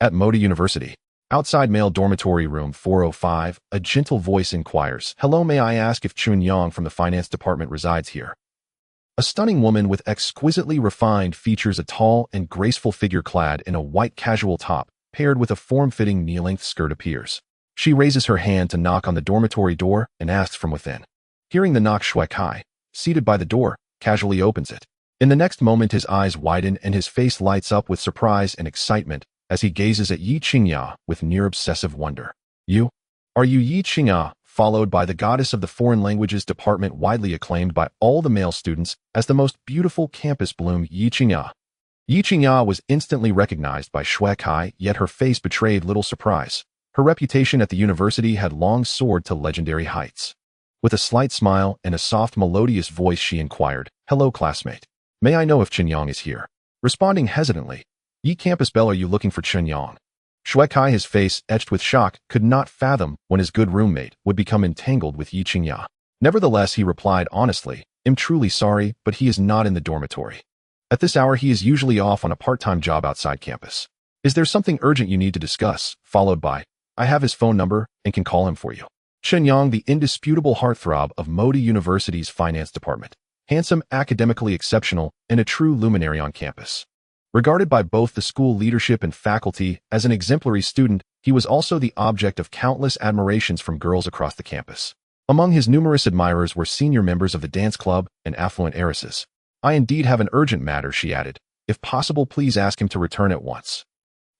At Moda University. Outside male dormitory room 405, a gentle voice inquires, "Hello, may I ask if Chen Yang from the finance department resides here?" A stunning woman with exquisitely refined features, a tall and graceful figure clad in a white casual top, paired with a form-fitting knee-length skirt appears. She raises her hand to knock on the dormitory door and asks from within. Hearing the knock, Xue Kai, seated by the door, casually opens it. In the next moment, his eyes widen and his face lights up with surprise and excitement as he gazes at Ye Qingya with near-obsessive wonder. "You? Are you Ye Qingya?" Followed by the goddess of the foreign languages department, widely acclaimed by all the male students as the most beautiful campus bloom, Ye Qingya. Ye Qingya was instantly recognized by Xue Kai, yet her face betrayed little surprise. Her reputation at the university had long soared to legendary heights. With a slight smile and a soft, melodious voice, she inquired, "Hello, classmate. May I know if Chen Yang is here?" Responding hesitantly, "Ye campus belle, are you looking for Chen Yang?" Xue Kai, his face etched with shock, could not fathom when his good roommate would become entangled with Ye Qingya. Nevertheless, he replied honestly, "I'm truly sorry, but he is not in the dormitory. At this hour, he is usually off on a part-time job outside campus. Is there something urgent you need to discuss?" Followed by, "I have his phone number and can call him for you." Chen Yang, the indisputable heartthrob of Moda University's finance department. Handsome, academically exceptional, and a true luminary on campus. Regarded by both the school leadership and faculty as an exemplary student, he was also the object of countless admirations from girls across the campus. Among his numerous admirers were senior members of the dance club and affluent heiresses. "I indeed have an urgent matter," she added. "If possible, please ask him to return at once."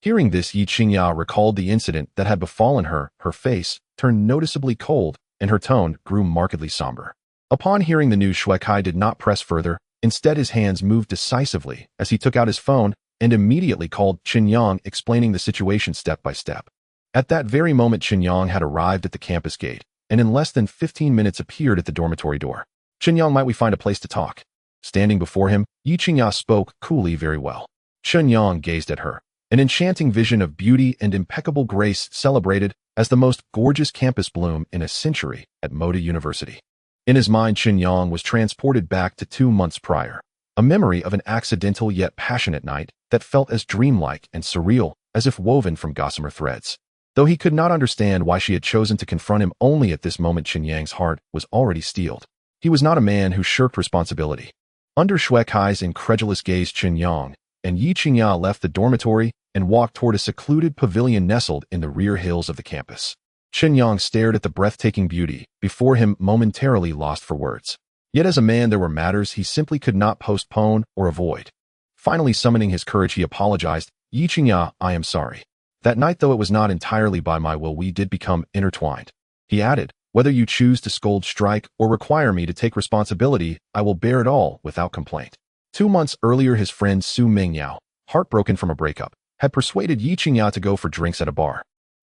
Hearing this, Ye Qingya recalled the incident that had befallen her. Her face turned noticeably cold, and her tone grew markedly somber. Upon hearing the news, Xue Kai did not press further. Instead, his hands moved decisively as he took out his phone and immediately called Chen Yang, explaining the situation step by step. At that very moment, Chen Yang had arrived at the campus gate, and in less than 15 minutes appeared at the dormitory door. "Chen Yang, might we find a place to talk?" Standing before him, Ye Qingya spoke coolly. "Very well." Chen Yang gazed at her, an enchanting vision of beauty and impeccable grace, celebrated as the most gorgeous campus bloom in a century at Moda University. In his mind, Chen Yang was transported back to 2 months prior, a memory of an accidental yet passionate night that felt as dreamlike and surreal as if woven from gossamer threads. Though he could not understand why she had chosen to confront him only at this moment, Chen Yang's heart was already steeled. He was not a man who shirked responsibility. Under Xue Kai's incredulous gaze, Chen Yang and Ye Qingya left the dormitory and walked toward a secluded pavilion nestled in the rear hills of the campus. Chen Yang stared at the breathtaking beauty before him, momentarily lost for words. Yet as a man, there were matters he simply could not postpone or avoid. Finally, summoning his courage, he apologized. "Ye Qingya, I am sorry. That night, though it was not entirely by my will, we did become intertwined." He added, "Whether you choose to scold, strike, or require me to take responsibility, I will bear it all without complaint." 2 months earlier, his friend Su Mingyao, heartbroken from a breakup, had persuaded Ye Qingya to go for drinks at a bar.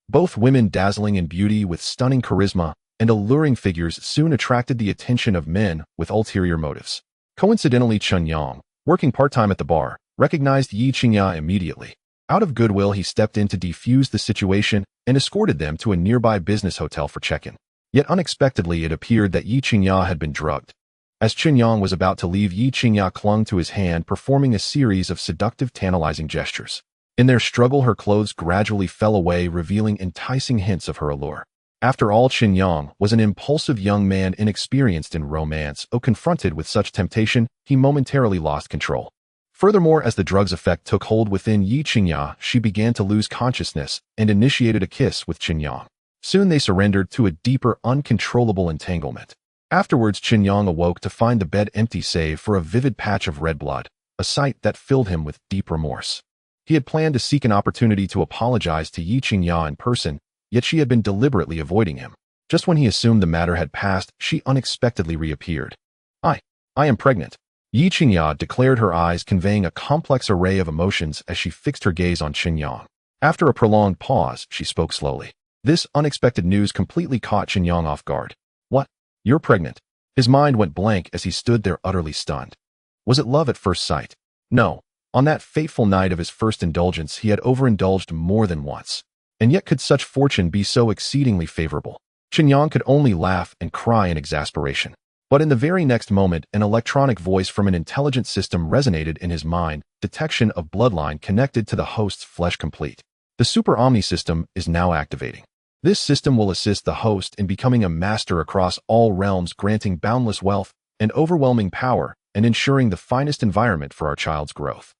Both women, dazzling in beauty with stunning charisma and alluring figures, soon attracted the attention of men with ulterior motives. Coincidentally, Chen Yang, working part-time at the bar, recognized Ye Qingya immediately. Out of goodwill, he stepped in to defuse the situation and escorted them to a nearby business hotel for check-in. Yet unexpectedly, it appeared that Ye Qingya had been drugged. As Chen Yang was about to leave, Ye Qingya clung to his hand, performing a series of seductive, tantalizing gestures. In their struggle, her clothes gradually fell away, revealing enticing hints of her allure. After all, Chen Yang was an impulsive young man, inexperienced in romance. Confronted with such temptation, he momentarily lost control. Furthermore, as the drug's effect took hold within Ye Qingya, she began to lose consciousness and initiated a kiss with Chen Yang. Soon they surrendered to a deeper, uncontrollable entanglement. Afterwards, Chen Yang awoke to find the bed empty save for a vivid patch of red blood, a sight that filled him with deep remorse. He had planned to seek an opportunity to apologize to Ye Qingya in person, yet she had been deliberately avoiding him. Just when he assumed the matter had passed, she unexpectedly reappeared. I am pregnant," Ye Qingya declared, her eyes conveying a complex array of emotions as she fixed her gaze on Chen Yang. After a prolonged pause, she spoke slowly. This unexpected news completely caught Chen Yang off guard. "What? You're pregnant?" His mind went blank as he stood there utterly stunned. Was it love at first sight? No. On that fateful night of his first indulgence, he had overindulged more than once. And yet could such fortune be so exceedingly favorable? Chen Yang could only laugh and cry in exasperation. But in the very next moment, an electronic voice from an intelligent system resonated in his mind, detection of bloodline connected to the host's flesh complete. The Super Omni system is now activating. This system will assist the host in becoming a master across all realms, granting boundless wealth and overwhelming power and ensuring the finest environment for our child's growth.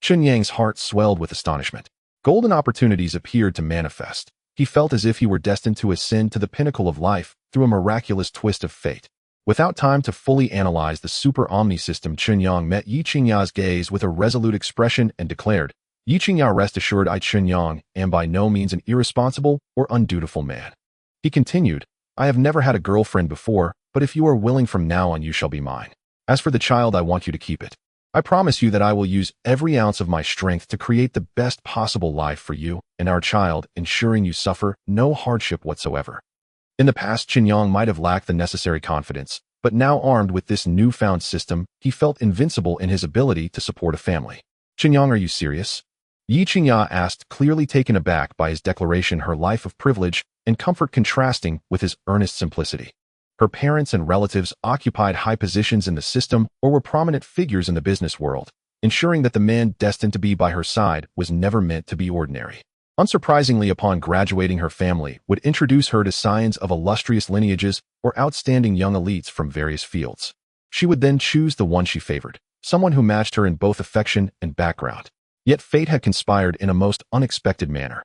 Chen Yang's heart swelled with astonishment. Golden opportunities appeared to manifest. He felt as if he were destined to ascend to the pinnacle of life through a miraculous twist of fate. Without time to fully analyze the Super Omni system, Chen Yang met Ye Qingya's gaze with a resolute expression and declared, "Ye Qingya, rest assured, I Chen Yang am by no means an irresponsible or undutiful man." He continued, "I have never had a girlfriend before, but if you are willing, from now on you shall be mine. As for the child, I want you to keep it. I promise you that I will use every ounce of my strength to create the best possible life for you and our child, ensuring you suffer no hardship whatsoever." In the past, Chen Yang might have lacked the necessary confidence, but now armed with this newfound system, he felt invincible in his ability to support a family. "Chen Yang, are you serious?" Ye Qingya asked, clearly taken aback by his declaration, her life of privilege and comfort contrasting with his earnest simplicity. Her parents and relatives occupied high positions in the system or were prominent figures in the business world, ensuring that the man destined to be by her side was never meant to be ordinary. Unsurprisingly, upon graduating, her family would introduce her to scions of illustrious lineages or outstanding young elites from various fields. She would then choose the one she favored, someone who matched her in both affection and background. Yet fate had conspired in a most unexpected manner.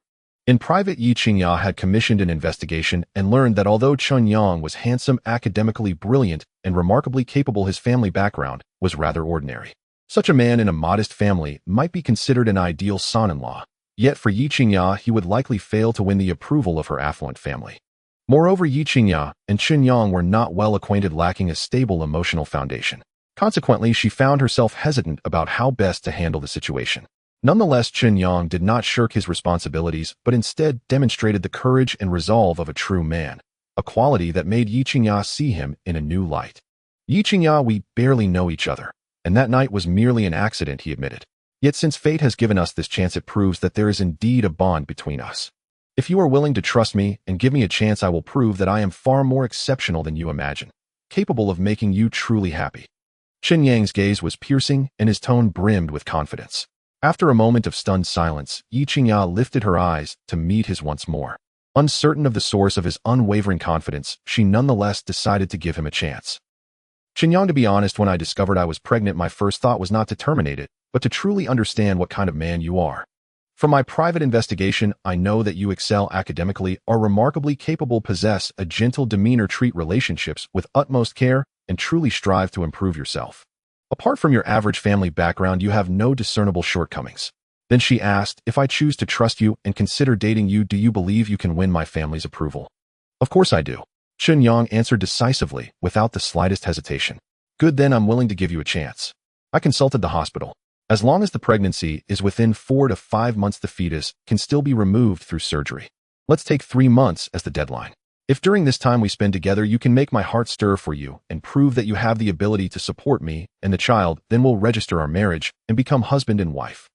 In private, Ye Qingya had commissioned an investigation and learned that although Chen Yang was handsome, academically brilliant, and remarkably capable, his family background was rather ordinary. Such a man in a modest family might be considered an ideal son-in-law. Yet for Ye Qingya, he would likely fail to win the approval of her affluent family. Moreover, Ye Qingya and Chen Yang were not well acquainted, lacking a stable emotional foundation. Consequently, she found herself hesitant about how best to handle the situation. Nonetheless, Chen Yang did not shirk his responsibilities, but instead demonstrated the courage and resolve of a true man, a quality that made Ye Qingya see him in a new light. "Ye Qingya, we barely know each other, and that night was merely an accident," he admitted. "Yet since fate has given us this chance, it proves that there is indeed a bond between us. If you are willing to trust me and give me a chance, I will prove that I am far more exceptional than you imagine, capable of making you truly happy." Chen Yang's gaze was piercing and his tone brimmed with confidence. After a moment of stunned silence, Ye Qingya lifted her eyes to meet his once more. Uncertain of the source of his unwavering confidence, she nonetheless decided to give him a chance. "Chen Yang, to be honest, when I discovered I was pregnant, my first thought was not to terminate it, but to truly understand what kind of man you are. From my private investigation, I know that you excel academically, are remarkably capable, possess a gentle demeanor, treat relationships with utmost care, and truly strive to improve yourself. Apart from your average family background, you have no discernible shortcomings." Then she asked, "If I choose to trust you and consider dating you, do you believe you can win my family's approval?" "Of course I do," Chen Yang answered decisively, without the slightest hesitation. "Good, then I'm willing to give you a chance." I consulted the hospital. As long as the pregnancy is within 4 to 5 months, the fetus can still be removed through surgery. Let's take 3 months as the deadline. If during this time we spend together, you can make my heart stir for you and prove that you have the ability to support me and the child, then we'll register our marriage and become husband and wife.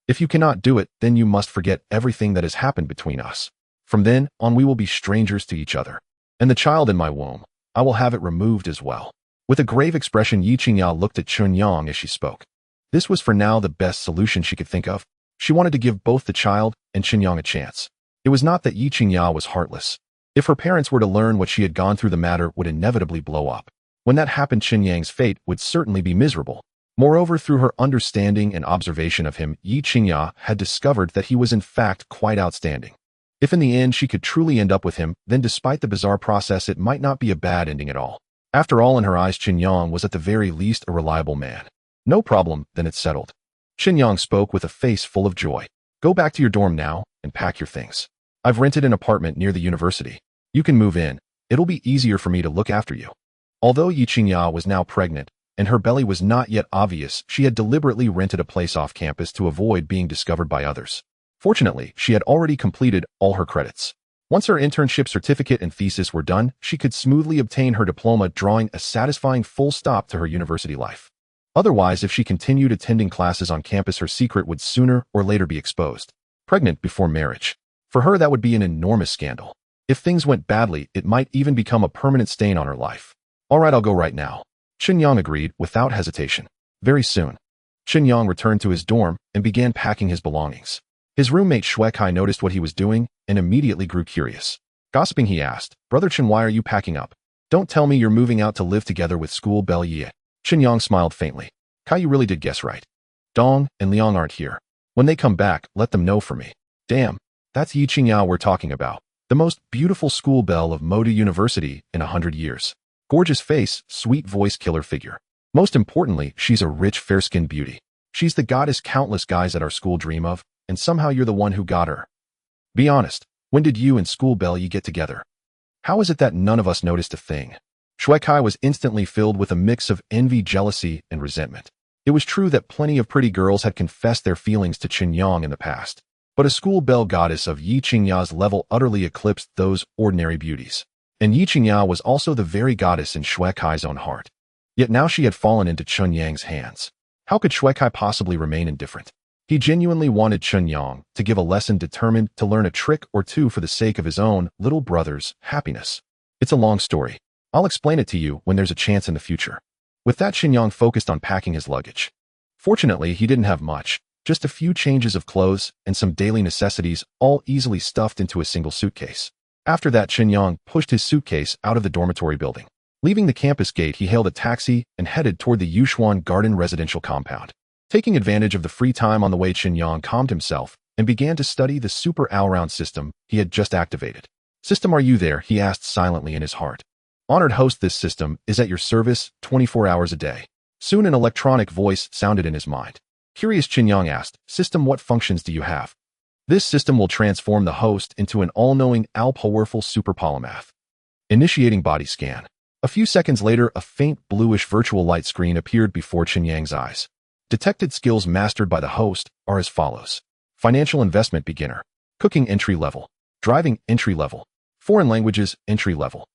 If you cannot do it, then you must forget everything that has happened between us. From then on, we will be strangers to each other. And the child in my womb, I will have it removed as well." With a grave expression, Ye Qingya looked at Chen Yang as she spoke. This was for now the best solution she could think of. She wanted to give both the child and Chen Yang a chance. It was not that Ye Qingya was heartless. If her parents were to learn what she had gone through, the matter would inevitably blow up. When that happened, Chen Yang's fate would certainly be miserable. Moreover, through her understanding and observation of him, Ye Qingya had discovered that he was in fact quite outstanding. If in the end she could truly end up with him, then despite the bizarre process, it might not be a bad ending at all. After all, in her eyes, Chen Yang was at the very least a reliable man. "No problem, then it's settled." Chen Yang spoke with a face full of joy. "Go back to your dorm now and pack your things. I've rented an apartment near the university. You can move in. It'll be easier for me to look after you." Although Ye Qingya was now pregnant, and her belly was not yet obvious, she had deliberately rented a place off campus to avoid being discovered by others. Fortunately, she had already completed all her credits. Once her internship certificate and thesis were done, she could smoothly obtain her diploma, drawing a satisfying full stop to her university life. Otherwise, if she continued attending classes on campus, her secret would sooner or later be exposed. Pregnant before marriage. For her, that would be an enormous scandal. If things went badly, it might even become a permanent stain on her life. "All right, I'll go right now." Chen Yang agreed without hesitation. Very soon, Chen Yang returned to his dorm and began packing his belongings. His roommate Shuekai noticed what he was doing and immediately grew curious. Gossiping, he asked, "Brother Chen, why are you packing up? Don't tell me you're moving out to live together with school belle Ye." Chen Yang smiled faintly. "Kai, you really did guess right. Dong and Liang aren't here. When they come back, let them know for me." "Damn, that's Ye Qingya we're talking about. The most beautiful school belle of Moda University in 100 years. Gorgeous face, sweet voice, killer figure. Most importantly, she's a rich, fair-skinned beauty. She's the goddess countless guys at our school dream of, and somehow you're the one who got her. Be honest, when did you and school belle Ye get together? How is it that none of us noticed a thing?" Shuekai was instantly filled with a mix of envy, jealousy, and resentment. It was true that plenty of pretty girls had confessed their feelings to Chen Yang in the past, but a school belle goddess of Ye Qingya's level utterly eclipsed those ordinary beauties. And Ye Qingya was also the very goddess in Shuekai's own heart. Yet now she had fallen into Chen Yang's hands. How could Shuekai possibly remain indifferent? He genuinely wanted Chen Yang to give a lesson, determined to learn a trick or two for the sake of his own little brother's happiness. It's a long story. I'll explain it to you when there's a chance in the future. With that, Chen Yang focused on packing his luggage. Fortunately, he didn't have much, just a few changes of clothes and some daily necessities, all easily stuffed into a single suitcase. After that, Chen Yang pushed his suitcase out of the dormitory building. Leaving the campus gate, he hailed a taxi and headed toward the Yushuan Garden residential compound. Taking advantage of the free time on the way, Chen Yang calmed himself and began to study the super all-around system he had just activated. "System, are you there?" he asked silently in his heart. "Honored host, this system is at your service 24 hours a day." Soon an electronic voice sounded in his mind. Curious, Chen Yang asked, "System, what functions do you have?" "This system will transform the host into an all-knowing, all-powerful super polymath." Initiating body scan. A few seconds later, a faint bluish virtual light screen appeared before Chen Yang's eyes. Detected skills mastered by the host are as follows. Financial investment beginner. Cooking entry level. Driving entry level. Foreign languages entry level.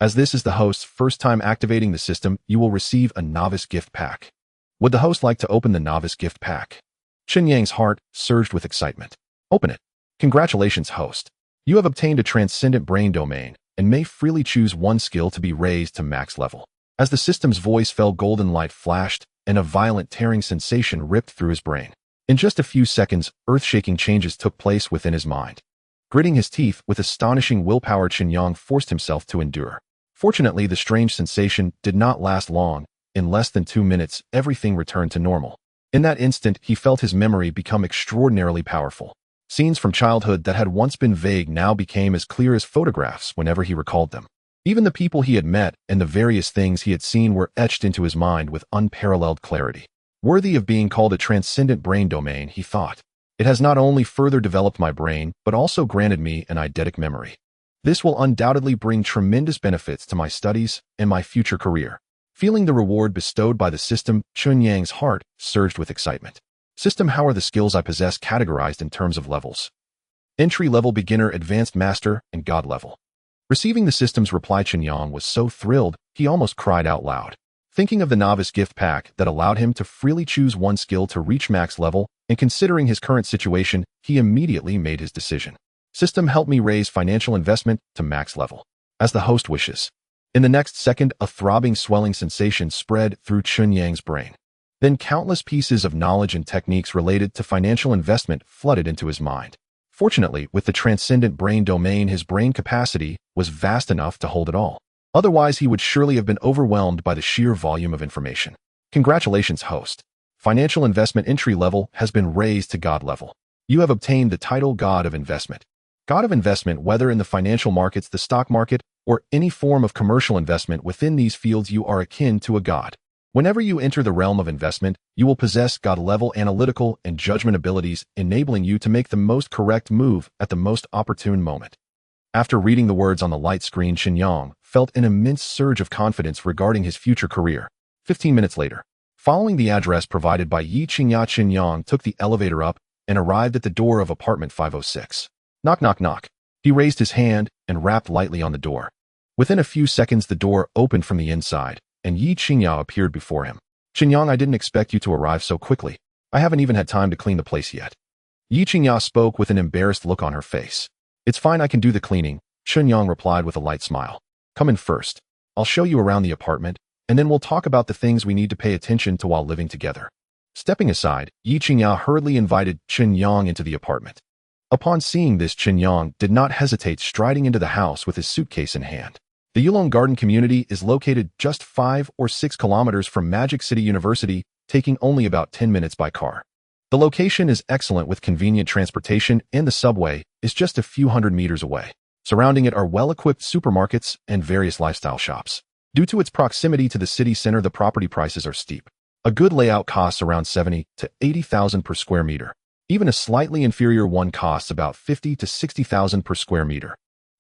As this is the host's first time activating the system, you will receive a novice gift pack. Would the host like to open the novice gift pack? Chen Yang's heart surged with excitement. Open it. Congratulations, host. You have obtained a transcendent brain domain and may freely choose one skill to be raised to max level. As the system's voice fell, golden light flashed and a violent tearing sensation ripped through his brain. In just a few seconds, earth-shaking changes took place within his mind. Gritting his teeth with astonishing willpower, Chen Yang forced himself to endure. Fortunately, the strange sensation did not last long. In less than 2 minutes, everything returned to normal. In that instant, he felt his memory become extraordinarily powerful. Scenes from childhood that had once been vague now became as clear as photographs whenever he recalled them. Even the people he had met and the various things he had seen were etched into his mind with unparalleled clarity. Worthy of being called a transcendent brain domain, he thought. It has not only further developed my brain, but also granted me an eidetic memory. This will undoubtedly bring tremendous benefits to my studies and my future career. Feeling the reward bestowed by the system, Chen Yang's heart surged with excitement. System, how are the skills I possess categorized in terms of levels? Entry level, beginner, advanced, master, and god level. Receiving the system's reply, Chen Yang was so thrilled, he almost cried out loud. Thinking of the novice gift pack that allowed him to freely choose one skill to reach max level, and considering his current situation, he immediately made his decision. System, help me raise financial investment to max level. As the host wishes. In the next second, a throbbing, swelling sensation spread through Chen Yang's brain. Then countless pieces of knowledge and techniques related to financial investment flooded into his mind. Fortunately, with the transcendent brain domain, his brain capacity was vast enough to hold it all. Otherwise, he would surely have been overwhelmed by the sheer volume of information. Congratulations, host. Financial investment entry level has been raised to god level. You have obtained the title God of Investment. God of Investment, whether in the financial markets, the stock market, or any form of commercial investment within these fields, you are akin to a god. Whenever you enter the realm of investment, you will possess god-level analytical and judgment abilities, enabling you to make the most correct move at the most opportune moment. After reading the words on the light screen, Chen Yang felt an immense surge of confidence regarding his future career. 15 minutes later, following the address provided by Ye Qingya, Chen Yang took the elevator up and arrived at the door of apartment 506. Knock, knock, knock. He raised his hand and rapped lightly on the door. Within a few seconds, the door opened from the inside, and Ye Qingya appeared before him. Chen Yang, I didn't expect you to arrive so quickly. I haven't even had time to clean the place yet. Ye Qingya spoke with an embarrassed look on her face. It's fine, I can do the cleaning, Chen Yang replied with a light smile. Come in first. I'll show you around the apartment, and then we'll talk about the things we need to pay attention to while living together. Stepping aside, Ye Qingya hurriedly invited Chen Yang into the apartment. Upon seeing this, Chen Yang did not hesitate, striding into the house with his suitcase in hand. The Yulong Garden community is located just 5 or 6 kilometers from Magic City University, taking only about 10 minutes by car. The location is excellent with convenient transportation, and the subway is just a few hundred meters away. Surrounding it are well-equipped supermarkets and various lifestyle shops. Due to its proximity to the city center, the property prices are steep. A good layout costs around 70 to 80,000 per square meter. Even a slightly inferior one costs about 50 to 60,000 per square meter.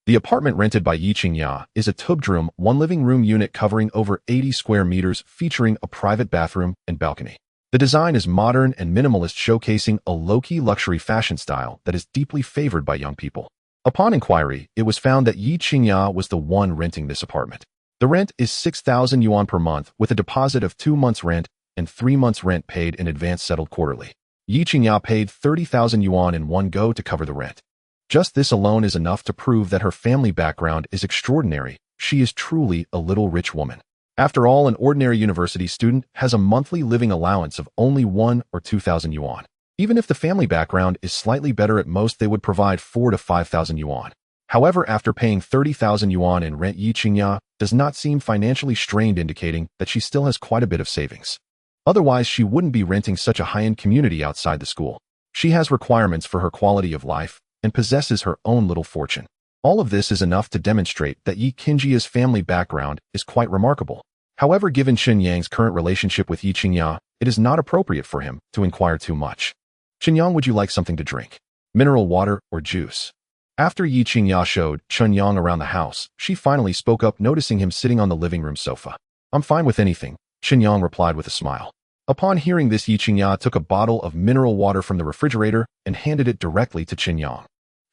The apartment rented by Ye Qingya is a two-bedroom, one living room unit covering over 80 square meters, featuring a private bathroom and balcony. The design is modern and minimalist, showcasing a low-key luxury fashion style that is deeply favored by young people. Upon inquiry, it was found that Ye Qingya was the one renting this apartment. The rent is 6,000 yuan per month, with a deposit of 2 months' rent and 3 months' rent paid in advance, settled quarterly. Ye Qingya paid 30,000 yuan in one go to cover the rent. Just this alone is enough to prove that her family background is extraordinary. She is truly a little rich woman. After all, an ordinary university student has a monthly living allowance of only 1 or 2,000 yuan. Even if the family background is slightly better, at most they would provide 4 to 5,000 yuan. However, after paying 30,000 yuan in rent, Ye Qingya does not seem financially strained, indicating that she still has quite a bit of savings. Otherwise, she wouldn't be renting such a high-end community outside the school. She has requirements for her quality of life and possesses her own little fortune. All of this is enough to demonstrate that Ye Qingya's family background is quite remarkable. However, given Chen Yang's current relationship with Ye Qingya, it is not appropriate for him to inquire too much. Chen Yang, would you like something to drink? Mineral water or juice? After Ye Qingya showed Chen Yang around the house, she finally spoke up, noticing him sitting on the living room sofa. I'm fine with anything, Chen Yang replied with a smile. Upon hearing this, Ye Qingya took a bottle of mineral water from the refrigerator and handed it directly to Chen Yang.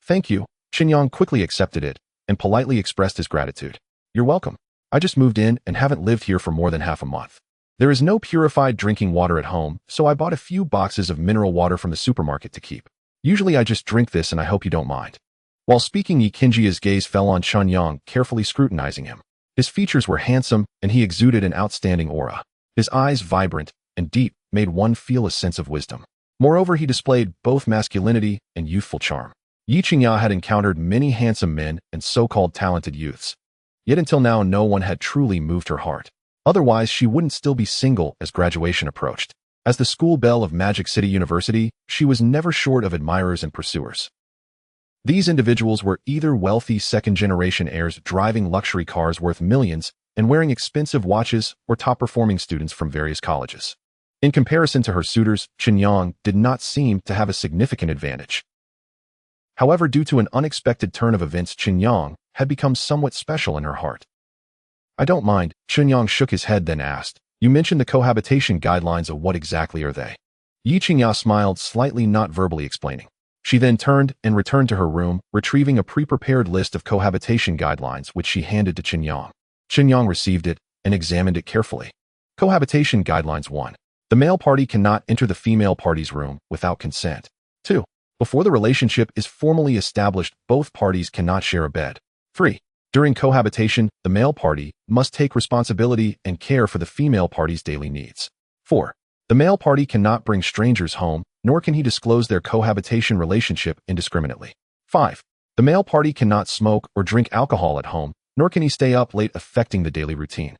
Thank you. Chen Yang quickly accepted it and politely expressed his gratitude. You're welcome. I just moved in and haven't lived here for more than half a month. There is no purified drinking water at home, so I bought a few boxes of mineral water from the supermarket to keep. Usually I just drink this, and I hope you don't mind. While speaking, Ye Qingya's gaze fell on Chen Yang, carefully scrutinizing him. His features were handsome, and he exuded an outstanding aura. His eyes, vibrant and deep, made one feel a sense of wisdom. Moreover, he displayed both masculinity and youthful charm. Ye Qingya had encountered many handsome men and so-called talented youths. Yet until now, no one had truly moved her heart. Otherwise, she wouldn't still be single as graduation approached. As the school belle of Magic City University, she was never short of admirers and pursuers. These individuals were either wealthy second-generation heirs driving luxury cars worth millions and wearing expensive watches, or top-performing students from various colleges. In comparison to her suitors, Chen Yang did not seem to have a significant advantage. However, due to an unexpected turn of events, Chen Yang had become somewhat special in her heart. I don't mind, Chen Yang shook his head, then asked, you mentioned the cohabitation guidelines. Of what exactly are they? Ye Qingya smiled slightly, not verbally explaining. She then turned and returned to her room, retrieving a pre-prepared list of cohabitation guidelines, which she handed to Chen Yang. Chen Yang received it and examined it carefully. Cohabitation Guidelines 1. The male party cannot enter the female party's room without consent. 2. Before the relationship is formally established, both parties cannot share a bed. 3. During cohabitation, the male party must take responsibility and care for the female party's daily needs. 4. The male party cannot bring strangers home, nor can he disclose their cohabitation relationship indiscriminately. 5. The male party cannot smoke or drink alcohol at home, nor can he stay up late, affecting the daily routine.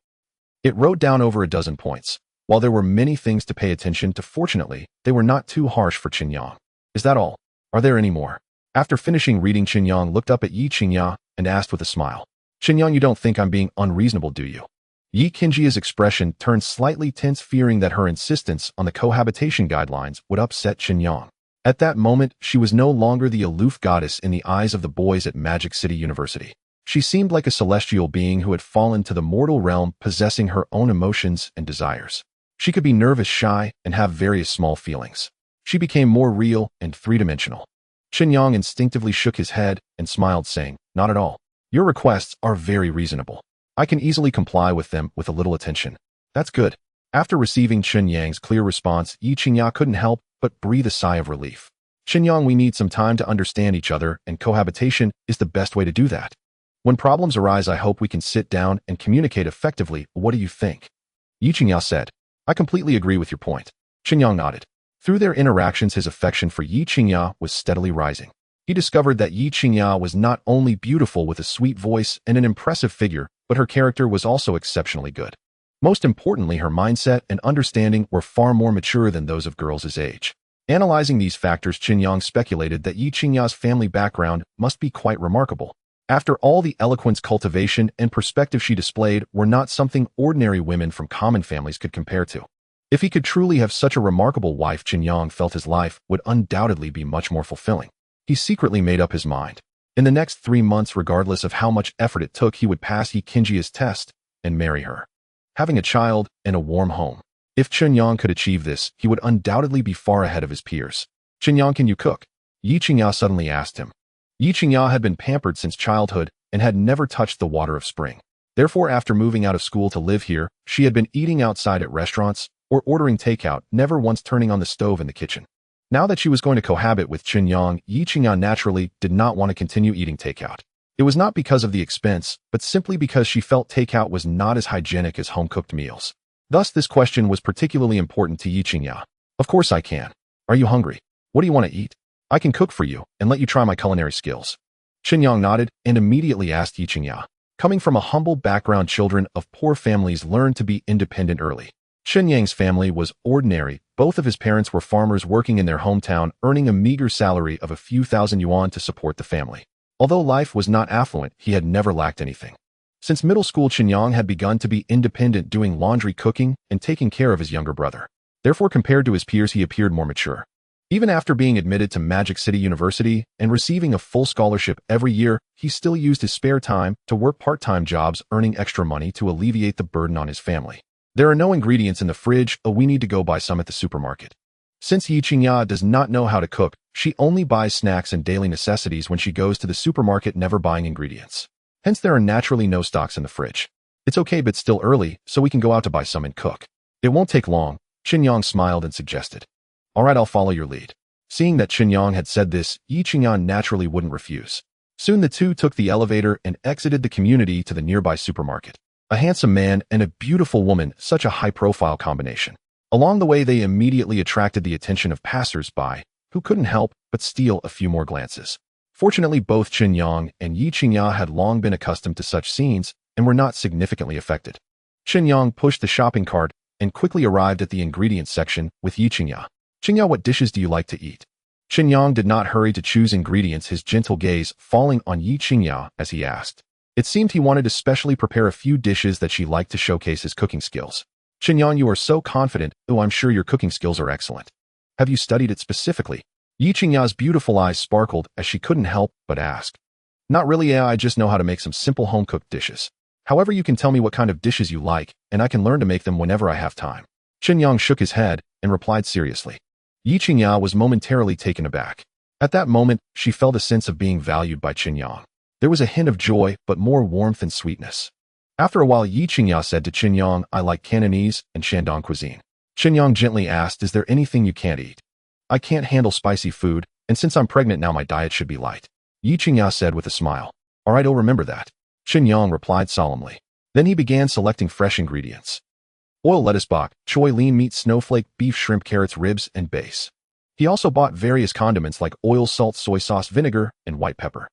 It wrote down over a dozen points. While there were many things to pay attention to, fortunately, they were not too harsh for Chen Yang. Is that all? Are there any more? After finishing reading, Chen Yang looked up at Ye Qingya and asked with a smile. Chen Yang, you don't think I'm being unreasonable, do you? Ye Qingya's expression turned slightly tense, fearing that her insistence on the cohabitation guidelines would upset Chen Yang. At that moment, she was no longer the aloof goddess in the eyes of the boys at Magic City University. She seemed like a celestial being who had fallen to the mortal realm, possessing her own emotions and desires. She could be nervous, shy, and have various small feelings. She became more real and three-dimensional. Chen Yang instinctively shook his head and smiled, saying, not at all. Your requests are very reasonable. I can easily comply with them with a little attention. That's good. After receiving Chen Yang's clear response, Ye Qingya couldn't help but breathe a sigh of relief. Chen Yang, we need some time to understand each other, and cohabitation is the best way to do that. When problems arise, I hope we can sit down and communicate effectively. What do you think? Ye Qingya said. I completely agree with your point. Chen Yang nodded. Through their interactions, his affection for Ye Qingya was steadily rising. He discovered that Ye Qingya was not only beautiful with a sweet voice and an impressive figure, but her character was also exceptionally good. Most importantly, her mindset and understanding were far more mature than those of girls his age. Analyzing these factors, Chen Yang speculated that Ye Qingya's family background must be quite remarkable. After all, the eloquence, cultivation, and perspective she displayed were not something ordinary women from common families could compare to. If he could truly have such a remarkable wife, Chen Yang felt his life would undoubtedly be much more fulfilling. He secretly made up his mind. In the next 3 months, regardless of how much effort it took, he would pass Ye Qingya's test and marry her, having a child and a warm home. If Chen Yang could achieve this, he would undoubtedly be far ahead of his peers. Chen Yang, can you cook? Ye Qingya suddenly asked him. Ye Qingya had been pampered since childhood and had never touched the water of spring. Therefore, after moving out of school to live here, she had been eating outside at restaurants or ordering takeout, never once turning on the stove in the kitchen. Now that she was going to cohabit with Chen Yang, Ye Qingya naturally did not want to continue eating takeout. It was not because of the expense, but simply because she felt takeout was not as hygienic as home-cooked meals. Thus, this question was particularly important to Ye Qingya. Of course I can. Are you hungry? What do you want to eat? I can cook for you and let you try my culinary skills. Chen Yang nodded and immediately asked Ye Qingya. Coming from a humble background, children of poor families learned to be independent early. Chen Yang's family was ordinary. Both of his parents were farmers working in their hometown, earning a meager salary of a few thousand yuan to support the family. Although life was not affluent, he had never lacked anything. Since middle school, Chen Yang had begun to be independent, doing laundry, cooking, and taking care of his younger brother. Therefore, compared to his peers, he appeared more mature. Even after being admitted to Magic City University and receiving a full scholarship every year, he still used his spare time to work part-time jobs, earning extra money to alleviate the burden on his family. There are no ingredients in the fridge, we need to go buy some at the supermarket. Since Ye Qingya does not know how to cook, she only buys snacks and daily necessities when she goes to the supermarket, never buying ingredients. Hence, there are naturally no stocks in the fridge. It's okay, but still early, so we can go out to buy some and cook. It won't take long. Chen Yang smiled and suggested. All right, I'll follow your lead. Seeing that Chen Yang had said this, Ye Qingya naturally wouldn't refuse. Soon the two took the elevator and exited the community to the nearby supermarket. A handsome man and a beautiful woman, such a high-profile combination. Along the way, they immediately attracted the attention of passers-by, who couldn't help but steal a few more glances. Fortunately, both Chen Yang and Ye Qingya had long been accustomed to such scenes and were not significantly affected. Chen Yang pushed the shopping cart and quickly arrived at the ingredients section with Ye Qingya. Qingya, what dishes do you like to eat? Chen Yang did not hurry to choose ingredients, his gentle gaze falling on Ye Qingya as he asked. It seemed he wanted to specially prepare a few dishes that she liked to showcase his cooking skills. Chen Yang, you are so confident. Oh, I'm sure your cooking skills are excellent. Have you studied it specifically? Ye Qingya's beautiful eyes sparkled as she couldn't help but ask. Not really, I just know how to make some simple home-cooked dishes. However, you can tell me what kind of dishes you like, and I can learn to make them whenever I have time. Chen Yang shook his head and replied seriously. Ye Qingya was momentarily taken aback. At that moment, she felt a sense of being valued by Chen Yang. There was a hint of joy, but more warmth and sweetness. After a while, Ye Qingya said to Chen Yang, I like Cantonese and Shandong cuisine. Chen Yang gently asked, is there anything you can't eat? I can't handle spicy food, and since I'm pregnant now, my diet should be light. Ye Qingya said with a smile. All right, I'll remember that. Chen Yang replied solemnly. Then he began selecting fresh ingredients. Oil, lettuce, bok, choy, lean meat, snowflake, beef, shrimp, carrots, ribs, and base. He also bought various condiments like oil, salt, soy sauce, vinegar, and white pepper.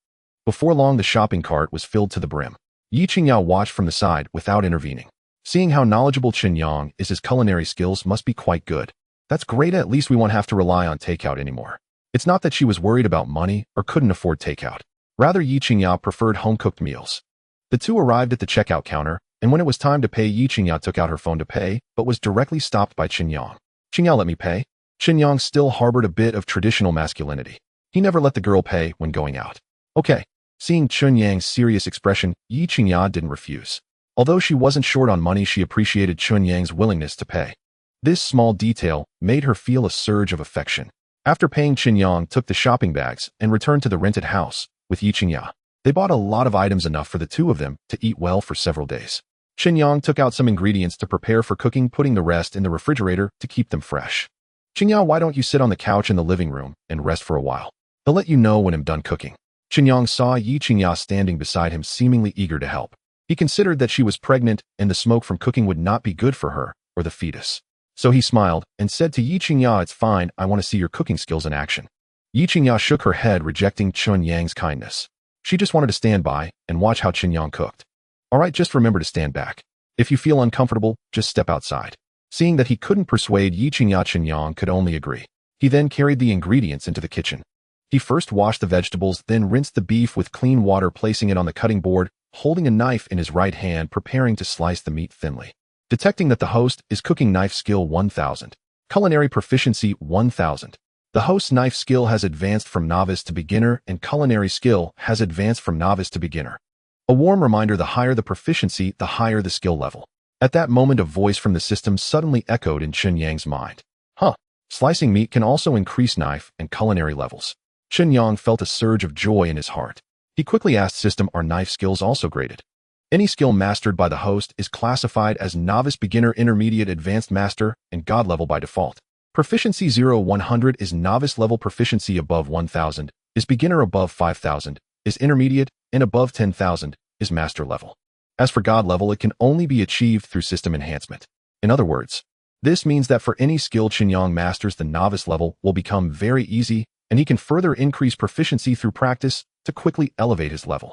Before long, the shopping cart was filled to the brim. Ye Qingya watched from the side without intervening. Seeing how knowledgeable Chen Yang is, his culinary skills must be quite good. That's great, at least we won't have to rely on takeout anymore. It's not that she was worried about money or couldn't afford takeout. Rather, Ye Qingya preferred home-cooked meals. The two arrived at the checkout counter, and when it was time to pay, Ye Qingya took out her phone to pay, but was directly stopped by Chen Yang. Qingya, let me pay. Chen Yang still harbored a bit of traditional masculinity. He never let the girl pay when going out. Okay. Seeing Chen Yang's serious expression, Ye Qingya didn't refuse. Although she wasn't short on money, she appreciated Chen Yang's willingness to pay. This small detail made her feel a surge of affection. After paying, Chen Yang took the shopping bags and returned to the rented house with Ye Qingya. They bought a lot of items, enough for the two of them to eat well for several days. Chen Yang took out some ingredients to prepare for cooking, putting the rest in the refrigerator to keep them fresh. Qingya, why don't you sit on the couch in the living room and rest for a while? I'll let you know when I'm done cooking. Chen Yang saw Ye Qingya standing beside him, seemingly eager to help. He considered that she was pregnant and the smoke from cooking would not be good for her or the fetus. So he smiled and said to Ye Qingya, it's fine, I want to see your cooking skills in action. Ye Qingya shook her head, rejecting Chen Yang's kindness. She just wanted to stand by and watch how Chen Yang cooked. All right, just remember to stand back. If you feel uncomfortable, just step outside. Seeing that he couldn't persuade Ye Qingya, Chen Yang could only agree. He then carried the ingredients into the kitchen. He first washed the vegetables, then rinsed the beef with clean water, placing it on the cutting board, holding a knife in his right hand, preparing to slice the meat thinly. Detecting that the host is cooking, knife skill 1000. Culinary proficiency 1000. The host's knife skill has advanced from novice to beginner, and culinary skill has advanced from novice to beginner. A warm reminder: the higher the proficiency, the higher the skill level. At that moment, a voice from the system suddenly echoed in Chen Yang's mind. Huh, slicing meat can also increase knife and culinary levels. Chen Yang felt a surge of joy in his heart. He quickly asked system, are knife skills also graded? Any skill mastered by the host is classified as novice, beginner, intermediate, advanced, master, and god level by default. Proficiency 0-100 is novice level, proficiency above 1000 is beginner, above 5000 is intermediate, and above 10,000 is master level. As for god level, it can only be achieved through system enhancement. In other words, this means that for any skill Chen Yang masters, the novice level will become very easy, and he can further increase proficiency through practice to quickly elevate his level.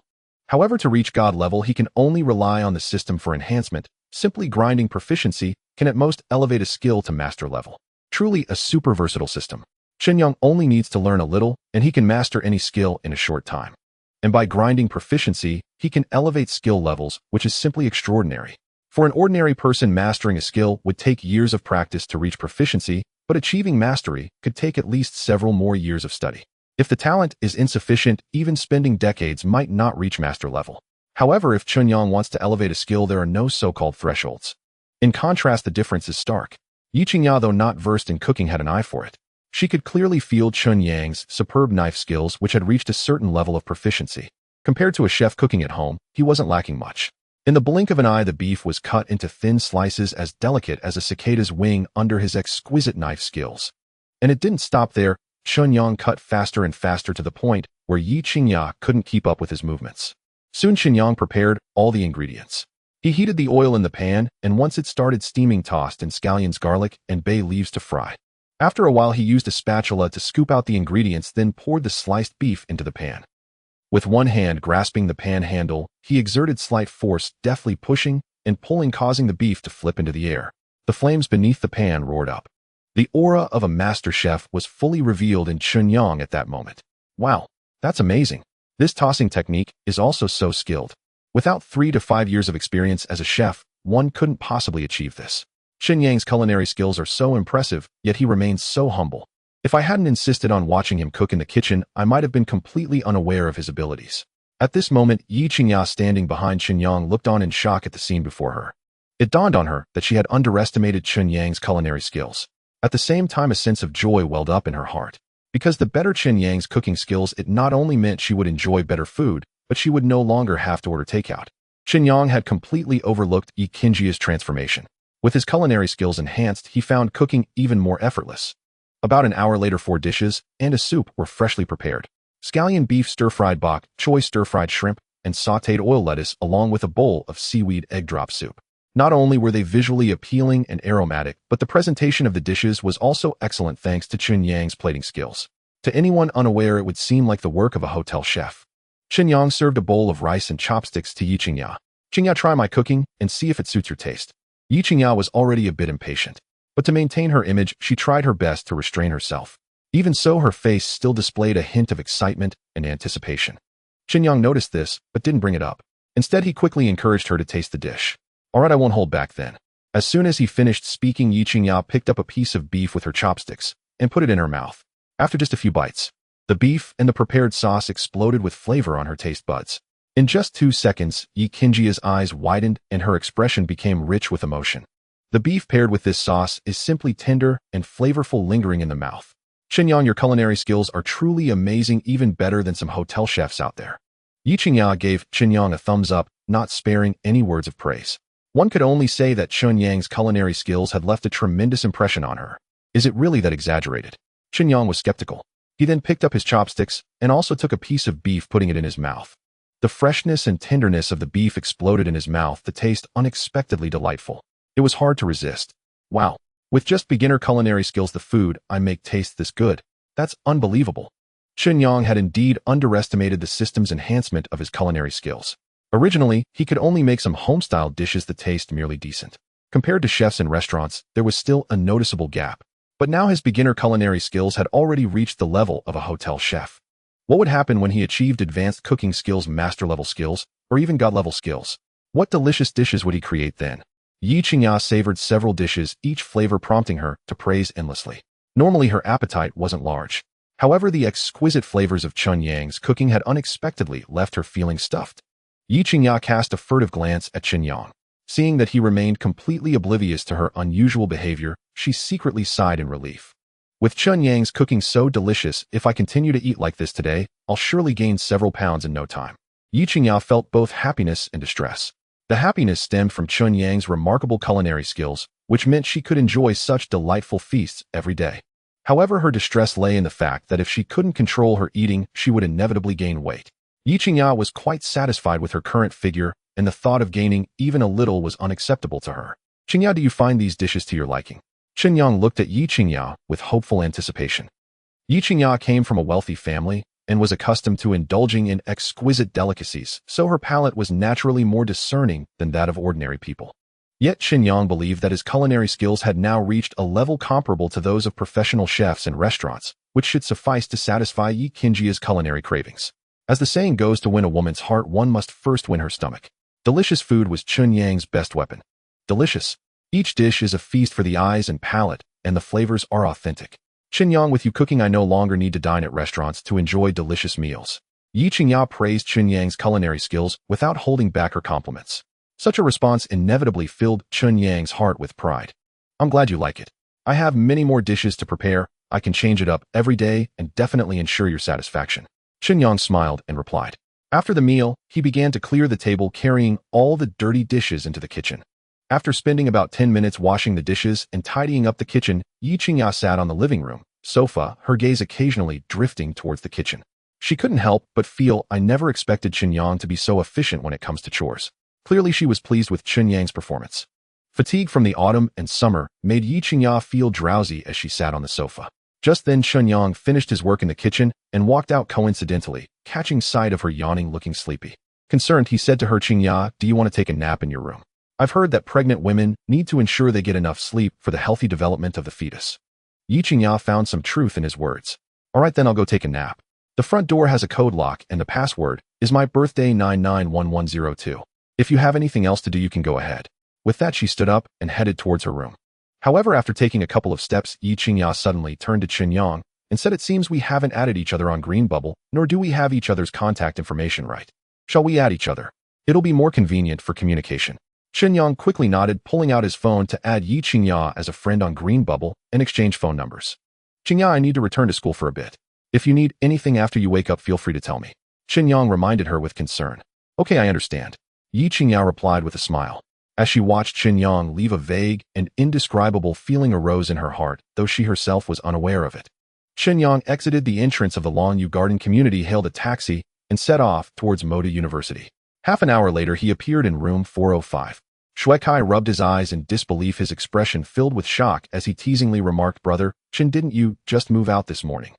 However, to reach god level, he can only rely on the system for enhancement. Simply grinding proficiency can at most elevate a skill to master level. Truly a super versatile system. Chen Yang only needs to learn a little, and he can master any skill in a short time. And by grinding proficiency, he can elevate skill levels, which is simply extraordinary. For an ordinary person, mastering a skill would take years of practice to reach proficiency, but achieving mastery could take at least several more years of study. If the talent is insufficient, even spending decades might not reach master level. However, if Chen Yang wants to elevate a skill, there are no so-called thresholds. In contrast, the difference is stark. Ye Qingya, though not versed in cooking, had an eye for it. She could clearly feel Chen Yang's superb knife skills, which had reached a certain level of proficiency. Compared to a chef cooking at home, he wasn't lacking much. In the blink of an eye, the beef was cut into thin slices as delicate as a cicada's wing under his exquisite knife skills. And it didn't stop there. Chen Yang cut faster and faster, to the point where Ye Qingya couldn't keep up with his movements. Soon Chen Yang prepared all the ingredients. He heated the oil in the pan, and once it started steaming, tossed in scallions, garlic, and bay leaves to fry. After a while, he used a spatula to scoop out the ingredients, then poured the sliced beef into the pan. With one hand grasping the pan handle, he exerted slight force, deftly pushing and pulling, causing the beef to flip into the air. The flames beneath the pan roared up. The aura of a master chef was fully revealed in Chen Yang at that moment. Wow, that's amazing. This tossing technique is also so skilled. Without 3 to 5 years of experience as a chef, one couldn't possibly achieve this. Chen Yang's culinary skills are so impressive, yet he remains so humble. If I hadn't insisted on watching him cook in the kitchen, I might have been completely unaware of his abilities. At this moment, Ye Qingya, standing behind Chen Yang, looked on in shock at the scene before her. It dawned on her that she had underestimated Chen Yang's culinary skills. At the same time, a sense of joy welled up in her heart. Because the better Chen Yang's cooking skills, it not only meant she would enjoy better food, but she would no longer have to order takeout. Chen Yang had completely overlooked Ye Qingya's transformation. With his culinary skills enhanced, he found cooking even more effortless. About an hour later, 4 dishes and a soup were freshly prepared. Scallion beef stir-fried bok, choy stir-fried shrimp, and sautéed oil lettuce, along with a bowl of seaweed egg drop soup. Not only were they visually appealing and aromatic, but the presentation of the dishes was also excellent thanks to Chen Yang's plating skills. To anyone unaware, it would seem like the work of a hotel chef. Chen Yang served a bowl of rice and chopsticks to Ye Qingya. Qingya, try my cooking and see if it suits your taste. Ye Qingya was already a bit impatient, but to maintain her image, she tried her best to restrain herself. Even so, her face still displayed a hint of excitement and anticipation. Chen Yang noticed this, but didn't bring it up. Instead, he quickly encouraged her to taste the dish. All right, I won't hold back then. As soon as he finished speaking, Ye Qingya picked up a piece of beef with her chopsticks and put it in her mouth. After just a few bites, the beef and the prepared sauce exploded with flavor on her taste buds. In just 2 seconds, Ye Qingya's eyes widened and her expression became rich with emotion. The beef paired with this sauce is simply tender and flavorful, lingering in the mouth. Chen Yang, your culinary skills are truly amazing, even better than some hotel chefs out there. Ye Qingya gave Chen Yang a thumbs up, not sparing any words of praise. One could only say that Chen Yang's culinary skills had left a tremendous impression on her. Is it really that exaggerated? Chen Yang was skeptical. He then picked up his chopsticks and also took a piece of beef, putting it in his mouth. The freshness and tenderness of the beef exploded in his mouth, the taste unexpectedly delightful. It was hard to resist. Wow. With just beginner culinary skills, the food I make tastes this good. That's unbelievable. Chen Yang had indeed underestimated the system's enhancement of his culinary skills. Originally, he could only make some home-style dishes that taste merely decent. Compared to chefs in restaurants, there was still a noticeable gap. But now his beginner culinary skills had already reached the level of a hotel chef. What would happen when he achieved advanced cooking skills, master-level skills, or even god-level skills? What delicious dishes would he create then? Ye Qingya savored several dishes, each flavor prompting her to praise endlessly. Normally her appetite wasn't large. However, the exquisite flavors of Chen Yang's cooking had unexpectedly left her feeling stuffed. Ye Qingya cast a furtive glance at Chen Yang. Seeing that he remained completely oblivious to her unusual behavior, she secretly sighed in relief. With Chen Yang's cooking so delicious, if I continue to eat like this today, I'll surely gain several pounds in no time. Ye Qingya felt both happiness and distress. The happiness stemmed from Chen Yang's remarkable culinary skills, which meant she could enjoy such delightful feasts every day. However, her distress lay in the fact that if she couldn't control her eating, she would inevitably gain weight. Ye Qingya was quite satisfied with her current figure, and the thought of gaining even a little was unacceptable to her. Qingya, do you find these dishes to your liking? Chen Yang looked at Ye Qingya with hopeful anticipation. Ye Qingya came from a wealthy family and was accustomed to indulging in exquisite delicacies, so her palate was naturally more discerning than that of ordinary people. Yet Chen Yang believed that his culinary skills had now reached a level comparable to those of professional chefs in restaurants, which should suffice to satisfy Ye Qingya's culinary cravings. As the saying goes, to win a woman's heart, one must first win her stomach. Delicious food was Chen Yang's best weapon. Delicious. Each dish is a feast for the eyes and palate, and the flavors are authentic. Chen Yang, with you cooking, I no longer need to dine at restaurants to enjoy delicious meals. Ye Qingya praised Chen Yang's culinary skills without holding back her compliments. Such a response inevitably filled Chen Yang's heart with pride. I'm glad you like it. I have many more dishes to prepare. I can change it up every day and definitely ensure your satisfaction. Chen Yang smiled and replied. After the meal, he began to clear the table, carrying all the dirty dishes into the kitchen. After spending about 10 minutes washing the dishes and tidying up the kitchen, Ye Qingya sat on the living room sofa, her gaze occasionally drifting towards the kitchen. She couldn't help but feel, I never expected Chen Yang to be so efficient when it comes to chores. Clearly she was pleased with Chen Yang's performance. Fatigue from the autumn and summer made Ye Qingya feel drowsy as she sat on the sofa. Just then Chen Yang finished his work in the kitchen and walked out coincidentally, catching sight of her yawning, looking sleepy. Concerned, he said to her, Qingya, do you want to take a nap in your room? I've heard that pregnant women need to ensure they get enough sleep for the healthy development of the fetus. Ye Qingya found some truth in his words. All right, then I'll go take a nap. The front door has a code lock and the password is my birthday 991102. If you have anything else to do, you can go ahead. With that, she stood up and headed towards her room. However, after taking a couple of steps, Ye Qingya suddenly turned to Chen Yang and said, it seems we haven't added each other on Green Bubble, nor do we have each other's contact information right. Shall we add each other? It'll be more convenient for communication. Chen Yang quickly nodded, pulling out his phone to add Ye Qingya as a friend on Green Bubble and exchange phone numbers. Qingya, I need to return to school for a bit. If you need anything after you wake up, feel free to tell me. Chen Yang reminded her with concern. Okay, I understand. Ye Qingya replied with a smile. As she watched Chen Yang leave, a vague and indescribable feeling arose in her heart, though she herself was unaware of it. Chen Yang exited the entrance of the Longyu Garden community, hailed a taxi, and set off towards Moda University. Half an hour later, he appeared in room 405. Shuekai rubbed his eyes in disbelief, his expression filled with shock as he teasingly remarked, Brother, Chen, didn't you just move out this morning?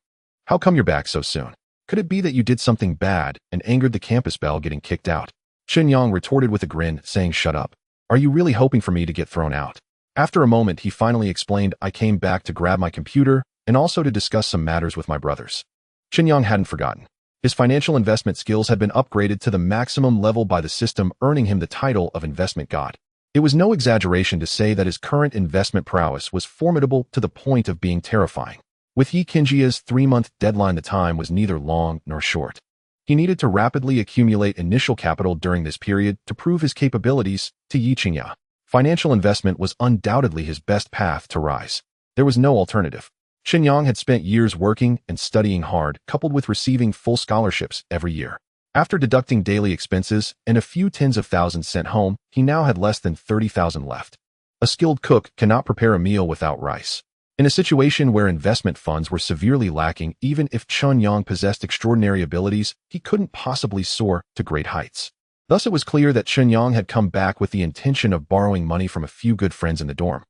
How come you're back so soon? Could it be that you did something bad and angered the campus bell getting kicked out? Chen Yang retorted with a grin, saying, Shut up. Are you really hoping for me to get thrown out? After a moment, he finally explained, I came back to grab my computer and also to discuss some matters with my brothers. Chen Yang hadn't forgotten. His financial investment skills had been upgraded to the maximum level by the system, earning him the title of investment god. It was no exaggeration to say that his current investment prowess was formidable to the point of being terrifying. With Ye Qingya's 3-month deadline, the time was neither long nor short. He needed to rapidly accumulate initial capital during this period to prove his capabilities to Ye Qingya. Financial investment was undoubtedly his best path to rise. There was no alternative. Chen Yang had spent years working and studying hard, coupled with receiving full scholarships every year. After deducting daily expenses and a few tens of thousands sent home, he now had less than 30,000 left. A skilled cook cannot prepare a meal without rice. In a situation where investment funds were severely lacking, even if Chen Yang possessed extraordinary abilities, he couldn't possibly soar to great heights. Thus, it was clear that Chen Yang had come back with the intention of borrowing money from a few good friends in the dorm.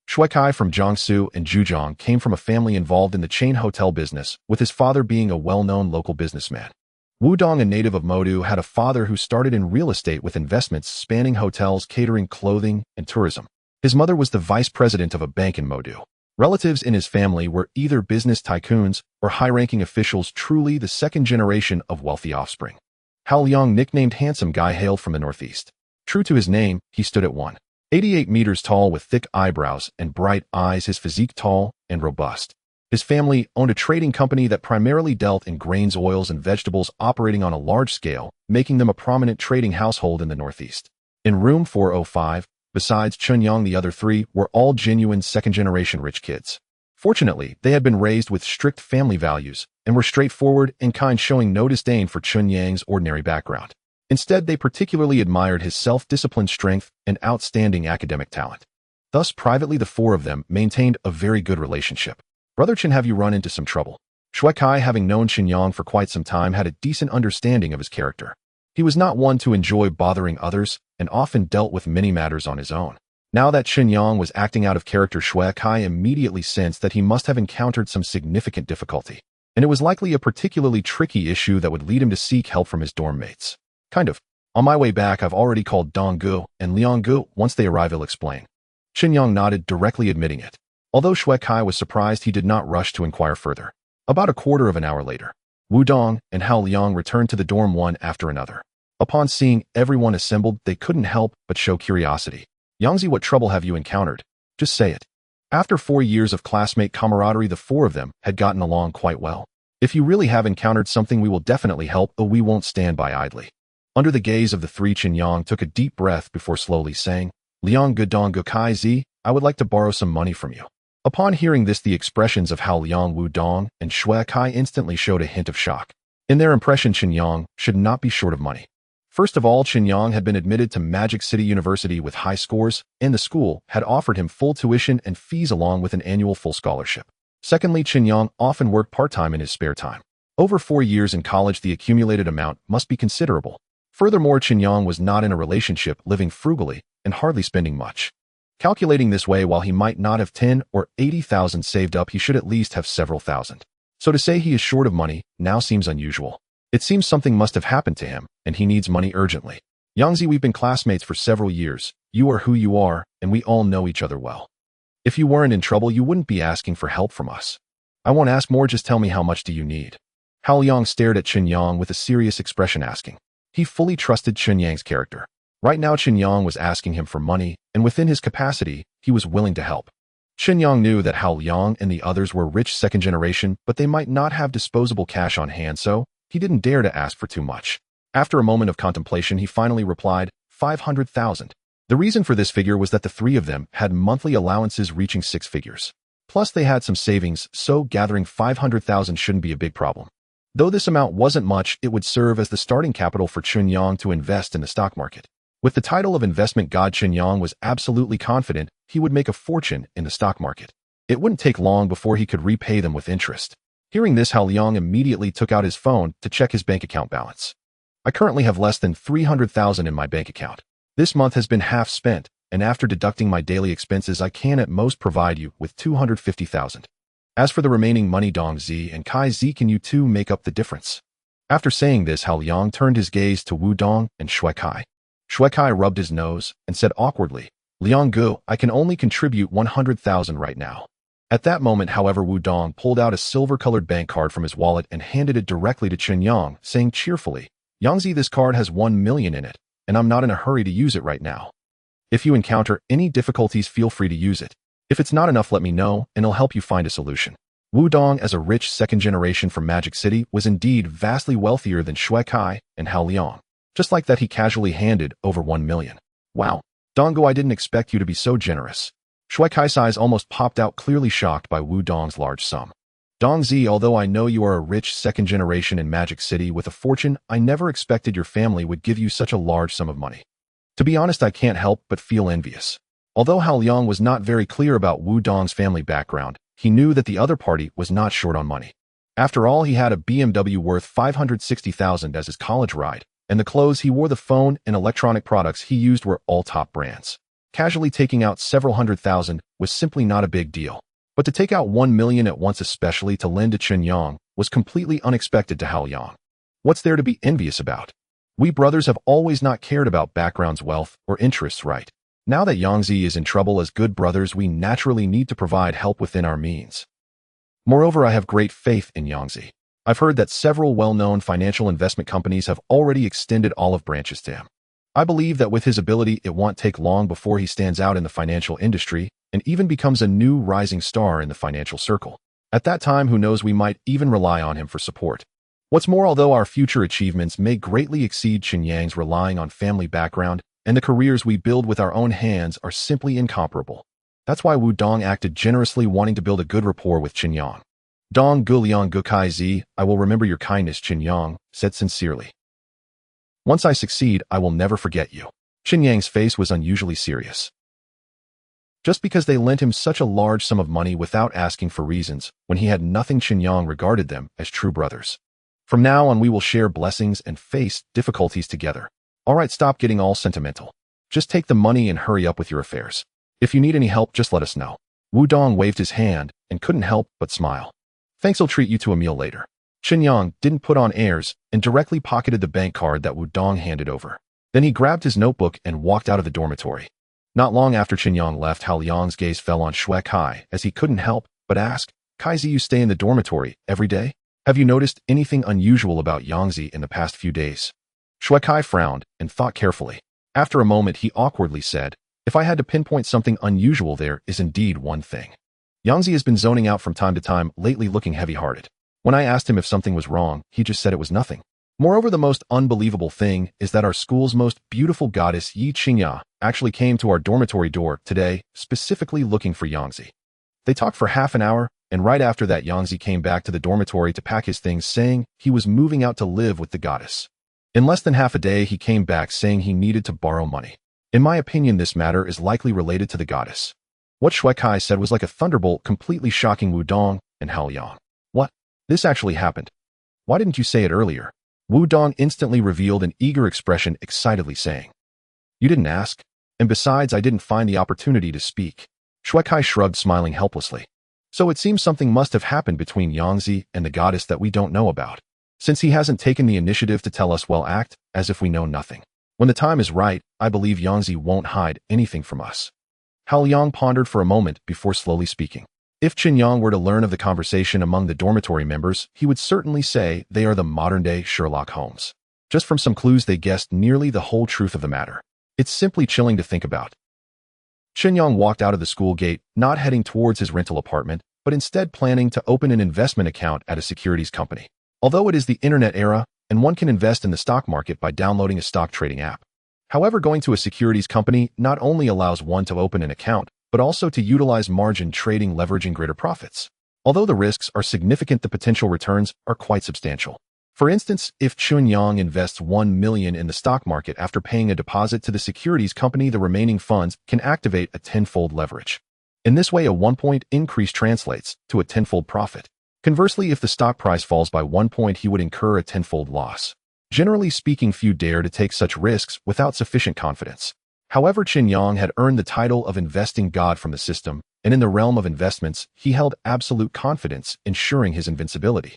Shui Kai from Jiangsu and Zhejiang came from a family involved in the chain hotel business, with his father being a well-known local businessman. Wu Dong, a native of Modu, had a father who started in real estate with investments spanning hotels, catering, clothing, and tourism. His mother was the vice president of a bank in Modu. Relatives in his family were either business tycoons or high-ranking officials, truly the second generation of wealthy offspring. Hao Liang, nicknamed Handsome Guy, hailed from the northeast. True to his name, he stood at 188 meters tall with thick eyebrows and bright eyes, his physique tall and robust. His family owned a trading company that primarily dealt in grains, oils, and vegetables, operating on a large scale, making them a prominent trading household in the Northeast. In room 405, besides Chen Yang, the other three were all genuine second-generation rich kids. Fortunately, they had been raised with strict family values and were straightforward and kind, showing no disdain for Chen Yang's ordinary background. Instead, they particularly admired his self-disciplined strength and outstanding academic talent. Thus, privately, the four of them maintained a very good relationship. "Brother Chen, have you run into some trouble?" Shui Kai, having known Chen Yang for quite some time, had a decent understanding of his character. He was not one to enjoy bothering others and often dealt with many matters on his own. Now that Chen Yang was acting out of character, Shui Kai immediately sensed that he must have encountered some significant difficulty, and it was likely a particularly tricky issue that would lead him to seek help from his dorm mates. "Kind of. On my way back, I've already called Dong Gu and Liang Gu. Once they arrive, he'll explain." Chen Yang nodded, directly admitting it. Although Shui Kai was surprised, he did not rush to inquire further. About a quarter of an hour later, Wu Dong and Hao Liang returned to the dorm one after another. Upon seeing everyone assembled, they couldn't help but show curiosity. "Yangzi, what trouble have you encountered? Just say it." After 4 years of classmate camaraderie, the four of them had gotten along quite well. "If you really have encountered something, we will definitely help, but we won't stand by idly." Under the gaze of the three, Chen Yang took a deep breath before slowly saying, "Liang Gu Dong Gu Kai Zi, I would like to borrow some money from you." Upon hearing this, the expressions of Hao Liang, Wu Dong, and Shui Kai instantly showed a hint of shock. In their impression, Chen Yang should not be short of money. First of all, Chen Yang had been admitted to Magic City University with high scores, and the school had offered him full tuition and fees along with an annual full scholarship. Secondly, Chen Yang often worked part-time in his spare time. Over 4 years in college, the accumulated amount must be considerable. Furthermore, Chen Yang was not in a relationship, living frugally, and hardly spending much. Calculating this way, while he might not have 10 or 80,000 saved up, he should at least have several thousand. So to say he is short of money now seems unusual. It seems something must have happened to him, and he needs money urgently. "Yangzi, we've been classmates for several years. You are who you are, and we all know each other well. If you weren't in trouble, you wouldn't be asking for help from us. I won't ask more, just tell me, how much do you need?" Hao Liang stared at Chen Yang with a serious expression, asking. He fully trusted Chen Yang's character. Right now, Chen Yang was asking him for money, and within his capacity, he was willing to help. Chen Yang knew that Hao Liang and the others were rich second generation, but they might not have disposable cash on hand, so he didn't dare to ask for too much. After a moment of contemplation, he finally replied, 500,000. The reason for this figure was that the three of them had monthly allowances reaching 6 figures. Plus, they had some savings, so gathering 500,000 shouldn't be a big problem. Though this amount wasn't much, it would serve as the starting capital for Chen Yang to invest in the stock market. With the title of investment god, Chen Yang was absolutely confident he would make a fortune in the stock market. It wouldn't take long before he could repay them with interest. Hearing this, Hao Liang immediately took out his phone to check his bank account balance. "I currently have less than 300,000 in my bank account. This month has been half spent, and after deducting my daily expenses, I can at most provide you with 250,000. As for the remaining money, Dong Zi and Kai Zi, can you two make up the difference?" After saying this, Hao Liang turned his gaze to Wu Dong and Shui Kai. Shui Kai rubbed his nose and said awkwardly, "Liang Gu, I can only contribute 100,000 right now." At that moment, however, Wu Dong pulled out a silver-colored bank card from his wallet and handed it directly to Chen Yang, saying cheerfully, "Yangzi, this card has 1 million in it, and I'm not in a hurry to use it right now. If you encounter any difficulties, feel free to use it. If it's not enough, let me know, and I'll help you find a solution." Wu Dong, as a rich second generation from Magic City, was indeed vastly wealthier than Shui Kai and Hao Liang. Just like that, he casually handed over 1 million. "Wow, Donggo, I didn't expect you to be so generous." Shui Kai's eyes almost popped out, clearly shocked by Wu Dong's large sum. "Dong Zi, although I know you are a rich second generation in Magic City with a fortune, I never expected your family would give you such a large sum of money. To be honest, I can't help but feel envious." Although Hao Liang was not very clear about Wu Dong's family background, he knew that the other party was not short on money. After all, he had a BMW worth 560,000 as his college ride, and the clothes he wore, the phone and electronic products he used were all top brands. Casually taking out several $100,000 was simply not a big deal. But to take out $1 million at once, especially to lend to Chen Yang, was completely unexpected to Hao Yang. What's there to be envious about? We brothers have always not cared about backgrounds, wealth, or interests, right? Now that Yangzi is in trouble, as good brothers, we naturally need to provide help within our means. Moreover, I have great faith in Yangzi. I've heard that several well-known financial investment companies have already extended olive branches to him. I believe that with his ability, it won't take long before he stands out in the financial industry and even becomes a new rising star in the financial circle. At that time, who knows, we might even rely on him for support. What's more, although our future achievements may greatly exceed Chen Yang's, relying on family background and the careers we build with our own hands are simply incomparable. That's why Wu Dong acted generously, wanting to build a good rapport with Chen Yang. Dong Gu Liang Gu Kai Zi, I will remember your kindness, Chen Yang said sincerely. Once I succeed, I will never forget you. Chen Yang's face was unusually serious. Just because they lent him such a large sum of money without asking for reasons, when he had nothing, Chen Yang regarded them as true brothers. From now on, we will share blessings and face difficulties together. All right, stop getting all sentimental. Just take the money and hurry up with your affairs. If you need any help, just let us know. Wu Dong waved his hand and couldn't help but smile. Thanks, I'll treat you to a meal later. Chen Yang didn't put on airs and directly pocketed the bank card that Wu Dong handed over. Then he grabbed his notebook and walked out of the dormitory. Not long after Chen Yang left, Hao Yang's gaze fell on Shui Kai as he couldn't help but ask, Kaizi, you stay in the dormitory every day? Have you noticed anything unusual about Yangzi in the past few days? Shui Kai frowned and thought carefully. After a moment, he awkwardly said, if I had to pinpoint something unusual, there is indeed one thing. Yangzi has been zoning out from time to time, lately looking heavy-hearted. When I asked him if something was wrong, he just said it was nothing. Moreover, the most unbelievable thing is that our school's most beautiful goddess, Ye Qingya, actually came to our dormitory door today, specifically looking for Yangzi. They talked for half an hour, and right after that, Yangzi came back to the dormitory to pack his things, saying he was moving out to live with the goddess. In less than half a day, he came back saying he needed to borrow money. In my opinion, this matter is likely related to the goddess. What Shui Kai said was like a thunderbolt, completely shocking Wu Dong and Hao Yang. What? This actually happened? Why didn't you say it earlier? Wu Dong instantly revealed an eager expression, excitedly saying, you didn't ask? And besides, I didn't find the opportunity to speak. Shui Kai shrugged, smiling helplessly. So it seems something must have happened between Yangzi and the goddess that we don't know about. Since he hasn't taken the initiative to tell us, we'll act as if we know nothing. When the time is right, I believe Yangzi won't hide anything from us. Hao Yang pondered for a moment before slowly speaking. If Chen Yang were to learn of the conversation among the dormitory members, he would certainly say they are the modern-day Sherlock Holmes. Just from some clues, they guessed nearly the whole truth of the matter. It's simply chilling to think about. Chen Yang walked out of the school gate, not heading towards his rental apartment, but instead planning to open an investment account at a securities company. Although it is the internet era, and one can invest in the stock market by downloading a stock trading app. However, going to a securities company not only allows one to open an account, but also to utilize margin trading, leveraging greater profits. Although the risks are significant, the potential returns are quite substantial. For instance, if Chen Yang invests $1 million in the stock market after paying a deposit to the securities company, the remaining funds can activate a 10-fold leverage. In this way, a 1-point increase translates to a 10-fold profit. Conversely, if the stock price falls by 1 point, he would incur a 10-fold loss. Generally speaking, few dare to take such risks without sufficient confidence. However, Chen Yang had earned the title of investing god from the system, and in the realm of investments, he held absolute confidence, ensuring his invincibility.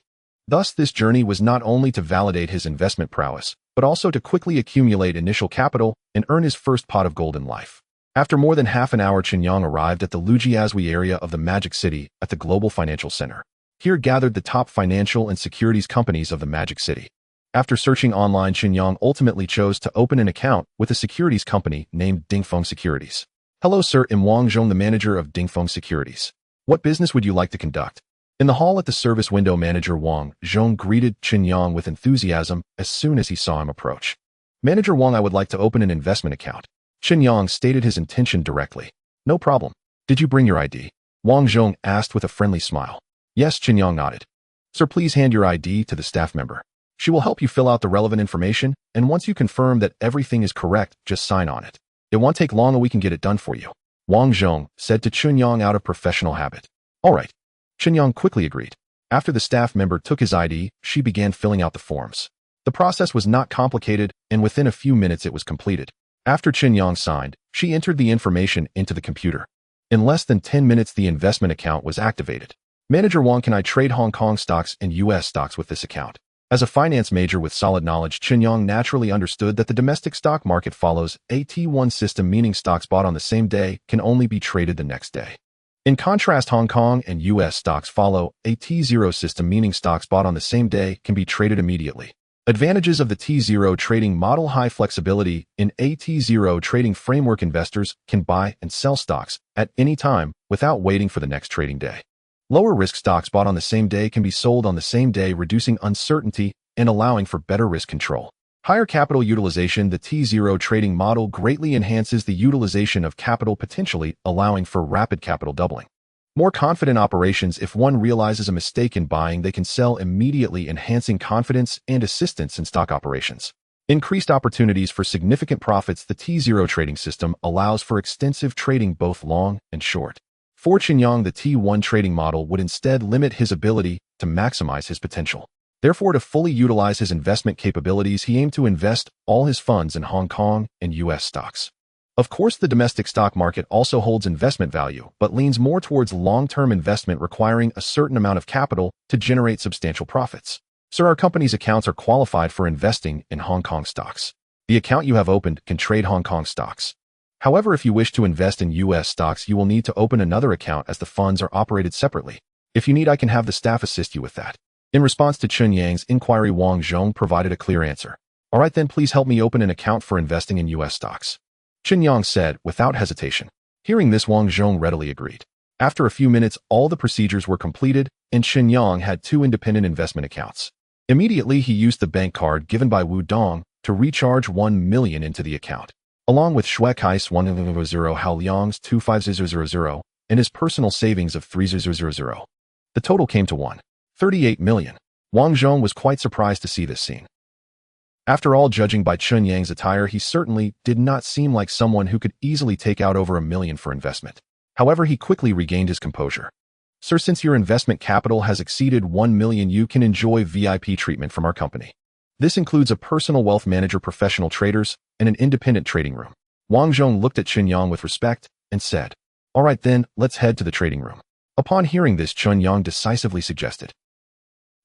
Thus, this journey was not only to validate his investment prowess, but also to quickly accumulate initial capital and earn his first pot of gold in life. After more than half an hour, Chen Yang arrived at the Lujiazui area of the Magic City at the Global Financial Center. Here gathered the top financial and securities companies of the Magic City. After searching online, Chen Yang ultimately chose to open an account with a securities company named Dingfeng Securities. Hello, sir. I'm Wang Zhong, the manager of Dingfeng Securities. What business would you like to conduct? In the hall at the service window, manager Wang Zhong greeted Chen Yang with enthusiasm as soon as he saw him approach. Manager Wang, I would like to open an investment account. Chen Yang stated his intention directly. No problem. Did you bring your ID? Wang Zhong asked with a friendly smile. Yes, Chen Yang nodded. Sir, please hand your ID to the staff member. She will help you fill out the relevant information, and once you confirm that everything is correct, just sign on it. It won't take long and we can get it done for you. Wang Zhong said to Chen Yang out of professional habit. All right. Chen Yang quickly agreed. After the staff member took his ID, she began filling out the forms. The process was not complicated, and within a few minutes it was completed. After Chen Yang signed, She entered the information into the computer. In less than 10 minutes, the investment account was activated. Manager Wang, can I trade Hong Kong stocks and US stocks with this account? As a finance major with solid knowledge, Chen Yang naturally understood that the domestic stock market follows a T1 system, meaning stocks bought on the same day can only be traded the next day. In contrast, Hong Kong and US stocks follow a T0 system, meaning stocks bought on the same day can be traded immediately. Advantages of the T0 trading model: high flexibility. In a T0 trading framework, investors can buy and sell stocks at any time without waiting for the next trading day. Lower risk: stocks bought on the same day can be sold on the same day, reducing uncertainty and allowing for better risk control. Higher capital utilization: the T0 trading model greatly enhances the utilization of capital, potentially allowing for rapid capital doubling. More confident operations: if one realizes a mistake in buying, they can sell immediately, enhancing confidence and assistance in stock operations. Increased opportunities for significant profits: the T0 trading system allows for extensive trading, both long and short. For Chen Yang, the T1 trading model would instead limit his ability to maximize his potential. Therefore, to fully utilize his investment capabilities, he aimed to invest all his funds in Hong Kong and US stocks. Of course, the domestic stock market also holds investment value, but leans more towards long-term investment, requiring a certain amount of capital to generate substantial profits. Sir, our company's accounts are qualified for investing in Hong Kong stocks. The account you have opened can trade Hong Kong stocks. However, if you wish to invest in US stocks, you will need to open another account, as the funds are operated separately. If you need, I can have the staff assist you with that. In response to Chen Yang's inquiry, Wang Zhong provided a clear answer. All right, then please help me open an account for investing in US stocks, Chen Yang said without hesitation. Hearing this, Wang Zhong readily agreed. After a few minutes, all the procedures were completed, and Chen Yang had 2 independent investment accounts. Immediately, he used the bank card given by Wu Dong to recharge 1 million into the account, along with Shui Kai's 100 Hao Liang's 25000 and his personal savings of 3000. The total came to 138 million. Wang Zhong was quite surprised to see this scene. After all, judging by Chen Yang's attire, he certainly did not seem like someone who could easily take out over 1 million for investment. However, he quickly regained his composure. Sir, since your investment capital has exceeded 1 million, you can enjoy VIP treatment from our company. This includes a personal wealth manager, professional traders, and an independent trading room. Wang Zhong looked at Chen Yang with respect and said, all right then, let's head to the trading room. Upon hearing this, Chen Yang decisively suggested.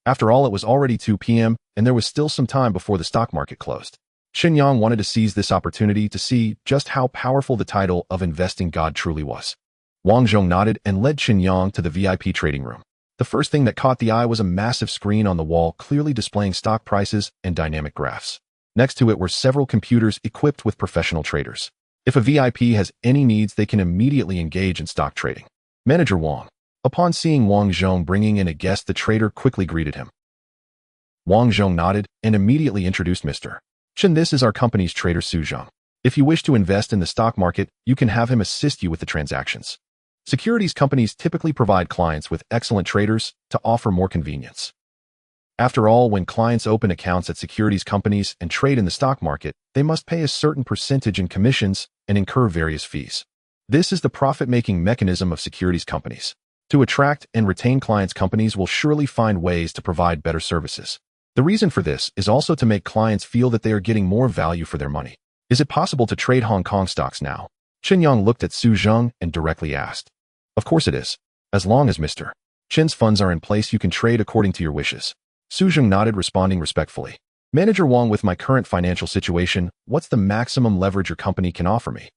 After all, it was already 2 p.m., and there was still some time before the stock market closed. Chen Yang wanted to seize this opportunity to see just how powerful the title of investing god truly was. Wang Zhong nodded and led Chen Yang to the VIP trading room. The first thing that caught the eye was a massive screen on the wall, clearly displaying stock prices and dynamic graphs. Next to it were several computers equipped with professional traders. If a VIP has any needs, they can immediately engage in stock trading. Manager Wang. Upon seeing Wang Zhong bringing in a guest, the trader quickly greeted him. Wang Zhong nodded and immediately introduced Mr. Chen. This is our company's trader, Su Zhang. If you wish to invest in the stock market, you can have him assist you with the transactions. Securities companies typically provide clients with excellent traders to offer more convenience. After all, when clients open accounts at securities companies and trade in the stock market, they must pay a certain percentage in commissions and incur various fees. This is the profit-making mechanism of securities companies. To attract and retain clients, companies will surely find ways to provide better services. The reason for this is also to make clients feel that they are getting more value for their money. Is it possible to trade Hong Kong stocks now? Chen Yang looked at Su Zhang and directly asked. Of course it is. As long as Mr. Chen's funds are in place, you can trade according to your wishes. Su Zhang nodded, responding respectfully. Manager Wang, with my current financial situation, what's the maximum leverage your company can offer me?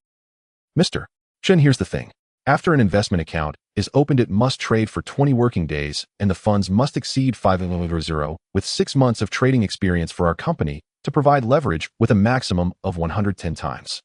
Mr. Chen, here's the thing. After an investment account is opened, it must trade for 20 working days, and the funds must exceed 500 with 6 months of trading experience for our company to provide leverage with a maximum of 110 times.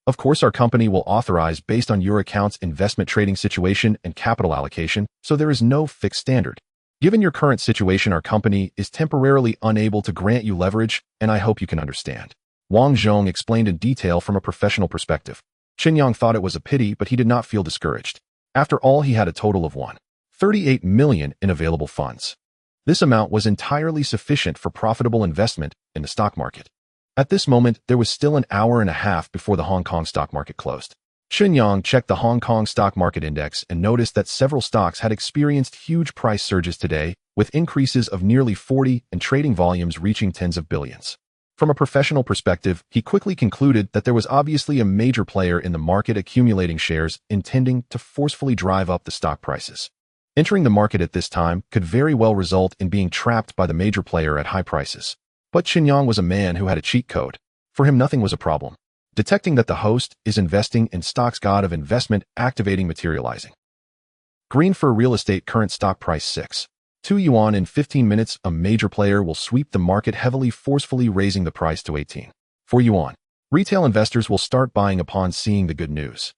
Of course, our company will authorize based on your account's investment trading situation and capital allocation, so there is no fixed standard. Given your current situation, our company is temporarily unable to grant you leverage, and I hope you can understand. Wang Zhong explained in detail from a professional perspective. Chen Yang thought it was a pity, but he did not feel discouraged. After all, he had a total of 138 million in available funds. This amount was entirely sufficient for profitable investment in the stock market. At this moment, there was still an hour and a half before the Hong Kong stock market closed. Chen Yang checked the Hong Kong stock market index and noticed that several stocks had experienced huge price surges today, with increases of nearly 40 and trading volumes reaching tens of billions. From a professional perspective, he quickly concluded that there was obviously a major player in the market accumulating shares, intending to forcefully drive up the stock prices. Entering the market at this time could very well result in being trapped by the major player at high prices. But Chen Yang was a man who had a cheat code. For him, nothing was a problem. Detecting that the host is investing in stocks, god of investment activating materializing. Green for real estate, current stock price 6.2 yuan. In 15 minutes, a major player will sweep the market heavily, forcefully raising the price to 18.4 yuan. Retail investors will start buying upon seeing the good news.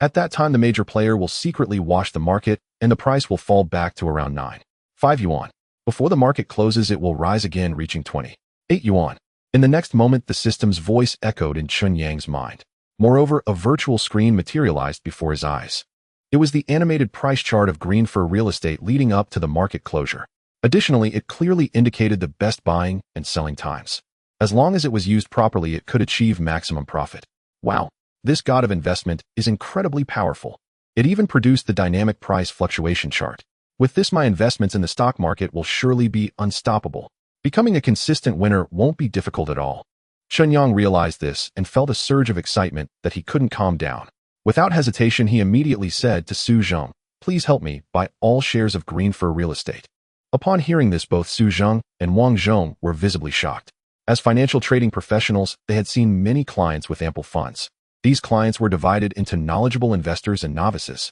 At that time, the major player will secretly wash the market, and the price will fall back to around 9.5 yuan. Before the market closes, it will rise again, reaching 28 yuan. In the next moment, the system's voice echoed in Chen Yang's mind. Moreover, a virtual screen materialized before his eyes. It was the animated price chart of green for real estate leading up to the market closure. Additionally, it clearly indicated the best buying and selling times. As long as it was used properly, it could achieve maximum profit. Wow, this god of investment is incredibly powerful. It even produced the dynamic price fluctuation chart. With this, my investments in the stock market will surely be unstoppable. Becoming a consistent winner won't be difficult at all. Chen Yang realized this and felt a surge of excitement that he couldn't calm down. Without hesitation, he immediately said to Su Zheng, "Please help me buy all shares of green for real estate." Upon hearing this, both Su Zheng and Wang Zhong were visibly shocked. As financial trading professionals, they had seen many clients with ample funds. These clients were divided into knowledgeable investors and novices.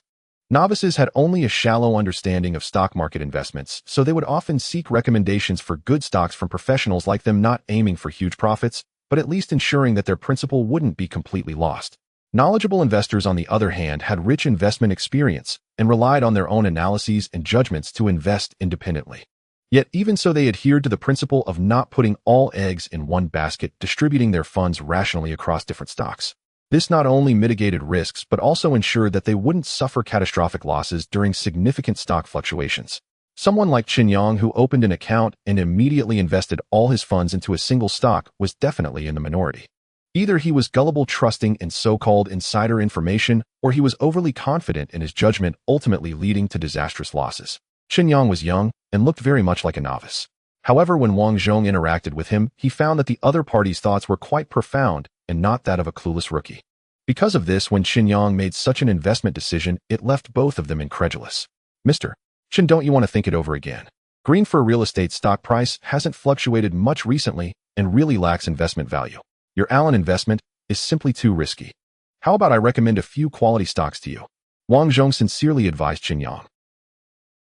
Novices had only a shallow understanding of stock market investments, so they would often seek recommendations for good stocks from professionals like them, not aiming for huge profits, but at least ensuring that their principal wouldn't be completely lost. Knowledgeable investors, on the other hand, had rich investment experience and relied on their own analyses and judgments to invest independently. Yet even so, they adhered to the principle of not putting all eggs in one basket, distributing their funds rationally across different stocks. This not only mitigated risks, but also ensured that they wouldn't suffer catastrophic losses during significant stock fluctuations. Someone like Chen Yang, who opened an account and immediately invested all his funds into a single stock, was definitely in the minority. Either he was gullible, trusting in so-called insider information, or he was overly confident in his judgment, ultimately leading to disastrous losses. Chen Yang was young and looked very much like a novice. However, when Wang Zhong interacted with him, he found that the other party's thoughts were quite profound and not that of a clueless rookie. Because of this, when Chen Yang made such an investment decision, it left both of them incredulous. "Mr. Chen, don't you want to think it over again? Green for real estate stock price hasn't fluctuated much recently and really lacks investment value. Your Allen investment is simply too risky. How about I recommend a few quality stocks to you?" Wang Zhong sincerely advised Chen Yang.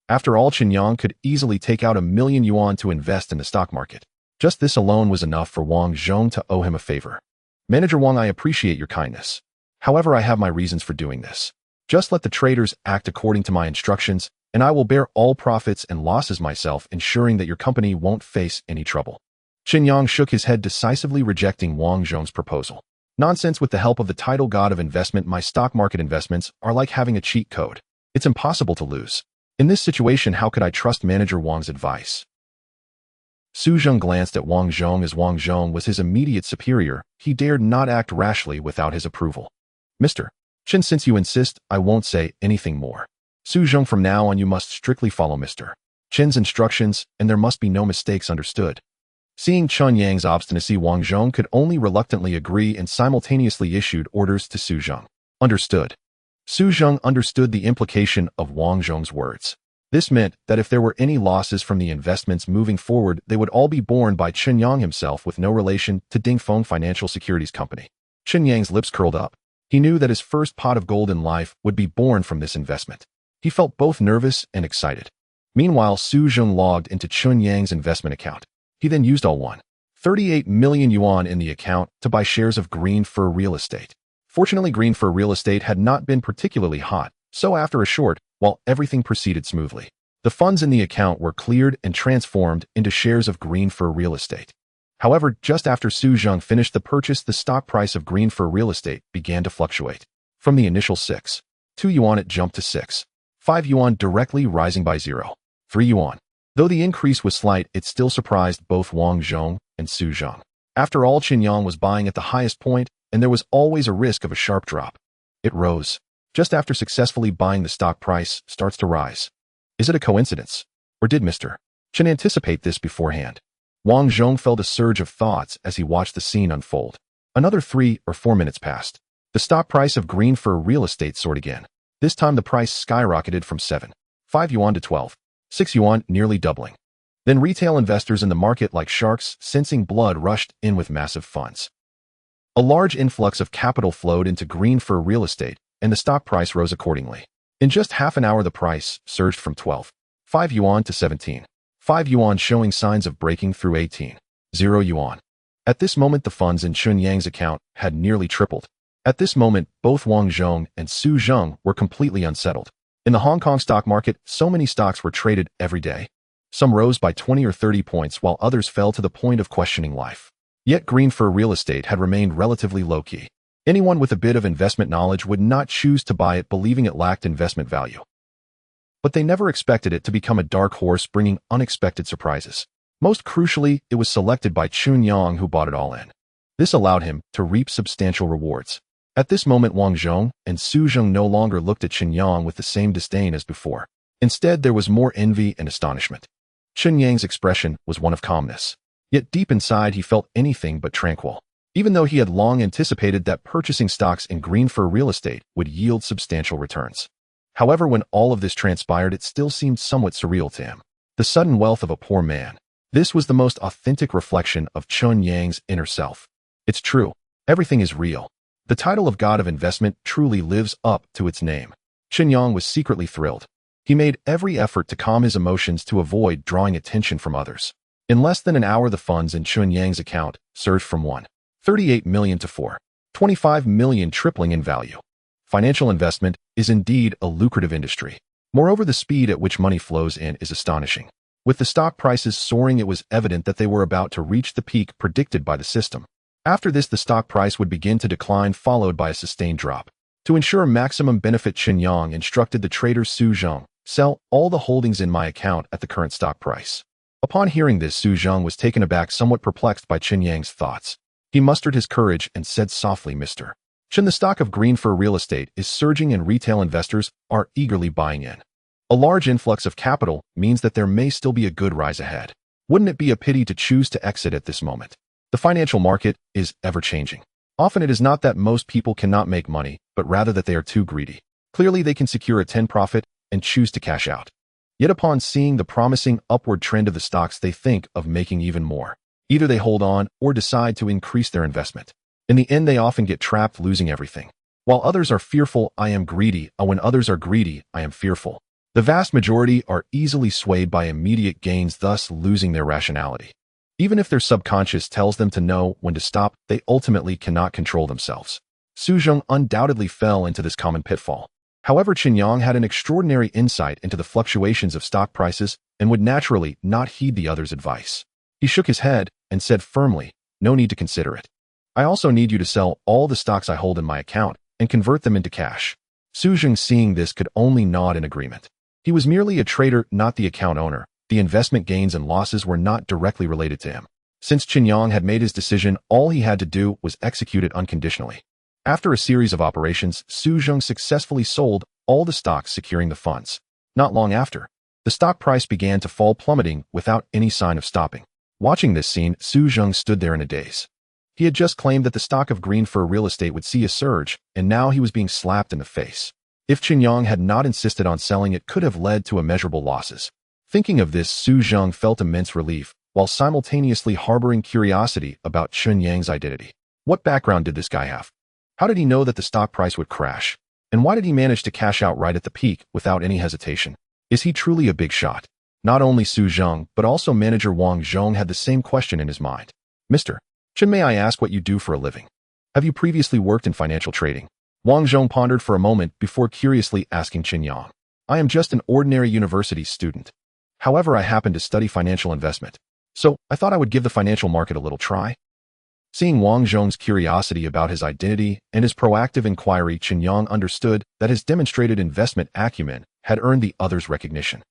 After all, Chen Yang could easily take out 1,000,000 yuan to invest in the stock market. Just this alone was enough for Wang Zhong to owe him a favor. "Manager Wang, I appreciate your kindness. However, I have my reasons for doing this. Just let the traders act according to my instructions, and I will bear all profits and losses myself, ensuring that your company won't face any trouble." Chen Yang shook his head, decisively rejecting Wang Zhong's proposal. "Nonsense. With the help of the title god of investment, my stock market investments are like having a cheat code. It's impossible to lose. In this situation, how could I trust Manager Wang's advice?" Su Zheng glanced at Wang Zhong. As Wang Zhong was his immediate superior, he dared not act rashly without his approval. "Mr. Chen, since you insist, I won't say anything more. Su Zheng, from now on you must strictly follow Mr. Chen's instructions, and there must be no mistakes, understood?" Seeing Chen Yang's obstinacy, Wang Zhong could only reluctantly agree and simultaneously issued orders to Su Zheng. "Understood." Su Zheng understood the implication of Wang Zhong's words. This meant that if there were any losses from the investments moving forward, they would all be borne by Chen Yang himself, with no relation to Dingfeng Financial Securities Company. Chen Yang's lips curled up. He knew that his first pot of gold in life would be born from this investment. He felt both nervous and excited. Meanwhile, Su Zheng logged into Chen Yang's investment account. He then used all 138 million yuan in the account to buy shares of green for real estate. Fortunately, green for real estate had not been particularly hot, so after a short while, everything proceeded smoothly. The funds in the account were cleared and transformed into shares of green for real estate. However, just after Su Zheng finished the purchase, the stock price of green for real estate began to fluctuate. From the initial 6.2 yuan, it jumped to 6.5 yuan, directly rising by 0.3 yuan. Though the increase was slight, it still surprised both Wang Zhong and Su Zheng. After all, Chen Yang was buying at the highest point, and there was always a risk of a sharp drop. It rose. Just after successfully buying, the stock price starts to rise. Is it a coincidence? Or did Mr. Chen anticipate this beforehand? Wang Zhong felt a surge of thoughts as he watched the scene unfold. Another 3 or 4 minutes passed. The stock price of green for real estate soared again. This time the price skyrocketed from 7.5 yuan to 12.6 yuan, nearly doubling. Then retail investors in the market like sharks, sensing blood, rushed in with massive funds. A large influx of capital flowed into green for real estate, and the stock price rose accordingly. In just half an hour the price surged from 12.5 yuan to 17.5 yuan, showing signs of breaking through 18.0 yuan. At this moment the funds in Chen Yang's account had nearly tripled. At this moment, both Wang Zhong and Su Zheng were completely unsettled. In the Hong Kong stock market, so many stocks were traded every day. Some rose by 20 or 30 points while others fell to the point of questioning life. Yet green for real estate had remained relatively low-key. Anyone with a bit of investment knowledge would not choose to buy it believing it lacked investment value. But they never expected it to become a dark horse bringing unexpected surprises. Most crucially, it was selected by Chen Yang, who bought it all in. This allowed him to reap substantial rewards. At this moment Wang Zhong and Su Zheng no longer looked at Chen Yang with the same disdain as before. Instead, there was more envy and astonishment. Chen Yang's expression was one of calmness. Yet deep inside he felt anything but tranquil. Even though he had long anticipated that purchasing stocks in green for real estate would yield substantial returns. However, when all of this transpired, it still seemed somewhat surreal to him. The sudden wealth of a poor man. This was the most authentic reflection of Chen Yang's inner self. It's true. Everything is real. The title of God of investment truly lives up to its name. Chen Yang was secretly thrilled. He made every effort to calm his emotions to avoid drawing attention from others. In less than an hour, the funds in Chen Yang's account surged from 1.38 million to 4.25 million, tripling in value. Financial investment is indeed a lucrative industry. Moreover, the speed at which money flows in is astonishing. With the stock prices soaring, it was evident that they were about to reach the peak predicted by the system. After this, the stock price would begin to decline, followed by a sustained drop. To ensure maximum benefit, Chen Yang instructed the trader Su Zheng, "Sell all the holdings in my account at the current stock price." Upon hearing this, Su Zheng was taken aback, somewhat perplexed by Chen Yang's thoughts. He mustered his courage and said softly, "Mr. Chen, the stock of green for real estate is surging and retail investors are eagerly buying in. A large influx of capital means that there may still be a good rise ahead. Wouldn't it be a pity to choose to exit at this moment? The financial market is ever-changing. Often it is not that most people cannot make money, but rather that they are too greedy. Clearly they can secure a 10 profit and choose to cash out. Yet upon seeing the promising upward trend of the stocks, they think of making even more. Either they hold on or decide to increase their investment. In the end, they often get trapped, losing everything. While others are fearful, I am greedy. When others are greedy, I am fearful. The vast majority are easily swayed by immediate gains, thus losing their rationality. Even if their subconscious tells them to know when to stop, they ultimately cannot control themselves. Su Zheng undoubtedly fell into this common pitfall. However, Chen Yang had an extraordinary insight into the fluctuations of stock prices and would naturally not heed the other's advice. He shook his head and said firmly, "No need to consider it. I also need you to sell all the stocks I hold in my account and convert them into cash." Su Zheng, seeing this, could only nod in agreement. He was merely a trader, not the account owner. The investment gains and losses were not directly related to him. Since Chen Yang had made his decision, all he had to do was execute it unconditionally. After a series of operations, Su Zheng successfully sold all the stocks, securing the funds. Not long after, the stock price began to fall, plummeting without any sign of stopping. Watching this scene, Su Zheng stood there in a daze. He had just claimed that the stock of green for real estate would see a surge, and now he was being slapped in the face. If Chen Yang had not insisted on selling, it could have led to immeasurable losses. Thinking of this, Su Zheng felt immense relief, while simultaneously harboring curiosity about Chen Yang's identity. What background did this guy have? How did he know that the stock price would crash? And why did he manage to cash out right at the peak without any hesitation? Is he truly a big shot? Not only Su Zheng, but also manager Wang Zhong had the same question in his mind. "Mr. Chen, may I ask what you do for a living? Have you previously worked in financial trading?" Wang Zhong pondered for a moment before curiously asking Chen Yang. "I am just an ordinary university student. However, I happen to study financial investment. So I thought I would give the financial market a little try." Seeing Wang Zhong's curiosity about his identity and his proactive inquiry, Chen Yang understood that his demonstrated investment acumen had earned the other's recognition.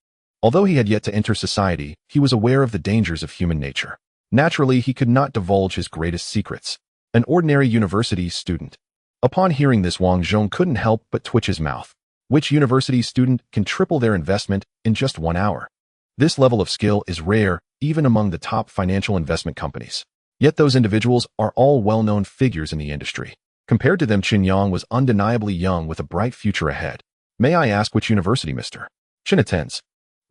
Although he had yet to enter society, he was aware of the dangers of human nature. Naturally, he could not divulge his greatest secrets. An ordinary university student. Upon hearing this, Wang Zhong couldn't help but twitch his mouth. Which university student can triple their investment in just 1 hour? This level of skill is rare, even among the top financial investment companies. Yet those individuals are all well-known figures in the industry. Compared to them, Chen Yang was undeniably young with a bright future ahead. May I ask which university Mr. Chen attends?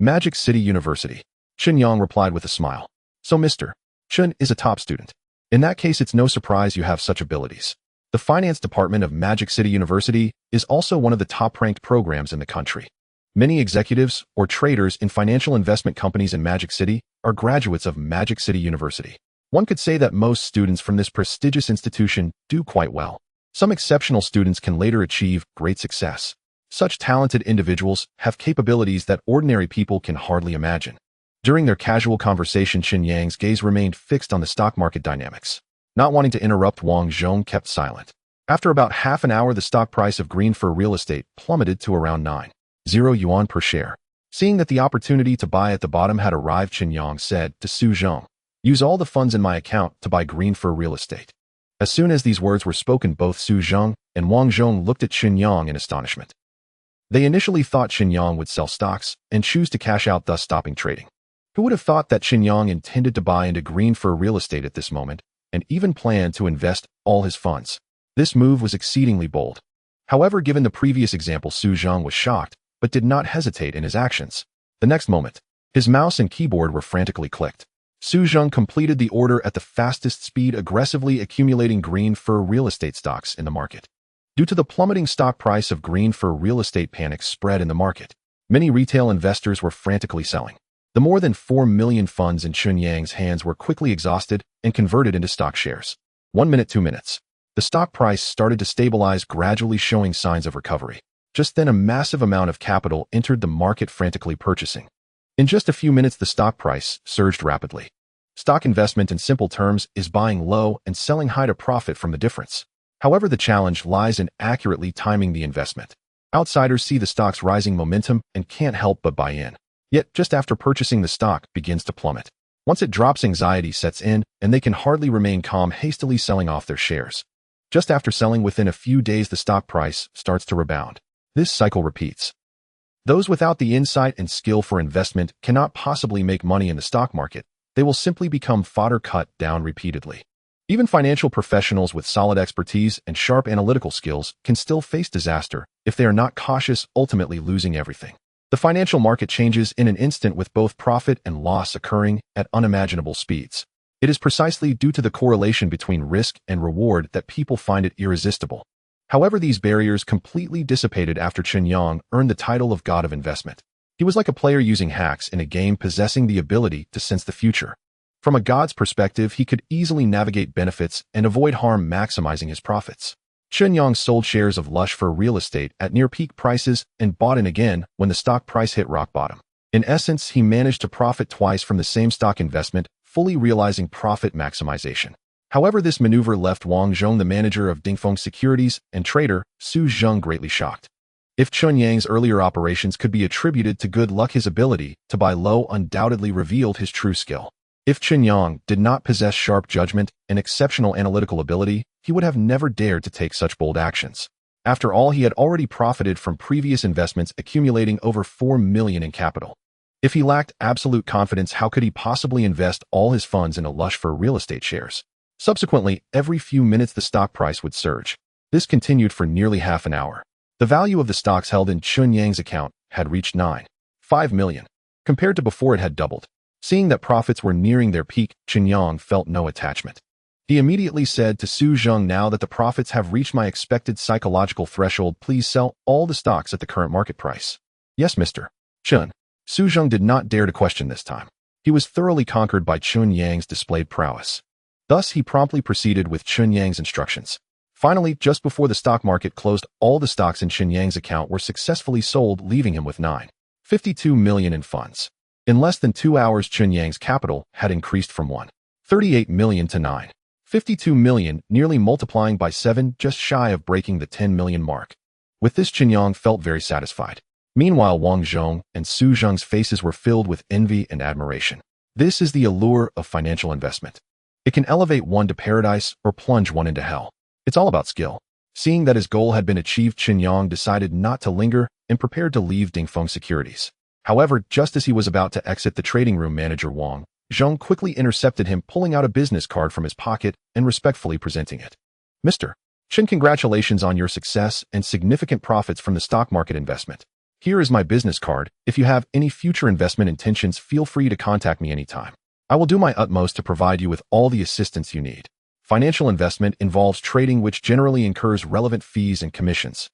Magic City University. Chen Yang replied with a smile. So Mr. Chen is a top student. In that case, it's no surprise you have such abilities. The finance department of Magic City University is also one of the top-ranked programs in the country. Many executives or traders in financial investment companies in Magic City are graduates of Magic City University. One could say that most students from this prestigious institution do quite well. Some exceptional students can later achieve great success. Such talented individuals have capabilities that ordinary people can hardly imagine. During their casual conversation, Chen Yang's gaze remained fixed on the stock market dynamics. Not wanting to interrupt, Wang Zhong kept silent. After about half an hour, the stock price of Green Fur Real Estate plummeted to around 90 yuan per share. Seeing that the opportunity to buy at the bottom had arrived, Chen Yang said to Su Zhong, "Use all the funds in my account to buy Green Fur Real Estate." As soon as these words were spoken, both Su Zhong and Wang Zhong looked at Chen Yang in astonishment. They initially thought Chen Yang would sell stocks and choose to cash out, thus stopping trading. Who would have thought that Chen Yang intended to buy into Green Fur Real Estate at this moment, and even planned to invest all his funds? This move was exceedingly bold. However, given the previous example, Su Zhong was shocked, but did not hesitate in his actions. The next moment, his mouse and keyboard were frantically clicked. Su Zhong completed the order at the fastest speed, aggressively accumulating Green Fur Real Estate stocks in the market. Due to the plummeting stock price of Green Fur Real Estate, panic spread in the market. Many retail investors were frantically selling. The more than 4 million funds in Chen Yang's hands were quickly exhausted and converted into stock shares. 1 minute, 2 minutes. The stock price started to stabilize, gradually showing signs of recovery. Just then, a massive amount of capital entered the market, frantically purchasing. In just a few minutes, the stock price surged rapidly. Stock investment, in simple terms, is buying low and selling high to profit from the difference. However, the challenge lies in accurately timing the investment. Outsiders see the stock's rising momentum and can't help but buy in. Yet, just after purchasing, the stock begins to plummet. Once it drops, anxiety sets in, and they can hardly remain calm, hastily selling off their shares. Just after selling, within a few days, the stock price starts to rebound. This cycle repeats. Those without the insight and skill for investment cannot possibly make money in the stock market. They will simply become fodder, cut down repeatedly. Even financial professionals with solid expertise and sharp analytical skills can still face disaster if they are not cautious, ultimately losing everything. The financial market changes in an instant, with both profit and loss occurring at unimaginable speeds. It is precisely due to the correlation between risk and reward that people find it irresistible. However, these barriers completely dissipated after Chen Yang earned the title of God of Investment. He was like a player using hacks in a game, possessing the ability to sense the future. From a god's perspective, he could easily navigate benefits and avoid harm, maximizing his profits. Chen Yang sold shares of Lush for real estate at near peak prices and bought in again when the stock price hit rock bottom. In essence, he managed to profit twice from the same stock investment, fully realizing profit maximization. However, this maneuver left Wang Zhong, the manager of Dingfeng Securities, and trader Su Zhong greatly shocked. If Chen Yang's earlier operations could be attributed to good luck, his ability to buy low undoubtedly revealed his true skill. If Chen Yang did not possess sharp judgment and exceptional analytical ability, he would have never dared to take such bold actions. After all, he had already profited from previous investments, accumulating over 4 million in capital. If he lacked absolute confidence, how could he possibly invest all his funds into Lush for real estate shares? Subsequently, every few minutes the stock price would surge. This continued for nearly half an hour. The value of the stocks held in Chen Yang's account had reached 5 million. Compared to before, it had doubled. Seeing that profits were nearing their peak, Chen Yang felt no attachment. He immediately said to Su Zhong, "Now that the profits have reached my expected psychological threshold, please sell all the stocks at the current market price." "Yes, Mr. Chen." Su Zhong did not dare to question this time. He was thoroughly conquered by Chen Yang's displayed prowess. Thus, he promptly proceeded with Chen Yang's instructions. Finally, just before the stock market closed, all the stocks in Chen Yang's account were successfully sold, leaving him with 52 million in funds. In less than 2 hours, Chen Yang's capital had increased from 38 million to 52 million, nearly multiplying by 7, just shy of breaking the 10 million mark. With this, Chen Yang felt very satisfied. Meanwhile, Wang Zhong and Su Zhong's faces were filled with envy and admiration. This is the allure of financial investment. It can elevate one to paradise or plunge one into hell. It's all about skill. Seeing that his goal had been achieved, Chen Yang decided not to linger and prepared to leave Dingfeng Securities. However, just as he was about to exit the trading room, manager Wang Zhong quickly intercepted him, pulling out a business card from his pocket and respectfully presenting it. Mr. Chen, congratulations on your success and significant profits from the stock market investment. Here is my business card. If you have any future investment intentions, feel free to contact me anytime. I will do my utmost to provide you with all the assistance you need. Financial investment involves trading, which generally incurs relevant fees and commissions.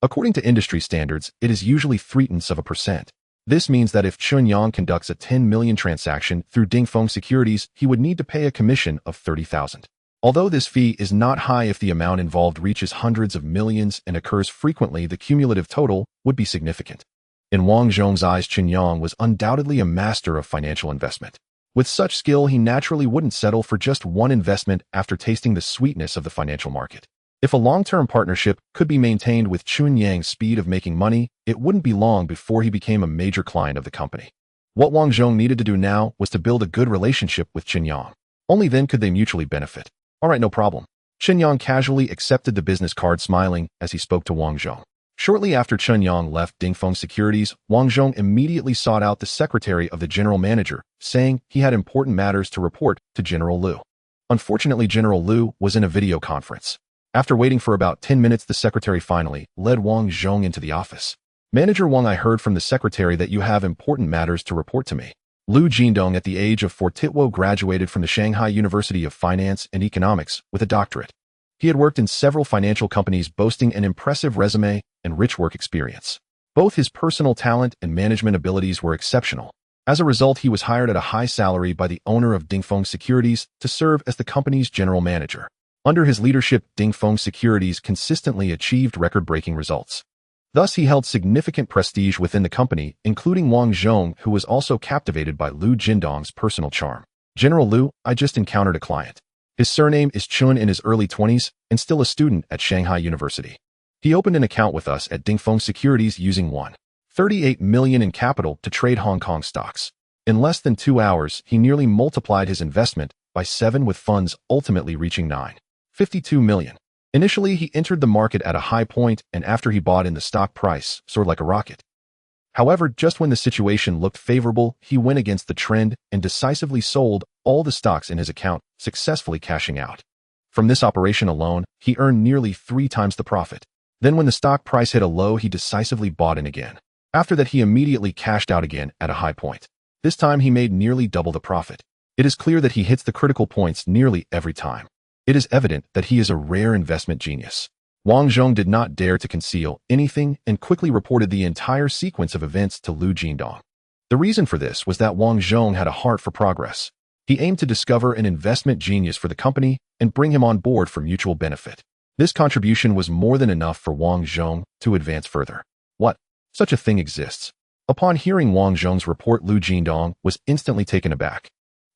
According to industry standards, it is usually 0.3%. This means that if Chen Yang conducts a 10 million transaction through Dingfeng Securities, he would need to pay a commission of 30,000. Although this fee is not high, if the amount involved reaches hundreds of millions and occurs frequently, the cumulative total would be significant. In Wang Zhong's eyes, Chen Yang was undoubtedly a master of financial investment. With such skill, he naturally wouldn't settle for just one investment after tasting the sweetness of the financial market. If a long-term partnership could be maintained with Chen Yang's speed of making money, it wouldn't be long before he became a major client of the company. What Wang Zhong needed to do now was to build a good relationship with Chen Yang. Only then could they mutually benefit. All right, no problem. Chen Yang casually accepted the business card, smiling as he spoke to Wang Zhong. Shortly after Chen Yang left Dingfeng Securities, Wang Zhong immediately sought out the secretary of the general manager, saying he had important matters to report to General Liu. Unfortunately, General Liu was in a video conference. After waiting for about 10 minutes, the secretary finally led Wang Zhong into the office. Manager Wang, I heard from the secretary that you have important matters to report to me. Lu Jindong, at the age of 4, graduated from the Shanghai University of Finance and Economics with a doctorate. He had worked in several financial companies, boasting an impressive resume and rich work experience. Both his personal talent and management abilities were exceptional. As a result, he was hired at a high salary by the owner of Dingfeng Securities to serve as the company's general manager. Under his leadership, Dingfeng Securities consistently achieved record-breaking results. Thus, he held significant prestige within the company, including Wang Zhong, who was also captivated by Lu Jindong's personal charm. General Lu, I just encountered a client. His surname is Chun, in his early 20s and still a student at Shanghai University. He opened an account with us at Dingfeng Securities using 1.38 million in capital to trade Hong Kong stocks. In less than 2 hours, he nearly multiplied his investment by 7, with funds ultimately reaching 9.52 million. Initially, he entered the market at a high point, and after he bought in, the stock price soared like a rocket. However, just when the situation looked favorable, he went against the trend and decisively sold all the stocks in his account, successfully cashing out. From this operation alone, he earned nearly 3 times the profit. Then when the stock price hit a low, he decisively bought in again. After that, he immediately cashed out again at a high point. This time, he made nearly double the profit. It is clear that he hits the critical points nearly every time. It is evident that he is a rare investment genius. Wang Zhong did not dare to conceal anything and quickly reported the entire sequence of events to Lu Jindong. The reason for this was that Wang Zhong had a heart for progress. He aimed to discover an investment genius for the company and bring him on board for mutual benefit. This contribution was more than enough for Wang Zhong to advance further. What? Such a thing exists? Upon hearing Wang Zhong's report, Lu Jindong was instantly taken aback.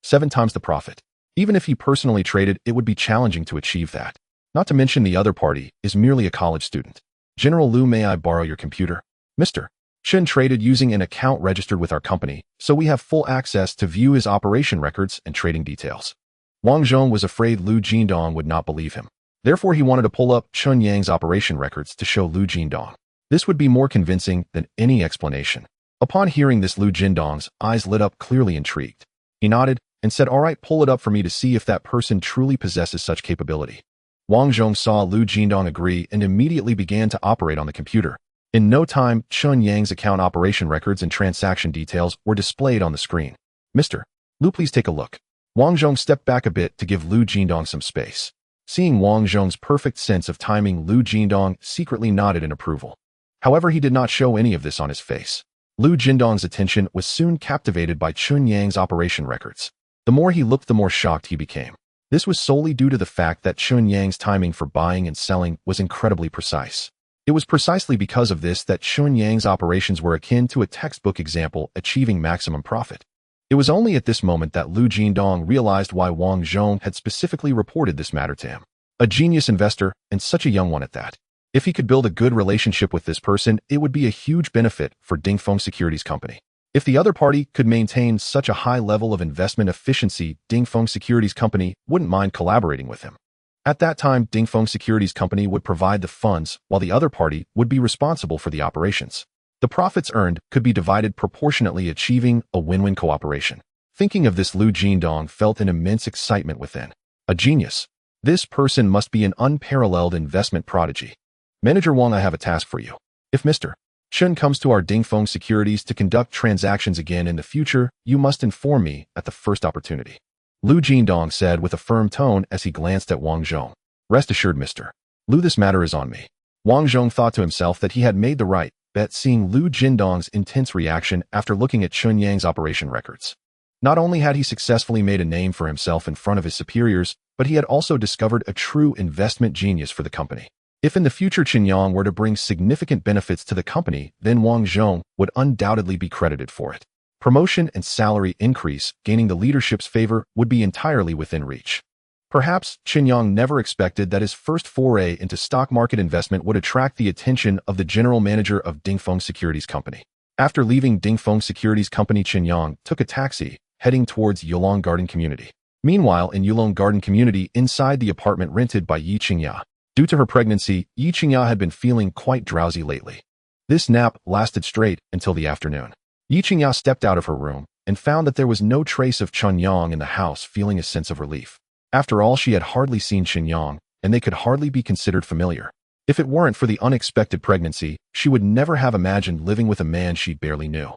7 times the profit. Even if he personally traded, it would be challenging to achieve that. Not to mention the other party is merely a college student. General Lu, may I borrow your computer? Mr. Chen traded using an account registered with our company, so we have full access to view his operation records and trading details. Wang Zhong was afraid Lu Jindong would not believe him. Therefore, he wanted to pull up Chen Yang's operation records to show Lu Jindong. This would be more convincing than any explanation. Upon hearing this, Lu Jindong's eyes lit up, clearly intrigued. He nodded and said, all right, pull it up for me to see if that person truly possesses such capability. Wang Zhong saw Lu Jindong agree and immediately began to operate on the computer. In no time, Chen Yang's account operation records and transaction details were displayed on the screen. Mr. Lu, please take a look. Wang Zhong stepped back a bit to give Lu Jindong some space. Seeing Wang Zhong's perfect sense of timing, Lu Jindong secretly nodded in approval. However, he did not show any of this on his face. Lu Jindong's attention was soon captivated by Chen Yang's operation records. The more he looked, the more shocked he became. This was solely due to the fact that Chen Yang's timing for buying and selling was incredibly precise. It was precisely because of this that Chen Yang's operations were akin to a textbook example achieving maximum profit. It was only at this moment that Lu Jindong realized why Wang Zhong had specifically reported this matter to him. A genius investor, and such a young one at that. If he could build a good relationship with this person, it would be a huge benefit for Dingfeng Securities Company. If the other party could maintain such a high level of investment efficiency, Dingfeng Securities Company wouldn't mind collaborating with him. At that time, Dingfeng Securities Company would provide the funds, while the other party would be responsible for the operations. The profits earned could be divided proportionately, achieving a win-win cooperation. Thinking of this, Lu Jindong felt an immense excitement within. A genius. This person must be an unparalleled investment prodigy. Manager Wang, I have a task for you. If Mr. Chen comes to our Dingfeng Securities to conduct transactions again in the future, you must inform me at the first opportunity. Lu Jindong said with a firm tone as he glanced at Wang Zhong. Rest assured, Mr. Lu, this matter is on me. Wang Zhong thought to himself that he had made the right bet, seeing Lu Jindong's intense reaction after looking at Chen Yang's operation records. Not only had he successfully made a name for himself in front of his superiors, but he had also discovered a true investment genius for the company. If in the future Chen Yang were to bring significant benefits to the company, then Wang Zhong would undoubtedly be credited for it. Promotion and salary increase, gaining the leadership's favor, would be entirely within reach. Perhaps Chen Yang never expected that his first foray into stock market investment would attract the attention of the general manager of Dingfeng Securities Company. After leaving Dingfeng Securities Company, Chen Yang took a taxi, heading towards Yulong Garden Community. Meanwhile, in Yulong Garden Community, inside the apartment rented by Ye Qingya. Due to her pregnancy, Ye Qingya had been feeling quite drowsy lately. This nap lasted straight until the afternoon. Ye Qingya stepped out of her room and found that there was no trace of Chen Yang in the house, feeling a sense of relief. After all, she had hardly seen Chen Yang, and they could hardly be considered familiar. If it weren't for the unexpected pregnancy, she would never have imagined living with a man she barely knew.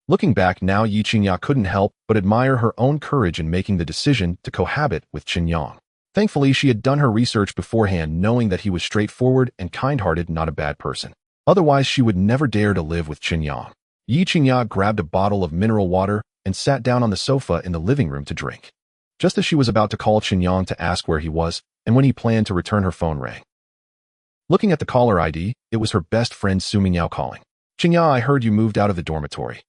Looking back now, Ye Qingya couldn't help but admire her own courage in making the decision to cohabit with Chen Yang. Thankfully, she had done her research beforehand, knowing that he was straightforward and kind-hearted, not a bad person. Otherwise, she would never dare to live with Chen Yang. Ye Qingya grabbed a bottle of mineral water and sat down on the sofa in the living room to drink. Just as she was about to call Chen Yang to ask where he was and when he planned to return, her phone rang. Looking at the caller ID, it was her best friend Su Mingyao calling. Qingya, I heard you moved out of the dormitory.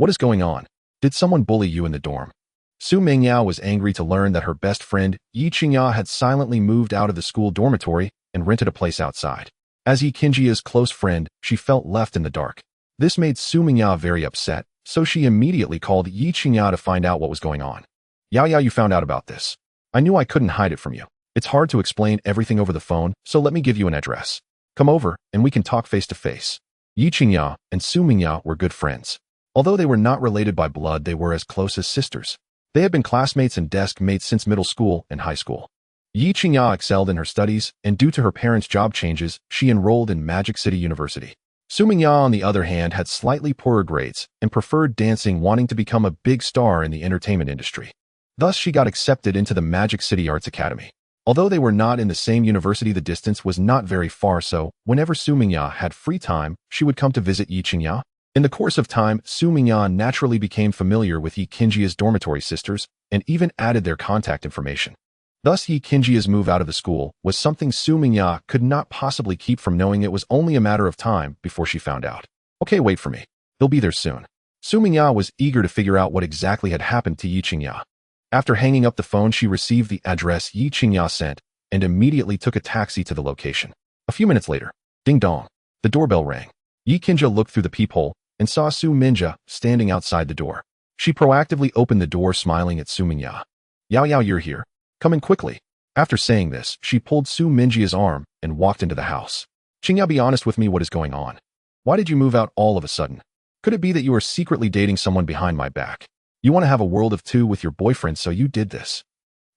What is going on? Did someone bully you in the dorm? Su Mingyao was angry to learn that her best friend, Ye Qingya, had silently moved out of the school dormitory and rented a place outside. As Ye Qingya's close friend, she felt left in the dark. This made Su Mingyao very upset, so she immediately called Ye Qingya to find out what was going on. Yao, you found out about this. I knew I couldn't hide it from you. It's hard to explain everything over the phone, so let me give you an address. Come over, and we can talk face to face. Ye Qingya and Su Mingyao were good friends. Although they were not related by blood, they were as close as sisters. They had been classmates and desk mates since middle school and high school. Ye Qingya excelled in her studies, and due to her parents' job changes, she enrolled in Magic City University. Su Mingyao, on the other hand, had slightly poorer grades and preferred dancing, wanting to become a big star in the entertainment industry. Thus, she got accepted into the Magic City Arts Academy. Although they were not in the same university, the distance was not very far, so whenever Su Mingyao had free time, she would come to visit Ye Qingya. In the course of time, Su Mingyao naturally became familiar with Ye Qingya's dormitory sisters and even added their contact information. Thus, Ye Qingya's move out of the school was something Su Mingyao could not possibly keep from, knowing it was only a matter of time before she found out. Okay, wait for me. They'll be there soon. Su Mingyao was eager to figure out what exactly had happened to Ye Qingya. After hanging up the phone, she received the address Ye Qingya sent and immediately took a taxi to the location. A few minutes later, ding dong, the doorbell rang. Ye Qingya looked through the peephole and saw Su Mingyao standing outside the door. She proactively opened the door, smiling at Su Mingyao. Yao, you're here. Come in quickly. After saying this, she pulled Su Mingyau's arm and walked into the house. Qingya, be honest with me, what is going on? Why did you move out all of a sudden? Could it be that you are secretly dating someone behind my back? You want to have a world of two with your boyfriend, so you did this.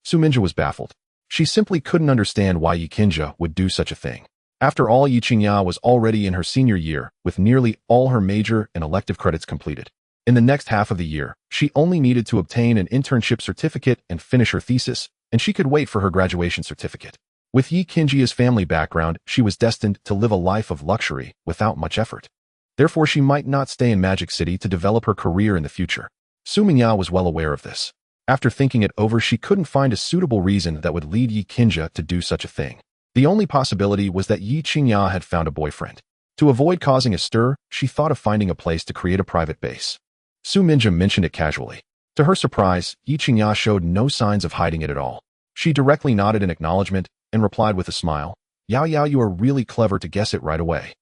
Su Mingyao was baffled. She simply couldn't understand why Ye Qingya would do such a thing. After all, Ye Qingya was already in her senior year, with nearly all her major and elective credits completed. In the next half of the year, she only needed to obtain an internship certificate and finish her thesis, and she could wait for her graduation certificate. With Ye Qingya's family background, she was destined to live a life of luxury without much effort. Therefore, she might not stay in Magic City to develop her career in the future. Su Mingyao was well aware of this. After thinking it over, she couldn't find a suitable reason that would lead Ye Qingya to do such a thing. The only possibility was that Ye Qingya had found a boyfriend. To avoid causing a stir, she thought of finding a place to create a private base. Su Mingyao mentioned it casually. To her surprise, Ye Qingya showed no signs of hiding it at all. She directly nodded in acknowledgement and replied with a smile, Yao, you are really clever to guess it right away.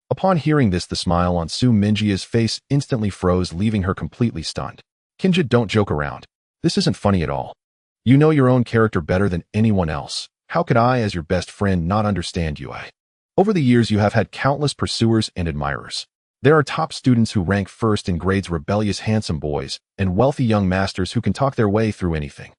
Upon hearing this, the smile on Su Mingyau's face instantly froze, leaving her completely stunned. Qingya, don't joke around. This isn't funny at all. You know your own character better than anyone else. How could I, as your best friend, not understand you? Over the years, you have had countless pursuers and admirers. There are top students who rank first in grades, rebellious handsome boys, and wealthy young masters who can talk their way through anything.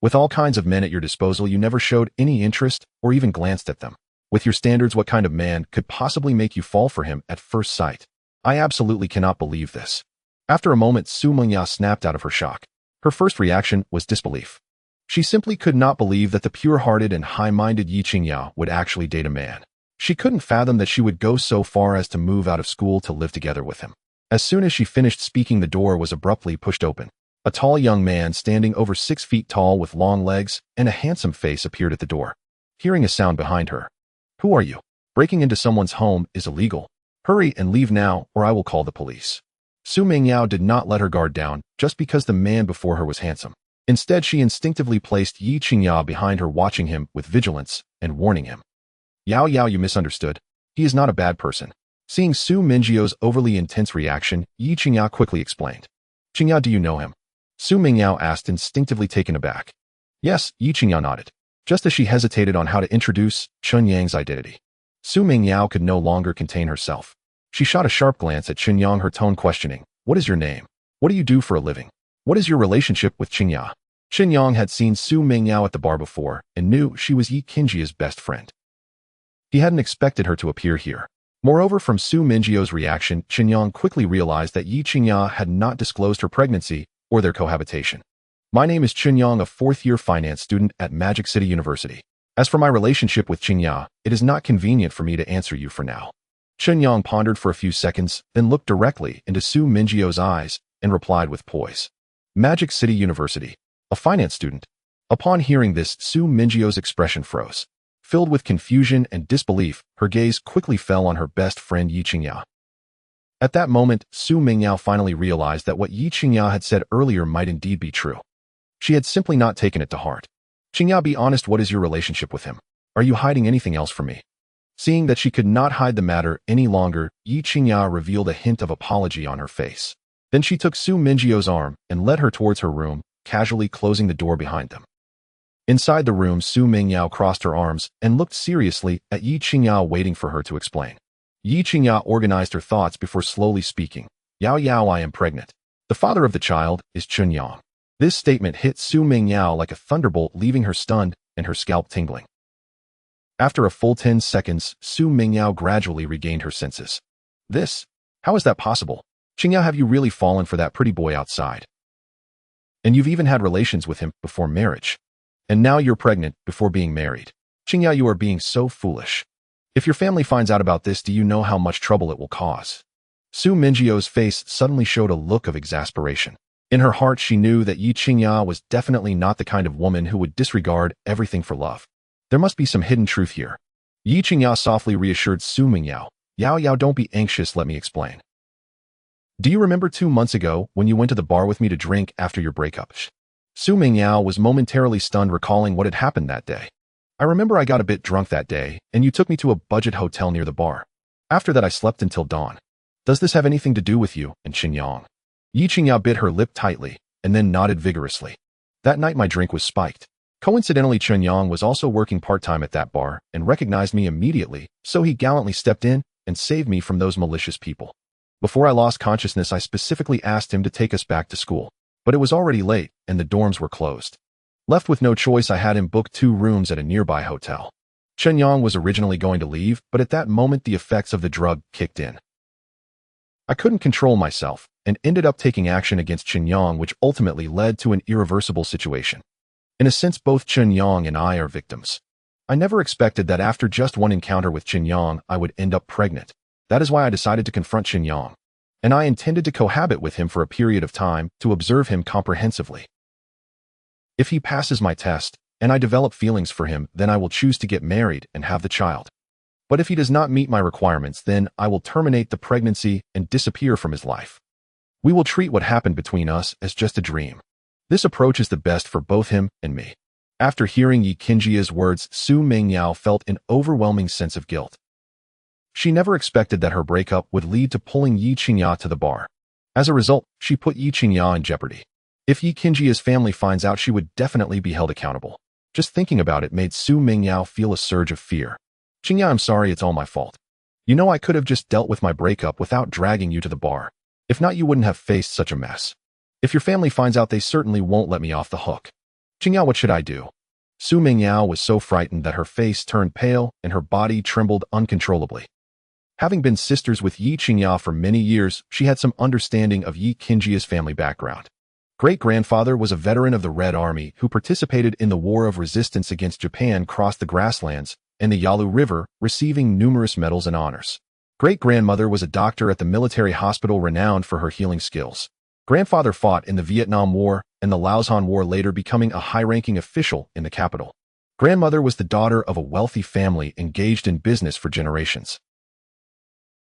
With all kinds of men at your disposal, you never showed any interest or even glanced at them. With your standards, what kind of man could possibly make you fall for him at first sight? I absolutely cannot believe this. After a moment, Su Mengya snapped out of her shock. Her first reaction was disbelief. She simply could not believe that the pure-hearted and high-minded Ye Qingya would actually date a man. She couldn't fathom that she would go so far as to move out of school to live together with him. As soon as she finished speaking, the door was abruptly pushed open. A tall young man standing over 6 feet tall with long legs and a handsome face appeared at the door. Hearing a sound behind her. "Who are you? Breaking into someone's home is illegal. Hurry and leave now, or I will call the police." Su Mengya did not let her guard down just because the man before her was handsome. Instead, she instinctively placed Ye Qingya behind her, watching him with vigilance and warning him. "Yao, you misunderstood. He is not a bad person." Seeing Su Mengya's overly intense reaction, Ye Qingya quickly explained. "Qingya, do you know him?" Su Mengya asked, instinctively taken aback. "Yes," Ye Qingya nodded, just as she hesitated on how to introduce Chen Yang's identity. Su Mengya could no longer contain herself. She shot a sharp glance at Chen Yang, her tone questioning. "What is your name? What do you do for a living? What is your relationship with Qingya?" Chen Yang had seen Su Mengya at the bar before and knew she was Ye Qingya's best friend. He hadn't expected her to appear here. Moreover, from Su Mengya's reaction, Chen Yang quickly realized that Ye Qingya had not disclosed her pregnancy or their cohabitation. "My name is Chen Yang, a fourth-year finance student at Magic City University. As for my relationship with Qingya, it is not convenient for me to answer you for now." Chen Yang pondered for a few seconds, then looked directly into Su Mengya's eyes and replied with poise. "Magic City University. A finance student." Upon hearing this, Su Mengya's expression froze. Filled with confusion and disbelief, her gaze quickly fell on her best friend Ye Qingya. At that moment, Su Mengya finally realized that what Ye Qingya had said earlier might indeed be true. She had simply not taken it to heart. "Qingya, be honest, what is your relationship with him? Are you hiding anything else from me?" Seeing that she could not hide the matter any longer, Ye Qingya revealed a hint of apology on her face. Then she took Su Mengya's arm and led her towards her room, casually closing the door behind them. Inside the room, Su Mengya crossed her arms and looked seriously at Ye Qingya, waiting for her to explain. Ye Qingya organized her thoughts before slowly speaking. "Yao, I am pregnant. The father of the child is Chen Yang." This statement hit Su Mengya like a thunderbolt, leaving her stunned and her scalp tingling. After a full 10 seconds, Su Mengya gradually regained her senses. How is that possible? Qingya, have you really fallen for that pretty boy outside? And you've even had relations with him before marriage. And now you're pregnant before being married. Qingya, you are being so foolish. If your family finds out about this, do you know how much trouble it will cause?" Su Mengya's face suddenly showed a look of exasperation. In her heart, she knew that Ye Qingya was definitely not the kind of woman who would disregard everything for love. There must be some hidden truth here. Ye Qingya softly reassured Su Mengya. Yao, don't be anxious, let me explain. Do you remember 2 months ago when you went to the bar with me to drink after your breakup? Su Mengya was momentarily stunned, recalling what had happened that day. "I remember I got a bit drunk that day, and you took me to a budget hotel near the bar. After that, I slept until dawn. Does this have anything to do with you and Chen Yang?" Ye Qingya bit her lip tightly, and then nodded vigorously. "That night my drink was spiked. Coincidentally, Chen Yang was also working part-time at that bar and recognized me immediately, so he gallantly stepped in and saved me from those malicious people. Before I lost consciousness, I specifically asked him to take us back to school. But it was already late, and the dorms were closed. Left with no choice, I had him book 2 rooms at a nearby hotel. Chen Yang was originally going to leave, but at that moment the effects of the drug kicked in. I couldn't control myself, and ended up taking action against Chen Yang, which ultimately led to an irreversible situation. In a sense, both Chen Yang and I are victims. I never expected that after just one encounter with Chen Yang, I would end up pregnant. That is why I decided to confront Chen Yang. And I intended to cohabit with him for a period of time to observe him comprehensively. If he passes my test, and I develop feelings for him, then I will choose to get married and have the child. But if he does not meet my requirements, then I will terminate the pregnancy and disappear from his life. We will treat what happened between us as just a dream. This approach is the best for both him and me." After hearing Ye Qingya's words, Su Mengya felt an overwhelming sense of guilt. She never expected that her breakup would lead to pulling Ye Qingya to the bar. As a result, she put Ye Qingya in jeopardy. If Ye Qingya's family finds out, she would definitely be held accountable. Just thinking about it made Su Mengya feel a surge of fear. "Qingya, I'm sorry, it's all my fault. You know I could have just dealt with my breakup without dragging you to the bar. If not, you wouldn't have faced such a mess. If your family finds out, they certainly won't let me off the hook. Qingya, what should I do? Su Mingyao was so frightened that her face turned pale and her body trembled uncontrollably. Having been sisters with Ye Qingya for many years, she had some understanding of Ye Qingya's family background. Great-grandfather was a veteran of the Red Army who participated in the War of Resistance against Japan, crossed the grasslands and the Yalu River, receiving numerous medals and honors. Great-grandmother was a doctor at the military hospital renowned for her healing skills. Grandfather fought in the Vietnam War and the Laosan War, later becoming a high-ranking official in the capital. Grandmother was the daughter of a wealthy family engaged in business for generations.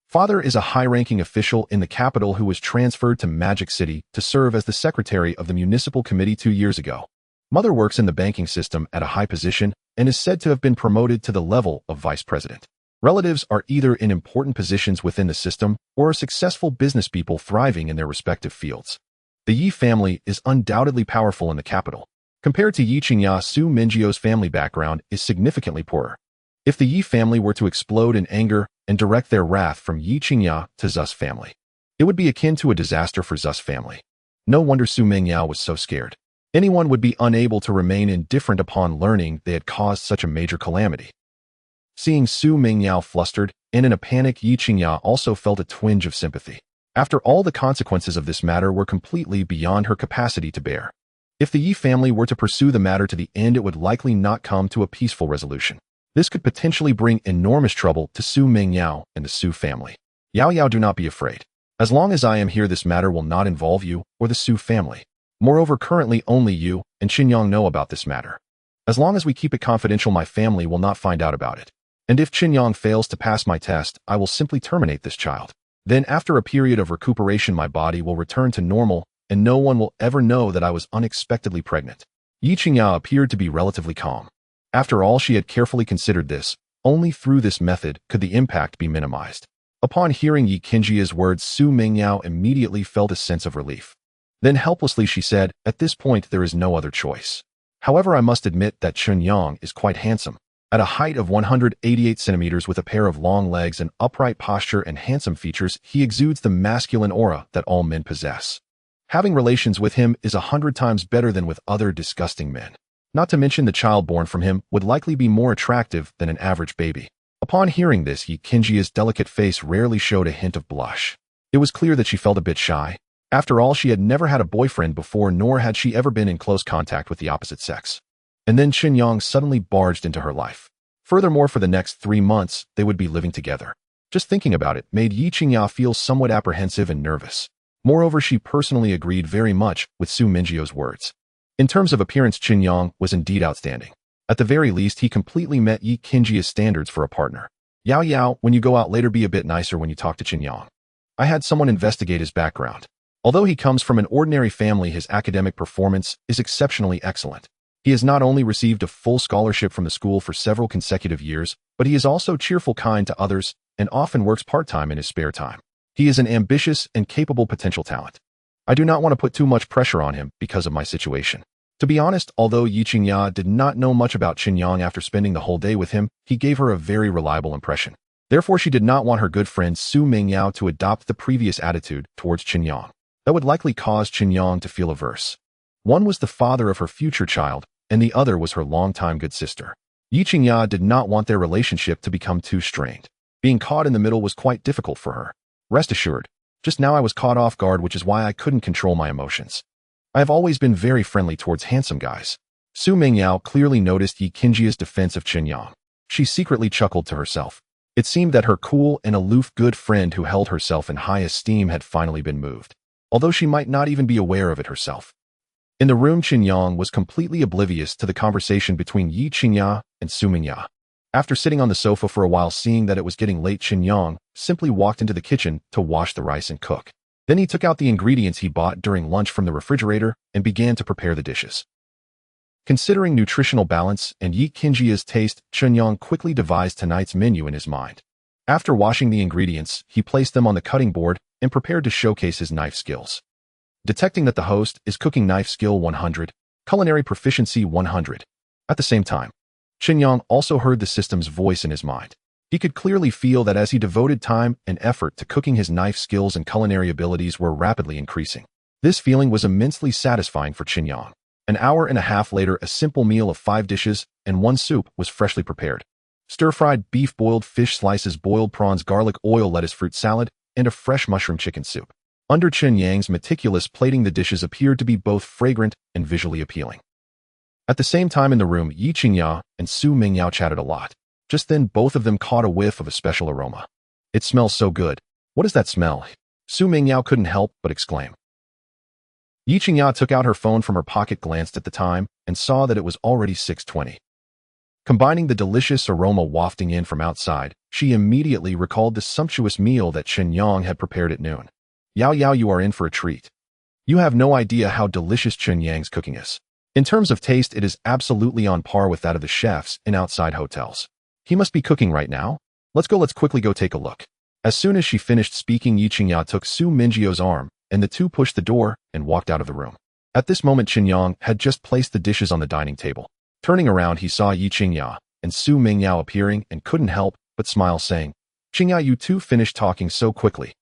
Father is a high-ranking official in the capital who was transferred to Magic City to serve as the secretary of the municipal committee 2 years ago. Mother works in the banking system at a high position and is said to have been promoted to the level of vice president. Relatives are either in important positions within the system or are successful business people thriving in their respective fields. The Ye family is undoubtedly powerful in the capital. Compared to Ye Qingya, Su Mingyio's family background is significantly poorer. If the Ye family were to explode in anger and direct their wrath from Ye Qingya to Zu's family, it would be akin to a disaster for Zu's family. No wonder Su Mingyao was so scared. Anyone would be unable to remain indifferent upon learning they had caused such a major calamity. Seeing Su Mingyao flustered and in a panic, Ye Qingya also felt a twinge of sympathy. After all, the consequences of this matter were completely beyond her capacity to bear. If the Ye family were to pursue the matter to the end, it would likely not come to a peaceful resolution. This could potentially bring enormous trouble to Su Mingyao and the Su family. Yao Yao, do not be afraid. As long as I am here, this matter will not involve you or the Su family. Moreover, currently only you and Chen Yang know about this matter. As long as we keep it confidential, my family will not find out about it. And if Chen Yang fails to pass my test, I will simply terminate this child. Then, after a period of recuperation, my body will return to normal, and no one will ever know that I was unexpectedly pregnant. Ye Qingya appeared to be relatively calm. After all, she had carefully considered this. Only through this method could the impact be minimized. Upon hearing Ye Qingya's words, Su Mingyao immediately felt a sense of relief. Then helplessly she said, "At this point there is no other choice. However, I must admit that Chen Yang is quite handsome. At a height of 188 centimeters with a pair of long legs and upright posture and handsome features, he exudes the masculine aura that all men possess. Having relations with him is 100 times better than with other disgusting men. Not to mention the child born from him would likely be more attractive than an average baby." Upon hearing this, Ye Qingya's delicate face rarely showed a hint of blush. It was clear that she felt a bit shy. After all, she had never had a boyfriend before, nor had she ever been in close contact with the opposite sex. And then Chen Yang suddenly barged into her life. Furthermore, for the next 3 months, they would be living together. Just thinking about it made Ye Qingya feel somewhat apprehensive and nervous. Moreover, she personally agreed very much with Su Mingyio's words. In terms of appearance, Chen Yang was indeed outstanding. At the very least, he completely met Ye Qingya's standards for a partner. Yao Yao, when you go out later, be a bit nicer when you talk to Chen Yang. I had someone investigate his background. Although he comes from an ordinary family, his academic performance is exceptionally excellent. He has not only received a full scholarship from the school for several consecutive years, but he is also cheerful, kind to others, and often works part-time in his spare time. He is an ambitious and capable potential talent. I do not want to put too much pressure on him because of my situation. To be honest, although Ye Qingya did not know much about Chen Yang, after spending the whole day with him, he gave her a very reliable impression. Therefore, she did not want her good friend Su Mingyao to adopt the previous attitude towards Chen Yang. That would likely cause Chen Yang to feel averse. One was the father of her future child, and the other was her longtime good sister. Ye Qingya did not want their relationship to become too strained. Being caught in the middle was quite difficult for her. Rest assured, just now I was caught off guard, which is why I couldn't control my emotions. I have always been very friendly towards handsome guys. Su Mingyao clearly noticed Ye Qingya's defense of Chen Yang. She secretly chuckled to herself. It seemed that her cool and aloof good friend who held herself in high esteem had finally been moved, although she might not even be aware of it herself. In the room, Chen Yang was completely oblivious to the conversation between Ye Qingya and Su Mingyao. After sitting on the sofa for a while, seeing that it was getting late, Chen Yang simply walked into the kitchen to wash the rice and cook. Then he took out the ingredients he bought during lunch from the refrigerator and began to prepare the dishes. Considering nutritional balance and Ye Qingya's taste, Chen Yang quickly devised tonight's menu in his mind. After washing the ingredients, he placed them on the cutting board and prepared to showcase his knife skills. Detecting that the host is cooking knife skill 100, culinary proficiency 100. At the same time, Chen Yang also heard the system's voice in his mind. He could clearly feel that as he devoted time and effort to cooking, his knife skills and culinary abilities were rapidly increasing. This feeling was immensely satisfying for Chen Yang. An hour and a half later, a simple meal of 5 dishes and 1 soup was freshly prepared. Stir-fried beef, boiled fish slices, boiled prawns, garlic oil, lettuce, fruit salad, and a fresh mushroom chicken soup. Under Chen Yang's meticulous plating, the dishes appeared to be both fragrant and visually appealing. At the same time in the room, Ye Qingya and Su Mingyao chatted a lot. Just then, both of them caught a whiff of a special aroma. "It smells so good. What is that smell?" Su Mingyao couldn't help but exclaim. Ye Qingya took out her phone from her pocket, glanced at the time, and saw that it was already 6:20. Combining the delicious aroma wafting in from outside, she immediately recalled the sumptuous meal that Chen Yang had prepared at noon. "Yao Yao, you are in for a treat. You have no idea how delicious Chen Yang's cooking is. In terms of taste, it is absolutely on par with that of the chefs in outside hotels. He must be cooking right now. Let's quickly go take a look." As soon as she finished speaking, Ye Qingya took Su Mingyu's arm, and the two pushed the door and walked out of the room. At this moment, Chen Yang had just placed the dishes on the dining table. Turning around, he saw Ye Qingya and Su Mingyao appearing and couldn't help but smile, saying, "Qingya, you two finished talking so quickly.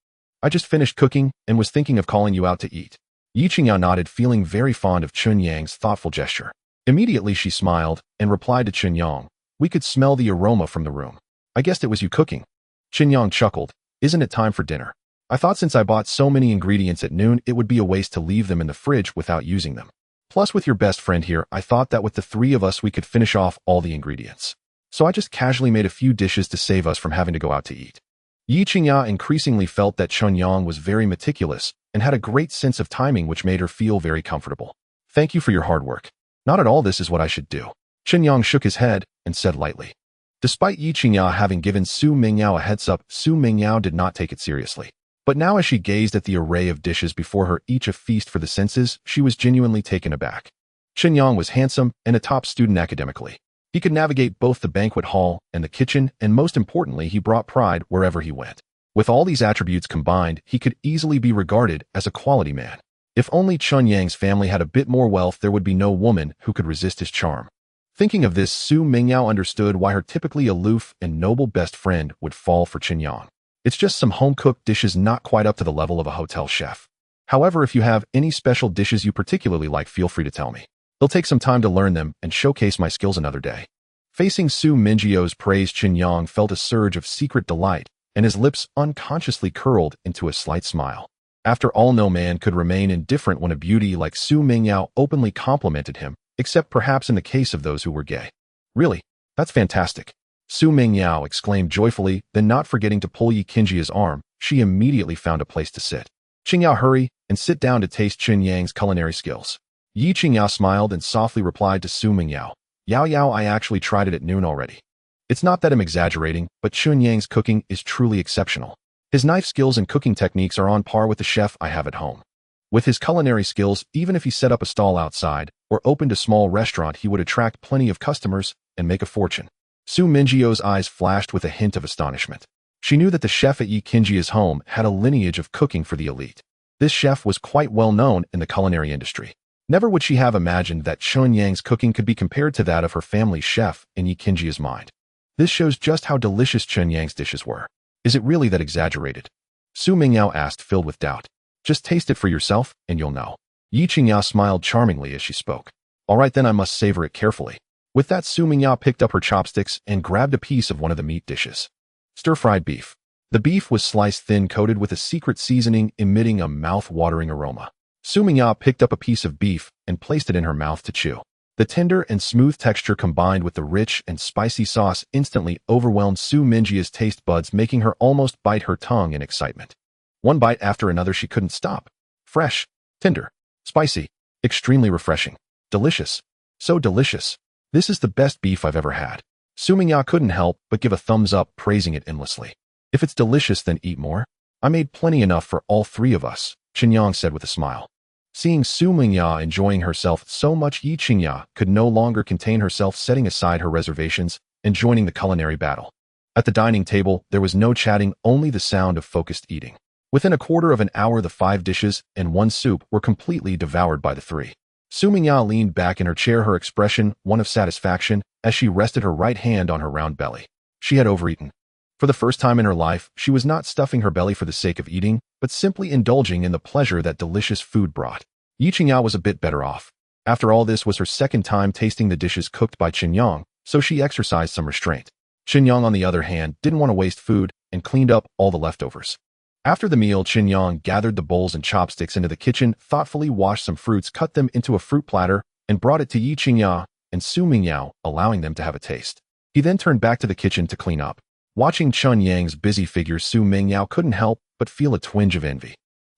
I just finished cooking and was thinking of calling you out to eat." Ye Qingya nodded, feeling very fond of Chen Yang's thoughtful gesture. Immediately she smiled and replied to Chen Yang, "We could smell the aroma from the room. I guessed it was you cooking." Chen Yang chuckled, "Isn't it time for dinner? I thought since I bought so many ingredients at noon, it would be a waste to leave them in the fridge without using them. Plus, with your best friend here, I thought that with the 3 of us we could finish off all the ingredients. So I just casually made a few dishes to save us from having to go out to eat." Ye Qingya increasingly felt that Chen Yang was very meticulous and had a great sense of timing, which made her feel very comfortable. "Thank you for your hard work. Not at all this is what I should do." Chen Yang shook his head and said lightly. Despite Ye Qingya having given Su Mingyao a heads up, Su Mingyao did not take it seriously. But now, as she gazed at the array of dishes before her, each a feast for the senses, she was genuinely taken aback. Chen Yang was handsome and a top student academically. He could navigate both the banquet hall and the kitchen, and most importantly, he brought pride wherever he went. With all these attributes combined, he could easily be regarded as a quality man. If only Chen Yang's family had a bit more wealth, there would be no woman who could resist his charm. Thinking of this, Su Mingyao understood why her typically aloof and noble best friend would fall for Chen Yang. It's just some home-cooked dishes, not quite up to the level of a hotel chef. However, if you have any special dishes you particularly like, feel free to tell me. It'll take some time to learn them and showcase my skills another day. Facing Su Mingyu's praise, Chen Yang felt a surge of secret delight, and his lips unconsciously curled into a slight smile. After all, no man could remain indifferent when a beauty like Su Mingyao openly complimented him, except perhaps in the case of those who were gay. "Really? That's fantastic." Su Mingyao exclaimed joyfully, then, not forgetting to pull Ye Qingya's arm, she immediately found a place to sit. "Qingya, hurry and sit down to taste Chen Yang's culinary skills." Ye Qingya smiled and softly replied to Su Mingyao, "Yao Yao, I actually tried it at noon already. It's not that I'm exaggerating, but Chen Yang's cooking is truly exceptional. His knife skills and cooking techniques are on par with the chef I have at home. With his culinary skills, even if he set up a stall outside or opened a small restaurant, he would attract plenty of customers and make a fortune." Su Mingyu's eyes flashed with a hint of astonishment. She knew that the chef at Ye Qingya's home had a lineage of cooking for the elite. This chef was quite well known in the culinary industry. Never would she have imagined that Chen Yang's cooking could be compared to that of her family's chef in Ye Qingya's mind. This shows just how delicious Chen Yang's dishes were. "Is it really that exaggerated?" Su Mingyao asked, filled with doubt. "Just taste it for yourself, and you'll know." Ye Qingya smiled charmingly as she spoke. "All right then, I must savor it carefully." With that, Su Mingyao picked up her chopsticks and grabbed a piece of one of the meat dishes. Stir-fried beef. The beef was sliced thin, coated with a secret seasoning, emitting a mouth-watering aroma. Su Mingyao picked up a piece of beef and placed it in her mouth to chew. The tender and smooth texture combined with the rich and spicy sauce instantly overwhelmed Su Mingyu's taste buds, making her almost bite her tongue in excitement. One bite after another, she couldn't stop. Fresh, tender, spicy, extremely refreshing, delicious, so delicious. "This is the best beef I've ever had." Su Mingyao couldn't help but give a thumbs up, praising it endlessly. "If it's delicious, then eat more. I made plenty enough for all 3 of us," Chen Yang said with a smile. Seeing Su Mingyao enjoying herself so much, Ye Qingya could no longer contain herself, setting aside her reservations and joining the culinary battle. At the dining table, there was no chatting, only the sound of focused eating. Within a quarter of an hour, the 5 dishes and 1 soup were completely devoured by the 3. Su Mingyao leaned back in her chair, her expression one of satisfaction, as she rested her right hand on her round belly. She had overeaten. For the first time in her life, she was not stuffing her belly for the sake of eating, but simply indulging in the pleasure that delicious food brought. Ye Qingya was a bit better off. After all, this was her second time tasting the dishes cooked by Chen Yang, so she exercised some restraint. Chen Yang, on the other hand, didn't want to waste food and cleaned up all the leftovers. After the meal, Chen Yang gathered the bowls and chopsticks into the kitchen, thoughtfully washed some fruits, cut them into a fruit platter, and brought it to Ye Qingya and Su Mingyao, allowing them to have a taste. He then turned back to the kitchen to clean up. Watching Chen Yang's busy figure, Su Mingyao couldn't help but feel a twinge of envy.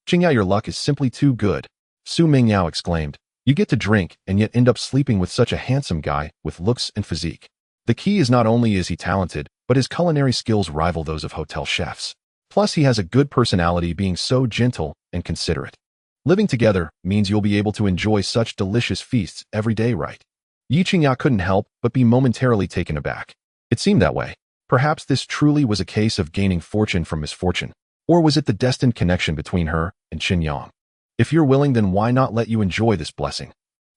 "Qingya, your luck is simply too good," Su Mingyao exclaimed. "You get to drink and yet end up sleeping with such a handsome guy with looks and physique. The key is not only is he talented, but his culinary skills rival those of hotel chefs. Plus, he has a good personality, being so gentle and considerate. Living together means you'll be able to enjoy such delicious feasts every day, right?" Ye Qingya couldn't help but be momentarily taken aback. It seemed that way. Perhaps this truly was a case of gaining fortune from misfortune. Or was it the destined connection between her and Chen Yang? "If you're willing, then why not let you enjoy this blessing?"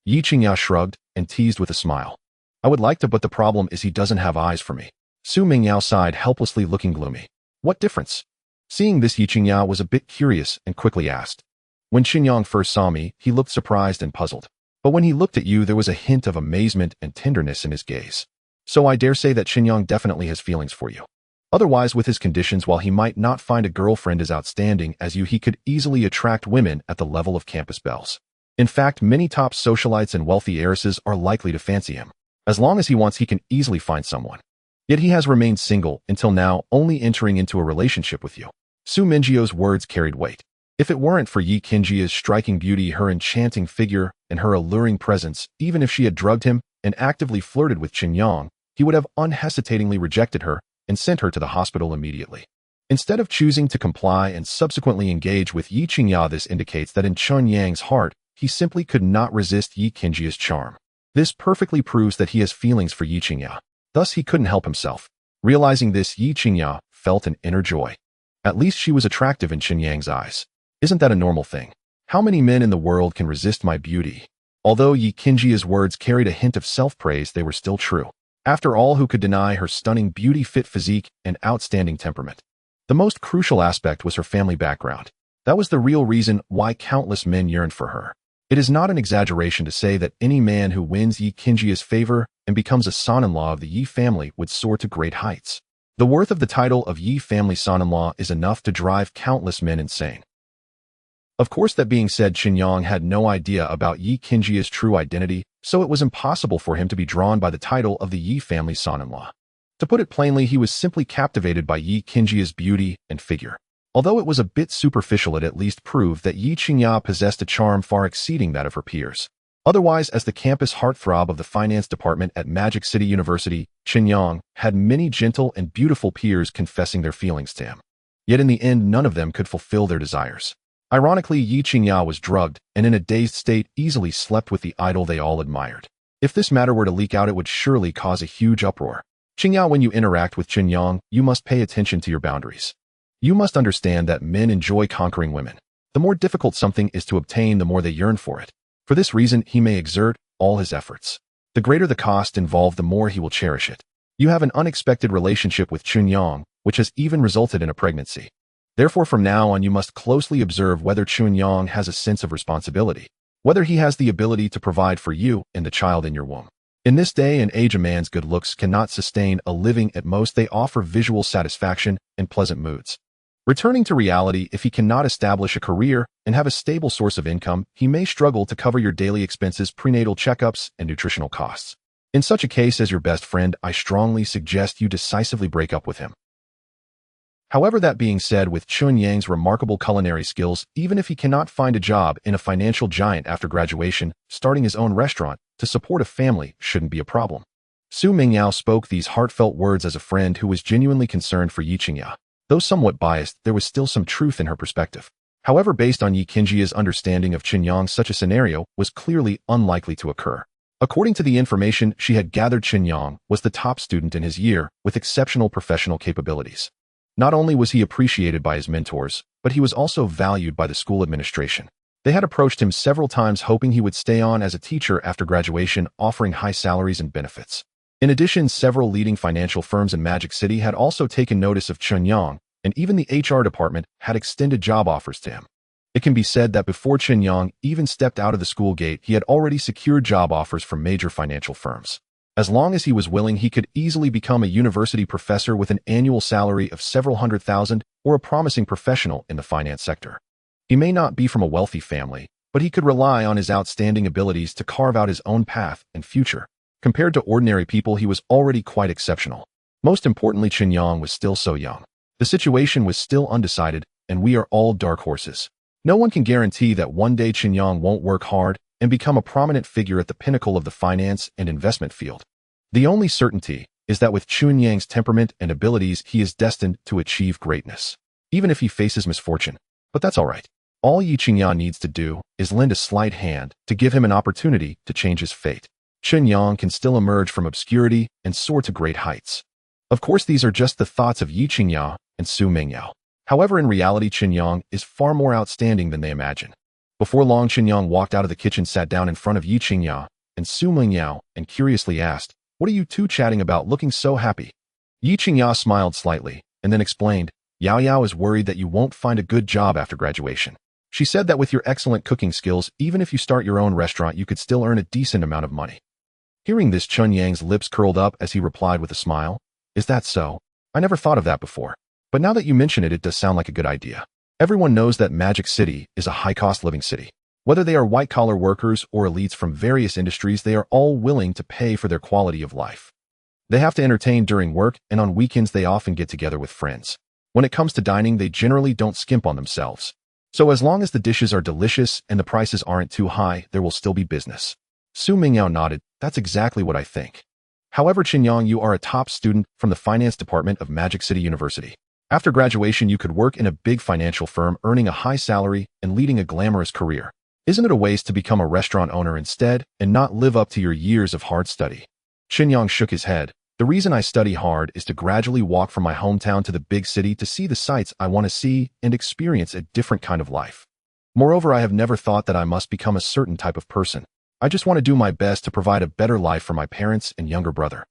Ye Qingya shrugged and teased with a smile. "I would like to, but the problem is he doesn't have eyes for me." Su Mingyao sighed helplessly, looking gloomy. "What difference?" Seeing this, Ye Qingya was a bit curious and quickly asked. "When Chen Yang first saw me, he looked surprised and puzzled. But when he looked at you, there was a hint of amazement and tenderness in his gaze. So I dare say that Chen Yang definitely has feelings for you. Otherwise, with his conditions, while he might not find a girlfriend as outstanding as you, he could easily attract women at the level of campus belles. In fact, many top socialites and wealthy heiresses are likely to fancy him. As long as he wants, he can easily find someone. Yet he has remained single until now, only entering into a relationship with you." Su Mingyio's words carried weight. If it weren't for Ye Qingya's striking beauty, her enchanting figure, and her alluring presence, even if she had drugged him and actively flirted with Chen Yang, he would have unhesitatingly rejected her and sent her to the hospital immediately. Instead of choosing to comply and subsequently engage with Ye Qingya, this indicates that in Chen Yang's heart, he simply could not resist Ye Qingya's charm. This perfectly proves that he has feelings for Ye Qingya. Thus, he couldn't help himself. Realizing this, Ye Qingya felt an inner joy. At least she was attractive in Chen Yang's eyes. Isn't that a normal thing? How many men in the world can resist my beauty? Although Ye Qingya's words carried a hint of self-praise, they were still true. After all, who could deny her stunning beauty, fit physique, and outstanding temperament? The most crucial aspect was her family background. That was the real reason why countless men yearned for her. It is not an exaggeration to say that any man who wins Ye Qingya's favor and becomes a son-in-law of the Ye family would soar to great heights. The worth of the title of Ye family son-in-law is enough to drive countless men insane. Of course, that being said, Chen Yang had no idea about Ye Qingya's true identity, so it was impossible for him to be drawn by the title of the Ye family son-in-law. To put it plainly, he was simply captivated by Ye Qingya's beauty and figure. Although it was a bit superficial, it at least proved that Ye Qingya possessed a charm far exceeding that of her peers. Otherwise, as the campus heartthrob of the finance department at Magic City University, Chen Yang had many gentle and beautiful peers confessing their feelings to him. Yet in the end, none of them could fulfill their desires. Ironically, Ye Qingya was drugged and in a dazed state easily slept with the idol they all admired. If this matter were to leak out, it would surely cause a huge uproar. Qingya, when you interact with Chen Yang, you must pay attention to your boundaries. You must understand that men enjoy conquering women. The more difficult something is to obtain, the more they yearn for it. For this reason, he may exert all his efforts. The greater the cost involved, the more he will cherish it. You have an unexpected relationship with Chen Yang, which has even resulted in a pregnancy. Therefore, from now on, you must closely observe whether Chen Yang has a sense of responsibility, whether he has the ability to provide for you and the child in your womb. In this day and age, a man's good looks cannot sustain a living. At most, they offer visual satisfaction and pleasant moods. Returning to reality, if he cannot establish a career and have a stable source of income, he may struggle to cover your daily expenses, prenatal checkups, and nutritional costs. In such a case, as your best friend, I strongly suggest you decisively break up with him. However, that being said, with Chen Yang's remarkable culinary skills, even if he cannot find a job in a financial giant after graduation, starting his own restaurant to support a family shouldn't be a problem. Su Mingyao spoke these heartfelt words as a friend who was genuinely concerned for Ye Qingya. Though somewhat biased, there was still some truth in her perspective. However, based on Ye Qingya's understanding of Chen Yang, such a scenario was clearly unlikely to occur. According to the information she had gathered, Chen Yang was the top student in his year with exceptional professional capabilities. Not only was he appreciated by his mentors, but he was also valued by the school administration. They had approached him several times hoping he would stay on as a teacher after graduation, offering high salaries and benefits. In addition, several leading financial firms in Magic City had also taken notice of Chen Yang, and even the HR department had extended job offers to him. It can be said that before Chen Yang even stepped out of the school gate, he had already secured job offers from major financial firms. As long as he was willing, he could easily become a university professor with an annual salary of several $100,000 or a promising professional in the finance sector. He may not be from a wealthy family, but he could rely on his outstanding abilities to carve out his own path and future. Compared to ordinary people, he was already quite exceptional. Most importantly, Chen Yang was still so young. The situation was still undecided, and we are all dark horses. No one can guarantee that one day Chen Yang won't work hard and become a prominent figure at the pinnacle of the finance and investment field. The only certainty is that with Chen Yang's temperament and abilities, he is destined to achieve greatness, even if he faces misfortune. But that's all right. All Ye Qingya needs to do is lend a slight hand to give him an opportunity to change his fate. Chen Yang can still emerge from obscurity and soar to great heights. Of course, these are just the thoughts of Ye Qingya and Su Mingyao. However, in reality, Chen Yang is far more outstanding than they imagine. Before long, Chen Yang walked out of the kitchen, sat down in front of Ye Qingya and Su Mingyao, and curiously asked, "What are you two chatting about, looking so happy?" Ye Qingya smiled slightly, and then explained, "Yao Yao is worried that you won't find a good job after graduation. She said that with your excellent cooking skills, even if you start your own restaurant, you could still earn a decent amount of money." Hearing this, Chen Yang's lips curled up as he replied with a smile, "Is that so? I never thought of that before. But now that you mention it, it does sound like a good idea. Everyone knows that Magic City is a high-cost living city. Whether they are white-collar workers or elites from various industries, they are all willing to pay for their quality of life. They have to entertain during work, and on weekends they often get together with friends. When it comes to dining, they generally don't skimp on themselves. So as long as the dishes are delicious and the prices aren't too high, there will still be business." Su Mingyao nodded. "That's exactly what I think. However, Chen Yang, you are a top student from the finance department of Magic City University. After graduation, you could work in a big financial firm, earning a high salary and leading a glamorous career. Isn't it a waste to become a restaurant owner instead and not live up to your years of hard study?" Chen Yang shook his head. "The reason I study hard is to gradually walk from my hometown to the big city to see the sights I want to see and experience a different kind of life. Moreover, I have never thought that I must become a certain type of person. I just want to do my best to provide a better life for my parents and younger brother.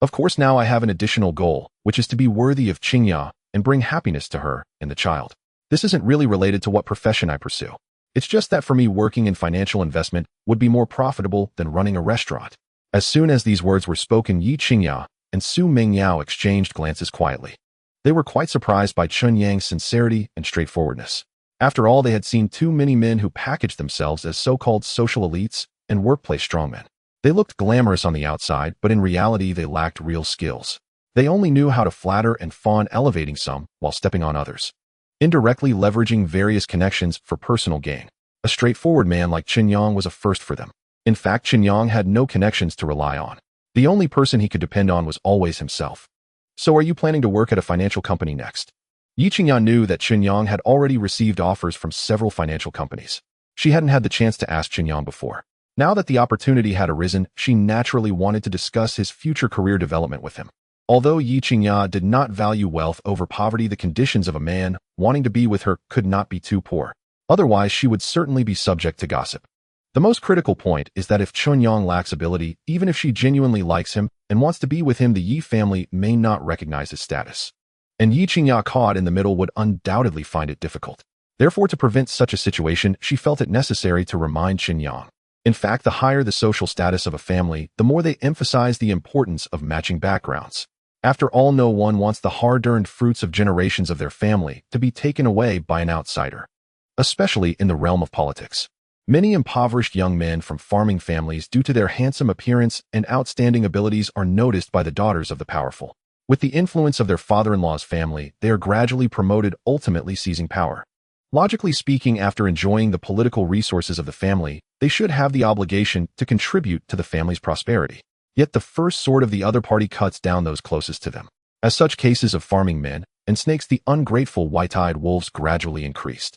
Of course, now I have an additional goal, which is to be worthy of Qingya and bring happiness to her and the child. This isn't really related to what profession I pursue. It's just that for me, working in financial investment would be more profitable than running a restaurant." As soon as these words were spoken, Ye Qingya and Su Mingyao exchanged glances quietly. They were quite surprised by Chen Yang's sincerity and straightforwardness. After all, they had seen too many men who packaged themselves as so-called social elites and workplace strongmen. They looked glamorous on the outside, but in reality they lacked real skills. They only knew how to flatter and fawn, elevating some while stepping on others, indirectly leveraging various connections for personal gain. A straightforward man like Chen Yang was a first for them. In fact, Chen Yang had no connections to rely on. The only person he could depend on was always himself. "So are you planning to work at a financial company next?" Ye Qingya knew that Chen Yang had already received offers from several financial companies. She hadn't had the chance to ask Chen Yang before. Now that the opportunity had arisen, she naturally wanted to discuss his future career development with him. Although Ye Qingya did not value wealth over poverty, the conditions of a man wanting to be with her could not be too poor. Otherwise, she would certainly be subject to gossip. The most critical point is that if Chen Yang lacks ability, even if she genuinely likes him and wants to be with him, the Ye family may not recognize his status. And Ye Qingya, caught in the middle, would undoubtedly find it difficult. Therefore, to prevent such a situation, she felt it necessary to remind Chen Yang. In fact, the higher the social status of a family, the more they emphasize the importance of matching backgrounds. After all, no one wants the hard-earned fruits of generations of their family to be taken away by an outsider, especially in the realm of politics. Many impoverished young men from farming families, due to their handsome appearance and outstanding abilities, are noticed by the daughters of the powerful. With the influence of their father-in-law's family, they are gradually promoted, ultimately seizing power. Logically speaking, after enjoying the political resources of the family, they should have the obligation to contribute to the family's prosperity. Yet the first sword of the other party cuts down those closest to them. As such cases of farming men and snakes, the ungrateful white-eyed wolves, gradually increased.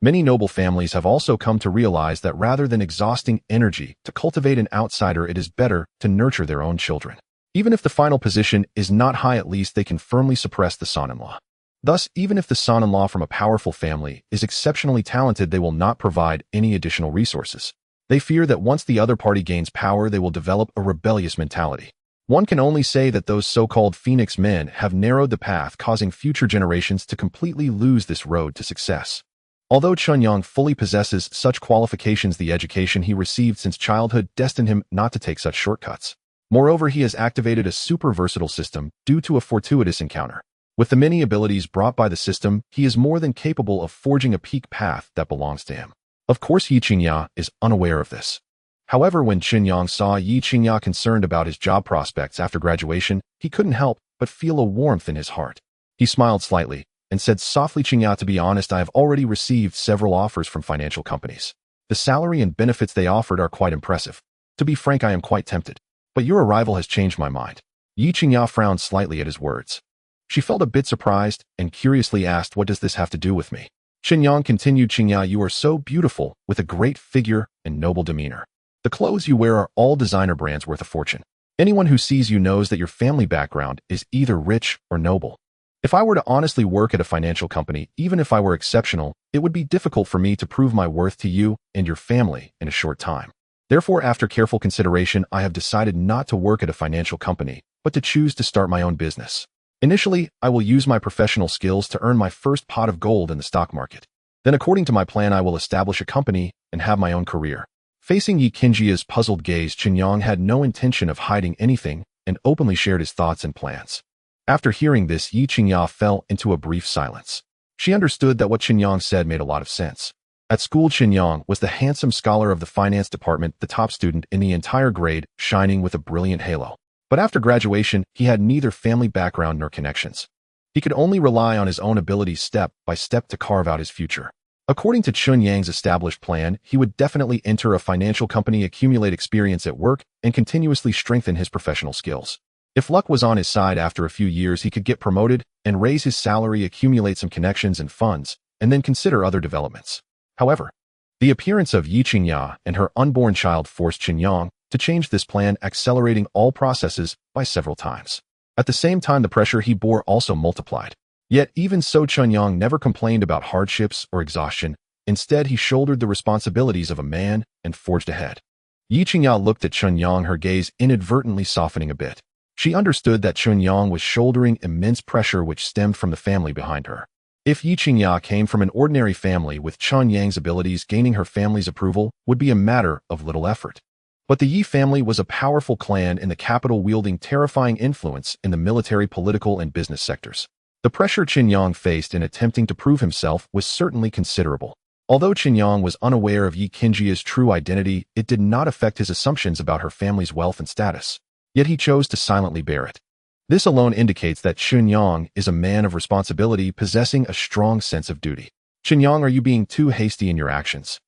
Many noble families have also come to realize that rather than exhausting energy to cultivate an outsider, it is better to nurture their own children. Even if the final position is not high, at least they can firmly suppress the son-in-law. Thus, even if the son-in-law from a powerful family is exceptionally talented, they will not provide any additional resources. They fear that once the other party gains power, they will develop a rebellious mentality. One can only say that those so-called Phoenix men have narrowed the path, causing future generations to completely lose this road to success. Although Chen Yang fully possesses such qualifications, the education he received since childhood destined him not to take such shortcuts. Moreover, he has activated a super versatile system due to a fortuitous encounter. With the many abilities brought by the system, he is more than capable of forging a peak path that belongs to him. Of course, Ye Qingya is unaware of this. However, when Chen Yang saw Ye Qingya concerned about his job prospects after graduation, he couldn't help but feel a warmth in his heart. He smiled slightly and said softly, "Qingya, to be honest, I have already received several offers from financial companies. The salary and benefits they offered are quite impressive. To be frank, I am quite tempted. But your arrival has changed my mind." Ye Qingya frowned slightly at his words. She felt a bit surprised and curiously asked, "What does this have to do with me?" Chen Yang continued, "Qingya, you are so beautiful, with a great figure and noble demeanor. The clothes you wear are all designer brands worth a fortune. Anyone who sees you knows that your family background is either rich or noble. If I were to honestly work at a financial company, even if I were exceptional, it would be difficult for me to prove my worth to you and your family in a short time. Therefore, after careful consideration, I have decided not to work at a financial company, but to choose to start my own business. Initially, I will use my professional skills to earn my first pot of gold in the stock market. Then, according to my plan, I will establish a company and have my own career." Facing Ye Qingya's puzzled gaze, Chen Yang had no intention of hiding anything and openly shared his thoughts and plans. After hearing this, Ye Qingya fell into a brief silence. She understood that what Chen Yang said made a lot of sense. At school, Chen Yang was the handsome scholar of the finance department, the top student in the entire grade, shining with a brilliant halo. But after graduation, he had neither family background nor connections. He could only rely on his own abilities step by step to carve out his future. According to Chen Yang's established plan, he would definitely enter a financial company, accumulate experience at work, and continuously strengthen his professional skills. If luck was on his side, after a few years he could get promoted and raise his salary, accumulate some connections and funds, and then consider other developments. However, the appearance of Ye Qingya and her unborn child forced Chen Yang to change this plan, accelerating all processes by several times. At the same time, the pressure he bore also multiplied. Yet even so, Chen Yang never complained about hardships or exhaustion. Instead, he shouldered the responsibilities of a man and forged ahead. Ye Qingya looked at Chen Yang, her gaze inadvertently softening a bit. She understood that Chen Yang was shouldering immense pressure which stemmed from the family behind her. If Ye Qingya came from an ordinary family, with Chen Yang's abilities, gaining her family's approval would be a matter of little effort. But the Ye family was a powerful clan in the capital, wielding terrifying influence in the military, political, and business sectors. The pressure Chen Yang faced in attempting to prove himself was certainly considerable. Although Chen Yang was unaware of Ye Qingya's true identity, it did not affect his assumptions about her family's wealth and status. Yet he chose to silently bear it. This alone indicates that Chen Yang is a man of responsibility, possessing a strong sense of duty. Chen Yang, are you being too hasty in your actions?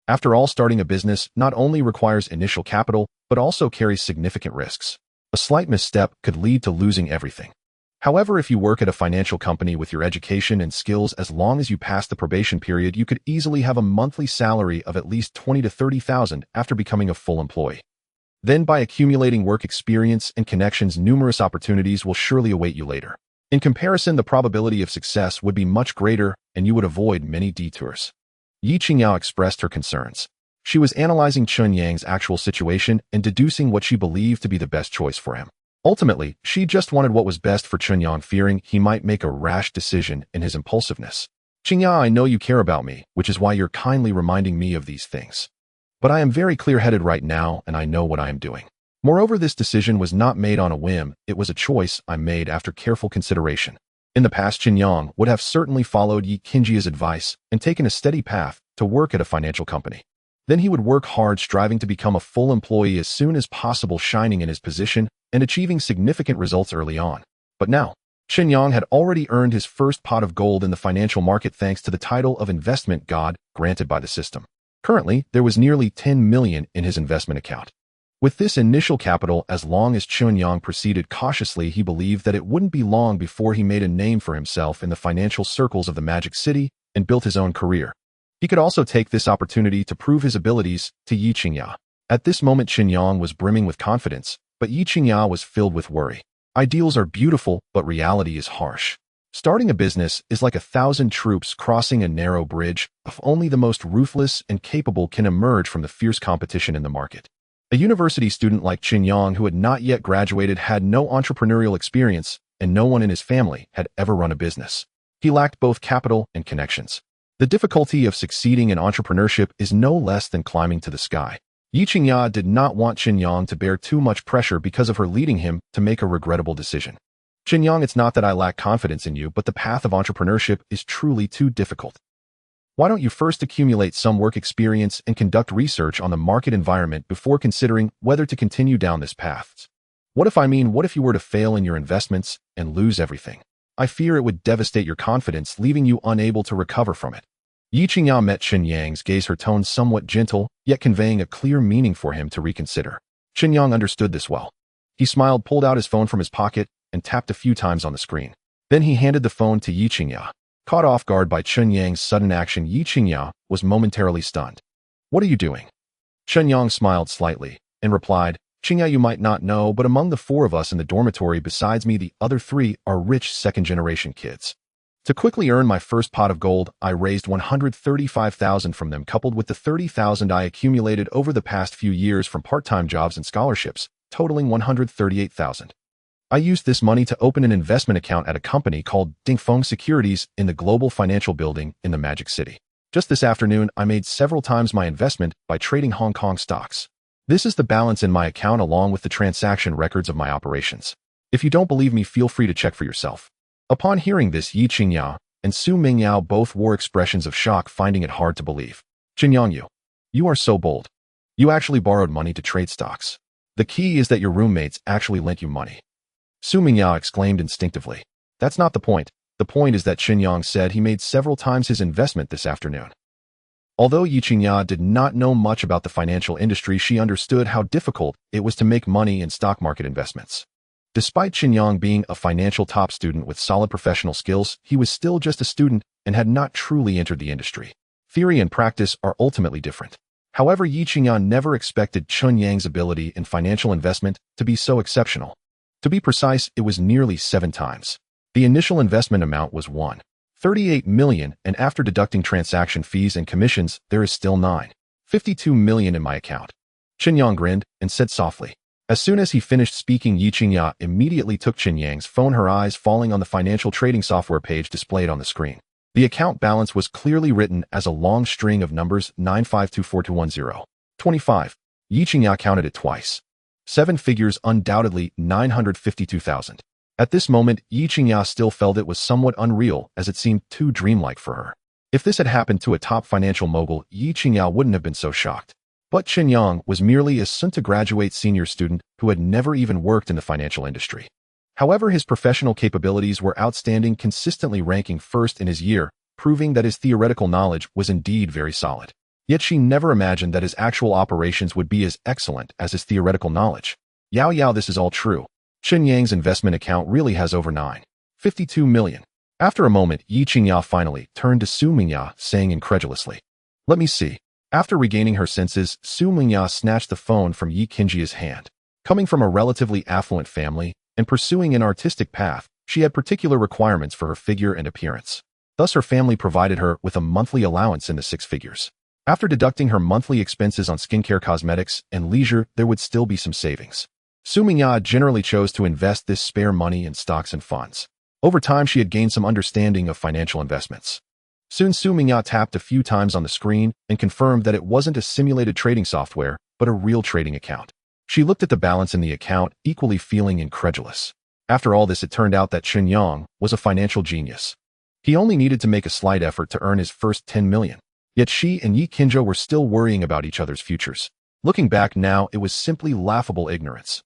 After all, starting a business not only requires initial capital, but also carries significant risks. A slight misstep could lead to losing everything. However, if you work at a financial company with your education and skills, as long as you pass the probation period, you could easily have a monthly salary of at least 20 to 30,000 after becoming a full employee. Then, by accumulating work experience and connections, numerous opportunities will surely await you later. In comparison, the probability of success would be much greater, and you would avoid many detours. Ye Qingya expressed her concerns. She was analyzing Chen Yang's actual situation and deducing what she believed to be the best choice for him. Ultimately, she just wanted what was best for Chen Yang, fearing he might make a rash decision in his impulsiveness. "Qingya, I know you care about me, which is why you're kindly reminding me of these things. But I am very clear-headed right now, and I know what I am doing. Moreover, this decision was not made on a whim, it was a choice I made after careful consideration." In the past, Chen Yang would have certainly followed Ye Qingya's advice and taken a steady path to work at a financial company. Then he would work hard, striving to become a full employee as soon as possible, shining in his position and achieving significant results early on. But now, Chen Yang had already earned his first pot of gold in the financial market thanks to the title of investment god granted by the system. Currently, there was nearly 10 million in his investment account. With this initial capital, as long as Chen Yang proceeded cautiously, he believed that it wouldn't be long before he made a name for himself in the financial circles of the Magic City and built his own career. He could also take this opportunity to prove his abilities to Ye Qingya. At this moment, Chen Yang was brimming with confidence, but Ye Qingya was filled with worry. Ideals are beautiful, but reality is harsh. Starting a business is like 1,000 troops crossing a narrow bridge. If only the most ruthless and capable can emerge from the fierce competition in the market. A university student like Chen Yang, who had not yet graduated, had no entrepreneurial experience, and no one in his family had ever run a business. He lacked both capital and connections. The difficulty of succeeding in entrepreneurship is no less than climbing to the sky. Ye Qingya did not want Chen Yang to bear too much pressure because of her leading him to make a regrettable decision. Chen Yang, it's not that I lack confidence in you, but the path of entrepreneurship is truly too difficult. Why don't you first accumulate some work experience and conduct research on the market environment before considering whether to continue down this path? What if you were to fail in your investments and lose everything? I fear it would devastate your confidence, leaving you unable to recover from it. Ye Qingya met Chen Yang's gaze, her tone somewhat gentle, yet conveying a clear meaning for him to reconsider. Chen Yang understood this well. He smiled, pulled out his phone from his pocket, and tapped a few times on the screen. Then he handed the phone to Ye Qingya. Caught off guard by Chen Yang's sudden action, Ye Qingya was momentarily stunned. What are you doing? Chen Yang smiled slightly and replied, Qingya, you might not know, but among the four of us in the dormitory, besides me, the other three are rich second-generation kids. To quickly earn my first pot of gold, I raised 135,000 from them, coupled with the 30,000 I accumulated over the past few years from part-time jobs and scholarships, totaling 138,000. I used this money to open an investment account at a company called Dingfeng Securities in the Global Financial Building in the Magic City. Just this afternoon, I made several times my investment by trading Hong Kong stocks. This is the balance in my account along with the transaction records of my operations. If you don't believe me, feel free to check for yourself. Upon hearing this, Ye Qingya and Su Mingyao both wore expressions of shock, finding it hard to believe. Chen Yang, you are so bold. You actually borrowed money to trade stocks. The key is that your roommates actually lent you money. Su Mingyao exclaimed instinctively. That's not the point. The point is that Chen Yang said he made several times his investment this afternoon. Although Ye Qingya did not know much about the financial industry, she understood how difficult it was to make money in stock market investments. Despite Chen Yang being a financial top student with solid professional skills, he was still just a student and had not truly entered the industry. Theory and practice are ultimately different. However, Ye Qingya never expected Chen Yang's ability in financial investment to be so exceptional. To be precise, it was nearly 7 times. The initial investment amount was 1.38 million, and after deducting transaction fees and commissions, there is still 9.52 million in my account. Chen Yang grinned and said softly. As soon as he finished speaking, Ye Qingya immediately took Chen Yang's phone, her eyes falling on the financial trading software page displayed on the screen. The account balance was clearly written as a long string of numbers 9524210. 25. Ye Qingya counted it twice. 7 figures, undoubtedly 952,000. At this moment, Ye Qingya still felt it was somewhat unreal, as it seemed too dreamlike for her. If this had happened to a top financial mogul, Ye Qingya wouldn't have been so shocked. But Chen Yang was merely a soon-to-graduate senior student who had never even worked in the financial industry. However, his professional capabilities were outstanding, consistently ranking first in his year, proving that his theoretical knowledge was indeed very solid. Yet she never imagined that his actual operations would be as excellent as his theoretical knowledge. Yao, this is all true. Chen Yang's investment account really has over 9.52 million. After a moment, Ye Qingya finally turned to Su Mingyao, saying incredulously, Let me see. After regaining her senses, Su Mingyao snatched the phone from Ye Qingya's hand. Coming from a relatively affluent family and pursuing an artistic path, she had particular requirements for her figure and appearance. Thus, her family provided her with a monthly allowance in the 6 figures. After deducting her monthly expenses on skincare, cosmetics, and leisure, there would still be some savings. Su Mingyao generally chose to invest this spare money in stocks and funds. Over time, she had gained some understanding of financial investments. Soon, Su Mingyao tapped a few times on the screen and confirmed that it wasn't a simulated trading software, but a real trading account. She looked at the balance in the account, equally feeling incredulous. After all this, it turned out that Chen Yang was a financial genius. He only needed to make a slight effort to earn his first 10 million. Yet she and Ye Qingya were still worrying about each other's futures. Looking back now, it was simply laughable ignorance.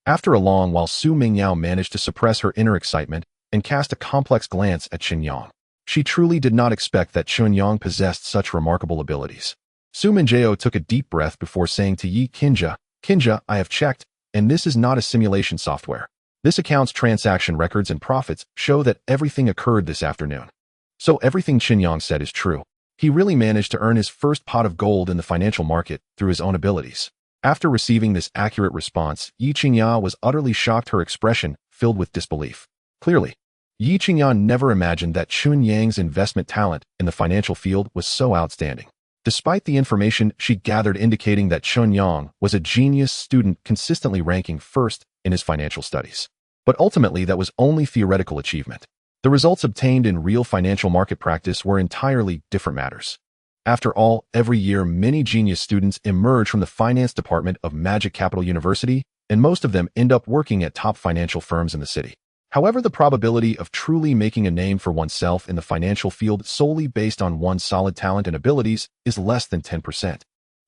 After a long while, Su Mingyao managed to suppress her inner excitement and cast a complex glance at Chen Yang. She truly did not expect that Chen Yang possessed such remarkable abilities. Su Mingyao took a deep breath before saying to Ye Qingya, Qingya, I have checked, and this is not a simulation software. This account's transaction records and profits show that everything occurred this afternoon. So everything Chen Yang said is true. He really managed to earn his first pot of gold in the financial market through his own abilities. After receiving this accurate response, Ye Qingya was utterly shocked, her expression filled with disbelief. Clearly, Ye Qingya never imagined that Chen Yang's investment talent in the financial field was so outstanding. despite the information she gathered indicating that Chen Yang was a genius student consistently ranking first in his financial studies. But ultimately, that was only theoretical achievement. The results obtained in real financial market practice were entirely different matters. After all, every year many genius students emerge from the finance department of Magic Capital University, and most of them end up working at top financial firms in the city. However, the probability of truly making a name for oneself in the financial field solely based on one's solid talent and abilities is less than 10%.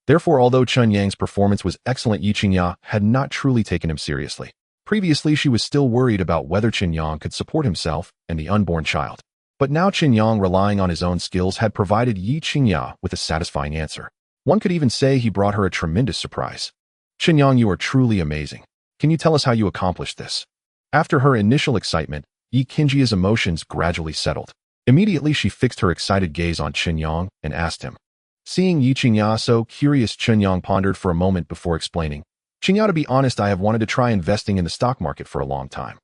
Therefore, although Chen Yang's performance was excellent, Ye Qingya had not truly taken him seriously. Previously, she was still worried about whether Chen Yang could support himself and the unborn child. But now Chen Yang, relying on his own skills, had provided Ye Qingya with a satisfying answer. One could even say he brought her a tremendous surprise. Chen Yang, you are truly amazing. Can you tell us how you accomplished this? After her initial excitement, Ye Qingya's emotions gradually settled. Immediately, she fixed her excited gaze on Chen Yang and asked him. Seeing Ye Qingya so curious, Chen Yang pondered for a moment before explaining. Qingya, to be honest, I have wanted to try investing in the stock market for a long time.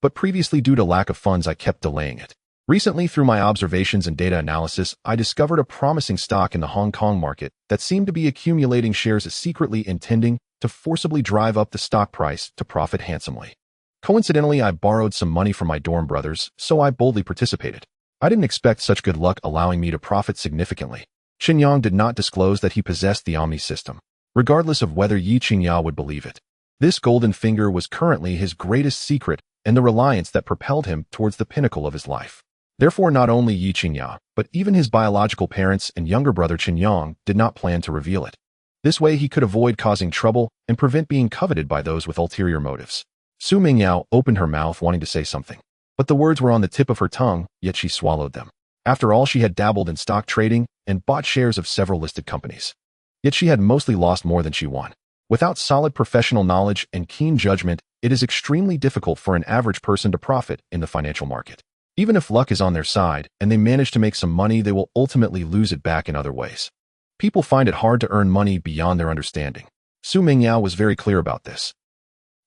But previously, due to lack of funds, I kept delaying it. Recently, through my observations and data analysis, I discovered a promising stock in the Hong Kong market that seemed to be accumulating shares, secretly intending to forcibly drive up the stock price to profit handsomely. Coincidentally, I borrowed some money from my dorm brothers, so I boldly participated. I didn't expect such good luck, allowing me to profit significantly. Chen Yang did not disclose that he possessed the Omni system, regardless of whether Ye Qingya would believe it. This golden finger was currently his greatest secret and the reliance that propelled him towards the pinnacle of his life. Therefore, not only Ye Qingya, but even his biological parents and younger brother Chen Yang did not plan to reveal it. This way, he could avoid causing trouble and prevent being coveted by those with ulterior motives. Su Mingyao opened her mouth wanting to say something, but the words were on the tip of her tongue, yet she swallowed them. After all, she had dabbled in stock trading and bought shares of several listed companies. Yet she had mostly lost more than she won. Without solid professional knowledge and keen judgment, it is extremely difficult for an average person to profit in the financial market. Even if luck is on their side and they manage to make some money, they will ultimately lose it back in other ways. People find it hard to earn money beyond their understanding. Su Mingyao was very clear about this.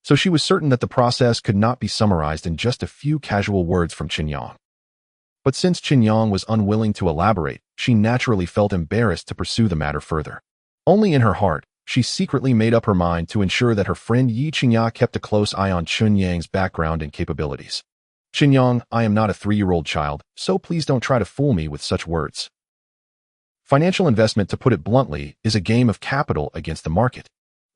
So she was certain that the process could not be summarized in just a few casual words from Chen Yang. But since Chen Yang was unwilling to elaborate, she naturally felt embarrassed to pursue the matter further. Only in her heart, she secretly made up her mind to ensure that her friend Ye Qingya kept a close eye on Chen Yang's background and capabilities. Chen Yang, I am not a 3-year-old child, so please don't try to fool me with such words. Financial investment, to put it bluntly, is a game of capital against the market.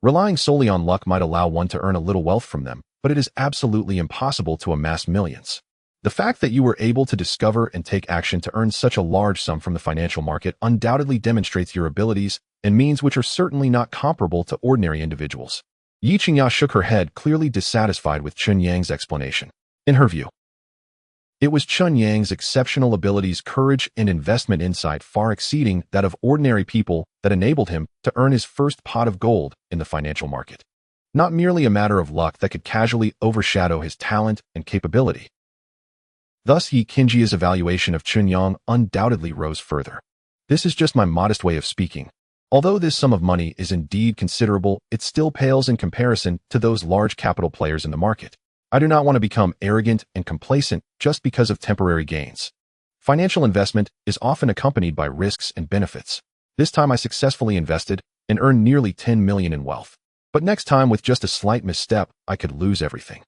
Relying solely on luck might allow one to earn a little wealth from them, but it is absolutely impossible to amass millions. The fact that you were able to discover and take action to earn such a large sum from the financial market undoubtedly demonstrates your abilities and means which are certainly not comparable to ordinary individuals. Ye Qingya shook her head, clearly dissatisfied with Chen Yang's explanation. In her view, it was Chen Yang's exceptional abilities, courage, and investment insight far exceeding that of ordinary people that enabled him to earn his first pot of gold in the financial market. Not merely a matter of luck that could casually overshadow his talent and capability. Thus, Ye Qingya's evaluation of Chen Yang undoubtedly rose further. This is just my modest way of speaking. Although this sum of money is indeed considerable, it still pales in comparison to those large capital players in the market. I do not want to become arrogant and complacent just because of temporary gains. Financial investment is often accompanied by risks and benefits. This time I successfully invested and earned nearly 10 million in wealth. But next time, with just a slight misstep, I could lose everything.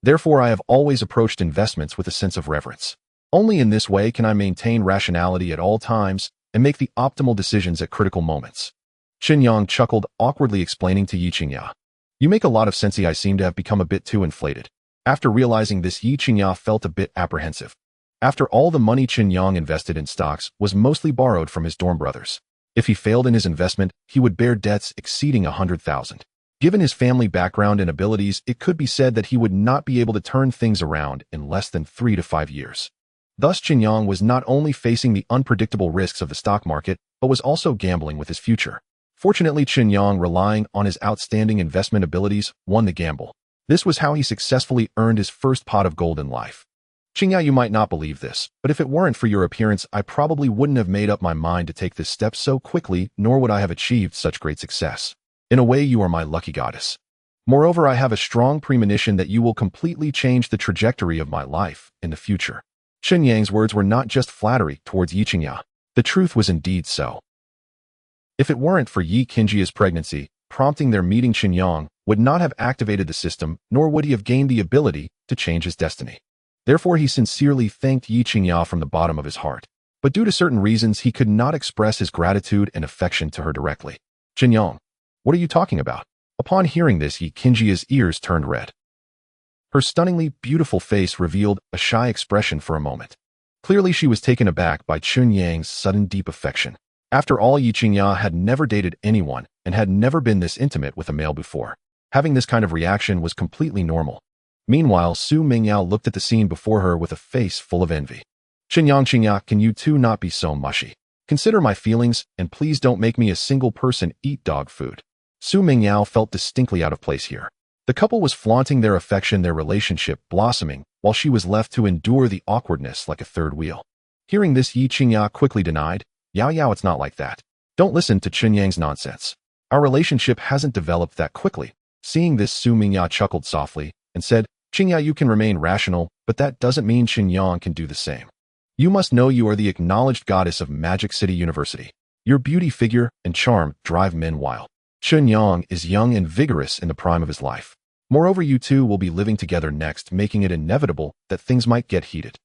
Therefore, I have always approached investments with a sense of reverence. Only in this way can I maintain rationality at all times and make the optimal decisions at critical moments. Chen Yang chuckled, awkwardly explaining to Ye Qingya. You make a lot of sense. I seem to have become a bit too inflated. After realizing this, Ye Qingya felt a bit apprehensive. After all, the money Chen Yang invested in stocks was mostly borrowed from his dorm brothers. If he failed in his investment, he would bear debts exceeding 100,000. Given his family background and abilities, it could be said that he would not be able to turn things around in less than 3 to 5 years. Thus, Chen Yang was not only facing the unpredictable risks of the stock market, but was also gambling with his future. Fortunately, Chen Yang, relying on his outstanding investment abilities, won the gamble. This was how he successfully earned his first pot of gold in life. Qingya, you might not believe this, but if it weren't for your appearance, I probably wouldn't have made up my mind to take this step so quickly, nor would I have achieved such great success. In a way, you are my lucky goddess. Moreover, I have a strong premonition that you will completely change the trajectory of my life in the future. Chen Yang's words were not just flattery towards Ye Qingya. The truth was indeed so. If it weren't for Ye Qingya's pregnancy, prompting their meeting, Chen Yang would not have activated the system, nor would he have gained the ability to change his destiny. Therefore, he sincerely thanked Ye Qingya from the bottom of his heart. But due to certain reasons, he could not express his gratitude and affection to her directly. Chen Yang, what are you talking about? Upon hearing this, Ye Qingya's ears turned red. Her stunningly beautiful face revealed a shy expression for a moment. Clearly, she was taken aback by Chen Yang's sudden deep affection. After all, Ye Qingya had never dated anyone and had never been this intimate with a male before. Having this kind of reaction was completely normal. Meanwhile, Su Mingyao looked at the scene before her with a face full of envy. Chen Yang, can you two not be so mushy? Consider my feelings, and please don't make me a single person eat dog food. Su Mingyao felt distinctly out of place here. The couple was flaunting their affection, their relationship blossoming, while she was left to endure the awkwardness like a third wheel. Hearing this, Ye Qingya quickly denied, Yao, it's not like that. Don't listen to Chen Yang's nonsense. Our relationship hasn't developed that quickly. Seeing this, Su Mingyao chuckled softly and said, Qingya, you can remain rational, but that doesn't mean Chen Yang can do the same. You must know you are the acknowledged goddess of Magic City University. Your beauty, figure, and charm drive men wild. Chen Yang is young and vigorous in the prime of his life. Moreover, you two will be living together next, making it inevitable that things might get heated.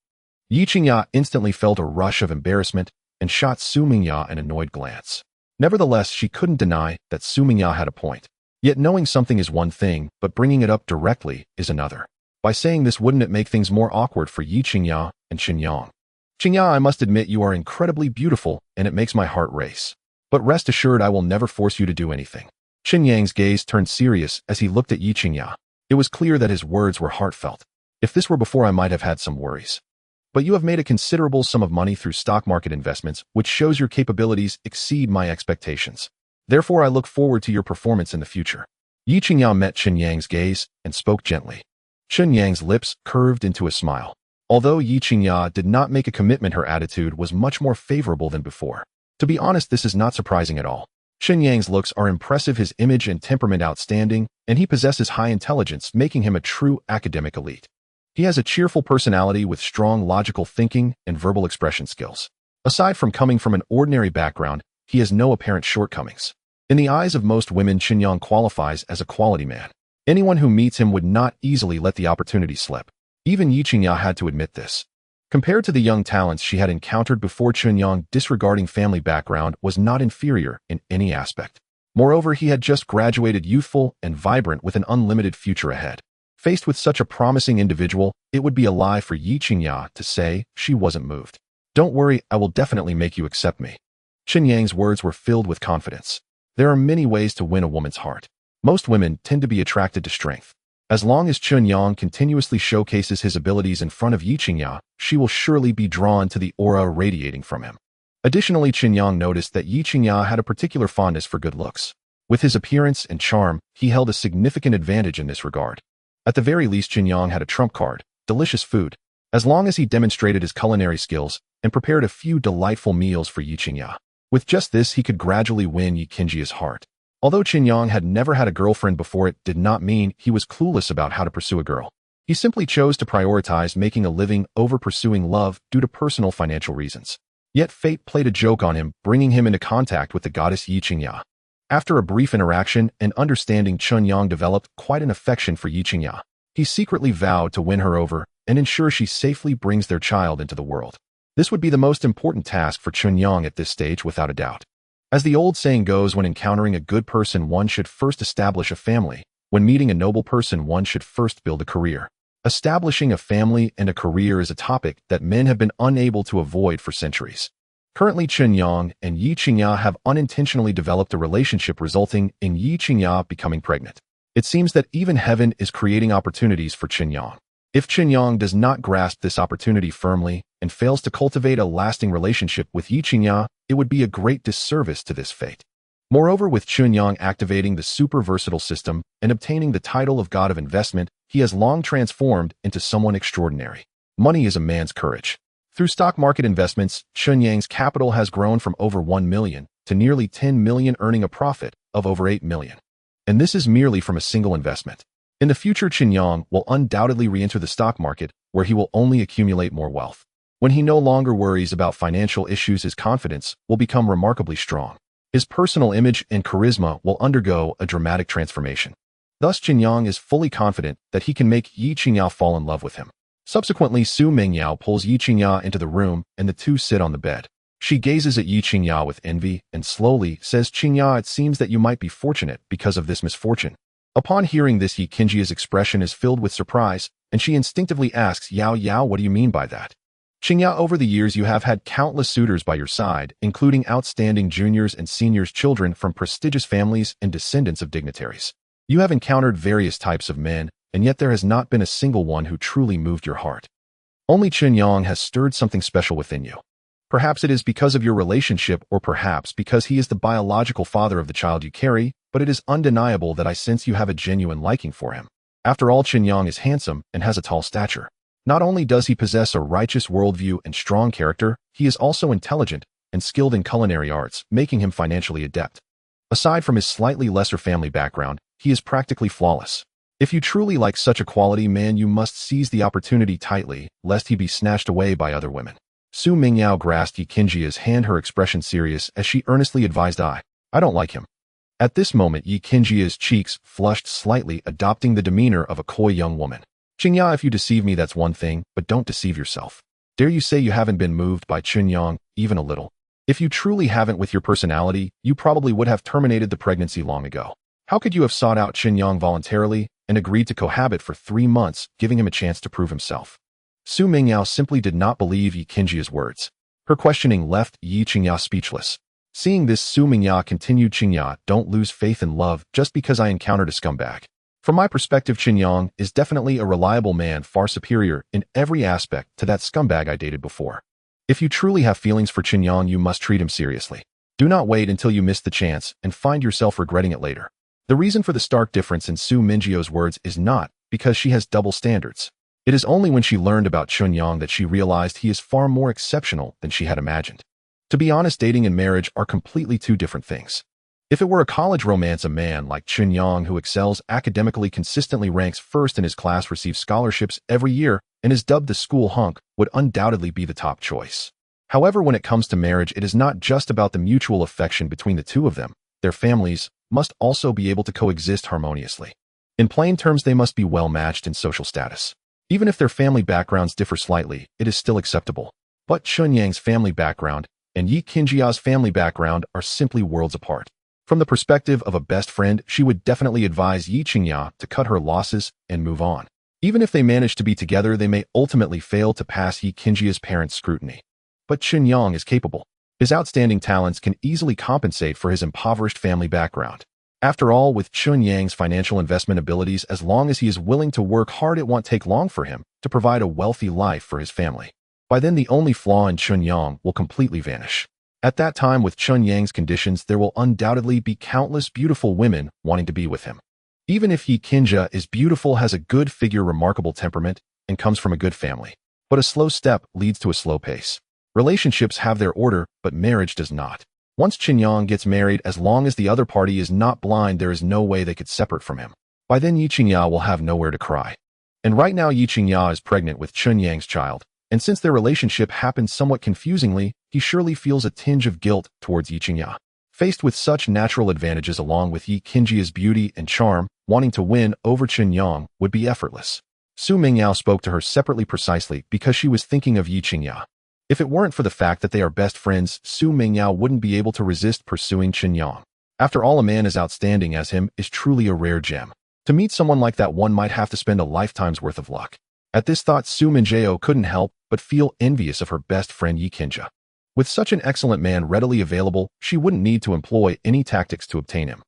Ye Qingya instantly felt a rush of embarrassment and shot Su Mingyao an annoyed glance. Nevertheless, she couldn't deny that Su Mingyao had a point. Yet knowing something is one thing, but bringing it up directly is another. By saying this, wouldn't it make things more awkward for Ye Qingya and Chen Yang? Qingya, I must admit you are incredibly beautiful, and it makes my heart race. But rest assured, I will never force you to do anything. Chen Yang's gaze turned serious as he looked at Ye Qingya. It was clear that his words were heartfelt. If this were before, I might have had some worries. But you have made a considerable sum of money through stock market investments, which shows your capabilities exceed my expectations. Therefore, I look forward to your performance in the future. Ye Qingya met Chen Yang's gaze and spoke gently. Chen Yang's lips curved into a smile. Although Ye Qingya did not make a commitment, her attitude was much more favorable than before. To be honest, this is not surprising at all. Chen Yang's looks are impressive, his image and temperament outstanding, and he possesses high intelligence, making him a true academic elite. He has a cheerful personality with strong logical thinking and verbal expression skills. Aside from coming from an ordinary background, he has no apparent shortcomings. In the eyes of most women, Chen Yang qualifies as a quality man. Anyone who meets him would not easily let the opportunity slip. Even Ye Qingya had to admit this. Compared to the young talents she had encountered before, Chen Yang, disregarding family background, was not inferior in any aspect. Moreover, he had just graduated, youthful and vibrant with an unlimited future ahead. Faced with such a promising individual, it would be a lie for Ye Qingya to say she wasn't moved. Don't worry, I will definitely make you accept me. Chen Yang's words were filled with confidence. There are many ways to win a woman's heart. Most women tend to be attracted to strength. As long as Chen Yang continuously showcases his abilities in front of Ye Qingya, she will surely be drawn to the aura radiating from him. Additionally, Chen Yang noticed that Ye Qingya had a particular fondness for good looks. With his appearance and charm, he held a significant advantage in this regard. At the very least, Chen Yang had a trump card: delicious food. As long as he demonstrated his culinary skills and prepared a few delightful meals for Ye Qingya. With just this, he could gradually win Ye Qingya's heart. Although Chen Yang had never had a girlfriend before, it did not mean he was clueless about how to pursue a girl. He simply chose to prioritize making a living over pursuing love due to personal financial reasons. Yet fate played a joke on him, bringing him into contact with the goddess Ye Qingya. After a brief interaction and understanding, Chen Yang developed quite an affection for Ye Qingya. He secretly vowed to win her over and ensure she safely brings their child into the world. This would be the most important task for Chen Yang at this stage, without a doubt. As the old saying goes, when encountering a good person, one should first establish a family. When meeting a noble person, one should first build a career. Establishing a family and a career is a topic that men have been unable to avoid for centuries. Currently, Chen Yang and Ye Qingya have unintentionally developed a relationship, resulting in Ye Qingya becoming pregnant. It seems that even heaven is creating opportunities for Chen Yang. If Chen Yang does not grasp this opportunity firmly and fails to cultivate a lasting relationship with Ye Qingya, it would be a great disservice to this fate. Moreover, with Chen Yang activating the super versatile system and obtaining the title of God of Investment, he has long transformed into someone extraordinary. Money is a man's courage. Through stock market investments, Chen Yang's capital has grown from over 1 million to nearly 10 million, earning a profit of over 8 million. And this is merely from a single investment. In the future, Chen Yang will undoubtedly re-enter the stock market, where he will only accumulate more wealth. When he no longer worries about financial issues, his confidence will become remarkably strong. His personal image and charisma will undergo a dramatic transformation. Thus, Chen Yang is fully confident that he can make Ye Qingya fall in love with him. Subsequently, Su Mingyao pulls Ye Qingya into the room and the two sit on the bed. She gazes at Ye Qingya with envy and slowly says, "Qingya, it seems that you might be fortunate because of this misfortune." Upon hearing this, Ye Qingya's expression is filled with surprise, and she instinctively asks, "Yao Yao, what do you mean by that?" "Qingya, over the years you have had countless suitors by your side, including outstanding juniors and seniors, children from prestigious families and descendants of dignitaries. You have encountered various types of men, and yet there has not been a single one who truly moved your heart. Only Chen Yang has stirred something special within you. Perhaps it is because of your relationship, or perhaps because he is the biological father of the child you carry, but it is undeniable that I sense you have a genuine liking for him. After all, Chen Yang is handsome and has a tall stature. Not only does he possess a righteous worldview and strong character, he is also intelligent and skilled in culinary arts, making him financially adept. Aside from his slightly lesser family background, he is practically flawless. If you truly like such a quality man, you must seize the opportunity tightly, lest he be snatched away by other women." Su Mingyao grasped Ye Qingya's hand, her expression serious, as she earnestly advised, I don't like him." At this moment, Ye Qingya's cheeks flushed slightly, adopting the demeanor of a coy young woman. "Qingya, if you deceive me, that's one thing, but don't deceive yourself. Dare you say you haven't been moved by Chen Yang, even a little? If you truly haven't with your personality, you probably would have terminated the pregnancy long ago. How could you have sought out Chen Yang voluntarily and agreed to cohabit for 3 months, giving him a chance to prove himself?" Su Mingyao simply did not believe Ye Qingya's words. Her questioning left Ye Qingya speechless. Seeing this, Su Mingyao continued, "Qingya, don't lose faith in love just because I encountered a scumbag. From my perspective, Chen Yang is definitely a reliable man, far superior in every aspect to that scumbag I dated before. If you truly have feelings for Chen Yang, you must treat him seriously. Do not wait until you miss the chance and find yourself regretting it later." The reason for the stark difference in Su Mingyao words is not because she has double standards. It is only when she learned about Chen Yang that she realized he is far more exceptional than she had imagined. To be honest, dating and marriage are completely two different things. If it were a college romance, a man like Chen Yang, who excels academically, consistently ranks first in his class, receives scholarships every year, and is dubbed the school hunk, would undoubtedly be the top choice. However, when it comes to marriage, it is not just about the mutual affection between the two of them. Their families must also be able to coexist harmoniously. In plain terms, they must be well matched in social status. Even if their family backgrounds differ slightly, it is still acceptable. But Chen Yang's family background and Ye Qingya's family background are simply worlds apart. From the perspective of a best friend, she would definitely advise Ye Qingya to cut her losses and move on. Even if they manage to be together, they may ultimately fail to pass Ye Qingya's parents' scrutiny. But Chen Yang is capable. His outstanding talents can easily compensate for his impoverished family background. After all, with Chen Yang's financial investment abilities, as long as he is willing to work hard, it won't take long for him to provide a wealthy life for his family. By then, the only flaw in Chen Yang will completely vanish. At that time, with Chen Yang's conditions, there will undoubtedly be countless beautiful women wanting to be with him. Even if Ye Qingya is beautiful, has a good figure, remarkable temperament, and comes from a good family. But a slow step leads to a slow pace. Relationships have their order, but marriage does not. Once Chen Yang gets married, as long as the other party is not blind, there is no way they could separate from him. By then, Ye Qingya will have nowhere to cry. And right now, Ye Qingya is pregnant with Chen Yang's child, and since their relationship happened somewhat confusingly, he surely feels a tinge of guilt towards Ye Qingya. Faced with such natural advantages along with Ye Qingya's beauty and charm, wanting to win over Chen Yang would be effortless. Su Mingyao spoke to her separately precisely because she was thinking of Ye Qingya. If it weren't for the fact that they are best friends, Su Mingyao wouldn't be able to resist pursuing Chen Yang. After all, a man as outstanding as him is truly a rare gem. To meet someone like that, one might have to spend a lifetime's worth of luck. At this thought, Su Mingyao couldn't help but feel envious of her best friend Ye Qingya. With such an excellent man readily available, she wouldn't need to employ any tactics to obtain him.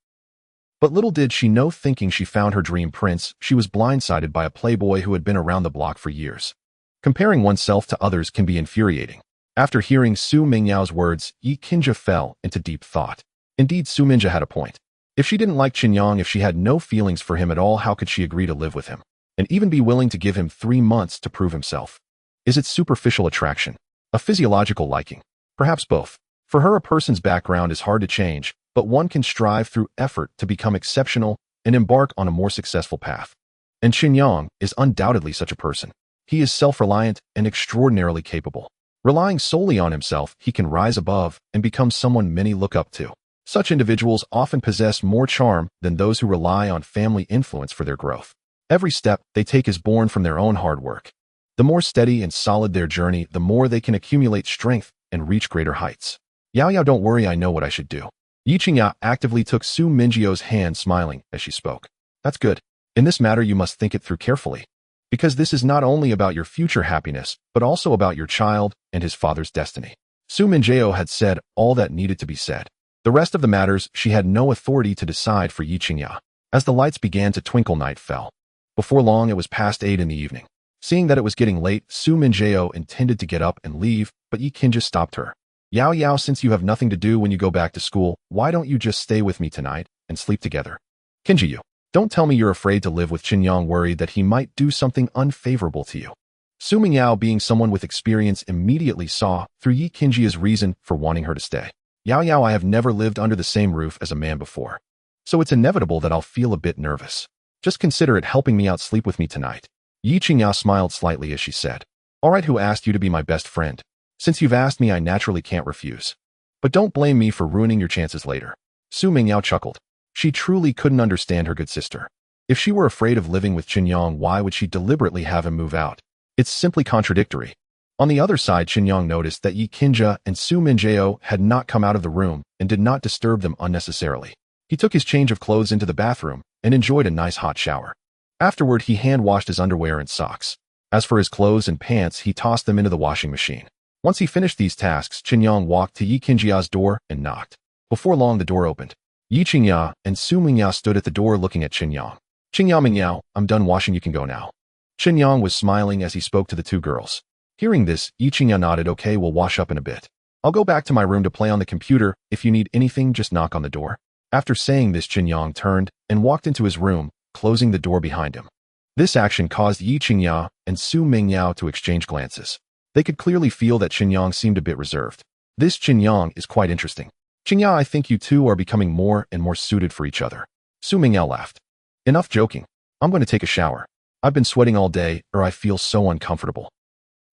But little did she know, thinking she found her dream prince, she was blindsided by a playboy who had been around the block for years. Comparing oneself to others can be infuriating. After hearing Su Mingyao's words, Ye Qingya fell into deep thought. Indeed, Su Mingyao had a point. If she didn't like Chen Yang, if she had no feelings for him at all, how could she agree to live with him? And even be willing to give him 3 months to prove himself? Is it superficial attraction? A physiological liking? Perhaps both. For her, a person's background is hard to change, but one can strive through effort to become exceptional and embark on a more successful path. And Chen Yang is undoubtedly such a person. He is self-reliant and extraordinarily capable. Relying solely on himself, he can rise above and become someone many look up to. Such individuals often possess more charm than those who rely on family influence for their growth. Every step they take is born from their own hard work. The more steady and solid their journey, the more they can accumulate strength and reach greater heights. Yao, don't worry, I know what I should do. Ye Qingya actively took Su Mingjiao's hand, smiling as she spoke. That's good. In this matter, you must think it through carefully, because this is not only about your future happiness, but also about your child and his father's destiny. Su Mingjiao had said all that needed to be said. The rest of the matters she had no authority to decide for Ye Qingya. As the lights began to twinkle, night fell. Before long, it was past 8 in the evening. Seeing that it was getting late, Su Mingjiao intended to get up and leave, but Ye Qingya stopped her. Yao, since you have nothing to do when you go back to school, why don't you just stay with me tonight and sleep together? Qingya, don't tell me you're afraid to live with Chen Yang, worried that he might do something unfavorable to you. Su Mingjiao, being someone with experience, immediately saw through Ye Qingya's reason for wanting her to stay. Yao, I have never lived under the same roof as a man before, so it's inevitable that I'll feel a bit nervous. Just consider it helping me out, sleep with me tonight. Ye Qingya smiled slightly as she said, all right, who asked you to be my best friend? Since you've asked me, I naturally can't refuse. But don't blame me for ruining your chances later. Su Mingjiao chuckled. She truly couldn't understand her good sister. If she were afraid of living with Chen Yang, why would she deliberately have him move out? It's simply contradictory. On the other side, Chen Yang noticed that Ye Qingya and Su Mingjiao had not come out of the room and did not disturb them unnecessarily. He took his change of clothes into the bathroom and enjoyed a nice hot shower. Afterward, he hand-washed his underwear and socks. As for his clothes and pants, he tossed them into the washing machine. Once he finished these tasks, Chen Yang walked to Ye Qingya's door and knocked. Before long, the door opened. Ye Qingya and Su Mingjiao stood at the door looking at Chen Yang. Mingjiao, I'm done washing, you can go now. Chen Yang was smiling as he spoke to the two girls. Hearing this, Ye Qingya nodded. Okay, we'll wash up in a bit. I'll go back to my room to play on the computer. If you need anything, just knock on the door. After saying this, Chen Yang turned and walked into his room, closing the door behind him. This action caused Ye Qingya and Su Mingjiao to exchange glances. They could clearly feel that Chen Yang seemed a bit reserved. This Chen Yang is quite interesting. Qingya, I think you two are becoming more and more suited for each other. Su Mingjiao laughed. Enough joking. I'm going to take a shower. I've been sweating all day, or I feel so uncomfortable.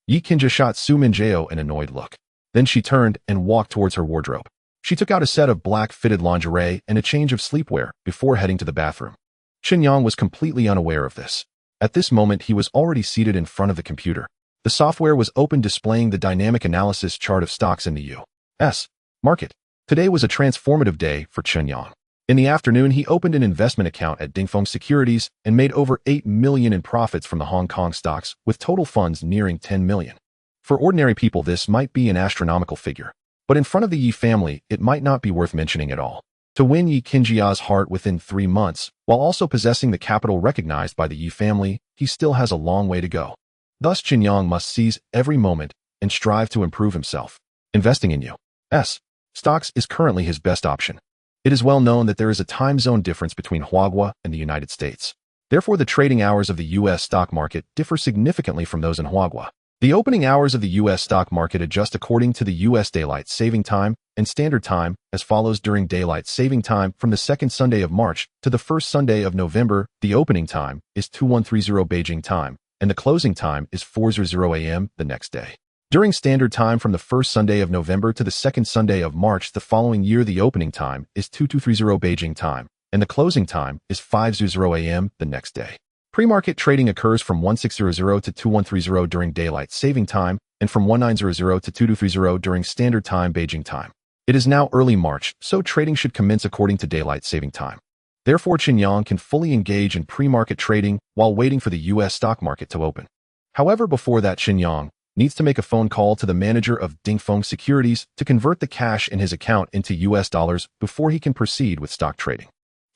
Ye Qingya shot Su Mingjiao an annoyed look. Then she turned and walked towards her wardrobe. She took out a set of black fitted lingerie and a change of sleepwear before heading to the bathroom. Chen Yang was completely unaware of this. At this moment, he was already seated in front of the computer. The software was open, displaying the dynamic analysis chart of stocks in the U.S. market. Today was a transformative day for Chen Yang. In the afternoon, he opened an investment account at Dingfeng Securities and made over 8 million in profits from the Hong Kong stocks, with total funds nearing 10 million. For ordinary people, this might be an astronomical figure, but in front of the Ye family, it might not be worth mentioning at all. To win Ye Qingya's heart within 3 months, while also possessing the capital recognized by the Ye family, he still has a long way to go. Thus, Chen Yang must seize every moment and strive to improve himself. Investing in U.S. stocks is currently his best option. It is well known that there is a time zone difference between Huagua and the United States. Therefore, the trading hours of the U.S. stock market differ significantly from those in Huagua. The opening hours of the U.S. stock market adjust according to the U.S. daylight saving time and standard time as follows. During daylight saving time from the second Sunday of March to the first Sunday of November, the opening time is 2130 Beijing time, and the closing time is 4:00 a.m. the next day. During standard time from the first Sunday of November to the second Sunday of March the following year, the opening time is 2230 Beijing time, and the closing time is 5:00 a.m. the next day. Pre-market trading occurs from 1600 to 2130 during daylight saving time, and from 1900 to 2230 during standard time Beijing time. It is now early March, so trading should commence according to daylight saving time. Therefore, Chen Yang can fully engage in pre-market trading while waiting for the U.S. stock market to open. However, before that, Chen Yang needs to make a phone call to the manager of Dingfeng Securities to convert the cash in his account into U.S. dollars before he can proceed with stock trading.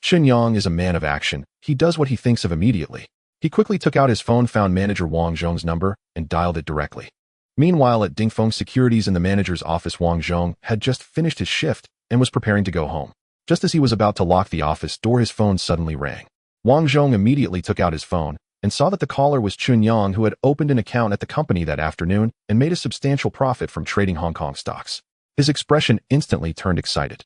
Chen Yang is a man of action. He does what he thinks of immediately. He quickly took out his phone, found manager Wang Zhong's number, and dialed it directly. Meanwhile, at Dingfeng Securities in the manager's office, Wang Zhong had just finished his shift and was preparing to go home. Just as he was about to lock the office door, his phone suddenly rang. Wang Zhong immediately took out his phone and saw that the caller was Chen Yang, who had opened an account at the company that afternoon and made a substantial profit from trading Hong Kong stocks. His expression instantly turned excited.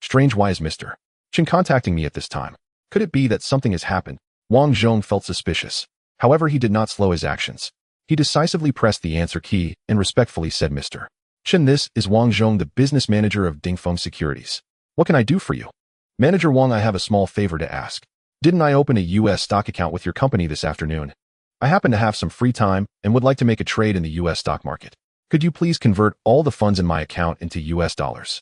Strange, why is Mr. Chen contacting me at this time? Could it be that something has happened? Wang Zhong felt suspicious. However, he did not slow his actions. He decisively pressed the answer key and respectfully said, Mr. Chen, this is Wang Zhong, the business manager of Dingfeng Securities. What can I do for you? Manager Wang, I have a small favor to ask. Didn't I open a U.S. stock account with your company this afternoon? I happen to have some free time and would like to make a trade in the U.S. stock market. Could you please convert all the funds in my account into U.S. dollars?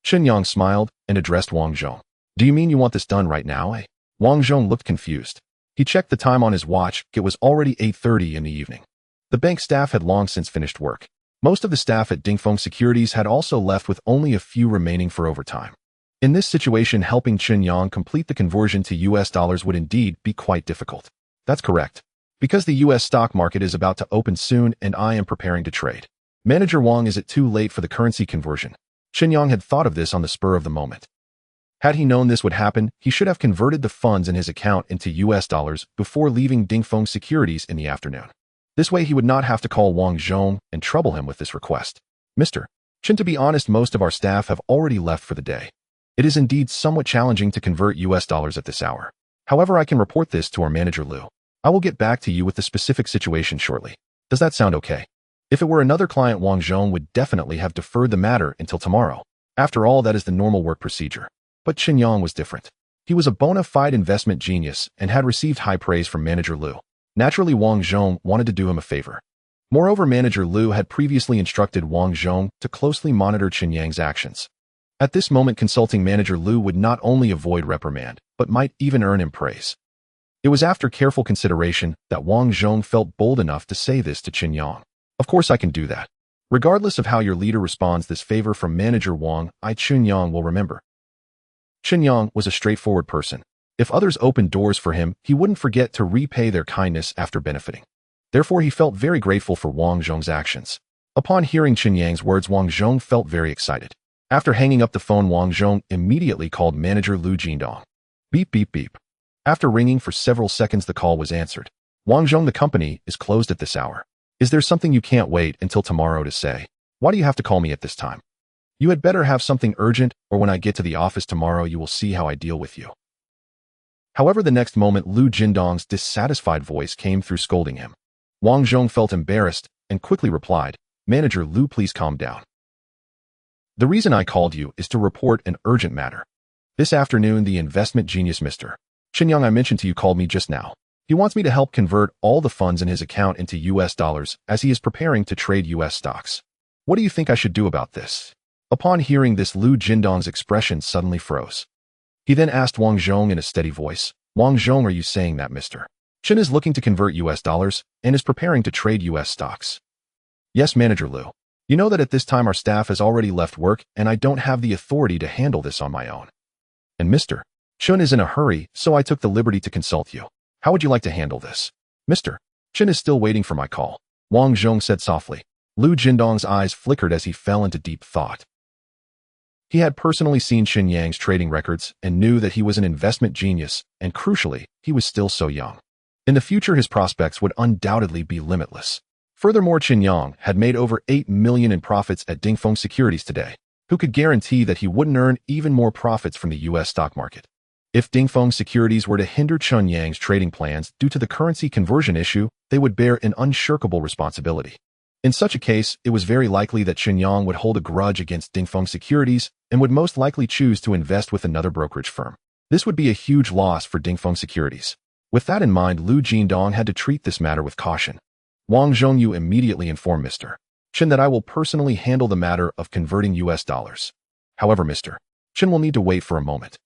Chen Yang smiled and addressed Wang Zhong. Do you mean you want this done right now, eh? Wang Zhong looked confused. He checked the time on his watch. It was already 8:30 in the evening. The bank staff had long since finished work. Most of the staff at Dingfeng Securities had also left with only a few remaining for overtime. In this situation, helping Chen Yang complete the conversion to U.S. dollars would indeed be quite difficult. That's correct. Because the U.S. stock market is about to open soon and I am preparing to trade. Manager Wang, is it too late for the currency conversion? Chen Yang had thought of this on the spur of the moment. Had he known this would happen, he should have converted the funds in his account into U.S. dollars before leaving Dingfeng Securities in the afternoon. This way he would not have to call Wang Zhong and trouble him with this request. Mr. Chen, to be honest, most of our staff have already left for the day. It is indeed somewhat challenging to convert U.S. dollars at this hour. However, I can report this to our manager Liu. I will get back to you with the specific situation shortly. Does that sound okay? If it were another client, Wang Zhong would definitely have deferred the matter until tomorrow. After all, that is the normal work procedure. But Chen Yang was different. He was a bona fide investment genius and had received high praise from manager Liu. Naturally, Wang Zhong wanted to do him a favor. Moreover, manager Liu had previously instructed Wang Zhong to closely monitor Chen Yang's actions. At this moment, consulting manager Liu would not only avoid reprimand, but might even earn him praise. It was after careful consideration that Wang Zhong felt bold enough to say this to Chen Yang. Of course I can do that. Regardless of how your leader responds, this favor from manager Wang, Chen Yang will remember. Chen Yang was a straightforward person. If others opened doors for him, he wouldn't forget to repay their kindness after benefiting. Therefore, he felt very grateful for Wang Zhong's actions. Upon hearing Chen Yang's words, Wang Zhong felt very excited. After hanging up the phone, Wang Zhong immediately called manager Ye Qingya.Now. Beep, beep, beep. After ringing for several seconds, the call was answered. Wang Zhong, the company is closed at this hour. Is there something you can't wait until tomorrow to say? Why do you have to call me at this time? You had better have something urgent, or when I get to the office tomorrow, you will see how I deal with you. However, the next moment, Ye Qingya's dissatisfied voice came through, scolding him. Wang Zhong felt embarrassed and quickly replied, Manager Liu, please calm down. The reason I called you is to report an urgent matter. This afternoon, the investment genius Mr. Chen Yang I mentioned to you called me just now. He wants me to help convert all the funds in his account into U.S. dollars as he is preparing to trade U.S. stocks. What do you think I should do about this? Upon hearing this, Ye Qingya's expression suddenly froze. He then asked Wang Zhong in a steady voice, Wang Zhong, are you saying that Mr. Chen is looking to convert U.S. dollars and is preparing to trade U.S. stocks? Yes, Manager Liu. You know that at this time our staff has already left work and I don't have the authority to handle this on my own. And Mr. Chen is in a hurry, so I took the liberty to consult you. How would you like to handle this? Mr. Chen is still waiting for my call, Wang Zhong said softly. Ye Qingya's eyes flickered as he fell into deep thought. He had personally seen Chen Yang's trading records and knew that he was an investment genius, and crucially, he was still so young. In the future, his prospects would undoubtedly be limitless. Furthermore, Chen Yang had made over 8 million in profits at Dingfeng Securities today. Who could guarantee that he wouldn't earn even more profits from the U.S. stock market? If Dingfeng Securities were to hinder Chen Yang's trading plans due to the currency conversion issue, they would bear an unshirkable responsibility. In such a case, it was very likely that Chen Yang would hold a grudge against Dingfeng Securities and would most likely choose to invest with another brokerage firm. This would be a huge loss for Dingfeng Securities. With that in mind, Ye Qingya had to treat this matter with caution. Wang Zhong, you immediately informed Mr. Chen that I will personally handle the matter of converting U.S. dollars. However, Mr. Chen will need to wait for a moment.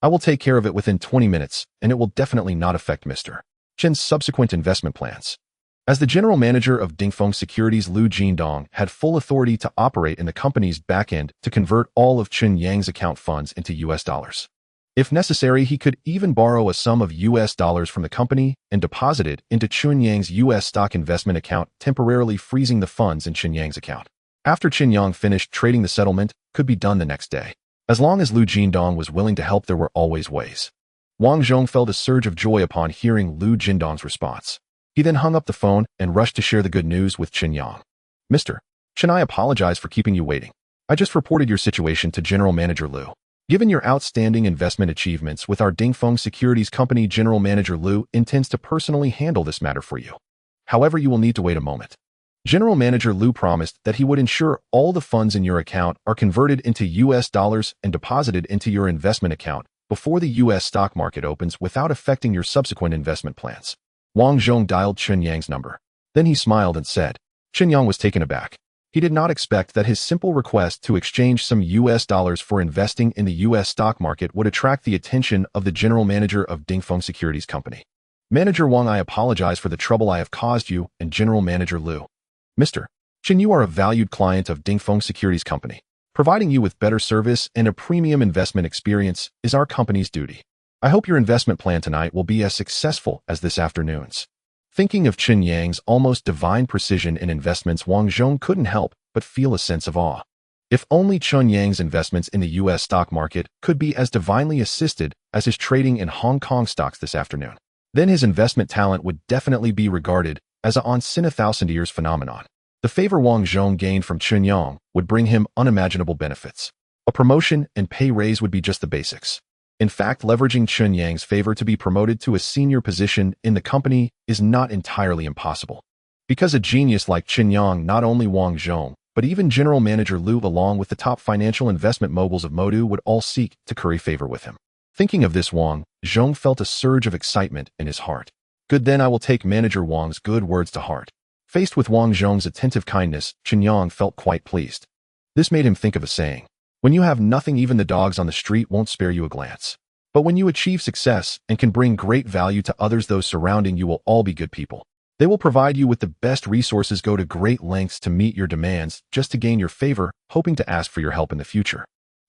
I will take care of it within 20 minutes, and it will definitely not affect Mr. Chen's subsequent investment plans. As the general manager of Dingfeng Securities, Ye Qingya had full authority to operate in the company's back-end to convert all of Chen Yang's account funds into U.S. dollars. If necessary, he could even borrow a sum of U.S. dollars from the company and deposit it into Chen Yang's U.S. stock investment account, temporarily freezing the funds in Chen Yang's account. After Chen Yang finished trading, the settlement could be done the next day. As long as Ye Qingya was willing to help, there were always ways. Wang Zhong felt a surge of joy upon hearing Ye Qingya's response. He then hung up the phone and rushed to share the good news with Chen Yang. Mr. Chen, I apologize for keeping you waiting. I just reported your situation to General Manager Liu. Given your outstanding investment achievements with our Dingfeng Securities Company, General Manager Liu intends to personally handle this matter for you. However, you will need to wait a moment. General Manager Lu promised that he would ensure all the funds in your account are converted into US dollars and deposited into your investment account before the US stock market opens without affecting your subsequent investment plans. Wang Zhong dialed Chen Yang's number. Then he smiled and said. Chen Yang was taken aback. He did not expect that his simple request to exchange some US dollars for investing in the US stock market would attract the attention of the general manager of Dingfeng Securities Company. Manager Wang, I apologize for the trouble I have caused you, and General Manager Lu. Mr. Chen, you are a valued client of Dingfeng Securities Company. Providing you with better service and a premium investment experience is our company's duty. I hope your investment plan tonight will be as successful as this afternoon's. Thinking of Chen Yang's almost divine precision in investments, Wang Zhong couldn't help but feel a sense of awe. If only Chen Yang's investments in the U.S. stock market could be as divinely assisted as his trading in Hong Kong stocks this afternoon, then his investment talent would definitely be regarded as a once-in-a-thousand-years phenomenon. The favor Wang Zhong gained from Chen Yang would bring him unimaginable benefits. A promotion and pay raise would be just the basics. In fact, leveraging Chen Yang's favor to be promoted to a senior position in the company is not entirely impossible. Because a genius like Chen Yang, not only Wang Zhong, but even General Manager Lu along with the top financial investment moguls of Modu would all seek to curry favor with him. Thinking of this, Wang Zhong felt a surge of excitement in his heart. Good, then I will take Manager Wang's good words to heart. Faced with Wang Zhong's attentive kindness, Chen Yang felt quite pleased. This made him think of a saying. When you have nothing, even the dogs on the street won't spare you a glance. But when you achieve success and can bring great value to others, those surrounding you will all be good people. They will provide you with the best resources, go to great lengths to meet your demands just to gain your favor, hoping to ask for your help in the future.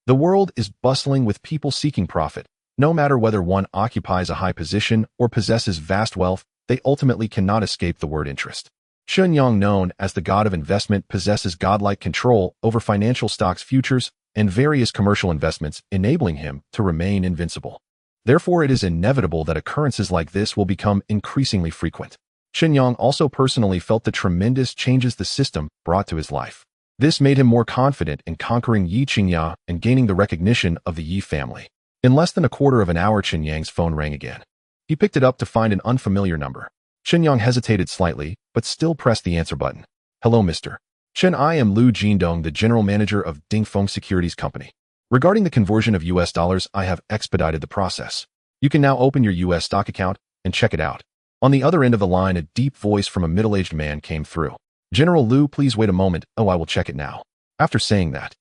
The world is bustling with people seeking profit. No matter whether one occupies a high position or possesses vast wealth, they ultimately cannot escape the word interest. Chen Yang, known as the god of investment, possesses godlike control over financial stocks, futures, and various commercial investments, enabling him to remain invincible. Therefore, it is inevitable that occurrences like this will become increasingly frequent. Chen Yang also personally felt the tremendous changes the system brought to his life. This made him more confident in conquering Ye Qingya and gaining the recognition of the Yi family. In less than a quarter of an hour, Chen Yang's phone rang again. He picked it up to find an unfamiliar number. Chen Yang hesitated slightly, but still pressed the answer button. Hello, Mr. Chen, I am Lu Qingdong, the general manager of Dingfeng Securities Company. Regarding the conversion of US dollars, I have expedited the process. You can now open your US stock account and check it out. On the other end of the line, a deep voice from a middle-aged man came through. General Lu, please wait a moment. Oh, I will check it now. After saying that,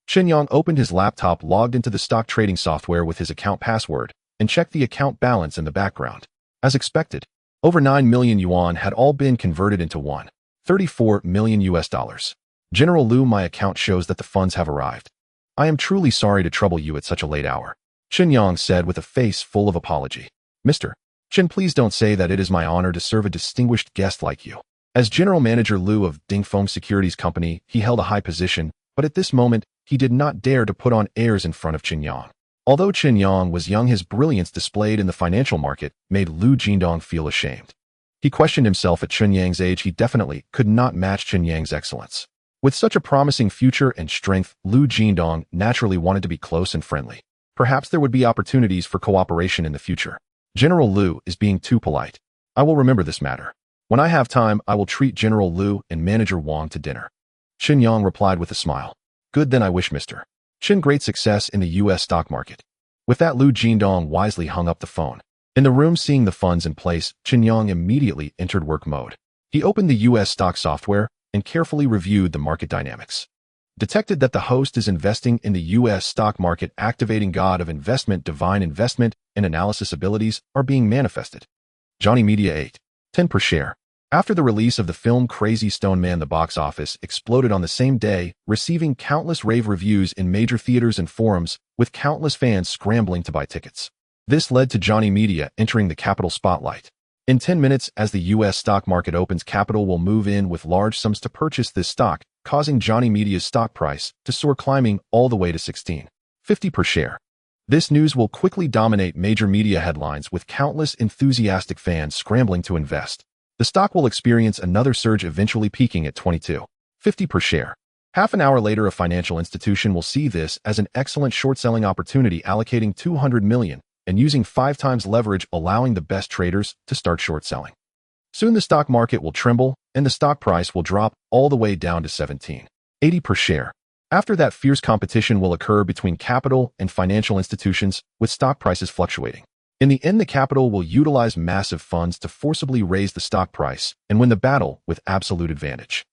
Chen Yang opened his laptop, logged into the stock trading software with his account password, and checked the account balance in the background. As expected, over 9 million yuan had all been converted into 1.34 million US dollars. General Lu, my account shows that the funds have arrived. I am truly sorry to trouble you at such a late hour, Chen Yang said with a face full of apology. Mr. Chen, please don't say that. It is my honor to serve a distinguished guest like you. As General Manager Lu of Dingfeng Securities Company, he held a high position, but at this moment, he did not dare to put on airs in front of Chen Yang. Although Chen Yang was young, his brilliance displayed in the financial market made Lu Qingdong feel ashamed. He questioned himself. At Chen Yang's age, he definitely could not match Chen Yang's excellence. With such a promising future and strength, Lu Qingdong naturally wanted to be close and friendly. Perhaps there would be opportunities for cooperation in the future. General Lu is being too polite. I will remember this matter. When I have time, I will treat General Lu and Manager Wang to dinner. Chen Yang replied with a smile. Good, then I wish Mr. Chen great success in the U.S. stock market. With that, Lu Qingdong wisely hung up the phone. In the room, seeing the funds in place, Chen Yang immediately entered work mode. He opened the U.S. stock software and carefully reviewed the market dynamics. Detected that the host is investing in the U.S. stock market, activating God of investment, divine investment, and analysis abilities are being manifested. Johnny Media 8.10 per share. After the release of the film Crazy Stone Man, the box office exploded on the same day, receiving countless rave reviews in major theaters and forums, with countless fans scrambling to buy tickets. This led to Johnny Media entering the capital spotlight. In 10 minutes, as the U.S. stock market opens, capital will move in with large sums to purchase this stock, causing Johnny Media's stock price to soar, climbing all the way to $16.50 per share. This news will quickly dominate major media headlines, with countless enthusiastic fans scrambling to invest. The stock will experience another surge, eventually peaking at $22.50 per share. Half an hour later, a financial institution will see this as an excellent short-selling opportunity, allocating 200 million and using 5 times leverage, allowing the best traders to start short selling. Soon the stock market will tremble and the stock price will drop all the way down to 17.80 per share. After that, fierce competition will occur between capital and financial institutions, with stock prices fluctuating. In the end, the capital will utilize massive funds to forcibly raise the stock price and win the battle with absolute advantage.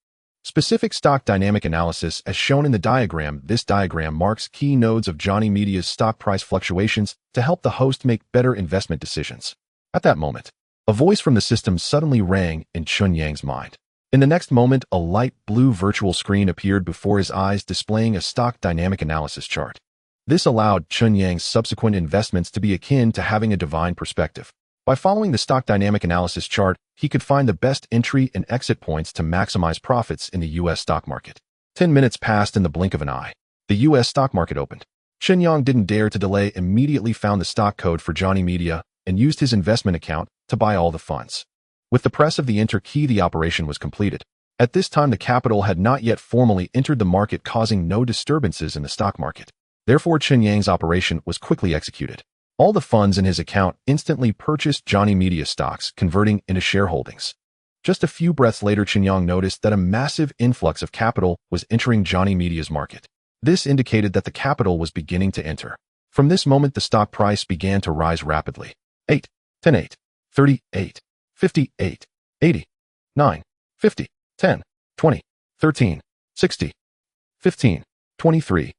Specific stock dynamic analysis as shown in the diagram. This diagram marks key nodes of Johnny Media's stock price fluctuations to help the host make better investment decisions. At that moment, a voice from the system suddenly rang in Chen Yang's mind. In the next moment, a light blue virtual screen appeared before his eyes displaying a stock dynamic analysis chart. This allowed Chen Yang's subsequent investments to be akin to having a divine perspective. By following the stock dynamic analysis chart, he could find the best entry and exit points to maximize profits in the U.S. stock market. 10 minutes passed in the blink of an eye. The U.S. stock market opened. Chen Yang didn't dare to delay, immediately found the stock code for Johnny Media and used his investment account to buy all the funds. With the press of the enter key, the operation was completed. At this time, the capital had not yet formally entered the market, causing no disturbances in the stock market. Therefore, Chen Yang's operation was quickly executed. All the funds in his account instantly purchased Johnny Media stocks, converting into shareholdings. Just a few breaths later, Chen Yang noticed that a massive influx of capital was entering Johnny Media's market. This indicated that the capital was beginning to enter. From this moment, the stock price began to rise rapidly. 8, 10, 8, 38, 58, 80, 9, 50, 10, 20, 13, 60, 15, 23.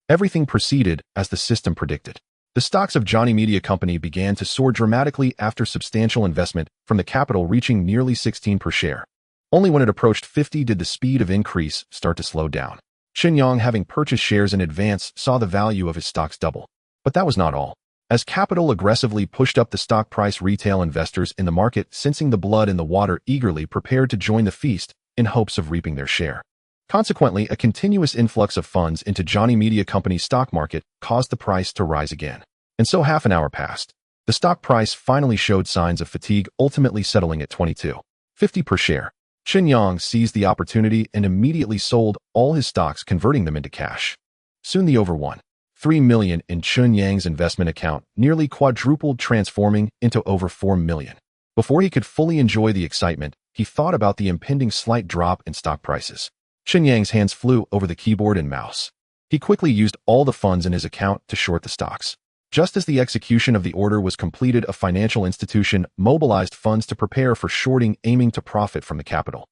Everything proceeded as the system predicted. The stocks of Johnny Media Company began to soar dramatically after substantial investment from the capital, reaching nearly 16 per share. Only when it approached 50 did the speed of increase start to slow down. Chen Yang, having purchased shares in advance, saw the value of his stocks double. But that was not all. As capital aggressively pushed up the stock price, retail investors in the market, sensing the blood in the water, eagerly prepared to join the feast in hopes of reaping their share. Consequently, a continuous influx of funds into Johnny Media Company's stock market caused the price to rise again. And so half an hour passed. The stock price finally showed signs of fatigue, ultimately settling at 22.50 per share. Chen Yang seized the opportunity and immediately sold all his stocks, converting them into cash. Soon the over 1.3 million in Chen Yang's investment account nearly quadrupled, transforming into over 4 million. Before he could fully enjoy the excitement, he thought about the impending slight drop in stock prices. Chen Yang's hands flew over the keyboard and mouse. He quickly used all the funds in his account to short the stocks. Just as the execution of the order was completed, a financial institution mobilized funds to prepare for shorting, aiming to profit from the capital.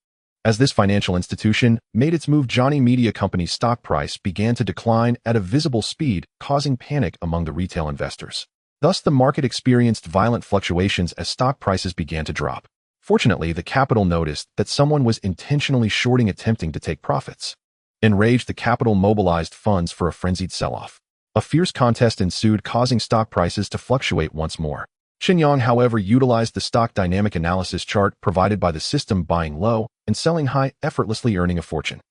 As this financial institution made its move, Johnny Media Company's stock price began to decline at a visible speed, causing panic among the retail investors. Thus, the market experienced violent fluctuations as stock prices began to drop. Fortunately, the capital noticed that someone was intentionally shorting, attempting to take profits. Enraged, the capital mobilized funds for a frenzied sell-off. A fierce contest ensued, causing stock prices to fluctuate once more. Chen Yang, however, utilized the stock dynamic analysis chart provided by the system, buying low and selling high, effortlessly earning a fortune.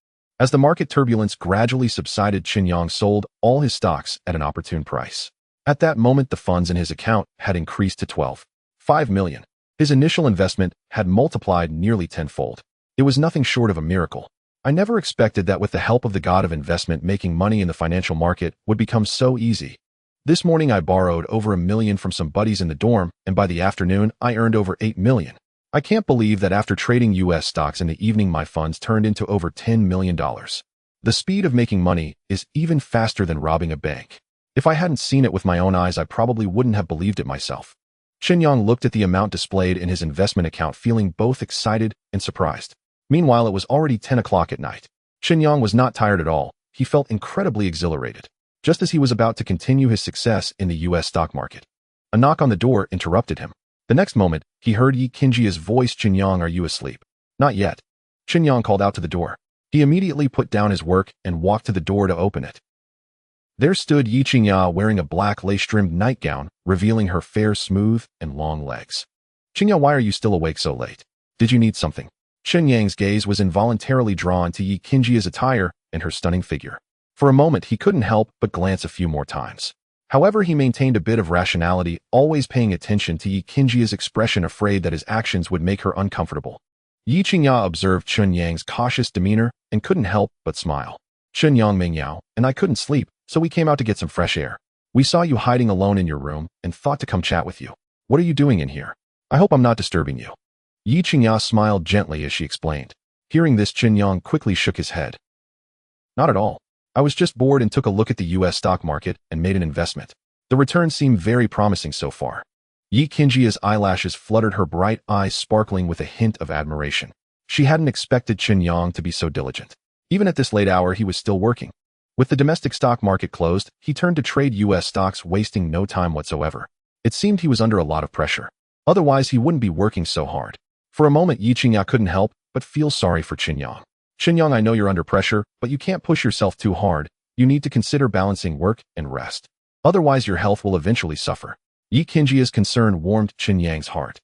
As the market turbulence gradually subsided, Chen Yang sold all his stocks at an opportune price. At that moment, the funds in his account had increased to 12.5 million. His initial investment had multiplied nearly tenfold. It was nothing short of a miracle. I never expected that with the help of the god of investment, making money in the financial market would become so easy. This morning I borrowed over $1 million from some buddies in the dorm, and by the afternoon I earned over $8 million. I can't believe that after trading US stocks in the evening, my funds turned into over $10 million. The speed of making money is even faster than robbing a bank. If I hadn't seen it with my own eyes, I probably wouldn't have believed it myself. Chen Yang looked at the amount displayed in his investment account, feeling both excited and surprised. Meanwhile, it was already 10 o'clock at night. Chen Yang was not tired at all. He felt incredibly exhilarated. Just as he was about to continue his success in the U.S. stock market, a knock on the door interrupted him. The next moment, he heard Ye Qingya's voice. "Chen Yang, are you asleep?" "Not yet." Chen Yang called out to the door. He immediately put down his work and walked to the door to open it. There stood Ye Qingya, wearing a black lace-trimmed nightgown, revealing her fair, smooth, and long legs. "Qingya, why are you still awake so late? Did you need something?" Chen Yang's gaze was involuntarily drawn to Ye Qingya's attire and her stunning figure. For a moment, he couldn't help but glance a few more times. However, he maintained a bit of rationality, always paying attention to Ye Qingya's expression, afraid that his actions would make her uncomfortable. Ye Qingya observed Chen Yang's cautious demeanor and couldn't help but smile. "Chen Yang Mingyao and I couldn't sleep, so we came out to get some fresh air. We saw you hiding alone in your room and thought to come chat with you. What are you doing in here? I hope I'm not disturbing you." Ye Qingya smiled gently as she explained. Hearing this, Chen Yang quickly shook his head. Not at all. I was just bored and took a look at the U.S. stock market and made an investment. The returns seem very promising so far. Ye Qingya's eyelashes fluttered, her bright eyes sparkling with a hint of admiration. She hadn't expected Chen Yang to be so diligent. Even at this late hour, he was still working. With the domestic stock market closed, he turned to trade U.S. stocks, wasting no time whatsoever. It seemed he was under a lot of pressure. Otherwise, he wouldn't be working so hard. For a moment, Ye Qingya couldn't help but feel sorry for Chen Yang. Chen Yang, I know you're under pressure, but you can't push yourself too hard. You need to consider balancing work and rest. Otherwise, your health will eventually suffer. Ye Qingya's concern warmed Chen Yang's heart.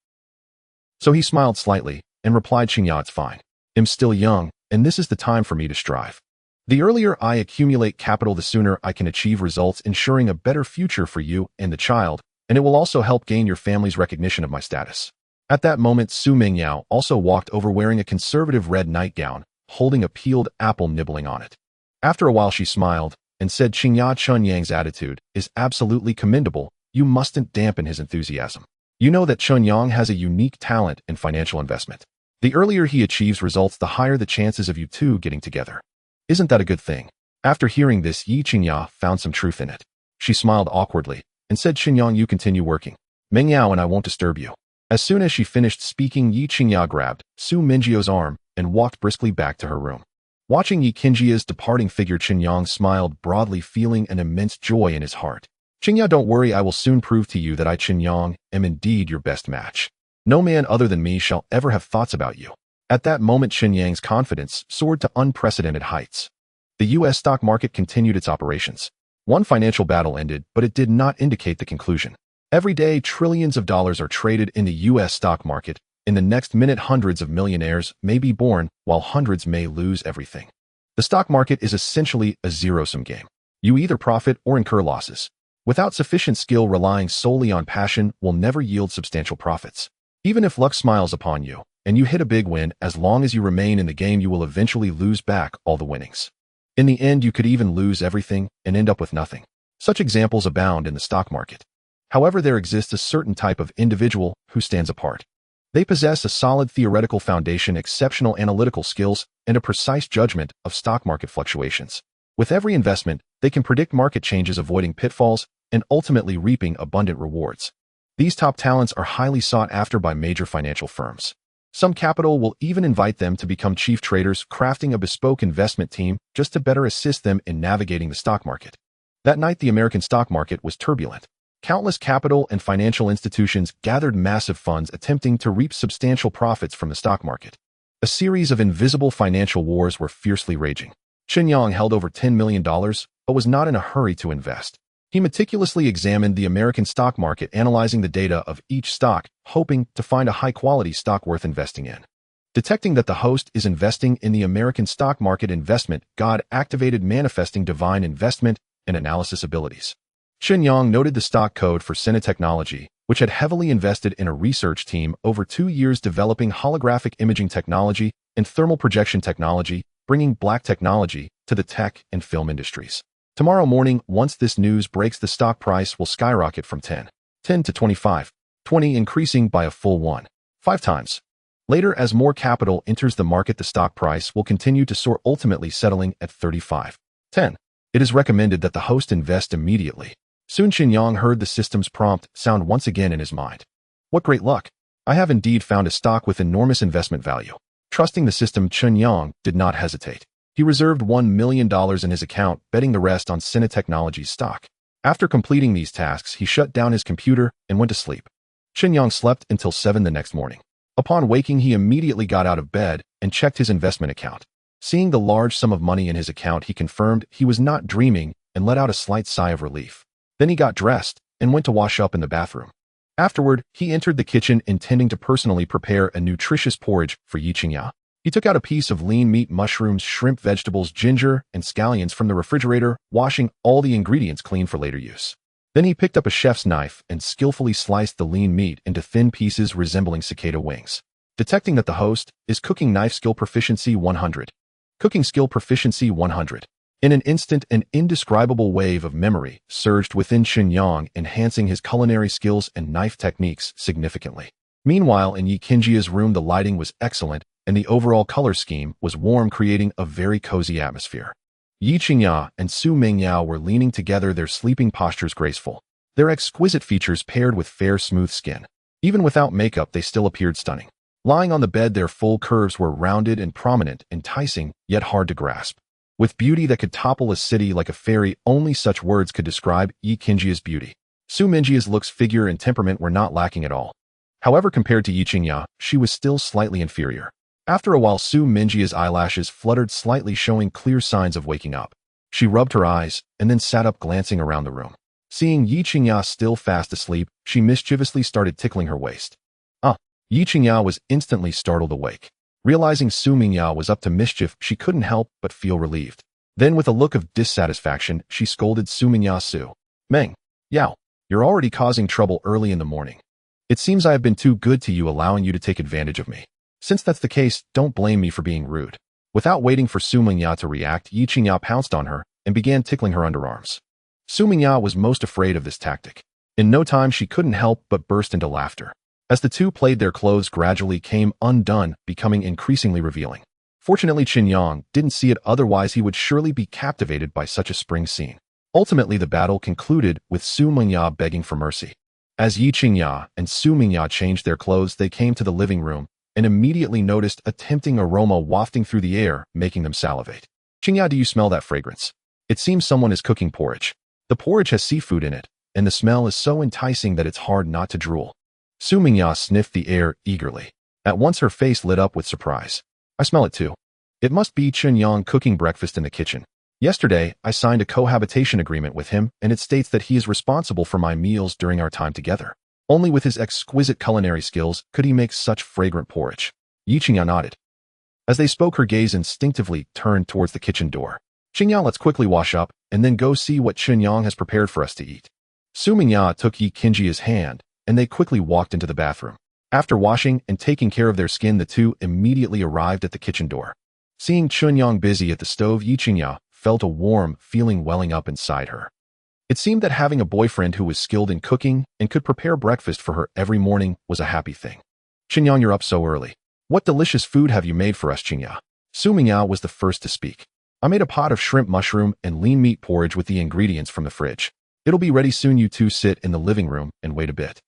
So he smiled slightly and replied, Qingya, it's fine. I'm still young, and this is the time for me to strive. The earlier I accumulate capital, the sooner I can achieve results, ensuring a better future for you and the child, and it will also help gain your family's recognition of my status. At that moment, Su Mingyao also walked over wearing a conservative red nightgown, holding a peeled apple nibbling on it. After a while, she smiled and said, Qingya, Chen Yang's attitude is absolutely commendable. You mustn't dampen his enthusiasm. You know that Chen Yang has a unique talent in financial investment. The earlier he achieves results, the higher the chances of you two getting together. Isn't that a good thing? After hearing this, Ye Qingya found some truth in it. She smiled awkwardly and said, Chen Yang, you continue working. Mingyao and I won't disturb you. As soon as she finished speaking, Ye Qingya grabbed Su Mingyao arm and walked briskly back to her room. Watching Ye Qingya's departing figure, Chen Yang smiled broadly, feeling an immense joy in his heart. Qingya, don't worry, I will soon prove to you that I, Chen Yang, am indeed your best match. No man other than me shall ever have thoughts about you. At that moment, Chen Yang's confidence soared to unprecedented heights. The U.S. stock market continued its operations. One financial battle ended, but it did not indicate the conclusion. Every day, trillions of dollars are traded in the U.S. stock market. In the next minute, hundreds of millionaires may be born, while hundreds may lose everything. The stock market is essentially a zero-sum game. You either profit or incur losses. Without sufficient skill, relying solely on passion will never yield substantial profits. Even if luck smiles upon you, and you hit a big win, as long as you remain in the game, you will eventually lose back all the winnings. In the end, you could even lose everything and end up with nothing. Such examples abound in the stock market. However, there exists a certain type of individual who stands apart. They possess a solid theoretical foundation, exceptional analytical skills, and a precise judgment of stock market fluctuations. With every investment, they can predict market changes, avoiding pitfalls, and ultimately reaping abundant rewards. These top talents are highly sought after by major financial firms. Some capital will even invite them to become chief traders, crafting a bespoke investment team just to better assist them in navigating the stock market. That night, the American stock market was turbulent. Countless capital and financial institutions gathered massive funds, attempting to reap substantial profits from the stock market. A series of invisible financial wars were fiercely raging. Chen Yang held over $10 million, but was not in a hurry to invest. He meticulously examined the American stock market, analyzing the data of each stock, hoping to find a high-quality stock worth investing in. Detecting that the host is investing in the American stock market, investment God activated, manifesting divine investment and analysis abilities. Chen Yang noted the stock code for Sina Technology, which had heavily invested in a research team over 2 years developing holographic imaging technology and thermal projection technology, bringing black technology to the tech and film industries. Tomorrow morning, once this news breaks, the stock price will skyrocket from 10 to 25, 20, increasing by a full 1.5 times. Later, as more capital enters the market, the stock price will continue to soar, ultimately settling at 35.10. It is recommended that the host invest immediately. Soon Chen Yang heard the system's prompt sound once again in his mind. What great luck! I have indeed found a stock with enormous investment value. Trusting the system, Chen Yang did not hesitate. He reserved $1 million in his account, betting the rest on Sina Technology's stock. After completing these tasks, he shut down his computer and went to sleep. Chen Yang slept until 7 the next morning. Upon waking, he immediately got out of bed and checked his investment account. Seeing the large sum of money in his account, he confirmed he was not dreaming and let out a slight sigh of relief. Then he got dressed and went to wash up in the bathroom. Afterward, he entered the kitchen, intending to personally prepare a nutritious porridge for Ye Qingya. He took out a piece of lean meat, mushrooms, shrimp, vegetables, ginger, and scallions from the refrigerator, washing all the ingredients clean for later use. Then he picked up a chef's knife and skillfully sliced the lean meat into thin pieces resembling cicada wings. Detecting that the host is cooking, knife skill proficiency 100. Cooking skill proficiency 100. In an instant, an indescribable wave of memory surged within Chen Yang, enhancing his culinary skills and knife techniques significantly. Meanwhile, in Ye Qingya's room, the lighting was excellent, and the overall color scheme was warm, creating a very cozy atmosphere. Ye Qingya and Su Mingyao were leaning together, their sleeping postures graceful, their exquisite features paired with fair, smooth skin. Even without makeup, they still appeared stunning. Lying on the bed, their full curves were rounded and prominent, enticing, yet hard to grasp. With beauty that could topple a city like a fairy, only such words could describe Ye Qingya's beauty. Su Mingy's looks, figure, and temperament were not lacking at all. However, compared to Ye Qingya, she was still slightly inferior. After a while, Su Mingy's eyelashes fluttered slightly, showing clear signs of waking up. She rubbed her eyes, and then sat up, glancing around the room. Seeing Ye Qingya still fast asleep, she mischievously started tickling her waist. Ye Qingya was instantly startled awake. Realizing Su Mingyao was up to mischief, she couldn't help but feel relieved. Then, with a look of dissatisfaction, she scolded Su Mingyao. Su Meng Yao, you're already causing trouble early in the morning. It seems I have been too good to you, allowing you to take advantage of me. Since that's the case, don't blame me for being rude. Without waiting for Su Mingyao to react, Ye Qingya pounced on her and began tickling her underarms. Su Mingyao was most afraid of this tactic. In no time, she couldn't help but burst into laughter. As the two played, their clothes gradually came undone, becoming increasingly revealing. Fortunately, Chen Yang didn't see it, otherwise he would surely be captivated by such a spring scene. Ultimately, the battle concluded with Su Mingyao begging for mercy. As Ye Qingya and Su Mingyao changed their clothes, they came to the living room and immediately noticed a tempting aroma wafting through the air, making them salivate. Qingya, do you smell that fragrance? It seems someone is cooking porridge. The porridge has seafood in it, and the smell is so enticing that it's hard not to drool. Su Mingyao sniffed the air eagerly. At once her face lit up with surprise. I smell it too. It must be Chen Yang cooking breakfast in the kitchen. Yesterday, I signed a cohabitation agreement with him, and it states that he is responsible for my meals during our time together. Only with his exquisite culinary skills could he make such fragrant porridge. Ye Qingya nodded. As they spoke, her gaze instinctively turned towards the kitchen door. Qingya, let's quickly wash up, and then go see what Chen Yang has prepared for us to eat. Su Mingyao took Ye Qingya's hand, and they quickly walked into the bathroom. After washing and taking care of their skin, the two immediately arrived at the kitchen door. Seeing Chen Yang busy at the stove, Ye Qingya felt a warm feeling welling up inside her. It seemed that having a boyfriend who was skilled in cooking and could prepare breakfast for her every morning was a happy thing. Chen Yang, you're up so early. What delicious food have you made for us, Qingya? Su Mingyao was the first to speak. I made a pot of shrimp, mushroom, and lean meat porridge with the ingredients from the fridge. It'll be ready soon. You two sit in the living room and wait a bit.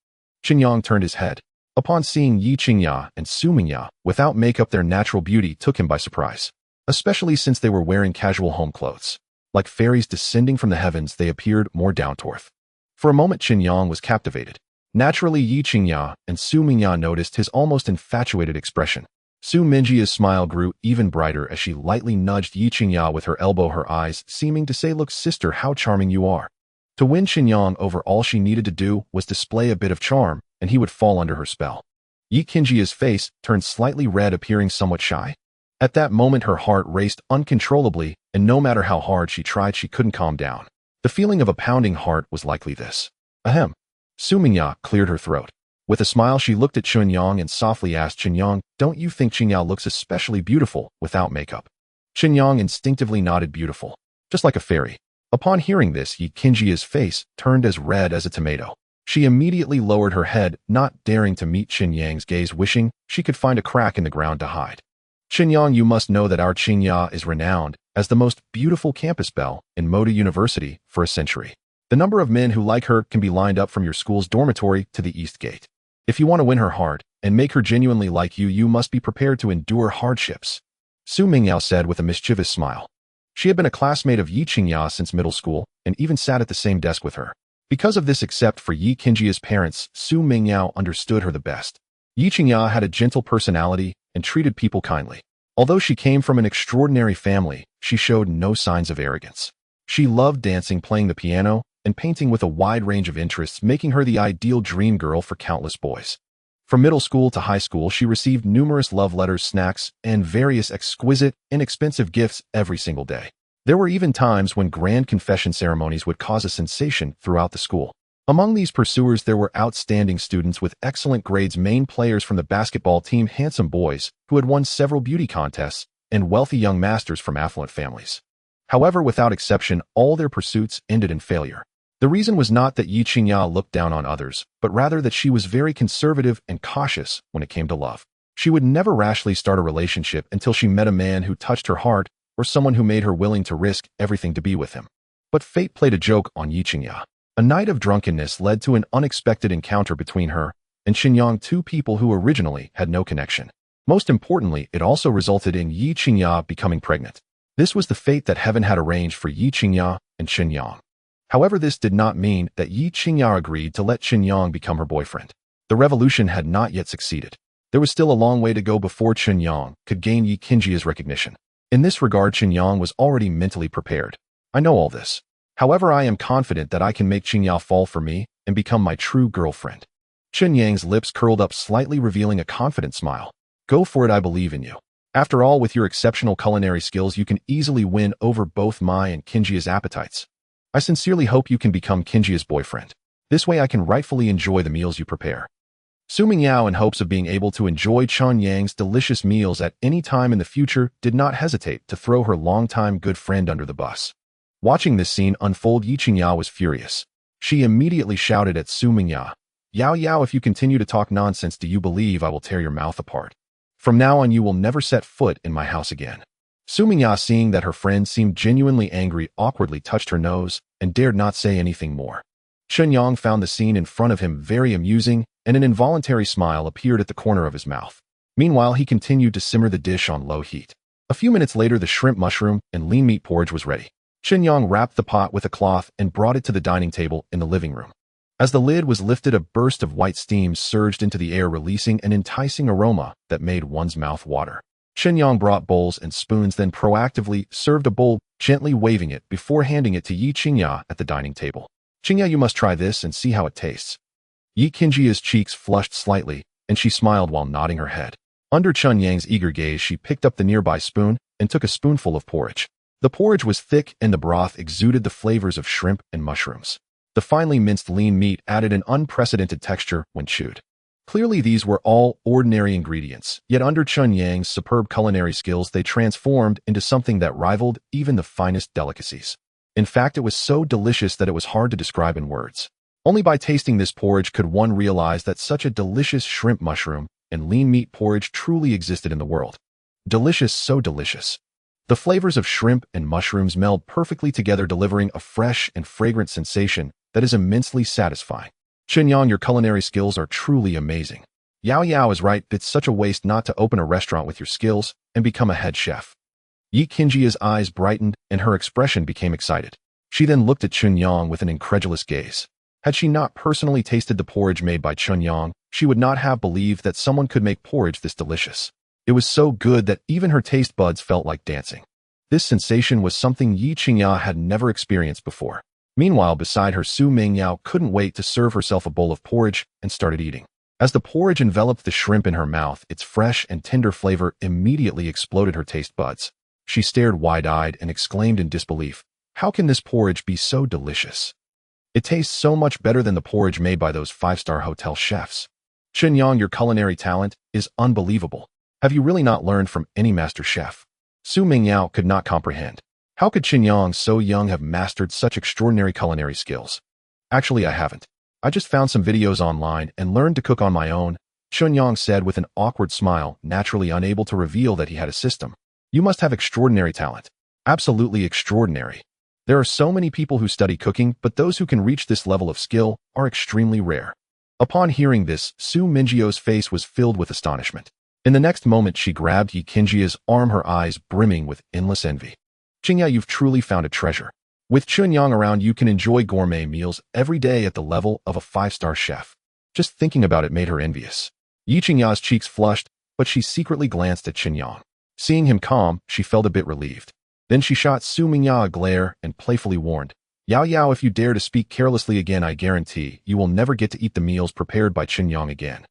Chen Yang turned his head. Upon seeing Ye Qingya and Su Mingyao without makeup, their natural beauty took him by surprise, especially since they were wearing casual home clothes. Like fairies descending from the heavens, they appeared more down to earth. For a moment, Chen Yang was captivated. Naturally, Ye Qingya and Su Mingyao noticed his almost infatuated expression. Su Mingy's smile grew even brighter as she lightly nudged Ye Qingya with her elbow, her eyes seeming to say, "Look, sister, how charming you are." To win Chen Yang over, all she needed to do was display a bit of charm, and he would fall under her spell. Ye Qingya's face turned slightly red, appearing somewhat shy. At that moment, her heart raced uncontrollably, and no matter how hard she tried, she couldn't calm down. The feeling of a pounding heart was likely this. Ahem. Su Mingyao cleared her throat. With a smile, she looked at Chen Yang and softly asked, Chen Yang, don't you think Qingya looks especially beautiful without makeup? Chen Yang instinctively nodded, beautiful. Just like a fairy. Upon hearing this, Ye Qingya's face turned as red as a tomato. She immediately lowered her head, not daring to meet Chen Yang's gaze, wishing she could find a crack in the ground to hide. Chen Yang, you must know that our Qingya is renowned as the most beautiful campus belle in Moda University for a century. The number of men who like her can be lined up from your school's dormitory to the East Gate. If you want to win her heart and make her genuinely like you, you must be prepared to endure hardships, Su Mingyao said with a mischievous smile. She had been a classmate of Ye Qingya since middle school and even sat at the same desk with her. Because of this, except for Ye Qingya's parents, Su Mingyao understood her the best. Ye Qingya had a gentle personality and treated people kindly. Although she came from an extraordinary family, she showed no signs of arrogance. She loved dancing, playing the piano, and painting with a wide range of interests, making her the ideal dream girl for countless boys. From middle school to high school, she received numerous love letters, snacks, and various exquisite, inexpensive gifts every single day. There were even times when grand confession ceremonies would cause a sensation throughout the school. Among these pursuers, there were outstanding students with excellent grades, main players from the basketball team, handsome boys who had won several beauty contests, and wealthy young masters from affluent families. However, without exception, all their pursuits ended in failure. The reason was not that Ye Qingya looked down on others, but rather that she was very conservative and cautious when it came to love. She would never rashly start a relationship until she met a man who touched her heart or someone who made her willing to risk everything to be with him. But fate played a joke on Ye Qingya. A night of drunkenness led to an unexpected encounter between her and Chen Yang, two people who originally had no connection. Most importantly, it also resulted in Ye Qingya becoming pregnant. This was the fate that heaven had arranged for Ye Qingya and Chen Yang. However, this did not mean that Ye Qingya agreed to let Chen Yang become her boyfriend. The revolution had not yet succeeded. There was still a long way to go before Chen Yang could gain Ye Qingya's recognition. In this regard, Chen Yang was already mentally prepared. I know all this. However, I am confident that I can make Qingya fall for me and become my true girlfriend. Chen Yang's lips curled up slightly, revealing a confident smile. Go for it, I believe in you. After all, with your exceptional culinary skills, you can easily win over both my and Qingya's appetites. I sincerely hope you can become Qingya's boyfriend. This way I can rightfully enjoy the meals you prepare. Su Mingyao, in hopes of being able to enjoy Chen Yang's delicious meals at any time in the future, did not hesitate to throw her longtime good friend under the bus. Watching this scene unfold, Ye Qingya was furious. She immediately shouted at Su Mingyao, "Yao Yao, if you continue to talk nonsense, do you believe I will tear your mouth apart? From now on, you will never set foot in my house again." Su Mingyao, seeing that her friend seemed genuinely angry, awkwardly touched her nose and dared not say anything more. Chen Yang found the scene in front of him very amusing, and an involuntary smile appeared at the corner of his mouth. Meanwhile, he continued to simmer the dish on low heat. A few minutes later, the shrimp, mushroom, and lean meat porridge was ready. Chen Yang wrapped the pot with a cloth and brought it to the dining table in the living room. As the lid was lifted, a burst of white steam surged into the air, releasing an enticing aroma that made one's mouth water. Chen Yang brought bowls and spoons, then proactively served a bowl, gently waving it before handing it to Ye Qingya at the dining table. "Qingya, you must try this and see how it tastes." Ye Qingya's cheeks flushed slightly, and she smiled while nodding her head. Under Chen Yang's eager gaze, she picked up the nearby spoon and took a spoonful of porridge. The porridge was thick, and the broth exuded the flavors of shrimp and mushrooms. The finely minced lean meat added an unprecedented texture when chewed. Clearly, these were all ordinary ingredients, yet under Chen Yang's superb culinary skills, they transformed into something that rivaled even the finest delicacies. In fact, it was so delicious that it was hard to describe in words. Only by tasting this porridge could one realize that such a delicious shrimp, mushroom, and lean meat porridge truly existed in the world. Delicious, so delicious. The flavors of shrimp and mushrooms meld perfectly together, delivering a fresh and fragrant sensation that is immensely satisfying. Chen Yang, your culinary skills are truly amazing. Yao Yao is right, it's such a waste not to open a restaurant with your skills and become a head chef. Ye Qingya's eyes brightened and her expression became excited. She then looked at Chen Yang with an incredulous gaze. Had she not personally tasted the porridge made by Chen Yang, she would not have believed that someone could make porridge this delicious. It was so good that even her taste buds felt like dancing. This sensation was something Ye Qingya had never experienced before. Meanwhile, beside her, Su Mingyao couldn't wait to serve herself a bowl of porridge and started eating. As the porridge enveloped the shrimp in her mouth, its fresh and tender flavor immediately exploded her taste buds. She stared wide-eyed and exclaimed in disbelief, "How can this porridge be so delicious? It tastes so much better than the porridge made by those five-star hotel chefs. Chen Yang, your culinary talent is unbelievable. Have you really not learned from any master chef?" Su Mingyao could not comprehend. How could Chen Yang, so young, have mastered such extraordinary culinary skills? "Actually, I haven't. I just found some videos online and learned to cook on my own," Chen Yang said with an awkward smile, naturally unable to reveal that he had a system. "You must have extraordinary talent. Absolutely extraordinary. There are so many people who study cooking, but those who can reach this level of skill are extremely rare." Upon hearing this, Su Mingyio's face was filled with astonishment. In the next moment, she grabbed Ye Qingya's arm, her eyes brimming with endless envy. "Qingya, you've truly found a treasure. With Chen Yang around, you can enjoy gourmet meals every day at the level of a five-star chef." Just thinking about it made her envious. Ye Qingya's cheeks flushed, but she secretly glanced at Chen Yang. Seeing him calm, she felt a bit relieved. Then she shot Su Mingyao a glare and playfully warned, "Yao Yao, if you dare to speak carelessly again, I guarantee you will never get to eat the meals prepared by Chen Yang again."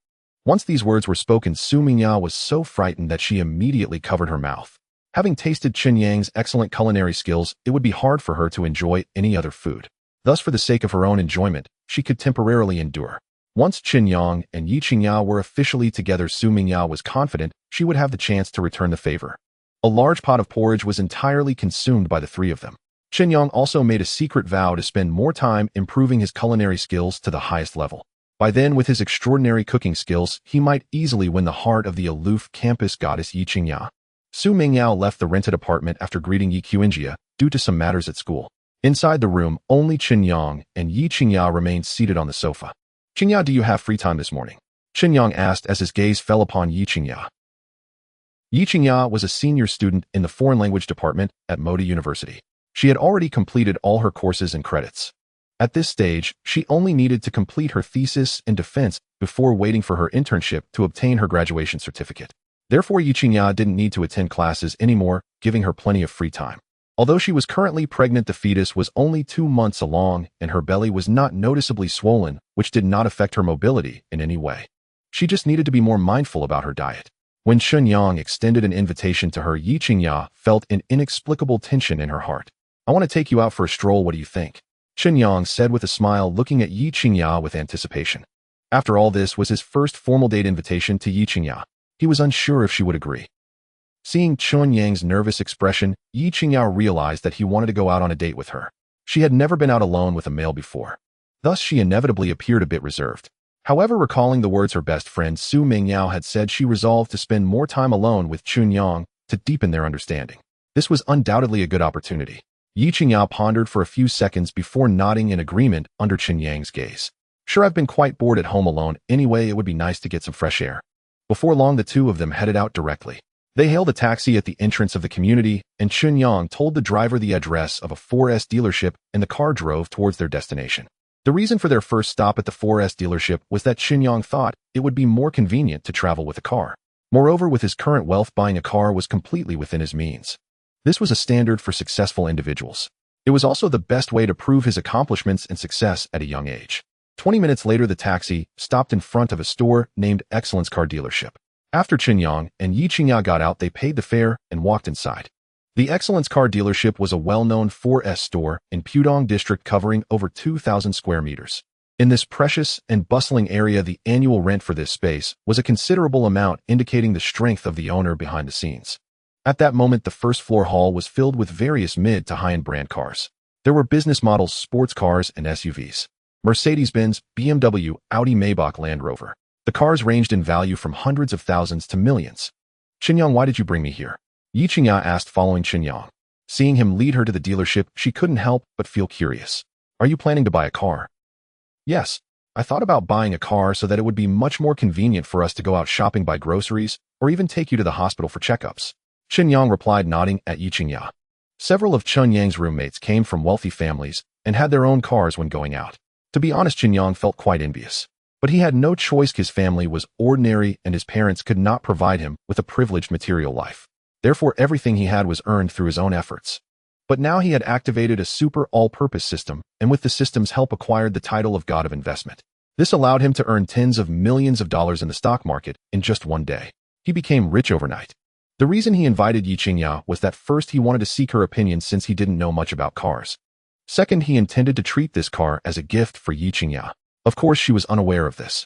Once these words were spoken, Su Mingyao was so frightened that she immediately covered her mouth. Having tasted Chen Yang's excellent culinary skills, it would be hard for her to enjoy any other food. Thus, for the sake of her own enjoyment, she could temporarily endure. Once Chen Yang and Ye Qingya were officially together, Su Mingyao was confident she would have the chance to return the favor. A large pot of porridge was entirely consumed by the three of them. Chen Yang also made a secret vow to spend more time improving his culinary skills to the highest level. By then, with his extraordinary cooking skills, he might easily win the heart of the aloof campus goddess Ye Qingya. Su Mingyao left the rented apartment after greeting Ye Qingya due to some matters at school. Inside the room, only Chen Yang and Ye Qingya remained seated on the sofa. "Qingya, do you have free time this morning?" Chen Yang asked as his gaze fell upon Ye Qingya. Ye Qingya was a senior student in the foreign language department at Modi University. She had already completed all her courses and credits. At this stage, she only needed to complete her thesis and defense before waiting for her internship to obtain her graduation certificate. Therefore, Ye Qingya didn't need to attend classes anymore, giving her plenty of free time. Although she was currently pregnant, the fetus was only 2 months along and her belly was not noticeably swollen, which did not affect her mobility in any way. She just needed to be more mindful about her diet. When Chen Yang extended an invitation to her, Ye Qingya felt an inexplicable tension in her heart. "I want to take you out for a stroll, what do you think?" Chen Yang said with a smile, looking at Ye Qingya with anticipation. After all, this was his first formal date invitation to Ye Qingya. He was unsure if she would agree. Seeing Chen Yang's nervous expression, Ye Qingya realized that he wanted to go out on a date with her. She had never been out alone with a male before. Thus, she inevitably appeared a bit reserved. However, recalling the words her best friend Su Mingyao had said, she resolved to spend more time alone with Chen Yang to deepen their understanding. This was undoubtedly a good opportunity. Ye Qingya pondered for a few seconds before nodding in agreement under Chen Yang's gaze. "Sure, I've been quite bored at home alone. Anyway, it would be nice to get some fresh air." Before long, the two of them headed out directly. They hailed a taxi at the entrance of the community, and Chen Yang told the driver the address of a 4S dealership, and the car drove towards their destination. The reason for their first stop at the 4S dealership was that Chen Yang thought it would be more convenient to travel with a car. Moreover, with his current wealth, buying a car was completely within his means. This was a standard for successful individuals. It was also the best way to prove his accomplishments and success at a young age. 20 minutes later, the taxi stopped in front of a store named Excellence Car Dealership. After Chen Yang and Ye Qingya got out, they paid the fare and walked inside. The Excellence Car Dealership was a well-known 4S store in Pudong district covering over 2,000 square meters. In this precious and bustling area, the annual rent for this space was a considerable amount, indicating the strength of the owner behind the scenes. At that moment, the first floor hall was filled with various mid to high-end brand cars. There were business models, sports cars, and SUVs. Mercedes-Benz, BMW, Audi, Maybach, Land Rover. The cars ranged in value from hundreds of thousands to millions. "Chen Yang, why did you bring me here?" Ye Qingya asked following Chen Yang. Seeing him lead her to the dealership, she couldn't help but feel curious. "Are you planning to buy a car?" "Yes. I thought about buying a car so that it would be much more convenient for us to go out shopping, buy groceries, or even take you to the hospital for checkups." Chen Yang replied, nodding at Ye Qingya. Several of Chen Yang's roommates came from wealthy families and had their own cars when going out. To be honest, Chen Yang felt quite envious. But he had no choice. His family was ordinary and his parents could not provide him with a privileged material life. Therefore, everything he had was earned through his own efforts. But now he had activated a super all-purpose system, and with the system's help acquired the title of God of Investment. This allowed him to earn tens of millions of dollars in the stock market in just one day. He became rich overnight. The reason he invited Ye Qingya was that first, he wanted to seek her opinion since he didn't know much about cars. Second, he intended to treat this car as a gift for Ye Qingya. Of course, she was unaware of this.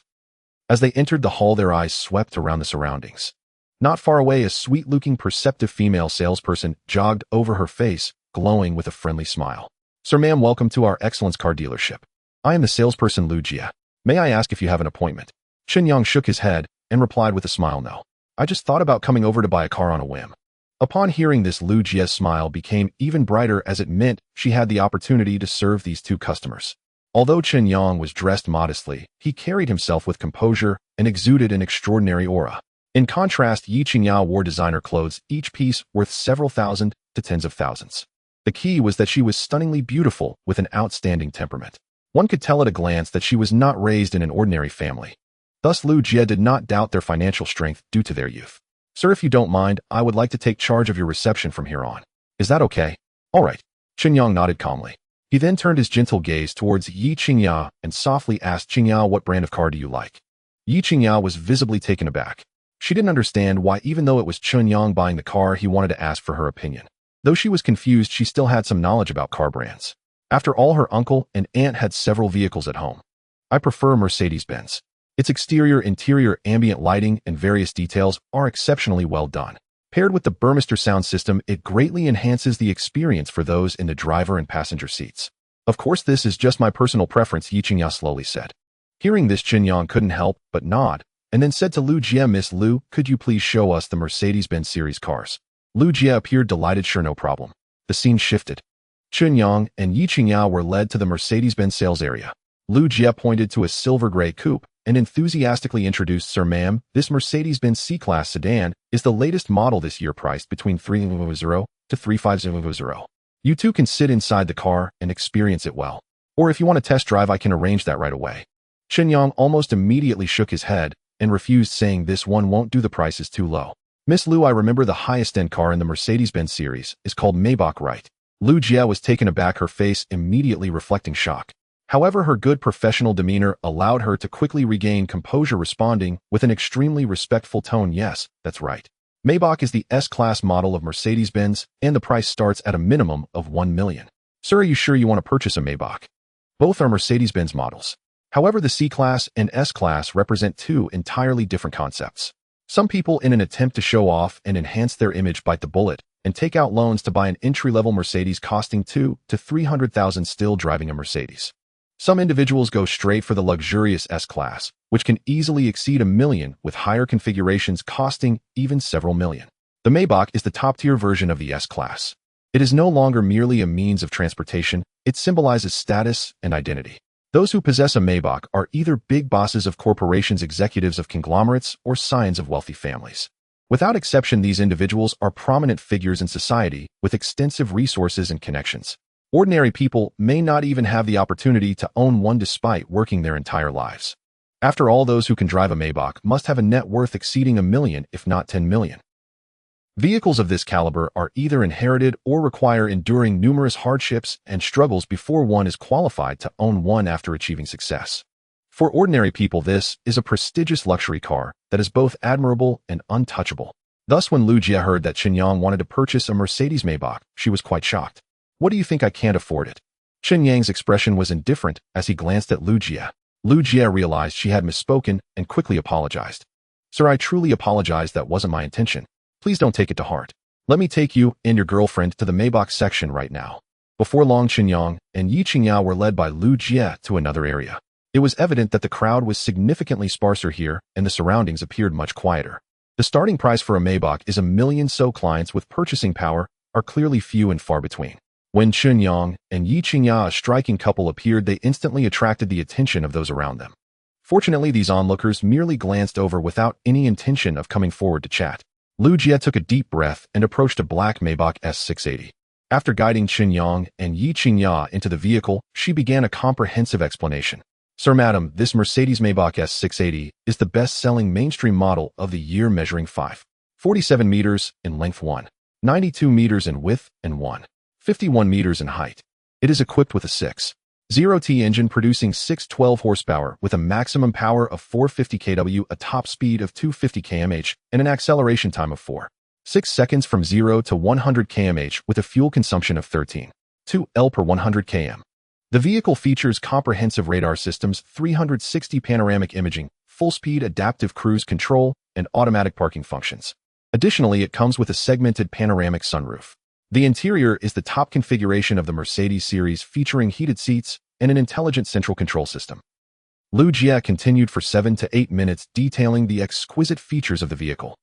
As they entered the hall, their eyes swept around the surroundings. Not far away, a sweet-looking, perceptive female salesperson jogged over her face, glowing with a friendly smile. "Sir, ma'am, welcome to our Excellence Car Dealership. I am the salesperson Lu Jia. May I ask if you have an appointment?" Chen Yang shook his head and replied with a smile, "No. I just thought about coming over to buy a car on a whim." Upon hearing this, Lu Jia's smile became even brighter, as it meant she had the opportunity to serve these two customers. Although Chen Yang was dressed modestly, he carried himself with composure and exuded an extraordinary aura. In contrast, Ye Qingya wore designer clothes, each piece worth several thousand to tens of thousands. The key was that she was stunningly beautiful with an outstanding temperament. One could tell at a glance that she was not raised in an ordinary family. Thus, Lu Jia did not doubt their financial strength due to their youth. "Sir, if you don't mind, I would like to take charge of your reception from here on. Is that okay?" "All right." Chen Yang nodded calmly. He then turned his gentle gaze towards Ye Qingya and softly asked, "Qingya, what brand of car do you like?" Ye Qingya was visibly taken aback. She didn't understand why, even though it was Chen Yang buying the car, he wanted to ask for her opinion. Though she was confused, she still had some knowledge about car brands. After all, her uncle and aunt had several vehicles at home. "I prefer Mercedes-Benz. Its exterior, interior, ambient lighting, and various details are exceptionally well done. Paired with the Burmester sound system, it greatly enhances the experience for those in the driver and passenger seats. Of course, this is just my personal preference, Ye Qingya slowly said. Hearing this, Chen Yang couldn't help but nod, and then said to Lu Jie, Miss Lu, could you please show us the Mercedes-Benz series cars? Lu Jie appeared delighted. Sure, no problem. The scene shifted. Chen Yang and Ye Qingya were led to the Mercedes-Benz sales area. Lu Jie pointed to a silver gray coupe and enthusiastically introduced, Sir, ma'am, this Mercedes-Benz C-Class sedan is the latest model this year, priced between $300 to $350. You too can sit inside the car and experience it well. Or if you want a test drive, I can arrange that right away. Chen Yang almost immediately shook his head and refused, saying this one won't do, the price is too low. Miss Lu, I remember the highest-end car in the Mercedes-Benz series is called Maybach, right? Lu Jie was taken aback, her face immediately reflecting shock. However, her good professional demeanor allowed her to quickly regain composure, responding with an extremely respectful tone, yes, that's right. Maybach is the S-Class model of Mercedes-Benz, and the price starts at a minimum of $1 million. Sir, are you sure you want to purchase a Maybach? Both are Mercedes-Benz models. However, the C-Class and S-Class represent two entirely different concepts. Some people, in an attempt to show off and enhance their image, bite the bullet and take out loans to buy an entry-level Mercedes costing $200,000 to $300,000, still driving a Mercedes. Some individuals go straight for the luxurious S-Class, which can easily exceed $1 million, with higher configurations costing even several million. The Maybach is the top-tier version of the S-Class. It is no longer merely a means of transportation, it symbolizes status and identity. Those who possess a Maybach are either big bosses of corporations, executives of conglomerates, or scions of wealthy families. Without exception, these individuals are prominent figures in society with extensive resources and connections. Ordinary people may not even have the opportunity to own one despite working their entire lives. After all, those who can drive a Maybach must have a net worth exceeding $1 million, if not $10 million. Vehicles of this caliber are either inherited or require enduring numerous hardships and struggles before one is qualified to own one after achieving success. For ordinary people, this is a prestigious luxury car that is both admirable and untouchable. Thus, when Lu Jie heard that Chen Yang wanted to purchase a Mercedes Maybach, she was quite shocked. What do you think, I can't afford it? Chen Yang's expression was indifferent as he glanced at Lu Jie. Lu Jie realized she had misspoken and quickly apologized. Sir, I truly apologize, that wasn't my intention. Please don't take it to heart. Let me take you and your girlfriend to the Maybach section right now. Before long, Chen Yang and Ye Qingya were led by Lu Jie to another area. It was evident that the crowd was significantly sparser here and the surroundings appeared much quieter. The starting price for a Maybach is $1 million, so clients with purchasing power are clearly few and far between. When Chen Yang and Ye Qingya, a striking couple, appeared, they instantly attracted the attention of those around them. Fortunately, these onlookers merely glanced over without any intention of coming forward to chat. Lu Jie took a deep breath and approached a black Maybach S680. After guiding Chen Yang and Ye Qingya into the vehicle, she began a comprehensive explanation. Sir, madam, this Mercedes Maybach S680 is the best-selling mainstream model of the year, measuring 5.47 meters in length, 1.92 meters in width, and 1.51 meters in height. It is equipped with a 6.0T engine producing 612 horsepower with a maximum power of 450 kW, a top speed of 250 km/h, and an acceleration time of 4.6 seconds from 0 to 100 km/h with a fuel consumption of 13.2 L per 100 km. The vehicle features comprehensive radar systems, 360 panoramic imaging, full-speed adaptive cruise control, and automatic parking functions. Additionally, it comes with a segmented panoramic sunroof. The interior is the top configuration of the Mercedes series, featuring heated seats and an intelligent central control system. Lu Jie continued for 7 to 8 minutes, detailing the exquisite features of the vehicle.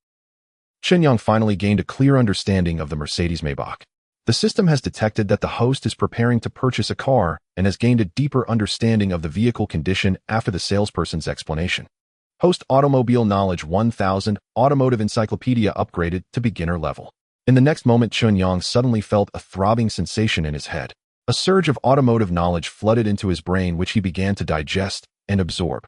Chen Yang finally gained a clear understanding of the Mercedes Maybach. The system has detected that the host is preparing to purchase a car and has gained a deeper understanding of the vehicle condition after the salesperson's explanation. Host Automobile Knowledge 1000 Automotive Encyclopedia upgraded to beginner level. In the next moment, Chen Yang suddenly felt a throbbing sensation in his head. A surge of automotive knowledge flooded into his brain, which he began to digest and absorb.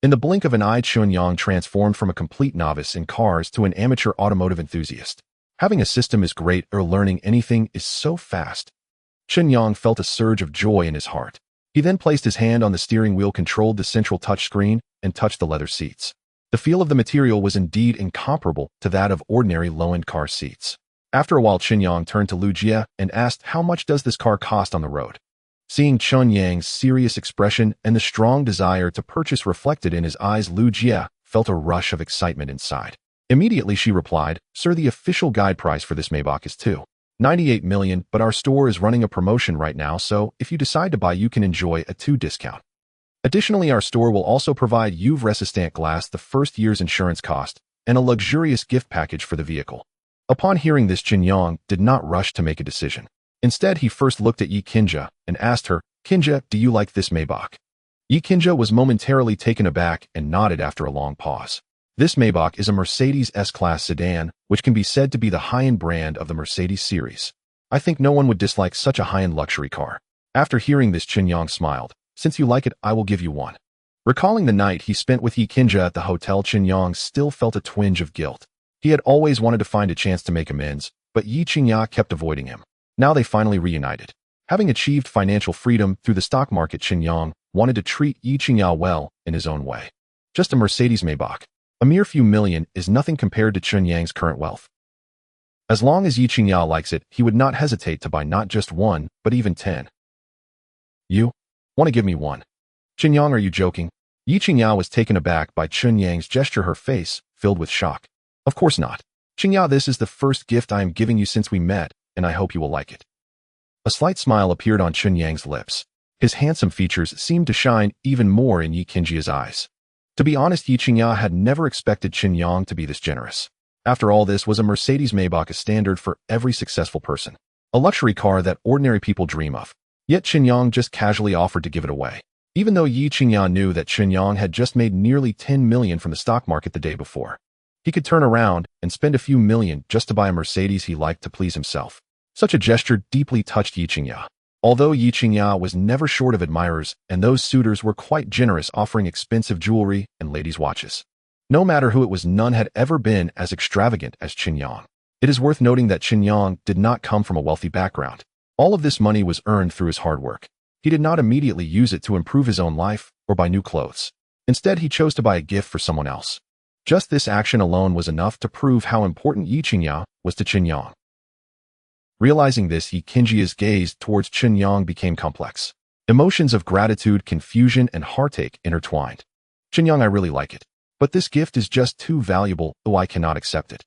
In the blink of an eye, Chen Yang transformed from a complete novice in cars to an amateur automotive enthusiast. Having a system is great, or learning anything is so fast. Chen Yang felt a surge of joy in his heart. He then placed his hand on the steering wheel, controlled the central touchscreen, and touched the leather seats. The feel of the material was indeed incomparable to that of ordinary low-end car seats. After a while, Chen Yang turned to Lu Jie and asked, "How much does this car cost on the road?" Seeing Chen Yang's serious expression and the strong desire to purchase reflected in his eyes, Lu Jie felt a rush of excitement inside. Immediately she replied, "Sir, the official guide price for this Maybach is $2.98 million, but our store is running a promotion right now, so if you decide to buy, you can enjoy a 2 discount. Additionally, our store will also provide UV resistant glass, the first year's insurance cost, and a luxurious gift package for the vehicle." Upon hearing this, Chen Yang did not rush to make a decision. Instead, he first looked at Ye Qingya and asked her, "Qingya, do you like this Maybach?" Ye Qingya was momentarily taken aback and nodded after a long pause. This Maybach is a Mercedes S-Class sedan, which can be said to be the high-end brand of the Mercedes series. I think no one would dislike such a high-end luxury car. After hearing this, Chen Yang smiled. "Since you like it, I will give you one." Recalling the night he spent with Ye Qingya at the hotel, Chen Yang still felt a twinge of guilt. He had always wanted to find a chance to make amends, but Ye Qingya kept avoiding him. Now they finally reunited. Having achieved financial freedom through the stock market, Chen Yang wanted to treat Ye Qingya well in his own way. Just a Mercedes Maybach. A mere few million is nothing compared to Chen Yang's current wealth. As long as Ye Qingya likes it, he would not hesitate to buy not just one, but even 10. "You want to give me one?" "Chen Yang, are you joking?" Ye Qingya was taken aback by Chen Yang's gesture, her face filled with shock. "Of course not. Qingya, this is the first gift I am giving you since we met, and I hope you will like it." A slight smile appeared on Chen Yang's lips. His handsome features seemed to shine even more in Ye Qingya's eyes. To be honest, Ye Qingya had never expected Chen Yang to be this generous. After all, this was a Mercedes Maybach, a standard for every successful person. A luxury car that ordinary people dream of. Yet Chen Yang just casually offered to give it away. Even though Ye Qingya knew that Chen Yang had just made nearly 10 million from the stock market the day before. He could turn around and spend a few million just to buy a Mercedes he liked to please himself. Such a gesture deeply touched Ye Qingya. Although Ye Qingya was never short of admirers, and those suitors were quite generous, offering expensive jewelry and ladies' watches. No matter who it was, none had ever been as extravagant as Chen Yang. It is worth noting that Chen Yang did not come from a wealthy background. All of this money was earned through his hard work. He did not immediately use it to improve his own life or buy new clothes. Instead, he chose to buy a gift for someone else. Just this action alone was enough to prove how important Ye Qingya was to Chen Yang. Realizing this, Ye Qingya's gaze towards Chen Yang became complex. Emotions of gratitude, confusion, and heartache intertwined. "Chen Yang, I really like it. But this gift is just too valuable, though I cannot accept it."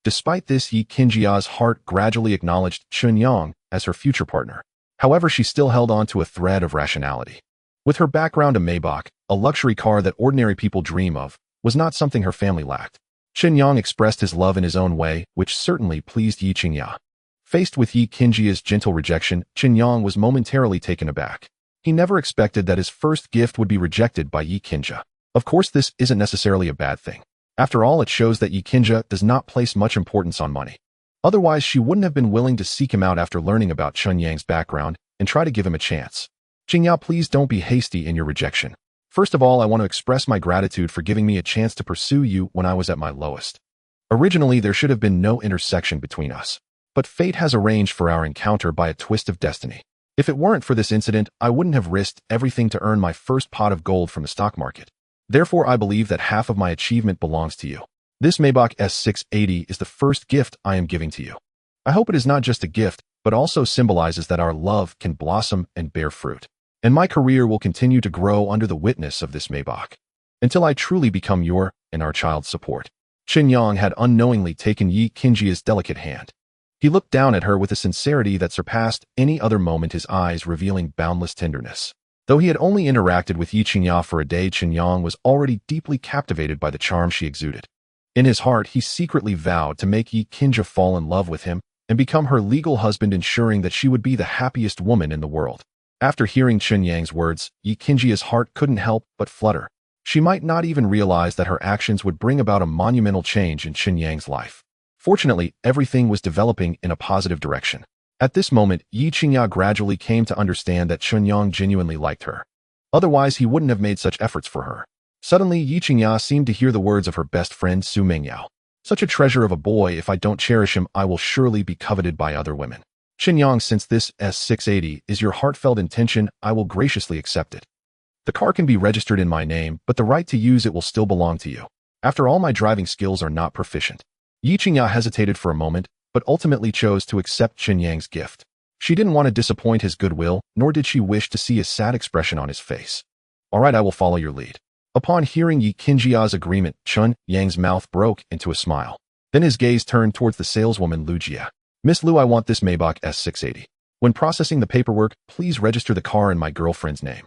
Despite this, Ye Qingya's heart gradually acknowledged Chen Yang as her future partner. However, she still held on to a thread of rationality. With her background, a Maybach, a luxury car that ordinary people dream of, was not something her family lacked. Chen Yang expressed his love in his own way, which certainly pleased Ye Qingya. Faced with Ye Qingya's gentle rejection, Chen Yang was momentarily taken aback. He never expected that his first gift would be rejected by Ye Qingya. Of course, this isn't necessarily a bad thing. After all, it shows that Ye Qingya does not place much importance on money. Otherwise, she wouldn't have been willing to seek him out after learning about Chen Yang's background and try to give him a chance. "Qingya, please don't be hasty in your rejection. First of all, I want to express my gratitude for giving me a chance to pursue you when I was at my lowest. Originally, there should have been no intersection between us. But fate has arranged for our encounter by a twist of destiny. If it weren't for this incident, I wouldn't have risked everything to earn my first pot of gold from the stock market. Therefore, I believe that half of my achievement belongs to you. This Maybach S680 is the first gift I am giving to you. I hope it is not just a gift, but also symbolizes that our love can blossom and bear fruit. And my career will continue to grow under the witness of this Maybach, until I truly become your and our child's support." Chen Yang had unknowingly taken Ye Qingya's delicate hand. He looked down at her with a sincerity that surpassed any other moment, his eyes revealing boundless tenderness. Though he had only interacted with Ye Qingya for a day, Chen Yang was already deeply captivated by the charm she exuded. In his heart, he secretly vowed to make Ye Qingya fall in love with him and become her legal husband, ensuring that she would be the happiest woman in the world. After hearing Chen Yang's words, Ye Qingya's heart couldn't help but flutter. She might not even realize that her actions would bring about a monumental change in Chen Yang's life. Fortunately, everything was developing in a positive direction. At this moment, Ye Qingya gradually came to understand that Chen Yang genuinely liked her. Otherwise, he wouldn't have made such efforts for her. Suddenly, Ye Qingya seemed to hear the words of her best friend Su Mengyao. "Such a treasure of a boy, if I don't cherish him, I will surely be coveted by other women. Chen Yang, since this S680 is your heartfelt intention, I will graciously accept it. The car can be registered in my name, but the right to use it will still belong to you. After all, my driving skills are not proficient." Ye Qingya hesitated for a moment, but ultimately chose to accept Chen Yang's gift. She didn't want to disappoint his goodwill, nor did she wish to see a sad expression on his face. "All right, I will follow your lead. Upon hearing Ye Qingya's agreement, Chen Yang's mouth broke into a smile. Then his gaze turned towards the saleswoman Lu Jia. Miss Lu, I want this Maybach S680. When processing the paperwork, please register the car in my girlfriend's name.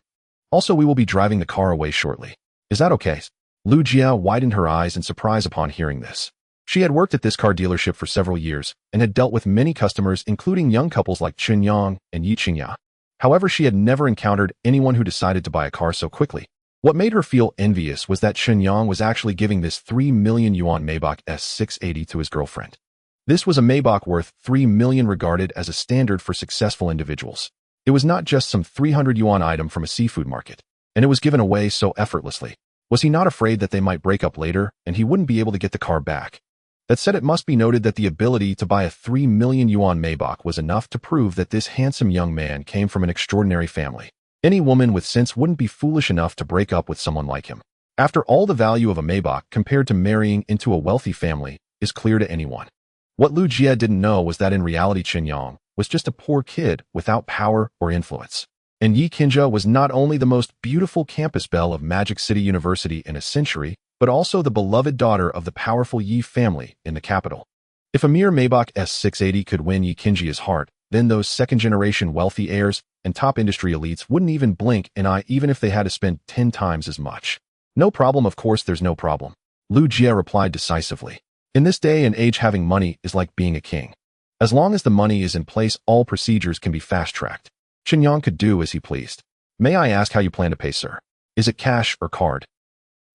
Also, we will be driving the car away shortly. Is that okay? Lu Jia widened her eyes in surprise upon hearing this. She had worked at this car dealership for several years and had dealt with many customers, including young couples like Chen Yang and Ye Qingya. However, she had never encountered anyone who decided to buy a car so quickly. What made her feel envious was that Chen Yang was actually giving this 3 million yuan Maybach S680 to his girlfriend. This was a Maybach worth 3 million, regarded as a standard for successful individuals. It was not just some 300 yuan item from a seafood market, and it was given away so effortlessly. Was he not afraid that they might break up later and he wouldn't be able to get the car back? That said, it must be noted that the ability to buy a 3 million yuan Maybach was enough to prove that this handsome young man came from an extraordinary family. Any woman with sense wouldn't be foolish enough to break up with someone like him. After all, the value of a Maybach compared to marrying into a wealthy family is clear to anyone. What Lu Jia didn't know was that in reality Chen Yang was just a poor kid without power or influence. And Ye Qingya was not only the most beautiful campus belle of Magic City University in a century, but also the beloved daughter of the powerful Ye family in the capital. If a mere Maybach S680 could win Ye Qingya's heart, then those second-generation wealthy heirs and top industry elites wouldn't even blink an eye, even if they had to spend 10 times as much. No problem, of course there's no problem. Lu Jia replied decisively. In this day and age, having money is like being a king. As long as the money is in place, all procedures can be fast-tracked. Chen Yang could do as he pleased. May I ask how you plan to pay, sir? Is it cash or card?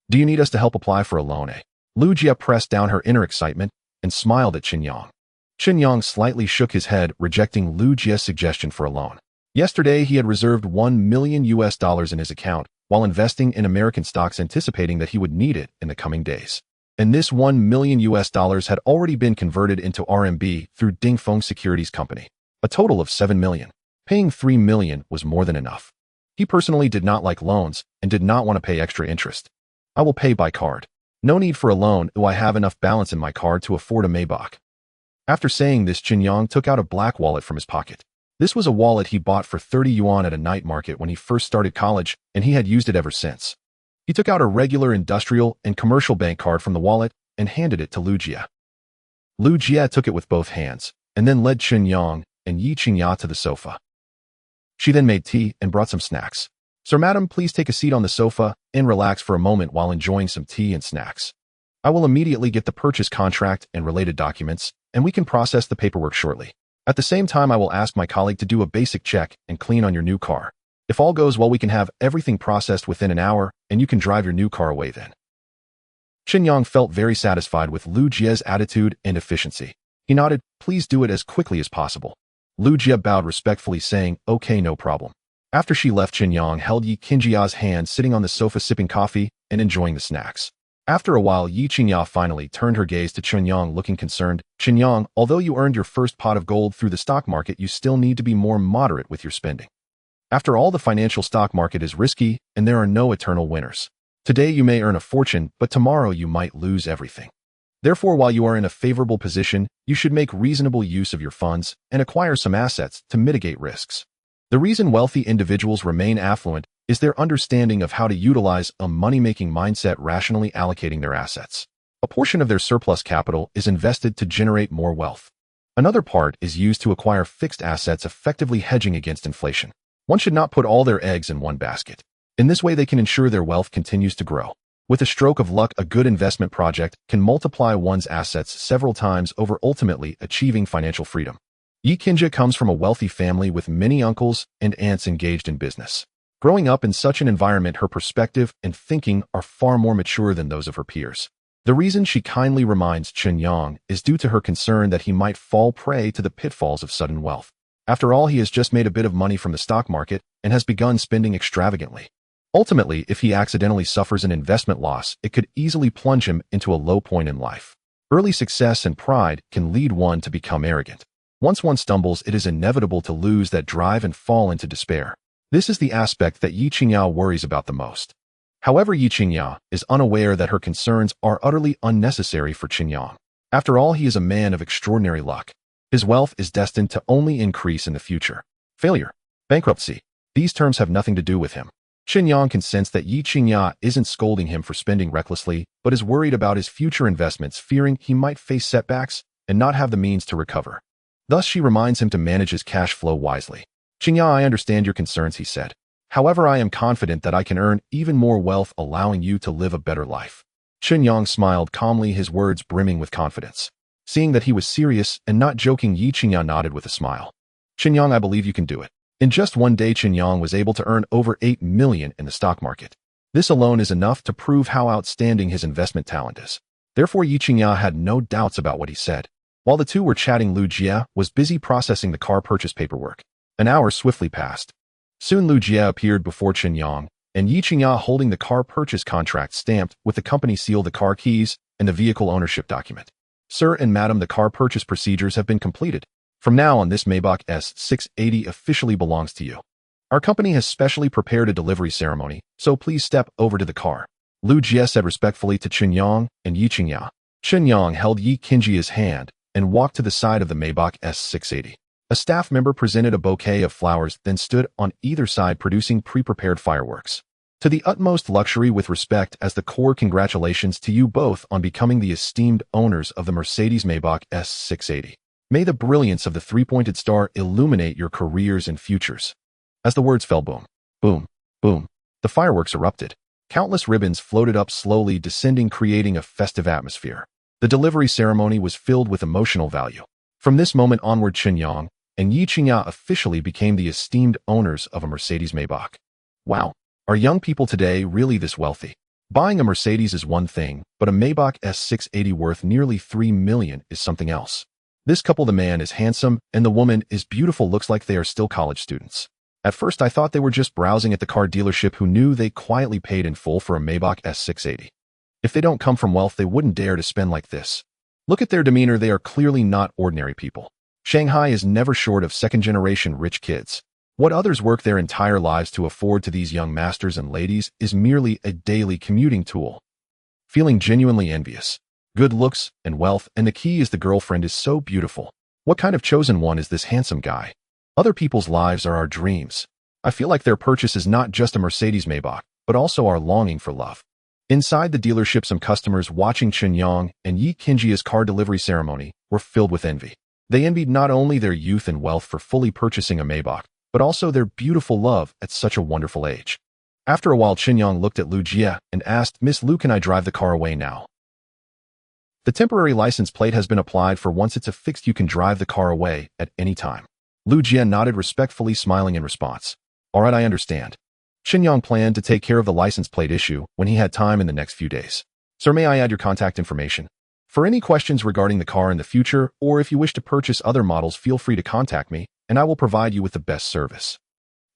Do you need us to help apply for a loan? Lu Jia pressed down her inner excitement and smiled at Chen Yang. Chen Yang slightly shook his head, rejecting Lu Jia's suggestion for a loan. Yesterday, he had reserved $1 million in his account while investing in American stocks, anticipating that he would need it in the coming days. And this $1 million had already been converted into RMB through Dingfeng Securities Company, a total of 7 million. Paying 3 million was more than enough. He personally did not like loans and did not want to pay extra interest. I will pay by card. No need for a loan. I have enough balance in my card to afford a Maybach. After saying this, Chen Yang took out a black wallet from his pocket. This was a wallet he bought for 30 yuan at a night market when he first started college, and he had used it ever since. He took out a regular industrial and commercial bank card from the wallet and handed it to Lu Jia. Lu Jia took it with both hands and then led Chen Yang and Ye Qingya to the sofa. She then made tea and brought some snacks. Sir, madam, please take a seat on the sofa and relax for a moment while enjoying some tea and snacks. I will immediately get the purchase contract and related documents, and we can process the paperwork shortly. At the same time, I will ask my colleague to do a basic check and clean on your new car. If all goes well, we can have everything processed within an hour, and you can drive your new car away then. Chen Yang felt very satisfied with Lu Jia's attitude and efficiency. He nodded, please do it as quickly as possible. Lu Jia bowed respectfully, saying, okay, no problem. After she left, Chen Yang held Ye Qingya's hand, sitting on the sofa sipping coffee and enjoying the snacks. After a while, Ye Qingya finally turned her gaze to Chen Yang, looking concerned. Chen Yang, although you earned your first pot of gold through the stock market, you still need to be more moderate with your spending. After all, the financial stock market is risky, and there are no eternal winners. Today you may earn a fortune, but tomorrow you might lose everything. Therefore, while you are in a favorable position, you should make reasonable use of your funds and acquire some assets to mitigate risks. The reason wealthy individuals remain affluent is their understanding of how to utilize a money-making mindset, rationally allocating their assets. A portion of their surplus capital is invested to generate more wealth. Another part is used to acquire fixed assets, effectively hedging against inflation. One should not put all their eggs in one basket. In this way, they can ensure their wealth continues to grow. With a stroke of luck, a good investment project can multiply one's assets several times over, ultimately achieving financial freedom. Ye Qingya comes from a wealthy family with many uncles and aunts engaged in business. Growing up in such an environment, her perspective and thinking are far more mature than those of her peers. The reason she kindly reminds Chen Yang is due to her concern that he might fall prey to the pitfalls of sudden wealth. After all, he has just made a bit of money from the stock market and has begun spending extravagantly. Ultimately, if he accidentally suffers an investment loss, it could easily plunge him into a low point in life. Early success and pride can lead one to become arrogant. Once one stumbles, it is inevitable to lose that drive and fall into despair. This is the aspect that Ye Qingya worries about the most. However, Ye Qingya is unaware that her concerns are utterly unnecessary for Chen Yang. After all, he is a man of extraordinary luck. His wealth is destined to only increase in the future. Failure, bankruptcy, these terms have nothing to do with him. Chen Yang can sense that Ye Qingya isn't scolding him for spending recklessly, but is worried about his future investments, fearing he might face setbacks and not have the means to recover. Thus, she reminds him to manage his cash flow wisely. Qingya, I understand your concerns, he said. However, I am confident that I can earn even more wealth, allowing you to live a better life. Chen Yang smiled calmly, his words brimming with confidence. Seeing that he was serious and not joking, Ye Qingya nodded with a smile. Chen Yang, I believe you can do it. In just one day, Chen Yang was able to earn over 8 million in the stock market. This alone is enough to prove how outstanding his investment talent is. Therefore, Ye Qingya had no doubts about what he said. While the two were chatting, Lu Jie was busy processing the car purchase paperwork. An hour swiftly passed. Soon Lu Jie appeared before Chen Yang, and Ye Qingya holding the car purchase contract stamped with the company seal, the car keys, and the vehicle ownership document. Sir and Madam, the car purchase procedures have been completed. From now on, this Maybach S680 officially belongs to you. Our company has specially prepared a delivery ceremony, so please step over to the car. Lu Jie said respectfully to Chen Yang and Ye Qingya. Chen Yang held Ye Qingya's hand and walked to the side of the Maybach S680. A staff member presented a bouquet of flowers, then stood on either side producing pre-prepared fireworks. To the utmost luxury with respect as the core, congratulations to you both on becoming the esteemed owners of the Mercedes Maybach S680. May the brilliance of the three-pointed star illuminate your careers and futures. As the words fell, boom, boom, boom, the fireworks erupted. Countless ribbons floated up slowly, descending, creating a festive atmosphere. The delivery ceremony was filled with emotional value. From this moment onward, Chen Yang and Ye Qingya officially became the esteemed owners of a Mercedes Maybach. Wow, are young people today really this wealthy? Buying a Mercedes is one thing, but a Maybach S680 worth nearly 3 million is something else. This couple, the man is handsome and the woman is beautiful, looks like they are still college students. At first, I thought they were just browsing at the car dealership who knew they quietly paid in full for a Maybach S680. If they don't come from wealth, they wouldn't dare to spend like this. Look at their demeanor, they are clearly not ordinary people. Shanghai is never short of second-generation rich kids. What others work their entire lives to afford to these young masters and ladies is merely a daily commuting tool. Feeling genuinely envious. Good looks and wealth, and the key is the girlfriend is so beautiful. What kind of chosen one is this handsome guy? Other people's lives are our dreams. I feel like their purchase is not just a Mercedes Maybach, but also our longing for love. Inside the dealership, some customers watching Chen Yang and Ye Qingya's car delivery ceremony were filled with envy. They envied not only their youth and wealth for fully purchasing a Maybach, but also their beautiful love at such a wonderful age. After a while, Chen Yang looked at Lu Jie and asked, Miss Lu, can I drive the car away now? The temporary license plate has been applied for. Once it's affixed, you can drive the car away at any time. Lu Jie nodded respectfully, smiling in response. All right, I understand. Chen Yang planned to take care of the license plate issue when he had time in the next few days. Sir, may I add your contact information? For any questions regarding the car in the future, or if you wish to purchase other models, feel free to contact me, and I will provide you with the best service.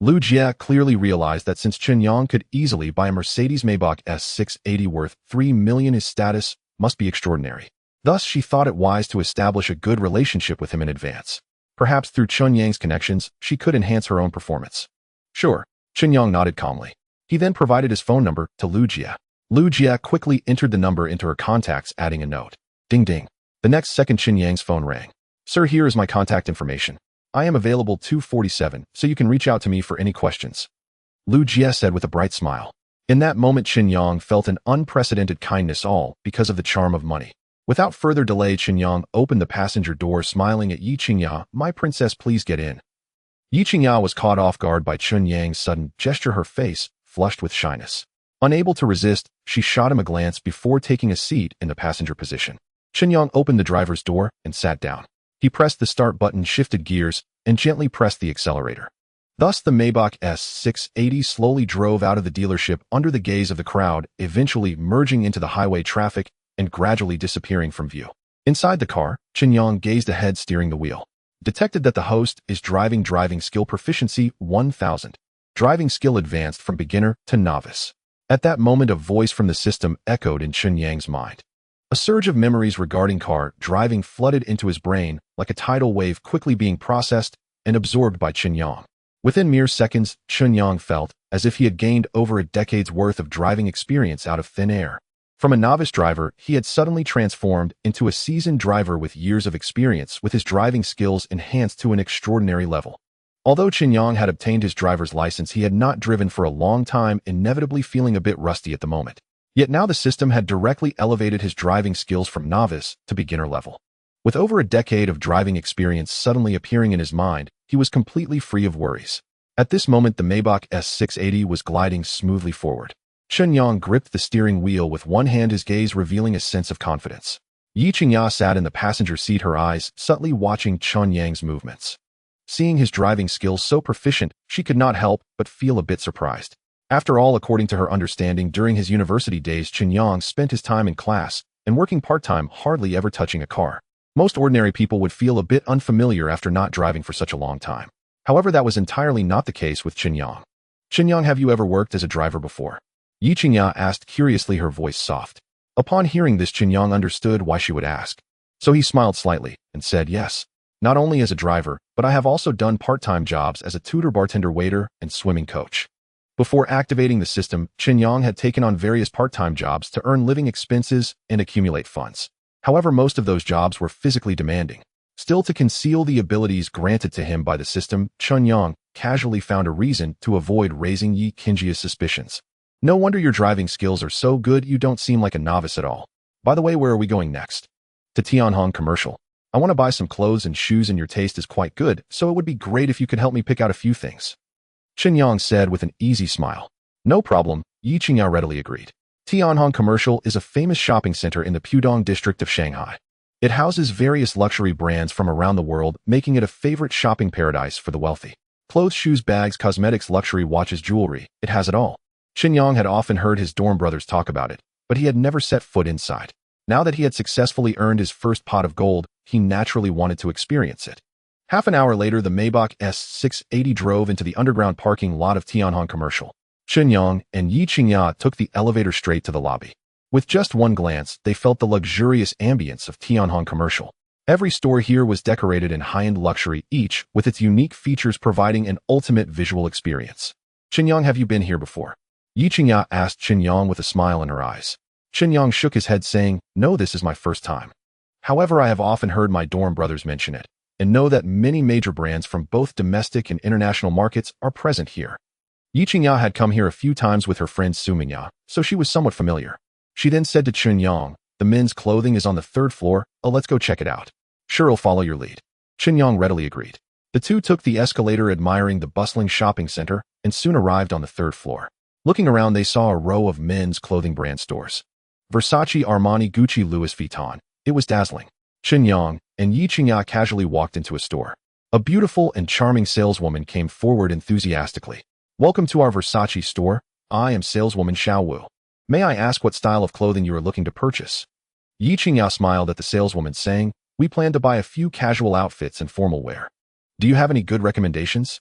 Lu Jie clearly realized that since Chen Yang could easily buy a Mercedes Maybach S680 worth 3 million, his status must be extraordinary. Thus, she thought it wise to establish a good relationship with him in advance. Perhaps through Chen Yang's connections, she could enhance her own performance. Sure, Chen Yang nodded calmly. He then provided his phone number to Lu Jie. Lu Jie quickly entered the number into her contacts, adding a note. Ding ding. The next second, Chen Yang's phone rang. Sir, here is my contact information. I am available 247, so you can reach out to me for any questions. Lu Jie said with a bright smile. In that moment, Chen Yang felt an unprecedented kindness, all because of the charm of money. Without further delay, Chen Yang opened the passenger door, smiling at Ye Qingya. My princess, please get in. Ye Qingya was caught off guard by Chen Yang's sudden gesture, her face flushed with shyness. Unable to resist, she shot him a glance before taking a seat in the passenger position. Chen Yang opened the driver's door and sat down. He pressed the start button, shifted gears, and gently pressed the accelerator. Thus, the Maybach S680 slowly drove out of the dealership under the gaze of the crowd, eventually merging into the highway traffic and gradually disappearing from view. Inside the car, Chen Yang gazed ahead, steering the wheel. Detected that the host is driving skill proficiency 1000. Driving skill advanced from beginner to novice. At that moment, a voice from the system echoed in Chen Yang's mind. A surge of memories regarding car driving flooded into his brain like a tidal wave, quickly being processed and absorbed by Chen Yang. Within mere seconds, Chen Yang felt as if he had gained over a decade's worth of driving experience out of thin air. From a novice driver, he had suddenly transformed into a seasoned driver with years of experience, with his driving skills enhanced to an extraordinary level. Although Chen Yang had obtained his driver's license, he had not driven for a long time, inevitably feeling a bit rusty at the moment. Yet now the system had directly elevated his driving skills from novice to beginner level. With over a decade of driving experience suddenly appearing in his mind, he was completely free of worries. At this moment, the Maybach S680 was gliding smoothly forward. Chen Yang gripped the steering wheel with one hand, his gaze revealing a sense of confidence. Ye Qingya sat in the passenger seat, her eyes subtly watching Chen Yang's movements. Seeing his driving skills so proficient, she could not help but feel a bit surprised. After all, according to her understanding, during his university days, Chen Yang spent his time in class and working part-time, hardly ever touching a car. Most ordinary people would feel a bit unfamiliar after not driving for such a long time. However, that was entirely not the case with Chen Yang. Chen Yang, have you ever worked as a driver before? Ye Qingya asked curiously, her voice soft. Upon hearing this, Chen Yang understood why she would ask. So he smiled slightly and said, yes. Not only as a driver, but I have also done part-time jobs as a tutor, bartender, waiter, and swimming coach. Before activating the system, Chen Yang had taken on various part-time jobs to earn living expenses and accumulate funds. However, most of those jobs were physically demanding. Still, to conceal the abilities granted to him by the system, Chen Yang casually found a reason to avoid raising Ye Qingya's suspicions. No wonder your driving skills are so good, you don't seem like a novice at all. By the way, where are we going next? To Tianhong Commercial. I want to buy some clothes and shoes, and your taste is quite good, so it would be great if you could help me pick out a few things. Chen Yang said with an easy smile. No problem, Ye Qingya readily agreed. Tianhong Commercial is a famous shopping center in the Pudong district of Shanghai. It houses various luxury brands from around the world, making it a favorite shopping paradise for the wealthy. Clothes, shoes, bags, cosmetics, luxury watches, jewelry, it has it all. Chen Yang had often heard his dorm brothers talk about it, but he had never set foot inside. Now that he had successfully earned his first pot of gold, he naturally wanted to experience it. Half an hour later, the Maybach S680 drove into the underground parking lot of Tianhong Commercial. Chen Yang and Ye Qingya took the elevator straight to the lobby. With just one glance, they felt the luxurious ambience of Tianhong Commercial. Every store here was decorated in high-end luxury, each with its unique features providing an ultimate visual experience. Chen Yang, have you been here before? Ye Qingya asked Chen Yang with a smile in her eyes. Chen Yang shook his head, saying, no, this is my first time. However, I have often heard my dorm brothers mention it, and know that many major brands from both domestic and international markets are present here. Ye Qingya had come here a few times with her friend Su Mingya, so she was somewhat familiar. She then said to Chen Yang, the men's clothing is on the third floor, let's go check it out. Sure, I'll follow your lead. Chen Yang readily agreed. The two took the escalator, admiring the bustling shopping center, and soon arrived on the third floor. Looking around, they saw a row of men's clothing brand stores. Versace, Armani, Gucci, Louis Vuitton. It was dazzling. Chen Yang and Ye Qingya casually walked into a store. A beautiful and charming saleswoman came forward enthusiastically. Welcome to our Versace store. I am saleswoman Xiao Wu. May I ask what style of clothing you are looking to purchase? Ye Qingya smiled at the saleswoman, saying, we plan to buy a few casual outfits and formal wear. Do you have any good recommendations?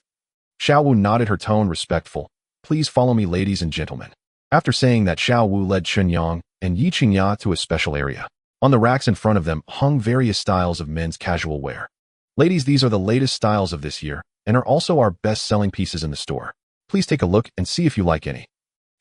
Xiao Wu nodded, her tone respectful. Please follow me, ladies and gentlemen. After saying that, Xiao Wu led Chen Yang and Ye Qingya to a special area. On the racks in front of them hung various styles of men's casual wear. Ladies, these are the latest styles of this year and are also our best-selling pieces in the store. Please take a look and see if you like any.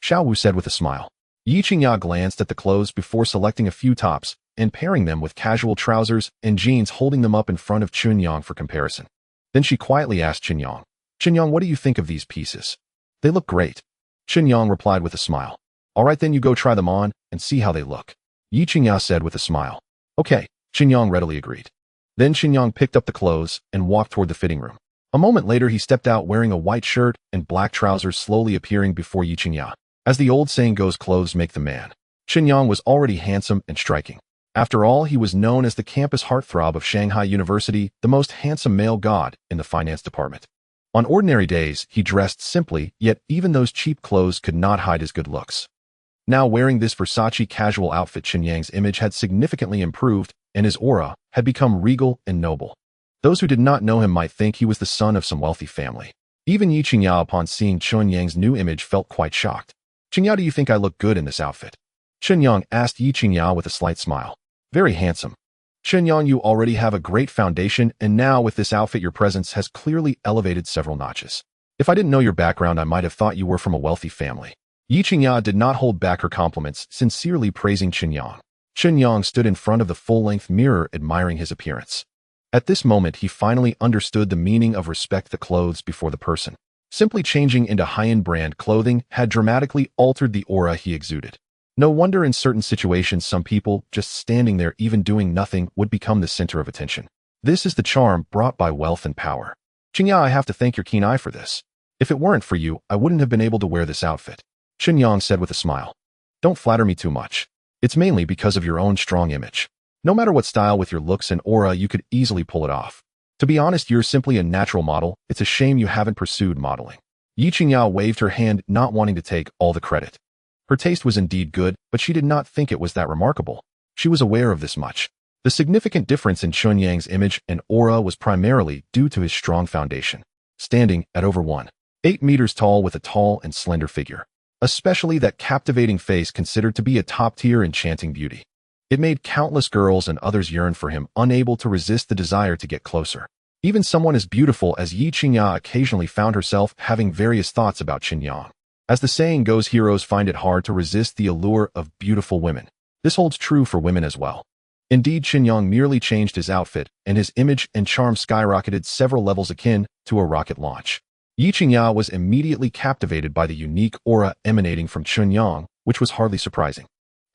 Xiao Wu said with a smile. Ye Qingya glanced at the clothes before selecting a few tops and pairing them with casual trousers and jeans, holding them up in front of Chen Yang for comparison. Then she quietly asked Chen Yang, what do you think of these pieces? They look great. Chen Yang replied with a smile. All right, then you go try them on and see how they look. Ye Qingya said with a smile. Okay, Chen Yang readily agreed. Then Chen Yang picked up the clothes and walked toward the fitting room. A moment later, he stepped out wearing a white shirt and black trousers, slowly appearing before Ye Qingya. As the old saying goes, clothes make the man. Chen Yang was already handsome and striking. After all, he was known as the campus heartthrob of Shanghai University, the most handsome male god in the finance department. On ordinary days, he dressed simply, yet even those cheap clothes could not hide his good looks. Now, wearing this Versace casual outfit, Chen Yang's image had significantly improved, and his aura had become regal and noble. Those who did not know him might think he was the son of some wealthy family. Even Ye Qingya, upon seeing Chen Yang's new image, felt quite shocked. Qingya, do you think I look good in this outfit? Chen Yang asked Ye Qingya with a slight smile. Very handsome. Chen Yang, you already have a great foundation, and now with this outfit your presence has clearly elevated several notches. If I didn't know your background, I might have thought you were from a wealthy family. Ye Qingya did not hold back her compliments, sincerely praising Chen Yang. Chen Yang stood in front of the full-length mirror, admiring his appearance. At this moment, he finally understood the meaning of respect the clothes before the person. Simply changing into high-end brand clothing had dramatically altered the aura he exuded. No wonder in certain situations some people, just standing there even doing nothing, would become the center of attention. This is the charm brought by wealth and power. Qingya, I have to thank your keen eye for this. If it weren't for you, I wouldn't have been able to wear this outfit, Chen Yang said with a smile. Don't flatter me too much. It's mainly because of your own strong image. No matter what style with your looks and aura, you could easily pull it off. To be honest, you're simply a natural model. It's a shame you haven't pursued modeling. Ye Qingya waved her hand, not wanting to take all the credit. Her taste was indeed good, but she did not think it was that remarkable. She was aware of this much. The significant difference in Chen Yang's image and aura was primarily due to his strong foundation. Standing at over 1.8 meters tall with a tall and slender figure, especially that captivating face considered to be a top-tier enchanting beauty. It made countless girls and others yearn for him, unable to resist the desire to get closer. Even someone as beautiful as Ye Qingya occasionally found herself having various thoughts about Chen Yang. As the saying goes, heroes find it hard to resist the allure of beautiful women. This holds true for women as well. Indeed, Chen Yang merely changed his outfit, and his image and charm skyrocketed several levels akin to a rocket launch. Ye Qingya was immediately captivated by the unique aura emanating from Chen Yang, which was hardly surprising.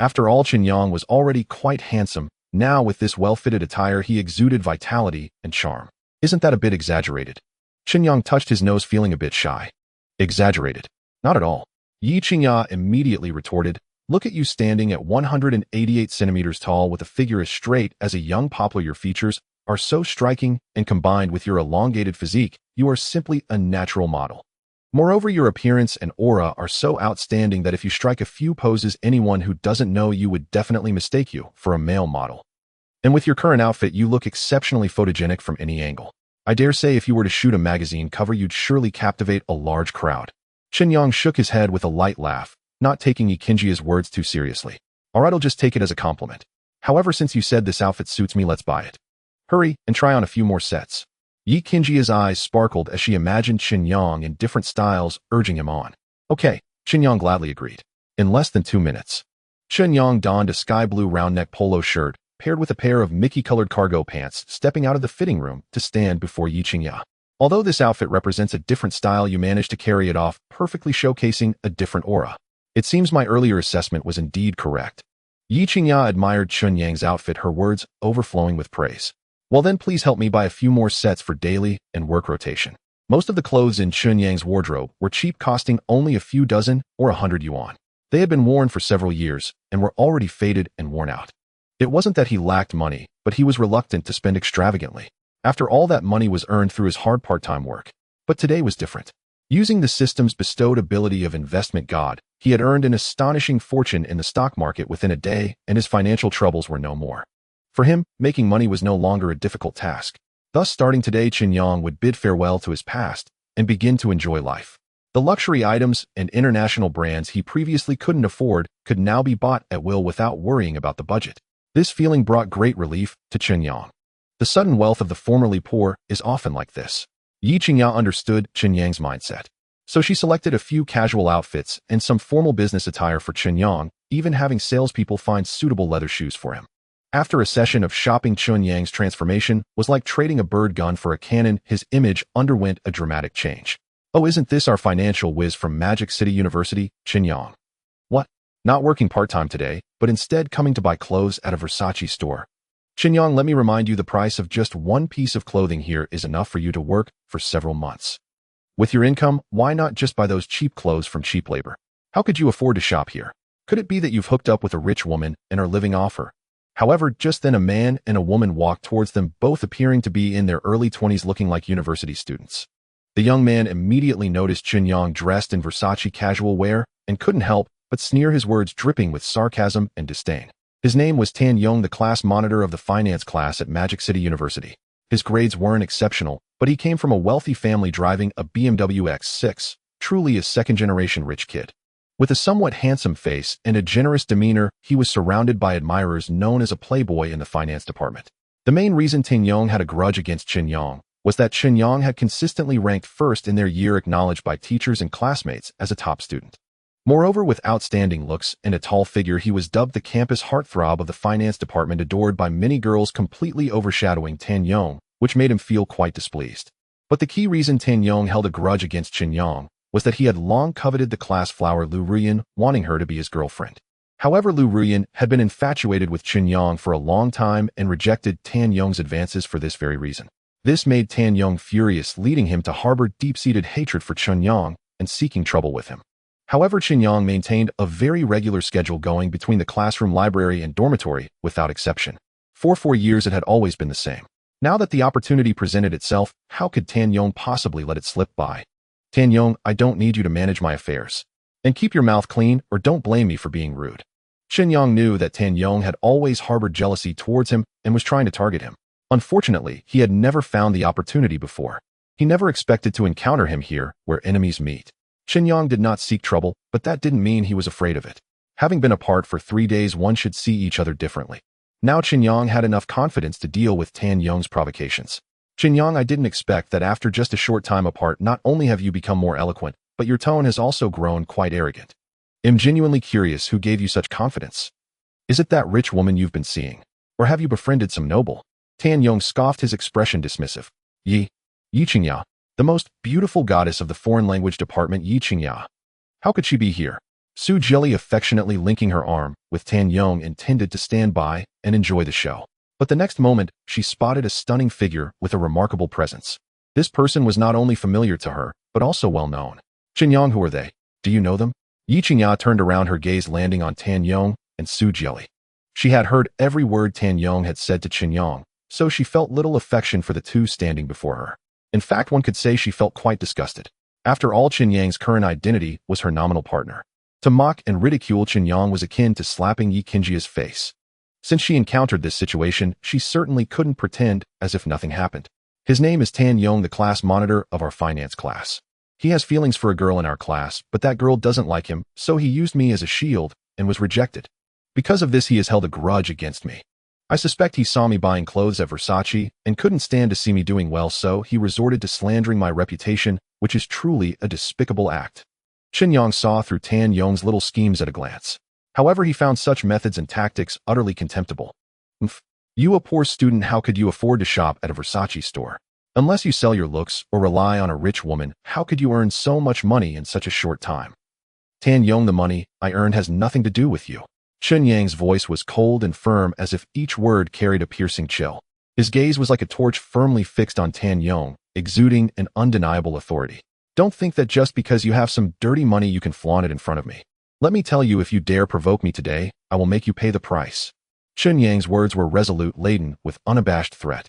After all, Chen Yang was already quite handsome. Now, with this well-fitted attire, he exuded vitality and charm. Isn't that a bit exaggerated? Chen Yang touched his nose, feeling a bit shy. Exaggerated? Not at all. Ye Qingya immediately retorted, look at you standing at 188 centimeters tall with a figure as straight as a young poplar. Your features are so striking, and combined with your elongated physique, you are simply a natural model. Moreover, your appearance and aura are so outstanding that if you strike a few poses, anyone who doesn't know you would definitely mistake you for a male model. And with your current outfit, you look exceptionally photogenic from any angle. I dare say if you were to shoot a magazine cover, you'd surely captivate a large crowd. Chen Yang shook his head with a light laugh, not taking Ye Qingya's words too seriously. Alright, I'll just take it as a compliment. However, since you said this outfit suits me, let's buy it. Hurry and try on a few more sets. Ye Qingya's eyes sparkled as she imagined Chen Yang in different styles, urging him on. Okay, Chen Yang gladly agreed. In less than 2 minutes, Chen Yang donned a sky-blue round-neck polo shirt, paired with a pair of Mickey-colored cargo pants, stepping out of the fitting room to stand before Ye Qingya. Although this outfit represents a different style, you managed to carry it off, perfectly showcasing a different aura. It seems my earlier assessment was indeed correct. Ye Qingya admired Chen Yang's outfit, her words overflowing with praise. Well then, please help me buy a few more sets for daily and work rotation. Most of the clothes in Chen Yang's wardrobe were cheap, costing only a few dozen or 100 yuan. They had been worn for several years and were already faded and worn out. It wasn't that he lacked money, but he was reluctant to spend extravagantly. After all, that money was earned through his hard part-time work. But today was different. Using the system's bestowed ability of investment god, he had earned an astonishing fortune in the stock market within a day, and his financial troubles were no more. For him, making money was no longer a difficult task. Thus, starting today, Chen Yang would bid farewell to his past and begin to enjoy life. The luxury items and international brands he previously couldn't afford could now be bought at will without worrying about the budget. This feeling brought great relief to Chen Yang. The sudden wealth of the formerly poor is often like this. Ye Qingya understood Chen Yang's mindset. So she selected a few casual outfits and some formal business attire for Chen Yang, even having salespeople find suitable leather shoes for him. After a session of shopping, Chen Yang's transformation was like trading a bird gun for a cannon. His image underwent a dramatic change. Oh, isn't this our financial whiz from Magic City University, Chen Yang? What? Not working part-time today, but instead coming to buy clothes at a Versace store. Chen Yang, let me remind you, the price of just one piece of clothing here is enough for you to work for several months. With your income, why not just buy those cheap clothes from cheap labor? How could you afford to shop here? Could it be that you've hooked up with a rich woman and are living off her? However, just then a man and a woman walked towards them, both appearing to be in their early 20s, looking like university students. The young man immediately noticed Chen Yang dressed in Versace casual wear and couldn't help but sneer, his words dripping with sarcasm and disdain. His name was Tan Yong, the class monitor of the finance class at Magic City University. His grades weren't exceptional, but he came from a wealthy family driving a BMW X6, truly a second-generation rich kid. With a somewhat handsome face and a generous demeanor, he was surrounded by admirers, known as a playboy in the finance department. The main reason Tan Yong had a grudge against Chen Yang was that Chen Yang had consistently ranked first in their year, acknowledged by teachers and classmates as a top student. Moreover, with outstanding looks and a tall figure, he was dubbed the campus heartthrob of the finance department, adored by many girls, completely overshadowing Tan Yong, which made him feel quite displeased. But the key reason Tan Yang held a grudge against Chen Yang was that he had long coveted the class flower Lu Ruyan, wanting her to be his girlfriend. However, Lu Ruyan had been infatuated with Chen Yang for a long time and rejected Tan Yang's advances for this very reason. This made Tan Yang furious, leading him to harbor deep-seated hatred for Chen Yang and seeking trouble with him. However, Chen Yang maintained a very regular schedule going between the classroom, library, and dormitory without exception. For 4 years it had always been the same. Now that the opportunity presented itself, how could Tan Yang possibly let it slip by? Tan Yang, I don't need you to manage my affairs. And keep your mouth clean or don't blame me for being rude. Chen Yang knew that Tan Yang had always harbored jealousy towards him and was trying to target him. Unfortunately, he had never found the opportunity before. He never expected to encounter him here, where enemies meet. Chen Yang did not seek trouble, but that didn't mean he was afraid of it. Having been apart for 3 days, one should see each other differently. Now Chen Yang had enough confidence to deal with Tan Yang's provocations. Chen Yang, I didn't expect that after just a short time apart, not only have you become more eloquent, but your tone has also grown quite arrogant. I'm genuinely curious who gave you such confidence. Is it that rich woman you've been seeing? Or have you befriended some noble? Tan Yang scoffed, his expression dismissive. Ye Qingya, the most beautiful goddess of the foreign language department, Ye Qingya. How could she be here? Su Jilly, affectionately linking her arm with Tan Yang, intended to stand by and enjoy the show. But the next moment, she spotted a stunning figure with a remarkable presence. This person was not only familiar to her, but also well known. Chen Yang, who are they? Do you know them? Ye Qingya turned around, her gaze landing on Tan Yang and Su Jilly. She had heard every word Tan Yang had said to Chen Yang, so she felt little affection for the two standing before her. In fact, one could say she felt quite disgusted. After all, Chen Yang's current identity was her nominal partner. To mock and ridicule Chen Yang was akin to slapping Ye Qingya's face. Since she encountered this situation, she certainly couldn't pretend as if nothing happened. His name is Tan Yang, the class monitor of our finance class. He has feelings for a girl in our class, but that girl doesn't like him, so he used me as a shield and was rejected. Because of this, he has held a grudge against me. I suspect he saw me buying clothes at Versace and couldn't stand to see me doing well, so he resorted to slandering my reputation, which is truly a despicable act. Chen Yang saw through Tan Yang's little schemes at a glance. However, he found such methods and tactics utterly contemptible. You, a poor student, how could you afford to shop at a Versace store? Unless you sell your looks or rely on a rich woman, how could you earn so much money in such a short time? Tan Yang, the money I earned has nothing to do with you. Chen Yang's voice was cold and firm, as if each word carried a piercing chill. His gaze was like a torch firmly fixed on Tan Yang, exuding an undeniable authority. Don't think that just because you have some dirty money you can flaunt it in front of me. Let me tell you, if you dare provoke me today, I will make you pay the price. Chen Yang's words were resolute, laden with unabashed threat.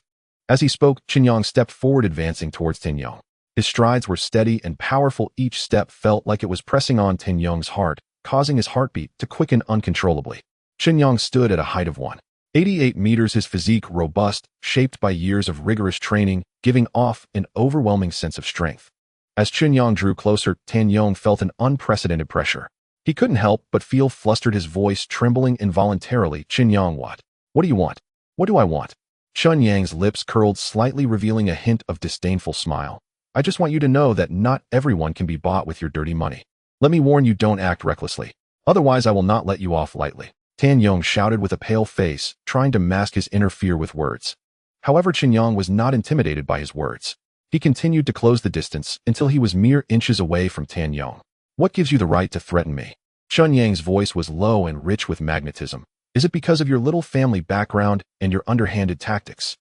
As he spoke, Chen Yang stepped forward, advancing towards Tan Yang. His strides were steady and powerful. Each step felt like it was pressing on Tan Yang's heart, causing his heartbeat to quicken uncontrollably. Chen Yang stood at a height of 188 meters, his physique robust, shaped by years of rigorous training, giving off an overwhelming sense of strength. As Chen Yang drew closer, Tan Yang felt an unprecedented pressure. He couldn't help but feel flustered, his voice trembling involuntarily. Chen Yang, what? What do you want? What do I want? Chen Yang's lips curled slightly, revealing a hint of disdainful smile. I just want you to know that not everyone can be bought with your dirty money. Let me warn you, don't act recklessly. Otherwise, I will not let you off lightly. Tan Yang shouted with a pale face, trying to mask his inner fear with words. However, Chen Yang was not intimidated by his words. He continued to close the distance until he was mere inches away from Tan Yang. What gives you the right to threaten me? Chen Yang's voice was low and rich with magnetism. Is it because of your little family background and your underhanded tactics?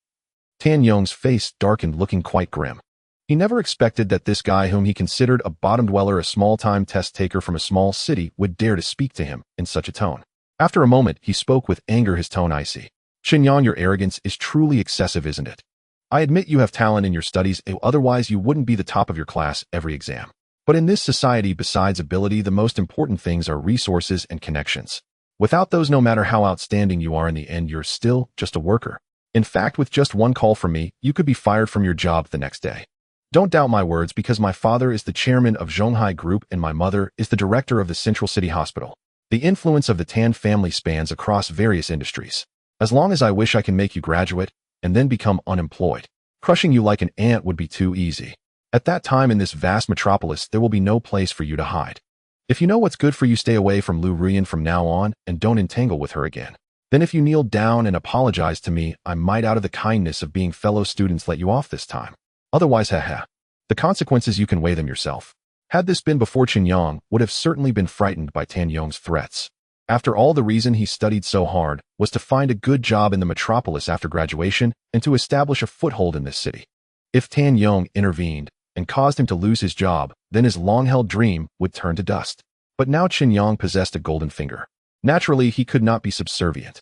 Tan Yang's face darkened, looking quite grim. He never expected that this guy, whom he considered a bottom dweller, a small-time test taker from a small city, would dare to speak to him in such a tone. After a moment, he spoke with anger, his tone icy. Chen Yang, your arrogance is truly excessive, isn't it? I admit you have talent in your studies, otherwise you wouldn't be the top of your class every exam. But in this society, besides ability, the most important things are resources and connections. Without those, no matter how outstanding you are, in the end, you're still just a worker. In fact, with just one call from me, you could be fired from your job the next day. Don't doubt my words, because my father is the chairman of Zhonghai Group and my mother is the director of the Central City Hospital. The influence of the Tan family spans across various industries. As long as I wish, I can make you graduate and then become unemployed. Crushing you like an ant would be too easy. At that time, in this vast metropolis, there will be no place for you to hide. If you know what's good for you, stay away from Lu Ruyan from now on and don't entangle with her again. Then if you kneel down and apologize to me, I might out of the kindness of being fellow students let you off this time. Otherwise, haha. The consequences you can weigh them yourself. Had this been before Chen Yang would have certainly been frightened by Tan Yong's threats. After all, the reason he studied so hard was to find a good job in the metropolis after graduation and to establish a foothold in this city. If Tan Yong intervened and caused him to lose his job, then his long-held dream would turn to dust. But now Chen Yang possessed a golden finger. Naturally, he could not be subservient.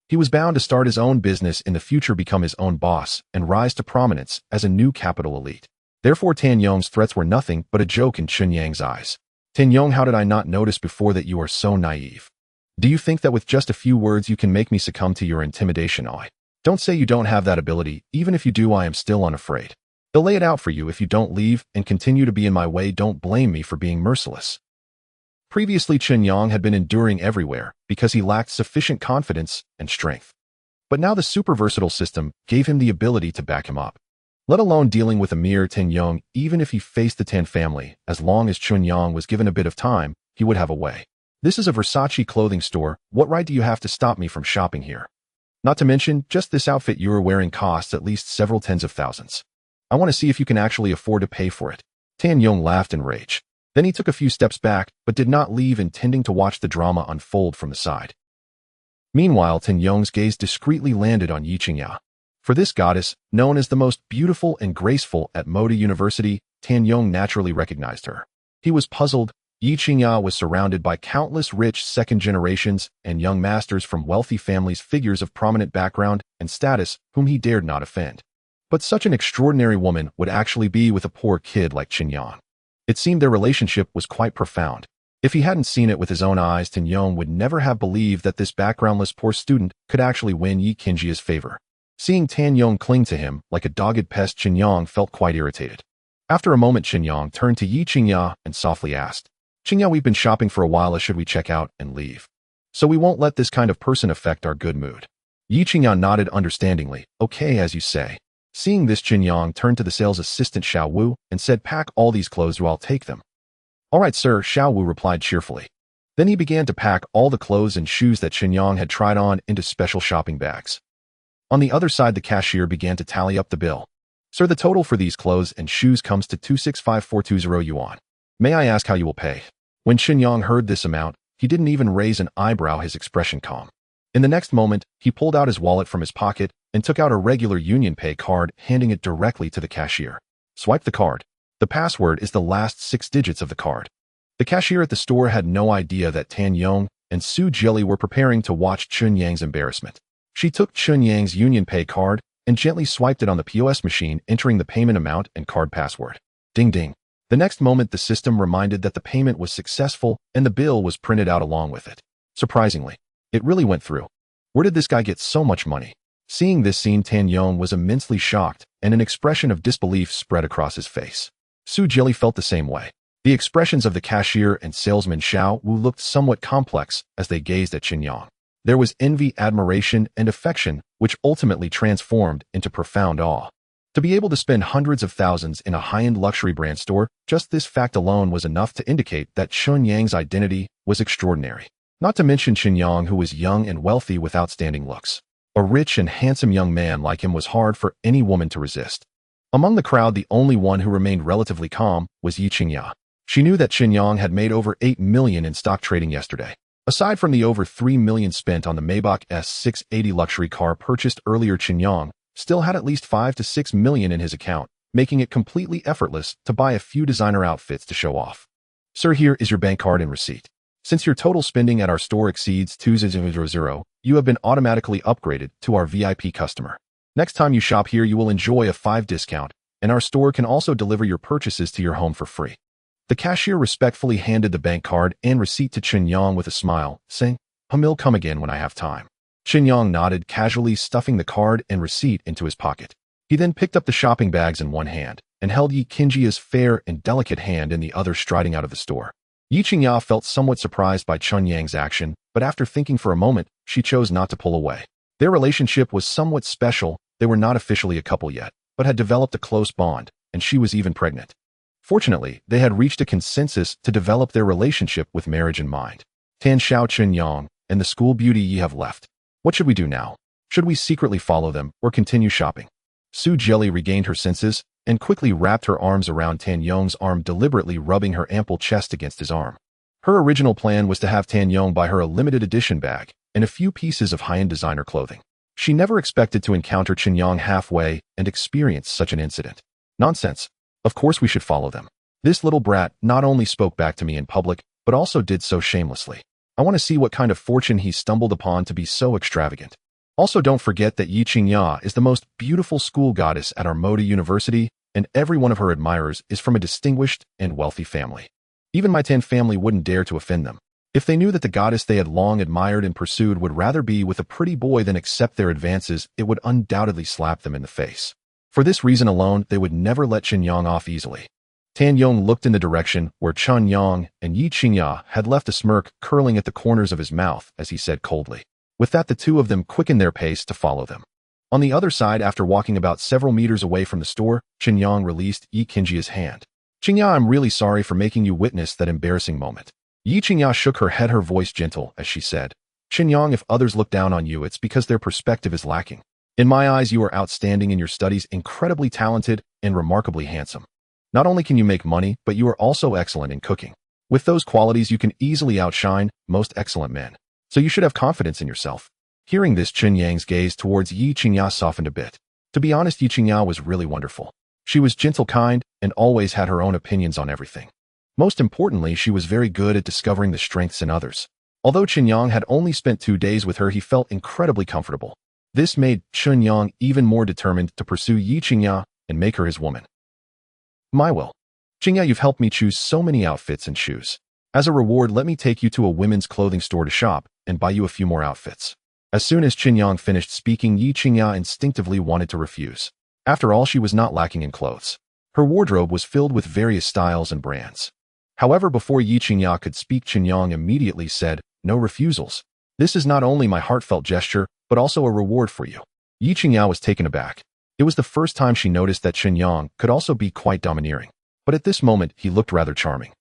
He was bound to start his own business in the future, become his own boss, and rise to prominence as a new capital elite. Therefore, Tan Yong's threats were nothing but a joke in Chen Yang's eyes. Tan Yong, how did I not notice before that you are so naive? Do you think that with just a few words you can make me succumb to your intimidation? Don't say you don't have that ability. Even if you do, I am still unafraid. They'll lay it out for you if you don't leave and continue to be in my way. Don't blame me for being merciless. Previously, Chen Yang had been enduring everywhere because he lacked sufficient confidence and strength. But now the super versatile system gave him the ability to back him up. Let alone dealing with a mere Tan Yong, even if he faced the Tan family, as long as Chen Yang was given a bit of time, he would have a way. This is a Versace clothing store. What right do you have to stop me from shopping here? Not to mention, just this outfit you are wearing costs at least several tens of thousands. I want to see if you can actually afford to pay for it. Tan Yong laughed in rage. Then he took a few steps back, but did not leave, intending to watch the drama unfold from the side. Meanwhile, Tan Yong's gaze discreetly landed on Ye Qingya. For this goddess, known as the most beautiful and graceful at Moda University, Tan Yong naturally recognized her. He was puzzled. Ye Qingya was surrounded by countless rich second generations and young masters from wealthy families, figures of prominent background and status whom he dared not offend. But such an extraordinary woman would actually be with a poor kid like Chen Yang. It seemed their relationship was quite profound. If he hadn't seen it with his own eyes, Tan Yong would never have believed that this backgroundless poor student could actually win Ye Qingya's favor. Seeing Tan Yong cling to him like a dogged pest, Chen Yang felt quite irritated. After a moment, Chen Yang turned to Ye Qingya and softly asked, "Qingya, we've been shopping for a while. Should we check out and leave? So we won't let this kind of person affect our good mood." Ye Qingya nodded understandingly. "Okay, as you say." Seeing this, Chen Yang turned to the sales assistant Xiao Wu and said, "Pack all these clothes or I'll take them." "All right, sir," Xiao Wu replied cheerfully. Then he began to pack all the clothes and shoes that Chen Yang had tried on into special shopping bags. On the other side, the cashier began to tally up the bill. "Sir, the total for these clothes and shoes comes to 265,420 yuan. May I ask how you will pay?" When Chen Yang heard this amount, he didn't even raise an eyebrow, his expression calm. In the next moment, he pulled out his wallet from his pocket and took out a regular Union Pay card, handing it directly to the cashier. "Swipe the card. The password is the last 6 digits of the card." The cashier at the store had no idea that Tan Yong and Su Jili were preparing to watch Chen Yang's embarrassment. She took Chen Yang's Union Pay card and gently swiped it on the POS machine, entering the payment amount and card password. Ding ding. The next moment, the system reminded that the payment was successful and the bill was printed out along with it. Surprisingly, it really went through. Where did this guy get so much money? Seeing this scene, Tan Yong was immensely shocked, and an expression of disbelief spread across his face. Su Jili felt the same way. The expressions of the cashier and salesman Xiao Wu looked somewhat complex as they gazed at Chen Yang. There was envy, admiration, and affection, which ultimately transformed into profound awe. To be able to spend hundreds of thousands in a high-end luxury brand store, just this fact alone was enough to indicate that Chen Yang's identity was extraordinary. Not to mention Chen Yang, who was young and wealthy with outstanding looks. A rich and handsome young man like him was hard for any woman to resist. Among the crowd, the only one who remained relatively calm was Ye Qingya. She knew that Chen Yang had made over 8 million in stock trading yesterday. Aside from the over 3 million spent on the Maybach S680 luxury car purchased earlier, Chen Yang still had at least 5 to 6 million in his account, making it completely effortless to buy a few designer outfits to show off. "Sir, here is your bank card and receipt. Since your total spending at our store exceeds 2,000, you have been automatically upgraded to our VIP customer. Next time you shop here, you will enjoy a 5% discount, and our store can also deliver your purchases to your home for free." The cashier respectfully handed the bank card and receipt to Chen Yang with a smile, saying, "I'll come again when I have time." Chen Yang nodded, casually stuffing the card and receipt into his pocket. He then picked up the shopping bags in one hand and held Ye Qingya's fair and delicate hand in the other, striding out of the store. Ye Qingya felt somewhat surprised by Chen Yang's action, but after thinking for a moment, she chose not to pull away. Their relationship was somewhat special. They were not officially a couple yet, but had developed a close bond, and she was even pregnant. Fortunately, they had reached a consensus to develop their relationship with marriage in mind. "Tan Xiao, Chen Yang, and the school beauty ye have left. What should we do now? Should we secretly follow them or continue shopping? Su Jieli regained her senses and quickly wrapped her arms around Tan Yong's arm, deliberately rubbing her ample chest against his arm. Her original plan was to have Tan Yong buy her a limited edition bag and a few pieces of high-end designer clothing. She never expected to encounter Chen Yang halfway and experience such an incident. Nonsense. Of course we should follow them. This little brat not only spoke back to me in public, but also did so shamelessly. I want to see what kind of fortune he stumbled upon to be so extravagant. Also, don't forget that Ye Qingya is the most beautiful school goddess at our Moda University, and every one of her admirers is from a distinguished and wealthy family. Even my Tan family wouldn't dare to offend them. If they knew that the goddess they had long admired and pursued would rather be with a pretty boy than accept their advances, it would undoubtedly slap them in the face. For this reason alone, they would never let Chen Yang off easily. Tan Yong looked in the direction where Chen Yang and Ye Qingya had left, a smirk curling at the corners of his mouth as he said coldly. With that, the two of them quickened their pace to follow them. On the other side, after walking about several meters away from the store, Chen Yang released Ye Qingya's hand. "Qingya, I'm really sorry for making you witness that embarrassing moment." Ye Qingya shook her head, her voice gentle, as she said, "Chen Yang, if others look down on you, it's because their perspective is lacking. In my eyes, you are outstanding in your studies, incredibly talented, and remarkably handsome. Not only can you make money, but you are also excellent in cooking. With those qualities, you can easily outshine most excellent men. So you should have confidence in yourself." Hearing this, Chen Yang's gaze towards Ye Qingya softened a bit. To be honest, Ye Qingya was really wonderful. She was gentle, kind, and always had her own opinions on everything. Most importantly, she was very good at discovering the strengths in others. Although Chen Yang had only spent 2 days with her, he felt incredibly comfortable. This made Chen Yang even more determined to pursue Ye Qingya and make her his woman. "My will. Qingya, you've helped me choose so many outfits and shoes. As a reward, let me take you to a women's clothing store to shop and buy you a few more outfits." As soon as Chen Yang finished speaking, Ye Qingya instinctively wanted to refuse. After all, she was not lacking in clothes. Her wardrobe was filled with various styles and brands. However, before Ye Qingya could speak, Chen Yang immediately said, "No refusals. This is not only my heartfelt gesture, but also a reward for you." Ye Qingya was taken aback. It was the first time she noticed that Chen Yang could also be quite domineering. But at this moment, he looked rather charming.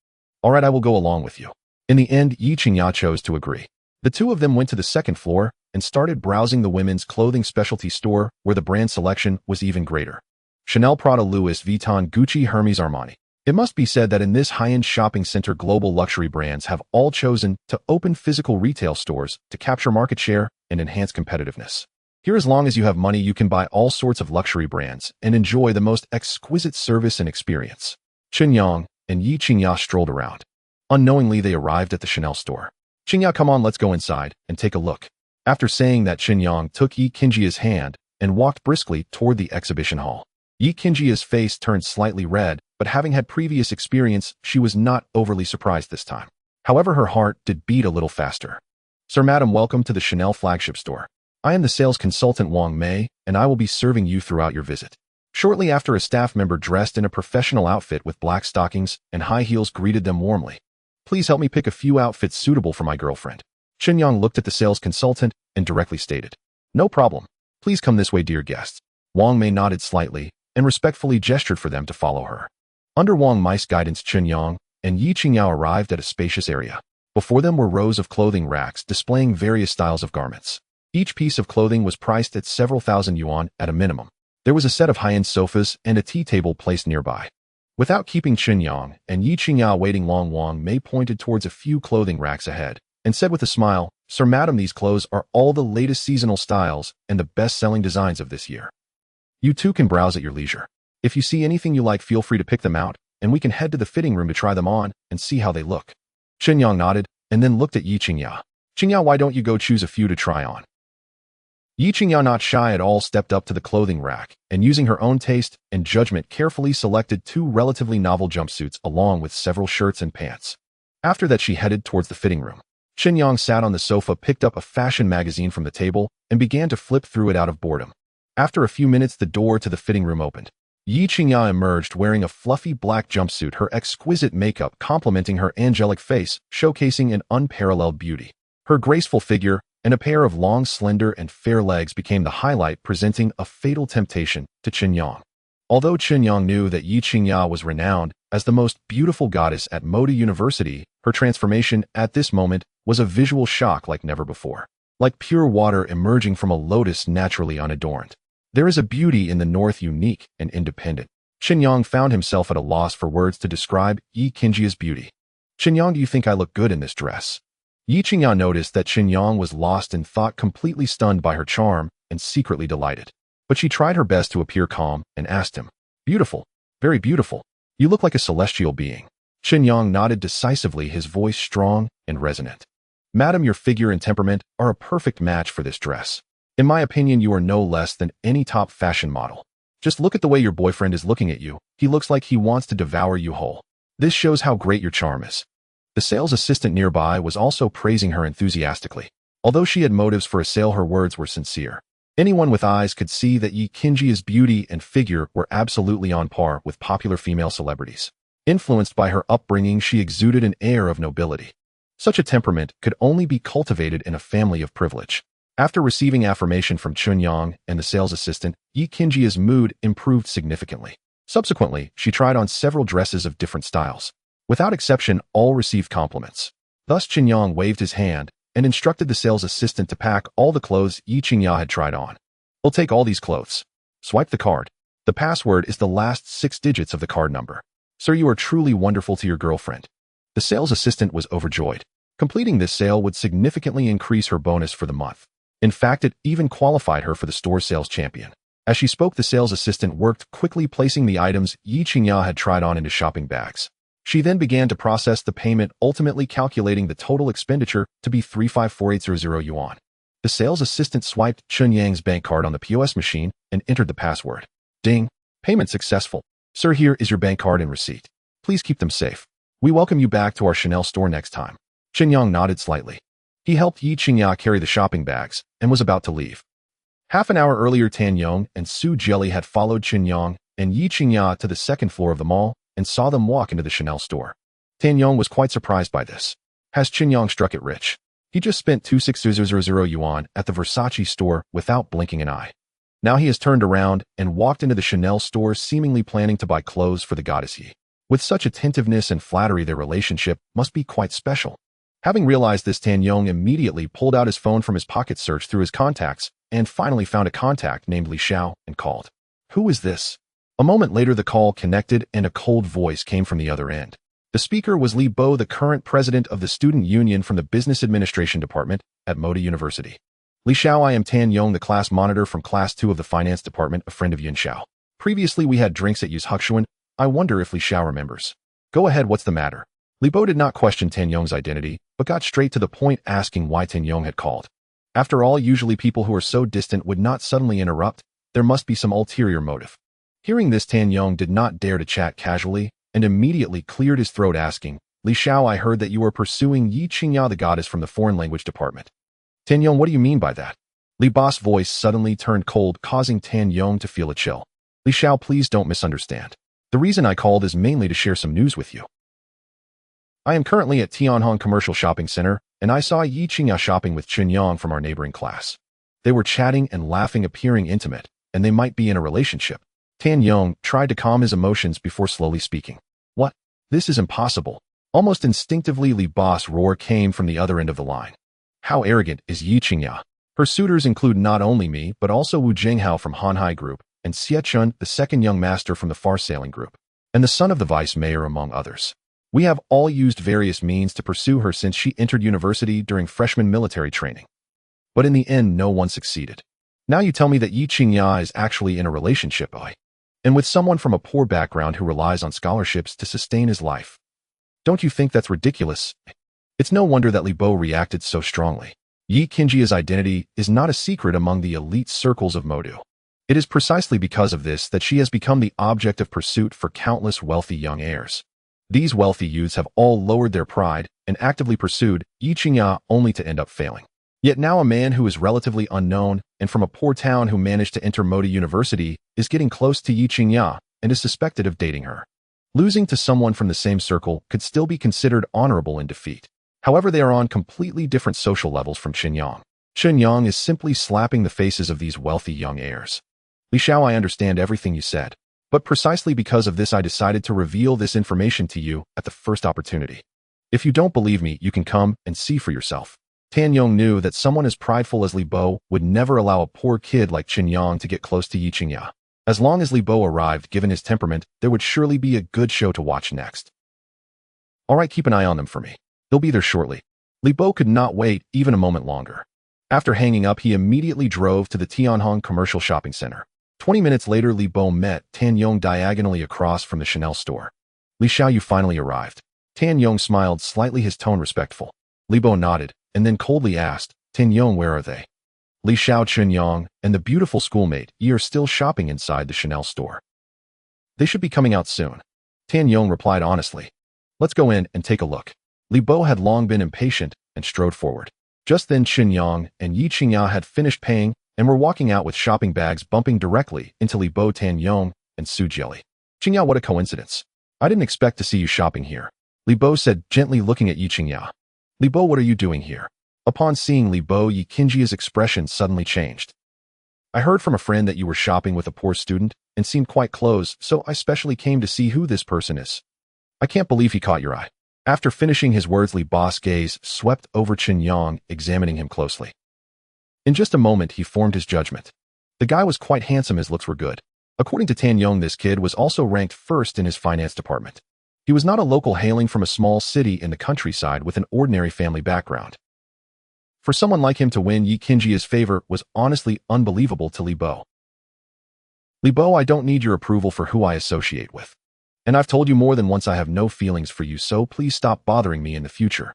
"All right, I will go along with you." In the end, Ye Qingya chose to agree. The two of them went to the second floor and started browsing the women's clothing specialty store, where the brand selection was even greater. Chanel, Prada, Louis Vuitton, Gucci, Hermes, Armani. It must be said that in this high-end shopping center, global luxury brands have all chosen to open physical retail stores to capture market share and enhance competitiveness. Here, as long as you have money, you can buy all sorts of luxury brands and enjoy the most exquisite service and experience. Chen Yang and Ye Qingya strolled around. Unknowingly, they arrived at the Chanel store. "Qingya, come on, let's go inside and take a look." After saying that, Chen Yang took Ye Qingya's hand and walked briskly toward the exhibition hall. Ye Qingya's face turned slightly red, but having had previous experience, she was not overly surprised this time. However, her heart did beat a little faster. "Sir, madam, welcome to the Chanel flagship store. I am the sales consultant Wang Mei, and I will be serving you throughout your visit." Shortly after, a staff member dressed in a professional outfit with black stockings and high heels greeted them warmly. "Please help me pick a few outfits suitable for my girlfriend." Chen Yang looked at the sales consultant and directly stated, "No problem. Please come this way, dear guests." Wang Mei nodded slightly and respectfully gestured for them to follow her. Under Wang Mei's guidance, Chen Yang and Ye Qingya arrived at a spacious area. Before them were rows of clothing racks displaying various styles of garments. Each piece of clothing was priced at several thousand yuan at a minimum. There was a set of high-end sofas and a tea table placed nearby. Without keeping Chen Yang and Ye Qingya waiting long, Wang Mei pointed towards a few clothing racks ahead and said with a smile, "Sir, madam, these clothes are all the latest seasonal styles and the best-selling designs of this year. You too can browse at your leisure. If you see anything you like, feel free to pick them out, and we can head to the fitting room to try them on and see how they look." Chen Yang nodded and then looked at Ye Qingya. "Qingya, why don't you go choose a few to try on?" Ye Qingya, not shy at all, stepped up to the clothing rack and, using her own taste and judgment, carefully selected 2 relatively novel jumpsuits along with several shirts and pants. After that, she headed towards the fitting room. Chen Yang sat on the sofa, picked up a fashion magazine from the table, and began to flip through it out of boredom. After a few minutes, the door to the fitting room opened. Ye Qingya emerged wearing a fluffy black jumpsuit, her exquisite makeup complementing her angelic face, showcasing an unparalleled beauty. Her graceful figure and a pair of long, slender, and fair legs became the highlight, presenting a fatal temptation to Chen Yang. Although Chen Yang knew that Ye Qingya was renowned as the most beautiful goddess at Moda University, her transformation at this moment was a visual shock like never before. like pure water emerging from a lotus naturally unadorned. There is a beauty in the north unique and independent. Chen Yang found himself at a loss for words to describe Ye Qingya's beauty. Chen Yang, do you think I look good in this dress? Ye Qingya noticed that Chen Yang was lost in thought, completely stunned by her charm and secretly delighted. But she tried her best to appear calm and asked him, "Beautiful, very beautiful. You look like a celestial being." Chen Yang nodded decisively, his voice strong and resonant. "Madam, your figure and temperament are a perfect match for this dress. In my opinion, you are no less than any top fashion model. Just look at the way your boyfriend is looking at you. He looks like he wants to devour you whole. This shows how great your charm is." The sales assistant nearby was also praising her enthusiastically. Although she had motives for a sale, her words were sincere. Anyone with eyes could see that Ye Qingya's beauty and figure were absolutely on par with popular female celebrities. Influenced by her upbringing, she exuded an air of nobility. Such a temperament could only be cultivated in a family of privilege. After receiving affirmation from Chen Yang and the sales assistant, Ye Qingya's mood improved significantly. Subsequently, she tried on several dresses of different styles. Without exception, all received compliments. Thus Chen Yang waved his hand and instructed the sales assistant to pack all the clothes Ye Qingya had tried on. "We'll take all these clothes. Swipe the card. The password is the last 6 digits of the card number. Sir, you are truly wonderful to your girlfriend." The sales assistant was overjoyed. Completing this sale would significantly increase her bonus for the month. In fact, it even qualified her for the store sales champion. As she spoke, the sales assistant worked quickly, placing the items Ye Qingya had tried on into shopping bags. She then began to process the payment, ultimately calculating the total expenditure to be 354,800 yuan. The sales assistant swiped Chen Yang's bank card on the POS machine and entered the password. Ding! Payment successful. Sir, here is your bank card and receipt. Please keep them safe. We welcome you back to our Chanel store next time. Chen Yang nodded slightly. He helped Ye Qingya carry the shopping bags and was about to leave. Half an hour earlier, Tan Yong and Su Jelly had followed Chen Yang and Ye Qingya to the second floor of the mall and saw them walk into the Chanel store. Tan Yong was quite surprised by this. Has Chen Yang struck it rich? He just spent 26,000 yuan at the Versace store without blinking an eye. Now he has turned around and walked into the Chanel store, seemingly planning to buy clothes for the goddess Ye. With such attentiveness and flattery, their relationship must be quite special. Having realized this, Tan Yong immediately pulled out his phone from his pocket, searched through his contacts, and finally found a contact named Li Xiao and called. "Who is this?" A moment later, the call connected and a cold voice came from the other end. The speaker was Li Bo, the current president of the student union from the business administration department at Moda University. "Li Xiao, I am Tan Yong, the class monitor from class 2 of the finance department, a friend of Yin Xiao. Previously, we had drinks at Yu's Huxuan. I wonder if Li Xiao remembers." "Go ahead, what's the matter?" Li Bo did not question Tan Yong's identity, but got straight to the point, asking why Tan Yong had called. After all, usually people who are so distant would not suddenly interrupt. There must be some ulterior motive. Hearing this, Tan Yong did not dare to chat casually and immediately cleared his throat, asking, "Li Xiao, I heard that you are pursuing Ye Qingya, the goddess from the foreign language department." "Tan Yong, what do you mean by that?" Li Bo's voice suddenly turned cold, causing Tan Yong to feel a chill. "Li Xiao, please don't misunderstand. The reason I called is mainly to share some news with you. I am currently at Tianhong Commercial Shopping Center, and I saw Ye Qingya shopping with Chen Yang from our neighboring class. They were chatting and laughing, appearing intimate, and they might be in a relationship." Tan Yong tried to calm his emotions before slowly speaking. "What? This is impossible." Almost instinctively, Li Bo's roar came from the other end of the line. "How arrogant is Ye Qingya? Her suitors include not only me, but also Wu Jinghao from Hanhai Group, and Xie Chun, the second young master from the Far Sailing Group, and the son of the vice mayor, among others. We have all used various means to pursue her since she entered university during freshman military training. But in the end, no one succeeded. Now you tell me that Ye Qingya is actually in a relationship, and with someone from a poor background who relies on scholarships to sustain his life. Don't you think that's ridiculous?" It's no wonder that Li Bo reacted so strongly. Ye Qingya's identity is not a secret among the elite circles of Modu. It is precisely because of this that she has become the object of pursuit for countless wealthy young heirs. These wealthy youths have all lowered their pride and actively pursued Ye Qingya, only to end up failing. Yet now a man who is relatively unknown and from a poor town who managed to enter Moda University is getting close to Ye Qingya and is suspected of dating her. Losing to someone from the same circle could still be considered honorable in defeat. However, they are on completely different social levels from Chen Yang. Chen Yang is simply slapping the faces of these wealthy young heirs. "Li Xiao, I understand everything you said, but precisely because of this I decided to reveal this information to you at the first opportunity. If you don't believe me, you can come and see for yourself." Tan Yong knew that someone as prideful as Li Bo would never allow a poor kid like Chen Yang to get close to Ye Qingya. As long as Li Bo arrived, given his temperament, there would surely be a good show to watch next. All right, keep an eye on them for me. They'll be there shortly. Li Bo could not wait even a moment longer. After hanging up, he immediately drove to the Tianhong Commercial Shopping Center. 20 minutes later, Li Bo met Tan Yong diagonally across from the Chanel store. Li Xiao, you finally arrived. Tan Yong smiled slightly, his tone respectful. Li Bo nodded, and then coldly asked, Tan Yong, where are they? Li Xiao, Chen Yang, and the beautiful schoolmate Ye are still shopping inside the Chanel store. They should be coming out soon. Tan Yong replied honestly. Let's go in and take a look. Li Bo had long been impatient and strode forward. Just then Chen Yang and Ye Qingya had finished paying and were walking out with shopping bags bumping directly into Li Bo, Tan Yong, and Su Jelly. Qingya, what a coincidence. I didn't expect to see you shopping here. Li Bo said, gently looking at Ye Qingya. Li Bo, what are you doing here? Upon seeing Li Bo, Ye Qingya's expression suddenly changed. I heard from a friend that you were shopping with a poor student and seemed quite close, so I specially came to see who this person is. I can't believe he caught your eye. After finishing his words, Li Bo's gaze swept over Chen Yang, examining him closely. In just a moment, he formed his judgment. The guy was quite handsome, his looks were good. According to Tan Yong, this kid was also ranked first in his finance department. He was not a local hailing from a small city in the countryside with an ordinary family background. For someone like him to win Ye Qingya's favor was honestly unbelievable to Li Bo. Li Bo, I don't need your approval for who I associate with. And I've told you more than once I have no feelings for you, so please stop bothering me in the future.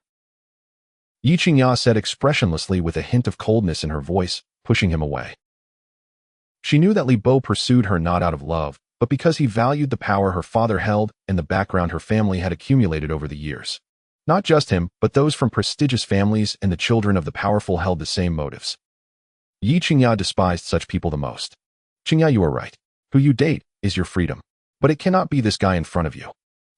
Ye Qingya said expressionlessly with a hint of coldness in her voice, pushing him away. She knew that Li Bo pursued her not out of love, but because he valued the power her father held and the background her family had accumulated over the years. Not just him, but those from prestigious families and the children of the powerful held the same motives. Ye Qingya despised such people the most. Qingya, you are right. Who you date is your freedom. But it cannot be this guy in front of you.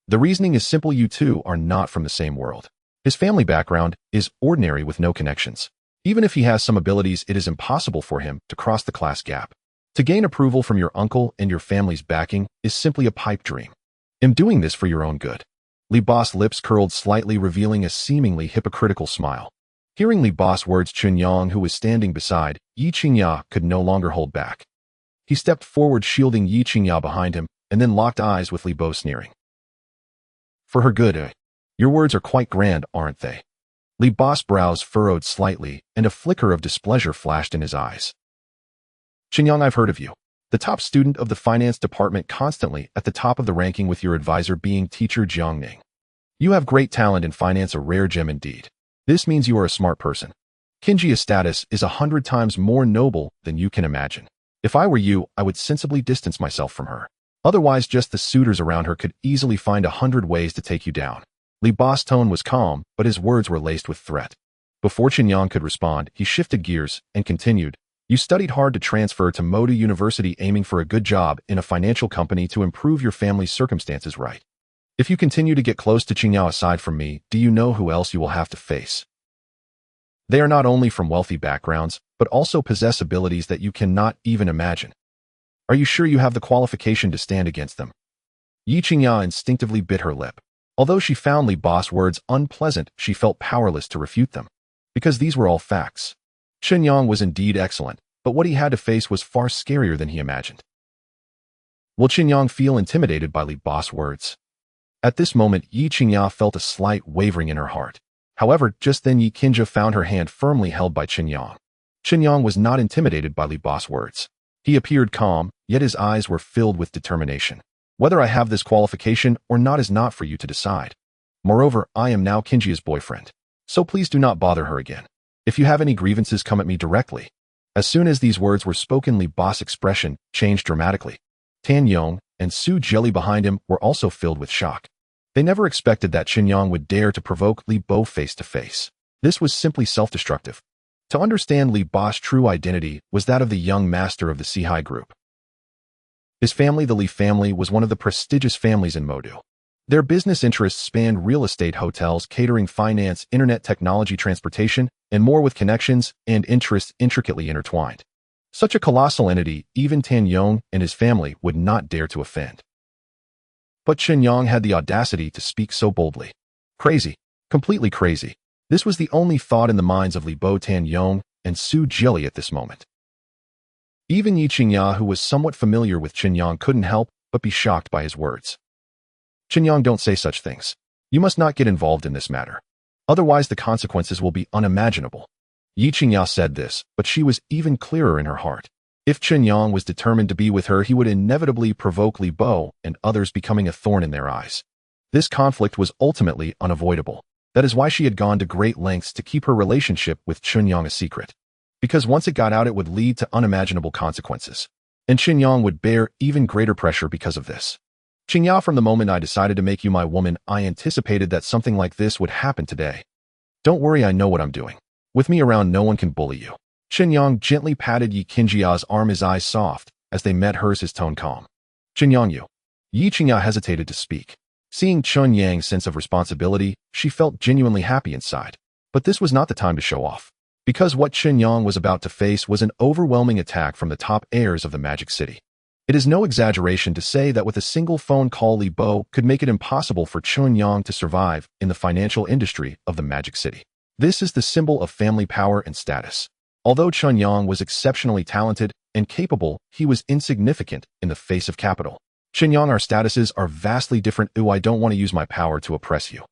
The reasoning is simple, you two are not from the same world. His family background is ordinary with no connections. Even if he has some abilities, it is impossible for him to cross the class gap. To gain approval from your uncle and your family's backing is simply a pipe dream. I'm doing this for your own good. Li Bo's lips curled slightly, revealing a seemingly hypocritical smile. Hearing Li Bo's words, Chen Yang, who was standing beside Ye Qingya, could no longer hold back. He stepped forward, shielding Ye Qingya behind him, and then locked eyes with Li Bo, sneering. For her good, your words are quite grand, aren't they? Li Bo's brows furrowed slightly, and a flicker of displeasure flashed in his eyes. Chen Yang, I've heard of you. The top student of the finance department, constantly at the top of the ranking with your advisor being teacher Jiangning. You have great talent in finance, a rare gem indeed. This means you are a smart person. Qingya's status is 100 times more noble than you can imagine. If I were you, I would sensibly distance myself from her. Otherwise, just the suitors around her could easily find 100 ways to take you down. Li Bo's tone was calm, but his words were laced with threat. Before Chen Yang could respond, he shifted gears and continued. You studied hard to transfer to Moda University, aiming for a good job in a financial company to improve your family's circumstances, right? If you continue to get close to Qingya, aside from me, do you know who else you will have to face? They are not only from wealthy backgrounds, but also possess abilities that you cannot even imagine. Are you sure you have the qualification to stand against them? Ye Qingya instinctively bit her lip. Although she found Li Bo's words unpleasant, she felt powerless to refute them. Because these were all facts. Chen Yang was indeed excellent, but what he had to face was far scarier than he imagined. Will Chen Yang feel intimidated by Li Bo's words? At this moment, Ye Qingya felt a slight wavering in her heart. However, just then Ye Qingya found her hand firmly held by Chen Yang. Chen Yang was not intimidated by Li Bo's words. He appeared calm, yet his eyes were filled with determination. Whether I have this qualification or not is not for you to decide. Moreover, I am now Qingya's boyfriend. So please do not bother her again. If you have any grievances, come at me directly. As soon as these words were spoken, Li Bo's expression changed dramatically. Tan Yong and Su Jelly behind him were also filled with shock. They never expected that Chen Yang would dare to provoke Li Bo face to face. This was simply self-destructive. To understand Li Bo's true identity was that of the young master of the Sihai group. His family, the Li family, was one of the prestigious families in Modu. Their business interests spanned real estate, hotels, catering, finance, internet technology, transportation, and more, with connections and interests intricately intertwined. Such a colossal entity, even Tan Yong and his family would not dare to offend. But Chen Yang had the audacity to speak so boldly. Crazy. Completely crazy. This was the only thought in the minds of Li Bo Tan Yong and Su Jili at this moment. Even Ye Qingya, who was somewhat familiar with Chen Yang, couldn't help but be shocked by his words. Chen Yang, don't say such things. You must not get involved in this matter. Otherwise the consequences will be unimaginable. Ye Qingya said this, but she was even clearer in her heart. If Chen Yang was determined to be with her, he would inevitably provoke Li Bo and others, becoming a thorn in their eyes. This conflict was ultimately unavoidable. That is why she had gone to great lengths to keep her relationship with Chen Yang a secret. Because once it got out, it would lead to unimaginable consequences. And Chen Yang would bear even greater pressure because of this. Qingya, from the moment I decided to make you my woman, I anticipated that something like this would happen today. Don't worry, I know what I'm doing. With me around, no one can bully you. Chen Yang gently patted Ye Qingya's arm, his eyes soft. As they met hers, his tone calm. Chen Yang, you. Ye Qingya hesitated to speak. Seeing Chen Yang's sense of responsibility, she felt genuinely happy inside. But this was not the time to show off. Because what Chen Yang was about to face was an overwhelming attack from the top heirs of the Magic City. It is no exaggeration to say that with a single phone call, Li Bo could make it impossible for Chen Yang to survive in the financial industry of the Magic City. This is the symbol of family power and status. Although Chen Yang was exceptionally talented and capable, he was insignificant in the face of capital. Chen Yang, our statuses are vastly different. I don't want to use my power to oppress you.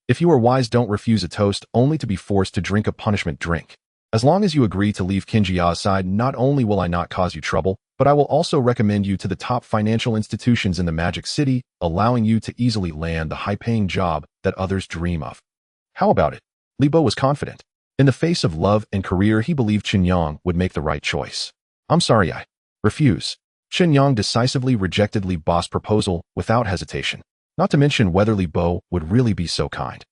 If you are wise, don't refuse a toast only to be forced to drink a punishment drink. As long as you agree to leave Qingya's side, not only will I not cause you trouble, but I will also recommend you to the top financial institutions in the Magic City, allowing you to easily land the high-paying job that others dream of. How about it? Li Bo was confident. In the face of love and career, he believed Chen Yang would make the right choice. I'm sorry, I refuse. Chen Yang decisively rejected Li Bo's proposal without hesitation, not to mention whether Li Bo would really be so kind.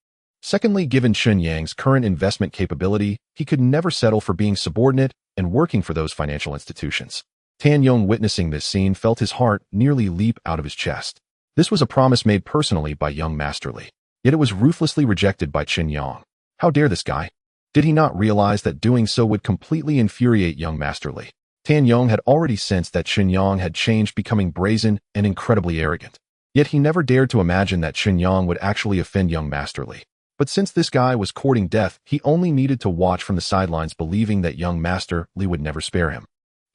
Secondly, given Chen Yang's current investment capability, he could never settle for being subordinate and working for those financial institutions. Tan Yong, witnessing this scene, felt his heart nearly leap out of his chest. This was a promise made personally by young Master Li. Yet it was ruthlessly rejected by Chen Yang. How dare this guy? Did he not realize that doing so would completely infuriate young Master Li? Tan Yong had already sensed that Chen Yang had changed, becoming brazen and incredibly arrogant. Yet he never dared to imagine that Chen Yang would actually offend young Master Li. But since this guy was courting death, he only needed to watch from the sidelines, believing that young Master Li would never spare him.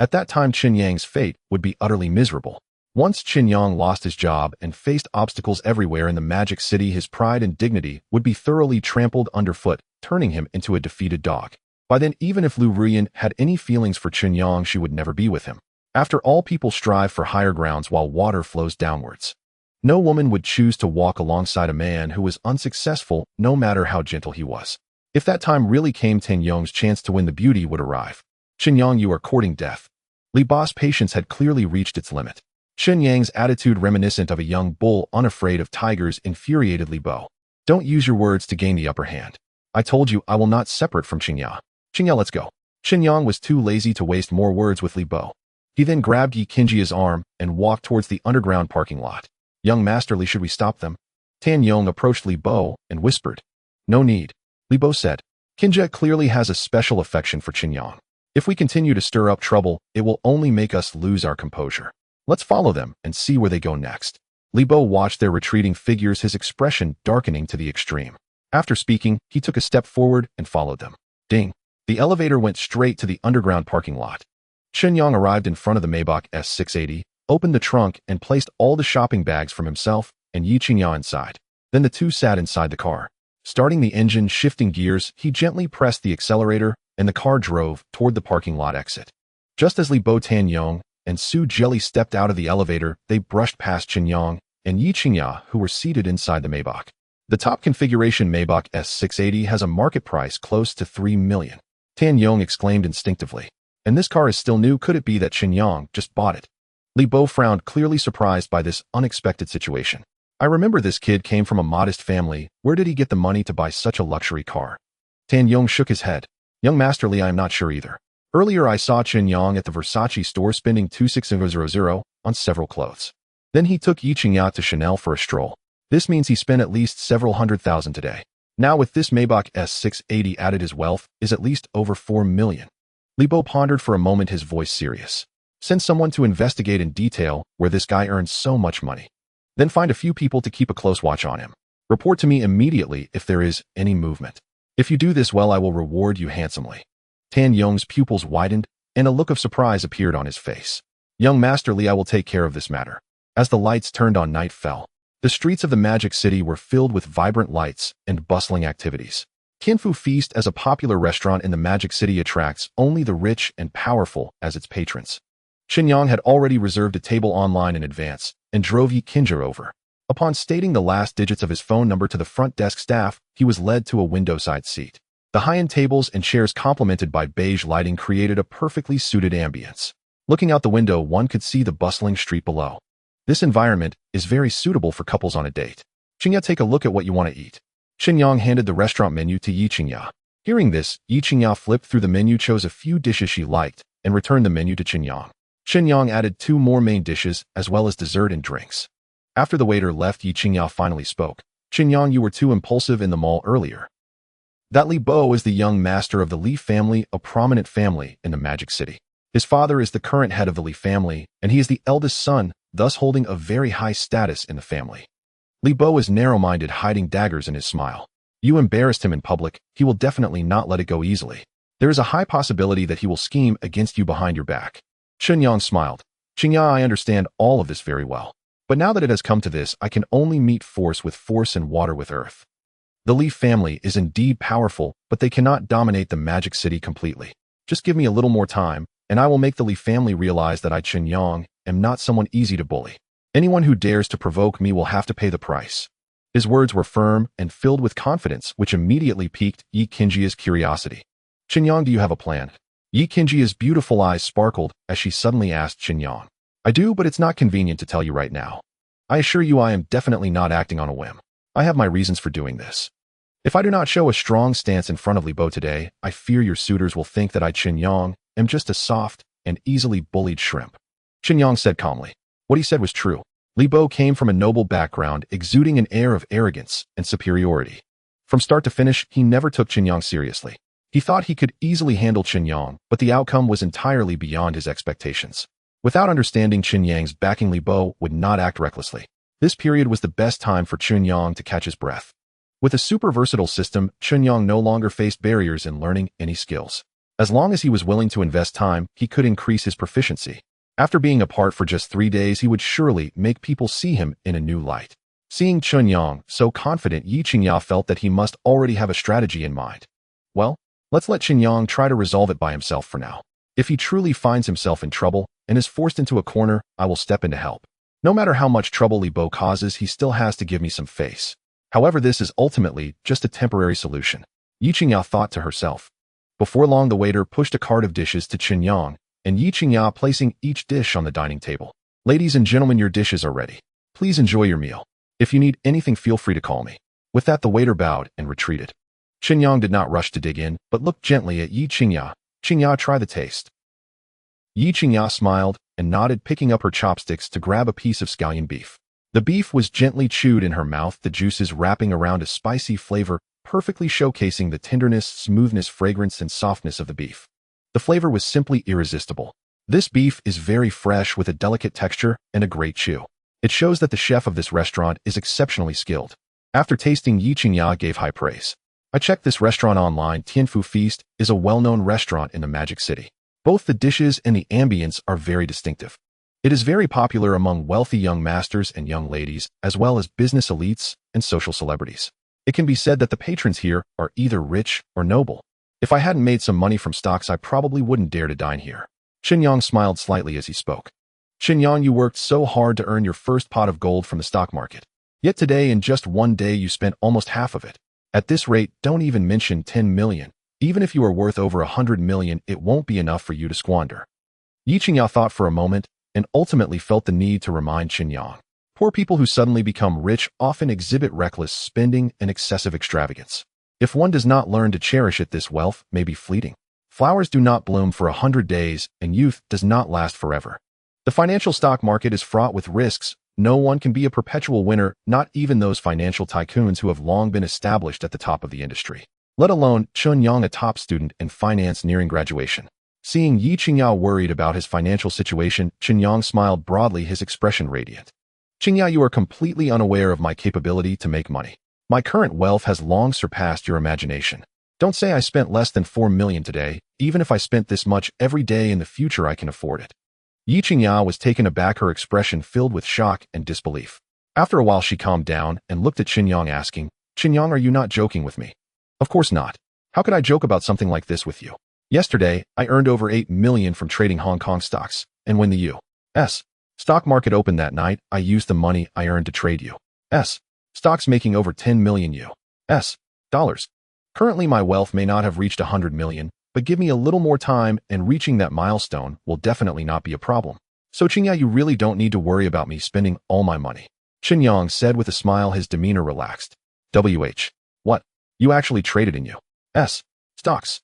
At that time, Chen Yang's fate would be utterly miserable. Once Chen Yang lost his job and faced obstacles everywhere in the Magic City, his pride and dignity would be thoroughly trampled underfoot, turning him into a defeated dog. By then, even if Lu Ruyan had any feelings for Chen Yang, she would never be with him. After all, people strive for higher grounds while water flows downwards. No woman would choose to walk alongside a man who was unsuccessful, no matter how gentle he was. If that time really came, Tan Yong's chance to win the beauty would arrive. Chen Yang, you are courting death. Li Bo's patience had clearly reached its limit. Chen Yang's attitude, reminiscent of a young bull unafraid of tigers, infuriated Li Bo. Don't use your words to gain the upper hand. I told you I will not separate from Qingya. Qingya, let's go. Chen Yang was too lazy to waste more words with Li Bo. He then grabbed Ye Qingya's arm and walked towards the underground parking lot. Young Master Li, should we stop them? Tan Yong approached Li Bo and whispered. No need. Li Bo said. Qingya clearly has a special affection for Chen Yang. If we continue to stir up trouble, it will only make us lose our composure. Let's follow them and see where they go next. Li Bo watched their retreating figures, his expression darkening to the extreme. After speaking, he took a step forward and followed them. Ding. The elevator went straight to the underground parking lot. Chen Yang arrived in front of the Maybach S680, opened the trunk and placed all the shopping bags from himself and Ye Qingya inside. Then the two sat inside the car. Starting the engine, shifting gears, he gently pressed the accelerator and the car drove toward the parking lot exit. Just as Li Bo Tan Yong and Su Jili stepped out of the elevator, they brushed past Chen Yang and Ye Qingya, who were seated inside the Maybach. The top configuration Maybach S680 has a market price close to 3 million. Tan Yong exclaimed instinctively. And this car is still new. Could it be that Chen Yang just bought it? Li Bo frowned, clearly surprised by this unexpected situation. I remember this kid came from a modest family. Where did he get the money to buy such a luxury car? Tan Yong shook his head. Young Master Li, I am not sure either. Earlier I saw Chen Yang at the Versace store spending 26000 on several clothes. Then he took Ye Qingya to Chanel for a stroll. This means he spent at least several $100,000 today. Now with this Maybach S680 added, his wealth is at least over 4 million. Li Bo pondered for a moment, his voice serious. Send someone to investigate in detail where this guy earns so much money. Then find a few people to keep a close watch on him. Report to me immediately if there is any movement. If you do this well, I will reward you handsomely. Tan Yong's pupils widened, and a look of surprise appeared on his face. Young Master Li, I will take care of this matter. As the lights turned on, night fell. The streets of the Magic City were filled with vibrant lights and bustling activities. Tianfu Feast, as a popular restaurant in the Magic City, attracts only the rich and powerful as its patrons. Chen Yang had already reserved a table online in advance and drove Ye Qingya over. Upon stating the last digits of his phone number to the front desk staff, he was led to a window-side seat. The high-end tables and chairs complemented by beige lighting created a perfectly suited ambience. Looking out the window, one could see the bustling street below. This environment is very suitable for couples on a date. Qingya, take a look at what you want to eat. Chen Yang handed the restaurant menu to Ye Qingya. Hearing this, Ye Qingya flipped through the menu, chose a few dishes she liked, and returned the menu to Chen Yang. Chen Yang added 2 more main dishes, as well as dessert and drinks. After the waiter left, Ye Qingya finally spoke. Chen Yang, you were too impulsive in the mall earlier. That Li Bo is the young master of the Li family, a prominent family in the Magic City. His father is the current head of the Li family, and he is the eldest son, thus holding a very high status in the family. Li Bo is narrow-minded, hiding daggers in his smile. You embarrassed him in public, he will definitely not let it go easily. There is a high possibility that he will scheme against you behind your back. Chen Yang smiled. Qingya, I understand all of this very well. But now that it has come to this, I can only meet force with force and water with earth. The Li family is indeed powerful, but they cannot dominate the Magic City completely. Just give me a little more time, and I will make the Li family realize that I, Chen Yang, am not someone easy to bully. Anyone who dares to provoke me will have to pay the price. His words were firm and filled with confidence, which immediately piqued Ye Qingya's curiosity. Chen Yang, do you have a plan? Ye Qingya's beautiful eyes sparkled as she suddenly asked Chen Yang. I do, but it's not convenient to tell you right now. I assure you I am definitely not acting on a whim. I have my reasons for doing this. If I do not show a strong stance in front of Li Bo today, I fear your suitors will think that I, Chen Yang, am just a soft and easily bullied shrimp. Chen Yang said calmly. What he said was true. Li Bo came from a noble background, exuding an air of arrogance and superiority. From start to finish, he never took Chen Yang seriously. He thought he could easily handle Chen Yang, but the outcome was entirely beyond his expectations. Without understanding Chen Yang's backing, Li Bo would not act recklessly. This period was the best time for Chen Yang to catch his breath. With a super versatile system, Chen Yang no longer faced barriers in learning any skills. As long as he was willing to invest time, he could increase his proficiency. After being apart for just 3 days, he would surely make people see him in a new light. Seeing Chen Yang so confident, Ye Qingya felt that he must already have a strategy in mind. Well, let's let Chen Yang try to resolve it by himself for now. If he truly finds himself in trouble and is forced into a corner, I will step in to help. No matter how much trouble Li Bo causes, he still has to give me some face. However, this is ultimately just a temporary solution. Ye Qingya thought to herself. Before long, the waiter pushed a cart of dishes to Chen Yang, and Ye Qingya placing each dish on the dining table. Ladies and gentlemen, your dishes are ready. Please enjoy your meal. If you need anything, feel free to call me. With that, the waiter bowed and retreated. Chen Yang did not rush to dig in, but looked gently at Ye Qingya. Qingya, try the taste. Ye Qingya smiled and nodded, picking up her chopsticks to grab a piece of scallion beef. The beef was gently chewed in her mouth, the juices wrapping around a spicy flavor, perfectly showcasing the tenderness, smoothness, fragrance, and softness of the beef. The flavor was simply irresistible. This beef is very fresh with a delicate texture and a great chew. It shows that the chef of this restaurant is exceptionally skilled. After tasting, Ye Qingya gave high praise. I checked this restaurant online. Tianfu Feast is a well-known restaurant in the Magic City. Both the dishes and the ambience are very distinctive. It is very popular among wealthy young masters and young ladies, as well as business elites and social celebrities. It can be said that the patrons here are either rich or noble. If I hadn't made some money from stocks, I probably wouldn't dare to dine here. Chen Yang smiled slightly as he spoke. Chen Yang, you worked so hard to earn your first pot of gold from the stock market. Yet today, in just one day, you spent almost half of it. At this rate, don't even mention 10 million. Even if you are worth over 100 million, it won't be enough for you to squander. Ye Qingya thought for a moment and ultimately felt the need to remind Chen Yang. Poor people who suddenly become rich often exhibit reckless spending and excessive extravagance. If one does not learn to cherish it, this wealth may be fleeting. Flowers do not bloom for 100 days, and youth does not last forever. The financial stock market is fraught with risks. No one can be a perpetual winner, not even those financial tycoons who have long been established at the top of the industry. Let alone Chen Yang, a top student in finance nearing graduation. Seeing Ye Qingya worried about his financial situation, Chen Yang smiled broadly, his expression radiant. Qingya, you are completely unaware of my capability to make money. My current wealth has long surpassed your imagination. Don't say I spent less than 4 million today. Even if I spent this much every day in the future, I can afford it. Ye Qingya was taken aback, her expression filled with shock and disbelief. After a while, she calmed down and looked at Chen Yang, asking, Chen Yang, are you not joking with me? Of course not. How could I joke about something like this with you? Yesterday, I earned over 8 million from trading Hong Kong stocks, and when the U.S. stock market opened that night, I used the money I earned to trade U.S. stocks, making over 10 million U.S. dollars. Currently, my wealth may not have reached 100 million, but give me a little more time and reaching that milestone will definitely not be a problem. So Qingya, you really don't need to worry about me spending all my money. Chen Yang said with a smile, his demeanor relaxed. What? You actually traded in U.S. stocks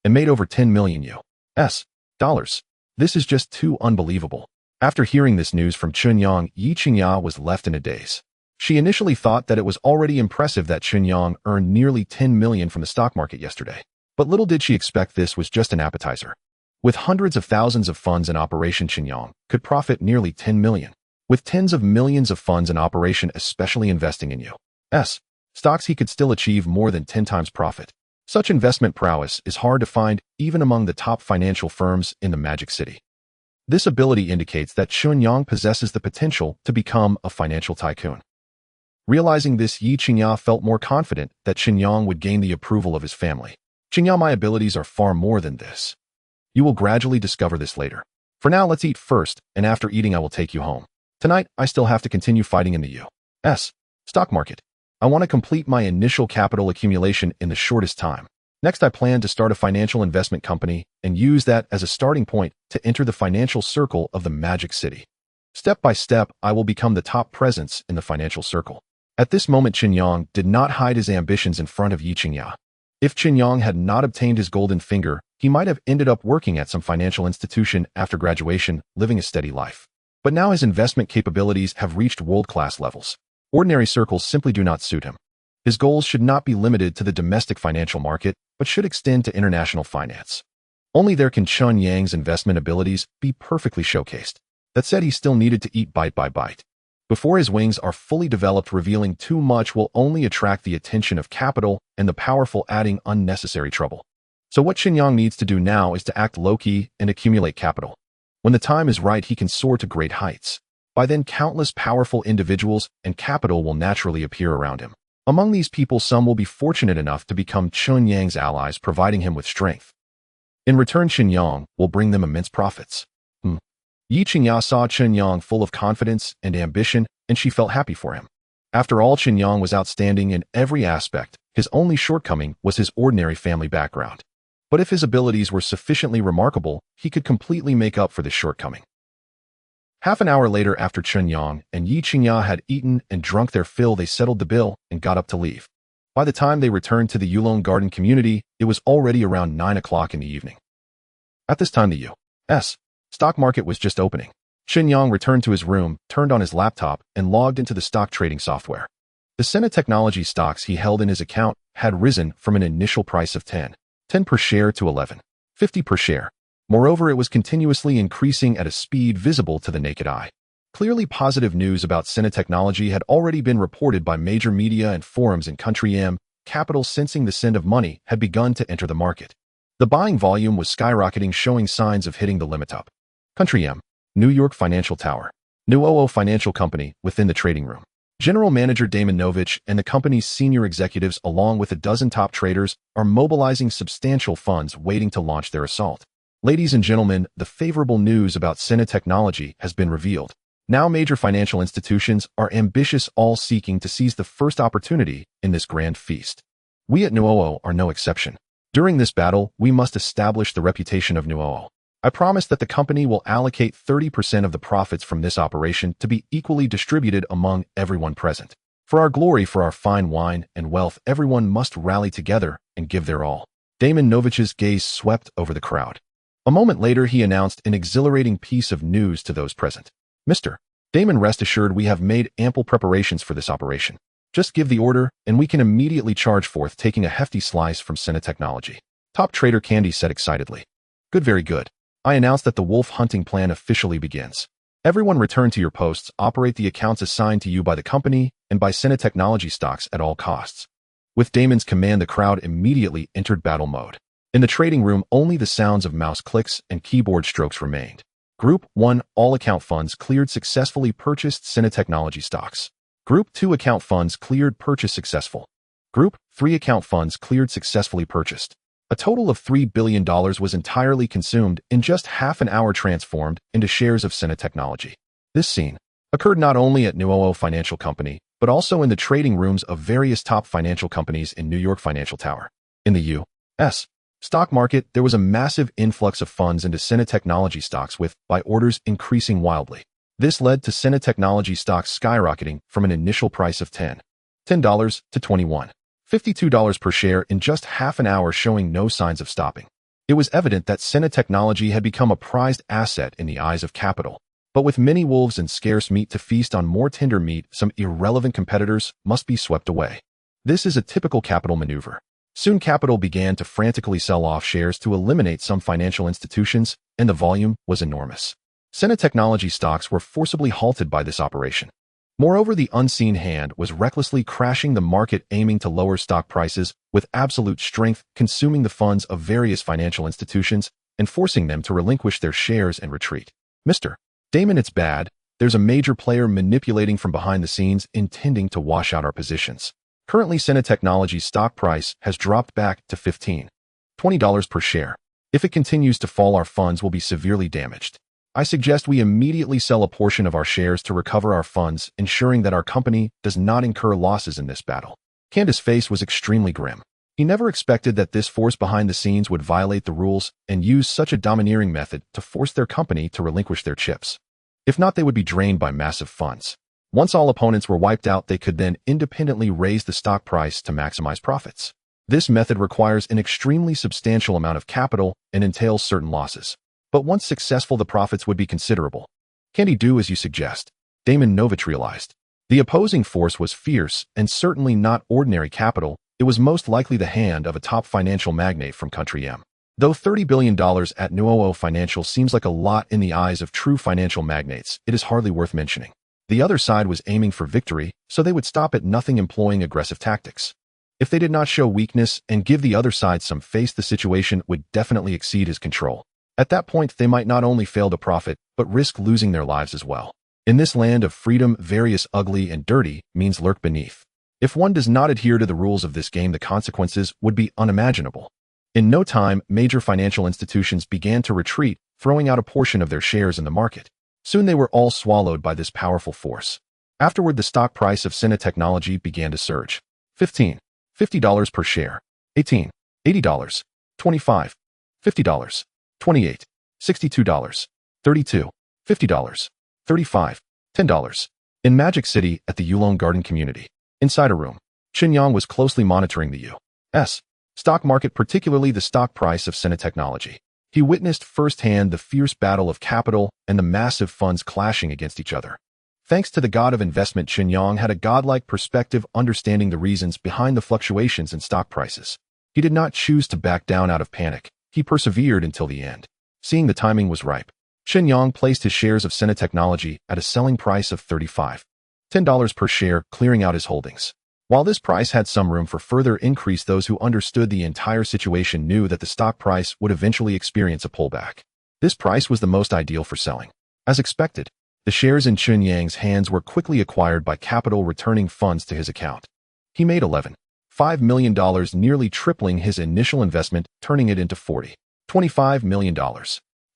and made over 10 million U.S. dollars. This is just too unbelievable. After hearing this news from Chen Yang, Ye Qingya was left in a daze. She initially thought that it was already impressive that Chen Yang earned nearly 10 million from the stock market yesterday. But little did she expect this was just an appetizer. With hundreds of thousands of funds in operation, Chen Yang could profit nearly 10 million. With tens of millions of funds in operation, especially investing in U.S. stocks, he could still achieve more than 10 times profit. Such investment prowess is hard to find even among the top financial firms in the Magic City. This ability indicates that Chen Yang possesses the potential to become a financial tycoon. Realizing this, Ye Qingya felt more confident that Chen Yang would gain the approval of his family. Qingya, my abilities are far more than this. You will gradually discover this later. For now, let's eat first, and after eating, I will take you home. Tonight, I still have to continue fighting in the U.S. stock market. I want to complete my initial capital accumulation in the shortest time. Next, I plan to start a financial investment company and use that as a starting point to enter the financial circle of the Magic City. Step by step, I will become the top presence in the financial circle. At this moment, Chen Yang did not hide his ambitions in front of Ye Qingya. If Chen Yang had not obtained his golden finger, he might have ended up working at some financial institution after graduation, living a steady life. But now his investment capabilities have reached world-class levels. Ordinary circles simply do not suit him. His goals should not be limited to the domestic financial market, but should extend to international finance. Only there can Chen Yang's investment abilities be perfectly showcased. That said, he still needed to eat bite by bite. Before his wings are fully developed, revealing too much will only attract the attention of capital and the powerful, adding unnecessary trouble. So what Chen Yang needs to do now is to act low-key and accumulate capital. When the time is right, he can soar to great heights. By then, countless powerful individuals and capital will naturally appear around him. Among these people, some will be fortunate enough to become Chen Yang's allies, providing him with strength. In return, Chen Yang will bring them immense profits. Ye Qingya saw Chen Yang full of confidence and ambition, and she felt happy for him. After all, Chen Yang was outstanding in every aspect. His only shortcoming was his ordinary family background. But if his abilities were sufficiently remarkable, he could completely make up for this shortcoming. Half an hour later, after Chen Yang and Ye Qingya had eaten and drunk their fill, they settled the bill and got up to leave. By the time they returned to the Yulong Garden community, it was already around 9 o'clock in the evening. At this time, the U.S. stock market was just opening. Chen Yang returned to his room, turned on his laptop, and logged into the stock trading software. The Sena Technology stocks he held in his account had risen from an initial price of 10 per share to 11.50 per share. Moreover, it was continuously increasing at a speed visible to the naked eye. Clearly, positive news about Sena Technology had already been reported by major media and forums in country M. Capital, sensing the scent of money, had begun to enter the market. The buying volume was skyrocketing, showing signs of hitting the limit. Up. Country M. New York Financial Tower. Nuoo Financial Company, within the trading room. General Manager Damon Novich and the company's senior executives, along with a dozen top traders, are mobilizing substantial funds waiting to launch their assault. Ladies and gentlemen, the favorable news about Sena Technology has been revealed. Now major financial institutions are ambitious, all seeking to seize the first opportunity in this grand feast. We at Nuoo are no exception. During this battle, we must establish the reputation of Nuoo. I promise that the company will allocate 30% of the profits from this operation to be equally distributed among everyone present. For our glory, for our fine wine and wealth, everyone must rally together and give their all. Damon Novich's gaze swept over the crowd. A moment later, he announced an exhilarating piece of news to those present. Mr. Damon, rest assured we have made ample preparations for this operation. Just give the order, and we can immediately charge forth, taking a hefty slice from Sena Technology. Top trader Candy said excitedly. Good, very good. I announce that the wolf hunting plan officially begins. Everyone return to your posts, operate the accounts assigned to you by the company and by Sena Technology stocks at all costs. With Damon's command, the crowd immediately entered battle mode. In the trading room, only the sounds of mouse clicks and keyboard strokes remained. Group 1 all account funds cleared successfully purchased Sina Technology stocks. Group 2 account funds cleared purchase successful. Group 3 account funds cleared successfully purchased. A total of $3 billion was entirely consumed in just half an hour, transformed into shares of Sina Technology. This scene occurred not only at Nuovo Financial Company, but also in the trading rooms of various top financial companies in New York Financial Tower. In the U.S. stock market, there was a massive influx of funds into Sina Technology stocks, with buy orders increasing wildly. This led to Sina Technology stocks skyrocketing from an initial price of $10 to $51.52 per share in just half an hour, showing no signs of stopping. It was evident that Sina Technology had become a prized asset in the eyes of capital. But with many wolves and scarce meat to feast on more tender meat, some irrelevant competitors must be swept away. This is a typical capital maneuver. Soon capital began to frantically sell off shares to eliminate some financial institutions, and the volume was enormous. Sina Technology stocks were forcibly halted by this operation. Moreover, the unseen hand was recklessly crashing the market, aiming to lower stock prices with absolute strength, consuming the funds of various financial institutions and forcing them to relinquish their shares and retreat. Mr. Damon, it's bad. There's a major player manipulating from behind the scenes, intending to wash out our positions. Currently, Sina Technology's stock price has dropped back to $15 to $20 per share. If it continues to fall, our funds will be severely damaged. I suggest we immediately sell a portion of our shares to recover our funds, ensuring that our company does not incur losses in this battle. Candace's face was extremely grim. He never expected that this force behind the scenes would violate the rules and use such a domineering method to force their company to relinquish their chips. If not, they would be drained by massive funds. Once all opponents were wiped out, they could then independently raise the stock price to maximize profits. This method requires an extremely substantial amount of capital and entails certain losses. But once successful, the profits would be considerable. Can't he do as you suggest? Damon novatrialized. The opposing force was fierce and certainly not ordinary capital. It was most likely the hand of a top financial magnate from Country M. Though $30 billion at Nuovo Financial seems like a lot in the eyes of true financial magnates, it is hardly worth mentioning. The other side was aiming for victory, so they would stop at nothing, employing aggressive tactics. If they did not show weakness and give the other side some face, the situation would definitely exceed his control. At that point, they might not only fail to profit, but risk losing their lives as well. In this land of freedom, various ugly and dirty means lurk beneath. If one does not adhere to the rules of this game, the consequences would be unimaginable. In no time, major financial institutions began to retreat, throwing out a portion of their shares in the market. Soon they were all swallowed by this powerful force. Afterward, the stock price of Sina Technology began to surge. $15, $50 per share. $18, $80, $25, $50, $28, $62, $32, $50, $35, $10. In Magic City at the Yulong Garden community. Inside a room, Chen Yang was closely monitoring the U.S. stock market, particularly the stock price of Sina Technology. He witnessed firsthand the fierce battle of capital and the massive funds clashing against each other. Thanks to the god of investment, Chen Yang had a godlike perspective, understanding the reasons behind the fluctuations in stock prices. He did not choose to back down out of panic. He persevered until the end. Seeing the timing was ripe, Chen Yang placed his shares of Sina Technology at a selling price of $35 to $10 per share, clearing out his holdings. While this price had some room for further increase, those who understood the entire situation knew that the stock price would eventually experience a pullback. This price was the most ideal for selling. As expected, the shares in Chen Yang's hands were quickly acquired by capital, returning funds to his account. He made $11.5 million, nearly tripling his initial investment, turning it into $25 million.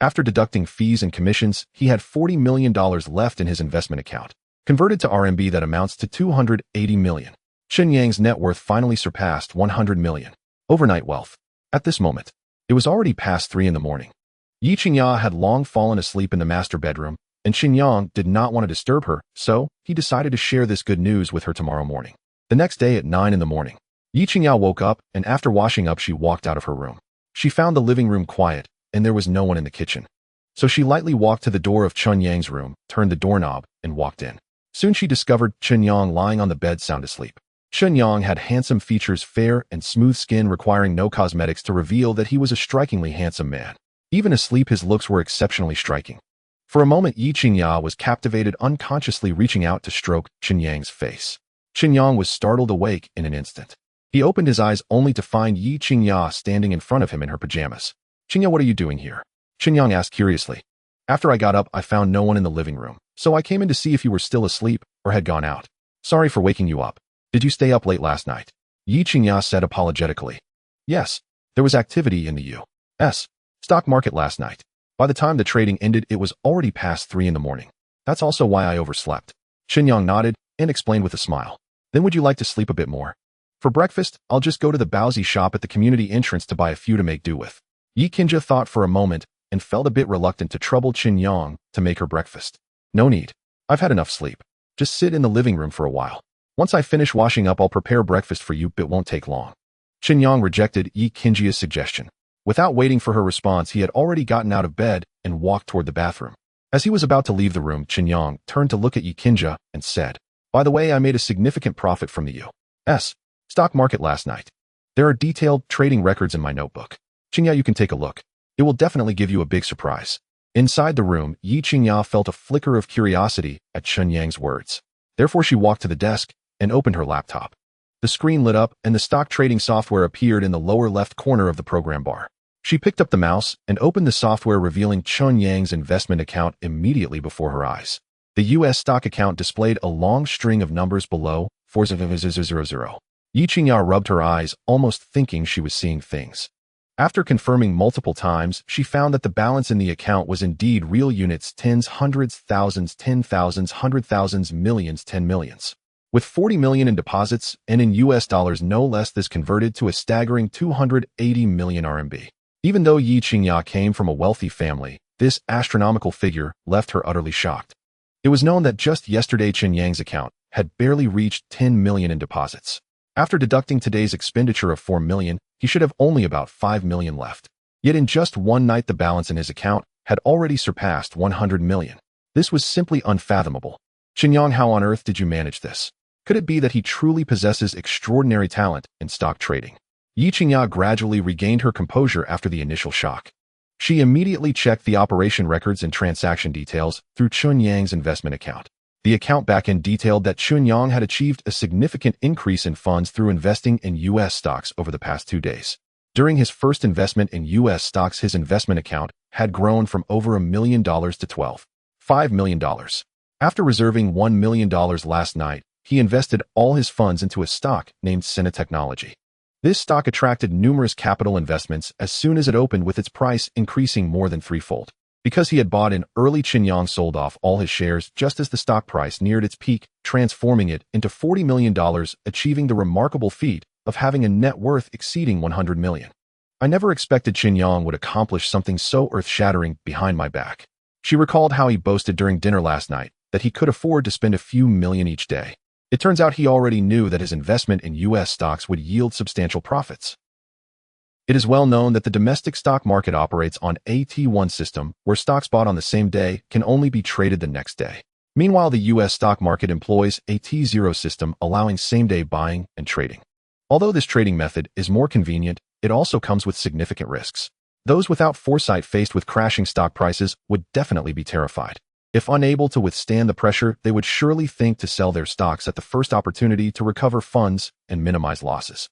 After deducting fees and commissions, he had $40 million left in his investment account. Converted to RMB, that amounts to 280 million. Chen Yang's net worth finally surpassed 100 million. Overnight wealth. At this moment, it was already past 3 in the morning. Ye Qingya had long fallen asleep in the master bedroom, and Chen Yang did not want to disturb her, so he decided to share this good news with her tomorrow morning. The next day at 9 in the morning, Ye Qingya woke up, and after washing up, she walked out of her room. She found the living room quiet, and there was no one in the kitchen. So she lightly walked to the door of Chen Yang's room, turned the doorknob, and walked in. Soon she discovered Chen Yang lying on the bed, sound asleep. Chen Yang had handsome features, fair and smooth skin, requiring no cosmetics to reveal that he was a strikingly handsome man. Even asleep, his looks were exceptionally striking. For a moment, Ye Qingya was captivated, unconsciously reaching out to stroke Chen Yang's face. Chen Yang was startled awake in an instant. He opened his eyes only to find Ye Qingya standing in front of him in her pajamas. Qingya, what are you doing here? Chen Yang asked curiously. After I got up, I found no one in the living room, so I came in to see if you were still asleep or had gone out. Sorry for waking you up. Did you stay up late last night? Ye Qingya said apologetically. Yes, there was activity in the U.S. stock market last night. By the time the trading ended, it was already past 3 in the morning. That's also why I overslept. Chen Yang nodded and explained with a smile. Then would you like to sleep a bit more? For breakfast, I'll just go to the Baozi shop at the community entrance to buy a few to make do with. Ye Qingya thought for a moment and felt a bit reluctant to trouble Chen Yang to make her breakfast. No need. I've had enough sleep. Just sit in the living room for a while. Once I finish washing up, I'll prepare breakfast for you, but it won't take long. Chen Yang rejected Ye Qingya's suggestion. Without waiting for her response, he had already gotten out of bed and walked toward the bathroom. As he was about to leave the room, Chen Yang turned to look at Ye Qingya and said, By the way, I made a significant profit from the U.S. stock market last night. There are detailed trading records in my notebook. Qingya, you can take a look. It will definitely give you a big surprise. Inside the room, Ye Qingya felt a flicker of curiosity at Chen Yang's words. Therefore, she walked to the desk and opened her laptop. The screen lit up and the stock trading software appeared in the lower left corner of the program bar. She picked up the mouse and opened the software, revealing Chen Yang's investment account immediately before her eyes. The U.S. stock account displayed a long string of numbers below 4000. Ye Qingya rubbed her eyes, almost thinking she was seeing things. After confirming multiple times, she found that the balance in the account was indeed real units, tens, hundreds, thousands, 10,000s, 100,000s, millions, 10 millions. With 40 million in deposits, and in US dollars no less, this converted to a staggering 280 million RMB. Even though Ye Qingya came from a wealthy family, this astronomical figure left her utterly shocked. It was known that just yesterday Chen Yang's account had barely reached 10 million in deposits. After deducting today's expenditure of 4 million, he should have only about 5 million left. Yet in just one night the balance in his account had already surpassed 100 million. This was simply unfathomable. Chen Yang, how on earth did you manage this? Could it be that he truly possesses extraordinary talent in stock trading? Ye Qingya gradually regained her composure after the initial shock. She immediately checked the operation records and transaction details through Chen Yang's investment account. The account backend detailed that Chen Yang had achieved a significant increase in funds through investing in U.S. stocks over the past 2 days. During his first investment in U.S. stocks, his investment account had grown from over $1 million to $12.5 million. After reserving $1 million last night, he invested all his funds into a stock named Sina Technology. This stock attracted numerous capital investments as soon as it opened, with its price increasing more than threefold. Because he had bought in early, Chen Yang sold off all his shares just as the stock price neared its peak, transforming it into $40 million, achieving the remarkable feat of having a net worth exceeding 100 million. I never expected Chen Yang would accomplish something so earth-shattering behind my back. She recalled how he boasted during dinner last night that he could afford to spend a few million each day. It turns out he already knew that his investment in U.S. stocks would yield substantial profits. It is well known that the domestic stock market operates on AT1 system, where stocks bought on the same day can only be traded the next day. Meanwhile, the U.S. stock market employs a T0 system, allowing same-day buying and trading. Although this trading method is more convenient, it also comes with significant risks. Those without foresight faced with crashing stock prices would definitely be terrified. If unable to withstand the pressure, they would surely think to sell their stocks at the first opportunity to recover funds and minimize losses.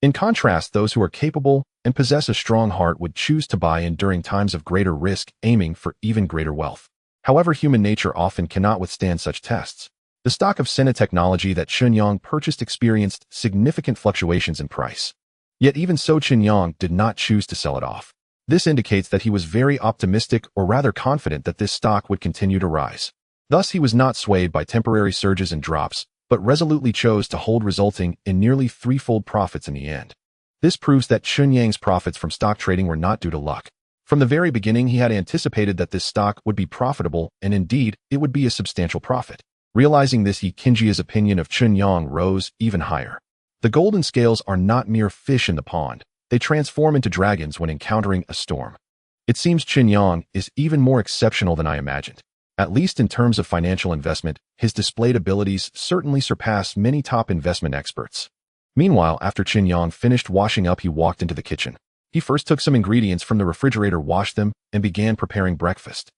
In contrast, those who are capable and possess a strong heart would choose to buy in during times of greater risk, aiming for even greater wealth. However, human nature often cannot withstand such tests. The stock of Sina Technology that Chen Yang purchased experienced significant fluctuations in price. Yet even so, Chen Yang did not choose to sell it off. This indicates that he was very optimistic, or rather confident, that this stock would continue to rise. Thus, he was not swayed by temporary surges and drops, but resolutely chose to hold, resulting in nearly threefold profits in the end. This proves that Chen Yang's profits from stock trading were not due to luck. From the very beginning, he had anticipated that this stock would be profitable, and indeed, it would be a substantial profit. Realizing this, Ye Qingya's opinion of Chen Yang rose even higher. The golden scales are not mere fish in the pond. They transform into dragons when encountering a storm. It seems Chen Yang is even more exceptional than I imagined. At least in terms of financial investment, his displayed abilities certainly surpass many top investment experts. Meanwhile, after Chen Yang finished washing up, he walked into the kitchen. He first took some ingredients from the refrigerator, washed them, and began preparing breakfast.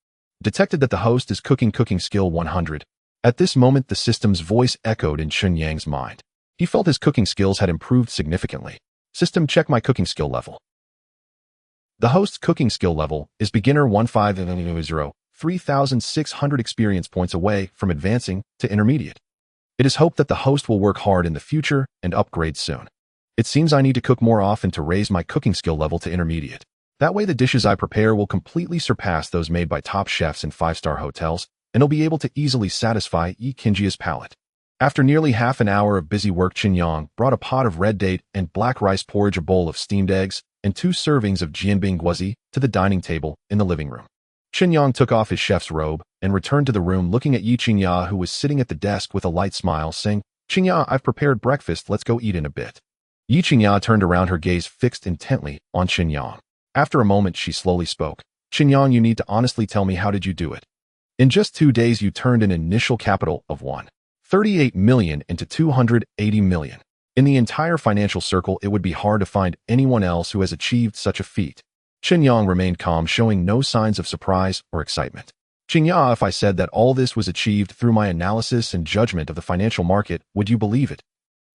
Detected that the host is cooking skill 100. At this moment, the system's voice echoed in Chen Yang's mind. He felt his cooking skills had improved significantly. System, check my cooking skill level. The host's cooking skill level is beginner 1500, 3,600 experience points away from advancing to intermediate. It is hoped that the host will work hard in the future and upgrade soon. It seems I need to cook more often to raise my cooking skill level to intermediate. That way the dishes I prepare will completely surpass those made by top chefs in 5-star hotels, and I'll be able to easily satisfy Ye Qingya's palate. After nearly half an hour of busy work, Chen Yang brought a pot of red date and black rice porridge, a bowl of steamed eggs, and 2 servings of jianbing guozi to the dining table in the living room. Chen Yang took off his chef's robe and returned to the room, looking at Ye Qingya, who was sitting at the desk with a light smile, saying, "Qingya, I've prepared breakfast, let's go eat in a bit." Ye Qingya turned around, her gaze fixed intently on Chen Yang. After a moment, she slowly spoke. "Chen Yang, you need to honestly tell me, how did you do it? In just 2 days, you turned an initial capital of 138 million into 280 million. In the entire financial circle, it would be hard to find anyone else who has achieved such a feat." Chen Yang remained calm, showing no signs of surprise or excitement. "Qingya, if I said that all this was achieved through my analysis and judgment of the financial market, would you believe it?"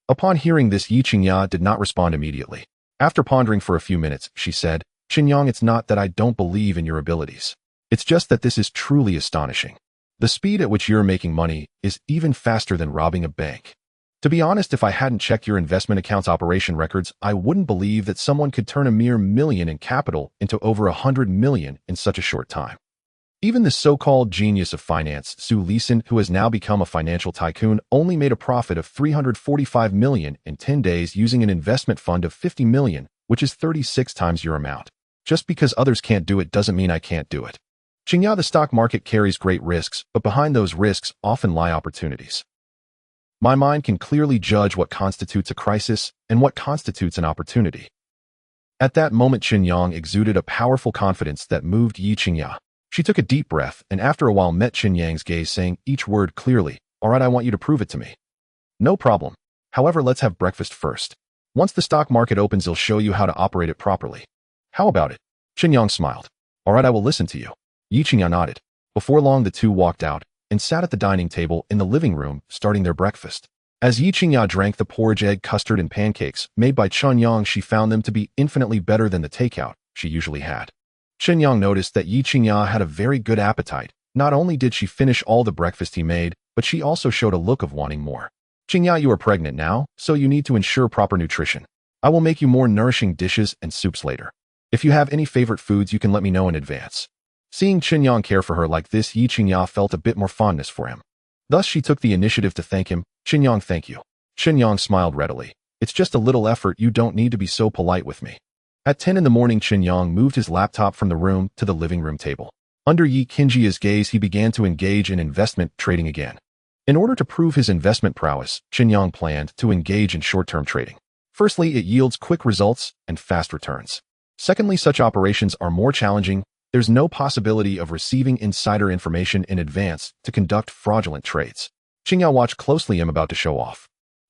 Upon hearing this, Ye Qingya did not respond immediately. After pondering for a few minutes, she said, "Chen Yang, it's not that I don't believe in your abilities. It's just that this is truly astonishing. The speed at which you're making money is even faster than robbing a bank. To be honest, if I hadn't checked your investment account's operation records, I wouldn't believe that someone could turn a mere million in capital into over 100 million in such a short time. Even the so-called genius of finance, Su Lisan, who has now become a financial tycoon, only made a profit of 345 million in 10 days using an investment fund of 50 million, which is 36 times your amount. Just because others can't do it doesn't mean I can't do it. Qingya, the stock market carries great risks, but behind those risks often lie opportunities. My mind can clearly judge what constitutes a crisis and what constitutes an opportunity." At that moment, Chen Yang exuded a powerful confidence that moved Ye Qingya. She took a deep breath and after a while met Chen Yang's gaze, saying each word clearly, "All right, I want you to prove it to me." "No problem. However, let's have breakfast first. Once the stock market opens, I'll show you how to operate it properly. How about it?" Chen Yang smiled. "All right, I will listen to you." Ye Qingya nodded. Before long, the two walked out and sat at the dining table in the living room, starting their breakfast. As Ye Qingya drank the porridge, egg custard, and pancakes made by Chen Yang, she found them to be infinitely better than the takeout she usually had. Chen Yang noticed that Ye Qingya had a very good appetite. Not only did she finish all the breakfast he made, but she also showed a look of wanting more. "Qingya, you are pregnant now, so you need to ensure proper nutrition. I will make you more nourishing dishes and soups later. If you have any favorite foods, you can let me know in advance." Seeing Chen Yang care for her like this, Ye Qingya felt a bit more fondness for him. Thus, she took the initiative to thank him. "Chen Yang, thank you." Chen Yang smiled readily. "It's just a little effort, you don't need to be so polite with me." At 10 in the morning, Chen Yang moved his laptop from the room to the living room table. Under Ye Qingya's gaze, he began to engage in investment trading again. In order to prove his investment prowess, Chen Yang planned to engage in short-term trading. Firstly, it yields quick results and fast returns. Secondly, such operations are more challenging. There's no possibility of receiving insider information in advance to conduct fraudulent trades. Qingya watched closely. I'm about to show off.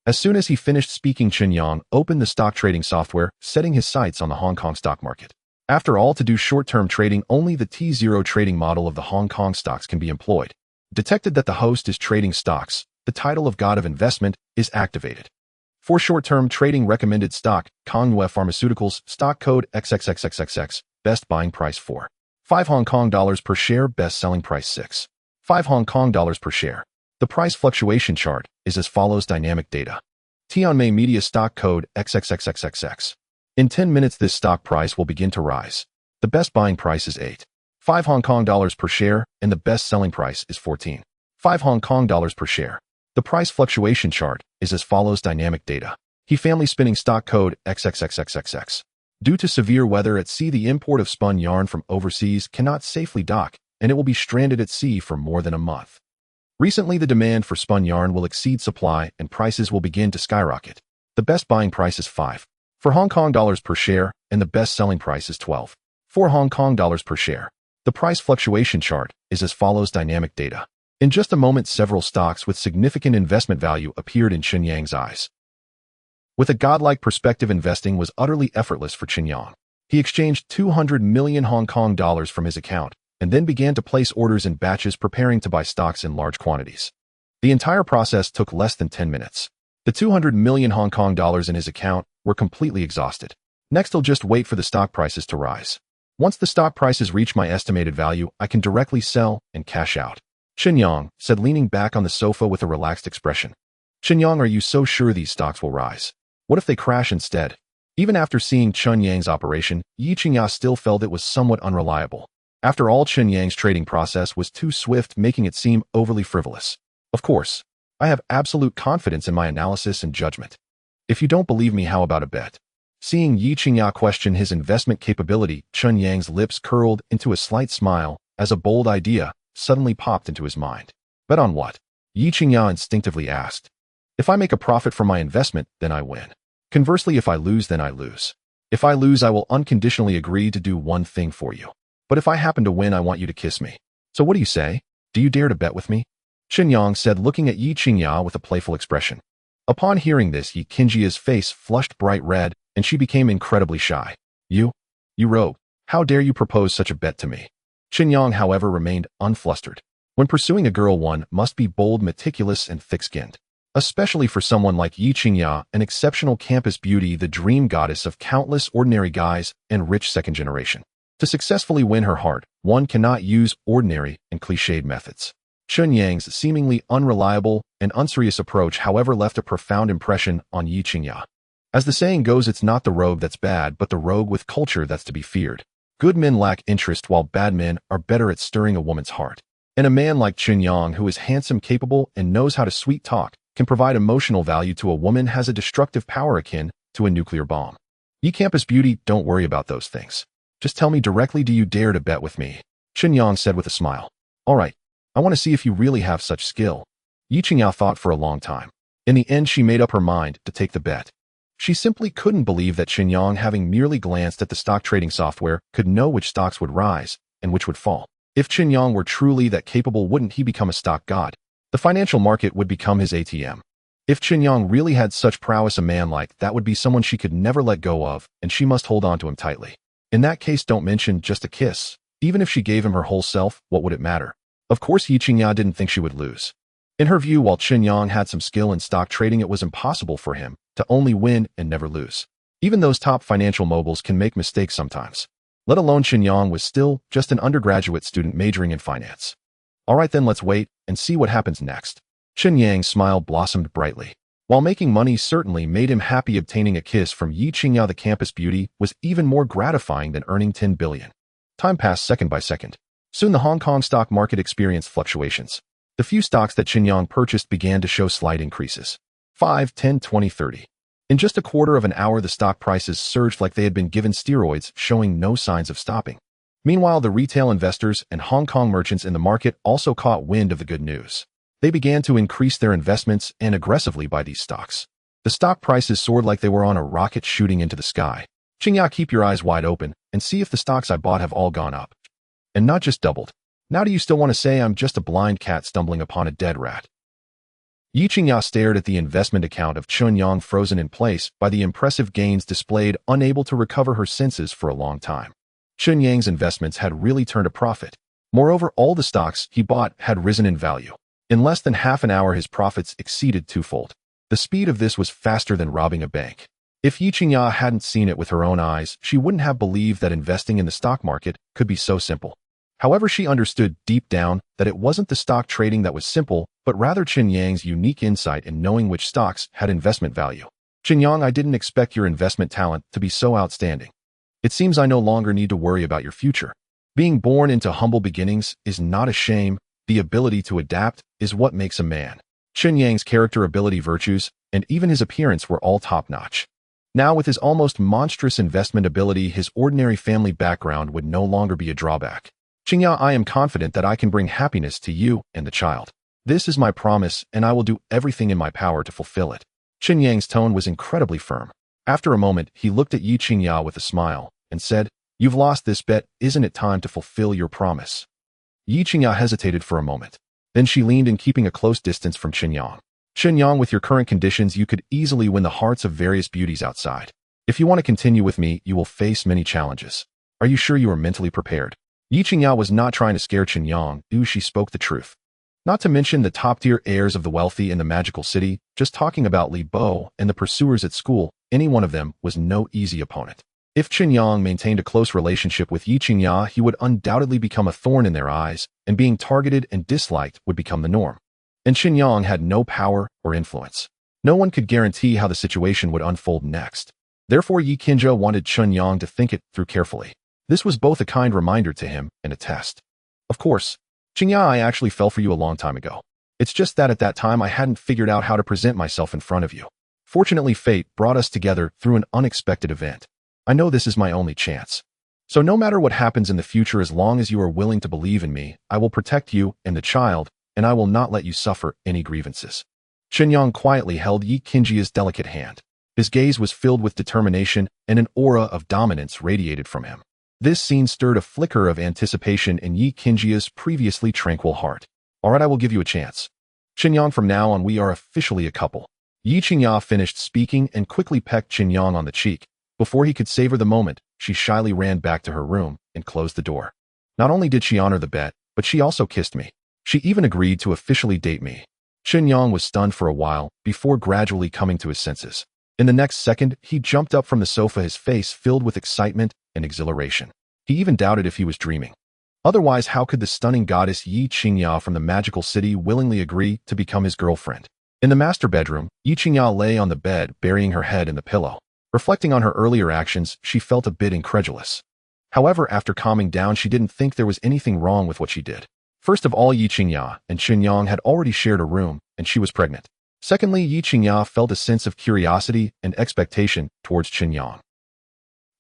As soon as he finished speaking, Chen Yang opened the stock trading software, setting his sights on the Hong Kong stock market. After all, to do short-term trading, only the T0 trading model of the Hong Kong stocks can be employed. Detected that the host is trading stocks, the title of God of Investment is activated. For short-term trading, recommended stock, Congyue Pharmaceuticals, stock code XXXXXX, best buying price 4.5 Hong Kong dollars per share, best selling price 6.5 Hong Kong dollars per share. The price fluctuation chart is as follows: dynamic data. Tianmei Media stock code XXXXXX. In 10 minutes, this stock price will begin to rise. The best buying price is 8.5 Hong Kong dollars per share, and the best selling price is 14.5 Hong Kong dollars per share. The price fluctuation chart is as follows: dynamic data. He family spinning stock code XXXXXX. Due to severe weather at sea, the import of spun yarn from overseas cannot safely dock, and it will be stranded at sea for more than a month. Recently, the demand for spun yarn will exceed supply and prices will begin to skyrocket. The best buying price is 5.4 Hong Kong dollars per share, and the best selling price is 12.4 Hong Kong dollars per share. The price fluctuation chart is as follows: dynamic data. In just a moment, several stocks with significant investment value appeared in Chen Yang's eyes. With a godlike perspective, investing was utterly effortless for Chen Yang. He exchanged 200 million Hong Kong dollars from his account and then began to place orders in batches, preparing to buy stocks in large quantities. The entire process took less than 10 minutes. The 200 million Hong Kong dollars in his account were completely exhausted. Next, I'll just wait for the stock prices to rise. Once the stock prices reach my estimated value, I can directly sell and cash out. Chen Yang said, leaning back on the sofa with a relaxed expression. Chen Yang, are you so sure these stocks will rise? What if they crash instead? Even after seeing Chen Yang's operation, Ye Qingya still felt it was somewhat unreliable. After all, Chen Yang's trading process was too swift, making it seem overly frivolous. Of course, I have absolute confidence in my analysis and judgment. If you don't believe me, how about a bet? Seeing Ye Qingya question his investment capability, Chen Yang's lips curled into a slight smile as a bold idea suddenly popped into his mind. Bet on what? Ye Qingya instinctively asked. If I make a profit from my investment, then I win. Conversely, if I lose, then I lose. If I lose, I will unconditionally agree to do one thing for you. But if I happen to win, I want you to kiss me. So what do you say? Do you dare to bet with me? Chen Yang said, looking at Ye Qingya with a playful expression. Upon hearing this, Ye Qingya's face flushed bright red, and she became incredibly shy. You rogue. How dare you propose such a bet to me? Chen Yang, however, remained unflustered. When pursuing a girl, one must be bold, meticulous, and thick-skinned. Especially for someone like Ye Qingya, an exceptional campus beauty, the dream goddess of countless ordinary guys and rich second generation. To successfully win her heart, one cannot use ordinary and cliched methods. Chen Yang's seemingly unreliable and unserious approach, however, left a profound impression on Ye Qingya. As the saying goes, it's not the rogue that's bad, but the rogue with culture that's to be feared. Good men lack interest, while bad men are better at stirring a woman's heart. And a man like Chen Yang, who is handsome, capable, and knows how to sweet talk, can provide emotional value to a woman, has a destructive power akin to a nuclear bomb. Ye campus beauty, don't worry about those things. Just tell me directly, do you dare to bet with me? Chen Yang said with a smile. All right, I want to see if you really have such skill. Ye Qingya thought for a long time. In the end, she made up her mind to take the bet. She simply couldn't believe that Chen Yang, having merely glanced at the stock trading software, could know which stocks would rise and which would fall. If Chen Yang were truly that capable, wouldn't he become a stock god? The financial market would become his ATM. If Chen Yang really had such prowess, a man like that would be someone she could never let go of, and she must hold on to him tightly. In that case, don't mention just a kiss. Even if she gave him her whole self, what would it matter? Of course, Ye Qingya didn't think she would lose. In her view, while Chen Yang had some skill in stock trading, it was impossible for him to only win and never lose. Even those top financial moguls can make mistakes sometimes. Let alone Chen Yang was still just an undergraduate student majoring in finance. All right, then let's wait and see what happens next. Chen Yang's smile blossomed brightly. While making money certainly made him happy, obtaining a kiss from Ye Qingya, the campus beauty, was even more gratifying than earning 10 billion. Time passed second by second. Soon the Hong Kong stock market experienced fluctuations. The few stocks that Chen Yang purchased began to show slight increases. 5, 10, 20, 30. In just a quarter of an hour, the stock prices surged like they had been given steroids, showing no signs of stopping. Meanwhile, the retail investors and Hong Kong merchants in the market also caught wind of the good news. They began to increase their investments and aggressively buy these stocks. The stock prices soared like they were on a rocket shooting into the sky. Qingya, keep your eyes wide open and see if the stocks I bought have all gone up. And not just doubled. Now do you still want to say I'm just a blind cat stumbling upon a dead rat? Ye Qingya stared at the investment account of Chen Yang, frozen in place by the impressive gains displayed, unable to recover her senses for a long time. Chen Yang's investments had really turned a profit. Moreover, all the stocks he bought had risen in value. In less than half an hour, his profits exceeded twofold. The speed of this was faster than robbing a bank. If Ye Qingya hadn't seen it with her own eyes, she wouldn't have believed that investing in the stock market could be so simple. However, she understood deep down that it wasn't the stock trading that was simple, but rather Chen Yang's unique insight in knowing which stocks had investment value. Chen Yang, I didn't expect your investment talent to be so outstanding. It seems I no longer need to worry about your future. Being born into humble beginnings is not a shame. The ability to adapt is what makes a man. Chen Yang's character, ability, virtues, and even his appearance were all top-notch. Now, with his almost monstrous investment ability, his ordinary family background would no longer be a drawback. Qingya, I am confident that I can bring happiness to you and the child. This is my promise, and I will do everything in my power to fulfill it. Chen Yang's tone was incredibly firm. After a moment, he looked at Ye Qingya with a smile and said, You've lost this bet. Isn't it time to fulfill your promise? Ye Qingya hesitated for a moment. Then she leaned in, keeping a close distance from Chen Yang. Chen Yang, with your current conditions, you could easily win the hearts of various beauties outside. If you want to continue with me, you will face many challenges. Are you sure you are mentally prepared? Ye Qingya was not trying to scare Chen Yang. She spoke the truth. Not to mention the top-tier heirs of the wealthy in the magical city. Just talking about Li Bo and the pursuers at school, any one of them was no easy opponent. If Chen Yang maintained a close relationship with Ye Qingya, he would undoubtedly become a thorn in their eyes, and being targeted and disliked would become the norm. And Chen Yang had no power or influence. No one could guarantee how the situation would unfold next. Therefore, Ye Qingya wanted Chen Yang to think it through carefully. This was both a kind reminder to him and a test. Of course, Qingya, I actually fell for you a long time ago. It's just that at that time I hadn't figured out how to present myself in front of you. Fortunately, fate brought us together through an unexpected event. I know this is my only chance. So no matter what happens in the future, as long as you are willing to believe in me, I will protect you and the child, and I will not let you suffer any grievances. Chen Yang quietly held Ye Qingya's delicate hand. His gaze was filled with determination, and an aura of dominance radiated from him. This scene stirred a flicker of anticipation in Ye Qingya's previously tranquil heart. All right, I will give you a chance. Chen Yang, from now on we are officially a couple. Ye Qingya finished speaking and quickly pecked Chen Yang on the cheek. Before he could savor the moment, she shyly ran back to her room and closed the door. Not only did she honor the bet, but she also kissed me. She even agreed to officially date me. Chen Yang was stunned for a while, before gradually coming to his senses. In the next second, he jumped up from the sofa, his face filled with excitement and exhilaration. He even doubted if he was dreaming. Otherwise, how could the stunning goddess Ye Qingya from the magical city willingly agree to become his girlfriend? In the master bedroom, Ye Qingya lay on the bed, burying her head in the pillow. Reflecting on her earlier actions, she felt a bit incredulous. However, after calming down, she didn't think there was anything wrong with what she did. First of all, Ye Qingya and Chen Yang had already shared a room, and she was pregnant. Secondly, Ye Qingya felt a sense of curiosity and expectation towards Chen Yang.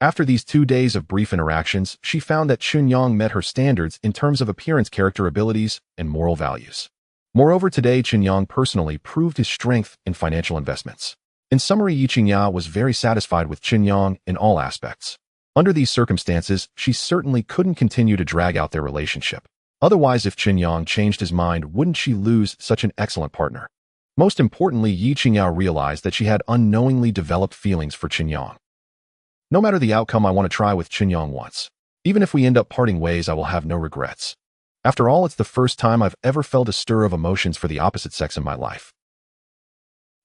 After these 2 days of brief interactions, she found that Chen Yang met her standards in terms of appearance, character, abilities, and moral values. Moreover, today Chen Yang personally proved his strength in financial investments. In summary, Ye Qingya was very satisfied with Chen Yang in all aspects. Under these circumstances, she certainly couldn't continue to drag out their relationship. Otherwise, if Chen Yang changed his mind, wouldn't she lose such an excellent partner? Most importantly, Ye Qingya realized that she had unknowingly developed feelings for Chen Yang. No matter the outcome, I want to try with Chen Yang once. Even if we end up parting ways, I will have no regrets. After all, it's the first time I've ever felt a stir of emotions for the opposite sex in my life.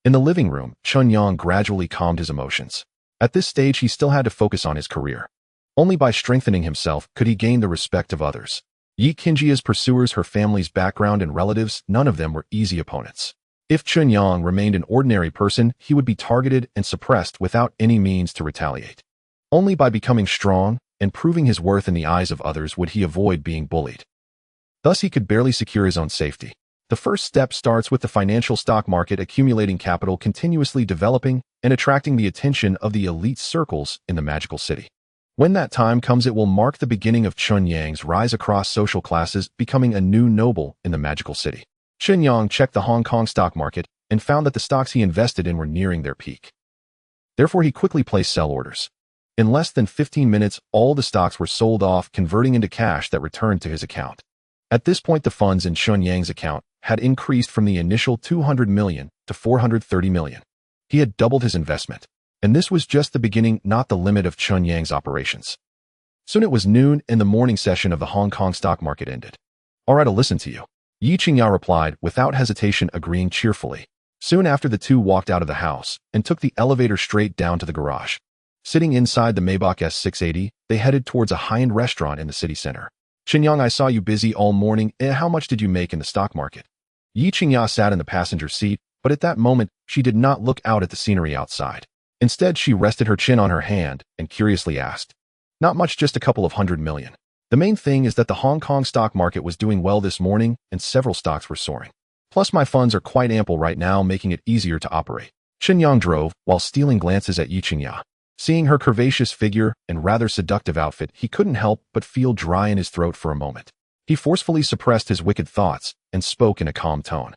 In the living room, Chen Yang gradually calmed his emotions. At this stage, he still had to focus on his career. Only by strengthening himself could he gain the respect of others. Ye Qingya's pursuers, her family's background and relatives, none of them were easy opponents. If Chen Yang remained an ordinary person, he would be targeted and suppressed without any means to retaliate. Only by becoming strong and proving his worth in the eyes of others would he avoid being bullied. Thus, he could barely secure his own safety. The first step starts with the financial stock market, accumulating capital, continuously developing and attracting the attention of the elite circles in the magical city. When that time comes, it will mark the beginning of Chen Yang's rise across social classes, becoming a new noble in the magical city. Chen Yang checked the Hong Kong stock market and found that the stocks he invested in were nearing their peak. Therefore, he quickly placed sell orders. In less than 15 minutes, all the stocks were sold off, converting into cash that returned to his account. At this point, the funds in Chen Yang's account had increased from the initial 200 million to 430 million. He had doubled his investment. And this was just the beginning, not the limit of Chen Yang's operations. Soon it was noon and the morning session of the Hong Kong stock market ended. All right, I'll listen to you. Ye Qingya replied, without hesitation, agreeing cheerfully. Soon after, the two walked out of the house and took the elevator straight down to the garage. Sitting inside the Maybach S680, they headed towards a high-end restaurant in the city center. Chen Yang, I saw you busy all morning. How much did you make in the stock market? Ye Qingya sat in the passenger seat, but at that moment, she did not look out at the scenery outside. Instead, she rested her chin on her hand and curiously asked, "Not much, just a couple of 100 million. The main thing is that the Hong Kong stock market was doing well this morning and several stocks were soaring. Plus, my funds are quite ample right now, making it easier to operate." Chen Yang drove while stealing glances at Ye Qingya. Seeing her curvaceous figure and rather seductive outfit, he couldn't help but feel dry in his throat for a moment. He forcefully suppressed his wicked thoughts and spoke in a calm tone.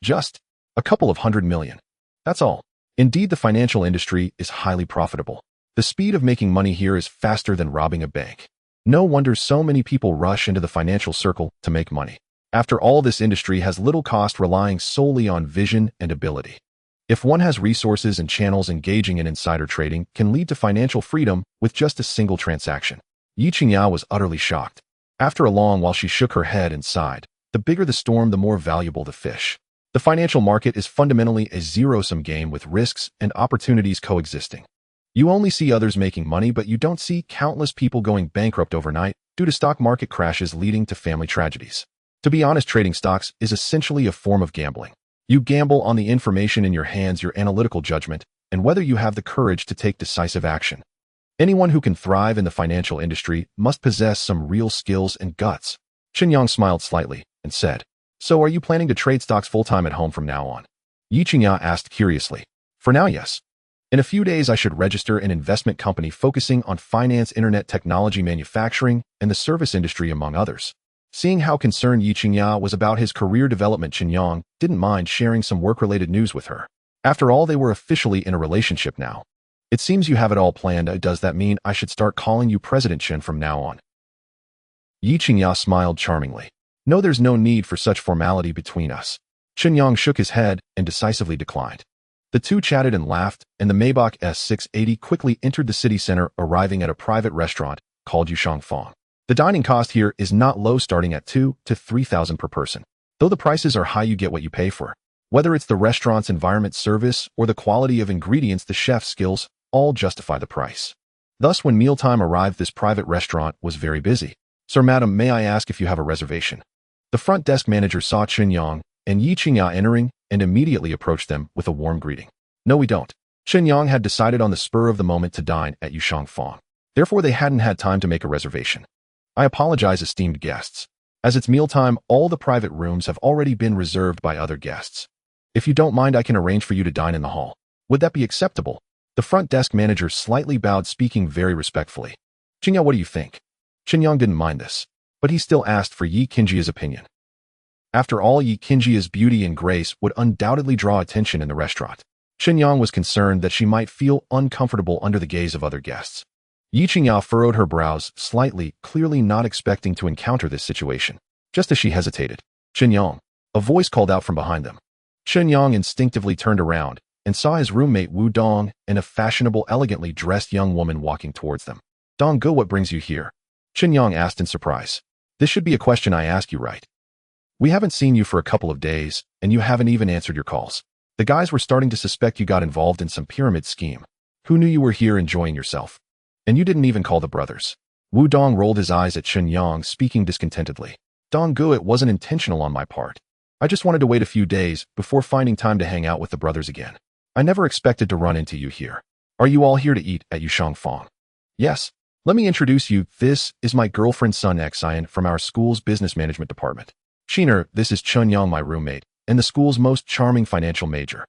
"Just a couple of 100 million. That's all. Indeed, the financial industry is highly profitable. The speed of making money here is faster than robbing a bank. No wonder so many people rush into the financial circle to make money. After all, this industry has little cost, relying solely on vision and ability. If one has resources and channels, engaging in insider trading can lead to financial freedom with just a single transaction." Ye Qingya was utterly shocked. After a long while, she shook her head and sighed. The bigger the storm, the more valuable the fish. The financial market is fundamentally a zero-sum game with risks and opportunities coexisting. You only see others making money, but you don't see countless people going bankrupt overnight due to stock market crashes leading to family tragedies. To be honest, trading stocks is essentially a form of gambling. You gamble on the information in your hands, your analytical judgment, and whether you have the courage to take decisive action. Anyone who can thrive in the financial industry must possess some real skills and guts. Chen Yang smiled slightly and said, "So are you planning to trade stocks full-time at home from now on?" Ye Qingya asked curiously. "For now, yes. In a few days, I should register an investment company focusing on finance, internet technology, manufacturing, and the service industry, among others." Seeing how concerned Ye Qingya was about his career development, Chen Yang didn't mind sharing some work-related news with her. After all, they were officially in a relationship now. "It seems you have it all planned. Does that mean I should start calling you President Chen from now on?" Ye Qingya smiled charmingly. "No, there's no need for such formality between us." Chen Yang shook his head and decisively declined. The two chatted and laughed, and the Maybach S680 quickly entered the city center, arriving at a private restaurant called Ye. The dining cost here is not low, starting at $2,000 to $3,000 per person. Though the prices are high, you get what you pay for. Whether it's the restaurant's environment, service, or the quality of ingredients, the chef's skills all justify the price. Thus, when mealtime arrived, this private restaurant was very busy. "Sir, madam, may I ask if you have a reservation?" The front desk manager saw Chen Yang and Ye Qingya entering and immediately approached them with a warm greeting. "No, we don't." Chen Yang had decided on the spur of the moment to dine at Ye. Therefore, they hadn't had time to make a reservation. "I apologize, esteemed guests. As it's mealtime, all the private rooms have already been reserved by other guests. If you don't mind, I can arrange for you to dine in the hall. Would that be acceptable?" The front desk manager slightly bowed, speaking very respectfully. "Qingya, what do you think?" Chen Yang didn't mind this, but he still asked for Ye Qingya's opinion. After all, Ye Qingya's beauty and grace would undoubtedly draw attention in the restaurant. Chen Yang was concerned that she might feel uncomfortable under the gaze of other guests. Ye Qingya furrowed her brows slightly, clearly not expecting to encounter this situation. Just as she hesitated, "Chen Yang," a voice called out from behind them. Chen Yang instinctively turned around and saw his roommate Wu Dong and a fashionable, elegantly dressed young woman walking towards them. "Dong Ge, what brings you here?" Chen Yang asked in surprise. "This should be a question I ask you, right? We haven't seen you for a couple of days, and you haven't even answered your calls. The guys were starting to suspect you got involved in some pyramid scheme. Who knew you were here enjoying yourself? And you didn't even call the brothers." Wu Dong rolled his eyes at Chen Yang, speaking discontentedly. "Dong Ge, it wasn't intentional on my part. I just wanted to wait a few days before finding time to hang out with the brothers again. I never expected to run into you here. Are you all here to eat at Ye? "Yes. Let me introduce you. This is my girlfriend Sun Xian from our school's business management department. Shiner, this is Chen Yang, my roommate, and the school's most charming financial major."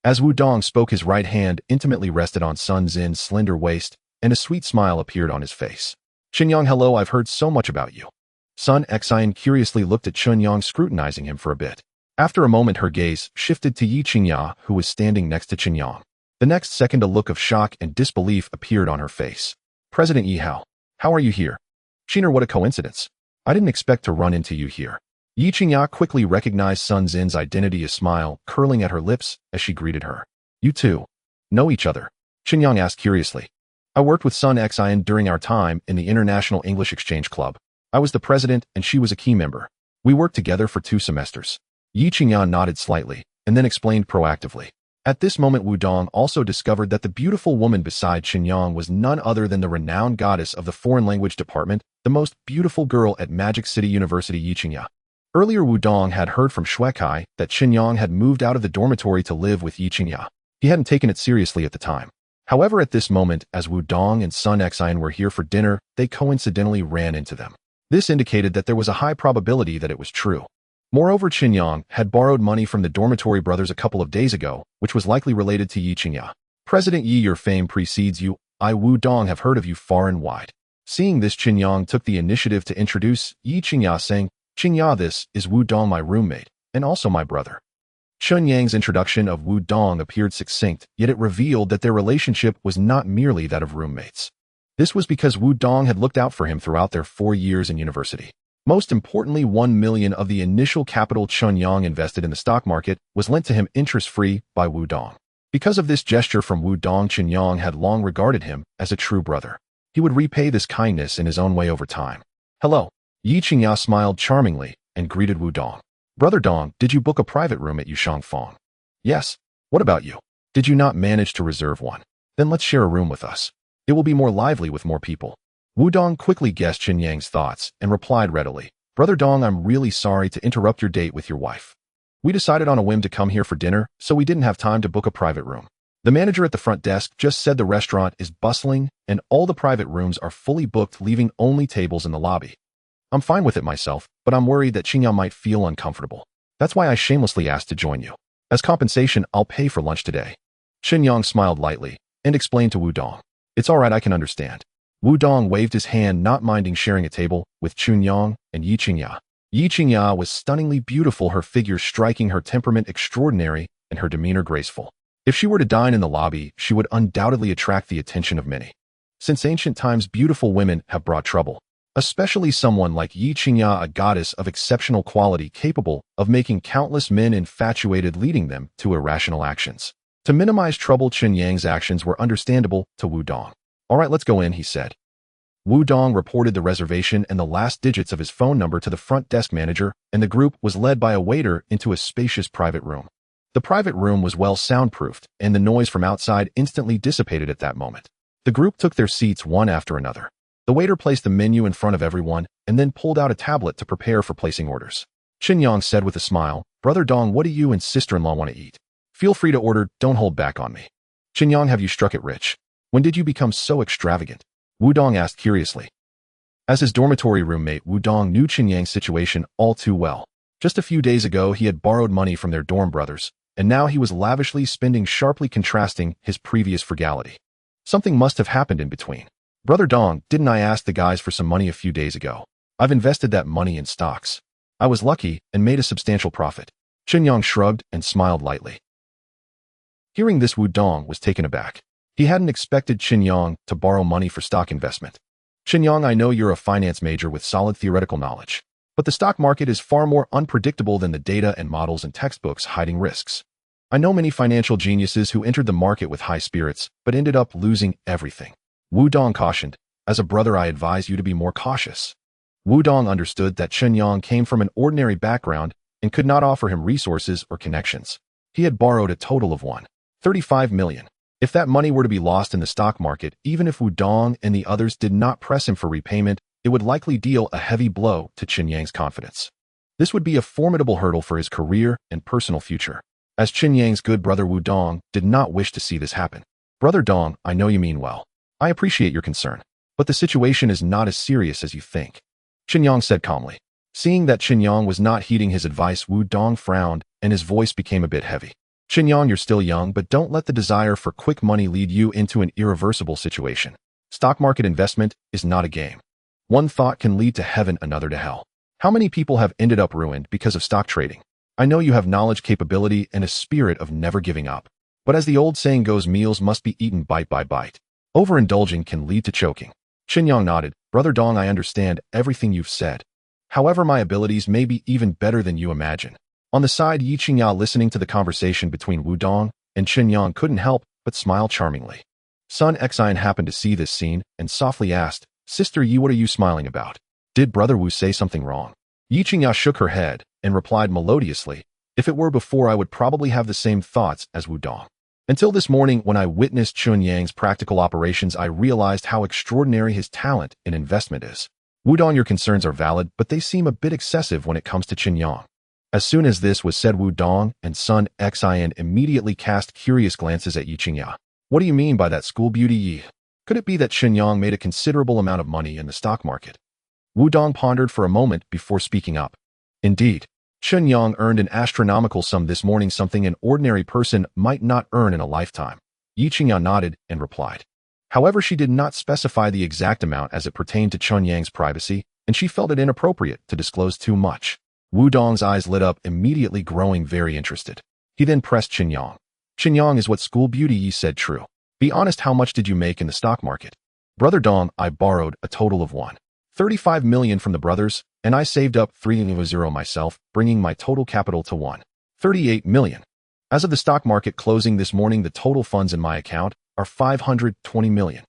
As Wu Dong spoke, his right hand intimately rested on Sun Zin's slender waist, and a sweet smile appeared on his face. "Chen Yang, hello, I've heard so much about you." Sun Xian curiously looked at Chen Yang, scrutinizing him for a bit. After a moment, her gaze shifted to Ye Qingya, who was standing next to Chen Yang. The next second, a look of shock and disbelief appeared on her face. "President Ye, how are you here?" "Shiner, what a coincidence. I didn't expect to run into you here." Ye Qingya quickly recognized Sun Zin's identity, a smile curling at her lips as she greeted her. "You two know each other?" Chen Yang asked curiously. "I worked with Sun Xian during our time in the International English Exchange Club. I was the president and she was a key member. We worked together for 2 semesters. Ye Qingya nodded slightly and then explained proactively. At this moment, Wu Dong also discovered that the beautiful woman beside Chen Yang was none other than the renowned goddess of the foreign language department, the most beautiful girl at Magic City University, Ye Qingya. Earlier, Wu Dong had heard from Shuekai that Chen Yang had moved out of the dormitory to live with Ye Qingya. He hadn't taken it seriously at the time. However, at this moment, as Wu Dong and Sun Xian were here for dinner, they coincidentally ran into them. This indicated that there was a high probability that it was true. Moreover, Chen Yang had borrowed money from the dormitory brothers a couple of days ago, which was likely related to Ye Qingya. "President Ye, your fame precedes you. I, Wu Dong, have heard of you far and wide." Seeing this, Chen Yang took the initiative to introduce Ye Qingya, saying, "Qingya, this is Wu Dong, my roommate, and also my brother." Chen Yang's introduction of Wu Dong appeared succinct, yet it revealed that their relationship was not merely that of roommates. This was because Wu Dong had looked out for him throughout their 4 years in university. Most importantly, 1 million of the initial capital Chen Yang invested in the stock market was lent to him interest-free by Wu Dong. Because of this gesture from Wu Dong, Chen Yang had long regarded him as a true brother. He would repay this kindness in his own way over time. "Hello." Ye Qingya smiled charmingly and greeted Wu Dong. Brother Dong, did you book a private room at Yushangfang? Yes. What about you? Did you not manage to reserve one? Then let's share a room with us. It will be more lively with more people. Wu Dong quickly guessed Chen Yang's thoughts and replied readily. Brother Dong, I'm really sorry to interrupt your date with your wife. We decided on a whim to come here for dinner, so we didn't have time to book a private room. The manager at the front desk just said the restaurant is bustling and all the private rooms are fully booked, leaving only tables in the lobby. I'm fine with it myself, but I'm worried that Qingya might feel uncomfortable. That's why I shamelessly asked to join you. As compensation, I'll pay for lunch today. Chen Yang smiled lightly and explained to Wu Dong. It's all right, I can understand. Wu Dong waved his hand, not minding sharing a table with Chen Yang and Ye Qingya. Ye Qingya was stunningly beautiful, her figure striking, her temperament extraordinary, and her demeanor graceful. If she were to dine in the lobby, she would undoubtedly attract the attention of many. Since ancient times, beautiful women have brought trouble, especially someone like Ye Qingya, a goddess of exceptional quality capable of making countless men infatuated, leading them to irrational actions. To minimize trouble, Chen Yang's actions were understandable to Wu Dong. All right, let's go in, he said. Wu Dong reported the reservation and the last digits of his phone number to the front desk manager, and the group was led by a waiter into a spacious private room. The private room was well soundproofed, and the noise from outside instantly dissipated at that moment. The group took their seats one after another. The waiter placed the menu in front of everyone and then pulled out a tablet to prepare for placing orders. Chen Yang said with a smile, Brother Dong, what do you and sister-in-law want to eat? Feel free to order, don't hold back on me. Chen Yang, have you struck it rich? When did you become so extravagant? Wu Dong asked curiously. As his dormitory roommate, Wu Dong knew Chen Yang's situation all too well. Just a few days ago, he had borrowed money from their dorm brothers, and now he was lavishly spending, sharply contrasting his previous frugality. Something must have happened in between. Brother Dong, didn't I ask the guys for some money a few days ago? I've invested that money in stocks. I was lucky and made a substantial profit. Chen Yang shrugged and smiled lightly. Hearing this, Wu Dong was taken aback. He hadn't expected Chen Yang to borrow money for stock investment. Chen Yang, I know you're a finance major with solid theoretical knowledge, but the stock market is far more unpredictable than the data and models and textbooks hiding risks. I know many financial geniuses who entered the market with high spirits, but ended up losing everything. Wu Dong cautioned, as a brother, I advise you to be more cautious. Wu Dong understood that Chen Yang came from an ordinary background and could not offer him resources or connections. He had borrowed a total of 35 million. If that money were to be lost in the stock market, even if Wu Dong and the others did not press him for repayment, it would likely deal a heavy blow to Chen Yang's confidence. This would be a formidable hurdle for his career and personal future. As Chen Yang's good brother, Wu Dong did not wish to see this happen. Brother Dong, I know you mean well. I appreciate your concern, but the situation is not as serious as you think. Chen Yang said calmly. Seeing that Chen Yang was not heeding his advice, Wu Dong frowned and his voice became a bit heavy. Chen Yang, you're still young, but don't let the desire for quick money lead you into an irreversible situation. Stock market investment is not a game. One thought can lead to heaven, another to hell. How many people have ended up ruined because of stock trading? I know you have knowledge, capability, and a spirit of never giving up. But as the old saying goes, meals must be eaten bite by bite. Overindulging can lead to choking. Chen Yang nodded. Brother Dong, I understand everything you've said. However, my abilities may be even better than you imagine. On the side, Ye Qingya, listening to the conversation between Wu Dong and Chen Yang, couldn't help but smile charmingly. Son Xian happened to see this scene and softly asked, Sister Ye, what are you smiling about? Did Brother Wu say something wrong? Ye Qingya shook her head and replied melodiously, If it were before, I would probably have the same thoughts as Wu Dong. Until this morning, when I witnessed Chen Yang's practical operations, I realized how extraordinary his talent in investment is. Wu Dong, your concerns are valid, but they seem a bit excessive when it comes to Chen Yang. As soon as this was said, Wu Dong and Sun Xian immediately cast curious glances at Ye Qingya. What do you mean by that, school beauty Ye? Could it be that Chen Yang made a considerable amount of money in the stock market? Wu Dong pondered for a moment before speaking up. Indeed, Chen Yang earned an astronomical sum this morning, something an ordinary person might not earn in a lifetime. Ye Qingya nodded and replied. However, she did not specify the exact amount as it pertained to Chen Yang's privacy, and she felt it inappropriate to disclose too much. Wu Dong's eyes lit up, immediately growing very interested. He then pressed Chen Yang. Chen Yang, is what school beauty Ye said true? Be honest, how much did you make in the stock market? Brother Dong, I borrowed a total of 35 million from the brothers, and I saved up 300 myself, bringing my total capital to 38 million. As of the stock market closing this morning, the total funds in my account are 520 million.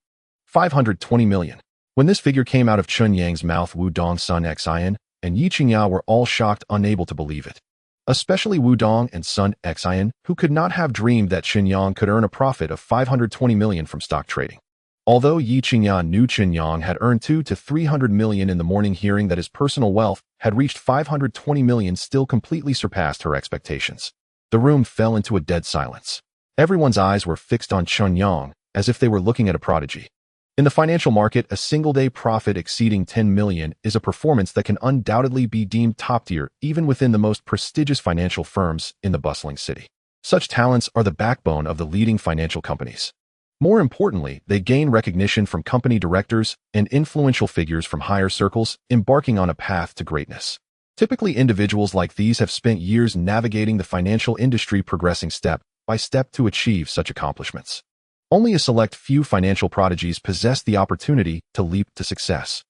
520 million. When this figure came out of Chen Yang's mouth, Wu Dong's son Xian and Ye Qingya were all shocked, unable to believe it. Especially Wu Dong and son Xian, who could not have dreamed that Chen Yang could earn a profit of 520 million from stock trading. Although Ye Qingya knew Chen Yang had earned 200 to 300 million in the morning, hearing that his personal wealth had reached 520 million still completely surpassed her expectations. The room fell into a dead silence. Everyone's eyes were fixed on Chen Yang, as if they were looking at a prodigy. In the financial market, a single-day profit exceeding 10 million is a performance that can undoubtedly be deemed top-tier even within the most prestigious financial firms in the bustling city. Such talents are the backbone of the leading financial companies. More importantly, they gain recognition from company directors and influential figures from higher circles, embarking on a path to greatness. Typically, individuals like these have spent years navigating the financial industry, progressing step by step to achieve such accomplishments. Only a select few financial prodigies possess the opportunity to leap to success.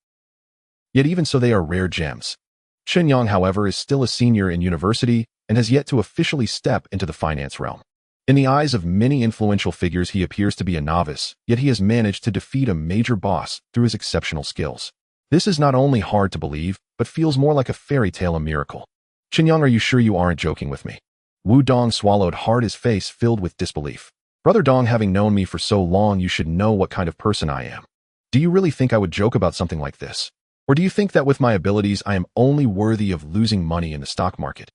Yet even so, they are rare gems. Chen Yang, however, is still a senior in university and has yet to officially step into the finance realm. In the eyes of many influential figures, he appears to be a novice, yet he has managed to defeat a major boss through his exceptional skills. This is not only hard to believe, but feels more like a fairy tale, a miracle. Chen Yang, are you sure you aren't joking with me? Wu Dong swallowed hard, his face filled with disbelief. Brother Dong, having known me for so long, you should know what kind of person I am. Do you really think I would joke about something like this? Or do you think that with my abilities I am only worthy of losing money in the stock market?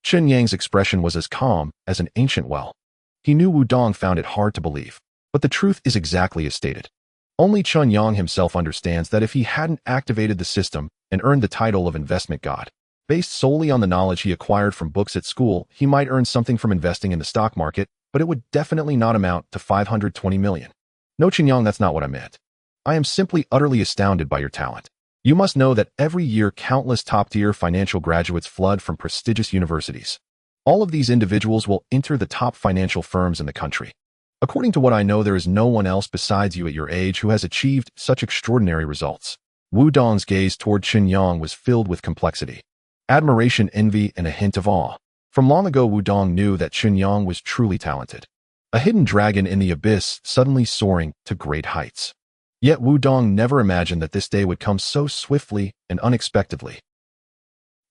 Chen Yang's expression was as calm as an ancient well. He knew Wu Dong found it hard to believe, but the truth is exactly as stated. Only Chen Yang himself understands that if he hadn't activated the system and earned the title of investment god, based solely on the knowledge he acquired from books at school, he might earn something from investing in the stock market, but it would definitely not amount to 520 million. No, Chen Yang, that's not what I meant. I am simply utterly astounded by your talent. You must know that every year countless top-tier financial graduates flood from prestigious universities. All of these individuals will enter the top financial firms in the country. According to what I know, there is no one else besides you at your age who has achieved such extraordinary results. Wu Dong's gaze toward Chen Yang was filled with complexity, admiration, envy, and a hint of awe. From long ago, Wu Dong knew that Chen Yang was truly talented. A hidden dragon in the abyss, suddenly soaring to great heights. Yet Wu Dong never imagined that this day would come so swiftly and unexpectedly.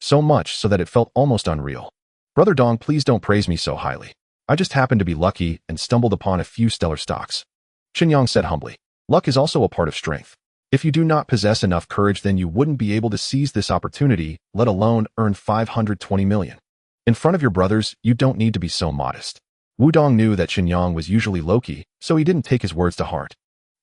So much so that it felt almost unreal. Brother Dong, please don't praise me so highly. I just happened to be lucky and stumbled upon a few stellar stocks. Chen Yang said humbly. Luck is also a part of strength. If you do not possess enough courage, then you wouldn't be able to seize this opportunity, let alone earn 520 million. In front of your brothers, you don't need to be so modest. Wu Dong knew that Chen Yang was usually low-key, so he didn't take his words to heart.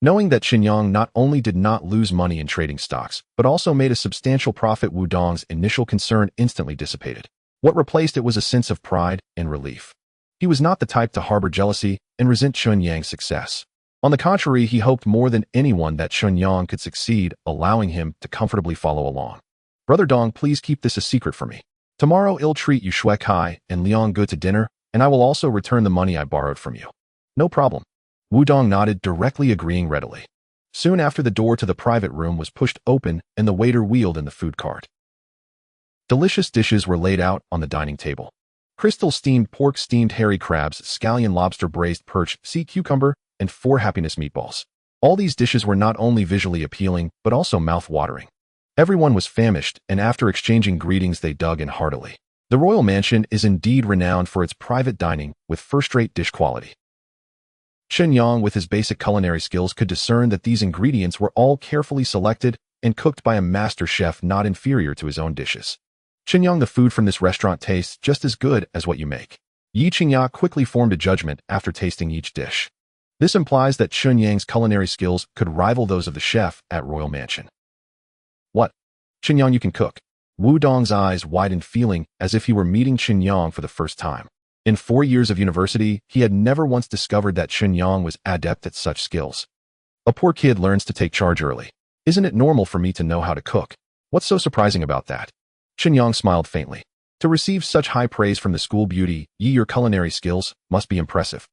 Knowing that Chen Yang not only did not lose money in trading stocks, but also made a substantial profit, Wu Dong's initial concern instantly dissipated. What replaced it was a sense of pride and relief. He was not the type to harbor jealousy and resent Chen Yang's success. On the contrary, he hoped more than anyone that Chen Yang could succeed, allowing him to comfortably follow along. Brother Dong, please keep this a secret for me. Tomorrow I'll treat you Shui Kai and Liang Ge to dinner, and I will also return the money I borrowed from you. No problem. Wu Dong nodded, directly agreeing readily. Soon after, the door to the private room was pushed open and the waiter wheeled in the food cart. Delicious dishes were laid out on the dining table. Crystal steamed pork, steamed hairy crabs, scallion lobster, braised perch, sea cucumber, and 4 happiness meatballs. All these dishes were not only visually appealing, but also mouth-watering. Everyone was famished, and after exchanging greetings, they dug in heartily. The royal mansion is indeed renowned for its private dining with first-rate dish quality. Chen Yang, with his basic culinary skills, could discern that these ingredients were all carefully selected and cooked by a master chef not inferior to his own dishes. Chen Yang, the food from this restaurant tastes just as good as what you make. Ye Qingya quickly formed a judgment after tasting each dish. This implies that Chen Yang's culinary skills could rival those of the chef at Royal Mansion. What? Chen Yang, you can cook? Wu Dong's eyes widened, feeling as if he were meeting Chen Yang for the first time. In 4 years of university, he had never once discovered that Chen Yang was adept at such skills. A poor kid learns to take charge early. Isn't it normal for me to know how to cook? What's so surprising about that? Chen Yang smiled faintly. To receive such high praise from the school beauty, your culinary skills must be impressive.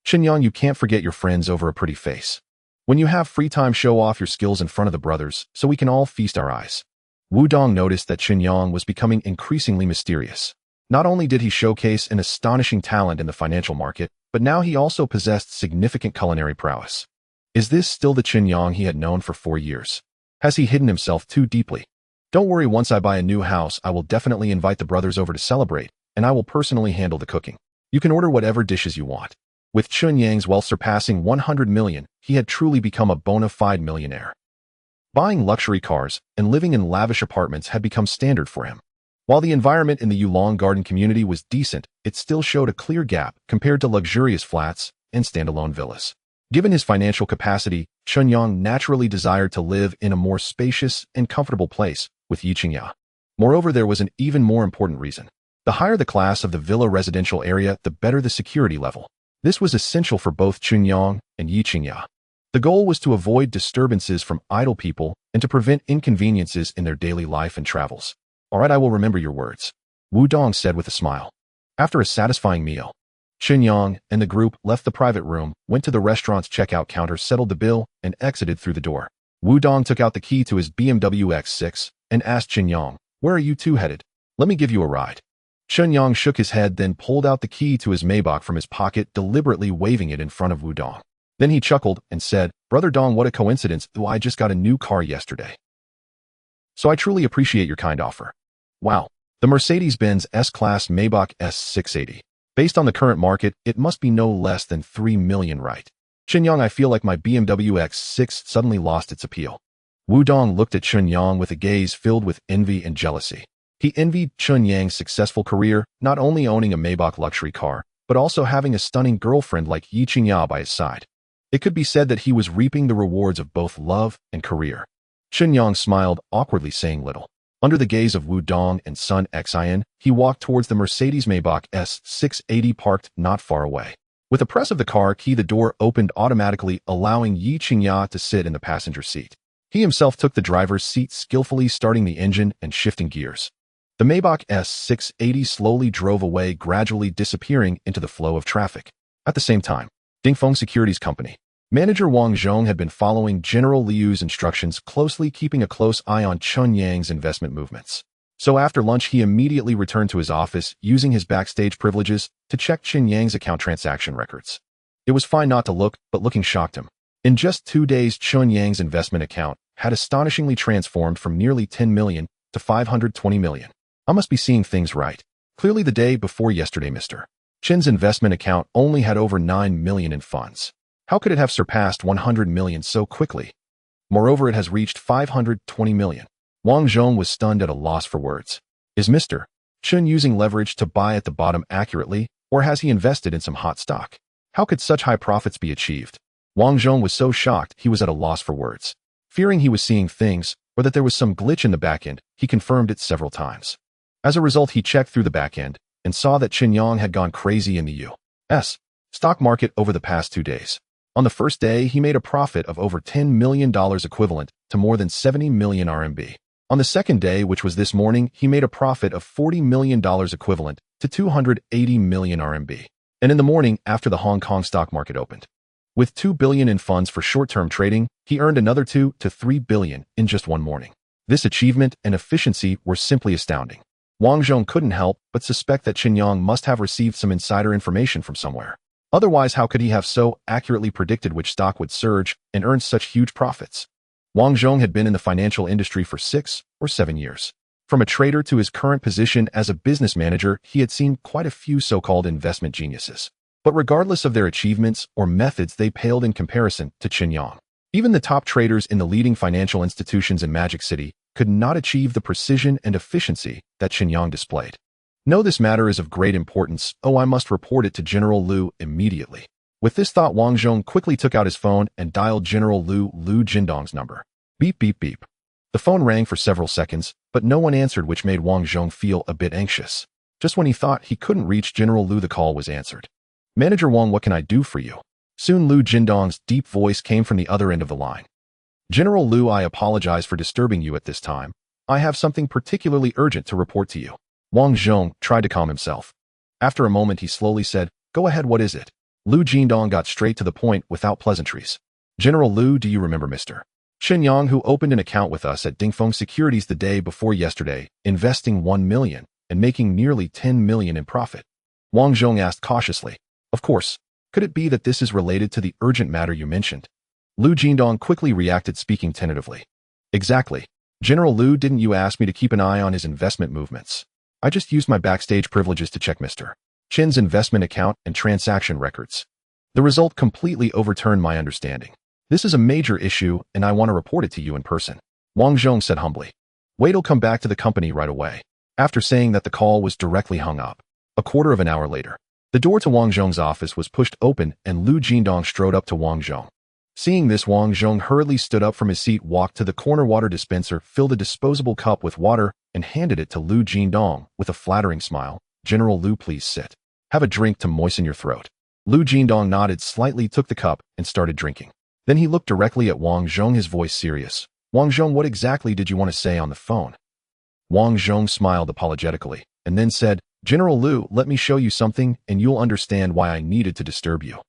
Chen Yang, you can't forget your friends over a pretty face. When you have free time, show off your skills in front of the brothers so we can all feast our eyes. Wu Dong noticed that Chen Yang was becoming increasingly mysterious. Not only did he showcase an astonishing talent in the financial market, but now he also possessed significant culinary prowess. Is this still the Chen Yang he had known for 4 years? Has he hidden himself too deeply? Don't worry, once I buy a new house, I will definitely invite the brothers over to celebrate, and I will personally handle the cooking. You can order whatever dishes you want. With Chen Yang's wealth surpassing 100 million, he had truly become a bona fide millionaire. Buying luxury cars and living in lavish apartments had become standard for him. While the environment in the Yulong Garden community was decent, it still showed a clear gap compared to luxurious flats and standalone villas. Given his financial capacity, Chen Yang naturally desired to live in a more spacious and comfortable place with Ye Qingya. Moreover, there was an even more important reason. The higher the class of the villa residential area, the better the security level. This was essential for both Chen Yang and Ye Qingya. The goal was to avoid disturbances from idle people and to prevent inconveniences in their daily life and travels. All right, I will remember your words, Wu Dong said with a smile. After a satisfying meal, Chen Yang and the group left the private room, went to the restaurant's checkout counter, settled the bill, and exited through the door. Wu Dong took out the key to his BMW X6 and asked Chen Yang, "Where are you two headed? Let me give you a ride." Chen Yang shook his head, then pulled out the key to his Maybach from his pocket, deliberately waving it in front of Wu Dong. Then he chuckled and said, "Brother Dong, what a coincidence. I just got a new car yesterday. So I truly appreciate your kind offer." Wow. The Mercedes-Benz S-Class Maybach S680. Based on the current market, it must be no less than 3 million, right? Chen Yang, I feel like my BMW X6 suddenly lost its appeal. Wu Dong looked at Chen Yang with a gaze filled with envy and jealousy. He envied Chen Yang's successful career, not only owning a Maybach luxury car, but also having a stunning girlfriend like Ye Qingya by his side. It could be said that he was reaping the rewards of both love and career. Chen Yang smiled, awkwardly saying little. Under the gaze of Wu Dong and Sun Xin, he walked towards the Mercedes Maybach S680 parked not far away. With a press of the car key, the door opened automatically, allowing Ye Qingya to sit in the passenger seat. He himself took the driver's seat, skillfully starting the engine and shifting gears. The Maybach S680 slowly drove away, gradually disappearing into the flow of traffic. At the same time, Dingfeng Securities Company manager Wang Zhong had been following General Liu's instructions closely, keeping a close eye on Chen Yang's investment movements. So after lunch, he immediately returned to his office, using his backstage privileges to check Chen Yang's account transaction records. It was fine not to look, but looking shocked him. In just 2 days, Chen Yang's investment account had astonishingly transformed from nearly 10 million to 520 million. I must be seeing things right. Clearly the day before yesterday, Mr. Chen's investment account only had over 9 million in funds. How could it have surpassed 100 million so quickly? Moreover, it has reached 520 million. Wang Zhong was stunned at a loss for words. Is Mr. Chen using leverage to buy at the bottom accurately, or has he invested in some hot stock? How could such high profits be achieved? Wang Zhong was so shocked he was at a loss for words. Fearing he was seeing things, or that there was some glitch in the backend, he confirmed it several times. As a result, he checked through the backend and saw that Chen Yang had gone crazy in the U.S. stock market over the past 2 days. On the first day, he made a profit of over $10 million, equivalent to more than 70 million RMB. On the second day, which was this morning, he made a profit of $40 million, equivalent to 280 million RMB. And in the morning, after the Hong Kong stock market opened, with 2 billion in funds for short-term trading, he earned another 2 to 3 billion in just one morning. This achievement and efficiency were simply astounding. Wang Zhong couldn't help but suspect that Chen Yang must have received some insider information from somewhere. Otherwise, how could he have so accurately predicted which stock would surge and earn such huge profits? Wang Zhong had been in the financial industry for 6 or 7 years. From a trader to his current position as a business manager, he had seen quite a few so-called investment geniuses. But regardless of their achievements or methods, they paled in comparison to Chen Yang. Even the top traders in the leading financial institutions in Magic City could not achieve the precision and efficiency that Chen Yang displayed. No, this matter is of great importance. Oh, I must report it to General Liu immediately. With this thought, Wang Zhong quickly took out his phone and dialed General Liu Jindong's number. Beep, beep, beep. The phone rang for several seconds, but no one answered, which made Wang Zhong feel a bit anxious. Just when he thought he couldn't reach General Liu, the call was answered. Manager Wang, what can I do for you? Soon Liu Jindong's deep voice came from the other end of the line. General Liu, I apologize for disturbing you at this time. I have something particularly urgent to report to you. Wang Zhong tried to calm himself. After a moment, he slowly said, Go ahead, what is it? Liu Jindong got straight to the point without pleasantries. General Liu, do you remember Mr. Chen Yang, who opened an account with us at Dingfeng Securities the day before yesterday, investing 1 million and making nearly 10 million in profit? Wang Zhong asked cautiously. Of course. Could it be that this is related to the urgent matter you mentioned? Lu Jindong quickly reacted, speaking tentatively. Exactly. General Lu, didn't you ask me to keep an eye on his investment movements? I just used my backstage privileges to check Mr. Chen's investment account and transaction records. The result completely overturned my understanding. This is a major issue, and I want to report it to you in person. Wang Zhong said humbly. Wait, I'll come back to the company right away. After saying that, the call was directly hung up. A quarter of an hour later, the door to Wang Zhong's office was pushed open and Lu Jindong strode up to Wang Zhong. Seeing this, Wang Zhong hurriedly stood up from his seat, walked to the corner water dispenser, filled a disposable cup with water, and handed it to Lu Jindong with a flattering smile. General Lu, please sit. Have a drink to moisten your throat. Lu Jindong nodded slightly, took the cup, and started drinking. Then he looked directly at Wang Zhong, his voice serious. Wang Zhong, what exactly did you want to say on the phone? Wang Zhong smiled apologetically, and then said, General Lu, let me show you something, and you'll understand why I needed to disturb you.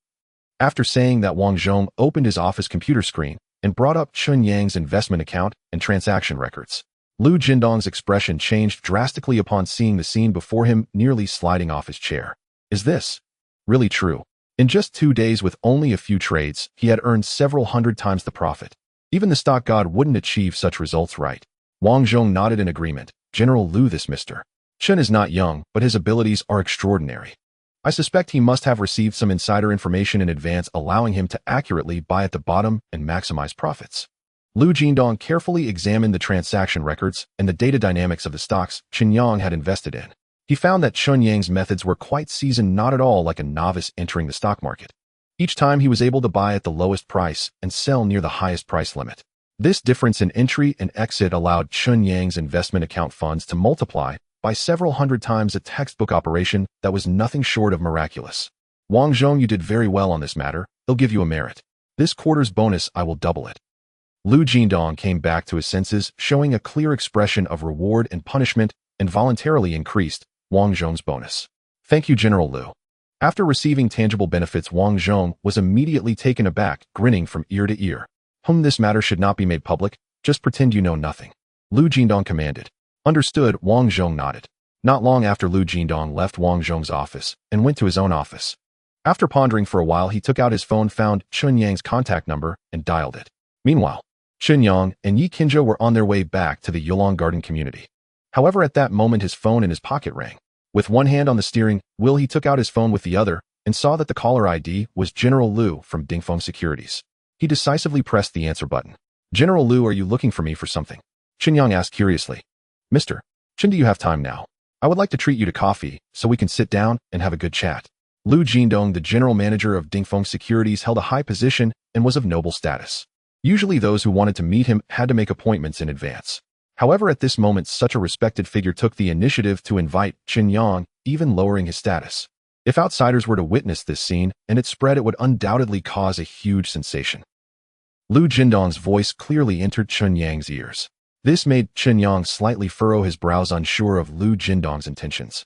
After saying that, Wang Zhong opened his office computer screen and brought up Chen Yang's investment account and transaction records. Lu Jindong's expression changed drastically upon seeing the scene before him, nearly sliding off his chair. Is this really true? In just 2 days, with only a few trades, he had earned several hundred times the profit. Even the stock god wouldn't achieve such results, right? Wang Zhong nodded in agreement. General Lu, this Mr. Chen is not young, but his abilities are extraordinary. I suspect he must have received some insider information in advance, allowing him to accurately buy at the bottom and maximize profits. Lu Jindong carefully examined the transaction records and the data dynamics of the stocks Chen Yang had invested in. He found that Chen Yang's methods were quite seasoned, not at all like a novice entering the stock market. Each time he was able to buy at the lowest price and sell near the highest price limit. This difference in entry and exit allowed Chen Yang's investment account funds to multiply by several hundred times, a textbook operation that was nothing short of miraculous. Wang Zhong, you did very well on this matter. They'll give you a merit. This quarter's bonus, I will double it. Lu Jindong came back to his senses, showing a clear expression of reward and punishment, and voluntarily increased Wang Zhong's bonus. Thank you, General Lu. After receiving tangible benefits, Wang Zhong was immediately taken aback, grinning from ear to ear. This matter should not be made public. Just pretend you know nothing. Lu Jindong commanded. Understood, Wang Zhong nodded. Not long after, Lu Jindong left Wang Zhong's office and went to his own office. After pondering for a while, he took out his phone, found Chen Yang's contact number, and dialed it. Meanwhile, Chen Yang and Ye Qingya were on their way back to the Yulong Garden community. However, at that moment, his phone in his pocket rang. With one hand on the steering wheel, he took out his phone with the other and saw that the caller ID was General Lu from Dingfeng Securities. He decisively pressed the answer button. General Lu, are you looking for me for something? Chen Yang asked curiously. Mr. Chen, do you have time now? I would like to treat you to coffee so we can sit down and have a good chat. Lu Jindong, the general manager of Dingfeng Securities, held a high position and was of noble status. Usually those who wanted to meet him had to make appointments in advance. However, at this moment, such a respected figure took the initiative to invite Chen Yang, even lowering his status. If outsiders were to witness this scene and it spread, it would undoubtedly cause a huge sensation. Lu Jindong's voice clearly entered Chen Yang's ears. This made Chen Yang slightly furrow his brows, unsure of Lu Jindong's intentions.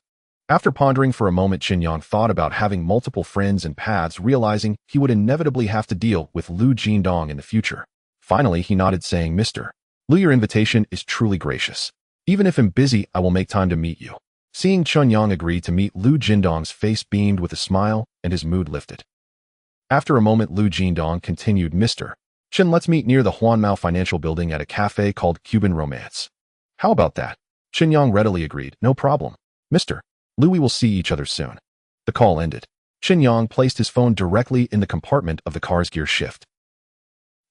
After pondering for a moment, Chen Yang thought about having multiple friends and paths, realizing he would inevitably have to deal with Lu Jindong in the future. Finally, he nodded, saying, Mr. Lu, your invitation is truly gracious. Even if I'm busy, I will make time to meet you. Seeing Chen Yang agree to meet, Lu Jindong's face beamed with a smile and his mood lifted. After a moment, Lu Jindong continued, Mr. Chen, let's meet near the Huanmao Financial Building at a cafe called Cuban Romance. How about that? Chen Yang readily agreed. No problem. Mr. Lu, we will see each other soon. The call ended. Chen Yang placed his phone directly in the compartment of the car's gear shift.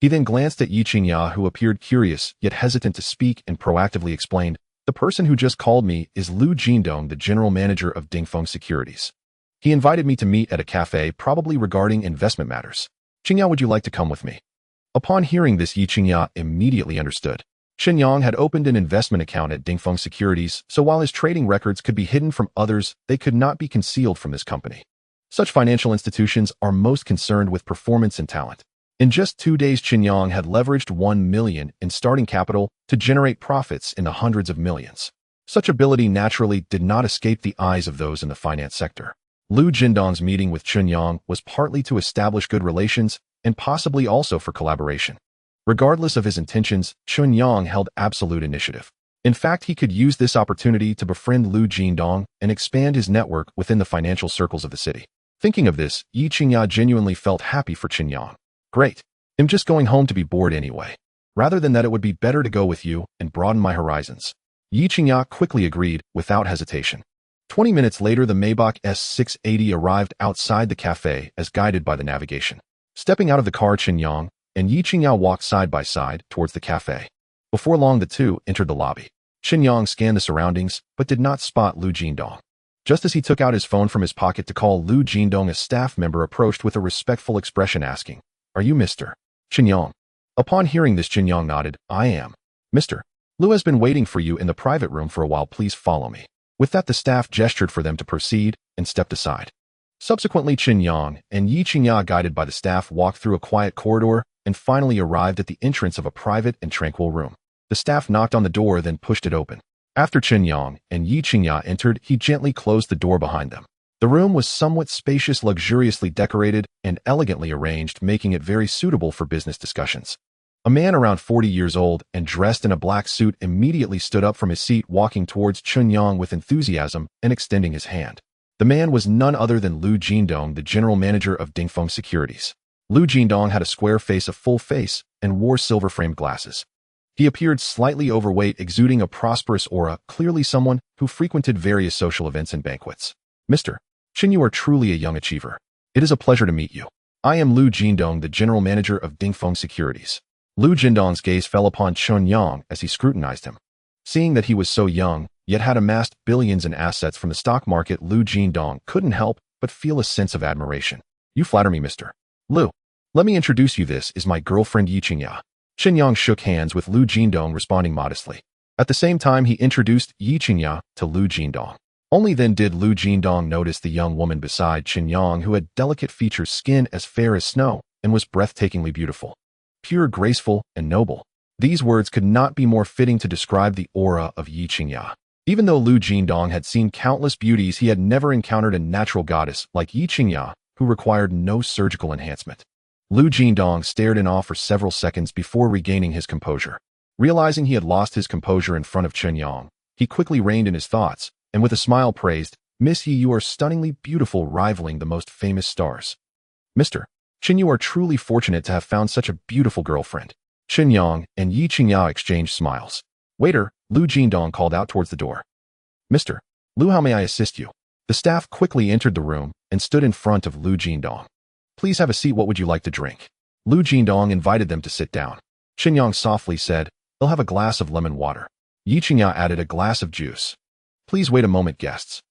He then glanced at Ye Qingya, who appeared curious yet hesitant to speak, and proactively explained, the person who just called me is Lu Jindong, the general manager of Dingfeng Securities. He invited me to meet at a cafe, probably regarding investment matters. Qingya, would you like to come with me? Upon hearing this, Ye Qingya immediately understood. Chen Yang had opened an investment account at Dingfeng Securities, so while his trading records could be hidden from others, they could not be concealed from this company. Such financial institutions are most concerned with performance and talent. In just 2 days, Chen Yang had leveraged 1 million in starting capital to generate profits in the hundreds of millions. Such ability naturally did not escape the eyes of those in the finance sector. Lu Jindong's meeting with Chen Yang was partly to establish good relations and possibly also for collaboration. Regardless of his intentions, Chen Yang held absolute initiative. In fact, he could use this opportunity to befriend Lu Jindong and expand his network within the financial circles of the city. Thinking of this, Ye Qingya genuinely felt happy for Chen Yang. Great. I'm just going home to be bored anyway. Rather than that, it would be better to go with you and broaden my horizons. Ye Qingya quickly agreed, without hesitation. 20 minutes later, the Maybach S680 arrived outside the cafe as guided by the navigation. Stepping out of the car, Chen Yang and Ye Qingya walked side by side towards the cafe. Before long, the two entered the lobby. Chen Yang scanned the surroundings, but did not spot Lu Jindong. Just as he took out his phone from his pocket to call Lu Jindong, a staff member approached with a respectful expression asking, "Are you Mr. Chen Yang?" Upon hearing this, Chen Yang nodded, "I am. Mr. Lu has been waiting for you in the private room for a while. Please follow me." With that, the staff gestured for them to proceed and stepped aside. Subsequently, Chen Yang and Ye Qingya, guided by the staff, walked through a quiet corridor and finally arrived at the entrance of a private and tranquil room. The staff knocked on the door, then pushed it open. After Chen Yang and Ye Qingya entered, he gently closed the door behind them. The room was somewhat spacious, luxuriously decorated, and elegantly arranged, making it very suitable for business discussions. A man around 40 years old and dressed in a black suit immediately stood up from his seat, walking towards Chen Yang with enthusiasm and extending his hand. The man was none other than Lu Jindong, the general manager of Dingfeng Securities. Lu Jindong had a square face, a full face, and wore silver-framed glasses. He appeared slightly overweight, exuding a prosperous aura, clearly someone who frequented various social events and banquets. "Mr. Chen, you are truly a young achiever. It is a pleasure to meet you. I am Lu Jindong, the general manager of Dingfeng Securities." Lu Jindong's gaze fell upon Chen Yang as he scrutinized him. Seeing that he was so young, yet had amassed billions in assets from the stock market, Lu Jindong couldn't help but feel a sense of admiration. "You flatter me, Mr. Lu. Let me introduce you. This is my girlfriend, Ye Qingya." Chen Yang shook hands with Lu Jindong, responding modestly. At the same time, he introduced Ye Qingya to Lu Jindong. Only then did Lu Jindong notice the young woman beside Chen Yang, who had delicate features, skin as fair as snow, and was breathtakingly beautiful. Pure, graceful, and noble. These words could not be more fitting to describe the aura of Ye Qingya. Even though Lu Jindong had seen countless beauties, he had never encountered a natural goddess like Ye Qingya, who required no surgical enhancement. Lu Jindong stared in awe for several seconds before regaining his composure. Realizing he had lost his composure in front of Chen Yang, he quickly reined in his thoughts, and with a smile praised, "Miss Ye, you are stunningly beautiful, rivaling the most famous stars. Mr. Chen, you are truly fortunate to have found such a beautiful girlfriend." Chen Yang and Ye Qingya exchanged smiles. "Waiter," Lu Jindong called out towards the door. "Mr. Lu, how may I assist you?" The staff quickly entered the room and stood in front of Lu Jindong. "Please have a seat. What would you like to drink?" Lu Jindong invited them to sit down. Chen Yang softly said, "I'll have a glass of lemon water." Ye Qingya added, "A glass of juice." "Please wait a moment, guests."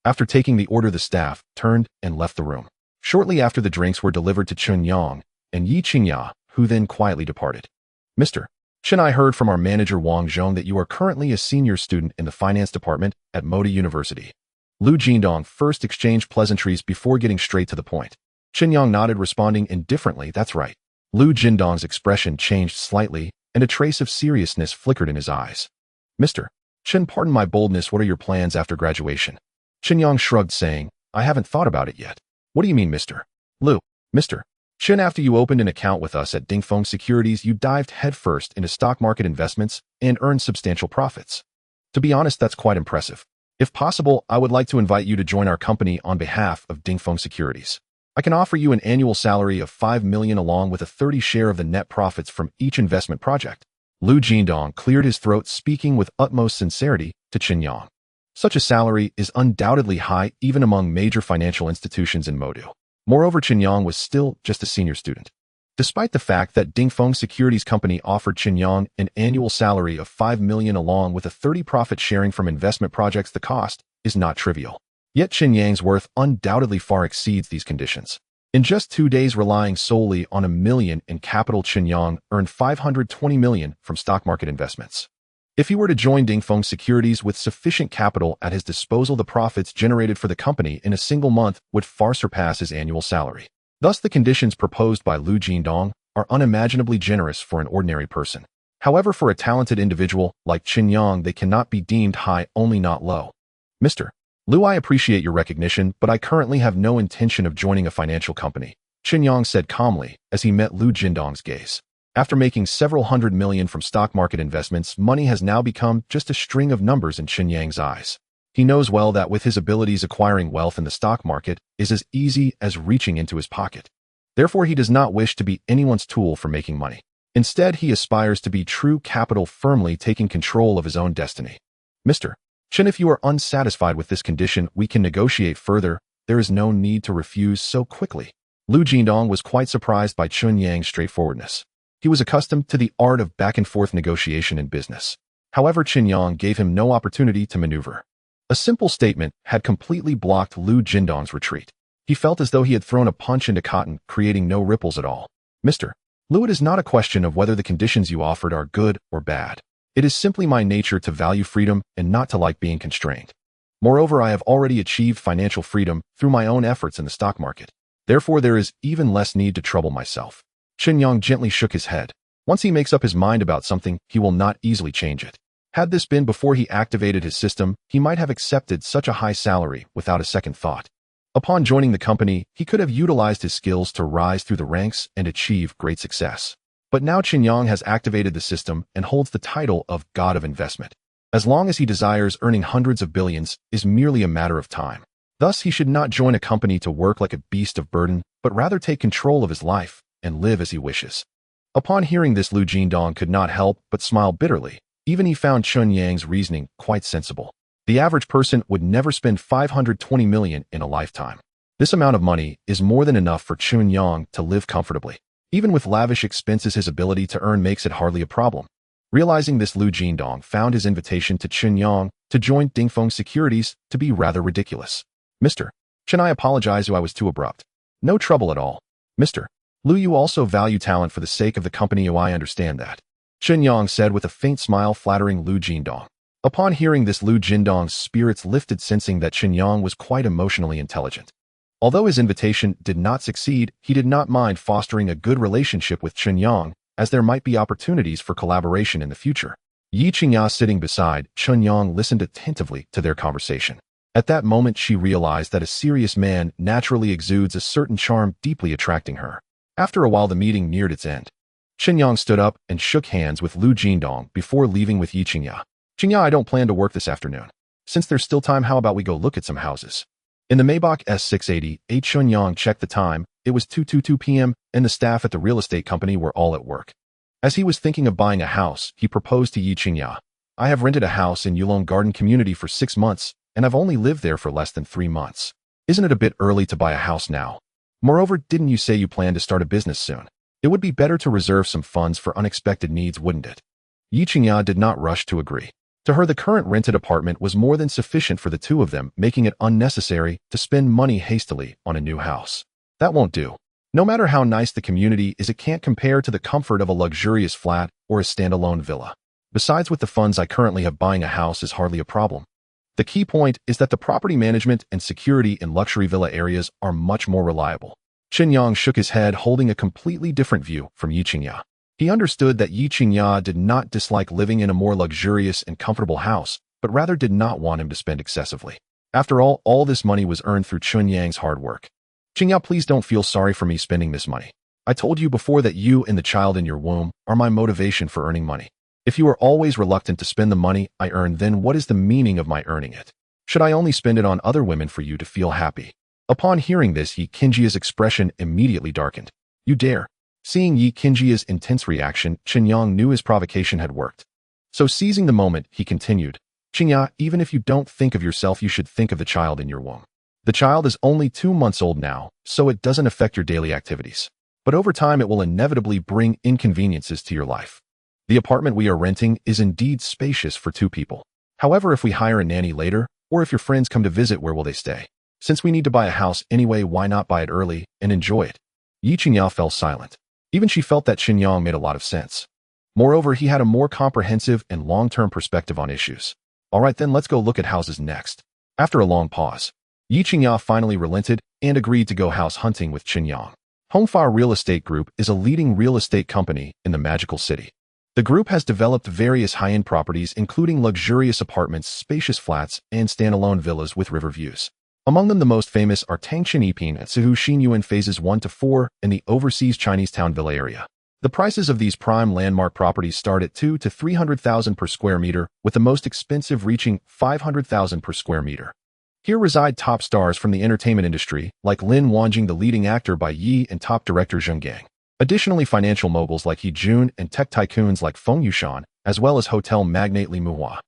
After taking the order, the staff turned and left the room. Shortly after, the drinks were delivered to Chen Yang and Ye Qingya, who then quietly departed. "Mr. Chen, I heard from our manager Wang Zhong that you are currently a senior student in the finance department at Moda University." Lu Jindong first exchanged pleasantries before getting straight to the point. Chen Yang nodded, responding indifferently, "That's right." Lu Jindong's expression changed slightly, and a trace of seriousness flickered in his eyes. "Mr. Chen, pardon my boldness. What are your plans after graduation?" Chen Yang shrugged, saying, "I haven't thought about it yet." "What do you mean, Mr. Lu?" "Mr. Chen, after you opened an account with us at Dingfeng Securities, you dived headfirst into stock market investments and earned substantial profits. To be honest, that's quite impressive. If possible, I would like to invite you to join our company on behalf of Dingfeng Securities. I can offer you an annual salary of 5 million along with a 30 share of the net profits from each investment project." Lu Jindong cleared his throat, speaking with utmost sincerity to Chen Yang. Such a salary is undoubtedly high even among major financial institutions in Modu. Moreover, Chen Yang was still just a senior student. Despite the fact that Dingfeng Securities Company offered Chen Yang an annual salary of 5 million along with a 30 profit sharing from investment projects, the cost is not trivial. Yet Chen Yang's worth undoubtedly far exceeds these conditions. In just 2 days, relying solely on $1 million in capital, Chen Yang earned 520 million from stock market investments. If he were to join Dingfeng Securities with sufficient capital at his disposal, the profits generated for the company in a single month would far surpass his annual salary. Thus, the conditions proposed by Lu Jindong are unimaginably generous for an ordinary person. However, for a talented individual like Chen Yang, they cannot be deemed high, only not low. "Mr. Lu, I appreciate your recognition, but I currently have no intention of joining a financial company," Chen Yang said calmly as he met Lu Jindong's gaze. After making several hundred million from stock market investments, money has now become just a string of numbers in Chen Yang's eyes. He knows well that with his abilities, acquiring wealth in the stock market is as easy as reaching into his pocket. Therefore, he does not wish to be anyone's tool for making money. Instead, he aspires to be true capital, firmly taking control of his own destiny. Mr. Chen, if you are unsatisfied with this condition, we can negotiate further. There is no need to refuse so quickly. Lu Jindong was quite surprised by Chen Yang's straightforwardness. He was accustomed to the art of back-and-forth negotiation in business. However, Chen Yang gave him no opportunity to maneuver. A simple statement had completely blocked Lu Jindong's retreat. He felt as though he had thrown a punch into cotton, creating no ripples at all. Mr. Lu, it is not a question of whether the conditions you offered are good or bad. It is simply my nature to value freedom and not to like being constrained. Moreover, I have already achieved financial freedom through my own efforts in the stock market. Therefore, there is even less need to trouble myself. Chen Yang gently shook his head. Once he makes up his mind about something, he will not easily change it. Had this been before he activated his system, he might have accepted such a high salary without a second thought. Upon joining the company, he could have utilized his skills to rise through the ranks and achieve great success. But now Chen Yang has activated the system and holds the title of God of Investment. As long as he desires, earning hundreds of billions is merely a matter of time. Thus, he should not join a company to work like a beast of burden, but rather take control of his life and live as he wishes. Upon hearing this, Lu Jindong could not help but smile bitterly. Even he found Chen Yang's reasoning quite sensible. The average person would never spend 520 million in a lifetime. This amount of money is more than enough for Chen Yang to live comfortably. Even with lavish expenses, his ability to earn makes it hardly a problem. Realizing this, Lu Jindong found his invitation to Chen Yang to join Dingfeng Securities to be rather ridiculous. Mr. Chen, I apologize if I was too abrupt. No trouble at all. Mr. Lu, you also value talent for the sake of the company. I understand that. Chen Yang said with a faint smile, flattering Lu Jindong. Upon hearing this, Lu Jindong's spirits lifted, sensing that Chen Yang was quite emotionally intelligent. Although his invitation did not succeed, he did not mind fostering a good relationship with Chen Yang, as there might be opportunities for collaboration in the future. Ye Qingya, sitting beside Chen Yang, listened attentively to their conversation. At that moment, she realized that a serious man naturally exudes a certain charm, deeply attracting her. After a while, the meeting neared its end. Chen Yang stood up and shook hands with Lu Jindong before leaving with Ye Qingya. Qingya, I don't plan to work this afternoon. Since there's still time, how about we go look at some houses? In the Maybach S680, Chen Yang checked the time. It was 2:22 p.m., and the staff at the real estate company were all at work. As he was thinking of buying a house, he proposed to Ye Qingya. I have rented a house in Yulong Garden Community for 6 months, and I've only lived there for less than 3 months. Isn't it a bit early to buy a house now? Moreover, didn't you say you plan to start a business soon? It would be better to reserve some funds for unexpected needs, wouldn't it? Ye Qingya did not rush to agree. To her, the current rented apartment was more than sufficient for the two of them, making it unnecessary to spend money hastily on a new house. That won't do. No matter how nice the community is, it can't compare to the comfort of a luxurious flat or a standalone villa. Besides, with the funds I currently have, buying a house is hardly a problem. The key point is that the property management and security in luxury villa areas are much more reliable. Chen Yang shook his head, holding a completely different view from Ye Qingya. He understood that Ye Qingya did not dislike living in a more luxurious and comfortable house, but rather did not want him to spend excessively. After all this money was earned through Chen Yang's hard work. Qingya, please don't feel sorry for me spending this money. I told you before that you and the child in your womb are my motivation for earning money. If you are always reluctant to spend the money I earn, then what is the meaning of my earning it? Should I only spend it on other women for you to feel happy? Upon hearing this, Ye Qingya's expression immediately darkened. You dare? Seeing Ye Qingya's intense reaction, Chen Yang knew his provocation had worked. So seizing the moment, he continued, Qingya, even if you don't think of yourself, you should think of the child in your womb. The child is only 2 months old now, so it doesn't affect your daily activities. But over time, it will inevitably bring inconveniences to your life. The apartment we are renting is indeed spacious for 2 people. However, if we hire a nanny later, or if your friends come to visit, where will they stay? Since we need to buy a house anyway, why not buy it early and enjoy it? Ye Qingya fell silent. Even she felt that Chen Yang made a lot of sense. Moreover, he had a more comprehensive and long-term perspective on issues. All right, then let's go look at houses next. After a long pause, Ye Qingya finally relented and agreed to go house hunting with Chen Yang. Hongfa Real Estate Group is a leading real estate company in the magical city. The group has developed various high-end properties, including luxurious apartments, spacious flats, and standalone villas with river views. Among them, the most famous are Tangchen Yiping at Sihu Xinyuan Phases 1 to 4 in the overseas Chinese town villa area. The prices of these prime landmark properties start at 200,000 to 300,000 per square meter, with the most expensive reaching 500,000 per square meter. Here reside top stars from the entertainment industry, like Lin Wanjing, the leading actor by Ye, and top director Chen Yang. Additionally, financial moguls like He Jun and tech tycoons like Feng Yushan, as well as hotel magnate Li Muhua.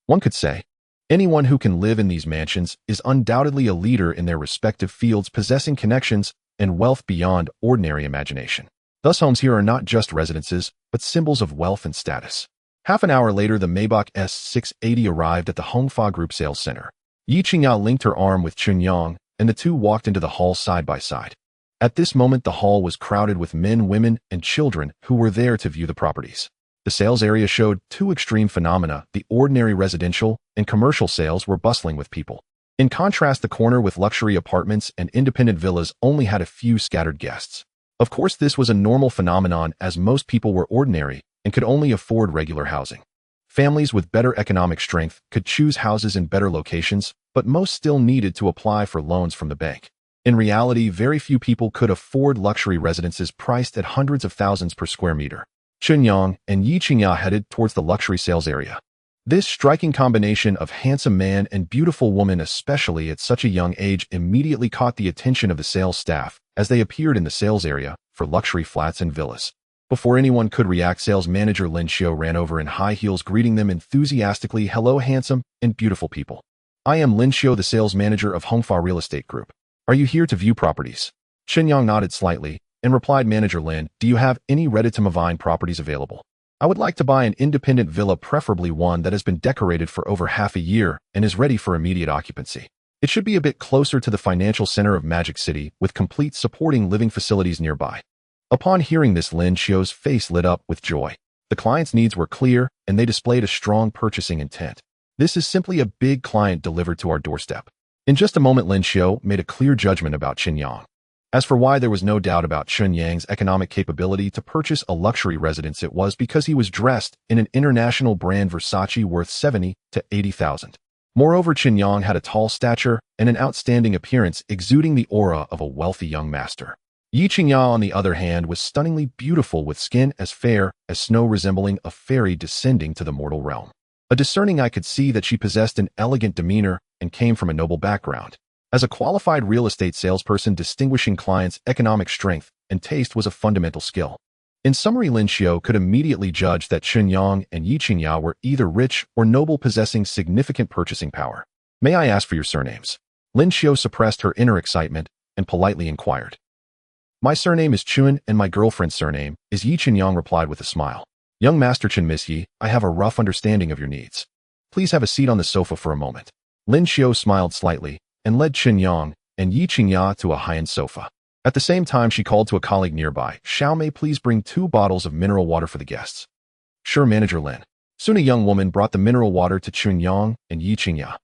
One could say, anyone who can live in these mansions is undoubtedly a leader in their respective fields, possessing connections and wealth beyond ordinary imagination. Thus, homes here are not just residences, but symbols of wealth and status. Half an hour later, the Maybach S680 arrived at the Hongfa Group Sales Center. Ye Qingya linked her arm with Chen Yang, and the two walked into the hall side by side. At this moment, the hall was crowded with men, women, and children who were there to view the properties. The sales area showed two extreme phenomena. The ordinary residential and commercial sales were bustling with people. In contrast, the corner with luxury apartments and independent villas only had a few scattered guests. Of course, this was a normal phenomenon, as most people were ordinary and could only afford regular housing. Families with better economic strength could choose houses in better locations, but most still needed to apply for loans from the bank. In reality, very few people could afford luxury residences priced at hundreds of thousands per square meter. Chen Yang and Ye Qingya headed towards the luxury sales area. This striking combination of handsome man and beautiful woman, especially at such a young age, immediately caught the attention of the sales staff as they appeared in the sales area for luxury flats and villas. Before anyone could react, sales manager Lin Xiu ran over in high heels, greeting them enthusiastically. "Hello, handsome and beautiful people. I am Lin Xiu, the sales manager of Hongfa Real Estate Group. Are you here to view properties?" Chen Yang nodded slightly and replied, "Manager Lin, do you have any ready-to-move-in properties available? I would like to buy an independent villa, preferably one that has been decorated for over half a year and is ready for immediate occupancy. It should be a bit closer to the financial center of Magic City, with complete supporting living facilities nearby." Upon hearing this, Lin Xiu's face lit up with joy. The client's needs were clear, and they displayed a strong purchasing intent. "This is simply a big client delivered to our doorstep." In just a moment, Lin Xiu made a clear judgment about Chen Yang. As for why, there was no doubt about Chen Yang's economic capability to purchase a luxury residence. It was because he was dressed in an international brand Versace worth 70 to 80,000. Moreover, Chen Yang had a tall stature and an outstanding appearance, exuding the aura of a wealthy young master. Ye Qingya, on the other hand, was stunningly beautiful, with skin as fair as snow, resembling a fairy descending to the mortal realm. A discerning eye could see that she possessed an elegant demeanor and came from a noble background. As a qualified real estate salesperson, distinguishing clients' economic strength and taste was a fundamental skill. In summary, Lin Xiu could immediately judge that Chen Yang and Ye Qingya were either rich or noble, possessing significant purchasing power. "May I ask for your surnames?" Lin Xiu suppressed her inner excitement and politely inquired. "My surname is Chun, and my girlfriend's surname is Ye," Chen Yang replied with a smile. "Young Master Chen, Miss Ye, I have a rough understanding of your needs. Please have a seat on the sofa for a moment." Lin Xiu smiled slightly and led Chen Yang and Ye Qingya to a high-end sofa. At the same time, she called to a colleague nearby, "Xiao, may please bring 2 bottles of mineral water for the guests." "Sure, Manager Lin." Soon a young woman brought the mineral water to Chen Yang and Ye Qingya.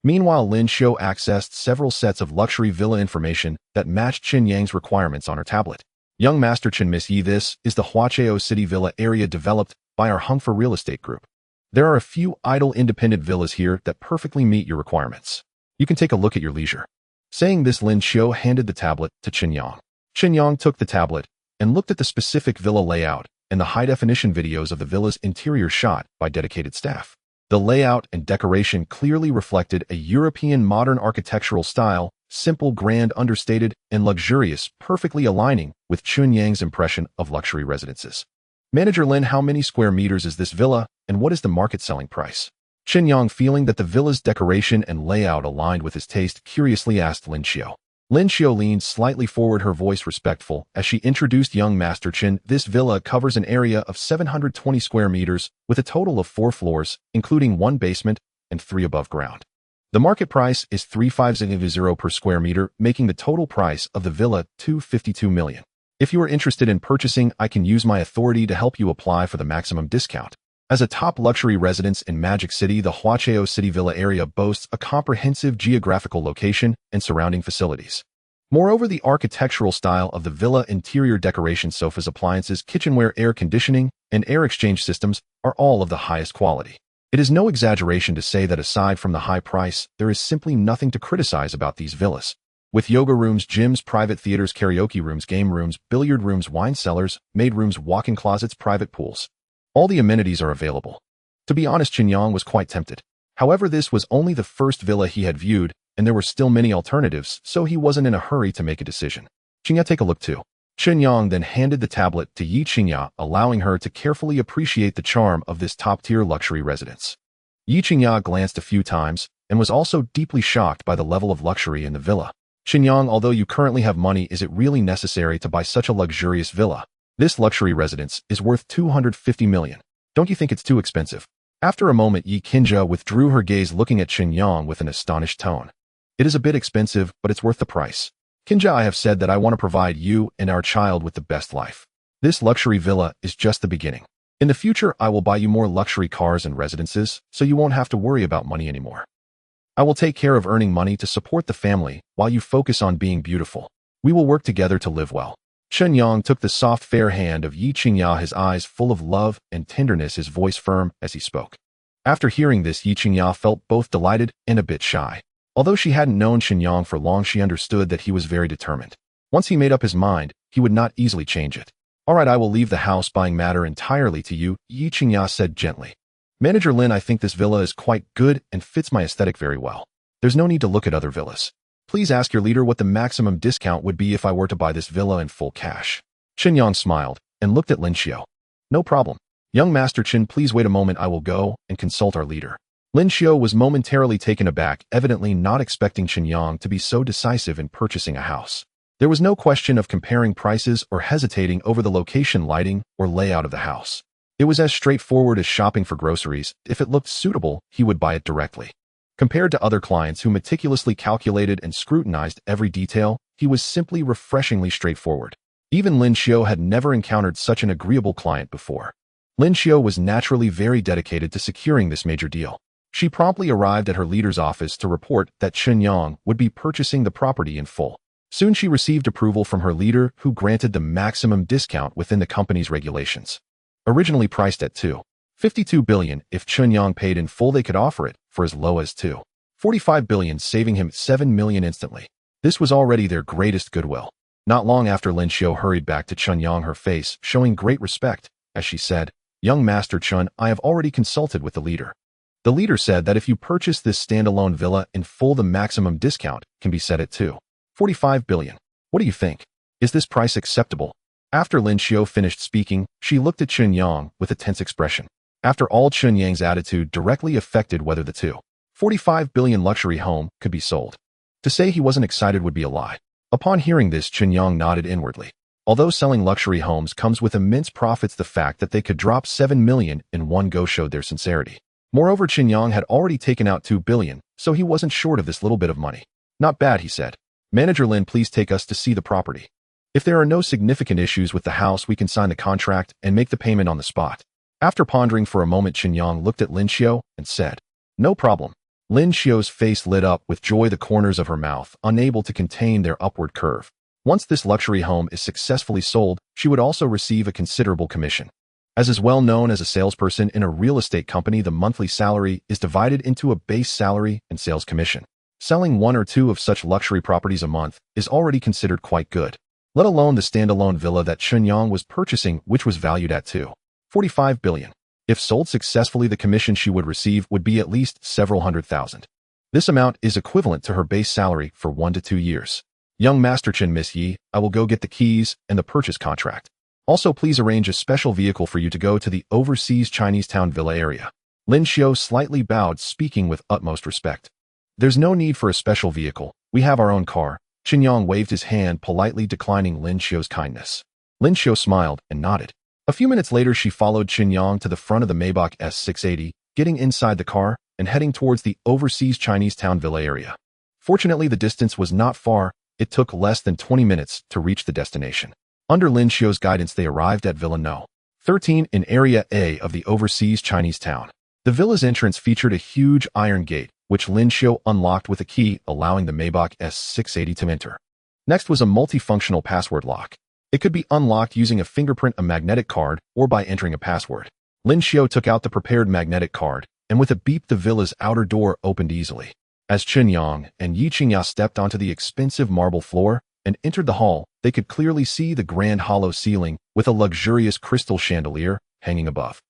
Meanwhile, Lin Xiu accessed several sets of luxury villa information that matched Chen Yang's requirements on her tablet. "Young Master Chen, Miss Yi, this is the Huacheo City Villa area developed by our Hongfa Real Estate Group. There are a few idle independent villas here that perfectly meet your requirements. You can take a look at your leisure." Saying this, Lin Xiu handed the tablet to Chen Yang. Chen Yang took the tablet and looked at the specific villa layout and the high-definition videos of the villa's interior shot by dedicated staff. The layout and decoration clearly reflected a European modern architectural style, simple, grand, understated, and luxurious, perfectly aligning with Chen Yang's impression of luxury residences. "Manager Lin, how many square meters is this villa, and what is the market selling price?" Chen Yang, feeling that the villa's decoration and layout aligned with his taste, curiously asked Lin Xiu. Lin Xiu leaned slightly forward, her voice respectful, as she introduced young Master Chen. "This villa covers an area of 720 square meters with a total of 4 floors, including 1 basement and 3 above ground. The market price is 350 per square meter, making the total price of the villa 252 million. If you are interested in purchasing, I can use my authority to help you apply for the maximum discount." As a top luxury residence in Magic City, the Huacheo City Villa area boasts a comprehensive geographical location and surrounding facilities. Moreover, the architectural style of the villa, interior decoration, sofas, appliances, kitchenware, air conditioning, and air exchange systems are all of the highest quality. It is no exaggeration to say that aside from the high price, there is simply nothing to criticize about these villas. With yoga rooms, gyms, private theaters, karaoke rooms, game rooms, billiard rooms, wine cellars, maid rooms, walk-in closets, private pools. All the amenities are available. To be honest, Chen Yang was quite tempted. However, this was only the first villa he had viewed, and there were still many alternatives, so he wasn't in a hurry to make a decision. Qingya, take a look too. Chen Yang then handed the tablet to Ye Qingya, allowing her to carefully appreciate the charm of this top-tier luxury residence. Ye Qingya glanced a few times, and was also deeply shocked by the level of luxury in the villa. Chen Yang, although you currently have money, is it really necessary to buy such a luxurious villa? This luxury residence is worth 250 million. Don't you think it's too expensive? After a moment, Ye Qingya withdrew her gaze, looking at Chen Yang with an astonished tone. It is a bit expensive, but it's worth the price. Qingya, I have said that I want to provide you and our child with the best life. This luxury villa is just the beginning. In the future, I will buy you more luxury cars and residences, so you won't have to worry about money anymore. I will take care of earning money to support the family while you focus on being beautiful. We will work together to live well. Chen Yang took the soft, fair hand of Ye Qingya, his eyes full of love and tenderness, his voice firm as he spoke. After hearing this, Ye Qingya felt both delighted and a bit shy. Although she hadn't known Chen Yang for long, she understood that he was very determined. Once he made up his mind, he would not easily change it. All right, I will leave the house buying matter entirely to you, Ye Qingya said gently. Manager Lin, I think this villa is quite good and fits my aesthetic very well. There's no need to look at other villas. Please ask your leader what the maximum discount would be if I were to buy this villa in full cash. Chen Yang smiled and looked at Lin Xiu. No problem. Young Master Chen, please wait a moment, I will go and consult our leader. Lin Xiu was momentarily taken aback, evidently not expecting Chen Yang to be so decisive in purchasing a house. There was no question of comparing prices or hesitating over the location, lighting, or layout of the house. It was as straightforward as shopping for groceries. If it looked suitable, he would buy it directly. Compared to other clients who meticulously calculated and scrutinized every detail, he was simply refreshingly straightforward. Even Lin Xiu had never encountered such an agreeable client before. Lin Xiu was naturally very dedicated to securing this major deal. She promptly arrived at her leader's office to report that Chen Yang would be purchasing the property in full. Soon she received approval from her leader, who granted the maximum discount within the company's regulations. Originally priced at 2.52 billion, if Chen Yang paid in full, they could offer it for as low as 2.45 billion, saving him 7 million instantly. This was already their greatest goodwill. Not long after, Lin Xiu hurried back to Chen Yang, her face showing great respect, as she said, Young Master Chen, I have already consulted with the leader. The leader said that if you purchase this standalone villa in full, the maximum discount can be set at 2.45 billion. What do you think? Is this price acceptable? After Lin Xiu finished speaking, she looked at Chen Yang with a tense expression. After all, Chen Yang's attitude directly affected whether the 2.45 billion luxury home could be sold. To say he wasn't excited would be a lie. Upon hearing this, Chen Yang nodded inwardly. Although selling luxury homes comes with immense profits, the fact that they could drop 7 million in one go showed their sincerity. Moreover, Chen Yang had already taken out 2 billion, so he wasn't short of this little bit of money. Not bad, he said. Manager Lin, please take us to see the property. If there are no significant issues with the house, we can sign the contract and make the payment on the spot. After pondering for a moment, Chen Yang looked at Lin Xiu and said, No problem. Lin Xiu's face lit up with joy, the corners of her mouth unable to contain their upward curve. Once this luxury home is successfully sold, she would also receive a considerable commission. As is well known as a salesperson in a real estate company, the monthly salary is divided into a base salary and sales commission. Selling 1 or 2 of such luxury properties a month is already considered quite good, let alone the standalone villa that Chen Yang was purchasing, which was valued at 2.45 billion. If sold successfully, the commission she would receive would be at least several hundred thousand. This amount is equivalent to her base salary for 1 to 2 years. Young Master Chen, Miss Yi, I will go get the keys and the purchase contract. Also, please arrange a special vehicle for you to go to the overseas Chinese town villa area. Lin Xiu slightly bowed, speaking with utmost respect. There's no need for a special vehicle. We have our own car. Chen Yang waved his hand, politely declining Lin Xiu's kindness. Lin Xiu smiled and nodded. A few minutes later, she followed Chen Yang to the front of the Maybach S680, getting inside the car and heading towards the overseas Chinese town villa area. Fortunately, the distance was not far. It took less than 20 minutes to reach the destination. Under Lin Xiu's guidance, they arrived at Villa No. 13 in Area A of the overseas Chinese town. The villa's entrance featured a huge iron gate, which Lin Xiu unlocked with a key, allowing the Maybach S680 to enter. Next was a multifunctional password lock. It could be unlocked using a fingerprint, a magnetic card, or by entering a password. Lin Xiu took out the prepared magnetic card, and with a beep, the villa's outer door opened easily. As Chen Yang and Ye Qingya stepped onto the expensive marble floor and entered the hall, they could clearly see the grand hollow ceiling with a luxurious crystal chandelier hanging above.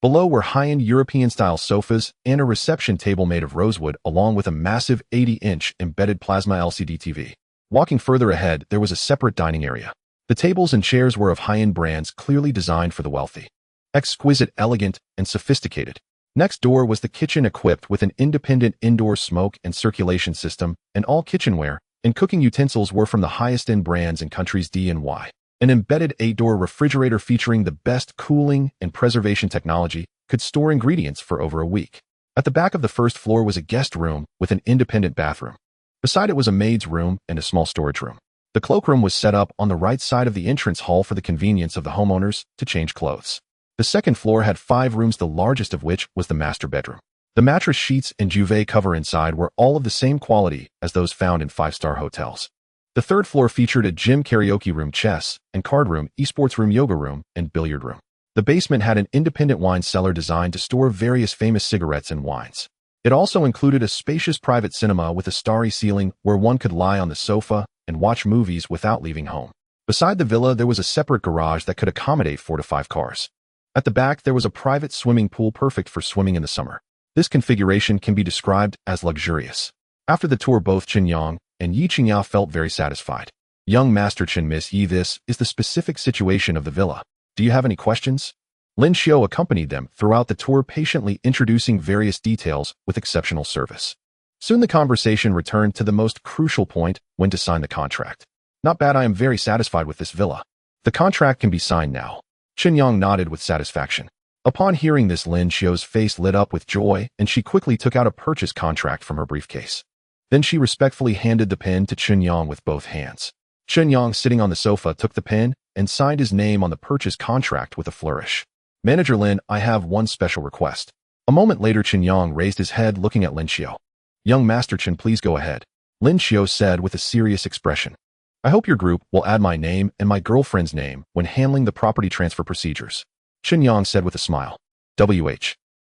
Below were high-end European-style sofas and a reception table made of rosewood along with a massive 80-inch embedded plasma LCD TV. Walking further ahead, there was a separate dining area. The tables and chairs were of high-end brands clearly designed for the wealthy. Exquisite, elegant, and sophisticated. Next door was the kitchen equipped with an independent indoor smoke and circulation system, and all kitchenware and cooking utensils were from the highest-end brands in countries D and Y. An embedded 8-door refrigerator featuring the best cooling and preservation technology could store ingredients for over a week. At the back of the first floor was a guest room with an independent bathroom. Beside it was a maid's room and a small storage room. The cloakroom was set up on the right side of the entrance hall for the convenience of the homeowners to change clothes. The second floor had 5 rooms, the largest of which was the master bedroom. The mattress, sheets, and duvet cover inside were all of the same quality as those found in 5-star hotels. The third floor featured a gym, karaoke room, chess and card room, esports room, yoga room, and billiard room. The basement had an independent wine cellar designed to store various famous cigarettes and wines. It also included a spacious private cinema with a starry ceiling where one could lie on the sofa and watch movies without leaving home. Beside the villa, there was a separate garage that could accommodate 4 to 5 cars. At the back, there was a private swimming pool perfect for swimming in the summer. This configuration can be described as luxurious. After the tour, both Chen Yang and Ye Qingya felt very satisfied. Young Master Chen, Miss Ye, this is the specific situation of the villa. Do you have any questions? Lin Xiao accompanied them throughout the tour, patiently introducing various details with exceptional service. Soon the conversation returned to the most crucial point, when to sign the contract. Not bad, I am very satisfied with this villa. The contract can be signed now. Chen Yang nodded with satisfaction. Upon hearing this, Lin Xiao's face lit up with joy, and she quickly took out a purchase contract from her briefcase. Then she respectfully handed the pen to Chen Yang with both hands. Chen Yang, sitting on the sofa, took the pen and signed his name on the purchase contract with a flourish. Manager Lin, I have one special request. A moment later, Chen Yang raised his head, looking at Lin Xiao. Young Master Chen, please go ahead. Lin Xiao said with a serious expression. I hope your group will add my name and my girlfriend's name when handling the property transfer procedures. Chen Yang said with a smile.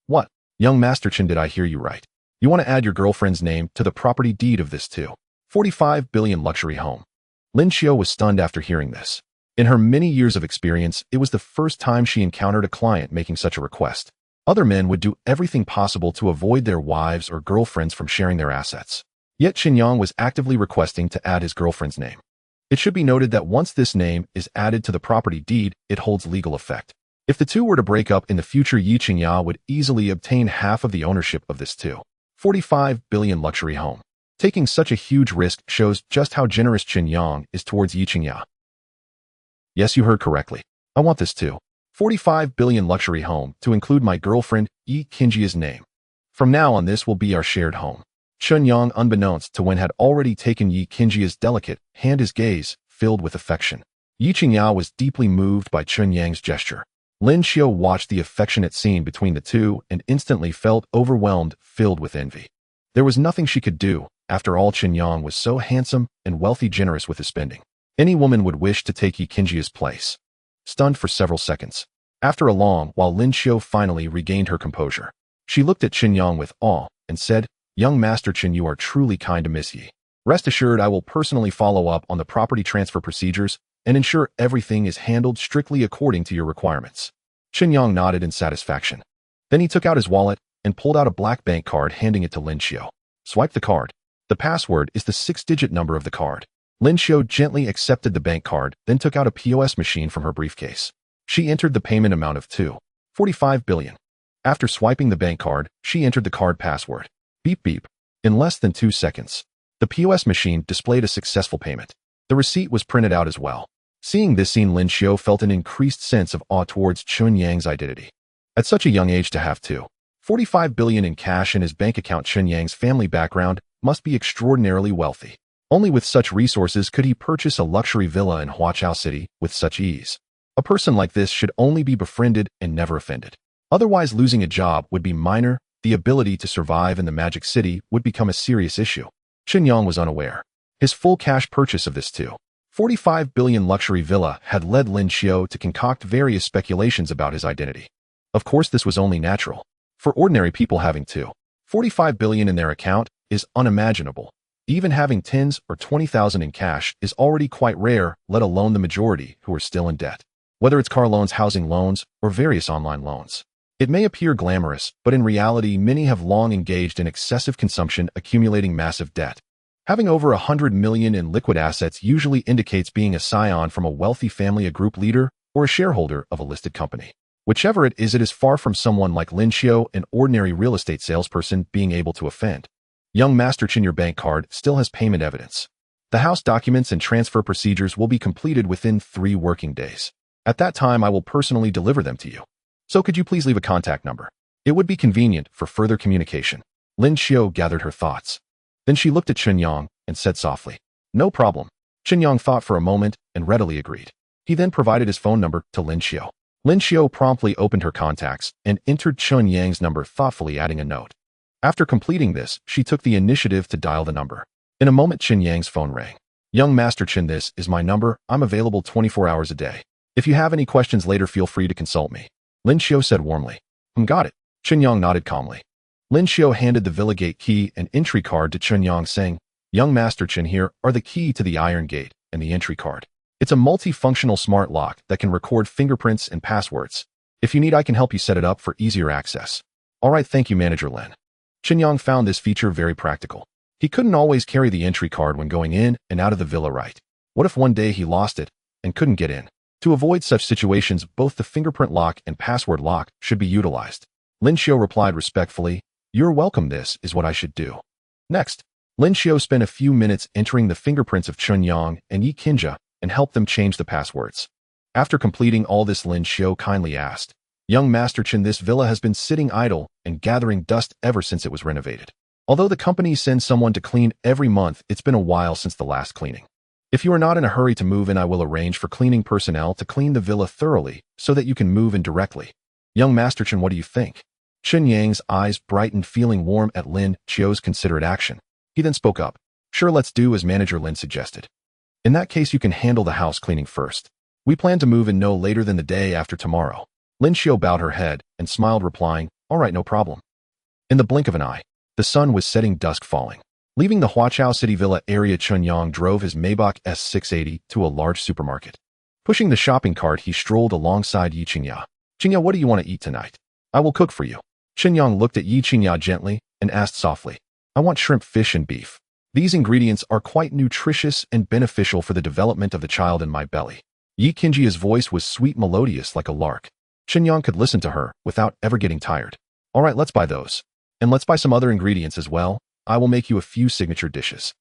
What? Young Master Chen, did I hear you right? You want to add your girlfriend's name to the property deed of this 2.45 billion luxury home? Lin Xiao was stunned after hearing this. In her many years of experience, it was the first time she encountered a client making such a request. Other men would do everything possible to avoid their wives or girlfriends from sharing their assets. Yet Chen Yang was actively requesting to add his girlfriend's name. It should be noted that once this name is added to the property deed, it holds legal effect. If the two were to break up in the future, Ye Qingya would easily obtain half of the ownership of this 2.45 billion luxury home. Taking such a huge risk shows just how generous Chen Yang is towards Ye Qingya. Yes, you heard correctly. I want this 2.45 billion luxury home to include my girlfriend, Ye Qingya's name. From now on, this will be our shared home. Chen Yang, unbeknownst to Wen, had already taken Ye Qingya's delicate hand, his gaze filled with affection. Ye Qingya was deeply moved by Chen Yang's gesture. Lin Xiao watched the affectionate scene between the two and instantly felt overwhelmed, filled with envy. There was nothing she could do. After all, Chen Yang was so handsome and wealthy, generous with his spending. Any woman would wish to take Ye Qingya's place. Stunned for several seconds. After a long while, Lin Xiao finally regained her composure. She looked at Chen Yang with awe and said, Young Master Chen, you are truly kind to Miss Ye. Rest assured, I will personally follow up on the property transfer procedures and ensure everything is handled strictly according to your requirements. Chen Yang nodded in satisfaction. Then he took out his wallet and pulled out a black bank card, handing it to Lin Xiao. Swipe the card. The password is the 6-digit number of the card. Lin Xiao gently accepted the bank card, then took out a POS machine from her briefcase. She entered the payment amount of 2.45 billion. After swiping the bank card, she entered the card password. Beep beep. In less than 2 seconds, the POS machine displayed a successful payment. The receipt was printed out as well. Seeing this scene, Lin Xiao felt an increased sense of awe towards Chen Yang's identity. At such a young age to have 2.45 billion in cash in his bank account, Chen Yang's family background must be extraordinarily wealthy. Only with such resources could he purchase a luxury villa in Huaqiao City with such ease. A person like this should only be befriended and never offended. Otherwise, losing a job would be minor. The ability to survive in the Magic City would become a serious issue. Chen Yang was unaware. His full cash purchase of this 2.45 billion luxury villa had led Lin Xiao to concoct various speculations about his identity. Of course, this was only natural. For ordinary people, having 2.45 billion in their account is unimaginable. Even having tens or 20,000 in cash is already quite rare, let alone the majority who are still in debt. Whether it's car loans, housing loans, or various online loans. It may appear glamorous, but in reality, many have long engaged in excessive consumption, accumulating massive debt. Having over 100 million in liquid assets usually indicates being a scion from a wealthy family, a group leader, or a shareholder of a listed company. Whichever it is far from someone like Lin Xiao, an ordinary real estate salesperson, being able to offend. Young Master Chen, your bank card still has payment evidence. The house documents and transfer procedures will be completed within 3 working days. At that time, I will personally deliver them to you. So could you please leave a contact number? It would be convenient for further communication. Lin Xiao gathered her thoughts. Then she looked at Chen Yang and said softly, "No problem." Chen Yang thought for a moment and readily agreed. He then provided his phone number to Lin Xiao. Lin Xiao promptly opened her contacts and entered Chen Yang's number, thoughtfully adding a note. After completing this, she took the initiative to dial the number. In a moment, Chen Yang's phone rang. "Young Master Chen, this is my number. I'm available 24 hours a day. If you have any questions later, feel free to consult me." Lin Xiao said warmly. Got it." Chen Yang nodded calmly. Lin Xiao handed the villa gate key and entry card to Chen Yang, saying, "Young Master Chen, here are the key to the iron gate and the entry card. It's a multifunctional smart lock that can record fingerprints and passwords. If you need, I can help you set it up for easier access." "All right, thank you, Manager Lin." Chen Yang found this feature very practical. He couldn't always carry the entry card when going in and out of the villa, right? What if one day he lost it and couldn't get in? To avoid such situations, both the fingerprint lock and password lock should be utilized. Lin Xiao replied respectfully, "You're welcome, this is what I should do." Next, Lin Xiao spent a few minutes entering the fingerprints of Chen Yang and Ye Qingya and helped them change the passwords. After completing all this, Lin Xiao kindly asked, "Young Master Chen, this villa has been sitting idle and gathering dust ever since it was renovated. Although the company sends someone to clean every month, it's been a while since the last cleaning. If you are not in a hurry to move in, I will arrange for cleaning personnel to clean the villa thoroughly so that you can move in directly. Young Master Chen, what do you think?" Chen Yang's eyes brightened, feeling warm at Lin Xiao's considerate action. He then spoke up. "Sure, let's do as Manager Lin suggested. In that case, you can handle the house cleaning first. We plan to move in no later than the day after tomorrow." Lin Xiao bowed her head and smiled, replying, "All right, no problem." In the blink of an eye, the sun was setting, dusk falling. Leaving the Huachao City Villa area, Chen Yang drove his Maybach S680 to a large supermarket. Pushing the shopping cart, he strolled alongside Ye Qingya. "Qingya, what do you want to eat tonight? I will cook for you." Chen Yang looked at Ye Qingya gently and asked softly, "I want shrimp, fish, and beef. These ingredients are quite nutritious and beneficial for the development of the child in my belly." Ye Qingya's voice was sweet, melodious like a lark. Chen Yang could listen to her without ever getting tired. "All right, let's buy those. And let's buy some other ingredients as well. I will make you a few signature dishes."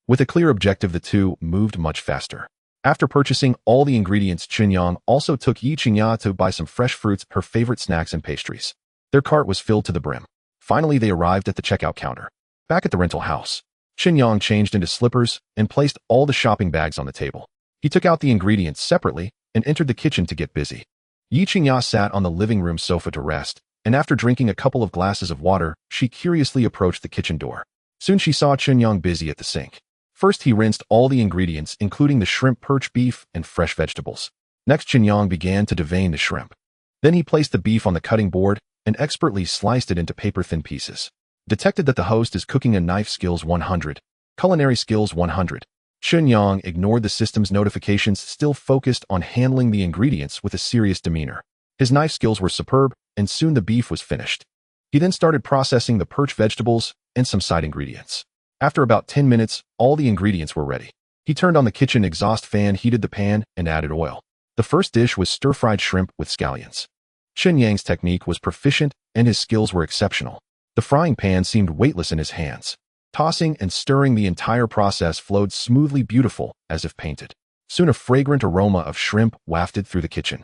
With a clear objective, the two moved much faster. After purchasing all the ingredients, Chen Yang also took Ye Qingya to buy some fresh fruits, her favorite snacks and pastries. Their cart was filled to the brim. Finally, they arrived at the checkout counter. Back at the rental house, Chen Yang changed into slippers and placed all the shopping bags on the table. He took out the ingredients separately and entered the kitchen to get busy. Ye Qingya sat on the living room sofa to rest, and after drinking a couple of glasses of water, she curiously approached the kitchen door. Soon she saw Chen Yang busy at the sink. First, he rinsed all the ingredients, including the shrimp, perch, beef, and fresh vegetables. Next, Chen Yang began to devein the shrimp. Then he placed the beef on the cutting board and expertly sliced it into paper-thin pieces. Detected that the host is cooking a knife skills 100. Culinary skills 100. Chen Yang ignored the system's notifications, still focused on handling the ingredients with a serious demeanor. His knife skills were superb, and soon the beef was finished. He then started processing the perch, vegetables, and some side ingredients. After about 10 minutes, all the ingredients were ready. He turned on the kitchen exhaust fan, heated the pan, and added oil. The first dish was stir-fried shrimp with scallions. Chen Yang's technique was proficient, and his skills were exceptional. The frying pan seemed weightless in his hands. Tossing and stirring, the entire process flowed smoothly, beautiful, as if painted. Soon a fragrant aroma of shrimp wafted through the kitchen.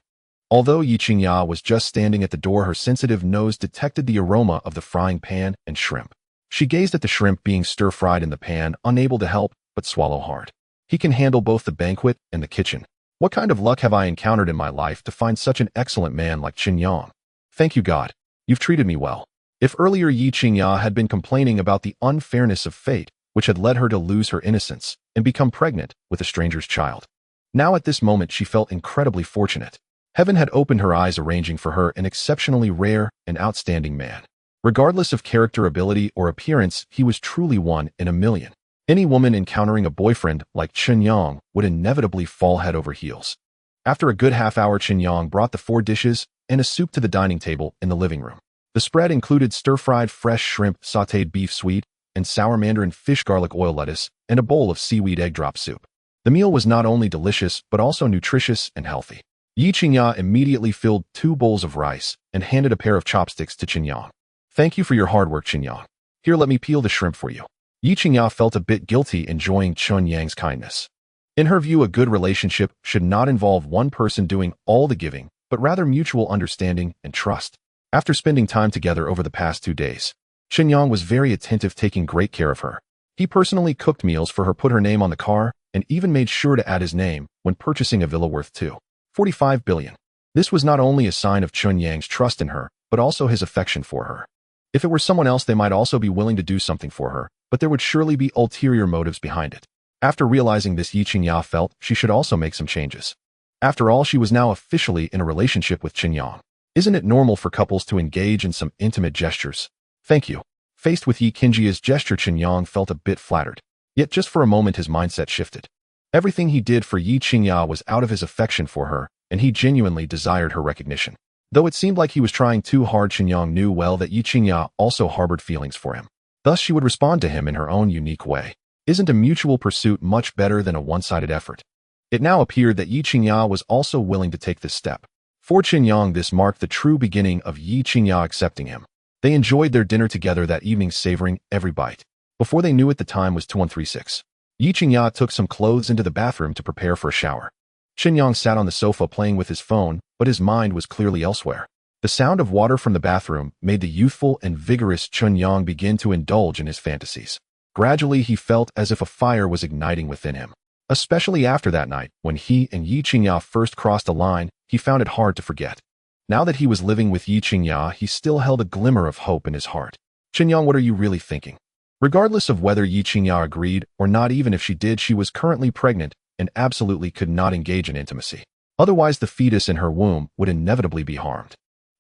Although Ye Qingya was just standing at the door, her sensitive nose detected the aroma of the frying pan and shrimp. She gazed at the shrimp being stir-fried in the pan, unable to help but swallow hard. He can handle both the banquet and the kitchen. What kind of luck have I encountered in my life to find such an excellent man like Chen Yang? Thank you, God. You've treated me well. If earlier Ye Qingya had been complaining about the unfairness of fate, which had led her to lose her innocence and become pregnant with a stranger's child, now at this moment she felt incredibly fortunate. Heaven had opened her eyes, arranging for her an exceptionally rare and outstanding man. Regardless of character, ability, or appearance, he was truly one in a million. Any woman encountering a boyfriend like Chen Yang would inevitably fall head over heels. After a good half hour, Chen Yang brought the 4 dishes and a soup to the dining table in the living room. The spread included stir-fried fresh shrimp, sautéed beef sweet, and sour mandarin fish garlic oil lettuce, and a bowl of seaweed egg drop soup. The meal was not only delicious, but also nutritious and healthy. Ye Qingya immediately filled 2 bowls of rice and handed a pair of chopsticks to Chen Yang. "Thank you for your hard work, Chen Yang. Here, let me peel the shrimp for you." Ye Qingya felt a bit guilty enjoying Chen Yang's kindness. In her view, a good relationship should not involve one person doing all the giving, but rather mutual understanding and trust. After spending time together over the past 2 days, Chen Yang was very attentive, taking great care of her. He personally cooked meals for her, put her name on the car, and even made sure to add his name when purchasing a villa worth $2.45 billion. This was not only a sign of Chen Yang's trust in her, but also his affection for her. If it were someone else, they might also be willing to do something for her, but there would surely be ulterior motives behind it. After realizing this, Ye Qingya felt she should also make some changes. After all, she was now officially in a relationship with Chen Yang. Isn't it normal for couples to engage in some intimate gestures? "Thank you." Faced with Ye Qingya's gesture, Chen Yang felt a bit flattered. Yet just for a moment his mindset shifted. Everything he did for Ye Qingya was out of his affection for her, and he genuinely desired her recognition. Though it seemed like he was trying too hard, Chen Yang knew well that Ye Qingya also harbored feelings for him. Thus she would respond to him in her own unique way. Isn't a mutual pursuit much better than a one-sided effort? It now appeared that Ye Qingya was also willing to take this step. For Chen Yang, this marked the true beginning of Ye Qingya accepting him. They enjoyed their dinner together that evening, savoring every bite. Before they knew it, the time was 21:36. Ye Qingya took some clothes into the bathroom to prepare for a shower. Chen Yang sat on the sofa playing with his phone, but his mind was clearly elsewhere. The sound of water from the bathroom made the youthful and vigorous Chen Yang begin to indulge in his fantasies. Gradually, he felt as if a fire was igniting within him. Especially after that night, when he and Ye Qingya first crossed a line, he found it hard to forget. Now that he was living with Ye Qingya, he still held a glimmer of hope in his heart. "Chen Yang, what are you really thinking?" Regardless of whether Ye Qingya agreed or not, even if she did, she was currently pregnant and absolutely could not engage in intimacy. Otherwise, the fetus in her womb would inevitably be harmed.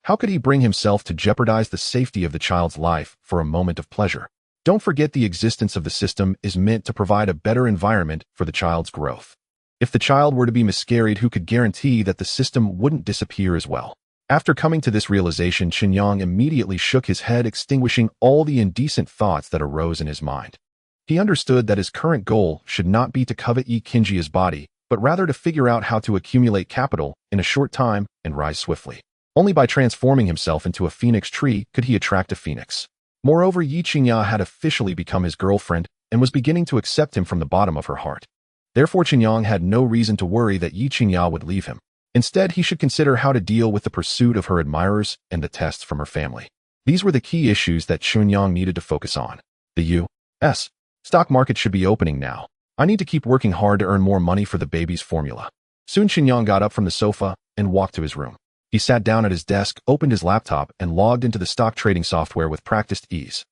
How could he bring himself to jeopardize the safety of the child's life for a moment of pleasure? Don't forget, the existence of the system is meant to provide a better environment for the child's growth. If the child were to be miscarried, who could guarantee that the system wouldn't disappear as well? After coming to this realization, Chen Yang immediately shook his head, extinguishing all the indecent thoughts that arose in his mind. He understood that his current goal should not be to covet Ye Qingya's body, but rather to figure out how to accumulate capital in a short time and rise swiftly. Only by transforming himself into a phoenix tree could he attract a phoenix. Moreover, Ye Qingya had officially become his girlfriend and was beginning to accept him from the bottom of her heart. Therefore, Chen Yang had no reason to worry that Ye Qingya would leave him. Instead, he should consider how to deal with the pursuit of her admirers and the tests from her family. These were the key issues that Chen Yang needed to focus on. The U.S. stock market should be opening now. I need to keep working hard to earn more money for the baby's formula. Soon Chen Yang got up from the sofa and walked to his room. He sat down at his desk, opened his laptop, and logged into the stock trading software with practiced ease.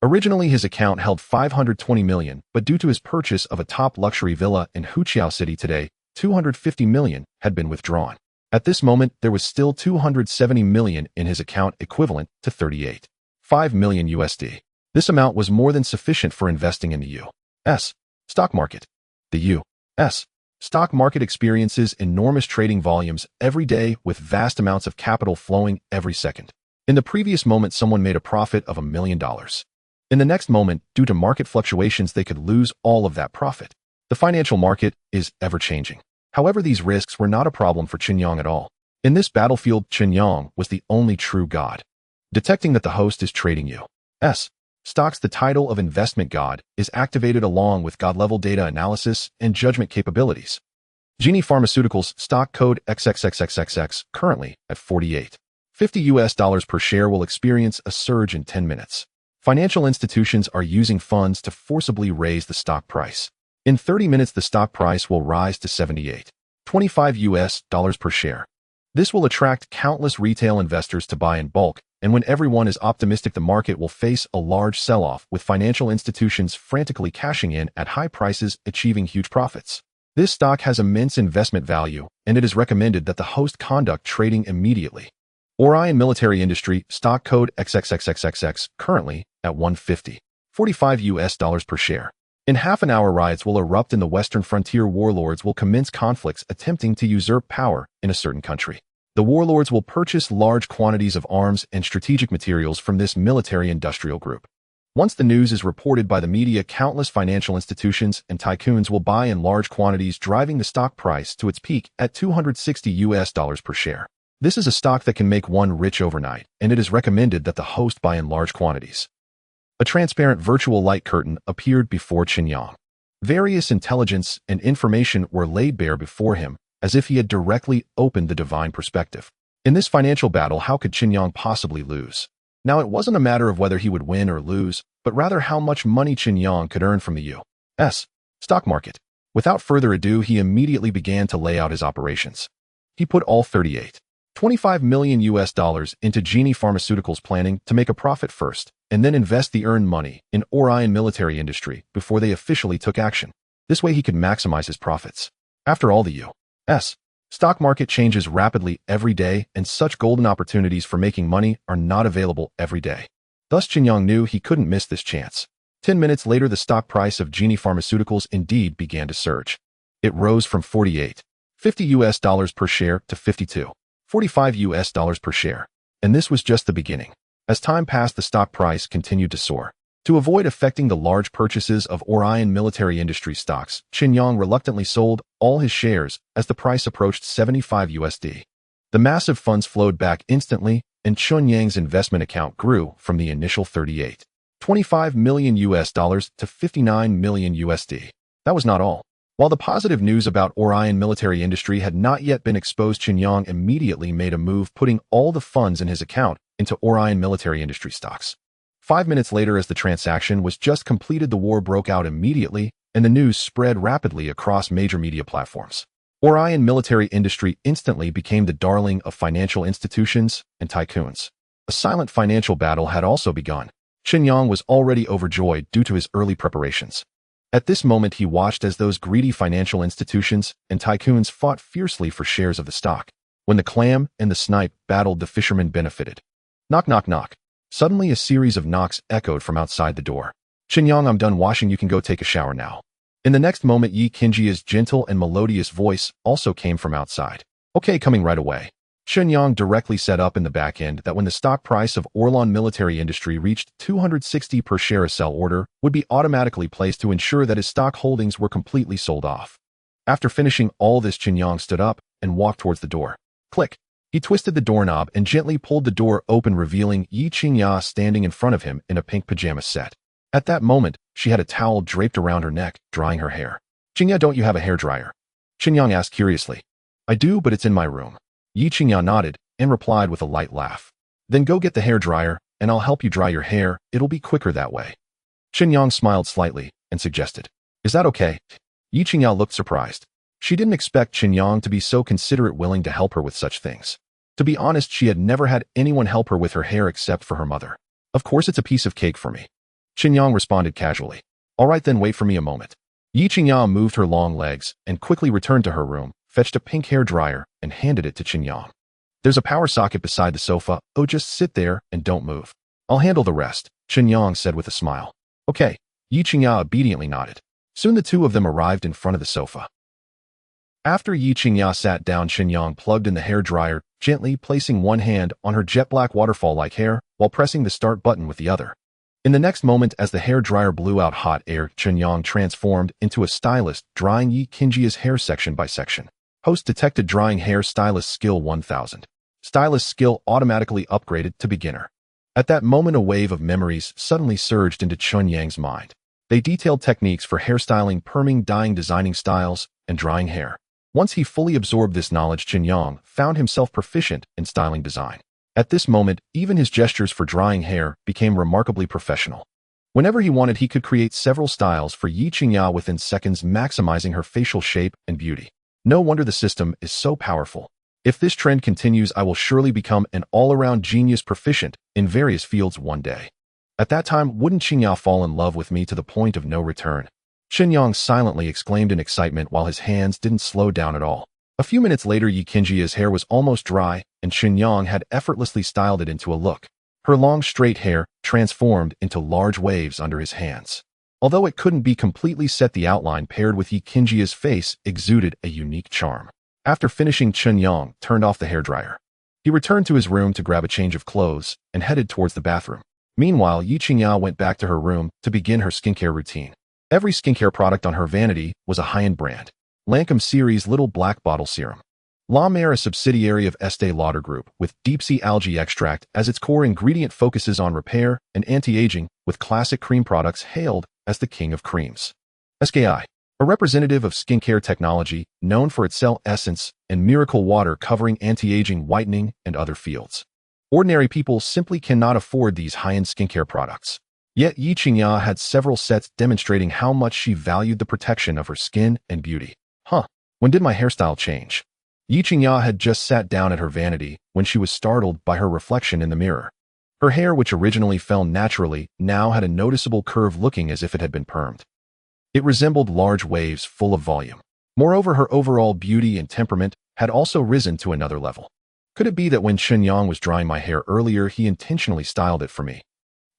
Originally, his account held 520 million, but due to his purchase of a top luxury villa in Huqiao City today, 250 million had been withdrawn. At this moment, there was still 270 million in his account, equivalent to 38.5 million USD. This amount was more than sufficient for investing in the U.S. stock market. The U.S. stock market experiences enormous trading volumes every day, with vast amounts of capital flowing every second. In the previous moment, someone made a profit of $1 million. In the next moment, due to market fluctuations, they could lose all of that profit. The financial market is ever-changing. However, these risks were not a problem for Chen Yang at all. In this battlefield, Chen Yang was the only true god. Detecting that the host is trading U.S. stocks, the title of investment god is activated along with god-level data analysis and judgment capabilities. Genie Pharmaceuticals stock code XXXXXX, currently at $48.50 per share, will experience a surge in 10 minutes. Financial institutions are using funds to forcibly raise the stock price. In 30 minutes, the stock price will rise to $78.25 per share. This will attract countless retail investors to buy in bulk, and when everyone is optimistic, the market will face a large sell-off, with financial institutions frantically cashing in at high prices, achieving huge profits. This stock has immense investment value, and it is recommended that the host conduct trading immediately. Orion Military Industry stock code XXXXXX, currently at $150.45 per share. In half an hour, riots will erupt in the western frontier. Warlords will commence conflicts attempting to usurp power in a certain country. The warlords will purchase large quantities of arms and strategic materials from this military-industrial group. Once the news is reported by the media, countless financial institutions and tycoons will buy in large quantities, driving the stock price to its peak at $260 per share. This is a stock that can make one rich overnight, and it is recommended that the host buy in large quantities. A transparent virtual light curtain appeared before Chen Yang. Various intelligence and information were laid bare before him, as if he had directly opened the divine perspective. In this financial battle, how could Chen Yang possibly lose? Now, it wasn't a matter of whether he would win or lose, but rather how much money Chen Yang could earn from the U.S. stock market. Without further ado, he immediately began to lay out his operations. He put all $25 million into Genie Pharmaceuticals, planning to make a profit first, and then invest the earned money in Orion military industry before they officially took action. This way he could maximize his profits. After all, the U.S. stock market changes rapidly every day, and such golden opportunities for making money are not available every day. Thus, Chen Yang knew he couldn't miss this chance. 10 minutes later, the stock price of Genie Pharmaceuticals indeed began to surge. It rose from $48.50 per share to $52.45 per share. And this was just the beginning. As time passed, the stock price continued to soar. To avoid affecting the large purchases of Orion military industry stocks, Chen Yang reluctantly sold all his shares as the price approached $75. The massive funds flowed back instantly, and Chen Yang's investment account grew from the initial $38.25 million to $59 million. That was not all. While the positive news about Orion military industry had not yet been exposed, Chen Yang immediately made a move, putting all the funds in his account into Orion military industry stocks. 5 minutes later, as the transaction was just completed, the war broke out immediately, and the news spread rapidly across major media platforms. Orion military industry instantly became the darling of financial institutions and tycoons. A silent financial battle had also begun. Chen Yang was already overjoyed due to his early preparations. At this moment, he watched as those greedy financial institutions and tycoons fought fiercely for shares of the stock. When the clam and the snipe battled, the fishermen benefited. Knock, knock, knock. Suddenly, a series of knocks echoed from outside the door. Chen Yang, I'm done washing, you can go take a shower now. In the next moment, Ye Qingya's gentle and melodious voice also came from outside. Okay, coming right away. Chen Yang directly set up in the back end that when the stock price of Orion military industry reached $260 per share, a sell order would be automatically placed to ensure that his stock holdings were completely sold off. After finishing all this, Chen Yang stood up and walked towards the door. Click. He twisted the doorknob and gently pulled the door open, revealing Ye Qingya standing in front of him in a pink pajama set. At that moment, she had a towel draped around her neck, drying her hair. Qingya, don't you have a hairdryer? Chen Yang asked curiously. I do, but it's in my room. Ye Qingya nodded and replied with a light laugh. Then go get the hairdryer, and I'll help you dry your hair. It'll be quicker that way. Chen Yang smiled slightly and suggested. Is that okay? Ye Qingya looked surprised. She didn't expect Chen Yang to be so considerate, willing to help her with such things. To be honest, she had never had anyone help her with her hair except for her mother. Of course, it's a piece of cake for me. Chen Yang responded casually. All right, then wait for me a moment. Ye Qingya moved her long legs and quickly returned to her room, fetched a pink hair dryer, and handed it to Chen Yang. There's a power socket beside the sofa. Oh, just sit there and don't move. I'll handle the rest, Chen Yang said with a smile. Okay. Ye Qingya obediently nodded. Soon the two of them arrived in front of the sofa. After Ye Qingya sat down, Chen Yang plugged in the hair dryer, gently placing one hand on her jet black waterfall-like hair while pressing the start button with the other. In the next moment, as the hair dryer blew out hot air, Chen Yang transformed into a stylist, drying Ye Qingya's hair section by section. Host detected drying hair, stylist skill 1000. Stylist skill automatically upgraded to beginner. At that moment, a wave of memories suddenly surged into Chen Yang's mind. They detailed techniques for hairstyling, perming, dyeing, designing styles, and drying hair. Once he fully absorbed this knowledge, Chen Yang found himself proficient in styling design. At this moment, even his gestures for drying hair became remarkably professional. Whenever he wanted, he could create several styles for Ye Qingya within seconds, maximizing her facial shape and beauty. No wonder the system is so powerful. If this trend continues, I will surely become an all-around genius, proficient in various fields one day. At that time, wouldn't Qingya fall in love with me to the point of no return? Chen Yang silently exclaimed in excitement while his hands didn't slow down at all. A few minutes later, Ye Qingya's hair was almost dry, and Chen Yang had effortlessly styled it into a look. Her long straight hair transformed into large waves under his hands. Although it couldn't be completely set, the outline paired with Ye Qingya's face exuded a unique charm. After finishing, Chen Yang turned off the hairdryer. He returned to his room to grab a change of clothes and headed towards the bathroom. Meanwhile, Ye Qingya went back to her room to begin her skincare routine. Every skincare product on her vanity was a high-end brand. Lancome Series Little Black Bottle Serum. La Mer, a subsidiary of Estée Lauder Group, with deep-sea algae extract as its core ingredient, focuses on repair and anti-aging, with classic cream products hailed as the king of creams. SKI, a representative of skincare technology known for its cell essence and miracle water covering anti-aging, whitening, and other fields. Ordinary people simply cannot afford these high-end skincare products. Yet Ye Qingya had several sets demonstrating how much she valued the protection of her skin and beauty. When did my hairstyle change? Ye Qingya had just sat down at her vanity when she was startled by her reflection in the mirror. Her hair, which originally fell naturally, now had a noticeable curve, looking as if it had been permed. It resembled large waves full of volume. Moreover, her overall beauty and temperament had also risen to another level. Could it be that when Chen Yang was drying my hair earlier, he intentionally styled it for me?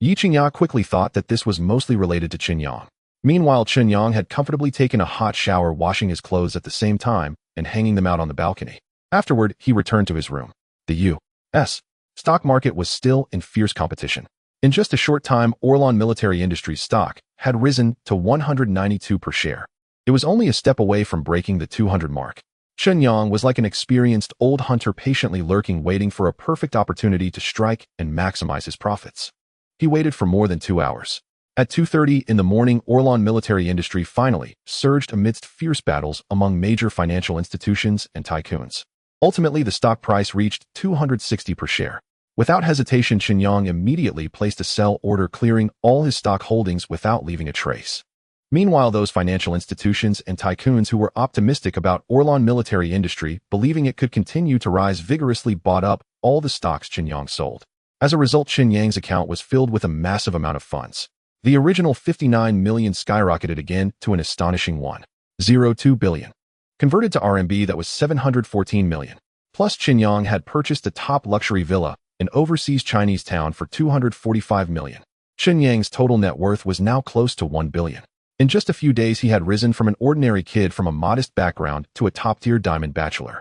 Ye Qingya quickly thought that this was mostly related to Chen Yang. Meanwhile, Chen Yang had comfortably taken a hot shower, washing his clothes at the same time and hanging them out on the balcony. Afterward, he returned to his room. The U.S. stock market was still in fierce competition. In just a short time, Orlan Military Industries stock had risen to 192 per share. It was only a step away from breaking the 200 mark. Chen Yang was like an experienced old hunter, patiently lurking, waiting for a perfect opportunity to strike and maximize his profits. He waited for more than 2 hours. At 2:30 in the morning, Orlan Military Industry finally surged amidst fierce battles among major financial institutions and tycoons. Ultimately, the stock price reached 260 per share. Without hesitation, Chen Yang immediately placed a sell order, clearing all his stock holdings without leaving a trace. Meanwhile, those financial institutions and tycoons who were optimistic about Orlan Military Industry, believing it could continue to rise, vigorously bought up all the stocks Chen Yang sold. As a result, Chen Yang's account was filled with a massive amount of funds. The original 59 million skyrocketed again to an astonishing 1.02 billion. Converted to RMB, that was 714 million. Plus, Chen Yang had purchased a top luxury villa in overseas Chinese town for 245 million. Chen Yang's total net worth was now close to 1 billion. In just a few days, he had risen from an ordinary kid from a modest background to a top-tier diamond bachelor.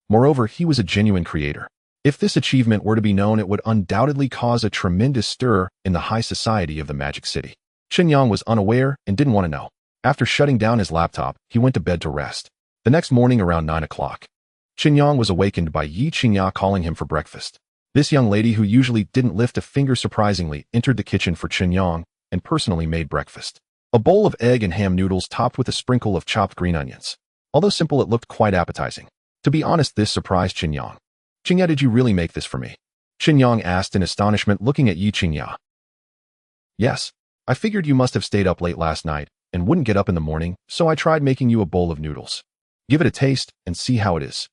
Moreover, he was a genuine creator. If this achievement were to be known, it would undoubtedly cause a tremendous stir in the high society of the Magic City. Chen Yang was unaware and didn't want to know. After shutting down his laptop, he went to bed to rest. The next morning around 9 o'clock, Chen Yang was awakened by Ye Qingya calling him for breakfast. This young lady, who usually didn't lift a finger, surprisingly entered the kitchen for Chen Yang and personally made breakfast. A bowl of egg and ham noodles topped with a sprinkle of chopped green onions. Although simple, it looked quite appetizing. To be honest, this surprised Chen Yang. "Qingya, did you really make this for me?" Chen Yang asked in astonishment, looking at Ye Qingya. "Yes. I figured you must have stayed up late last night and wouldn't get up in the morning, so I tried making you a bowl of noodles. Give it a taste and see how it is."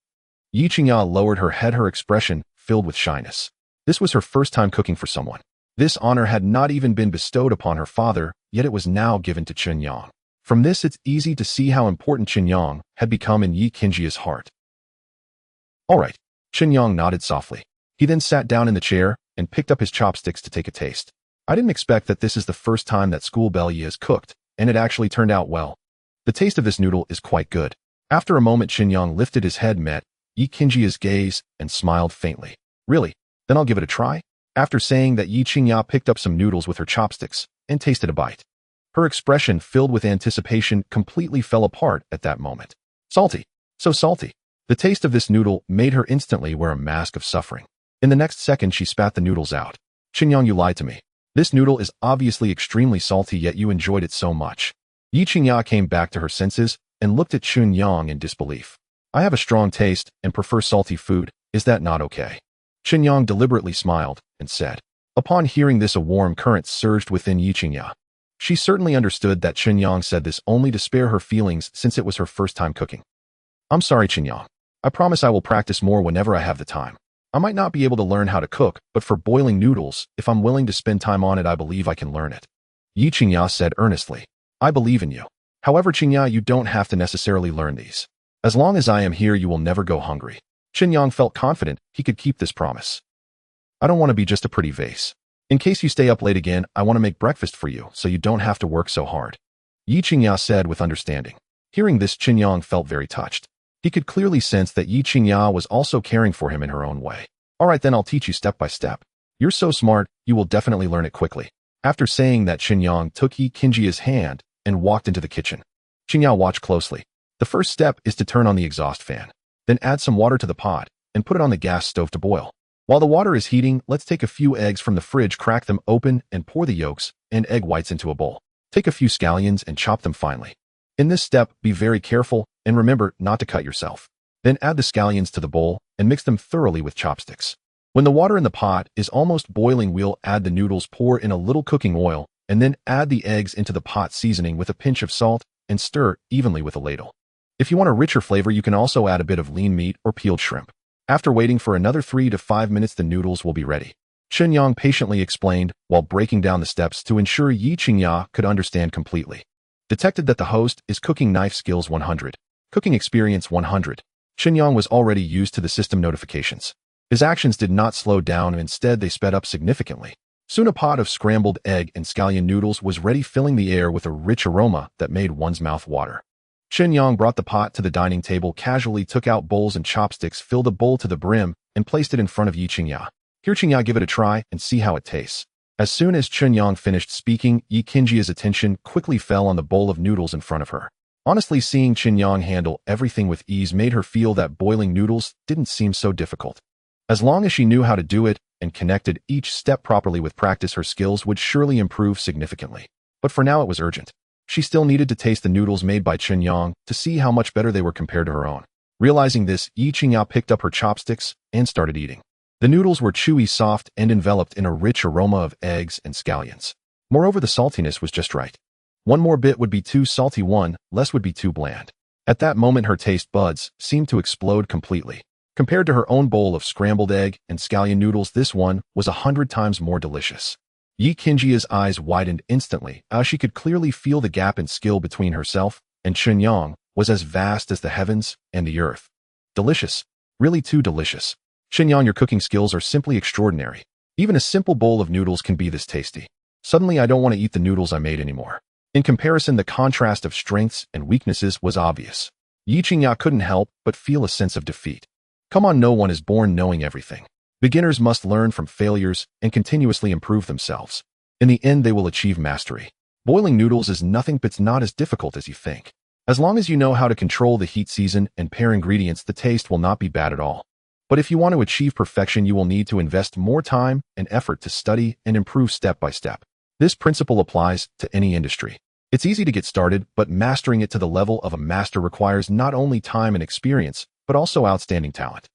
Ye Qingya lowered her head, her expression filled with shyness. This was her first time cooking for someone. This honor had not even been bestowed upon her father, yet it was now given to Chen Yang. From this, it's easy to see how important Chen Yang had become in Ye Qingya's heart. "All right." Chen Yang nodded softly. He then sat down in the chair and picked up his chopsticks to take a taste. "I didn't expect that this is the first time that school belle Ye has cooked, and it actually turned out well. The taste of this noodle is quite good." After a moment, Chen Yang lifted his head, met Ye Qingya's gaze, and smiled faintly. "Really? Then I'll give it a try?" After saying that, Ye Qingya picked up some noodles with her chopsticks and tasted a bite. Her expression, filled with anticipation, completely fell apart at that moment. "Salty. So salty." The taste of this noodle made her instantly wear a mask of suffering. In the next second, she spat the noodles out. "Chen Yang, you lied to me. This noodle is obviously extremely salty, yet you enjoyed it so much." Ye Qingya came back to her senses and looked at Chen Yang in disbelief. "I have a strong taste and prefer salty food. Is that not okay?" Chen Yang deliberately smiled and said. Upon hearing this, a warm current surged within Ye Qingya. She certainly understood that Chen Yang said this only to spare her feelings, since it was her first time cooking. "I'm sorry, Chen Yang. I promise I will practice more whenever I have the time. I might not be able to learn how to cook, but for boiling noodles, if I'm willing to spend time on it, I believe I can learn it." Ye Qingya said earnestly. "I believe in you. However, Qingya, you don't have to necessarily learn these. As long as I am here, you will never go hungry." Chen Yang felt confident he could keep this promise. "I don't want to be just a pretty vase. In case you stay up late again, I want to make breakfast for you, so you don't have to work so hard," Ye Qingya said with understanding. Hearing this, Chen Yang felt very touched. He could clearly sense that Ye Qingya was also caring for him in her own way. All right, then I'll teach you step by step. You're so smart, you will definitely learn it quickly. After saying that, Chen Yang took Ye Qingya's hand and walked into the kitchen. Qingya watched closely. The first step is to turn on the exhaust fan. Then add some water to the pot and put it on the gas stove to boil. While the water is heating, let's take a few eggs from the fridge, crack them open, and pour the yolks and egg whites into a bowl. Take a few scallions and chop them finely. In this step, be very careful and remember not to cut yourself. Then add the scallions to the bowl and mix them thoroughly with chopsticks. When the water in the pot is almost boiling, we'll add the noodles, pour in a little cooking oil, and then add the eggs into the pot, seasoning with a pinch of salt and stir evenly with a ladle. If you want a richer flavor, you can also add a bit of lean meat or peeled shrimp. After waiting for another 3 to 5 minutes, the noodles will be ready. Chen Yang patiently explained while breaking down the steps to ensure Ye Qingya could understand completely. Detected that the host is cooking knife skills 100. Cooking experience 100. Chen Yang was already used to the system notifications. His actions did not slow down, and instead they sped up significantly. Soon a pot of scrambled egg and scallion noodles was ready, filling the air with a rich aroma that made one's mouth water. Chen Yang brought the pot to the dining table, casually took out bowls and chopsticks, filled a bowl to the brim, and placed it in front of Ye Qingya. Here, Qingya, give it a try and see how it tastes. As soon as Chen Yang finished speaking, Ye Qingya's attention quickly fell on the bowl of noodles in front of her. Honestly, seeing Chen Yang handle everything with ease made her feel that boiling noodles didn't seem so difficult. As long as she knew how to do it and connected each step properly with practice, her skills would surely improve significantly. But for now, it was urgent. She still needed to taste the noodles made by Chen Yang to see how much better they were compared to her own. Realizing this, Ye Qingya picked up her chopsticks and started eating. The noodles were chewy, soft, and enveloped in a rich aroma of eggs and scallions. Moreover, the saltiness was just right. One more bit would be too salty, one less would be too bland. At that moment, her taste buds seemed to explode completely. Compared to her own bowl of scrambled egg and scallion noodles, this one was 100 times more delicious. Ye Qingya's eyes widened instantly, as she could clearly feel the gap in skill between herself and Chen Yang was as vast as the heavens and the earth. Delicious. Really too delicious. Chen Yang, your cooking skills are simply extraordinary. Even a simple bowl of noodles can be this tasty. Suddenly, I don't want to eat the noodles I made anymore. In comparison, the contrast of strengths and weaknesses was obvious. Ye Qingya couldn't help but feel a sense of defeat. Come on, no one is born knowing everything. Beginners must learn from failures and continuously improve themselves. In the end, they will achieve mastery. Boiling noodles is nothing but not as difficult as you think. As long as you know how to control the heat, season, and pair ingredients, the taste will not be bad at all. But if you want to achieve perfection, you will need to invest more time and effort to study and improve step by step. This principle applies to any industry. It's easy to get started, but mastering it to the level of a master requires not only time and experience, but also outstanding talent.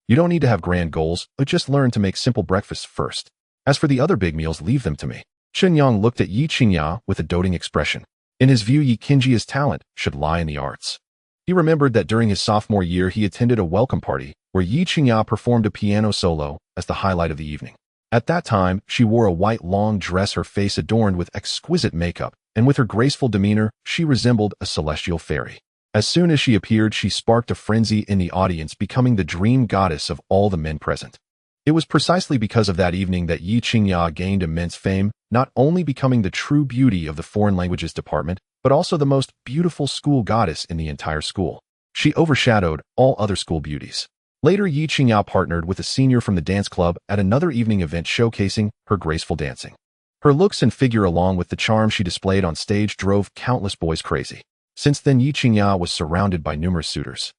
You don't need to have grand goals, but just learn to make simple breakfasts first. As for the other big meals, leave them to me. Chen Yang looked at Ye Qingya with a doting expression. In his view, Ye Qingya's talent should lie in the arts. He remembered that during his sophomore year, he attended a welcome party where Ye Qingya performed a piano solo as the highlight of the evening. At that time, she wore a white long dress, her face adorned with exquisite makeup, and with her graceful demeanor, she resembled a celestial fairy. As soon as she appeared, she sparked a frenzy in the audience, becoming the dream goddess of all the men present. It was precisely because of that evening that Ye Qingya gained immense fame, not only becoming the true beauty of the foreign languages department, but also the most beautiful school goddess in the entire school. She overshadowed all other school beauties. Later, Ye Qingya partnered with a senior from the dance club at another evening event showcasing her graceful dancing. Her looks and figure, along with the charm she displayed on stage, drove countless boys crazy. Since then, Ye Qingya was surrounded by numerous suitors.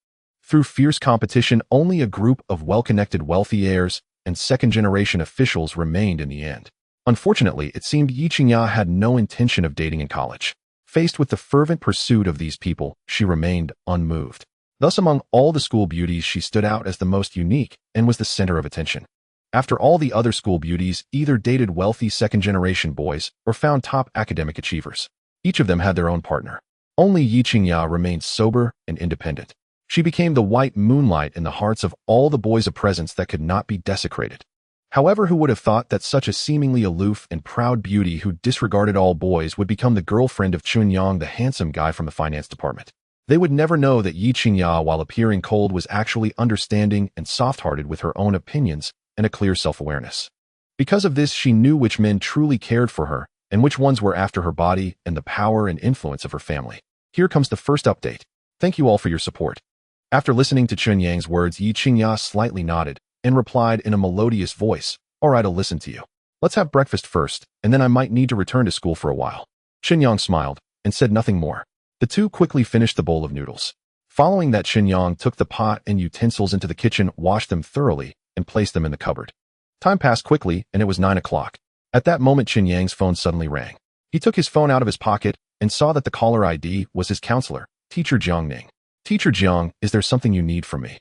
Through fierce competition, only a group of well-connected wealthy heirs and second-generation officials remained in the end. Unfortunately, it seemed Ye Qingya had no intention of dating in college. Faced with the fervent pursuit of these people, she remained unmoved. Thus, among all the school beauties, she stood out as the most unique and was the center of attention. After all the other school beauties either dated wealthy second-generation boys or found top academic achievers. Each of them had their own partner. Only Ye Qingya remained sober and independent. She became the white moonlight in the hearts of all the boys, a presence that could not be desecrated. However, who would have thought that such a seemingly aloof and proud beauty who disregarded all boys would become the girlfriend of Chen Yang, the handsome guy from the finance department? They would never know that Ye Qingya, while appearing cold, was actually understanding and soft-hearted with her own opinions and a clear self-awareness. Because of this, she knew which men truly cared for her and which ones were after her body and the power and influence of her family. Here comes the first update. Thank you all for your support. After listening to Chen Yang's words, Ye Qingya slightly nodded and replied in a melodious voice, "All right, I'll listen to you. Let's have breakfast first, and then I might need to return to school for a while." Chen Yang smiled and said nothing more. The two quickly finished the bowl of noodles. Following that, Chen Yang took the pot and utensils into the kitchen, washed them thoroughly, and placed them in the cupboard. Time passed quickly, and it was 9 o'clock. At that moment, Chen Yang's phone suddenly rang. He took his phone out of his pocket and saw that the caller ID was his counselor, Teacher Jiang. "Teacher Jiang, is there something you need from me?"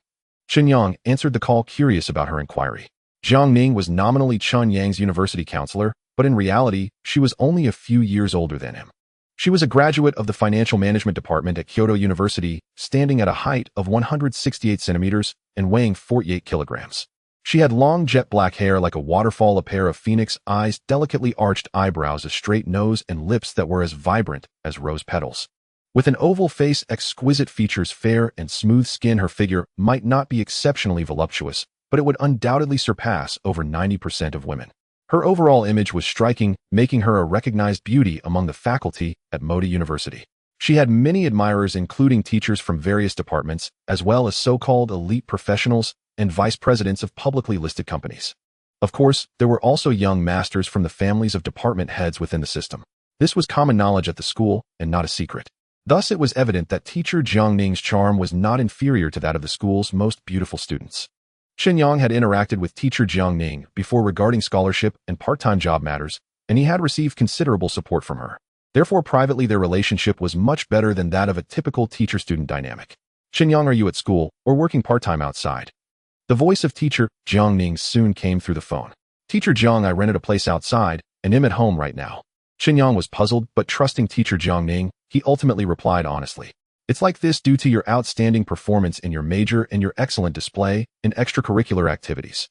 Chen Yang answered the call, curious about her inquiry. Jiang Ning was nominally Chen Yang's university counselor, but in reality, she was only a few years older than him. She was a graduate of the financial management department at Kyoto University, standing at a height of 168 centimeters and weighing 48 kilograms. She had long jet black hair like a waterfall, a pair of phoenix eyes, delicately arched eyebrows, a straight nose, and lips that were as vibrant as rose petals. With an oval face, exquisite features, fair and smooth skin, her figure might not be exceptionally voluptuous, but it would undoubtedly surpass over 90% of women. Her overall image was striking, making her a recognized beauty among the faculty at Modi University. She had many admirers, including teachers from various departments, as well as so-called elite professionals and vice presidents of publicly listed companies. Of course, there were also young masters from the families of department heads within the system. This was common knowledge at the school and not a secret. Thus, it was evident that Teacher Jiang Ning's charm was not inferior to that of the school's most beautiful students. Chen Yang had interacted with Teacher Jiang Ning before regarding scholarship and part-time job matters, and he had received considerable support from her. Therefore, privately, their relationship was much better than that of a typical teacher-student dynamic. "Chen Yang, are you at school or working part-time outside?" The voice of Teacher Jiang Ning soon came through the phone. "Teacher Jiang, I rented a place outside and am at home right now." Chen Yang was puzzled, but trusting Teacher Jiang Ning, he ultimately replied honestly, "It's like this due to your outstanding performance in your major and your excellent display in extracurricular activities.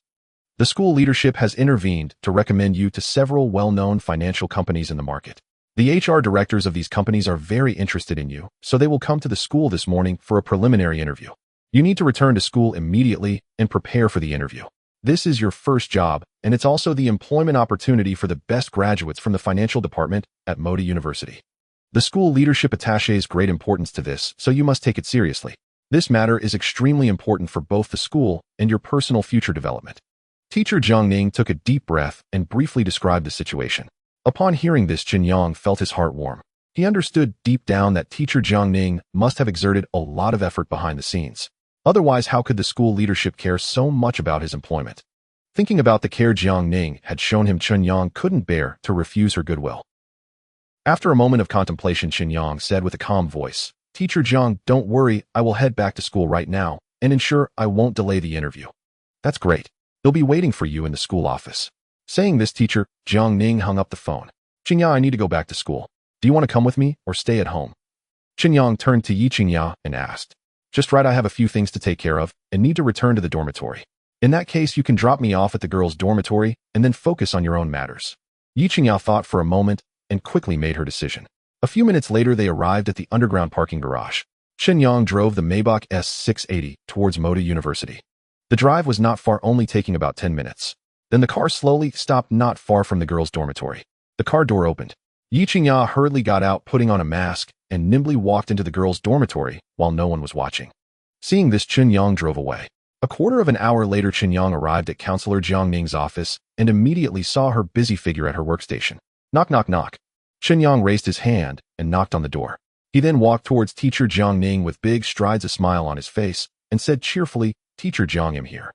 The school leadership has intervened to recommend you to several well-known financial companies in the market. The HR directors of these companies are very interested in you, so they will come to the school this morning for a preliminary interview. You need to return to school immediately and prepare for the interview. This is your first job, and it's also the employment opportunity for the best graduates from the financial department at Modi University. The school leadership attaches great importance to this, so you must take it seriously. This matter is extremely important for both the school and your personal future development." Teacher Jiang Ning took a deep breath and briefly described the situation. Upon hearing this, Chen Yang felt his heart warm. He understood deep down that Teacher Jiang Ning must have exerted a lot of effort behind the scenes. Otherwise, how could the school leadership care so much about his employment? Thinking about the care Jiang Ning had shown him, Chen Yang couldn't bear to refuse her goodwill. After a moment of contemplation, Chen Yang said with a calm voice, "Teacher Jiang, don't worry, I will head back to school right now and ensure I won't delay the interview." "That's great. They'll be waiting for you in the school office." Saying this, Teacher Jiang Ning hung up the phone. "Chen Yang, I need to go back to school. Do you want to come with me or stay at home?" Chen Yang turned to Ye Qingya and asked, "Just right, I have a few things to take care of and need to return to the dormitory. In that case, you can drop me off at the girls' dormitory and then focus on your own matters." Ye Qingya thought for a moment and quickly made her decision. A few minutes later, they arrived at the underground parking garage. Chen Yang drove the Maybach S680 towards Modi University. The drive was not far, only taking about 10 minutes. Then the car slowly stopped not far from the girls' dormitory. The car door opened. Ye Qingya hurriedly got out, putting on a mask, and nimbly walked into the girls' dormitory while no one was watching. Seeing this, Chen Yang drove away. A quarter of an hour later, Chen Yang arrived at Counselor Jiang Ning's office and immediately saw her busy figure at her workstation. Knock, knock, knock. Chen Yang raised his hand and knocked on the door. He then walked towards Teacher Jiang Ning with big strides, a smile on his face, and said cheerfully, "Teacher Jiang, I'm here."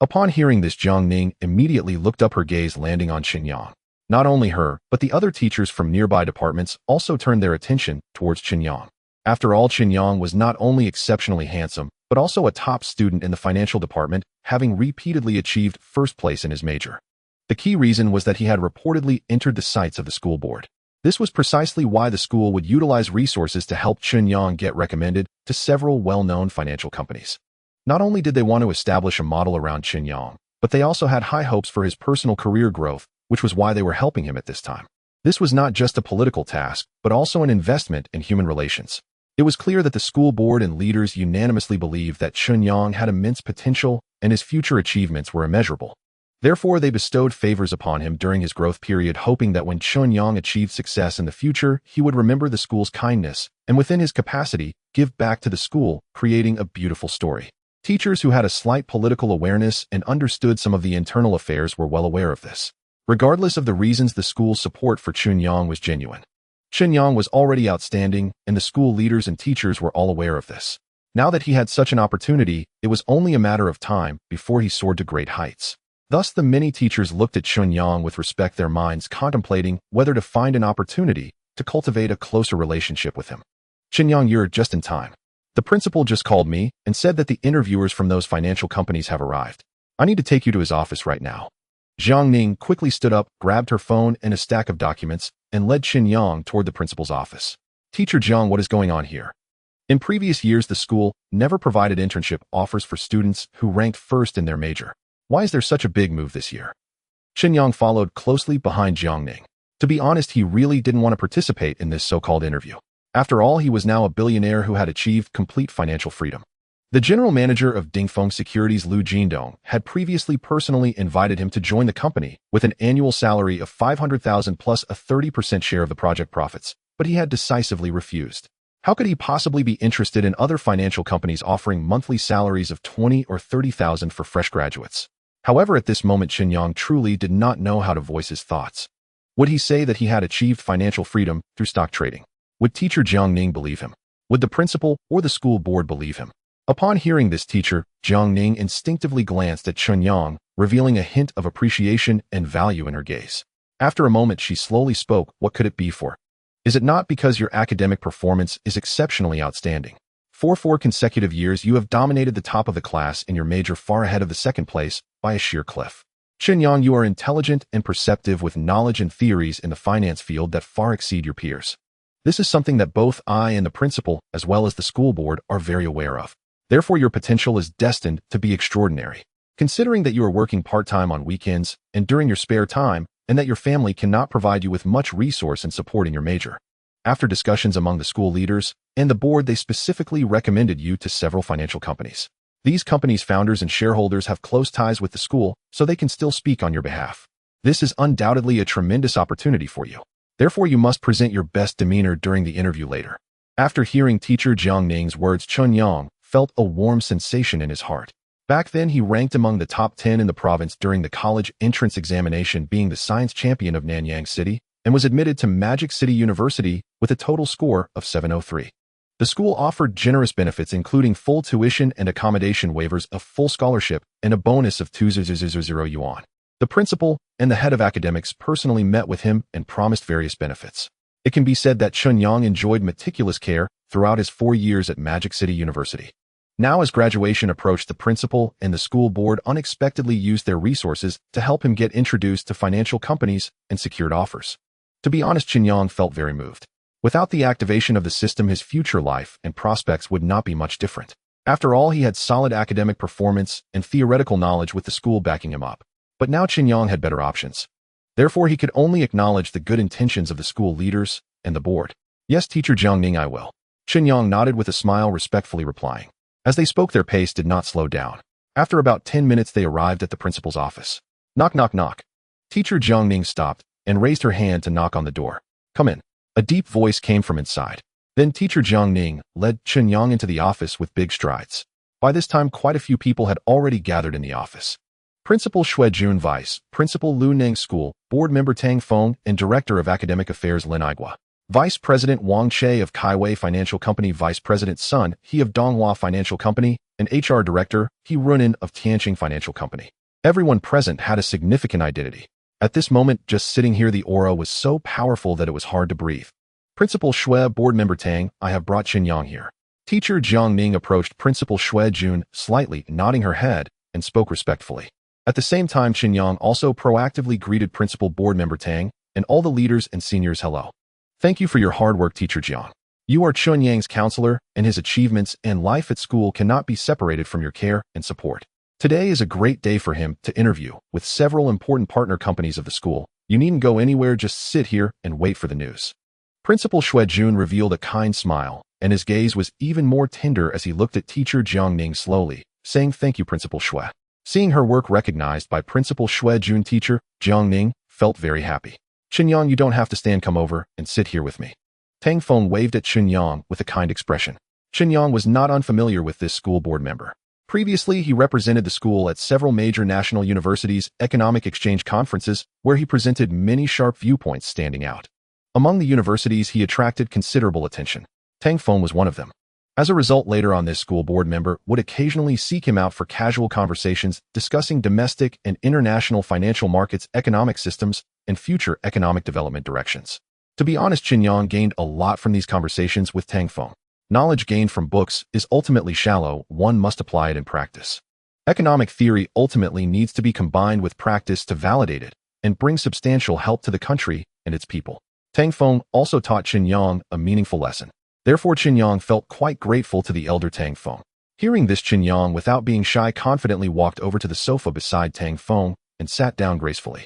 Upon hearing this, Jiang Ning immediately looked up, her gaze landing on Chen Yang. Not only her, but the other teachers from nearby departments also turned their attention towards Chen Yang. After all, Chen Yang was not only exceptionally handsome, but also a top student in the financial department, having repeatedly achieved first place in his major. The key reason was that he had reportedly entered the sights of the school board. This was precisely why the school would utilize resources to help Chen Yang get recommended to several well-known financial companies. Not only did they want to establish a model around Chen Yang, but they also had high hopes for his personal career growth, which was why they were helping him at this time. This was not just a political task, but also an investment in human relations. It was clear that the school board and leaders unanimously believed that Chen Yang had immense potential and his future achievements were immeasurable. Therefore, they bestowed favors upon him during his growth period, hoping that when Chen Yang achieved success in the future, he would remember the school's kindness and, within his capacity, give back to the school, creating a beautiful story. Teachers who had a slight political awareness and understood some of the internal affairs were well aware of this. Regardless of the reasons, the school's support for Chen Yang was genuine. Chen Yang was already outstanding, and the school leaders and teachers were all aware of this. Now that he had such an opportunity, it was only a matter of time before he soared to great heights. Thus, the many teachers looked at Chen Yang with respect, their minds contemplating whether to find an opportunity to cultivate a closer relationship with him. Chen Yang, you're just in time. The principal just called me and said that the interviewers from those financial companies have arrived. I need to take you to his office right now. Jiang Ning quickly stood up, grabbed her phone and a stack of documents, and led Chen Yang toward the principal's office. Teacher Jiang, what is going on here? In previous years, the school never provided internship offers for students who ranked first in their major. Why is there such a big move this year? Chen Yang followed closely behind Jiang Ning. To be honest, he really didn't want to participate in this so-called interview. After all, he was now a billionaire who had achieved complete financial freedom. The general manager of Dingfeng Securities, Lu Jindong, had previously personally invited him to join the company with an annual salary of 500,000 plus a 30% share of the project profits, but he had decisively refused. How could he possibly be interested in other financial companies offering monthly salaries of 20 or 30,000 for fresh graduates? However, at this moment, Chen Yang truly did not know how to voice his thoughts. Would he say that he had achieved financial freedom through stock trading? Would teacher Jiang Ning believe him? Would the principal or the school board believe him? Upon hearing this, teacher Jiang Ning instinctively glanced at Chen Yang, revealing a hint of appreciation and value in her gaze. After a moment, she slowly spoke. What could it be for? Is it not because your academic performance is exceptionally outstanding? For 4 consecutive years, you have dominated the top of the class in your major, far ahead of the second place by a sheer cliff. Chen Yang, you are intelligent and perceptive with knowledge and theories in the finance field that far exceed your peers. This is something that both I and the principal, as well as the school board, are very aware of. Therefore, your potential is destined to be extraordinary. Considering that you are working part-time on weekends and during your spare time, and that your family cannot provide you with much resource in supporting your major. After discussions among the school leaders and the board, they specifically recommended you to several financial companies. These companies' founders and shareholders have close ties with the school, so they can still speak on your behalf. This is undoubtedly a tremendous opportunity for you. Therefore, you must present your best demeanor during the interview later. After hearing teacher Jiang Ning's words, Chen Yang felt a warm sensation in his heart. Back then, he ranked among the top 10 in the province during the college entrance examination, being the science champion of Nanyang City, and was admitted to Magic City University with a total score of 703. The school offered generous benefits, including full tuition and accommodation waivers, a full scholarship, and a bonus of 2,000 yuan. The principal and the head of academics personally met with him and promised various benefits. It can be said that Chen Yang enjoyed meticulous care throughout his 4 years at Magic City University. Now, as graduation approached, the principal and the school board unexpectedly used their resources to help him get introduced to financial companies and secured offers. To be honest, Chen Yang felt very moved. Without the activation of the system, his future life and prospects would not be much different. After all, he had solid academic performance and theoretical knowledge with the school backing him up. But now Chen Yang had better options. Therefore, he could only acknowledge the good intentions of the school leaders and the board. Yes, teacher Jiang Ning, I will. Chen Yang nodded with a smile, respectfully replying. As they spoke, their pace did not slow down. After about 10 minutes, they arrived at the principal's office. Knock, knock, knock. Teacher Jiang Ning stopped and raised her hand to knock on the door. Come in. A deep voice came from inside. Then teacher Jiang Ning led Chen Yang into the office with big strides. By this time, quite a few people had already gathered in the office. Principal Xue Jun, Vice Principal Lu Neng School, Board Member Tang Feng, and Director of Academic Affairs Lin Aigua. Vice President Wang Che of Kaiwei Financial Company, Vice President Sun He of Donghua Financial Company, and HR Director He Runin of Tianqing Financial Company. Everyone present had a significant identity. At this moment, just sitting here, the aura was so powerful that it was hard to breathe. Principal Xue, Board Member Tang, I have brought Chen Yang here. Teacher Jiang Ning approached Principal Xue Jun, slightly nodding her head, and spoke respectfully. At the same time, Chen Yang also proactively greeted Principal Board Member Tang and all the leaders and seniors. Hello. Thank you for your hard work, Teacher Jiang. You are Chen Yang's counselor, and his achievements and life at school cannot be separated from your care and support. Today is a great day for him to interview with several important partner companies of the school. You needn't go anywhere, just sit here and wait for the news. Principal Xue Jun revealed a kind smile, and his gaze was even more tender as he looked at Teacher Jiang Ning slowly, saying, Thank you, Principal Xue. Seeing her work recognized by Principal Xue Jun, Teacher Jiang Ning felt very happy. Chen Yang, you don't have to stand, come over and sit here with me. Tang Feng waved at Chen Yang with a kind expression. Chen Yang was not unfamiliar with this school board member. Previously, he represented the school at several major national universities' economic exchange conferences, where he presented many sharp viewpoints standing out. Among the universities, he attracted considerable attention. Tang Feng was one of them. As a result, later on, this school board member would occasionally seek him out for casual conversations discussing domestic and international financial markets, economic systems, and future economic development directions. To be honest, Chen Yang gained a lot from these conversations with Tang Feng. Knowledge gained from books is ultimately shallow, one must apply it in practice. Economic theory ultimately needs to be combined with practice to validate it and bring substantial help to the country and its people. Tang Feng also taught Chen Yang a meaningful lesson. Therefore, Chen Yang felt quite grateful to the elder Tang Feng. Hearing this, Chen Yang, without being shy, confidently walked over to the sofa beside Tang Feng and sat down gracefully.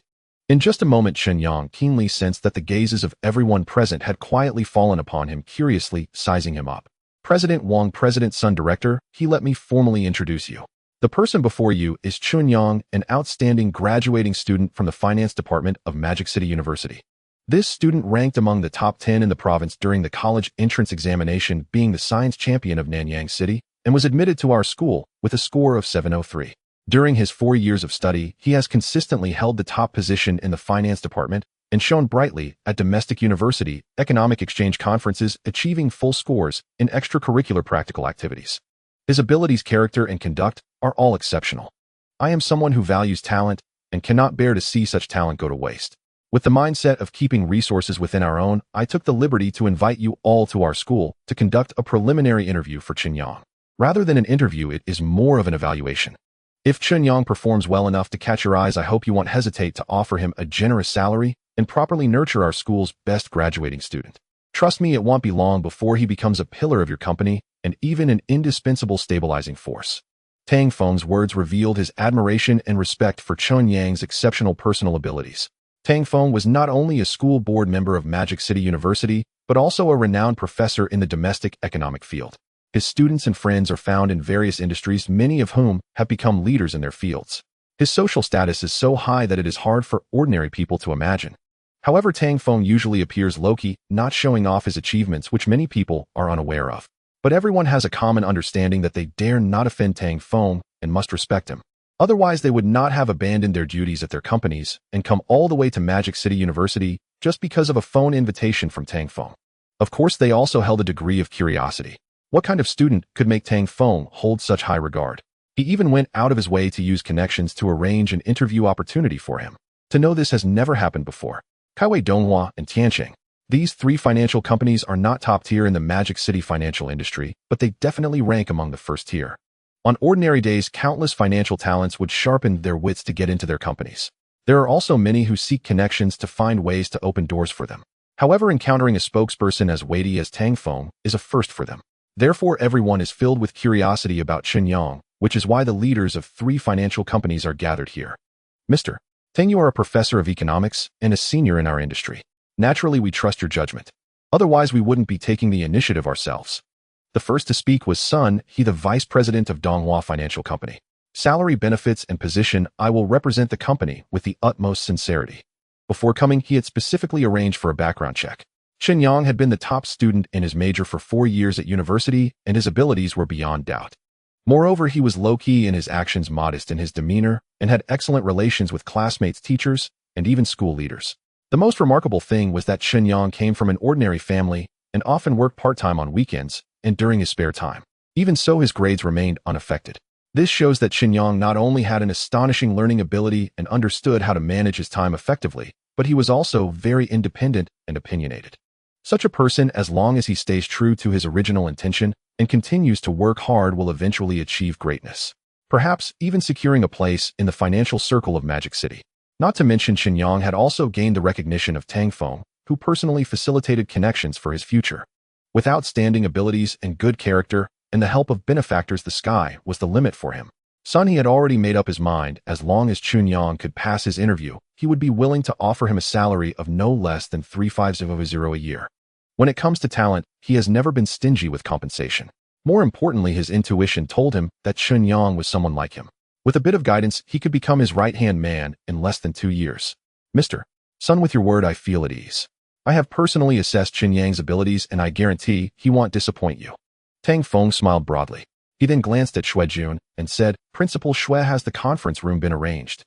In just a moment, Chen Yang keenly sensed that the gazes of everyone present had quietly fallen upon him, curiously sizing him up. President Wang, President's son, Director, he let me formally introduce you. The person before you is Chen Yang, an outstanding graduating student from the finance department of Magic City University. This student ranked among the top 10 in the province during the college entrance examination, being the science champion of Nanyang City, and was admitted to our school with a score of 703. During his 4 years of study, he has consistently held the top position in the finance department and shone brightly at domestic university economic exchange conferences, achieving full scores in extracurricular practical activities. His abilities, character, and conduct are all exceptional. I am someone who values talent and cannot bear to see such talent go to waste. With the mindset of keeping resources within our own, I took the liberty to invite you all to our school to conduct a preliminary interview for Chen Yang. Rather than an interview, it is more of an evaluation. If Chen Yang performs well enough to catch your eyes, I hope you won't hesitate to offer him a generous salary and properly nurture our school's best graduating student. Trust me, it won't be long before he becomes a pillar of your company and even an indispensable stabilizing force. Tang Feng's words revealed his admiration and respect for Chen Yang's exceptional personal abilities. Tang Feng was not only a school board member of Magic City University, but also a renowned professor in the domestic economic field. His students and friends are found in various industries, many of whom have become leaders in their fields. His social status is so high that it is hard for ordinary people to imagine. However, Tang Feng usually appears low-key, not showing off his achievements, which many people are unaware of. But everyone has a common understanding that they dare not offend Tang Feng and must respect him. Otherwise, they would not have abandoned their duties at their companies and come all the way to Magic City University just because of a phone invitation from Tang Feng. Of course, they also held a degree of curiosity. What kind of student could make Tang Feng hold such high regard? He even went out of his way to use connections to arrange an interview opportunity for him. To know this has never happened before. Kaiwei Donghua and Tianqing. These three financial companies are not top tier in the Magic City financial industry, but they definitely rank among the first tier. On ordinary days, countless financial talents would sharpen their wits to get into their companies. There are also many who seek connections to find ways to open doors for them. However, encountering a spokesperson as weighty as Tang Feng is a first for them. Therefore, everyone is filled with curiosity about Chen Yang, which is why the leaders of three financial companies are gathered here. Mr. Tang, you are a professor of economics and a senior in our industry. Naturally, we trust your judgment. Otherwise, we wouldn't be taking the initiative ourselves. The first to speak was Sun, he the vice president of Donghua Financial Company. Salary, benefits, and position, I will represent the company with the utmost sincerity. Before coming, he had specifically arranged for a background check. Chen Yang had been the top student in his major for 4 years at university, and his abilities were beyond doubt. Moreover, he was low-key in his actions, modest in his demeanor, and had excellent relations with classmates, teachers, and even school leaders. The most remarkable thing was that Chen Yang came from an ordinary family and often worked part-time on weekends and during his spare time. Even so, his grades remained unaffected. This shows that Chen Yang not only had an astonishing learning ability and understood how to manage his time effectively, but he was also very independent and opinionated. Such a person, as long as he stays true to his original intention and continues to work hard, will eventually achieve greatness. Perhaps even securing a place in the financial circle of Magic City. Not to mention, Chen Yang had also gained the recognition of Tang Feng, who personally facilitated connections for his future. With outstanding abilities and good character, and the help of benefactors, the sky was the limit for him. Sun, he had already made up his mind, as long as Chen Yang could pass his interview, he would be willing to offer him a salary of no less than 350 a year. When it comes to talent, he has never been stingy with compensation. More importantly, his intuition told him that Chen Yang was someone like him. With a bit of guidance, he could become his right-hand man in less than 2 years. Mr. Sun, with your word, I feel at ease. I have personally assessed Chen Yang's abilities, and I guarantee he won't disappoint you. Tang Feng smiled broadly. He then glanced at Jun and said, Principal Shui, has the conference room been arranged?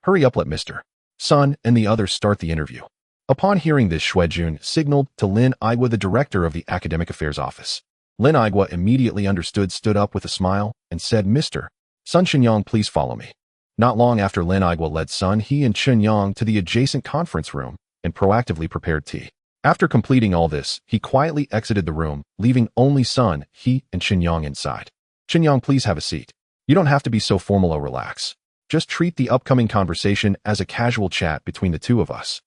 Hurry up, let Mr. Sun and the others start the interview. Upon hearing this, Jun signaled to Lin Igwa, the director of the Academic Affairs Office. Lin Igwa immediately understood, stood up with a smile, and said, Mr. Sun, Chen Yang, please follow me. Not long after Lin Igwa led Sun, he and Chen Yang to the adjacent conference room and proactively prepared tea. After completing all this, he quietly exited the room, leaving only Sun, he, and Chen Yang inside. Chen Yang, please have a seat. You don't have to be so formal or relax. Just treat the upcoming conversation as a casual chat between the two of us.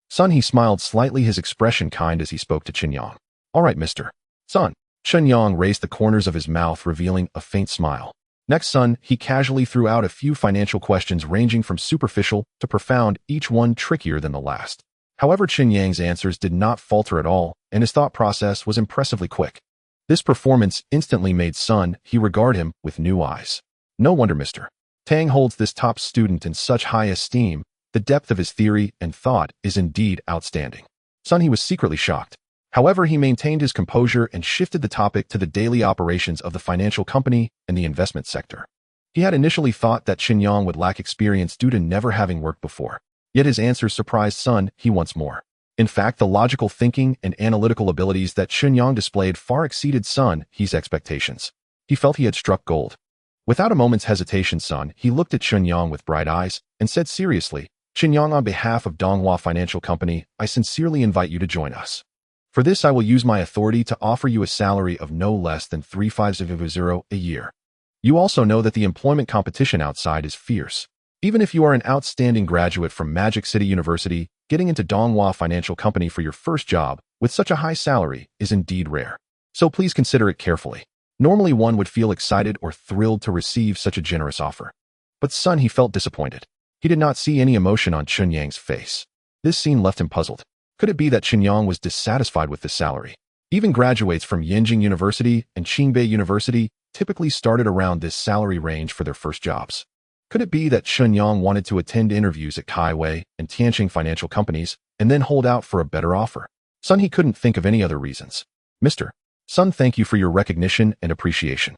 Sun, he smiled slightly, his expression kind as he spoke to Chen Yang. All right, Mr. Sun. Chen Yang raised the corners of his mouth, revealing a faint smile. Next, Sun, he casually threw out a few financial questions ranging from superficial to profound, each one trickier than the last. However, Chen Yang's answers did not falter at all, and his thought process was impressively quick. This performance instantly made Sun, he regard him with new eyes. No wonder Mr. Tang holds this top student in such high esteem. The depth of his theory and thought is indeed outstanding. Sun, he was secretly shocked. However, he maintained his composure and shifted the topic to the daily operations of the financial company and the investment sector. He had initially thought that Chen Yang would lack experience due to never having worked before. Yet his answers surprised Sun, he once more. In fact, the logical thinking and analytical abilities that Chen Yang displayed far exceeded Sun, he's expectations. He felt he had struck gold. Without a moment's hesitation, Sun, he looked at Chen Yang with bright eyes and said seriously, Chen Yang, on behalf of Donghua Financial Company, I sincerely invite you to join us. For this, I will use my authority to offer you a salary of no less than 350 a year. You also know that the employment competition outside is fierce. Even if you are an outstanding graduate from Magic City University, getting into Donghua Financial Company for your first job with such a high salary is indeed rare. So please consider it carefully. Normally one would feel excited or thrilled to receive such a generous offer. But Sun, he felt disappointed. He did not see any emotion on Chen Yang's face. This scene left him puzzled. Could it be that Chen Yang was dissatisfied with the salary? Even graduates from Yenjing University and Qingbei University typically started around this salary range for their first jobs. Could it be that Chen Yang wanted to attend interviews at Kaiwei and Tianqing financial companies and then hold out for a better offer? Sun, he couldn't think of any other reasons. Mr. Sun, thank you for your recognition and appreciation.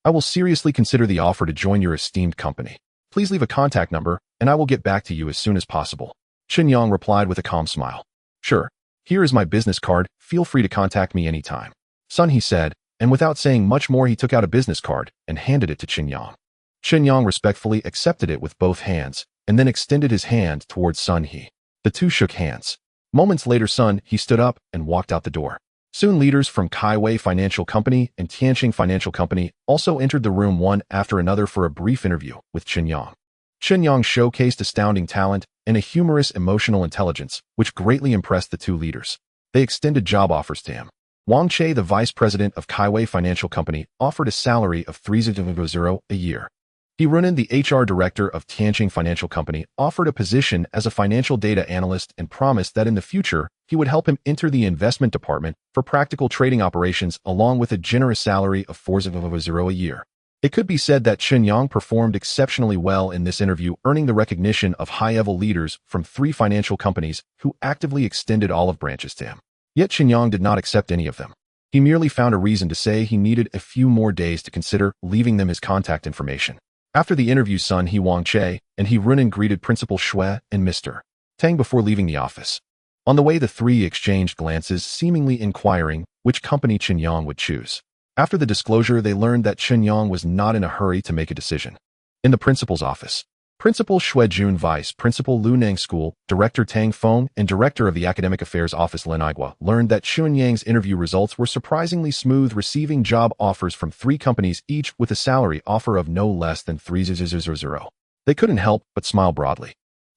I will seriously consider the offer to join your esteemed company. Please leave a contact number, and I will get back to you as soon as possible. Chen Yang replied with a calm smile. Sure. Here is my business card. Feel free to contact me anytime. Sun, he said, and without saying much more, he took out a business card and handed it to Chen Yang. Chen Yang respectfully accepted it with both hands and then extended his hand towards Sun He. The two shook hands. Moments later, Sun He stood up and walked out the door. Soon leaders from Kaiwei Financial Company and Tianqing Financial Company also entered the room one after another for a brief interview with Chen Yang. Chen Yang showcased astounding talent and a humorous emotional intelligence, which greatly impressed the two leaders. They extended job offers to him. Wang Che, the vice president of Kaiwei Financial Company, offered a salary of 300 a year. He Runan, the HR director of Tianqing Financial Company, offered a position as a financial data analyst and promised that in the future, he would help him enter the investment department for practical trading operations along with a generous salary of 400 a year. It could be said that Chen Yang performed exceptionally well in this interview, earning the recognition of high-level leaders from 3 financial companies who actively extended olive branches to him. Yet Chen Yang did not accept any of them. He merely found a reason to say he needed a few more days to consider, leaving them his contact information. After the interview, Sun He, Wang Che, and He Runan greeted Principal Shui and Mr. Tang before leaving the office. On the way, the three exchanged glances, seemingly inquiring which company Chen Yang would choose. After the disclosure, they learned that Chen Yang was not in a hurry to make a decision. In the principal's office, Principal Shui Jun, Vice Principal Lu Nang School, Director Tang Feng, and Director of the Academic Affairs Office Lin Igwa learned that Chen Yang's interview results were surprisingly smooth, receiving job offers from 3 companies, each with a salary offer of no less than 300. They couldn't help but smile broadly.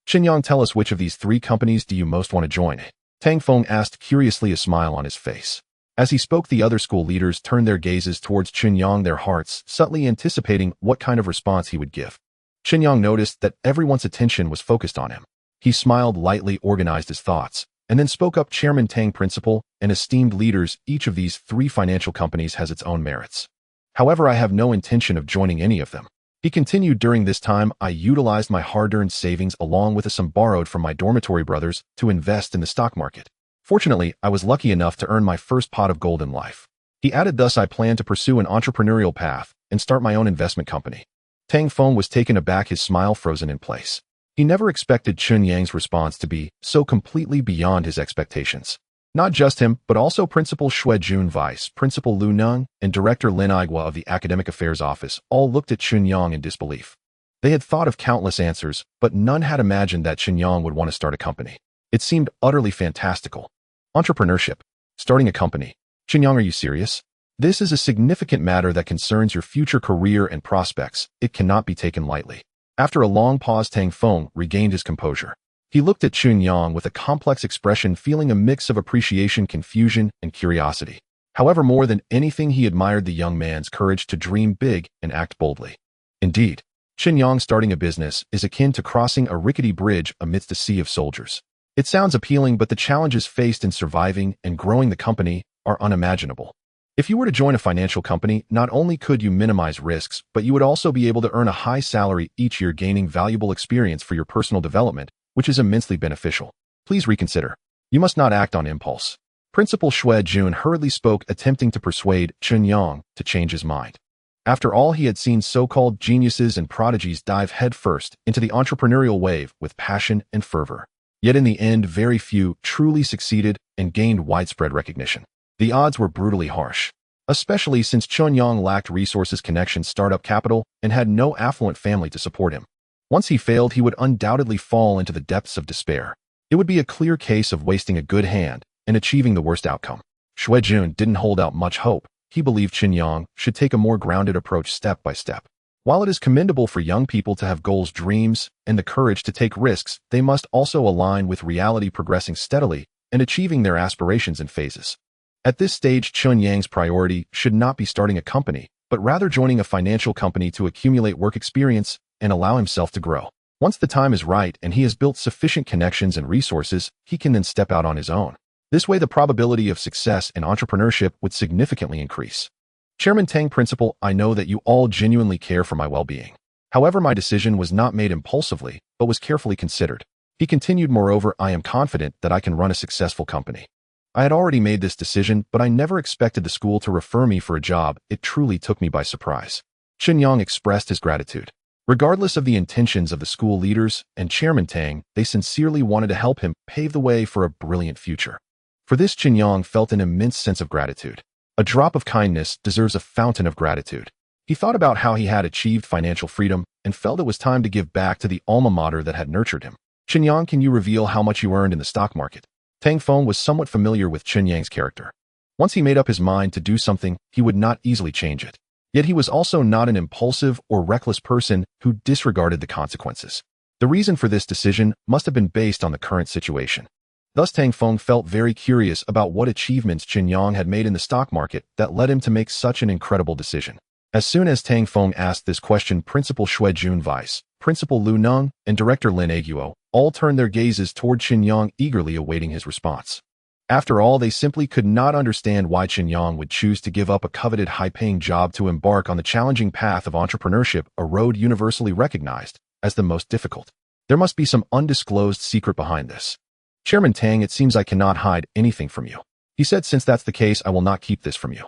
Chen Yang, tell us, which of these 3 companies do you most want to join? Tang Feng asked curiously, a smile on his face. As he spoke, the other school leaders turned their gazes towards Chen Yang, their hearts subtly anticipating what kind of response he would give. Chen Yang noticed that everyone's attention was focused on him. He smiled lightly, organized his thoughts, and then spoke up. Chairman Tang, Principal, and esteemed leaders, each of these 3 financial companies has its own merits. However, I have no intention of joining any of them. He continued, during this time, I utilized my hard-earned savings along with a sum borrowed from my dormitory brothers to invest in the stock market. Fortunately, I was lucky enough to earn my first pot of gold in life. He added, thus I plan to pursue an entrepreneurial path and start my own investment company. Tang Feng was taken aback, his smile frozen in place. He never expected Chen Yang's response to be so completely beyond his expectations. Not just him, but also Principal Xue Jun, Vice Principal Lu Neng, and Director Lin Igua of the Academic Affairs Office all looked at Chen Yang in disbelief. They had thought of countless answers, but none had imagined that Chen Yang would want to start a company. It seemed utterly fantastical. Entrepreneurship. Starting a company. Chen Yang, are you serious? This is a significant matter that concerns your future career and prospects. It cannot be taken lightly. After a long pause, Tang Feng regained his composure. He looked at Chen Yang with a complex expression, feeling a mix of appreciation, confusion, and curiosity. However, more than anything, he admired the young man's courage to dream big and act boldly. Indeed, Chen Yang starting a business is akin to crossing a rickety bridge amidst a sea of soldiers. It sounds appealing, but the challenges faced in surviving and growing the company are unimaginable. If you were to join a financial company, not only could you minimize risks, but you would also be able to earn a high salary each year, gaining valuable experience for your personal development, which is immensely beneficial. Please reconsider. You must not act on impulse. Principal Xue Jun hurriedly spoke, attempting to persuade Chen Yang to change his mind. After all, he had seen so-called geniuses and prodigies dive headfirst into the entrepreneurial wave with passion and fervor. Yet in the end, very few truly succeeded and gained widespread recognition. The odds were brutally harsh, especially since Chen Yang lacked resources, connections, startup capital, and had no affluent family to support him. Once he failed, he would undoubtedly fall into the depths of despair. It would be a clear case of wasting a good hand and achieving the worst outcome. Xue Jun didn't hold out much hope. He believed Chen Yang should take a more grounded approach step by step. While it is commendable for young people to have goals, dreams, and the courage to take risks, they must also align with reality, progressing steadily and achieving their aspirations in phases. At this stage, Chen Yang's priority should not be starting a company, but rather joining a financial company to accumulate work experience and allow himself to grow. Once the time is right and he has built sufficient connections and resources, he can then step out on his own. This way, the probability of success in entrepreneurship would significantly increase. Chairman Tang, Principal, I know that you all genuinely care for my well-being. However, my decision was not made impulsively, but was carefully considered. He continued, moreover, I am confident that I can run a successful company. I had already made this decision, but I never expected the school to refer me for a job. It truly took me by surprise. Chen Yang expressed his gratitude. Regardless of the intentions of the school leaders and Chairman Tang, they sincerely wanted to help him pave the way for a brilliant future. For this, Chen Yang felt an immense sense of gratitude. A drop of kindness deserves a fountain of gratitude. He thought about how he had achieved financial freedom and felt it was time to give back to the alma mater that had nurtured him. Chen Yang, can you reveal how much you earned in the stock market? Tang Feng was somewhat familiar with Chen Yang's character. Once he made up his mind to do something, he would not easily change it. Yet he was also not an impulsive or reckless person who disregarded the consequences. The reason for this decision must have been based on the current situation. Thus, Tang Feng felt very curious about what achievements Chen Yang had made in the stock market that led him to make such an incredible decision. As soon as Tang Feng asked this question, Principal Xue Jun, Vice Principal Lu Neng, and Director Lin Igua all turned their gazes toward Chen Yang, eagerly awaiting his response. After all, they simply could not understand why Chen Yang would choose to give up a coveted high-paying job to embark on the challenging path of entrepreneurship, a road universally recognized as the most difficult. There must be some undisclosed secret behind this. Chairman Tang, it seems I cannot hide anything from you. He said, since that's the case, I will not keep this from you.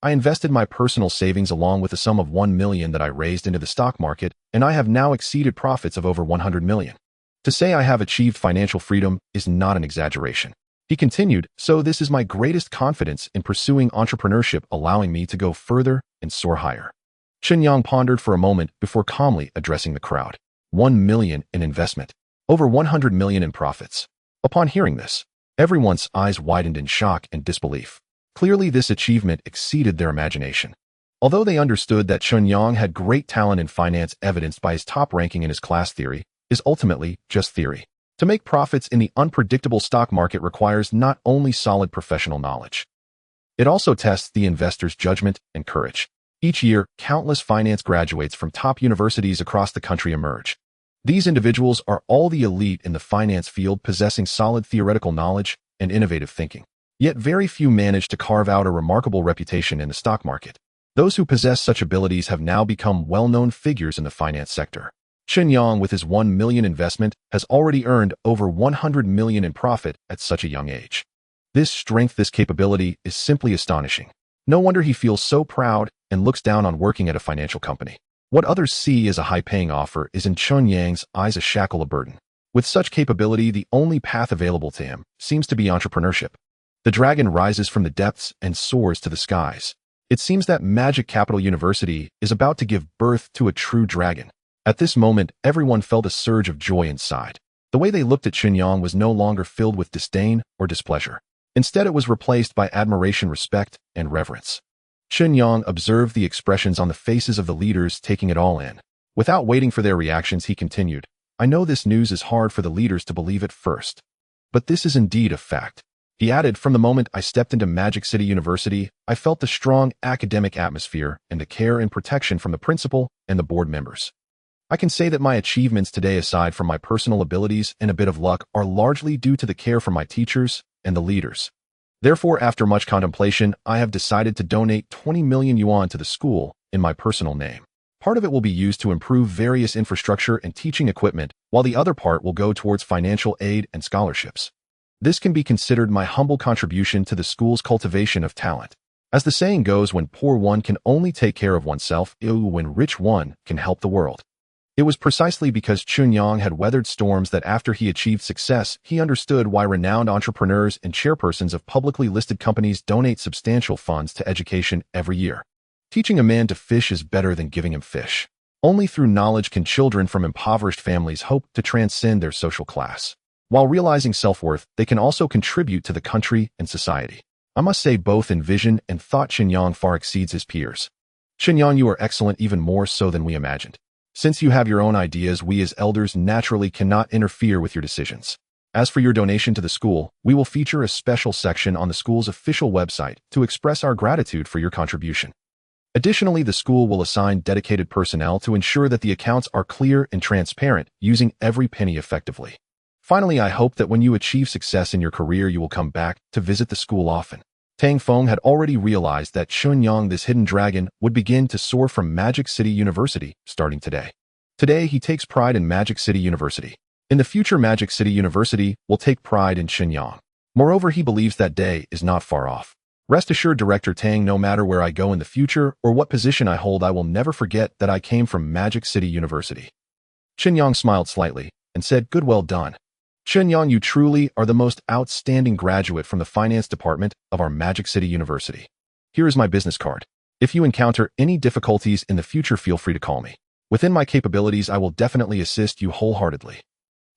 I invested my personal savings along with the sum of 1 million that I raised into the stock market, and I have now exceeded profits of over 100 million. To say I have achieved financial freedom is not an exaggeration. He continued, so this is my greatest confidence in pursuing entrepreneurship, allowing me to go further and soar higher. Chen Yang pondered for a moment before calmly addressing the crowd. 1 million in investment. Over 100 million in profits. Upon hearing this, everyone's eyes widened in shock and disbelief. Clearly, this achievement exceeded their imagination. Although they understood that Chen Yang had great talent in finance, evidenced by his top ranking in his class, theory is ultimately just theory. To make profits in the unpredictable stock market requires not only solid professional knowledge. It also tests the investor's judgment and courage. Each year, countless finance graduates from top universities across the country emerge. These individuals are all the elite in the finance field, possessing solid theoretical knowledge and innovative thinking. Yet very few manage to carve out a remarkable reputation in the stock market. Those who possess such abilities have now become well-known figures in the finance sector. Chen Yang, with his 1 million investment, has already earned over 100 million in profit at such a young age. This strength, this capability is simply astonishing. No wonder he feels so proud and looks down on working at a financial company. What others see as a high-paying offer is in Chen Yang's eyes a shackle, a burden. With such capability, the only path available to him seems to be entrepreneurship. The dragon rises from the depths and soars to the skies. It seems that Magic Capital University is about to give birth to a true dragon. At this moment, everyone felt a surge of joy inside. The way they looked at Chen Yang was no longer filled with disdain or displeasure. Instead, it was replaced by admiration, respect, and reverence. Chen Yang observed the expressions on the faces of the leaders, taking it all in. Without waiting for their reactions, he continued, "I know this news is hard for the leaders to believe at first, but this is indeed a fact." He added, "From the moment I stepped into Magic City University, I felt the strong academic atmosphere and the care and protection from the principal and the board members. I can say that my achievements today, aside from my personal abilities and a bit of luck, are largely due to the care from my teachers and the leaders. Therefore, after much contemplation, I have decided to donate 20 million yuan to the school in my personal name. Part of it will be used to improve various infrastructure and teaching equipment, while the other part will go towards financial aid and scholarships. This can be considered my humble contribution to the school's cultivation of talent. As the saying goes, when poor one can only take care of oneself, when rich one can help the world." It was precisely because Chen Yang had weathered storms that after he achieved success, he understood why renowned entrepreneurs and chairpersons of publicly listed companies donate substantial funds to education every year. Teaching a man to fish is better than giving him fish. Only through knowledge can children from impoverished families hope to transcend their social class. While realizing self-worth, they can also contribute to the country and society. I must say, both in vision and thought, Chen Yang far exceeds his peers. Chen Yang, you are excellent, even more so than we imagined. Since you have your own ideas, we as elders naturally cannot interfere with your decisions. As for your donation to the school, we will feature a special section on the school's official website to express our gratitude for your contribution. Additionally, the school will assign dedicated personnel to ensure that the accounts are clear and transparent, using every penny effectively. Finally, I hope that when you achieve success in your career, you will come back to visit the school often." Tang Feng had already realized that Chen Yang, this hidden dragon, would begin to soar from Magic City University starting today. Today, he takes pride in Magic City University. In the future, Magic City University will take pride in Chen Yang. Moreover, he believes that day is not far off. "Rest assured, Director Tang, no matter where I go in the future or what position I hold, I will never forget that I came from Magic City University." Chen Yang smiled slightly and said, "Good, well done. Chen Yang, you truly are the most outstanding graduate from the finance department of our Magic City University. Here is my business card. If you encounter any difficulties in the future, feel free to call me. Within my capabilities, I will definitely assist you wholeheartedly."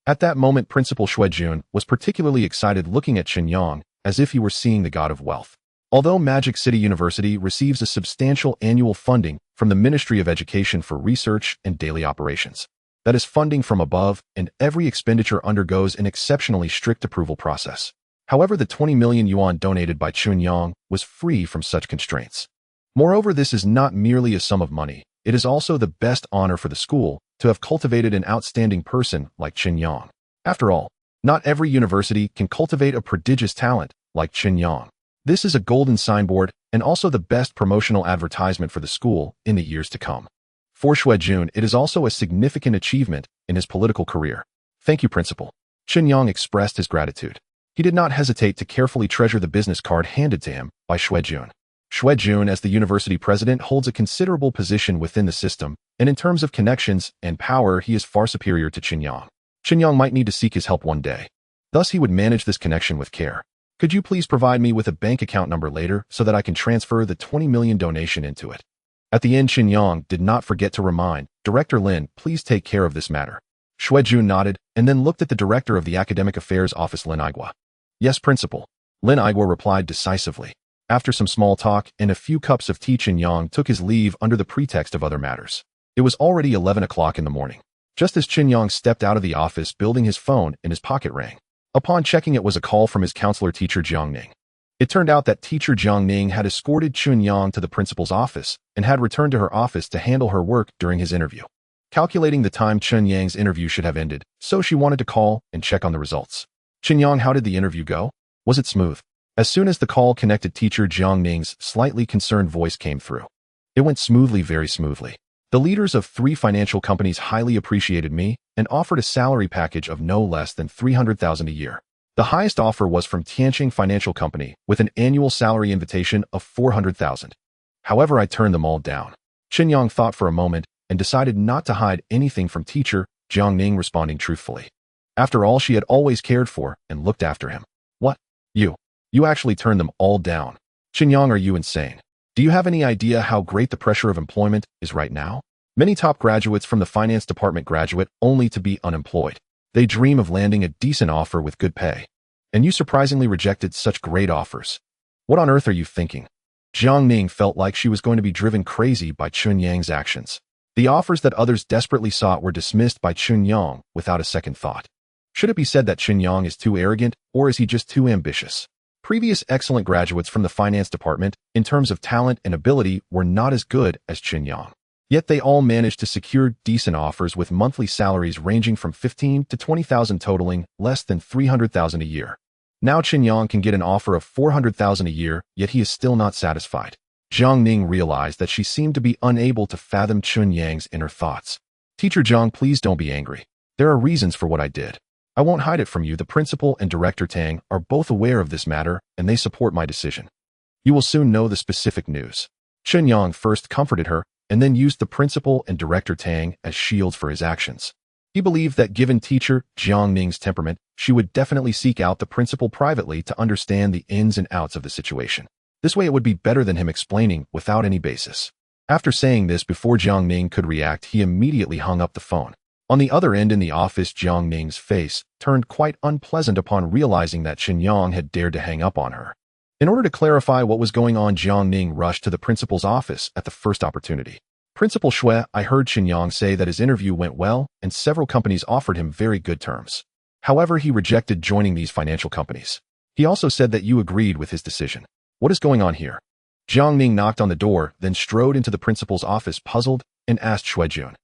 At that moment, Principal Xuejun was particularly excited, looking at Chen Yang as if he were seeing the god of wealth. Although Magic City University receives a substantial annual funding from the Ministry of Education for research and daily operations, that is funding from above, and every expenditure undergoes an exceptionally strict approval process. However, the 20 million yuan donated by Chen Yang was free from such constraints. Moreover, this is not merely a sum of money, it is also the best honor for the school to have cultivated an outstanding person like Chen Yang. After all, not every university can cultivate a prodigious talent like Chen Yang. This is a golden signboard and also the best promotional advertisement for the school in the years to come. For Xuejun, it is also a significant achievement in his political career. "Thank you, Principal." Chen Yang expressed his gratitude. He did not hesitate to carefully treasure the business card handed to him by Xuejun. Xuejun, as the university president, holds a considerable position within the system, and in terms of connections and power, he is far superior to Chen Yang. Chen Yang might need to seek his help one day. Thus, he would manage this connection with care. "Could you please provide me with a bank account number later so that I can transfer the 20 million donation into it?" At the end, Chen Yang did not forget to remind, "Director Lin, please take care of this matter." Xuejun nodded and then looked at the director of the Academic Affairs Office, Lin Aigua. "Yes, Principal." Lin Aigua replied decisively. After some small talk and a few cups of tea, Chen Yang took his leave under the pretext of other matters. It was already 11 o'clock in the morning. Just as Chen Yang stepped out of the office, building his phone in his pocket rang. Upon checking, it was a call from his counselor, teacher Jiang Ning. It turned out that teacher Jiang Ning had escorted Chen Yang to the principal's office and had returned to her office to handle her work during his interview. Calculating the time Chen Yang's interview should have ended, so she wanted to call and check on the results. "Chen Yang, how did the interview go? Was it smooth?" As soon as the call connected, teacher Jiang Ning's slightly concerned voice came through. "It went smoothly, very smoothly. The leaders of 3 financial companies highly appreciated me and offered a salary package of no less than 300,000 a year. The highest offer was from Tianqing Financial Company with an annual salary invitation of 400,000. However, I turned them all down. Chen Yang thought for a moment and decided not to hide anything from teacher Jiangning, responding truthfully. After all, she had always cared for and looked after him. What? You actually turned them all down. Chen Yang, are you insane? Do you have any idea how great the pressure of employment is right now? Many top graduates from the finance department graduate only to be unemployed. They dream of landing a decent offer with good pay. And you surprisingly rejected such great offers. What on earth are you thinking? Jiangning felt like she was going to be driven crazy by Chen Yang's actions. The offers that others desperately sought were dismissed by Chen Yang without a second thought. Should it be said that Chen Yang is too arrogant, or is he just too ambitious? Previous excellent graduates from the finance department, in terms of talent and ability, were not as good as Chen Yang. Yet they all managed to secure decent offers with monthly salaries ranging from 15 to 20,000, totaling less than 300,000 a year. Now Chen Yang can get an offer of 400,000 a year, yet he is still not satisfied. Jiangning realized that she seemed to be unable to fathom Chen Yang's inner thoughts. Teacher Jiang, please don't be angry. There are reasons for what I did. I won't hide it from you. The principal and director Tang are both aware of this matter, and they support my decision. You will soon know the specific news. Chen Yang first comforted her, and then used the principal and director Tang as shields for his actions. He believed that given teacher Jiangning's temperament, she would definitely seek out the principal privately to understand the ins and outs of the situation. This way it would be better than him explaining without any basis. After saying this, before Jiangning could react, he immediately hung up the phone. On the other end in the office, Jiangning's face turned quite unpleasant upon realizing that Chen Yang had dared to hang up on her. In order to clarify what was going on, Jiangning rushed to the principal's office at the first opportunity. Principal Shui, I heard Chen Yang say that his interview went well and several companies offered him very good terms. However, he rejected joining these financial companies. He also said that you agreed with his decision. What is going on here? Jiangning knocked on the door, then strode into the principal's office puzzled and asked Shui Jun.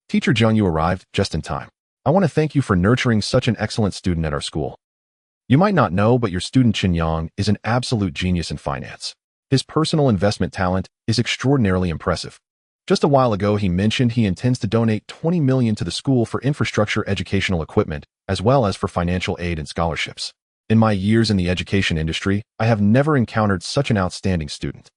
Teacher Jiang, you arrived just in time. I want to thank you for nurturing such an excellent student at our school. You might not know, but your student Chen Yang is an absolute genius in finance. His personal investment talent is extraordinarily impressive. Just a while ago, he mentioned he intends to donate 20 million to the school for infrastructure, educational equipment, as well as for financial aid and scholarships. In my years in the education industry, I have never encountered such an outstanding student.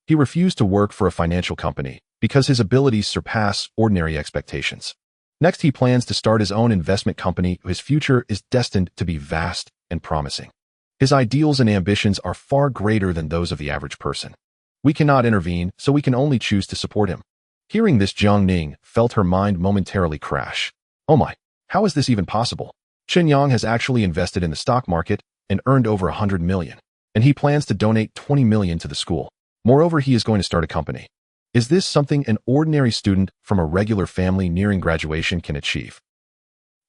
He refused to work for a financial company because his abilities surpass ordinary expectations. Next, he plans to start his own investment company. His future is destined to be vast and promising. His ideals and ambitions are far greater than those of the average person. We cannot intervene, so we can only choose to support him. Hearing this, Jiangning felt her mind momentarily crash. Oh my, how is this even possible? Chen Yang has actually invested in the stock market and earned over 100 million, and he plans to donate 20 million to the school. Moreover, he is going to start a company. Is this something an ordinary student from a regular family nearing graduation can achieve?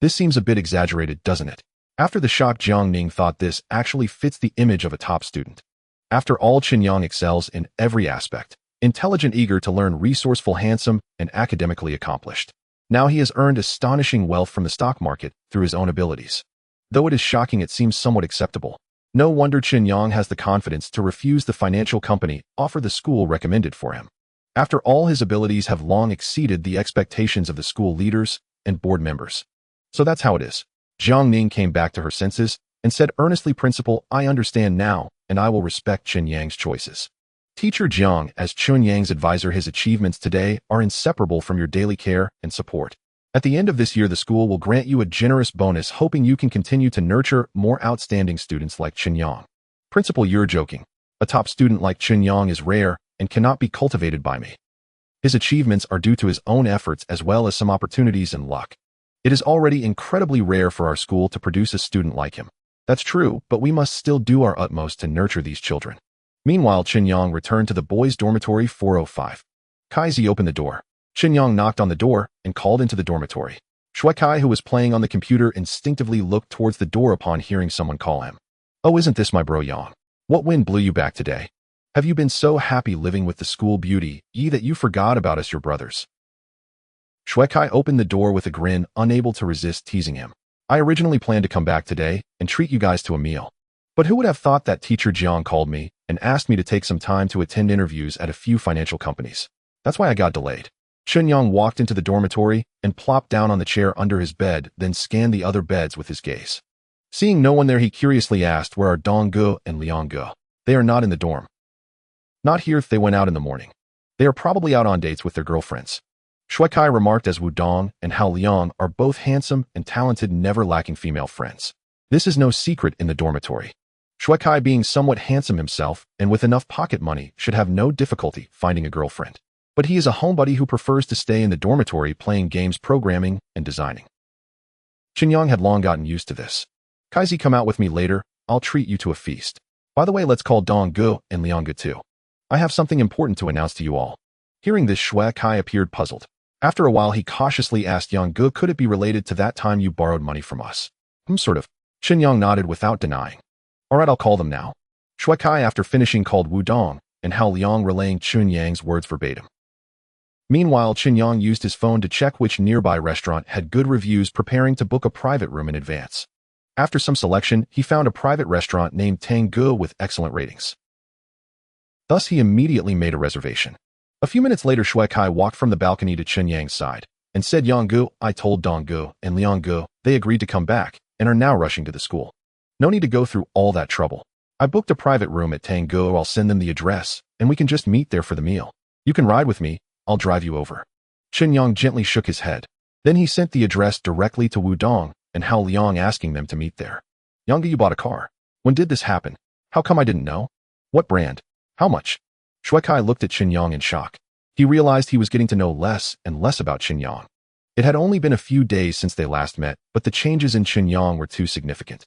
This seems a bit exaggerated, doesn't it? After the shock, Jiangning thought this actually fits the image of a top student. After all, Chen Yang excels in every aspect. Intelligent, eager to learn, resourceful, handsome, and academically accomplished. Now he has earned astonishing wealth from the stock market through his own abilities. Though it is shocking, it seems somewhat acceptable. No wonder Chen Yang has the confidence to refuse the financial company offer the school recommended for him. After all, his abilities have long exceeded the expectations of the school leaders and board members. So that's how it is. Jiangning came back to her senses and said earnestly, Principal, I understand now, and I will respect Chen Yang's choices. Teacher Jiang, as Chen Yang's advisor, his achievements today are inseparable from your daily care and support. At the end of this year, the school will grant you a generous bonus, hoping you can continue to nurture more outstanding students like Chen Yang. Principal, you're joking. A top student like Chen Yang is rare and cannot be cultivated by me. His achievements are due to his own efforts as well as some opportunities and luck. It is already incredibly rare for our school to produce a student like him. That's true, but we must still do our utmost to nurture these children. Meanwhile, Chen Yang returned to the boys' dormitory 405. Kaizi opened the door. Chen Yang knocked on the door and called into the dormitory. Shui Kai, who was playing on the computer, instinctively looked towards the door upon hearing someone call him. Oh, isn't this my bro Yang? What wind blew you back today? Have you been so happy living with the school beauty, Ye, that you forgot about us, your brothers? Shui Kai opened the door with a grin, unable to resist teasing him. I originally planned to come back today and treat you guys to a meal. But who would have thought that teacher Jiang called me and asked me to take some time to attend interviews at a few financial companies. That's why I got delayed. Chen Yang walked into the dormitory and plopped down on the chair under his bed, then scanned the other beds with his gaze. Seeing no one there, he curiously asked, "Where are Dongge and Liangge?" "They are not in the dorm." "Not here, they went out in the morning. They are probably out on dates with their girlfriends." Shuekai remarked as Wudong and Hao Liang are both handsome and talented, never lacking female friends. This is no secret in the dormitory. Shuekai, being somewhat handsome himself and with enough pocket money, should have no difficulty finding a girlfriend. But he is a homebody who prefers to stay in the dormitory playing games, programming, and designing. Chen Yang had long gotten used to this. "Kaizi, come out with me later, I'll treat you to a feast. By the way, let's call Dongge and Liangge too. I have something important to announce to you all." Hearing this, Shuekai appeared puzzled. After a while, he cautiously asked Yang, "Could it be related to that time you borrowed money from us?" Sort of." Chen Yang nodded without denying. "All right, I'll call them now." Shuekai, after finishing, called Wudong and Hao Liang, relaying Chen Yang's words verbatim. Meanwhile, Chen Yang used his phone to check which nearby restaurant had good reviews, preparing to book a private room in advance. After some selection, he found a private restaurant named Tangge with excellent ratings. Thus, he immediately made a reservation. A few minutes later, Shuekai walked from the balcony to Chen Yang's side and said, "Yang, I told Dongge and Liangge they agreed to come back and are now rushing to the school. No need to go through all that trouble. I booked a private room at Tangge. I'll send them the address, and we can just meet there for the meal. You can ride with me, I'll drive you over." Chen Yang gently shook his head. Then he sent the address directly to Wudong and Hao Liang, asking them to meet there. "Yang, you bought a car. When did this happen? How come I didn't know? What brand? How much?" Shuekai looked at Chen Yang in shock. He realized he was getting to know less and less about Chen Yang. It had only been a few days since they last met, but the changes in Chen Yang were too significant.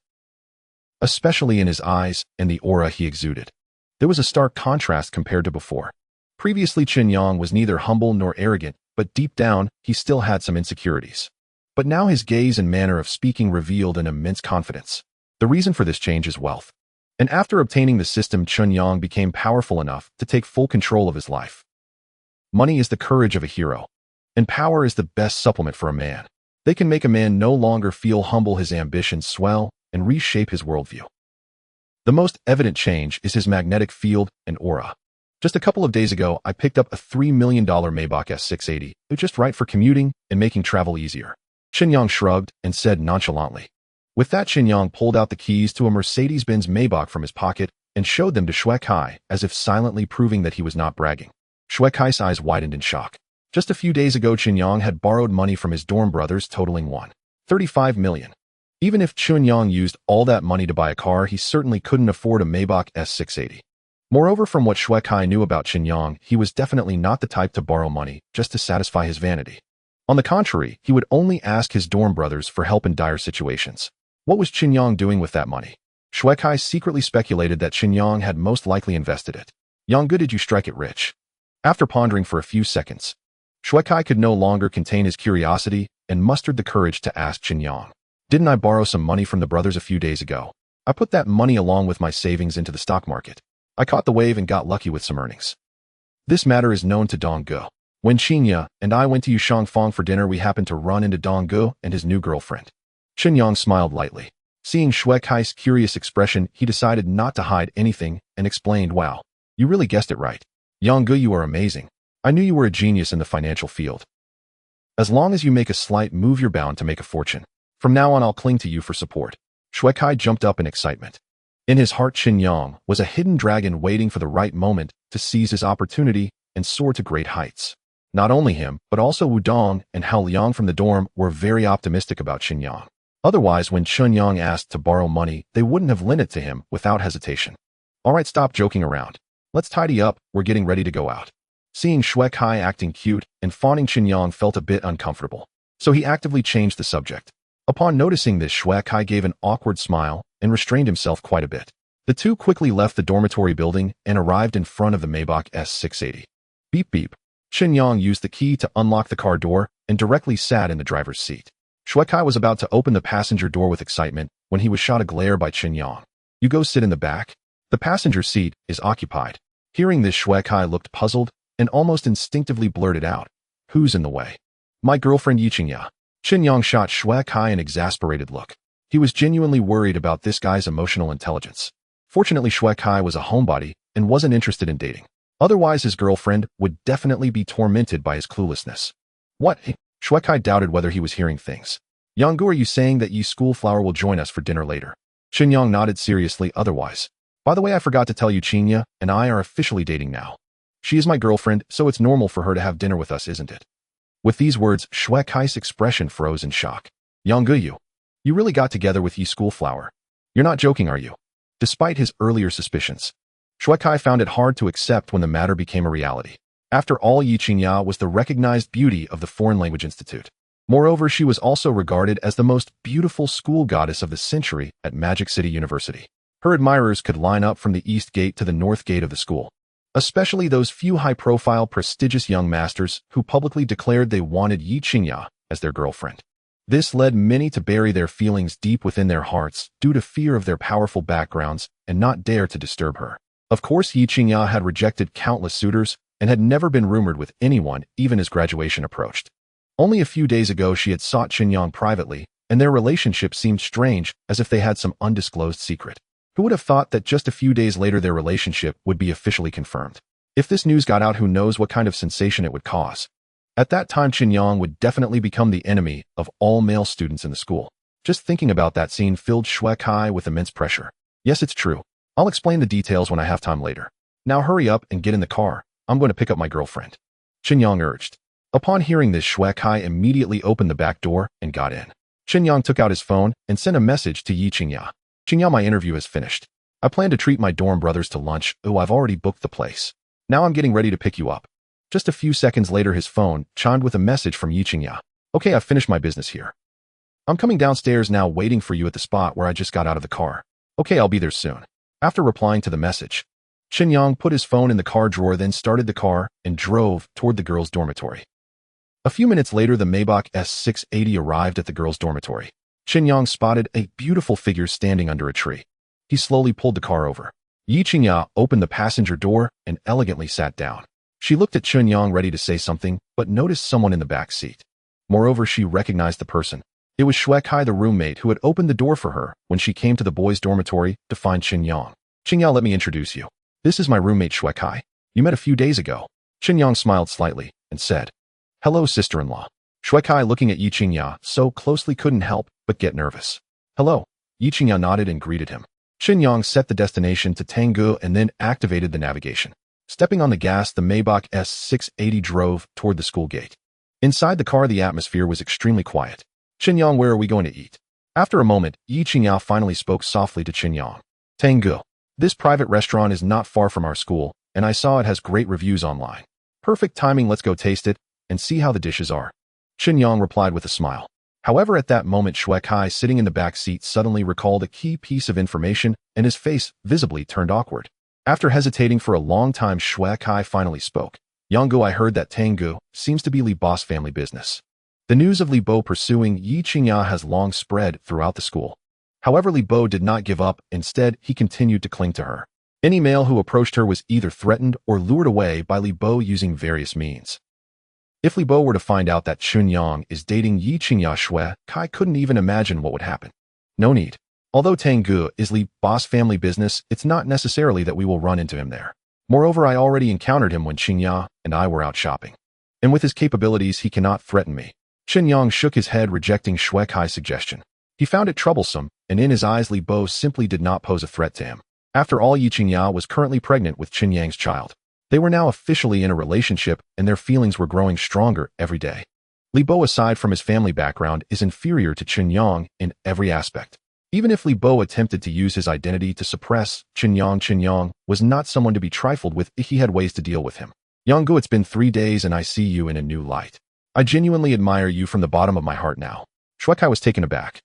Especially in his eyes and the aura he exuded. There was a stark contrast compared to before. Previously, Chen Yang was neither humble nor arrogant, but deep down, he still had some insecurities. But now his gaze and manner of speaking revealed an immense confidence. The reason for this change is wealth. And after obtaining the system, Chen Yang became powerful enough to take full control of his life. Money is the courage of a hero, and power is the best supplement for a man. They can make a man no longer feel humble, his ambitions swell, and reshape his worldview. The most evident change is his magnetic field and aura. Just a couple of days ago, I picked up a $3 million Maybach S680, just right for commuting and making travel easier. Chen Yang shrugged and said nonchalantly. With that, Chen Yang pulled out the keys to a Mercedes-Benz Maybach from his pocket and showed them to Shuekai, as if silently proving that he was not bragging. Shuekai's eyes widened in shock. Just a few days ago, Chen Yang had borrowed money from his dorm brothers totaling $35 million. Even if Chen Yang used all that money to buy a car, he certainly couldn't afford a Maybach S680. Moreover, from what Shuekai knew about Chen Yang, he was definitely not the type to borrow money just to satisfy his vanity. On the contrary, he would only ask his dorm brothers for help in dire situations. What was Chen Yang doing with that money? Shuekai secretly speculated that Chen Yang had most likely invested it. "Yang, did you strike it rich?" After pondering for a few seconds, Shuekai could no longer contain his curiosity and mustered the courage to ask Chen Yang. "Didn't I borrow some money from the brothers a few days ago? I put that money along with my savings into the stock market. I caught the wave and got lucky with some earnings. This matter is known to Dongge. When Qingya and I went to Yushangfang for dinner, we happened to run into Dongge and his new girlfriend." Chen Yang smiled lightly. Seeing Shuekai's curious expression, he decided not to hide anything and explained, "Wow, you really guessed it right. Yang, you are amazing. I knew you were a genius in the financial field. As long as you make a slight move, you're bound to make a fortune. From now on, I'll cling to you for support." Shuekai jumped up in excitement. In his heart, Chen Yang was a hidden dragon waiting for the right moment to seize his opportunity and soar to great heights. Not only him, but also Wudong and Hao Liang from the dorm were very optimistic about Chen Yang. Otherwise, when Chen Yang asked to borrow money, they wouldn't have lent it to him without hesitation. "All right, stop joking around. Let's tidy up, we're getting ready to go out." Seeing Shuekai acting cute and fawning, Chen Yang felt a bit uncomfortable, so he actively changed the subject. Upon noticing this, Shuekai gave an awkward smile and restrained himself quite a bit. The two quickly left the dormitory building and arrived in front of the Maybach S680. Beep beep. Chen Yang used the key to unlock the car door and directly sat in the driver's seat. Shuekai was about to open the passenger door with excitement when he was shot a glare by Chen Yang. "You go sit in the back. The passenger seat is occupied." Hearing this, Shuekai looked puzzled and almost instinctively blurted out, "Who's in the way?" "My girlfriend Ye Qingya." Chen Yang shot Shuekai an exasperated look. He was genuinely worried about this guy's emotional intelligence. Fortunately, Shuekai was a homebody and wasn't interested in dating. Otherwise, his girlfriend would definitely be tormented by his cluelessness. "What?" Shuekai doubted whether he was hearing things. Yang, are you saying that Ye Schoolflower will join us for dinner later? Chen Yang nodded seriously otherwise. By the way, I forgot to tell you Qingya and I are officially dating now. She is my girlfriend, so it's normal for her to have dinner with us, isn't it? With these words, Shui Kai's expression froze in shock. Yang, you really got together with Ye Schoolflower? You're not joking, are you? Despite his earlier suspicions, Shui Kai found it hard to accept when the matter became a reality. After all, Ye Qingya was the recognized beauty of the Foreign Language Institute. Moreover, she was also regarded as the most beautiful school goddess of the century at Magic City University. Her admirers could line up from the east gate to the north gate of the school, especially those few high-profile, prestigious young masters who publicly declared they wanted Ye Qingya as their girlfriend. This led many to bury their feelings deep within their hearts due to fear of their powerful backgrounds and not dare to disturb her. Of course, Ye Qingya had rejected countless suitors and had never been rumored with anyone even as graduation approached. Only a few days ago she had sought Chen Yang privately, and their relationship seemed strange, as if they had some undisclosed secret. Who would have thought that just a few days later their relationship would be officially confirmed? If this news got out, who knows what kind of sensation it would cause. At that time, Chen Yang would definitely become the enemy of all male students in the school. Just thinking about that scene filled Shui Kai with immense pressure. Yes, it's true. I'll explain the details when I have time later. Now hurry up and get in the car. I'm going to pick up my girlfriend. Chen Yang urged. Upon hearing this, Shui Kai immediately opened the back door and got in. Chen Yang took out his phone and sent a message to Ye Qingya. Qingya, my interview is finished. I plan to treat my dorm brothers to lunch. Oh, I've already booked the place. Now I'm getting ready to pick you up. Just a few seconds later, his phone chimed with a message from Ye Qingya. Okay, I've finished my business here. I'm coming downstairs now, waiting for you at the spot where I just got out of the car. Okay, I'll be there soon. After replying to the message, Chen Yang put his phone in the car drawer, then started the car and drove toward the girls' dormitory. A few minutes later, the Maybach S680 arrived at the girls' dormitory. Chen Yang spotted a beautiful figure standing under a tree. He slowly pulled the car over. Ye Qingya opened the passenger door and elegantly sat down. She looked at Chen Yang, ready to say something, but noticed someone in the back seat. Moreover, she recognized the person. It was Shui Kai, the roommate, who had opened the door for her when she came to the boys' dormitory to find Chen Yang. Qingya, let me introduce you. This is my roommate Shui Kai. You met a few days ago. Chen Yang smiled slightly and said, Hello, sister-in-law. Shui Kai, looking at Ye Qingya so closely, couldn't help but get nervous. Hello. Ye Qingya nodded and greeted him. Chen Yang set the destination to Tanggu and then activated the navigation. Stepping on the gas, the Maybach S680 drove toward the school gate. Inside the car, the atmosphere was extremely quiet. Chen Yang, where are we going to eat? After a moment, Ye Qingya finally spoke softly to Chen Yang. Tanggu. This private restaurant is not far from our school, and I saw it has great reviews online. Perfect timing, let's go taste it and see how the dishes are. Chen Yang replied with a smile. However, at that moment, Shui Kai, sitting in the back seat, suddenly recalled a key piece of information, and his face visibly turned awkward. After hesitating for a long time, Shui Kai finally spoke. Yang, I heard that Tanggu seems to be Li Bo's family business. The news of Li Bo pursuing Ye Qingya has long spread throughout the school. However, Li Bo did not give up. Instead, he continued to cling to her. Any male who approached her was either threatened or lured away by Li Bo using various means. If Li Bo were to find out that Chen Yang is dating Ye Qingya, Shui Kai couldn't even imagine what would happen. No need. Although Tanggu is Li Bo's family business, it's not necessarily that we will run into him there. Moreover, I already encountered him when Qingya and I were out shopping. And with his capabilities, he cannot threaten me. Chen Yang shook his head, rejecting Shui Kai's suggestion. He found it troublesome, and in his eyes, Li Bo simply did not pose a threat to him. After all, Ye Qingya was currently pregnant with Chen Yang's child. They were now officially in a relationship, and their feelings were growing stronger every day. Li Bo, aside from his family background, is inferior to Chen Yang in every aspect. Even if Li Bo attempted to use his identity to suppress Chen Yang was not someone to be trifled with. He had ways to deal with him. Yang, it's been 3 days and I see you in a new light. I genuinely admire you from the bottom of my heart now. Shui Kai was taken aback.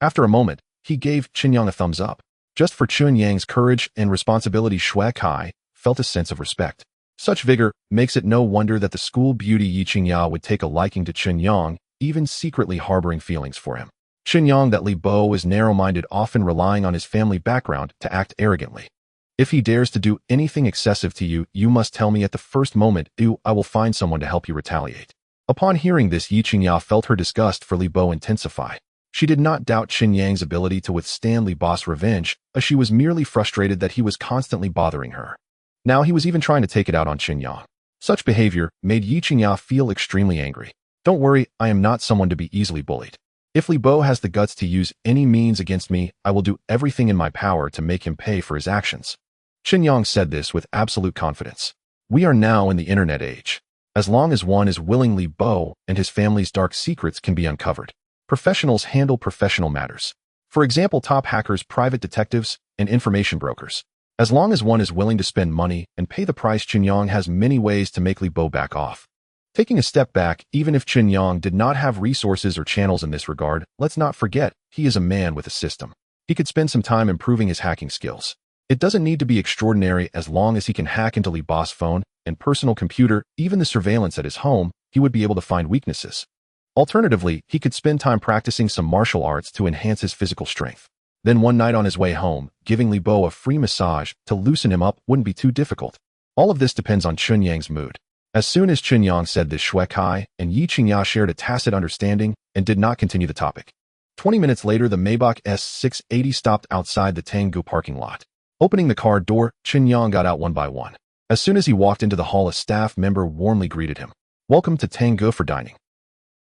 After a moment, he gave Chen Yang a thumbs up. Just for Chen Yang's courage and responsibility, Shui Kai felt a sense of respect. Such vigor makes it no wonder that the school beauty Ye Qingya would take a liking to Chen Yang, even secretly harboring feelings for him. Chen Yang, that Li Bo is narrow-minded, often relying on his family background to act arrogantly. If he dares to do anything excessive to you, you must tell me at the first moment. I will find someone to help you retaliate. Upon hearing this, Ye Qingya felt her disgust for Li Bo intensify. She did not doubt Chen Yang's ability to withstand Li Bo's revenge, as she was merely frustrated that he was constantly bothering her. Now he was even trying to take it out on Chen Yang. Such behavior made Ye Qingya feel extremely angry. Don't worry, I am not someone to be easily bullied. If Li Bo has the guts to use any means against me, I will do everything in my power to make him pay for his actions. Chen Yang said this with absolute confidence. We are now in the internet age. As long as one is willing, Li Bo and his family's dark secrets can be uncovered. Professionals handle professional matters. For example, top hackers, private detectives, and information brokers. As long as one is willing to spend money and pay the price, Chen Yang has many ways to make Li Bo back off. Taking a step back, even if Chen Yang did not have resources or channels in this regard, let's not forget, he is a man with a system. He could spend some time improving his hacking skills. It doesn't need to be extraordinary as long as he can hack into Li Bo's phone and personal computer, even the surveillance at his home, he would be able to find weaknesses. Alternatively, he could spend time practicing some martial arts to enhance his physical strength. Then one night on his way home, giving Li Bo a free massage to loosen him up wouldn't be too difficult. All of this depends on Chen Yang's mood. As soon as Chen Yang said this, Shui Kai and Ye Qingya shared a tacit understanding and did not continue the topic. 20 minutes later, the Maybach S680 stopped outside the Tanggu parking lot. Opening the car door, Chen Yang got out one by one. As soon as he walked into the hall, a staff member warmly greeted him. Welcome to Tanggu for dining.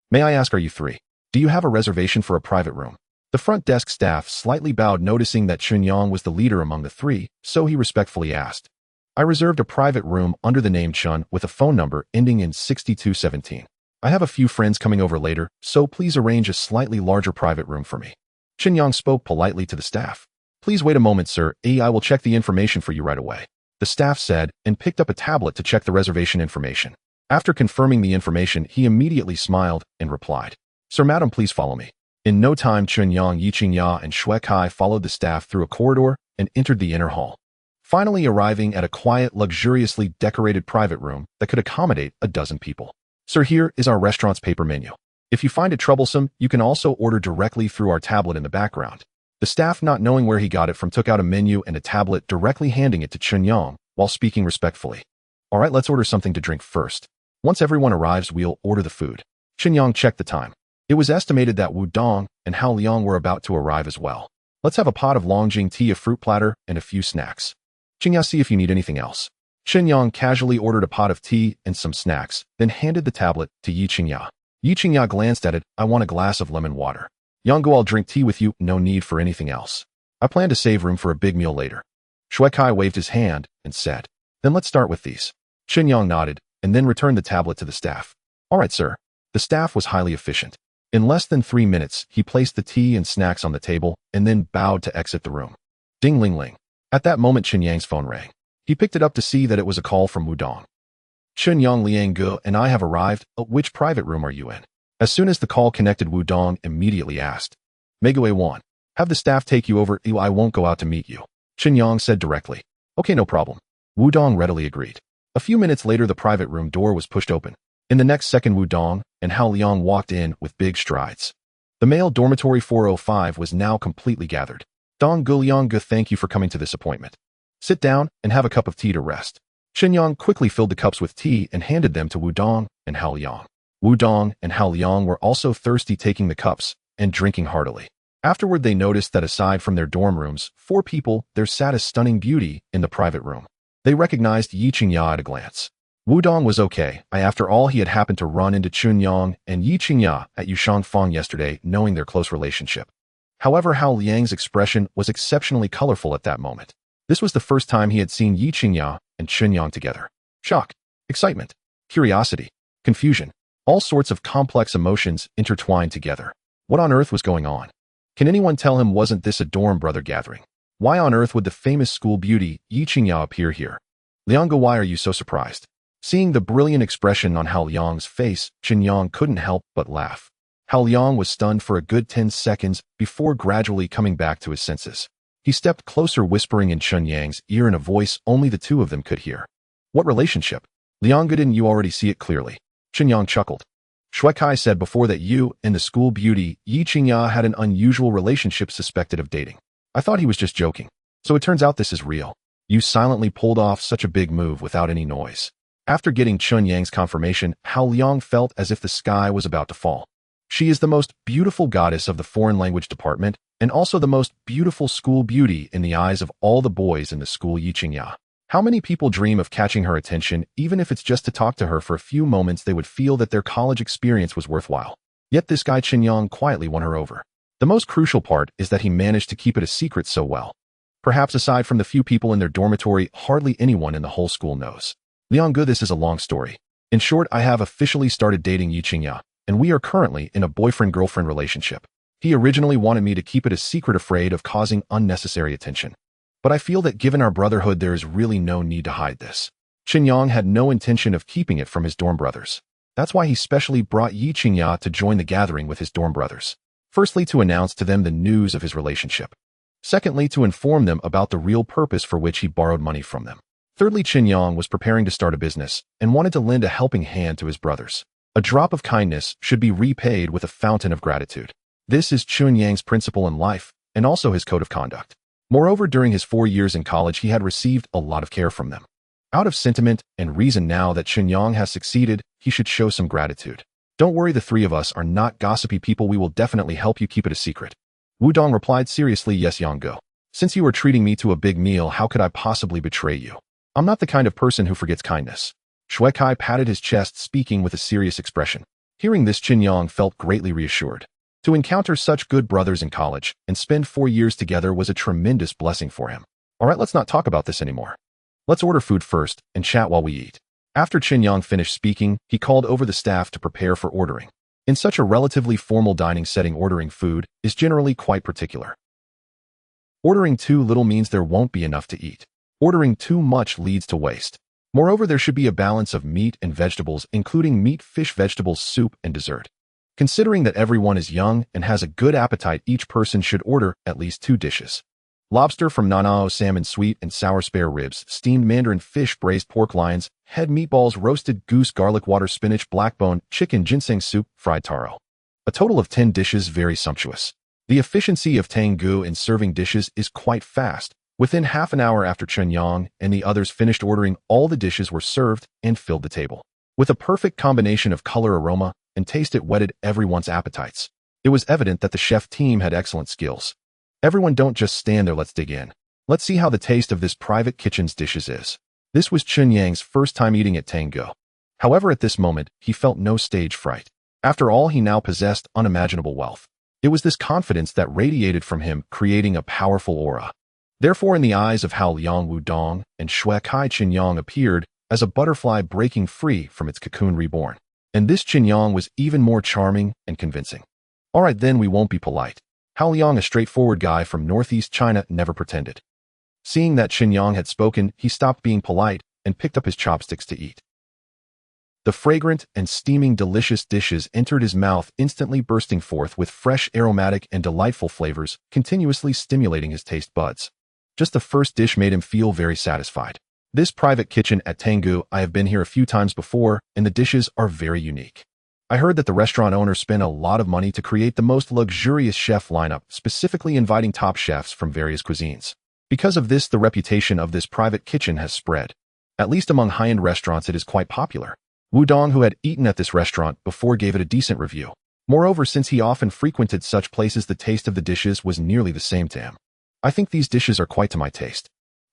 May I ask, are you three? Do you have a reservation for a private room? The front desk staff slightly bowed, noticing that Chen Yang was the leader among the three, so he respectfully asked. I reserved a private room under the name Chen with a phone number ending in 6217. I have a few friends coming over later, so please arrange a slightly larger private room for me. Chen Yang spoke politely to the staff. Please wait a moment, sir. I will check the information for you right away. The staff said, and picked up a tablet to check the reservation information. After confirming the information, he immediately smiled and replied, Sir, madam, please follow me. In no time, Chen Yang, Ye Qingya, and Shui Kai followed the staff through a corridor and entered the inner hall, finally arriving at a quiet, luxuriously decorated private room that could accommodate a dozen people. Sir, here is our restaurant's paper menu. If you find it troublesome, you can also order directly through our tablet in the background. The staff, not knowing where he got it from, took out a menu and a tablet, directly handing it to Chen Yang while speaking respectfully. All right, let's order something to drink first. Once everyone arrives, we'll order the food. Chen Yang checked the time. It was estimated that Wu Dong and Hao Liang were about to arrive as well. Let's have a pot of Longjing tea, a fruit platter, and a few snacks. Qingya, see if you need anything else. Chen Yang casually ordered a pot of tea and some snacks, then handed the tablet to Ye Qingya. Ye Qingya glanced at it. I want a glass of lemon water. Yanggu, I'll drink tea with you, no need for anything else. I plan to save room for a big meal later. Shui Kai waved his hand and said, Then let's start with these. Chen Yang nodded and then returned the tablet to the staff. All right, sir. The staff was highly efficient. In less than 3 minutes, he placed the tea and snacks on the table and then bowed to exit the room. Ding ling ling. At that moment, Chen Yang's phone rang. He picked it up to see that it was a call from Wu Dong. Chen Yang, Lianggu, and I have arrived. Which private room are you in? As soon as the call connected, Wu Dong immediately asked. Megawei 1. Have the staff take you over. I won't go out to meet you. Chen Yang said directly. Okay, no problem. Wu Dong readily agreed. A few minutes later, the private room door was pushed open. In the next second, Wu Dong and Hao Liang walked in with big strides. The male dormitory 405 was now completely gathered. Dong Lianggu, thank you for coming to this appointment. Sit down and have a cup of tea to rest. Chen Yang quickly filled the cups with tea and handed them to Wu Dong and Hao Liang. Wu Dong and Hao Liang were also thirsty, taking the cups and drinking heartily. Afterward, they noticed that aside from their dorm rooms, 4 people, there sat a stunning beauty in the private room. They recognized Ye Qingya at a glance. Wu Dong was okay. After all, he had happened to run into Chen Yang and Ye Qingya at Yushangfang yesterday, knowing their close relationship. However, Hao Liang's expression was exceptionally colorful at that moment. This was the first time he had seen Ye Qingya and Chen Yang together. Shock, excitement, curiosity, confusion. All sorts of complex emotions intertwined together. What on earth was going on? Can anyone tell him, wasn't this a dorm brother gathering? Why on earth would the famous school beauty Ye Qingya appear here? Lianggu, why are you so surprised? Seeing the brilliant expression on Hao Liang's face, Chen Yang couldn't help but laugh. Hao Liang was stunned for a good 10 seconds before gradually coming back to his senses. He stepped closer, whispering in Chen Yang's ear in a voice only the two of them could hear. What relationship? Lianggu, didn't you already see it clearly? Chen Yang chuckled. Shui Kai said before that you and the school beauty Ye Qingya had an unusual relationship, suspected of dating. I thought he was just joking. So it turns out this is real. You silently pulled off such a big move without any noise. After getting Chen Yang's confirmation, Hao Liang felt as if the sky was about to fall. She is the most beautiful goddess of the foreign language department and also the most beautiful school beauty in the eyes of all the boys in the school. Ye Qingya. How many people dream of catching her attention, even if it's just to talk to her for a few moments? They would feel that their college experience was worthwhile. Yet this guy Chen Yang quietly won her over. The most crucial part is that he managed to keep it a secret so well. Perhaps aside from the few people in their dormitory, hardly anyone in the whole school knows. Liang Gu, this is a long story. In short, I have officially started dating Ye Qingya, and we are currently in a boyfriend-girlfriend relationship. He originally wanted me to keep it a secret, afraid of causing unnecessary attention. But I feel that given our brotherhood, there is really no need to hide this. Chen Yang had no intention of keeping it from his dorm brothers. That's why he specially brought Ye Qingya to join the gathering with his dorm brothers. Firstly, to announce to them the news of his relationship. Secondly, to inform them about the real purpose for which he borrowed money from them. Thirdly, Chen Yang was preparing to start a business and wanted to lend a helping hand to his brothers. A drop of kindness should be repaid with a fountain of gratitude. This is Chen Yang's principle in life and also his code of conduct. Moreover, during his 4 years in college, he had received a lot of care from them. Out of sentiment and reason, now that Chen Yang has succeeded, he should show some gratitude. Don't worry, the three of us are not gossipy people. We will definitely help you keep it a secret. Wudong replied seriously, yes, Yang Gu. Since you are treating me to a big meal, how could I possibly betray you? I'm not the kind of person who forgets kindness. Shui Kai patted his chest, speaking with a serious expression. Hearing this, Chen Yang felt greatly reassured. To encounter such good brothers in college and spend 4 years together was a tremendous blessing for him. All right, let's not talk about this anymore. Let's order food first and chat while we eat. After Chen Yang finished speaking, he called over the staff to prepare for ordering. In such a relatively formal dining setting, ordering food is generally quite particular. Ordering too little means there won't be enough to eat. Ordering too much leads to waste. Moreover, there should be a balance of meat and vegetables, including meat, fish, vegetables, soup, and dessert. Considering that everyone is young and has a good appetite, each person should order at least 2 dishes. Lobster from Nanao, salmon, sweet and sour spare ribs, steamed mandarin fish, braised pork loins, head meatballs, roasted goose, garlic water, spinach, blackbone, chicken, ginseng soup, fried taro. A total of 10 dishes, very sumptuous. The efficiency of Tang Gu in serving dishes is quite fast. Within half an hour after Chen Yang and the others finished ordering, all the dishes were served and filled the table. With a perfect combination of color, aroma, and taste, it whetted everyone's appetites. It was evident that the chef team had excellent skills. Everyone, don't just stand there, let's dig in. Let's see how the taste of this private kitchen's dishes is. This was Chen Yang's first time eating at Tang Gu. However, at this moment, he felt no stage fright. After all, he now possessed unimaginable wealth. It was this confidence that radiated from him, creating a powerful aura. Therefore, in the eyes of Hao Liang, Wudong and Shui Kai, Chen Yang appeared as a butterfly breaking free from its cocoon, reborn. And this Chen Yang was even more charming and convincing. All right, then, we won't be polite. Hao Liang, a straightforward guy from northeast China, never pretended. Seeing that Chen Yang had spoken, he stopped being polite and picked up his chopsticks to eat. The fragrant and steaming delicious dishes entered his mouth, instantly bursting forth with fresh, aromatic, and delightful flavors, continuously stimulating his taste buds. Just the first dish made him feel very satisfied. This private kitchen at Tang Gu, I have been here a few times before, and the dishes are very unique. I heard that the restaurant owner spent a lot of money to create the most luxurious chef lineup, specifically inviting top chefs from various cuisines. Because of this, the reputation of this private kitchen has spread. At least among high-end restaurants, it is quite popular. Wudong, who had eaten at this restaurant before, gave it a decent review. Moreover, since he often frequented such places, the taste of the dishes was nearly the same to him. I think these dishes are quite to my taste.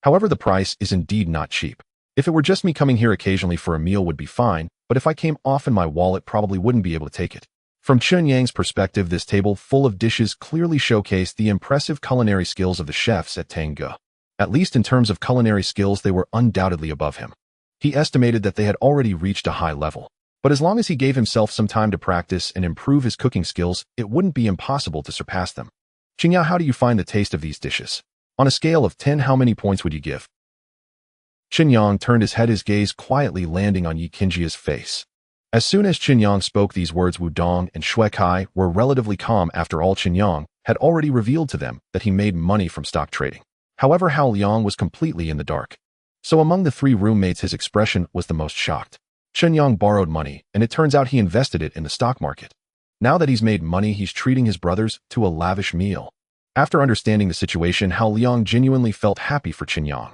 However, the price is indeed not cheap. If it were just me coming here occasionally for a meal would be fine, but if I came often, my wallet probably wouldn't be able to take it. From Chen Yang's perspective, this table full of dishes clearly showcased the impressive culinary skills of the chefs at Tang Gu. At least in terms of culinary skills, they were undoubtedly above him. He estimated that they had already reached a high level. But as long as he gave himself some time to practice and improve his cooking skills, it wouldn't be impossible to surpass them. Qingya, how do you find the taste of these dishes? On a scale of 10, how many points would you give? Chen Yang turned his head, his gaze quietly landing on Ye Qingya's face. As soon as Chen Yang spoke these words, Wudong and Shui Kai were relatively calm. After all, Chen Yang had already revealed to them that he made money from stock trading. However, Hao Liang was completely in the dark. So among the 3 roommates, his expression was the most shocked. Chen Yang borrowed money, and it turns out he invested it in the stock market. Now that he's made money, he's treating his brothers to a lavish meal. After understanding the situation, Hao Liang genuinely felt happy for Chen Yang.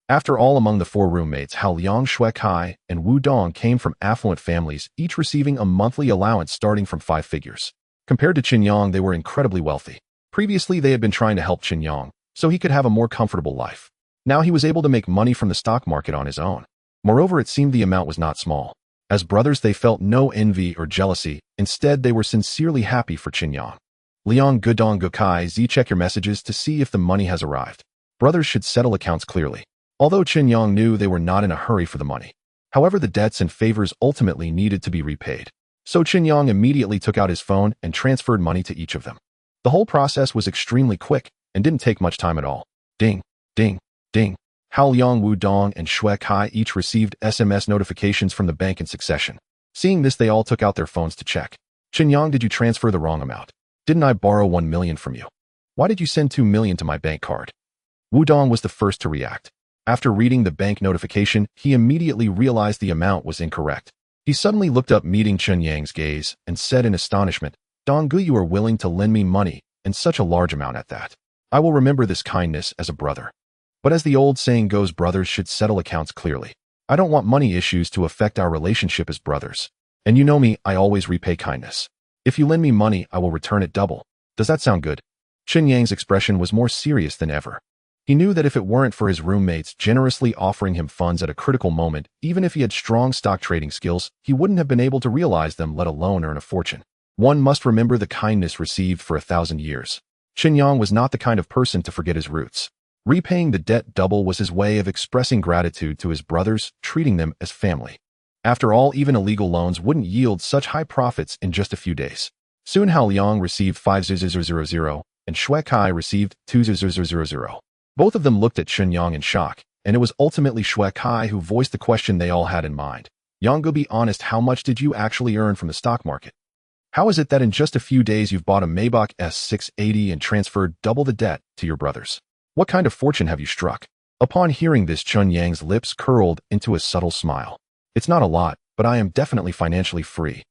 After all, among the 4 roommates, Hao Liang, Shui Kai, and Wudong came from affluent families, each receiving a monthly allowance starting from 5 figures. Compared to Chen Yang, they were incredibly wealthy. Previously, they had been trying to help Chen Yang so he could have a more comfortable life. Now he was able to make money from the stock market on his own. Moreover, it seemed the amount was not small. As brothers, they felt no envy or jealousy. Instead, they were sincerely happy for Chen Yang. Liang Gudong Gukai Z, check your messages to see if the money has arrived. Brothers should settle accounts clearly. Although Chen Yang knew they were not in a hurry for the money. However, the debts and favors ultimately needed to be repaid. So Chen Yang immediately took out his phone and transferred money to each of them. The whole process was extremely quick and didn't take much time at all. Ding, ding, ding. Hao Liang, Wu Dong, and Shui Kai each received SMS notifications from the bank in succession. Seeing this, they all took out their phones to check. Chen Yang, did you transfer the wrong amount? Didn't I borrow 1 million from you? Why did you send 2 million to my bank card? Wu Dong was the first to react. After reading the bank notification, he immediately realized the amount was incorrect. He suddenly looked up, meeting Chen Yang's gaze, and said in astonishment, Donggu, you are willing to lend me money, and such a large amount at that. I will remember this kindness as a brother. But as the old saying goes, brothers should settle accounts clearly. I don't want money issues to affect our relationship as brothers. And you know me, I always repay kindness. If you lend me money, I will return it double. Does that sound good? Chen Yang's expression was more serious than ever. He knew that if it weren't for his roommates generously offering him funds at a critical moment, even if he had strong stock trading skills, he wouldn't have been able to realize them, let alone earn a fortune. One must remember the kindness received for 1,000 years. Chen Yang was not the kind of person to forget his roots. Repaying the debt double was his way of expressing gratitude to his brothers, treating them as family. After all, even illegal loans wouldn't yield such high profits in just a few days. Soon Hao Liang received 5,000 and Shui Kai received 2,000. Both of them looked at Chen Yang in shock, and it was ultimately Shui Kai who voiced the question they all had in mind. Yang, be honest, how much did you actually earn from the stock market? How is it that in just a few days you've bought a Maybach S680 and transferred double the debt to your brothers? What kind of fortune have you struck? Upon hearing this, Chen Yang's lips curled into a subtle smile. It's not a lot, but I am definitely financially free.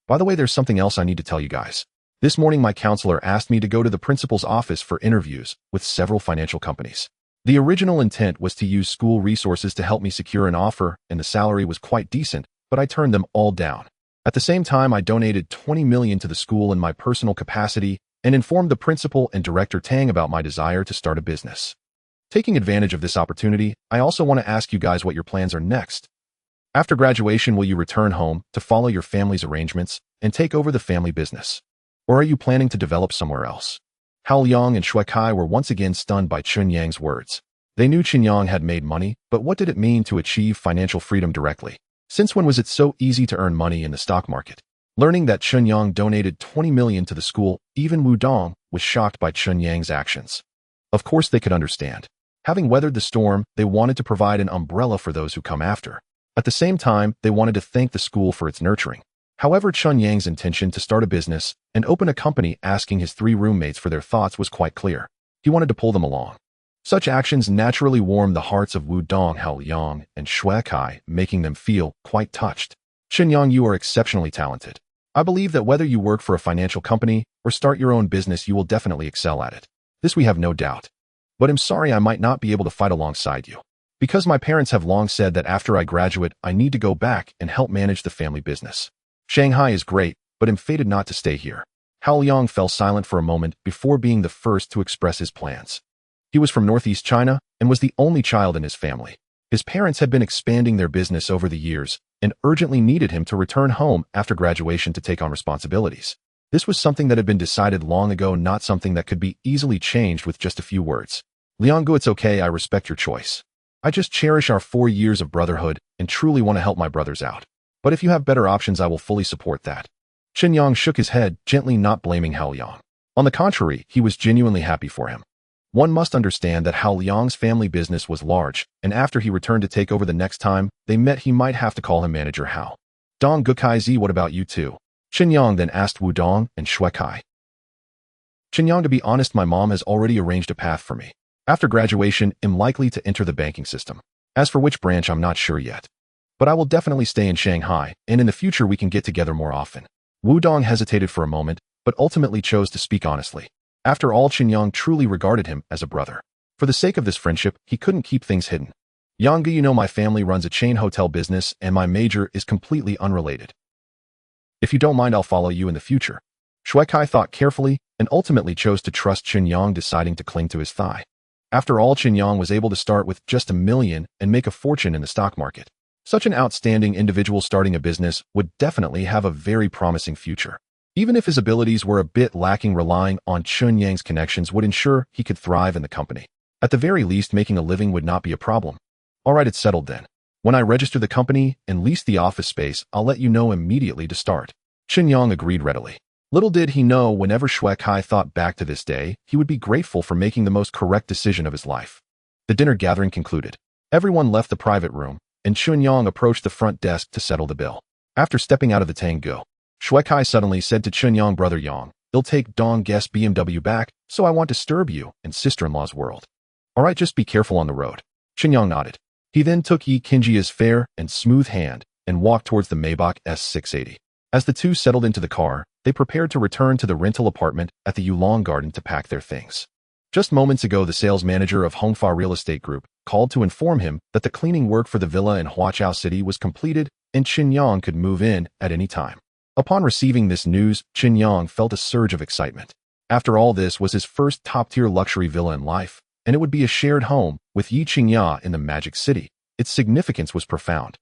By the way, there's something else I need to tell you guys. This morning, my counselor asked me to go to the principal's office for interviews with several financial companies. The original intent was to use school resources to help me secure an offer, and the salary was quite decent, but I turned them all down. At the same time, I donated 20 million to the school in my personal capacity and informed the principal and director Tang about my desire to start a business. Taking advantage of this opportunity, I also want to ask you guys what your plans are next. After graduation, will you return home to follow your family's arrangements and take over the family business? Or are you planning to develop somewhere else? Hao Liang and Shui Kai were once again stunned by Chen Yang's words. They knew Chen Yang had made money, but what did it mean to achieve financial freedom directly? Since when was it so easy to earn money in the stock market? Learning that Chen Yang donated 20 million to the school, even Wu Dong was shocked by Chen Yang's actions. Of course they could understand. Having weathered the storm, they wanted to provide an umbrella for those who come after. At the same time, they wanted to thank the school for its nurturing. However, Chen Yang's intention to start a business and open a company, asking his 3 roommates for their thoughts, was quite clear. He wanted to pull them along. Such actions naturally warmed the hearts of Wu Dong, Hao Liang, and Shui Kai, making them feel quite touched. Chen Yang, you are exceptionally talented. I believe that whether you work for a financial company or start your own business, you will definitely excel at it. This we have no doubt. But I'm sorry I might not be able to fight alongside you. Because my parents have long said that after I graduate, I need to go back and help manage the family business. Shanghai is great, but am fated not to stay here. Hao Liang fell silent for a moment before being the first to express his plans. He was from Northeast China and was the only child in his family. His parents had been expanding their business over the years and urgently needed him to return home after graduation to take on responsibilities. This was something that had been decided long ago, not something that could be easily changed with just a few words. Lianggu, it's okay, I respect your choice. I just cherish our 4 years of brotherhood and truly want to help my brothers out. But if you have better options, I will fully support that. Chen Yang shook his head, gently, not blaming Hao Liang. On the contrary, he was genuinely happy for him. One must understand that Hao Liang's family business was large, and after he returned to take over the next time they met, he might have to call him Manager Hao. Dong Gukai Z, what about you two? Chen Yang then asked Wu Dong and Shui Kai. Chen Yang, to be honest, my mom has already arranged a path for me. After graduation, I'm likely to enter the banking system. As for which branch, I'm not sure yet. But I will definitely stay in Shanghai, and in the future we can get together more often. Wu Dong hesitated for a moment, but ultimately chose to speak honestly. After all, Chen Yang truly regarded him as a brother. For the sake of this friendship, he couldn't keep things hidden. Yangge, you know my family runs a chain hotel business and my major is completely unrelated. If you don't mind, I'll follow you in the future. Shui Kai thought carefully and ultimately chose to trust Chen Yang, deciding to cling to his thigh. After all, Chen Yang was able to start with just $1 million and make a fortune in the stock market. Such an outstanding individual starting a business would definitely have a very promising future. Even if his abilities were a bit lacking, relying on Chen Yang's connections would ensure he could thrive in the company. At the very least, making a living would not be a problem. All right, it's settled then. When I register the company and lease the office space, I'll let you know immediately to start. Chen Yang agreed readily. Little did he know, whenever Shui Kai thought back to this day, he would be grateful for making the most correct decision of his life. The dinner gathering concluded. Everyone left the private room, and Chen Yang approached the front desk to settle the bill. After stepping out of the tango, Shui Kai suddenly said to Chen Yang, "Brother Yang, you'll take Dong Guest BMW back, so I won't disturb you in sister-in-law's world. All right, just be careful on the road." Chen Yang nodded. He then took Ye Qingya's fair and smooth hand and walked towards the Maybach S680. As the two settled into the car, they prepared to return to the rental apartment at the Yulong Garden to pack their things. Just moments ago, the sales manager of Hongfa Real Estate Group called to inform him that the cleaning work for the villa in Huaqiao City was completed and Chen Yang could move in at any time. Upon receiving this news, Chen Yang felt a surge of excitement. After all, this was his first top-tier luxury villa in life, and it would be a shared home with Ye Qingya in the Magic City. Its significance was profound.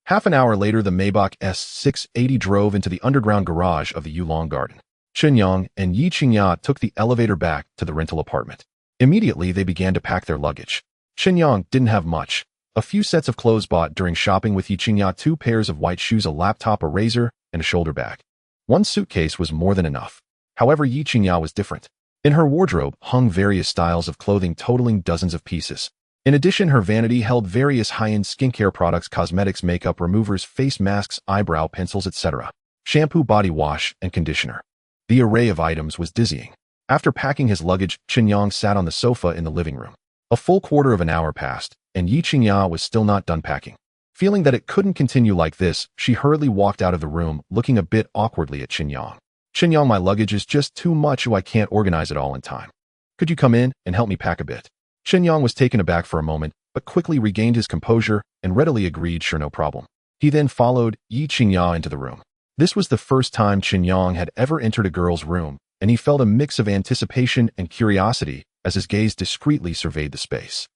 Half an hour later, the Maybach S680 drove into the underground garage of the Yulong Garden. Chen Yang and Ye Qingya took the elevator back to the rental apartment. Immediately, they began to pack their luggage. Chen Yang didn't have much. A few sets of clothes bought during shopping with Ye Qingya, 2 pairs of white shoes, a laptop, a razor, and a shoulder bag. 1 suitcase was more than enough. However, Ye Qingya was different. In her wardrobe hung various styles of clothing totaling dozens of pieces. In addition, her vanity held various high-end skincare products, cosmetics, makeup removers, face masks, eyebrow pencils, etc., shampoo, body wash, and conditioner. The array of items was dizzying. After packing his luggage, Chen Yang sat on the sofa in the living room. A full quarter of an hour passed, and Ye Qingya was still not done packing. Feeling that it couldn't continue like this, she hurriedly walked out of the room, looking a bit awkwardly at Chen Yang. "Chen Yang, my luggage is just too much, I can't organize it all in time. Could you come in and help me pack a bit?" Chen Yang was taken aback for a moment, but quickly regained his composure and readily agreed, "Sure, no problem." He then followed Ye Qingya into the room. This was the first time Chen Yang had ever entered a girl's room, and he felt a mix of anticipation and curiosity as his gaze discreetly surveyed the space.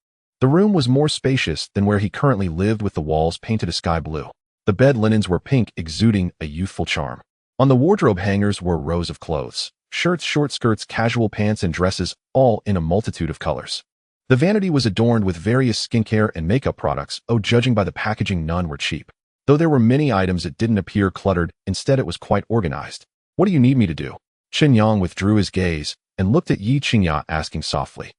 The room was more spacious than where he currently lived, with the walls painted a sky blue. The bed linens were pink, exuding a youthful charm. On the wardrobe hangers were rows of clothes, shirts, short skirts, casual pants, and dresses, all in a multitude of colors. The vanity was adorned with various skincare and makeup products. Judging by the packaging, none were cheap. Though there were many items, it didn't appear cluttered. Instead, it was quite organized. "What do you need me to do?" Chen Yang withdrew his gaze and looked at Ye Qingya, asking softly.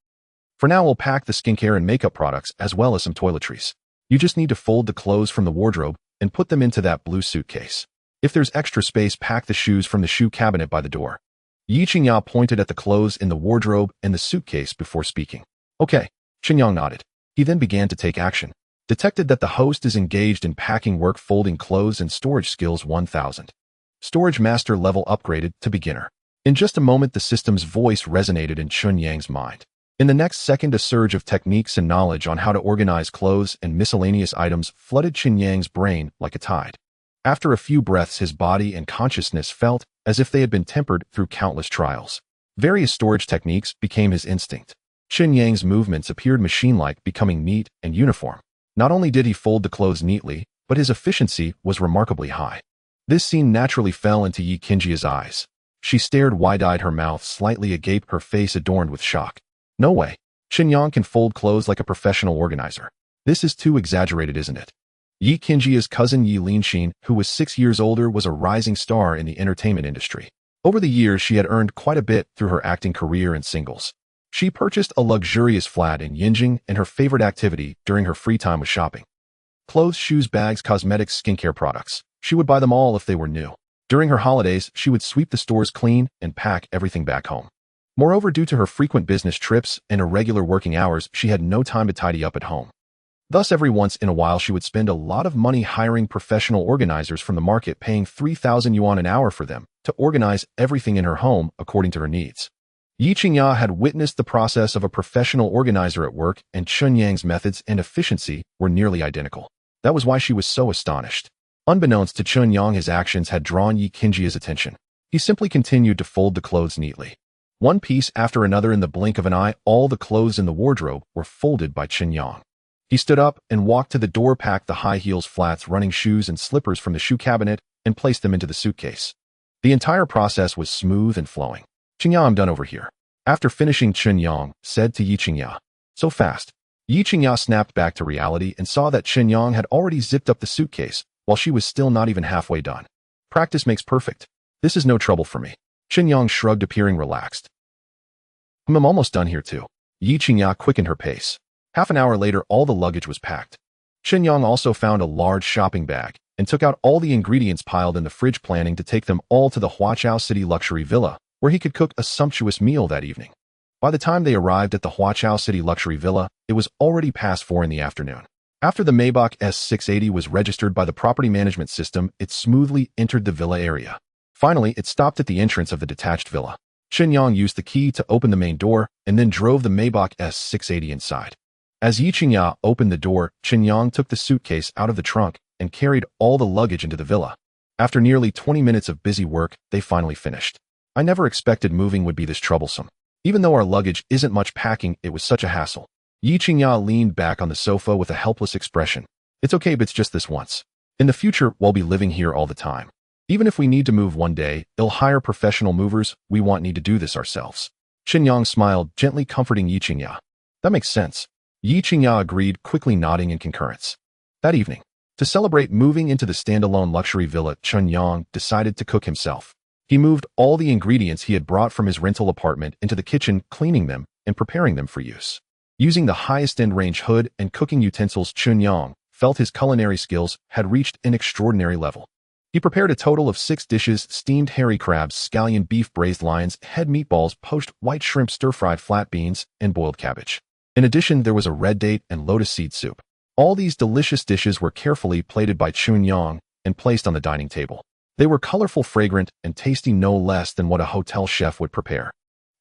"For now, we'll pack the skincare and makeup products as well as some toiletries. You just need to fold the clothes from the wardrobe and put them into that blue suitcase. If there's extra space, pack the shoes from the shoe cabinet by the door." Ye Qingya pointed at the clothes in the wardrobe and the suitcase before speaking. "Okay." Chen Yang nodded. He then began to take action. Detected that the host is engaged in packing work, folding clothes, and storage skills 1000. Storage master level upgraded to beginner. In just a moment, the system's voice resonated in Chen Yang's mind. In the next second, a surge of techniques and knowledge on how to organize clothes and miscellaneous items flooded Chen Yang's brain like a tide. After a few breaths, his body and consciousness felt as if they had been tempered through countless trials. Various storage techniques became his instinct. Chen Yang's movements appeared machine-like, becoming neat and uniform. Not only did he fold the clothes neatly, but his efficiency was remarkably high. This scene naturally fell into Ye Qingya's eyes. She stared wide-eyed, her mouth slightly agape, her face adorned with shock. "No way. Chen Yang can fold clothes like a professional organizer. This is too exaggerated, isn't it?" Ye Qingya's cousin Ye Linxin, who was 6 years older, was a rising star in the entertainment industry. Over the years, she had earned quite a bit through her acting career and singles. She purchased a luxurious flat in Yinjing, and her favorite activity during her free time was shopping. Clothes, shoes, bags, cosmetics, skincare products. She would buy them all if they were new. During her holidays, she would sweep the stores clean and pack everything back home. Moreover, due to her frequent business trips and irregular working hours, she had no time to tidy up at home. Thus, every once in a while, she would spend a lot of money hiring professional organizers from the market, paying 3,000 yuan an hour for them to organize everything in her home according to her needs. Ye Qingya had witnessed the process of a professional organizer at work, and Chen Yang's methods and efficiency were nearly identical. That was why she was so astonished. Unbeknownst to Chen Yang, his actions had drawn Ye Qingya's attention. He simply continued to fold the clothes neatly. One piece after another, in the blink of an eye, all the clothes in the wardrobe were folded by Chen Yang. He stood up and walked to the door, packed the high heels, flats, running shoes, and slippers from the shoe cabinet, and placed them into the suitcase. The entire process was smooth and flowing. "Qingya, I'm done over here." After finishing, Chen Yang said to Ye Qingya, "So fast." Ye Qingya snapped back to reality and saw that Chen Yang had already zipped up the suitcase, while she was still not even halfway done. "Practice makes perfect. This is no trouble for me." Chen Yang shrugged, appearing relaxed. "I'm almost done here too." Ye Qingya quickened her pace. Half an hour later, all the luggage was packed. Chen Yang also found a large shopping bag and took out all the ingredients piled in the fridge, planning to take them all to the Huaqiao City luxury villa, where he could cook a sumptuous meal that evening. By the time they arrived at the Huaqiao City luxury villa, it was already past 4 in the afternoon. After the Maybach S680 was registered by the property management system, it smoothly entered the villa area. Finally, it stopped at the entrance of the detached villa. Chen Yang used the key to open the main door and then drove the Maybach S680 inside. As Ye Qingya opened the door, Chen Yang took the suitcase out of the trunk and carried all the luggage into the villa. After nearly 20 minutes of busy work, they finally finished. "I never expected moving would be this troublesome. Even though our luggage isn't much packing, it was such a hassle." Ye Qingya leaned back on the sofa with a helpless expression. "It's okay, but it's just this once. In the future, we'll be living here all the time. Even if we need to move one day, they'll hire professional movers. We won't need to do this ourselves." Chen Yang smiled, gently comforting Ye Qingya. "That makes sense." Ye Qingya agreed, quickly nodding in concurrence. That evening, to celebrate moving into the standalone luxury villa, Chen Yang decided to cook himself. He moved all the ingredients he had brought from his rental apartment into the kitchen, cleaning them and preparing them for use. Using the highest-end range hood and cooking utensils, Chen Yang felt his culinary skills had reached an extraordinary level. He prepared a total of 6 dishes: steamed hairy crabs, scallion beef, braised lion's head meatballs, poached white shrimp, stir-fried flat beans, and boiled cabbage. In addition, there was a red date and lotus seed soup. All these delicious dishes were carefully plated by Chen Yang and placed on the dining table. They were colorful, fragrant, and tasty, no less than what a hotel chef would prepare.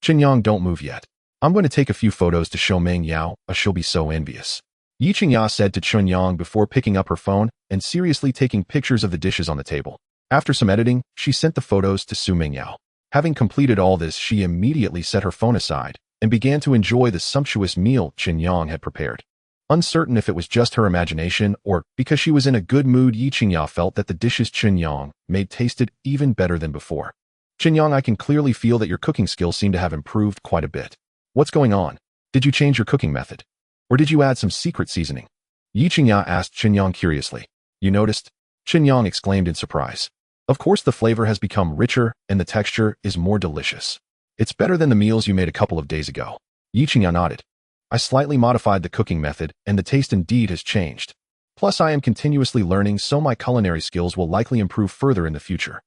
"Chen Yang, don't move yet. I'm going to take a few photos to show Meng Yao, she'll be so envious." Ye Qingya said to Chen Yang before picking up her phone and seriously taking pictures of the dishes on the table. After some editing, she sent the photos to Su Meng Yao. Having completed all this, she immediately set her phone aside and began to enjoy the sumptuous meal Chen Yang had prepared. Uncertain if it was just her imagination or because she was in a good mood, Ye Qingya felt that the dishes Chen Yang made tasted even better than before. "Chen Yang, I can clearly feel that your cooking skills seem to have improved quite a bit. What's going on? Did you change your cooking method? Or did you add some secret seasoning?" Ye Qingya asked Chen Yang curiously. "You noticed?" Chen Yang exclaimed in surprise. "Of course, the flavor has become richer and the texture is more delicious. It's better than the meals you made a couple of days ago." Ye Qingya nodded. "I slightly modified the cooking method, and the taste indeed has changed. Plus, I am continuously learning, so my culinary skills will likely improve further in the future."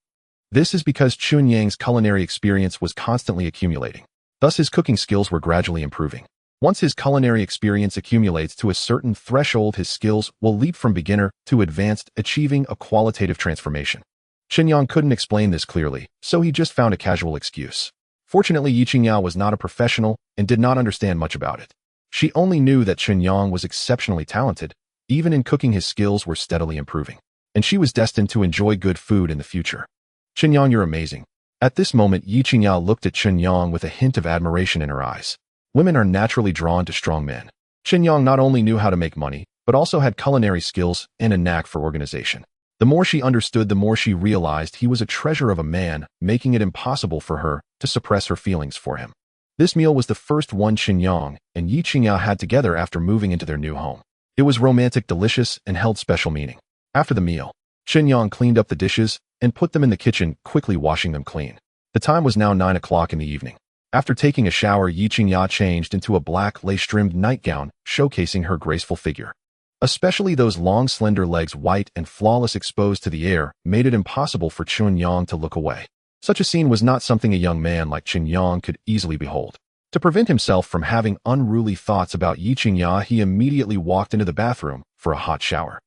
This is because Chen Yang's culinary experience was constantly accumulating. Thus, his cooking skills were gradually improving. Once his culinary experience accumulates to a certain threshold, his skills will leap from beginner to advanced, achieving a qualitative transformation. Chen Yang couldn't explain this clearly, so he just found a casual excuse. Fortunately, Ye Qingya was not a professional and did not understand much about it. She only knew that Chen Yang was exceptionally talented. Even in cooking, his skills were steadily improving, and she was destined to enjoy good food in the future. "Chen Yang, you're amazing." At this moment, Ye Qingya looked at Chen Yang with a hint of admiration in her eyes. Women are naturally drawn to strong men. Chen Yang not only knew how to make money, but also had culinary skills and a knack for organization. The more she understood, the more she realized he was a treasure of a man, making it impossible for her to suppress her feelings for him. This meal was the first one Chen Yang and Ye Qingya had together after moving into their new home. It was romantic, delicious, and held special meaning. After the meal, Chen Yang cleaned up the dishes and put them in the kitchen, quickly washing them clean. The time was now 9 o'clock in the evening. After taking a shower, Ye Qingya changed into a black lace-trimmed nightgown, showcasing her graceful figure. Especially those long, slender legs, white and flawless, exposed to the air, made it impossible for Chen Yang to look away. Such a scene was not something a young man like Chen Yang could easily behold. To prevent himself from having unruly thoughts about Ye Qingya, he immediately walked into the bathroom for a hot shower.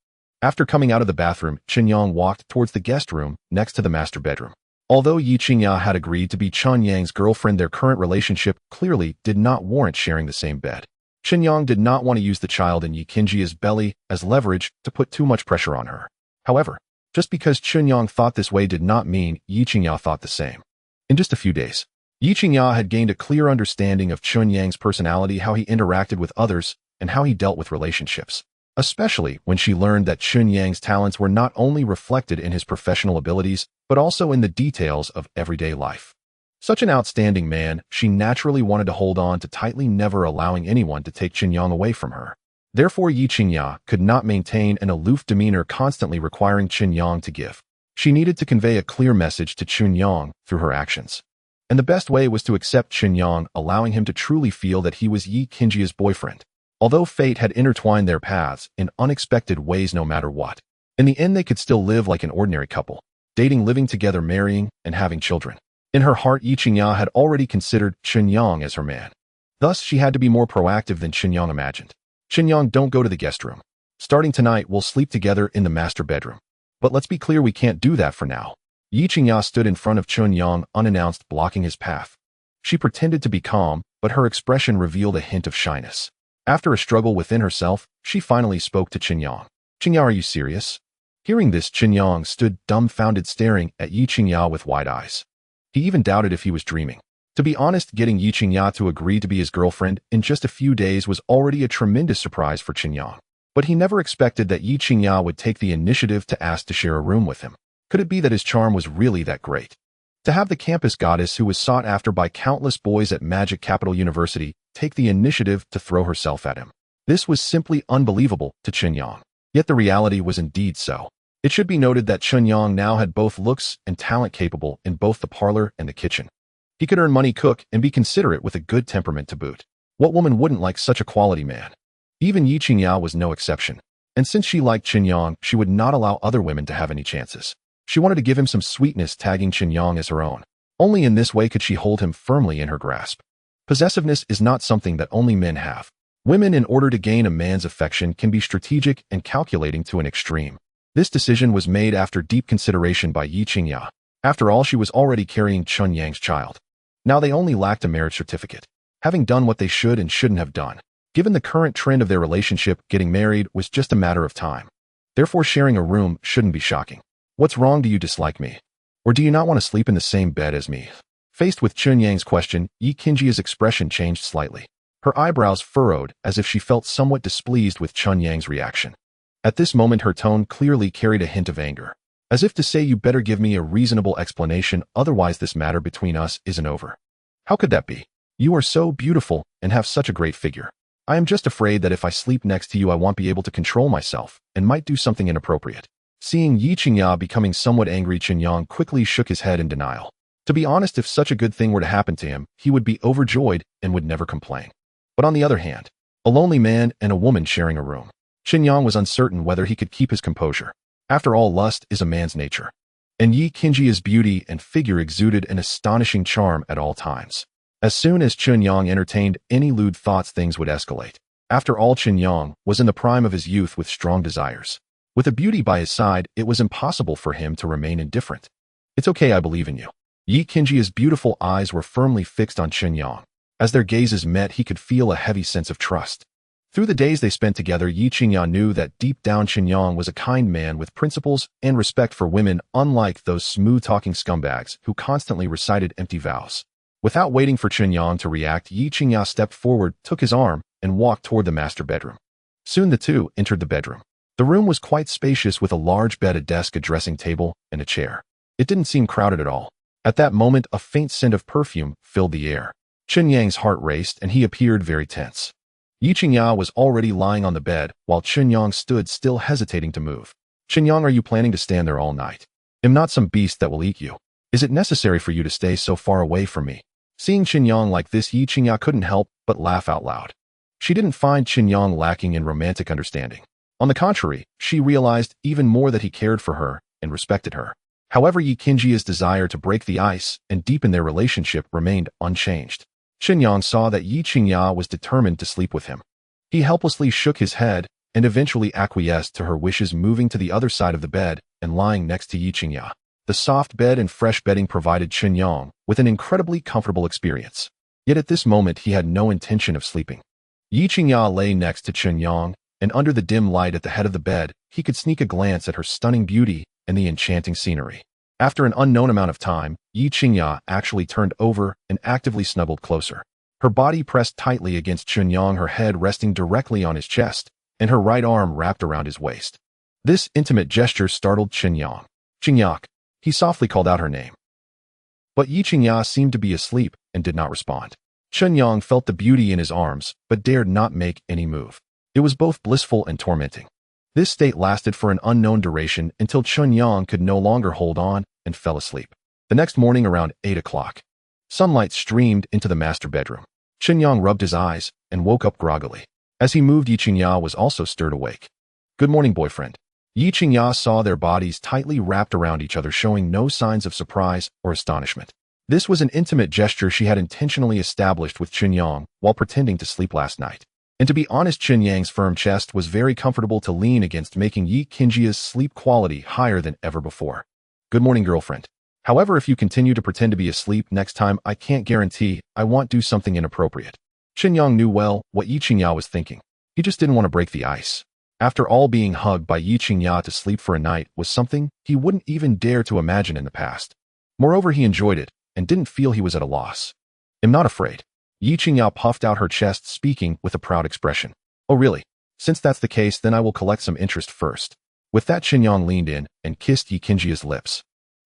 After coming out of the bathroom, Chen Yang walked towards the guest room next to the master bedroom. Although Ye Qingya had agreed to be Chen Yang's girlfriend, their current relationship clearly did not warrant sharing the same bed. Chen Yang did not want to use the child in Ye Qingya's belly as leverage to put too much pressure on her. However, just because Chen Yang thought this way did not mean Ye Qingya thought the same. In just a few days, Ye Qingya had gained a clear understanding of Chen Yang's personality, how he interacted with others, and how he dealt with relationships, especially when she learned that Chen Yang's talents were not only reflected in his professional abilities, but also in the details of everyday life. Such an outstanding man, she naturally wanted to hold on to tightly, never allowing anyone to take Chen Yang away from her. Therefore, Ye Qingya could not maintain an aloof demeanor, constantly requiring Chen Yang to give. She needed to convey a clear message to Chen Yang through her actions. And the best way was to accept Chen Yang, allowing him to truly feel that he was Ye Qingya's boyfriend, although fate had intertwined their paths in unexpected ways. No matter what, in the end they could still live like an ordinary couple, dating, living together, marrying, and having children. In her heart, Ye Qingya had already considered Chen Yang as her man. Thus, she had to be more proactive than Chen Yang imagined. Chen Yang, don't go to the guest room. Starting tonight, we'll sleep together in the master bedroom. But let's be clear, we can't do that for now. Ye Qingya stood in front of Chen Yang unannounced, blocking his path. She pretended to be calm, but her expression revealed a hint of shyness. After a struggle within herself, she finally spoke to Chen Yang. Chen Yang, are you serious? Hearing this, Chen Yang stood dumbfounded, staring at Ye Qingya with wide eyes. He even doubted if he was dreaming. To be honest, getting Ye Qingya to agree to be his girlfriend in just a few days was already a tremendous surprise for Chen Yang. But he never expected that Ye Qingya would take the initiative to ask to share a room with him. Could it be that his charm was really that great? To have the campus goddess, who was sought after by countless boys at Magic Capital University, take the initiative to throw herself at him. This was simply unbelievable to Chen Yang. Yet the reality was indeed so. It should be noted that Chen Yang now had both looks and talent, capable in both the parlor and the kitchen. He could earn money, cook, and be considerate, with a good temperament to boot. What woman wouldn't like such a quality man? Even Ye Qingya was no exception. And since she liked Chen Yang, she would not allow other women to have any chances. She wanted to give him some sweetness, tagging Chen Yang as her own. Only in this way could she hold him firmly in her grasp. Possessiveness is not something that only men have. Women, in order to gain a man's affection, can be strategic and calculating to an extreme. This decision was made after deep consideration by Ye Qingya. After all, she was already carrying Chen Yang's child. Now they only lacked a marriage certificate. Having done what they should and shouldn't have done. Given the current trend of their relationship, getting married was just a matter of time. Therefore, sharing a room shouldn't be shocking. What's wrong? Do you dislike me? Or do you not want to sleep in the same bed as me? Faced with Chen Yang's question, Ye Qingya's expression changed slightly. Her eyebrows furrowed, as if she felt somewhat displeased with Chen Yang's reaction. At this moment, her tone clearly carried a hint of anger. As if to say, you better give me a reasonable explanation, otherwise this matter between us isn't over. How could that be? You are so beautiful and have such a great figure. I am just afraid that if I sleep next to you, I won't be able to control myself and might do something inappropriate. Seeing Ye Qingya becoming somewhat angry, Chen Yang quickly shook his head in denial. To be honest, if such a good thing were to happen to him, he would be overjoyed and would never complain. But on the other hand, a lonely man and a woman sharing a room. Chen Yang was uncertain whether he could keep his composure. After all, lust is a man's nature. And Ye Qingya's beauty and figure exuded an astonishing charm at all times. As soon as Chen Yang entertained any lewd thoughts, things would escalate. After all, Chen Yang was in the prime of his youth with strong desires. With a beauty by his side, it was impossible for him to remain indifferent. It's okay, I believe in you. Ye Qingya's beautiful eyes were firmly fixed on Chen Yang. As their gazes met, he could feel a heavy sense of trust. Through the days they spent together, Ye Qingya knew that deep down Chen Yang was a kind man with principles and respect for women, unlike those smooth-talking scumbags who constantly recited empty vows. Without waiting for Chen Yang to react, Ye Qingya stepped forward, took his arm, and walked toward the master bedroom. Soon the two entered the bedroom. The room was quite spacious, with a large bed, a desk, a dressing table, and a chair. It didn't seem crowded at all. At that moment, a faint scent of perfume filled the air. Chen Yang's heart raced, and he appeared very tense. Ye Qingya was already lying on the bed, while Chen Yang stood still, hesitating to move. Chen Yang, are you planning to stand there all night? I'm not some beast that will eat you. Is it necessary for you to stay so far away from me? Seeing Chen Yang like this, Ye Qingya couldn't help but laugh out loud. She didn't find Chen Yang lacking in romantic understanding. On the contrary, she realized even more that he cared for her and respected her. However, Ye Qingya's desire to break the ice and deepen their relationship remained unchanged. Chen Yang saw that Ye Qingya was determined to sleep with him. He helplessly shook his head and eventually acquiesced to her wishes, moving to the other side of the bed and lying next to Ye Qingya. The soft bed and fresh bedding provided Chen Yang with an incredibly comfortable experience. Yet at this moment, he had no intention of sleeping. Ye Qingya lay next to Chen Yang, and under the dim light at the head of the bed, he could sneak a glance at her stunning beauty and the enchanting scenery. After an unknown amount of time, Ye Qingya actually turned over and actively snuggled closer. Her body pressed tightly against Chen Yang, her head resting directly on his chest, and her right arm wrapped around his waist. This intimate gesture startled Chen Yang. Qingya, he softly called out her name. But Ye Qingya seemed to be asleep and did not respond. Chen Yang felt the beauty in his arms, but dared not make any move. It was both blissful and tormenting. This state lasted for an unknown duration until Chen Yang could no longer hold on and fell asleep. The next morning around 8 o'clock, sunlight streamed into the master bedroom. Chen Yang rubbed his eyes and woke up groggily. As he moved, Ye Qingya was also stirred awake. Good morning, boyfriend. Ye Qingya saw their bodies tightly wrapped around each other, showing no signs of surprise or astonishment. This was an intimate gesture she had intentionally established with Chen Yang while pretending to sleep last night. And to be honest, Chen Yang's firm chest was very comfortable to lean against, making Ye Qingya's sleep quality higher than ever before. Good morning, girlfriend. However, if you continue to pretend to be asleep next time, I can't guarantee I won't do something inappropriate. Chen Yang knew well what Ye Qingya was thinking. He just didn't want to break the ice. After all, being hugged by Ye Qingya to sleep for a night was something he wouldn't even dare to imagine in the past. Moreover, he enjoyed it and didn't feel he was at a loss. I'm not afraid. Ye Qingya puffed out her chest, speaking with a proud expression. Oh really? Since that's the case, then I will collect some interest first. With that, Chen Yang leaned in and kissed Ye Qingya's lips.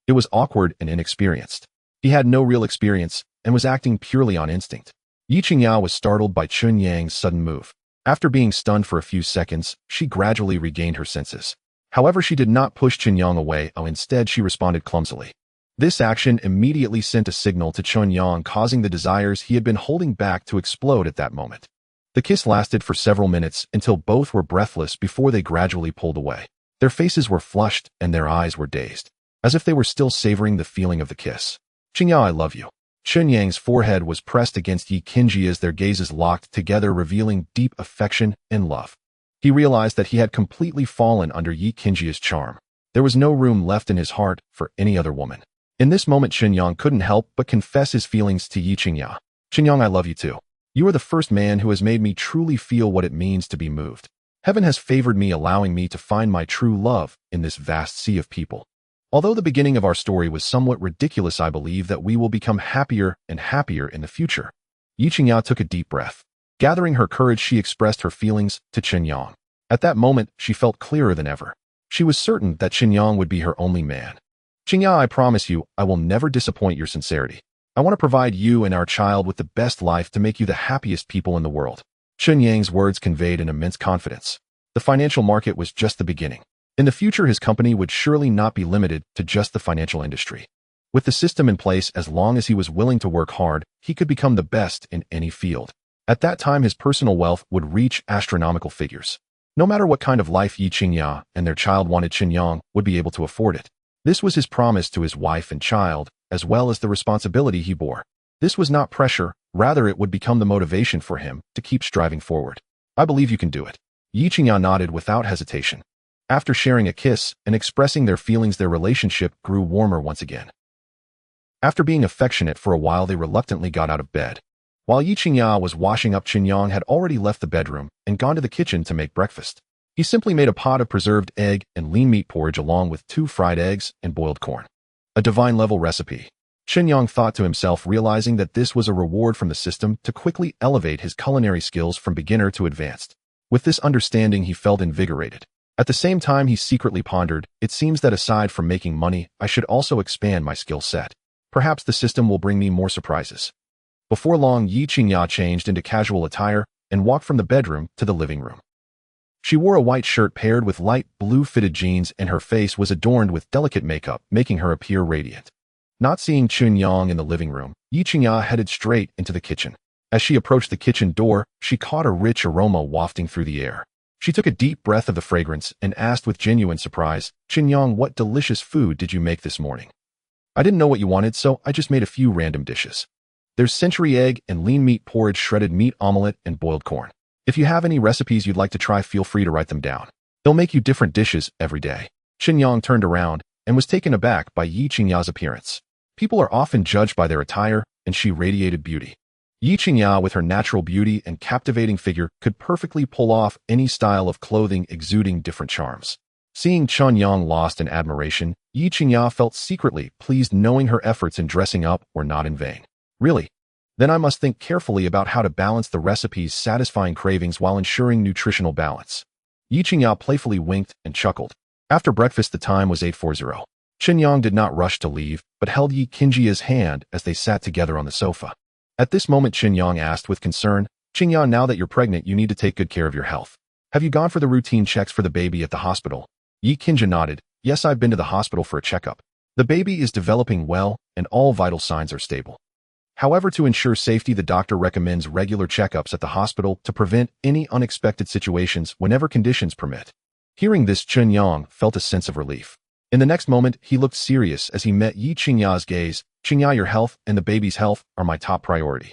It was awkward and inexperienced. He had no real experience and was acting purely on instinct. Ye Qingya was startled by Chen Yang's sudden move. After being stunned for a few seconds, she gradually regained her senses. However, she did not push Chen Yang away, instead she responded clumsily. This action immediately sent a signal to Chen Yang, causing the desires he had been holding back to explode at that moment. The kiss lasted for several minutes until both were breathless before they gradually pulled away. Their faces were flushed and their eyes were dazed, as if they were still savoring the feeling of the kiss. Qingya, I love you. Chen Yang's forehead was pressed against Ye Qingya's, their gazes locked together, revealing deep affection and love. He realized that he had completely fallen under Ye Qingya's charm. There was no room left in his heart for any other woman. In this moment, Chen Yang couldn't help but confess his feelings to Ye Qingya. Chen Yang, I love you too. You are the first man who has made me truly feel what it means to be moved. Heaven has favored me, allowing me to find my true love in this vast sea of people. Although the beginning of our story was somewhat ridiculous, I believe that we will become happier and happier in the future. Ye Qingya took a deep breath. Gathering her courage, she expressed her feelings to Chen Yang. At that moment, she felt clearer than ever. She was certain that Chen Yang would be her only man. Qingya, I promise you, I will never disappoint your sincerity. I want to provide you and our child with the best life to make you the happiest people in the world. Chen Yang's words conveyed an immense confidence. The financial market was just the beginning. In the future, his company would surely not be limited to just the financial industry. With the system in place, as long as he was willing to work hard, he could become the best in any field. At that time, his personal wealth would reach astronomical figures. No matter what kind of life Ye Qingya and their child wanted, Chen Yang would be able to afford it. This was his promise to his wife and child, as well as the responsibility he bore. This was not pressure, rather it would become the motivation for him to keep striving forward. I believe you can do it. Ye Qingya nodded without hesitation. After sharing a kiss and expressing their feelings, their relationship grew warmer once again. After being affectionate for a while, they reluctantly got out of bed. While Ye Qingya was washing up, Chen Yang had already left the bedroom and gone to the kitchen to make breakfast. He simply made a pot of preserved egg and lean meat porridge along with 2 fried eggs and boiled corn. A divine-level recipe. Chen Yang thought to himself, realizing that this was a reward from the system to quickly elevate his culinary skills from beginner to advanced. With this understanding, he felt invigorated. At the same time, he secretly pondered, it seems that aside from making money, I should also expand my skill set. Perhaps the system will bring me more surprises. Before long, Ye Qingya changed into casual attire and walked from the bedroom to the living room. She wore a white shirt paired with light blue fitted jeans, and her face was adorned with delicate makeup, making her appear radiant. Not seeing Chen Yang in the living room, Ye Qingya headed straight into the kitchen. As she approached the kitchen door, she caught a rich aroma wafting through the air. She took a deep breath of the fragrance and asked with genuine surprise, Chen Yang, what delicious food did you make this morning? I didn't know what you wanted, so I just made a few random dishes. There's century egg and lean meat porridge, shredded meat omelette, and boiled corn. If you have any recipes you'd like to try, feel free to write them down. They'll make you different dishes every day. Chen Yang turned around and was taken aback by Ye Qingya's appearance. People are often judged by their attire, and she radiated beauty. Ye Qingya, with her natural beauty and captivating figure, could perfectly pull off any style of clothing, exuding different charms. Seeing Chen Yang lost in admiration, Ye Qingya felt secretly pleased, knowing her efforts in dressing up were not in vain. Really? Then I must think carefully about how to balance the recipe's satisfying cravings while ensuring nutritional balance. Ye Qingya playfully winked and chuckled. After breakfast, the time was 8:40. Chen Yang did not rush to leave, but held Ye Qingya's hand as they sat together on the sofa. At this moment, Chen Yang asked with concern, "Qingya, now that you're pregnant, you need to take good care of your health. Have you gone for the routine checks for the baby at the hospital?" Ye Qingya nodded. "Yes, I've been to the hospital for a checkup. The baby is developing well, and all vital signs are stable. However, to ensure safety, the doctor recommends regular checkups at the hospital to prevent any unexpected situations whenever conditions permit." Hearing this, Chen Yang felt a sense of relief. In the next moment, he looked serious as he met Ye Qingya's gaze. "Qingya, your health and the baby's health are my top priority.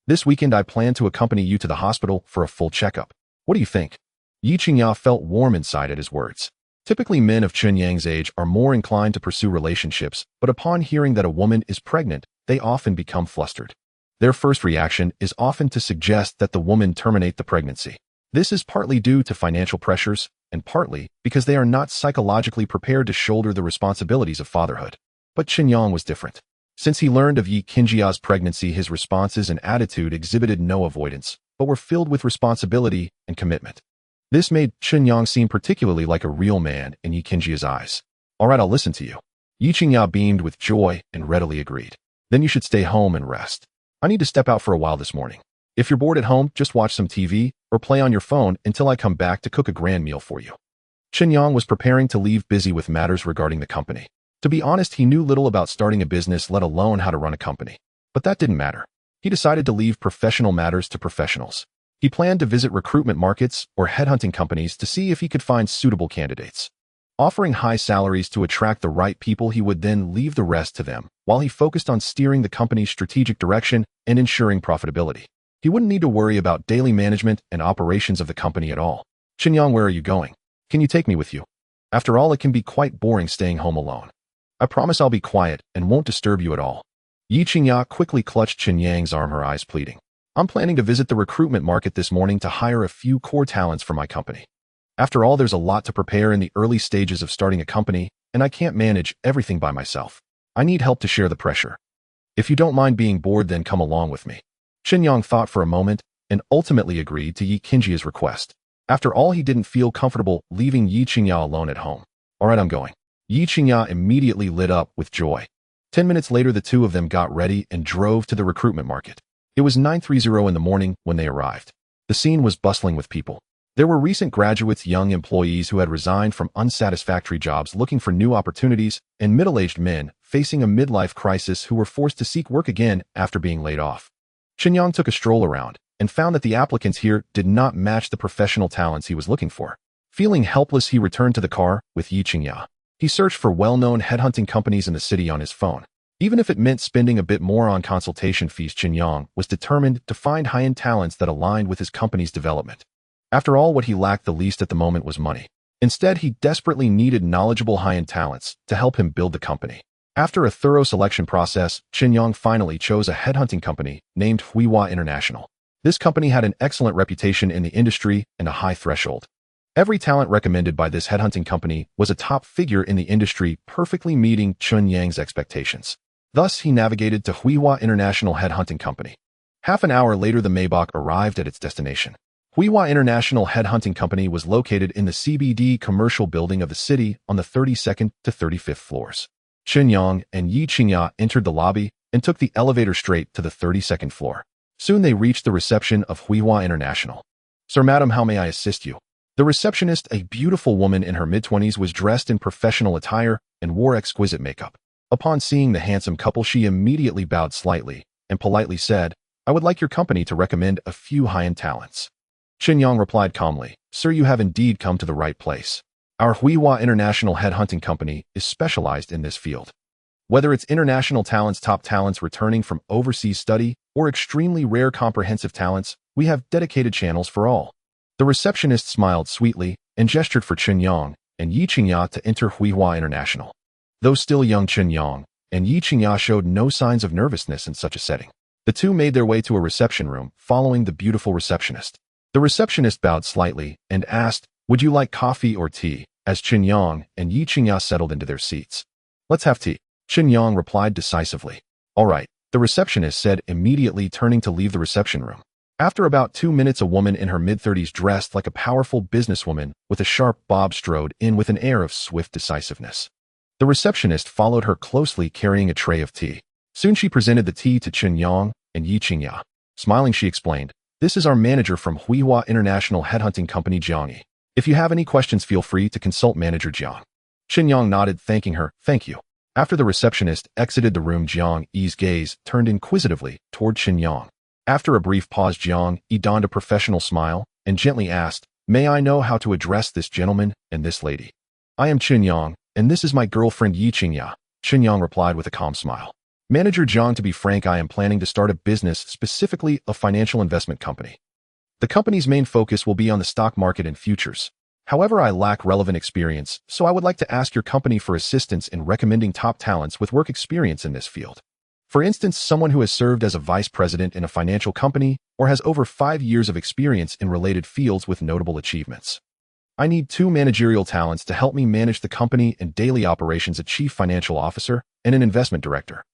This weekend, I plan to accompany you to the hospital for a full checkup. What do you think?" Ye Qingya felt warm inside at his words. Typically, men of Chen Yang's age are more inclined to pursue relationships, but upon hearing that a woman is pregnant, they often become flustered. Their first reaction is often to suggest that the woman terminate the pregnancy. This is partly due to financial pressures, and partly because they are not psychologically prepared to shoulder the responsibilities of fatherhood. But Chen Yang was different. Since he learned of Ye Qingya's pregnancy, his responses and attitude exhibited no avoidance, but were filled with responsibility and commitment. This made Chen Yang seem particularly like a real man in Ye Qingya's eyes. "All right, I'll listen to you." Ye Qingya beamed with joy and readily agreed. "Then you should stay home and rest. I need to step out for a while this morning. If you're bored at home, just watch some TV or play on your phone until I come back to cook a grand meal for you." Chen Yang was preparing to leave, busy with matters regarding the company. To be honest, he knew little about starting a business, let alone how to run a company. But that didn't matter. He decided to leave professional matters to professionals. He planned to visit recruitment markets or headhunting companies to see if he could find suitable candidates. Offering high salaries to attract the right people, he would then leave the rest to them, while he focused on steering the company's strategic direction and ensuring profitability. He wouldn't need to worry about daily management and operations of the company at all. "Chen Yang, where are you going? Can you take me with you? After all, it can be quite boring staying home alone." "I promise I'll be quiet and won't disturb you at all." Ye Qingya quickly clutched Chen Yang's arm, her eyes pleading. "I'm planning to visit the recruitment market this morning to hire a few core talents for my company. After all, there's a lot to prepare in the early stages of starting a company, and I can't manage everything by myself. I need help to share the pressure. If you don't mind being bored, then come along with me." Chen Yang thought for a moment and ultimately agreed to Ye Qingya's request. After all, he didn't feel comfortable leaving Ye Qingya alone at home. "All right, I'm going." Ye Qingya immediately lit up with joy. 10 minutes later, the two of them got ready and drove to the recruitment market. It was 9:30 in the morning when they arrived. The scene was bustling with people. There were recent graduates, young employees who had resigned from unsatisfactory jobs looking for new opportunities, and middle-aged men facing a midlife crisis who were forced to seek work again after being laid off. Chen Yang took a stroll around and found that the applicants here did not match the professional talents he was looking for. Feeling helpless, he returned to the car with Ye Qingya. He searched for well-known headhunting companies in the city on his phone. Even if it meant spending a bit more on consultation fees, Chen Yang was determined to find high-end talents that aligned with his company's development. After all, what he lacked the least at the moment was money. Instead, he desperately needed knowledgeable high-end talents to help him build the company. After a thorough selection process, Chen Yang finally chose a headhunting company named International. This company had an excellent reputation in the industry and a high threshold. Every talent recommended by this headhunting company was a top figure in the industry, perfectly meeting Chen Yang's expectations. Thus, he navigated to International Headhunting Company. Half an hour later, the Maybach arrived at its destination. International Headhunting Company was located in the CBD commercial building of the city on the 32nd to 35th floors. Chen Yang and Ye Qingya entered the lobby and took the elevator straight to the 32nd floor. Soon they reached the reception of International. "Sir, madam, how may I assist you?" The receptionist, a beautiful woman in her mid-20s, was dressed in professional attire and wore exquisite makeup. Upon seeing the handsome couple, she immediately bowed slightly and politely said, "I would like your company to recommend a few high-end talents." Chen Yang replied calmly, "Sir, you have indeed come to the right place. Our International Headhunting Company is specialized in this field. Whether it's international talents, top talents returning from overseas study, or extremely rare comprehensive talents, we have dedicated channels for all." The receptionist smiled sweetly and gestured for Chen Yang and Ye Qingya to enter International. Though still young, Chen Yang and Ye Qingya showed no signs of nervousness in such a setting. The two made their way to a reception room, following the beautiful receptionist. The receptionist bowed slightly and asked, "Would you like coffee or tea?" as Chen Yang and Ye Qingya settled into their seats. "Let's have tea," Chen Yang replied decisively. "All right, the receptionist said, immediately turning to leave the reception room. After about 2 minutes, a woman in her mid-30s dressed like a powerful businesswoman with a sharp bob strode in with an air of swift decisiveness. The receptionist followed her closely, carrying a tray of tea. Soon she presented the tea to Chen Yang and Ye Qingya. Smiling, she explained, "This is our manager from Huihua International Headhunting Company, Jiang. If you have any questions, feel free to consult Manager Jiang." Chen Yang nodded, thanking her. "Thank you." After the receptionist exited the room, Jiang Yi's gaze turned inquisitively toward Chen Yang. After a brief pause, Jiang Yi donned a professional smile and gently asked, "May I know how to address this gentleman and this lady?" "I am Chen Yang, and this is my girlfriend Ye Qingya." Chen Yang replied with a calm smile. "Manager Jiang, to be frank, I am planning to start a business, specifically a financial investment company. The company's main focus will be on the stock market and futures. However, I lack relevant experience, so I would like to ask your company for assistance in recommending top talents with work experience in this field. For instance, someone who has served as a vice president in a financial company or has over 5 years of experience in related fields with notable achievements. I need 2 managerial talents to help me manage the company and daily operations: a chief financial officer and an investment director.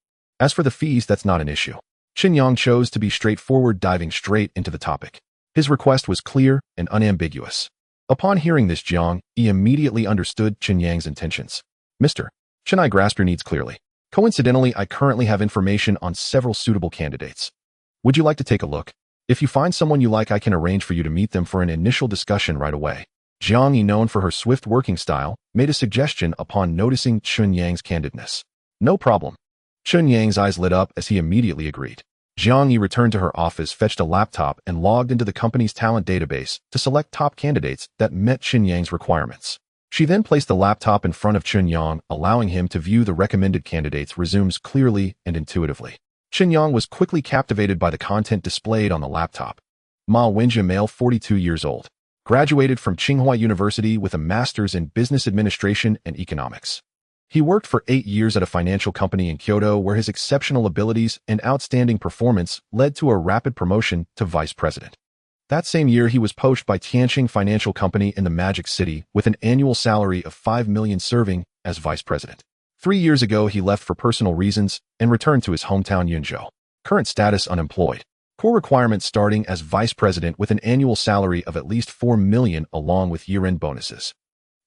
As for the fees, that's not an issue." Chen Yang chose to be straightforward, diving straight into the topic. His request was clear and unambiguous. Upon hearing this, Jiang Yi immediately understood Chen Yang's intentions. "Mr. Chen, I grasp your needs clearly. Coincidentally, I currently have information on several suitable candidates. Would you like to take a look? If you find someone you like, I can arrange for you to meet them for an initial discussion right away." Jiang Yi, known for her swift working style, made a suggestion upon noticing Chen Yang's candidness. "No problem." Chen Yang's eyes lit up as he immediately agreed. Jiang Yi returned to her office, fetched a laptop, and logged into the company's talent database to select top candidates that met Chen Yang's requirements. She then placed the laptop in front of Chen Yang, allowing him to view the recommended candidates' resumes clearly and intuitively. Chen Yang was quickly captivated by the content displayed on the laptop. Ma Wenjia, male, 42 years old. Graduated from Tsinghua University with a master's in business administration and economics. He worked for 8 years at a financial company in Kyoto, where his exceptional abilities and outstanding performance led to a rapid promotion to vice president. That same year, he was poached by Tianqing Financial Company in the Magic City with an annual salary of 5 million, serving as vice president. 3 years ago, he left for personal reasons and returned to his hometown Yunzhou. Current status: unemployed. Core requirements: starting as vice president with an annual salary of at least 4 million along with year-end bonuses.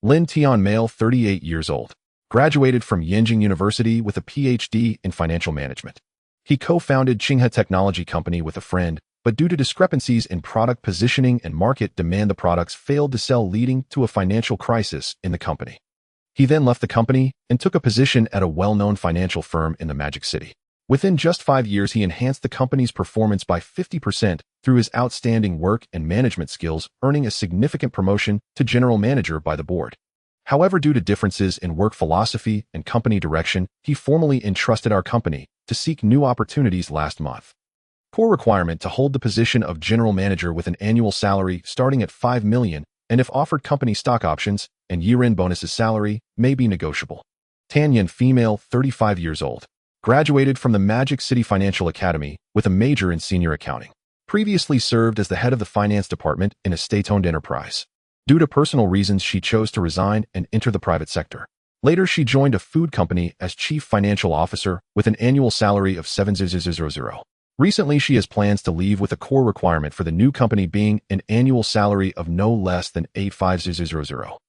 Lin Tian, male, 38 years old. Graduated from Yenjing University with a PhD in financial management. He co-founded Qinghe Technology Company with a friend, but due to discrepancies in product positioning and market demand, the products failed to sell, leading to a financial crisis in the company. He then left the company and took a position at a well-known financial firm in the Magic City. Within just 5 years, he enhanced the company's performance by 50% through his outstanding work and management skills, earning a significant promotion to general manager by the board. However, due to differences in work philosophy and company direction, he formally entrusted our company to seek new opportunities last month. Core requirement: to hold the position of general manager with an annual salary starting at 5 million, and if offered company stock options and year-end bonuses, salary may be negotiable. Tanyan, female, 35 years old. Graduated from the Magic City Financial Academy with a major in senior accounting. Previously served as the head of the finance department in a state-owned enterprise. Due to personal reasons, she chose to resign and enter the private sector. Later, she joined a food company as chief financial officer with an annual salary of 7,000. Recently, she has plans to leave, with a core requirement for the new company being an annual salary of no less than 8,500.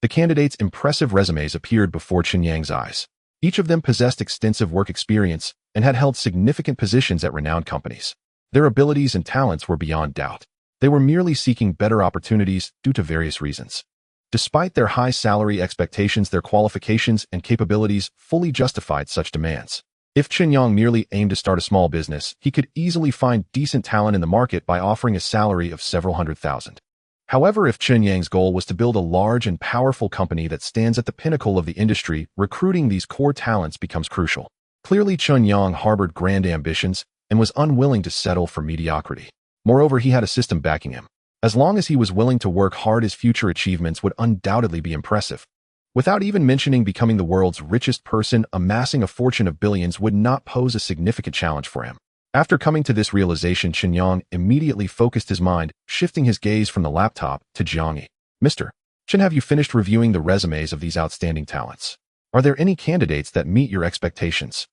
The candidates' impressive resumes appeared before Chen Yang's eyes. Each of them possessed extensive work experience and had held significant positions at renowned companies. Their abilities and talents were beyond doubt. They were merely seeking better opportunities due to various reasons. Despite their high salary expectations, their qualifications and capabilities fully justified such demands. If Chen Yang merely aimed to start a small business, he could easily find decent talent in the market by offering a salary of several $100,000. However, if Chen Yang's goal was to build a large and powerful company that stands at the pinnacle of the industry, recruiting these core talents becomes crucial. Clearly, Chen Yang harbored grand ambitions and was unwilling to settle for mediocrity. Moreover, he had a system backing him. As long as he was willing to work hard, his future achievements would undoubtedly be impressive. Without even mentioning becoming the world's richest person, amassing a fortune of billions would not pose a significant challenge for him. After coming to this realization, Chen Yang immediately focused his mind, shifting his gaze from the laptop to Jiang Yi. "Mr. Chen, have you finished reviewing the resumes of these outstanding talents? Are there any candidates that meet your expectations?"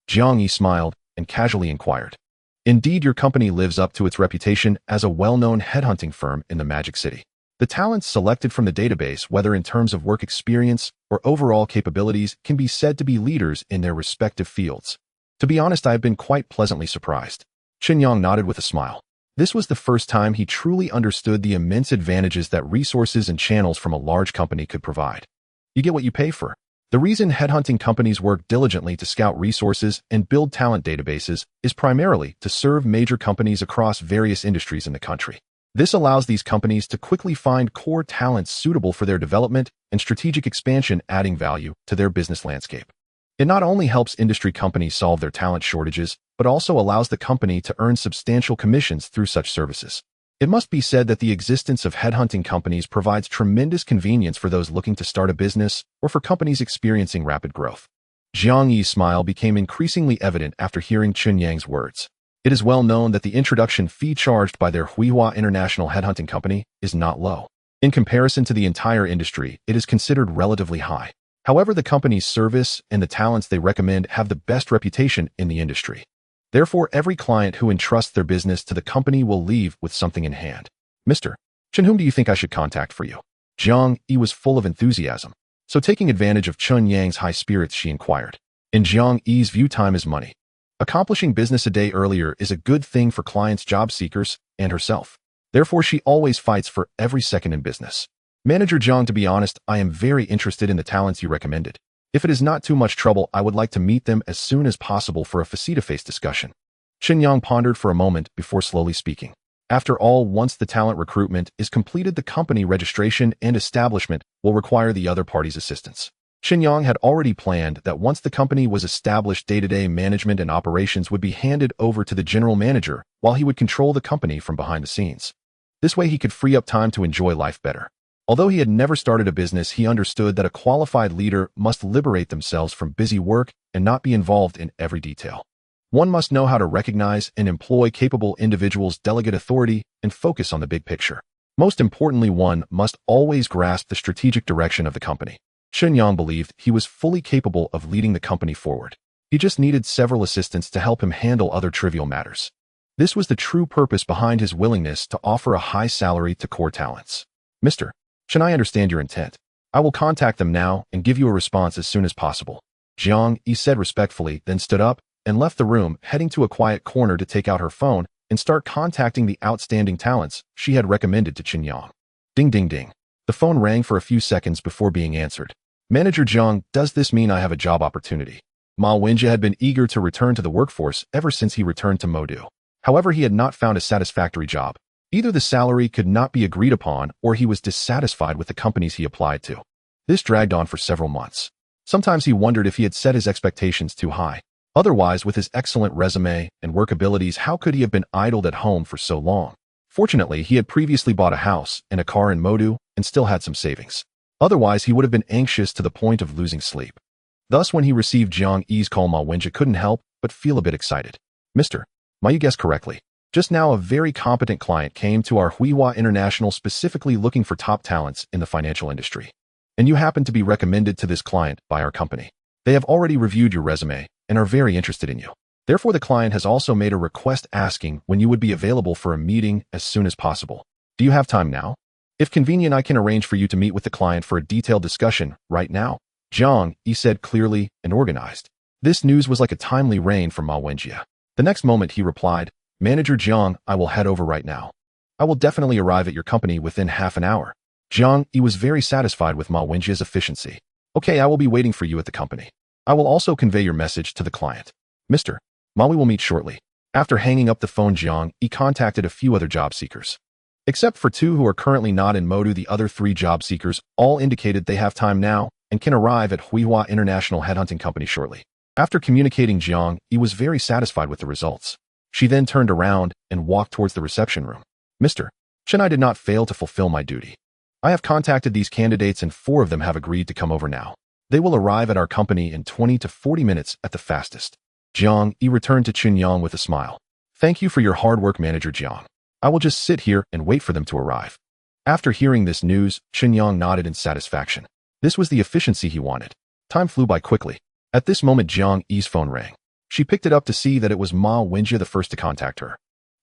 Jiang Yi smiled, and casually inquired. Indeed, your company lives up to its reputation as a well-known headhunting firm in the Magic City. The talents selected from the database, whether in terms of work experience or overall capabilities, can be said to be leaders in their respective fields. To be honest, I have been quite pleasantly surprised. Chen Yang nodded with a smile. This was the first time he truly understood the immense advantages that resources and channels from a large company could provide. You get what you pay for. The reason headhunting companies work diligently to scout resources and build talent databases is primarily to serve major companies across various industries in the country. This allows these companies to quickly find core talents suitable for their development and strategic expansion, adding value to their business landscape. It not only helps industry companies solve their talent shortages, but also allows the company to earn substantial commissions through such services. It must be said that the existence of headhunting companies provides tremendous convenience for those looking to start a business or for companies experiencing rapid growth. Jiang Yi's smile became increasingly evident after hearing Chen Yang's words. It is well known that the introduction fee charged by their Huihua International Headhunting Company is not low. In comparison to the entire industry, it is considered relatively high. However, the company's service and the talents they recommend have the best reputation in the industry. Therefore, every client who entrusts their business to the company will leave with something in hand. Mr. Chen, whom do you think I should contact for you? Jiang Yi was full of enthusiasm. So taking advantage of Chen Yang's high spirits, she inquired. In Jiang Yi's view, time is money. Accomplishing business a day earlier is a good thing for clients, job seekers, and herself. Therefore, she always fights for every second in business. Manager Jiang, to be honest, I am very interested in the talents you recommended. If it is not too much trouble, I would like to meet them as soon as possible for a face-to-face discussion. Chen Yang pondered for a moment before slowly speaking. After all, once the talent recruitment is completed, the company registration and establishment will require the other party's assistance. Chen Yang had already planned that once the company was established, day-to-day management and operations would be handed over to the general manager, while he would control the company from behind the scenes. This way he could free up time to enjoy life better. Although he had never started a business, he understood that a qualified leader must liberate themselves from busy work and not be involved in every detail. One must know how to recognize and employ capable individuals, delegate authority, and focus on the big picture. Most importantly, one must always grasp the strategic direction of the company. Chen Yang believed he was fully capable of leading the company forward. He just needed several assistants to help him handle other trivial matters. This was the true purpose behind his willingness to offer a high salary to core talents. Mr. Chen, I understand your intent. I will contact them now and give you a response as soon as possible. Jiang Yi said respectfully, then stood up and left the room, heading to a quiet corner to take out her phone and start contacting the outstanding talents she had recommended to Chen Yang. Ding, ding, ding. The phone rang for a few seconds before being answered. Manager Jiang, does this mean I have a job opportunity? Ma Wenjie had been eager to return to the workforce ever since he returned to Modu. However, he had not found a satisfactory job. Either the salary could not be agreed upon or he was dissatisfied with the companies he applied to. This dragged on for several months. Sometimes he wondered if he had set his expectations too high. Otherwise, with his excellent resume and work abilities, how could he have been idled at home for so long? Fortunately, he had previously bought a house and a car in Modu and still had some savings. Otherwise, he would have been anxious to the point of losing sleep. Thus, when he received Jiang Yi's call, Ma Wenjie couldn't help but feel a bit excited. Mr. Ma, you guessed correctly. Just now, a very competent client came to our Huihua International specifically looking for top talents in the financial industry. And you happen to be recommended to this client by our company. They have already reviewed your resume and are very interested in you. Therefore, the client has also made a request asking when you would be available for a meeting as soon as possible. Do you have time now? If convenient, I can arrange for you to meet with the client for a detailed discussion right now. Jiang Yi said clearly and organized. This news was like a timely rain from Ma Wenjie. The next moment he replied, Manager Jiang, I will head over right now. I will definitely arrive at your company within half an hour. Jiang Yi was very satisfied with Ma Wenjie's efficiency. Okay, I will be waiting for you at the company. I will also convey your message to the client. Mr. Ma, we will meet shortly. After hanging up the phone, Jiang Yi contacted a few other job seekers. Except for two who are currently not in Modu, the other three job seekers all indicated they have time now and can arrive at Huihua International Headhunting Company shortly. After communicating, Jiang Yi was very satisfied with the results. She then turned around and walked towards the reception room. Mr. Chen, I did not fail to fulfill my duty. I have contacted these candidates and 4 of them have agreed to come over now. They will arrive at our company in 20 to 40 minutes at the fastest. Jiang Yi returned to Chen Yang with a smile. Thank you for your hard work, Manager Jiang. I will just sit here and wait for them to arrive. After hearing this news, Chen Yang nodded in satisfaction. This was the efficiency he wanted. Time flew by quickly. At this moment, Jiang Yi's phone rang. She picked it up to see that it was Ma Wenjie, the first to contact her.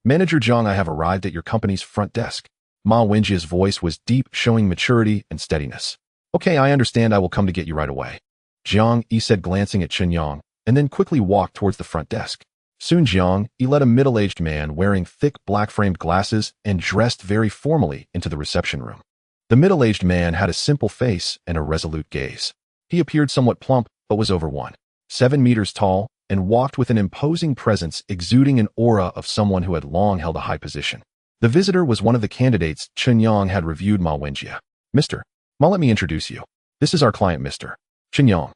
Manager Jiang, I have arrived at your company's front desk. Ma Wenjie's voice was deep, showing maturity and steadiness. Okay, I understand. I will come to get you right away. Jiang Yi said, glancing at Chen Yang, and then quickly walked towards the front desk. Soon Jiang Yi led a middle-aged man wearing thick black-framed glasses and dressed very formally into the reception room. The middle-aged man had a simple face and a resolute gaze. He appeared somewhat plump, but was over 1.7 meters tall, and walked with an imposing presence, exuding an aura of someone who had long held a high position. The visitor was one of the candidates Chen Yang had reviewed. Ma Wenjie. Mr. Ma, let me introduce you. This is our client, Mr. Chen Yang.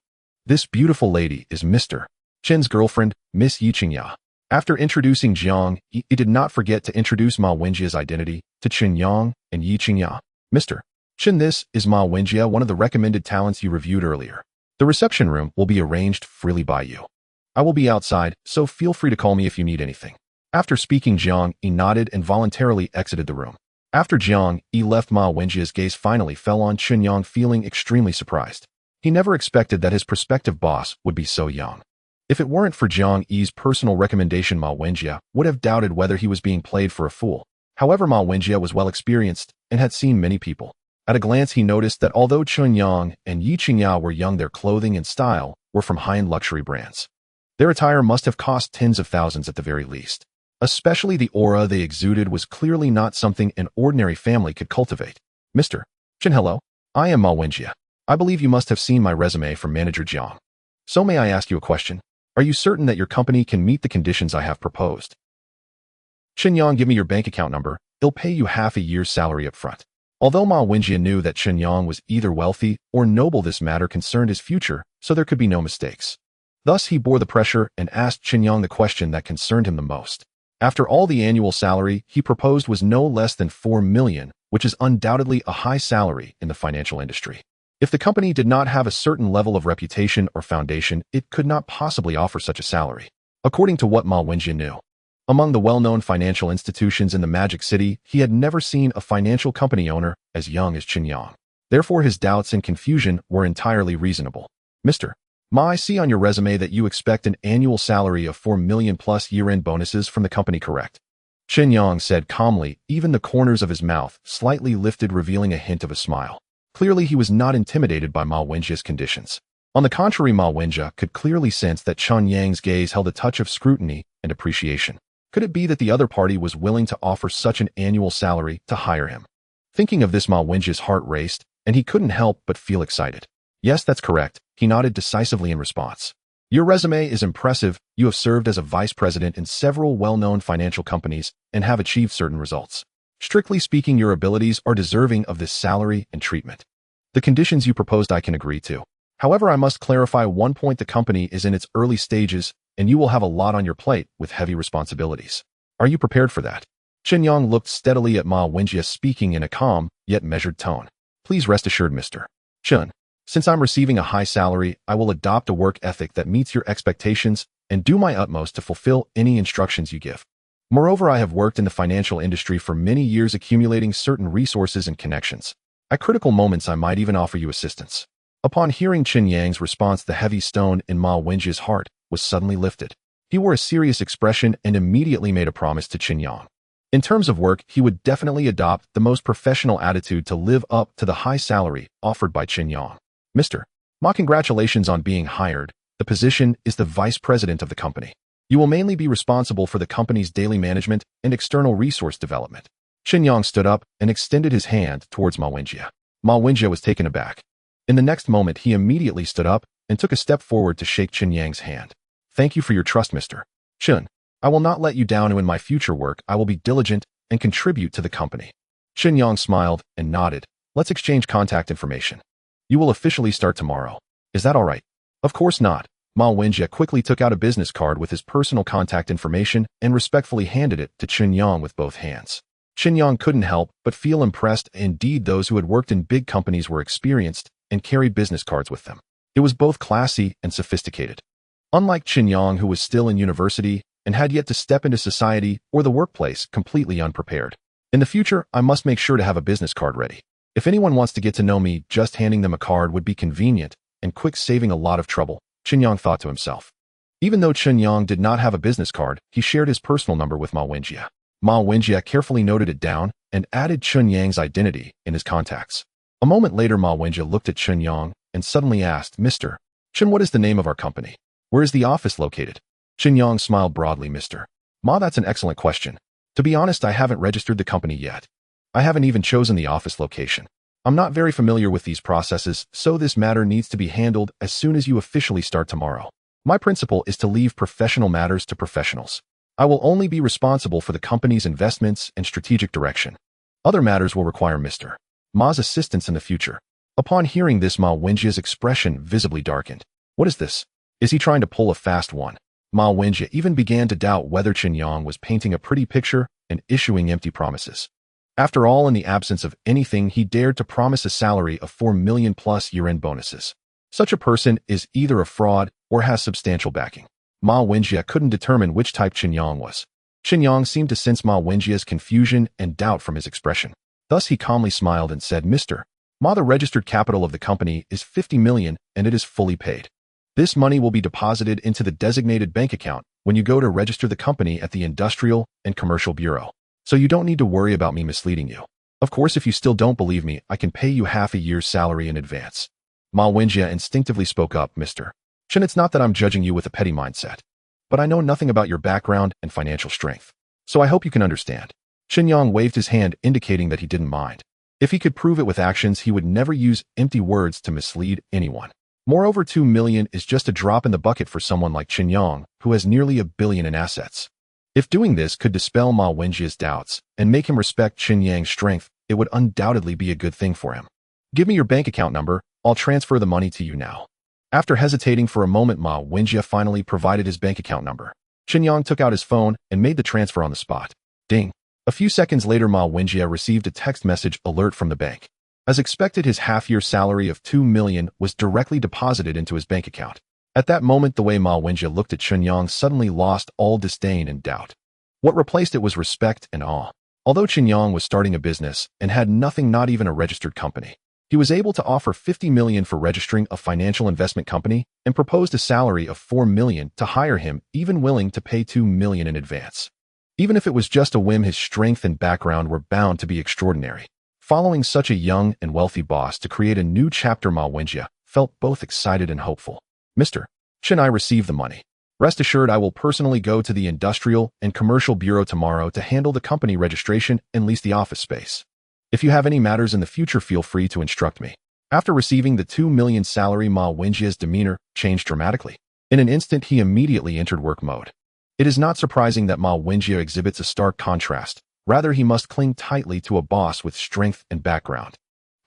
This beautiful lady is Mr. Chen's girlfriend, Miss Ye Qingya. After introducing Jiang, he did not forget to introduce Ma Wenjie's identity to Chen Yang and Ye Qingya. Mr. Chen, this is Ma Wenjie, one of the recommended talents you reviewed earlier. The reception room will be arranged freely by you. I will be outside, so feel free to call me if you need anything. After speaking, Jiang Yi nodded and voluntarily exited the room. After Jiang Yi left, Ma Wenjie's gaze finally fell on Chen Yang, feeling extremely surprised. He never expected that his prospective boss would be so young. If it weren't for Jiang Yi's personal recommendation, Ma Wenjie would have doubted whether he was being played for a fool. However, Ma Wenjie was well experienced and had seen many people. At a glance, he noticed that although Chen Yang and Ye Qingya were young, their clothing and style were from high-end luxury brands. Their attire must have cost tens of thousands at the very least. Especially the aura they exuded was clearly not something an ordinary family could cultivate. Mr. Chen, hello. I am Ma Wenjie. I believe you must have seen my resume from Manager Jiang. So may I ask you a question? Are you certain that your company can meet the conditions I have proposed? Chen Yang, give me your bank account number. It'll pay you half a year's salary up front. Although Ma Wenjie knew that Chen Yang was either wealthy or noble, this matter concerned his future, so there could be no mistakes. Thus, he bore the pressure and asked Chen Yang the question that concerned him the most. After all, the annual salary he proposed was no less than 4 million, which is undoubtedly a high salary in the financial industry. If the company did not have a certain level of reputation or foundation, it could not possibly offer such a salary. According to what Ma Wenjie knew, among the well-known financial institutions in the Magic City, he had never seen a financial company owner as young as Chen Yang. Therefore, his doubts and confusion were entirely reasonable. Mr. Ma, I see on your resume that you expect an annual salary of 4 million plus year-end bonuses from the company, correct? Chen Yang said calmly, even the corners of his mouth slightly lifted, revealing a hint of a smile. Clearly, he was not intimidated by Ma Wenjie's conditions. On the contrary, Ma Wenjie could clearly sense that Chen Yang's gaze held a touch of scrutiny and appreciation. Could it be that the other party was willing to offer such an annual salary to hire him? Thinking of this, Ma Wenjie's heart raced, and he couldn't help but feel excited. Yes, that's correct. He nodded decisively in response. Your resume is impressive. You have served as a vice president in several well-known financial companies and have achieved certain results. Strictly speaking, your abilities are deserving of this salary and treatment. The conditions you proposed I can agree to. However, I must clarify one point. The company is in its early stages, and you will have a lot on your plate with heavy responsibilities. Are you prepared for that? Chen Yang looked steadily at Ma Wenjie, speaking in a calm, yet measured tone. Please rest assured, Mr. Chen. Since I'm receiving a high salary, I will adopt a work ethic that meets your expectations and do my utmost to fulfill any instructions you give. Moreover, I have worked in the financial industry for many years, accumulating certain resources and connections. At critical moments, I might even offer you assistance. Upon hearing Chen Yang's response, the heavy stone in Ma Wenjie's heart was suddenly lifted. He wore a serious expression and immediately made a promise to Chen Yang. In terms of work, he would definitely adopt the most professional attitude to live up to the high salary offered by Chen Yang. Mr. Ma, congratulations on being hired. The position is the vice president of the company. You will mainly be responsible for the company's daily management and external resource development. Chen Yang stood up and extended his hand towards Ma Wenjie. Ma Wenjie was taken aback. In the next moment, he immediately stood up and took a step forward to shake Chen Yang's hand. Thank you for your trust, Mr. Chen. I will not let you down, and in my future work, I will be diligent and contribute to the company. Chen Yang smiled and nodded. Let's exchange contact information. You will officially start tomorrow. Is that all right? Of course not. Ma Wenjie quickly took out a business card with his personal contact information and respectfully handed it to Chen Yang with both hands. Chen Yang couldn't help but feel impressed. Indeed, those who had worked in big companies were experienced and carried business cards with them. It was both classy and sophisticated. Unlike Chen Yang, who was still in university and had yet to step into society or the workplace completely unprepared. In the future, I must make sure to have a business card ready. If anyone wants to get to know me, just handing them a card would be convenient and quick, saving a lot of trouble, Chen Yang thought to himself. Even though Chen Yang did not have a business card, he shared his personal number with Ma Wenjie. Ma Wenjie carefully noted it down and added Chen Yang's identity in his contacts. A moment later, Ma Wenjie looked at Chen Yang and suddenly asked, Mr. Chen, what is the name of our company? Where is the office located? Chen Yang smiled broadly, Mr. Ma, that's an excellent question. To be honest, I haven't registered the company yet. I haven't even chosen the office location. I'm not very familiar with these processes, so this matter needs to be handled as soon as you officially start tomorrow. My principle is to leave professional matters to professionals. I will only be responsible for the company's investments and strategic direction. Other matters will require Mr. Ma's assistance in the future. Upon hearing this, Ma Wenjie's expression visibly darkened. What is this? Is he trying to pull a fast one? Ma Wenjie even began to doubt whether Chen Yang was painting a pretty picture and issuing empty promises. After all, in the absence of anything, he dared to promise a salary of 4 million plus year-end bonuses. Such a person is either a fraud or has substantial backing. Ma Wenjie couldn't determine which type Chen Yang was. Chen Yang seemed to sense Ma Wenjie's confusion and doubt from his expression. Thus he calmly smiled and said, Mr. Ma, the registered capital of the company is 50 million and it is fully paid. This money will be deposited into the designated bank account when you go to register the company at the Industrial and Commercial Bureau. So you don't need to worry about me misleading you. Of course, if you still don't believe me, I can pay you half a year's salary in advance. Ma Wenjie instinctively spoke up, Mr. Chen, it's not that I'm judging you with a petty mindset, but I know nothing about your background and financial strength, so I hope you can understand. Chen Yang waved his hand, indicating that he didn't mind. If he could prove it with actions, he would never use empty words to mislead anyone. Moreover, 2 million is just a drop in the bucket for someone like Chen Yang, who has nearly 1 billion in assets. If doing this could dispel Ma Wenjie's doubts and make him respect Chen Yang's strength, it would undoubtedly be a good thing for him. Give me your bank account number, I'll transfer the money to you now. After hesitating for a moment, Ma Wenjie finally provided his bank account number. Chen Yang took out his phone and made the transfer on the spot. Ding. A few seconds later, Ma Wenjie received a text message alert from the bank. As expected, his half-year salary of 2 million was directly deposited into his bank account. At that moment, the way Ma Wenjie looked at Chen Yang suddenly lost all disdain and doubt. What replaced it was respect and awe. Although Chen Yang was starting a business and had nothing, not even a registered company, he was able to offer 50 million for registering a financial investment company and proposed a salary of 4 million to hire him, even willing to pay 2 million in advance. Even if it was just a whim, his strength and background were bound to be extraordinary. Following such a young and wealthy boss to create a new chapter, Ma Wenjie felt both excited and hopeful. Mr. Chen, I received the money. Rest assured, I will personally go to the Industrial and Commercial Bureau tomorrow to handle the company registration and lease the office space. If you have any matters in the future, feel free to instruct me. After receiving the 2 million salary, Ma Wenjie's demeanor changed dramatically. In an instant, he immediately entered work mode. It is not surprising that Ma Wenjie exhibits a stark contrast. Rather, he must cling tightly to a boss with strength and background.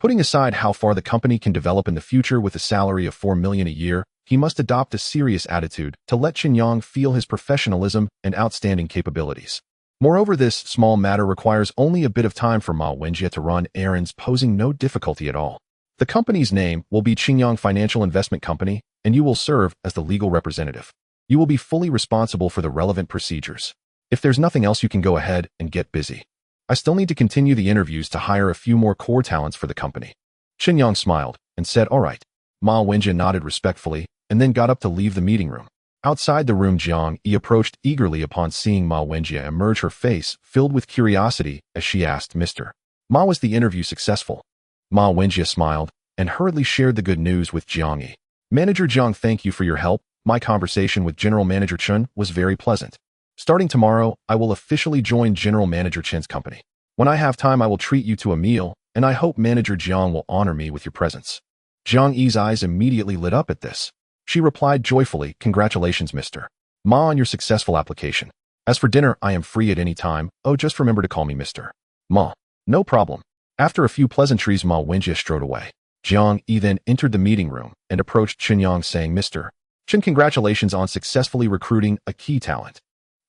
Putting aside how far the company can develop in the future with a salary of 4 million a year, he must adopt a serious attitude to let Chen Yang feel his professionalism and outstanding capabilities. Moreover, this small matter requires only a bit of time for Ma Wenjie to run errands, posing no difficulty at all. The company's name will be Qingya.Now Financial Investment Company, and you will serve as the legal representative. You will be fully responsible for the relevant procedures. If there's nothing else, you can go ahead and get busy. I still need to continue the interviews to hire a few more core talents for the company. Chen Yang smiled and said, all right. Ma Wenjie nodded respectfully and then got up to leave the meeting room. Outside the room, Jiang Yi approached eagerly upon seeing Ma Wenjie emerge, her face filled with curiosity as she asked, Mr. Ma, was the interview successful? Ma Wenjie smiled and hurriedly shared the good news with Jiang Yi. Manager Jiang, thank you for your help. My conversation with General Manager Chen was very pleasant. Starting tomorrow, I will officially join General Manager Chen's company. When I have time, I will treat you to a meal, and I hope Manager Jiang will honor me with your presence. Jiang Yi's eyes immediately lit up at this. She replied joyfully, congratulations, Mr. Ma, on your successful application. As for dinner, I am free at any time. Oh, just remember to call me Mr. Ma. No problem. After a few pleasantries, Ma Wenjie strode away. Jiang Yi then entered the meeting room and approached Chen Yang, saying, Mr. Chen, congratulations on successfully recruiting a key talent.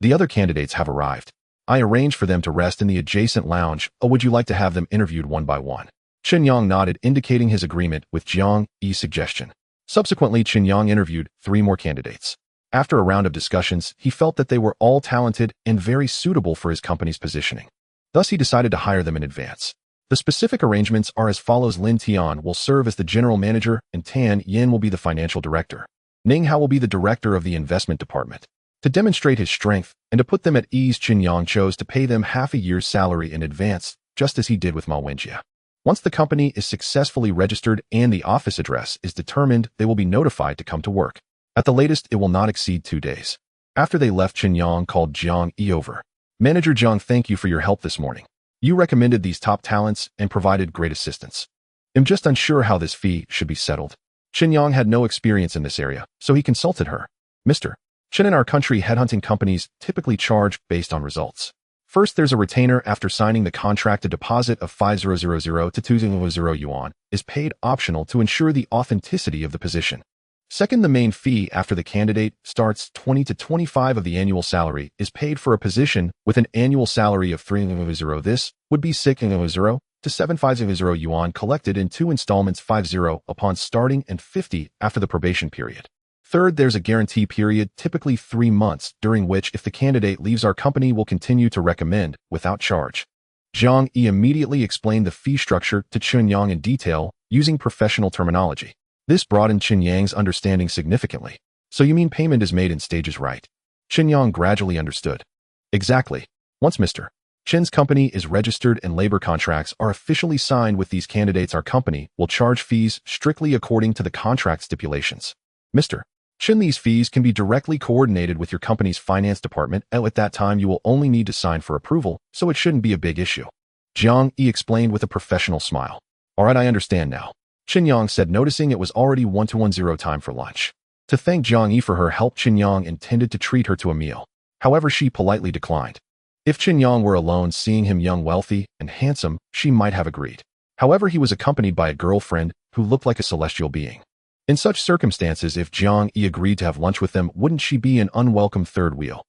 The other candidates have arrived. I arranged for them to rest in the adjacent lounge, or would you like to have them interviewed one by one? Chen Yang nodded, indicating his agreement with Jiang Yi's suggestion. Subsequently, Chen Yang interviewed 3 more candidates. After a round of discussions, he felt that they were all talented and very suitable for his company's positioning. Thus, he decided to hire them in advance. The specific arrangements are as follows. Lin Tian will serve as the general manager and Tan Yin will be the financial director. Ning Hao will be the director of the investment department. To demonstrate his strength and to put them at ease, Chen Yang chose to pay them half a year's salary in advance, just as he did with Ma Wenjie. Once the company is successfully registered and the office address is determined, they will be notified to come to work. At the latest, it will not exceed 2 days. After they left, Chen Yang called Jiang Yi over. Manager Jiang, thank you for your help this morning. You recommended these top talents and provided great assistance. I'm just unsure how this fee should be settled. Chen Yang had no experience in this area, so he consulted her. Mr. Chen, in our country, headhunting companies typically charge based on results. First, there's a retainer after signing the contract. A deposit of 5,000 to 2,000 yuan is paid optional to ensure the authenticity of the position. Second, the main fee after the candidate starts 20 to 25 of the annual salary is paid for a position with an annual salary of 3,000. This would be 6,000 to 7,500 yuan collected in 2 installments, 50 upon starting and 50 after the probation period. Third, there's a guarantee period, typically 3 months, during which if the candidate leaves, our company will continue to recommend without charge. Jiang Yi immediately explained the fee structure to Chen Yang in detail, using professional terminology. This broadened Chen Yang's understanding significantly. So you mean payment is made in stages, right? Chen Yang gradually understood. Exactly. Once Mr. Chen's company is registered and labor contracts are officially signed with these candidates, our company will charge fees strictly according to the contract stipulations. Mr. Chen, these fees can be directly coordinated with your company's finance department, and at that time you will only need to sign for approval, so it shouldn't be a big issue. Jiang Yi explained with a professional smile. Alright, I understand now. Chen Yang said, noticing it was already 1:10 time for lunch. To thank Jiang Yi for her help, Chen Yang intended to treat her to a meal. However, she politely declined. If Chen Yang were alone, seeing him young, wealthy, and handsome, she might have agreed. However, he was accompanied by a girlfriend who looked like a celestial being. In such circumstances, if Jiang Yi agreed to have lunch with them, wouldn't she be an unwelcome third wheel?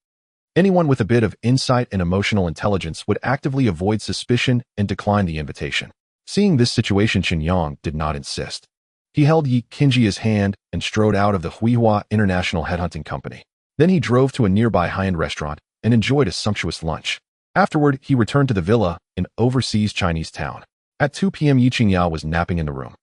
Anyone with a bit of insight and emotional intelligence would actively avoid suspicion and decline the invitation. Seeing this situation, Chen Yang did not insist. He held Ye Qingya.Now's hand and strode out of the Huihua International Headhunting Company. Then he drove to a nearby high-end restaurant and enjoyed a sumptuous lunch. Afterward, he returned to the villa in overseas Chinese town. At 2 p.m., Ye Qingya was napping in the room.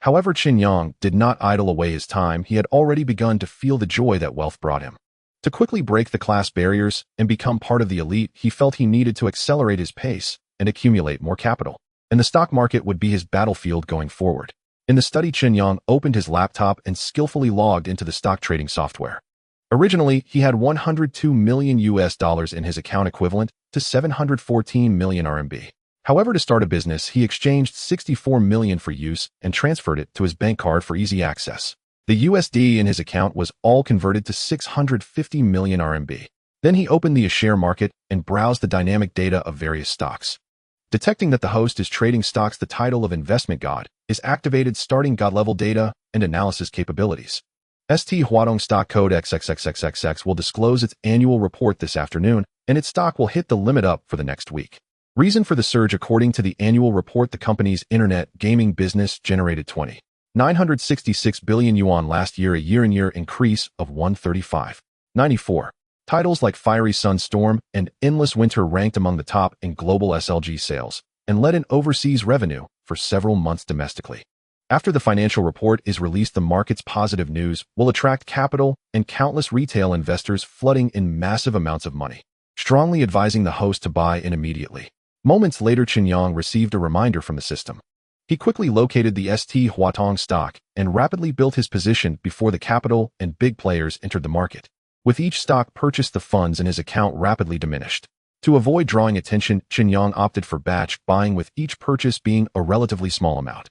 However, Chen Yang did not idle away his time. He had already begun to feel the joy that wealth brought him. To quickly break the class barriers and become part of the elite, he felt he needed to accelerate his pace and accumulate more capital. And the stock market would be his battlefield going forward. In the study, Chen Yang opened his laptop and skillfully logged into the stock trading software. Originally, he had $102 million in his account, equivalent to 714 million RMB. However, to start a business, he exchanged 64 million for use and transferred it to his bank card for easy access. The USD in his account was all converted to 650 million RMB. Then he opened the share market and browsed the dynamic data of various stocks. Detecting that the host is trading stocks, the title of investment god is activated, starting god level data and analysis capabilities. ST Huadong stock code XXXXXX will disclose its annual report this afternoon, and its stock will hit the limit up for the next week. Reason for the surge: according to the annual report, the company's internet gaming business generated 20,966 billion yuan last year, a year-on-year increase of 135.94. Titles like Fiery Sun Storm and Endless Winter ranked among the top in global SLG sales and led in overseas revenue for several months domestically. After the financial report is released, the market's positive news will attract capital and countless retail investors flooding in massive amounts of money, strongly advising the host to buy in immediately. Moments later, Chen Yang received a reminder from the system. He quickly located the ST Huatong stock and rapidly built his position before the capital and big players entered the market. With each stock purchased, the funds in his account rapidly diminished. To avoid drawing attention, Chen Yang opted for batch buying, with each purchase being a relatively small amount.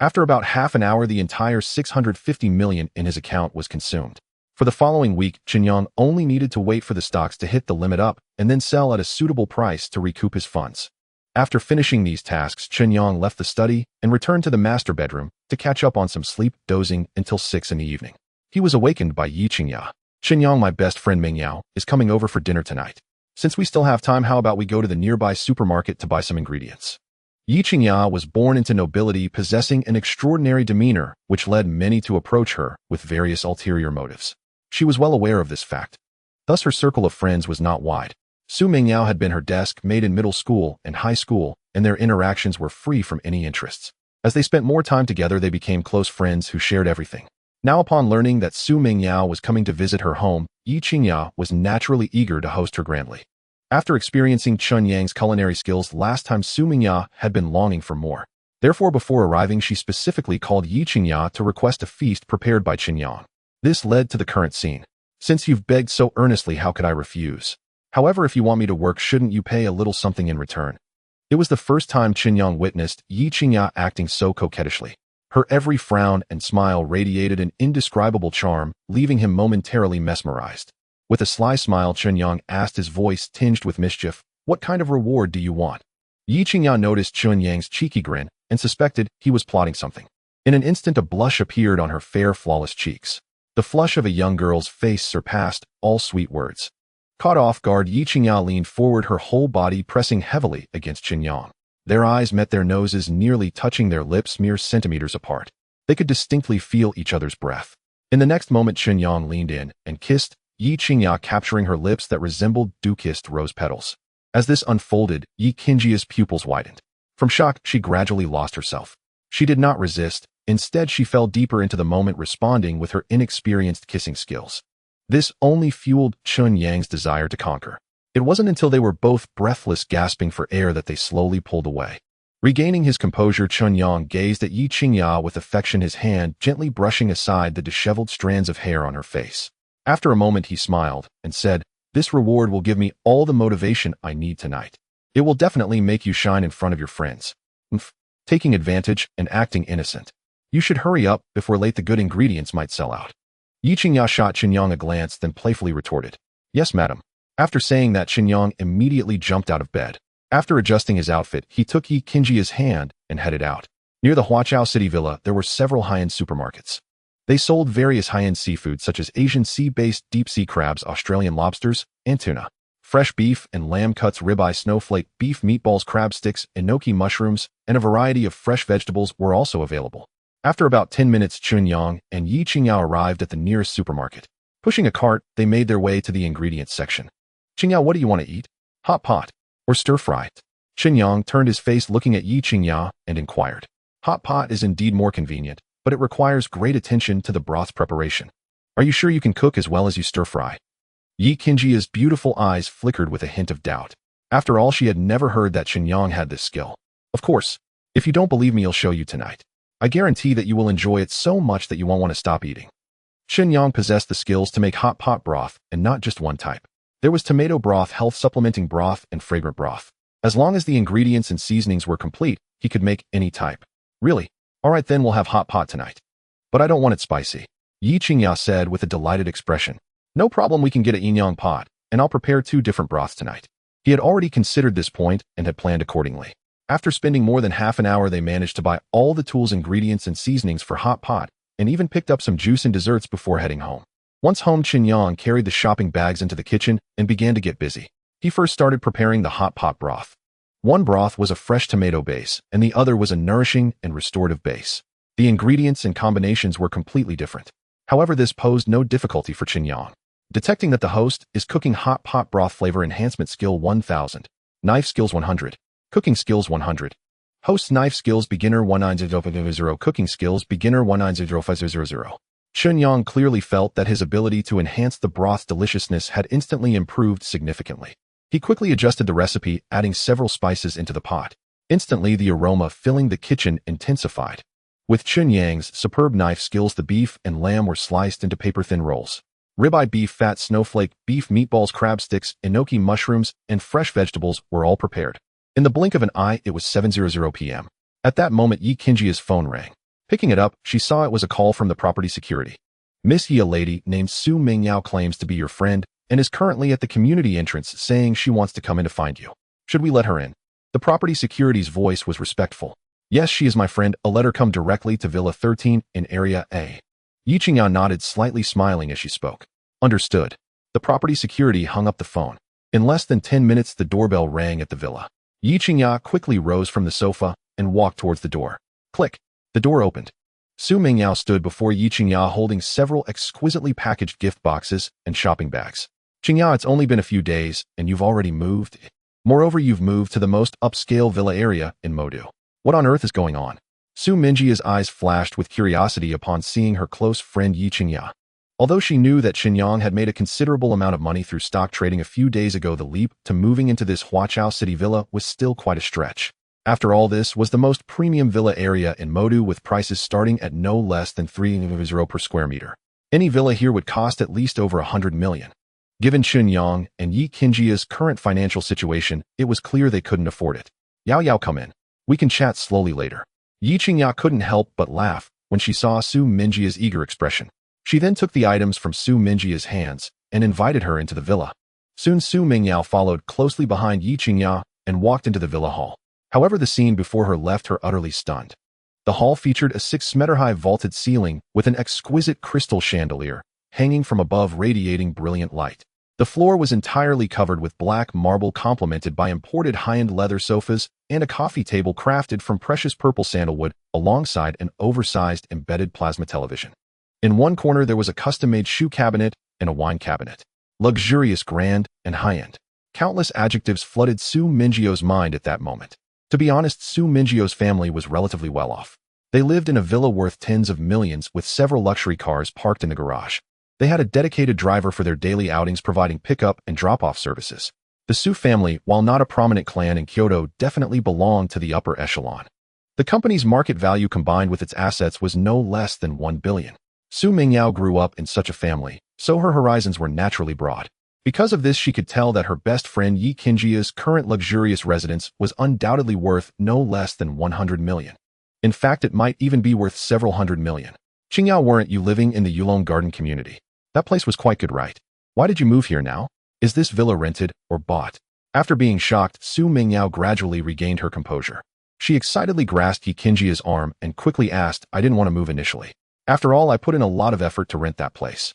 After about half an hour, the entire 650 million in his account was consumed. For the following week, Chen Yang only needed to wait for the stocks to hit the limit up and then sell at a suitable price to recoup his funds. After finishing these tasks, Chen Yang left the study and returned to the master bedroom to catch up on some sleep, dozing until 6 in the evening. He was awakened by Ye Qingya. Chen Yang, my best friend Ming Yao, is coming over for dinner tonight. Since we still have time, how about we go to the nearby supermarket to buy some ingredients? Ye Qingya was born into nobility, possessing an extraordinary demeanor, which led many to approach her with various ulterior motives. She was well aware of this fact. Thus, her circle of friends was not wide. Su Mingyao had been her desk mate in middle school and high school, and their interactions were free from any interests. As they spent more time together, they became close friends who shared everything. Now upon learning that Su Mingyao was coming to visit her home, Ye Qingya was naturally eager to host her grandly. After experiencing Chen Yang's culinary skills last time, Su Mingyao had been longing for more. Therefore, before arriving, she specifically called Ye Qingya to request a feast prepared by Chen Yang. This led to the current scene. Since you've begged so earnestly, how could I refuse? However, if you want me to work, shouldn't you pay a little something in return? It was the first time Chen Yang witnessed Ye Qingya acting so coquettishly. Her every frown and smile radiated an indescribable charm, leaving him momentarily mesmerized. With a sly smile, Chen Yang asked, his voice tinged with mischief, "What kind of reward do you want?" Ye Qingya noticed Chen Yang's cheeky grin and suspected he was plotting something. In an instant, a blush appeared on her fair, flawless cheeks. The flush of a young girl's face surpassed all sweet words. Caught off guard, Ye Qingya leaned forward, her whole body pressing heavily against Chen Yang. Their eyes met, their noses nearly touching, their lips mere centimeters apart. They could distinctly feel each other's breath. In the next moment, Chen Yang leaned in and kissed Ye Qingya, capturing her lips that resembled dew-kissed rose petals. As this unfolded, Ye Qingya's pupils widened. From shock, she gradually lost herself. She did not resist. Instead, she fell deeper into the moment, responding with her inexperienced kissing skills. This only fueled Chen Yang's desire to conquer. It wasn't until they were both breathless, gasping for air, that they slowly pulled away. Regaining his composure, Chen Yang gazed at Ye Qingya with affection, his hand gently brushing aside the disheveled strands of hair on her face. After a moment, he smiled and said, "This reward will give me all the motivation I need tonight. It will definitely make you shine in front of your friends." Taking advantage and acting innocent. "You should hurry up, before late the good ingredients might sell out." Ye Qingya shot Chen Yang a glance, then playfully retorted, "Yes, madam." After saying that, Chen Yang immediately jumped out of bed. After adjusting his outfit, he took Ye Qingya's hand and headed out. Near the Huaqiao City Villa, there were several high-end supermarkets. They sold various high-end seafood such as Asian sea-based deep-sea crabs, Australian lobsters, and tuna. Fresh beef and lamb cuts, ribeye, snowflake, beef meatballs, crab sticks, enoki mushrooms, and a variety of fresh vegetables were also available. After about 10 minutes, Chen Yang and Ye Qingya arrived at the nearest supermarket. Pushing a cart, they made their way to the ingredients section. "Qingya, what do you want to eat? Hot pot or stir-fry?" Chen Yang turned his face, looking at Ye Qingya, and inquired. "Hot pot is indeed more convenient, but it requires great attention to the broth's preparation. Are you sure you can cook as well as you stir-fry?" Ye Qingya's beautiful eyes flickered with a hint of doubt. After all, she had never heard that Chen Yang had this skill. "Of course. If you don't believe me, I'll show you tonight. I guarantee that you will enjoy it so much that you won't want to stop eating." Chen Yang possessed the skills to make hot pot broth, and not just one type. There was tomato broth, health supplementing broth, and fragrant broth. As long as the ingredients and seasonings were complete, he could make any type. "Really? All right, then we'll have hot pot tonight. But I don't want it spicy," Ye Qingya said with a delighted expression. "No problem, we can get a Yinyang pot, and I'll prepare 2 different broths tonight." He had already considered this point and had planned accordingly. After spending more than half an hour, they managed to buy all the tools, ingredients, and seasonings for hot pot, and even picked up some juice and desserts before heading home. Once home, Chen Yang carried the shopping bags into the kitchen and began to get busy. He first started preparing the hot pot broth. One broth was a fresh tomato base, and the other was a nourishing and restorative base. The ingredients and combinations were completely different. However, this posed no difficulty for Chen Yang. Detecting that the host is cooking hot pot broth, flavor enhancement skill 1000. Knife skills 100. Cooking skills 100. Host knife skills beginner 19050. Cooking skills beginner 1905000. Chen Yang clearly felt that his ability to enhance the broth's deliciousness had instantly improved significantly. He quickly adjusted the recipe, adding several spices into the pot. Instantly, the aroma filling the kitchen intensified. With Chen Yang's superb knife skills, the beef and lamb were sliced into paper-thin rolls. Ribeye, beef fat, snowflake, beef meatballs, crab sticks, enoki mushrooms, and fresh vegetables were all prepared. In the blink of an eye, it was 7:00 p.m. At that moment, Ye Qingya's phone rang. Picking it up, she saw it was a call from the property security. "Miss Ye, a lady named Su Mingyao claims to be your friend and is currently at the community entrance, saying she wants to come in to find you. Should we let her in?" The property security's voice was respectful. "Yes, she is my friend. A let her come directly to Villa 13 in Area A." Ye Qingya nodded, slightly smiling as she spoke. "Understood." The property security hung up the phone. In less than 10 minutes, the doorbell rang at the villa. Ye Qingya quickly rose from the sofa and walked towards the door. Click. The door opened. Su Mingyao stood before Ye Qingya holding several exquisitely packaged gift boxes and shopping bags. "Qingya, it's only been a few days, and you've already moved. Moreover, you've moved to the most upscale villa area in Modu. What on earth is going on?" Su Mingya's eyes flashed with curiosity upon seeing her close friend Ye Qingya. Although she knew that Chen Yang had made a considerable amount of money through stock trading a few days ago, the leap to moving into this Huaqiao City villa was still quite a stretch. After all, this was the most premium villa area in Modu, with prices starting at no less than 3 per square meter. Any villa here would cost at least over 100 million. Given Chen Yang and Ye Qingya's current financial situation, it was clear they couldn't afford it. Yao, come in. We can chat slowly later. Ye Qingya couldn't help but laugh when she saw Su Mingya's eager expression. She then took the items from Su Mingya's hands and invited her into the villa. Soon Su Mingyao followed closely behind Ye Qingya and walked into the villa hall. However, the scene before her left her utterly stunned. The hall featured a 6-meter-high vaulted ceiling with an exquisite crystal chandelier hanging from above, radiating brilliant light. The floor was entirely covered with black marble, complemented by imported high-end leather sofas and a coffee table crafted from precious purple sandalwood, alongside an oversized embedded plasma television. In one corner there was a custom-made shoe cabinet and a wine cabinet. Luxurious, grand, and high-end. Countless adjectives flooded Su Mingyao's mind at that moment. To be honest, Su Mingyao's family was relatively well off. They lived in a villa worth tens of millions with several luxury cars parked in the garage. They had a dedicated driver for their daily outings, providing pickup and drop-off services. The Su family, while not a prominent clan in Kyoto, definitely belonged to the upper echelon. The company's market value combined with its assets was no less than 1 billion. Su Mingyao grew up in such a family, so her horizons were naturally broad. Because of this, she could tell that her best friend Ye Qingya's current luxurious residence was undoubtedly worth no less than 100 million. In fact, it might even be worth several hundred million. Qingya, weren't you living in the Yulong Garden community? That place was quite good, right? Why did you move here now? Is this villa rented or bought? After being shocked, Su Mingyao gradually regained her composure. She excitedly grasped Ye Qingya's arm and quickly asked, I didn't want to move initially. After all, I put in a lot of effort to rent that place.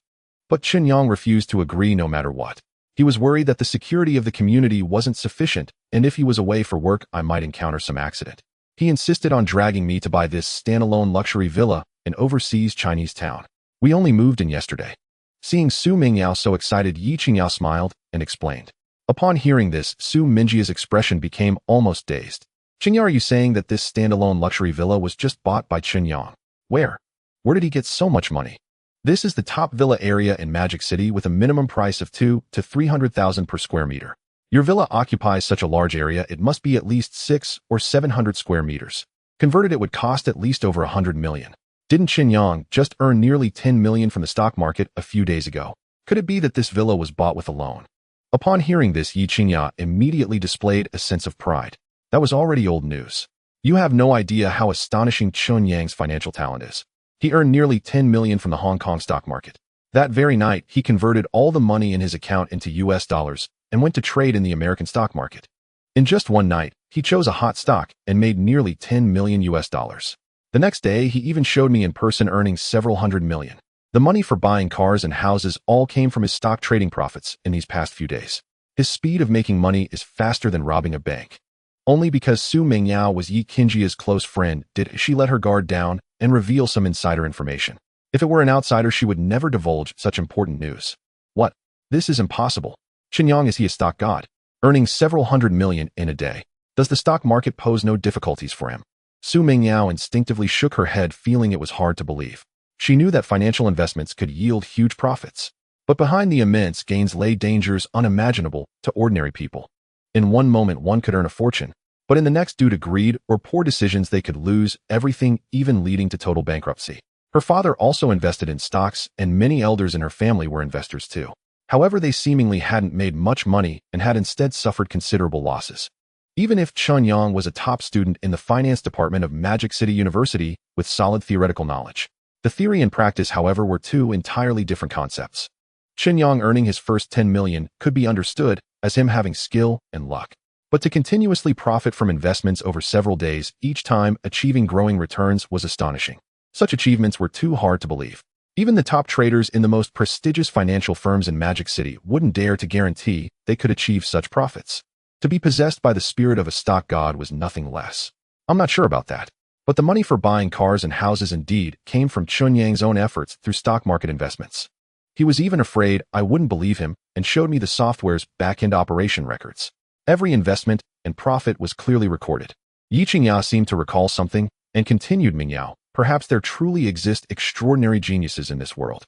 But Chen Yang refused to agree no matter what. He was worried that the security of the community wasn't sufficient, and if he was away for work, I might encounter some accident. He insisted on dragging me to buy this standalone luxury villa in overseas Chinese town. We only moved in yesterday. Seeing Su Mingyao so excited, Ye Qingya smiled and explained. Upon hearing this, Su Mingya's expression became almost dazed. Qingya, are you saying that this standalone luxury villa was just bought by Chen Yang? Where did he get so much money? This is the top villa area in Magic City with a minimum price of 200,000 to 300,000 per square meter. Your villa occupies such a large area, it must be at least 600 or 700 square meters. Converted, it would cost at least over 100 million. Didn't Chen Yang just earn nearly 10 million from the stock market a few days ago? Could it be that this villa was bought with a loan? Upon hearing this, Ye Qingya immediately displayed a sense of pride. That was already old news. You have no idea how astonishing Chen Yang's financial talent is. He earned nearly 10 million from the Hong Kong stock market. That very night, he converted all the money in his account into US dollars and went to trade in the American stock market. In just one night, he chose a hot stock and made nearly 10 million US dollars. The next day, he even showed me in person earning several hundred million. The money for buying cars and houses all came from his stock trading profits in these past few days. His speed of making money is faster than robbing a bank. Only because Su Mingyao was Ye Qingya's close friend did she let her guard down and reveal some insider information. If it were an outsider, she would never divulge such important news. What? This is impossible. Chen Yang, is he a stock god? Earning several hundred million in a day. Does the stock market pose no difficulties for him? Su Mingyao instinctively shook her head, feeling it was hard to believe. She knew that financial investments could yield huge profits. But behind the immense gains lay dangers unimaginable to ordinary people. In one moment, one could earn a fortune, but in the next, due to greed or poor decisions, they could lose everything, even leading to total bankruptcy. Her father also invested in stocks, and many elders in her family were investors too. However, they seemingly hadn't made much money and had instead suffered considerable losses. Even if Chen Yang was a top student in the finance department of Magic City University with solid theoretical knowledge, the theory and practice, however, were two entirely different concepts. Chen Yang earning his first 10 million could be understood as him having skill and luck. But to continuously profit from investments over several days, each time achieving growing returns, was astonishing. Such achievements were too hard to believe. Even the top traders in the most prestigious financial firms in Magic City wouldn't dare to guarantee they could achieve such profits. To be possessed by the spirit of a stock god was nothing less. I'm not sure about that. But the money for buying cars and houses indeed came from Chen Yang's own efforts through stock market investments. He was even afraid I wouldn't believe him and showed me the software's back-end operation records. Every investment and profit was clearly recorded. Ye Qingya seemed to recall something And continued Mingyao, perhaps there truly exist extraordinary geniuses in this world.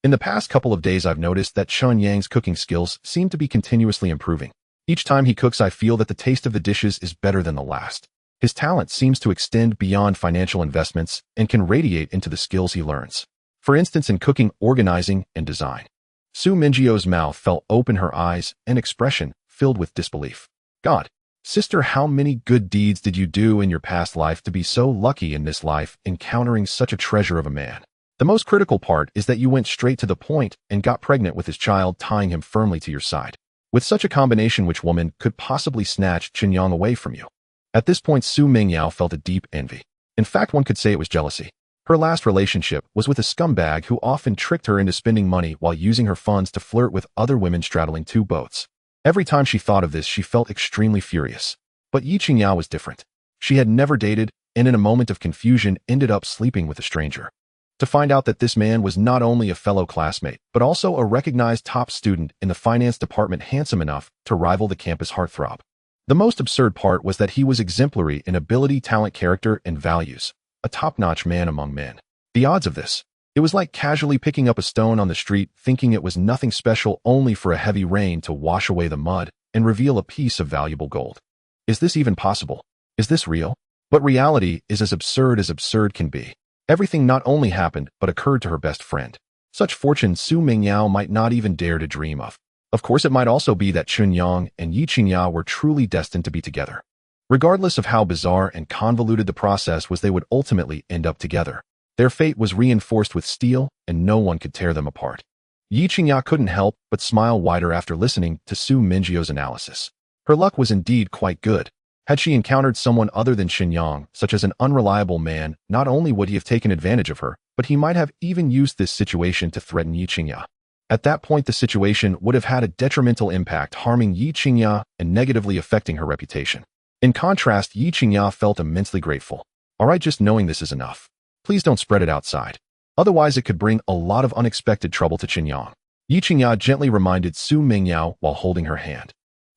In the past couple of days I've noticed that Chen Yang's cooking skills seem to be continuously improving. Each time he cooks I feel that the taste of the dishes is better than the last. His talent seems to extend beyond financial investments and can radiate into the skills he learns. For instance, in cooking, organizing, and design. Su Mingyu's mouth fell open, her eyes and expression filled with disbelief. God, sister, how many good deeds did you do in your past life to be so lucky in this life, encountering such a treasure of a man? The most critical part is that you went straight to the point and got pregnant with his child, tying him firmly to your side. With such a combination, which woman could possibly snatch Chen Yang away from you? At this point, Su Mingyao felt a deep envy. In fact, one could say it was jealousy. Her last relationship was with a scumbag who often tricked her into spending money while using her funds to flirt with other women straddling two boats. Every time she thought of this, she felt extremely furious. But Ye Qingya was different. She had never dated, and in a moment of confusion ended up sleeping with a stranger. To find out that this man was not only a fellow classmate, but also a recognized top student in the finance department, handsome enough to rival the campus heartthrob. The most absurd part was that he was exemplary in ability, talent, character, and values. A top-notch man among men. The odds of this. It was like casually picking up a stone on the street, thinking it was nothing special, only for a heavy rain to wash away the mud and reveal a piece of valuable gold. Is this even possible? Is this real? But reality is as absurd can be. Everything not only happened, but occurred to her best friend. Such fortune Su Mingyao might not even dare to dream of. Of course, it might also be that Chen Yang and Ye Qingya were truly destined to be together. Regardless of how bizarre and convoluted the process was, they would ultimately end up together. Their fate was reinforced with steel, and no one could tear them apart. Ye Qingya couldn't help but smile wider after listening to Su Mingyu's analysis. Her luck was indeed quite good. Had she encountered someone other than Chen Yang, such as an unreliable man, not only would he have taken advantage of her, but he might have even used this situation to threaten Ye Qingya. At that point, the situation would have had a detrimental impact, harming Ye Qingya and negatively affecting her reputation. In contrast, Ye Qingya felt immensely grateful. Alright, just knowing this is enough. Please don't spread it outside. Otherwise, it could bring a lot of unexpected trouble to Chen Yang. Ye Qingya gently reminded Su Mingyao while holding her hand.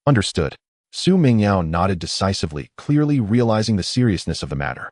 Understood. Su Mingyao nodded decisively, clearly realizing the seriousness of the matter.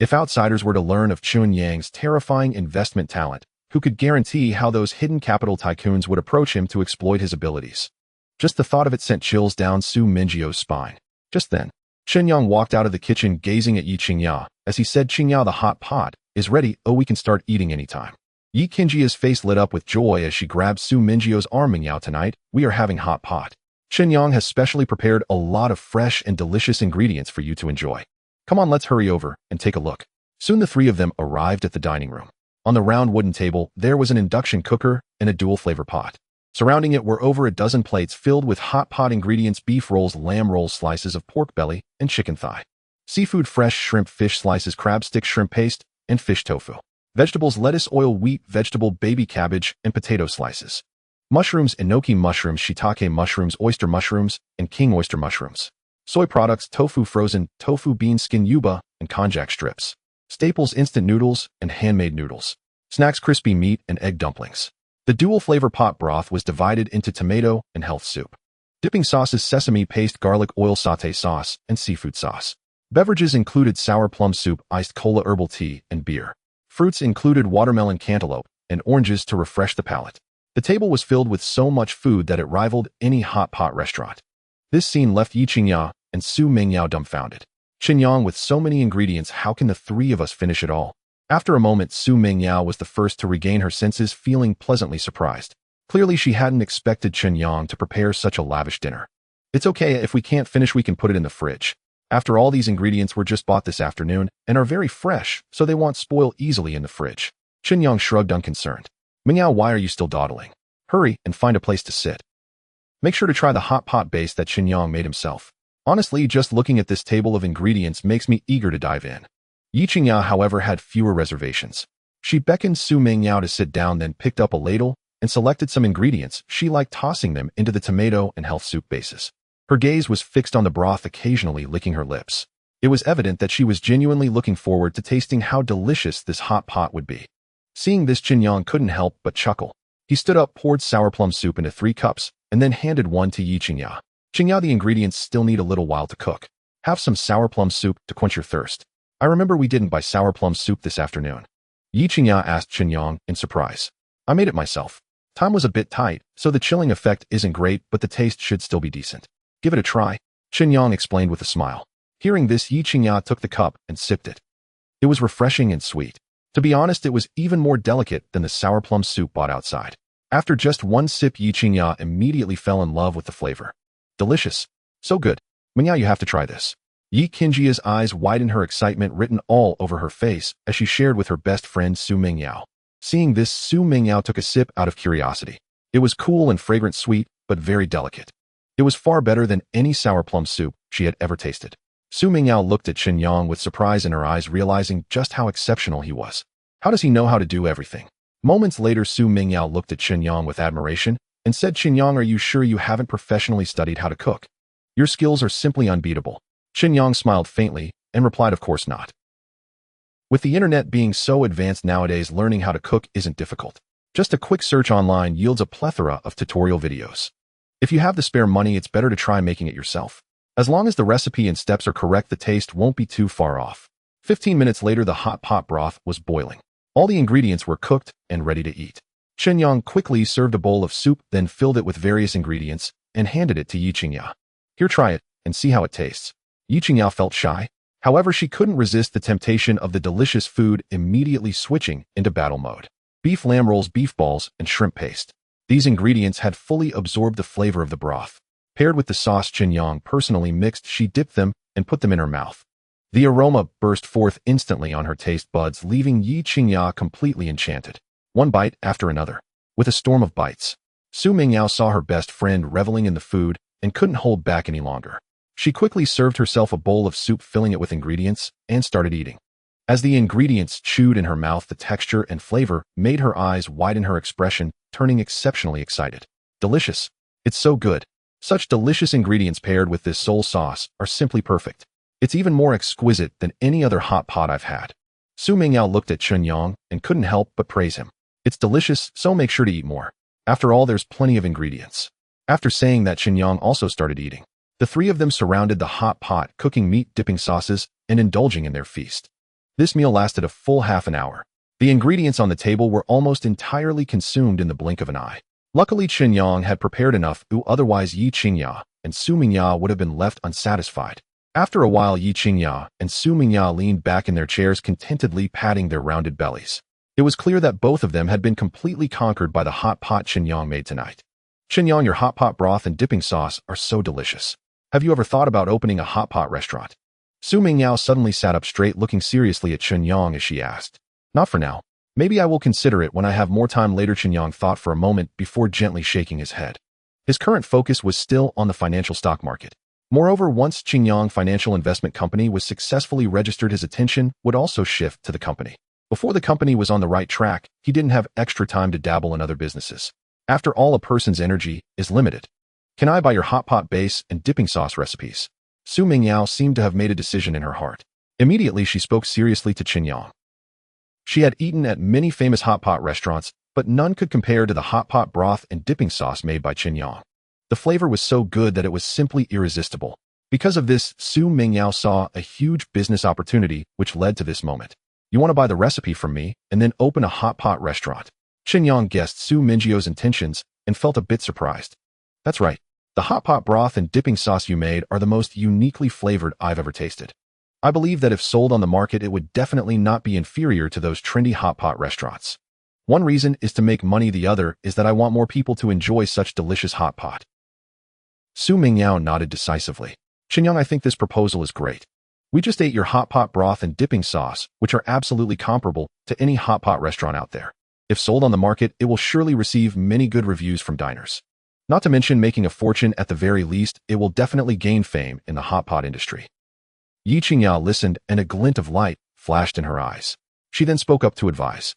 If outsiders were to learn of Chen Yang's terrifying investment talent, who could guarantee how those hidden capital tycoons would approach him to exploit his abilities? Just the thought of it sent chills down Su Mingyu's spine. Just then, Chen Yang walked out of the kitchen, gazing at Ye Qingya, as he said, "Qingya, the hot pot is ready. Oh, we can start eating anytime." Ye Qingya's face lit up with joy as she grabbed Su Mingyu's arm. "Mingyao, tonight, we are having hot pot. Chen Yang has specially prepared a lot of fresh and delicious ingredients for you to enjoy. Come on, let's hurry over and take a look." Soon the three of them arrived at the dining room. On the round wooden table, there was an induction cooker and a dual-flavor pot. Surrounding it were over a dozen plates filled with hot pot ingredients: beef rolls, lamb rolls, slices of pork belly and chicken thigh, seafood, fresh shrimp, fish slices, crab stick, shrimp paste, and fish tofu, vegetables, lettuce, oil, wheat, vegetable, baby cabbage, and potato slices, mushrooms, enoki mushrooms, shiitake mushrooms, oyster mushrooms, and king oyster mushrooms, soy products, tofu, frozen tofu, bean skin, yuba, and konjac strips, staples, instant noodles, and handmade noodles, snacks, crispy meat, and egg dumplings. The dual-flavor pot broth was divided into tomato and health soup. Dipping sauces: sesame paste, garlic oil, sauté sauce, and seafood sauce. Beverages included sour plum soup, iced cola, herbal tea, and beer. Fruits included watermelon, cantaloupe, and oranges to refresh the palate. The table was filled with so much food that it rivaled any hot pot restaurant. This scene left Ye Qingya and Su Mingyao dumbfounded. Chen Yang, with so many ingredients, how can the three of us finish it all? After a moment, Su Mingyao was the first to regain her senses, feeling pleasantly surprised. Clearly, she hadn't expected Chen Yang to prepare such a lavish dinner. "It's okay, if we can't finish, we can put it in the fridge. After all, these ingredients were just bought this afternoon and are very fresh, so they won't spoil easily in the fridge." Chen Yang shrugged, unconcerned. "Mingyao, why are you still dawdling? Hurry and find a place to sit. Make sure to try the hot pot base that Chen Yang made himself. Honestly, just looking at this table of ingredients makes me eager to dive in." Ye Qingya, however, had fewer reservations. She beckoned Su Mingyao to sit down, then picked up a ladle and selected some ingredients she liked, tossing them into the tomato and health soup bases. Her gaze was fixed on the broth, occasionally licking her lips. It was evident that she was genuinely looking forward to tasting how delicious this hot pot would be. Seeing this, Chen Yang couldn't help but chuckle. He stood up, poured sour plum soup into 3 cups, and then handed one to Ye Qingya. "Qingya, the ingredients still need a little while to cook. Have some sour plum soup to quench your thirst." I remember we didn't buy sour plum soup this afternoon. Ye Qingya asked Chen Yang in surprise. I made it myself. Time was a bit tight, so the chilling effect isn't great, but the taste should still be decent. Give it a try, Chen Yang explained with a smile. Hearing this, Ye Qingya took the cup and sipped it. It was refreshing and sweet. To be honest, it was even more delicate than the sour plum soup bought outside. After just one sip, Ye Qingya immediately fell in love with the flavor. Delicious. So good. Mingya, you have to try this. Ye Qingya's eyes widened, her excitement written all over her face as she shared with her best friend Su Mingyao. Seeing this, Su Mingyao took a sip out of curiosity. It was cool and fragrant, sweet, but very delicate. It was far better than any sour plum soup she had ever tasted. Su Mingyao looked at Chen Yang with surprise in her eyes, realizing just how exceptional he was. How does he know how to do everything? Moments later, Su Mingyao looked at Chen Yang with admiration and said, Chen Yang, are you sure you haven't professionally studied how to cook? Your skills are simply unbeatable. Chen Yang smiled faintly and replied, of course not. With the internet being so advanced nowadays, learning how to cook isn't difficult. Just a quick search online yields a plethora of tutorial videos. If you have the spare money, it's better to try making it yourself. As long as the recipe and steps are correct, the taste won't be too far off. 15 minutes later, the hot pot broth was boiling. All the ingredients were cooked and ready to eat. Chen Yang quickly served a bowl of soup, then filled it with various ingredients and handed it to Ye Qingya. Here, try it and see how it tastes. Ye Qingya felt shy. However, she couldn't resist the temptation of the delicious food, immediately switching into battle mode. Beef lamb rolls, beef balls, and shrimp paste. These ingredients had fully absorbed the flavor of the broth. Paired with the sauce Chen Yang personally mixed, she dipped them and put them in her mouth. The aroma burst forth instantly on her taste buds, leaving Ye Qingya completely enchanted. One bite after another. With a storm of bites, Su Mingyao saw her best friend reveling in the food and couldn't hold back any longer. She quickly served herself a bowl of soup, filling it with ingredients, and started eating. As the ingredients chewed in her mouth, the texture and flavor made her eyes widen, her expression turning exceptionally excited. Delicious. It's so good. Such delicious ingredients paired with this soul sauce are simply perfect. It's even more exquisite than any other hot pot I've had. Su Mingyao looked at Chen Yang and couldn't help but praise him. It's delicious, so make sure to eat more. After all, there's plenty of ingredients. After saying that, Chen Yang also started eating. The three of them surrounded the hot pot, cooking meat, dipping sauces, and indulging in their feast. This meal lasted a full half an hour. The ingredients on the table were almost entirely consumed in the blink of an eye. Luckily, Chen Yang had prepared enough, otherwise Ye Qingya and Su Mingyao would have been left unsatisfied. After a while, Ye Qingya and Su Mingyao leaned back in their chairs, contentedly patting their rounded bellies. It was clear that both of them had been completely conquered by the hot pot Chen Yang made tonight. Chen Yang, your hot pot broth and dipping sauce are so delicious. Have you ever thought about opening a hot pot restaurant? Su Mingyao suddenly sat up straight, looking seriously at Chen Yang as she asked. Not for now. Maybe I will consider it when I have more time later. Chen Yang thought for a moment before gently shaking his head. His current focus was still on the financial stock market. Moreover, once Chen Yang Financial Investment Company was successfully registered, his attention would also shift to the company. Before the company was on the right track, he didn't have extra time to dabble in other businesses. After all, a person's energy is limited. Can I buy your hot pot base and dipping sauce recipes? Su Mingyao seemed to have made a decision in her heart. Immediately, she spoke seriously to Chen Yang. She had eaten at many famous hot pot restaurants, but none could compare to the hot pot broth and dipping sauce made by Chen Yang. The flavor was so good that it was simply irresistible. Because of this, Su Mingyao saw a huge business opportunity, which led to this moment. You want to buy the recipe from me and then open a hot pot restaurant? Chen Yang guessed Su Mingyao intentions and felt a bit surprised. That's right. The hot pot broth and dipping sauce you made are the most uniquely flavored I've ever tasted. I believe that if sold on the market, it would definitely not be inferior to those trendy hot pot restaurants. One reason is to make money. The other is that I want more people to enjoy such delicious hot pot. Su Mingyao nodded decisively. Chen Yang, I think this proposal is great. We just ate your hot pot broth and dipping sauce, which are absolutely comparable to any hot pot restaurant out there. If sold on the market, it will surely receive many good reviews from diners. Not to mention making a fortune at the very least, it will definitely gain fame in the hot pot industry. Ye Qingya listened, and a glint of light flashed in her eyes. She then spoke up to advise.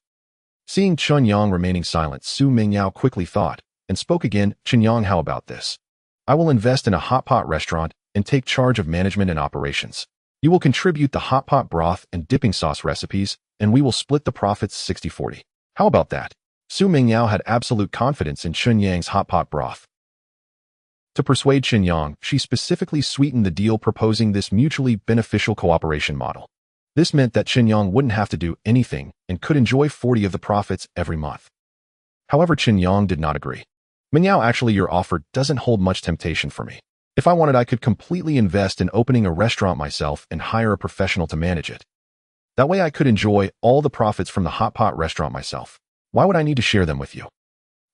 Seeing Chen Yang remaining silent, Su Mingyao quickly thought and spoke again. Chen Yang, how about this? I will invest in a hot pot restaurant and take charge of management and operations. You will contribute the hot pot broth and dipping sauce recipes, and we will split the profits 60-40. How about that? Su Mingyao had absolute confidence in Chen Yang's hot pot broth. To persuade Chen Yang, she specifically sweetened the deal, proposing this mutually beneficial cooperation model. This meant that Chen Yang wouldn't have to do anything and could enjoy 40 of the profits every month. However, Chen Yang did not agree. "Minyao, actually your offer doesn't hold much temptation for me. If I wanted, I could completely invest in opening a restaurant myself and hire a professional to manage it. That way I could enjoy all the profits from the hot pot restaurant myself. Why would I need to share them with you?"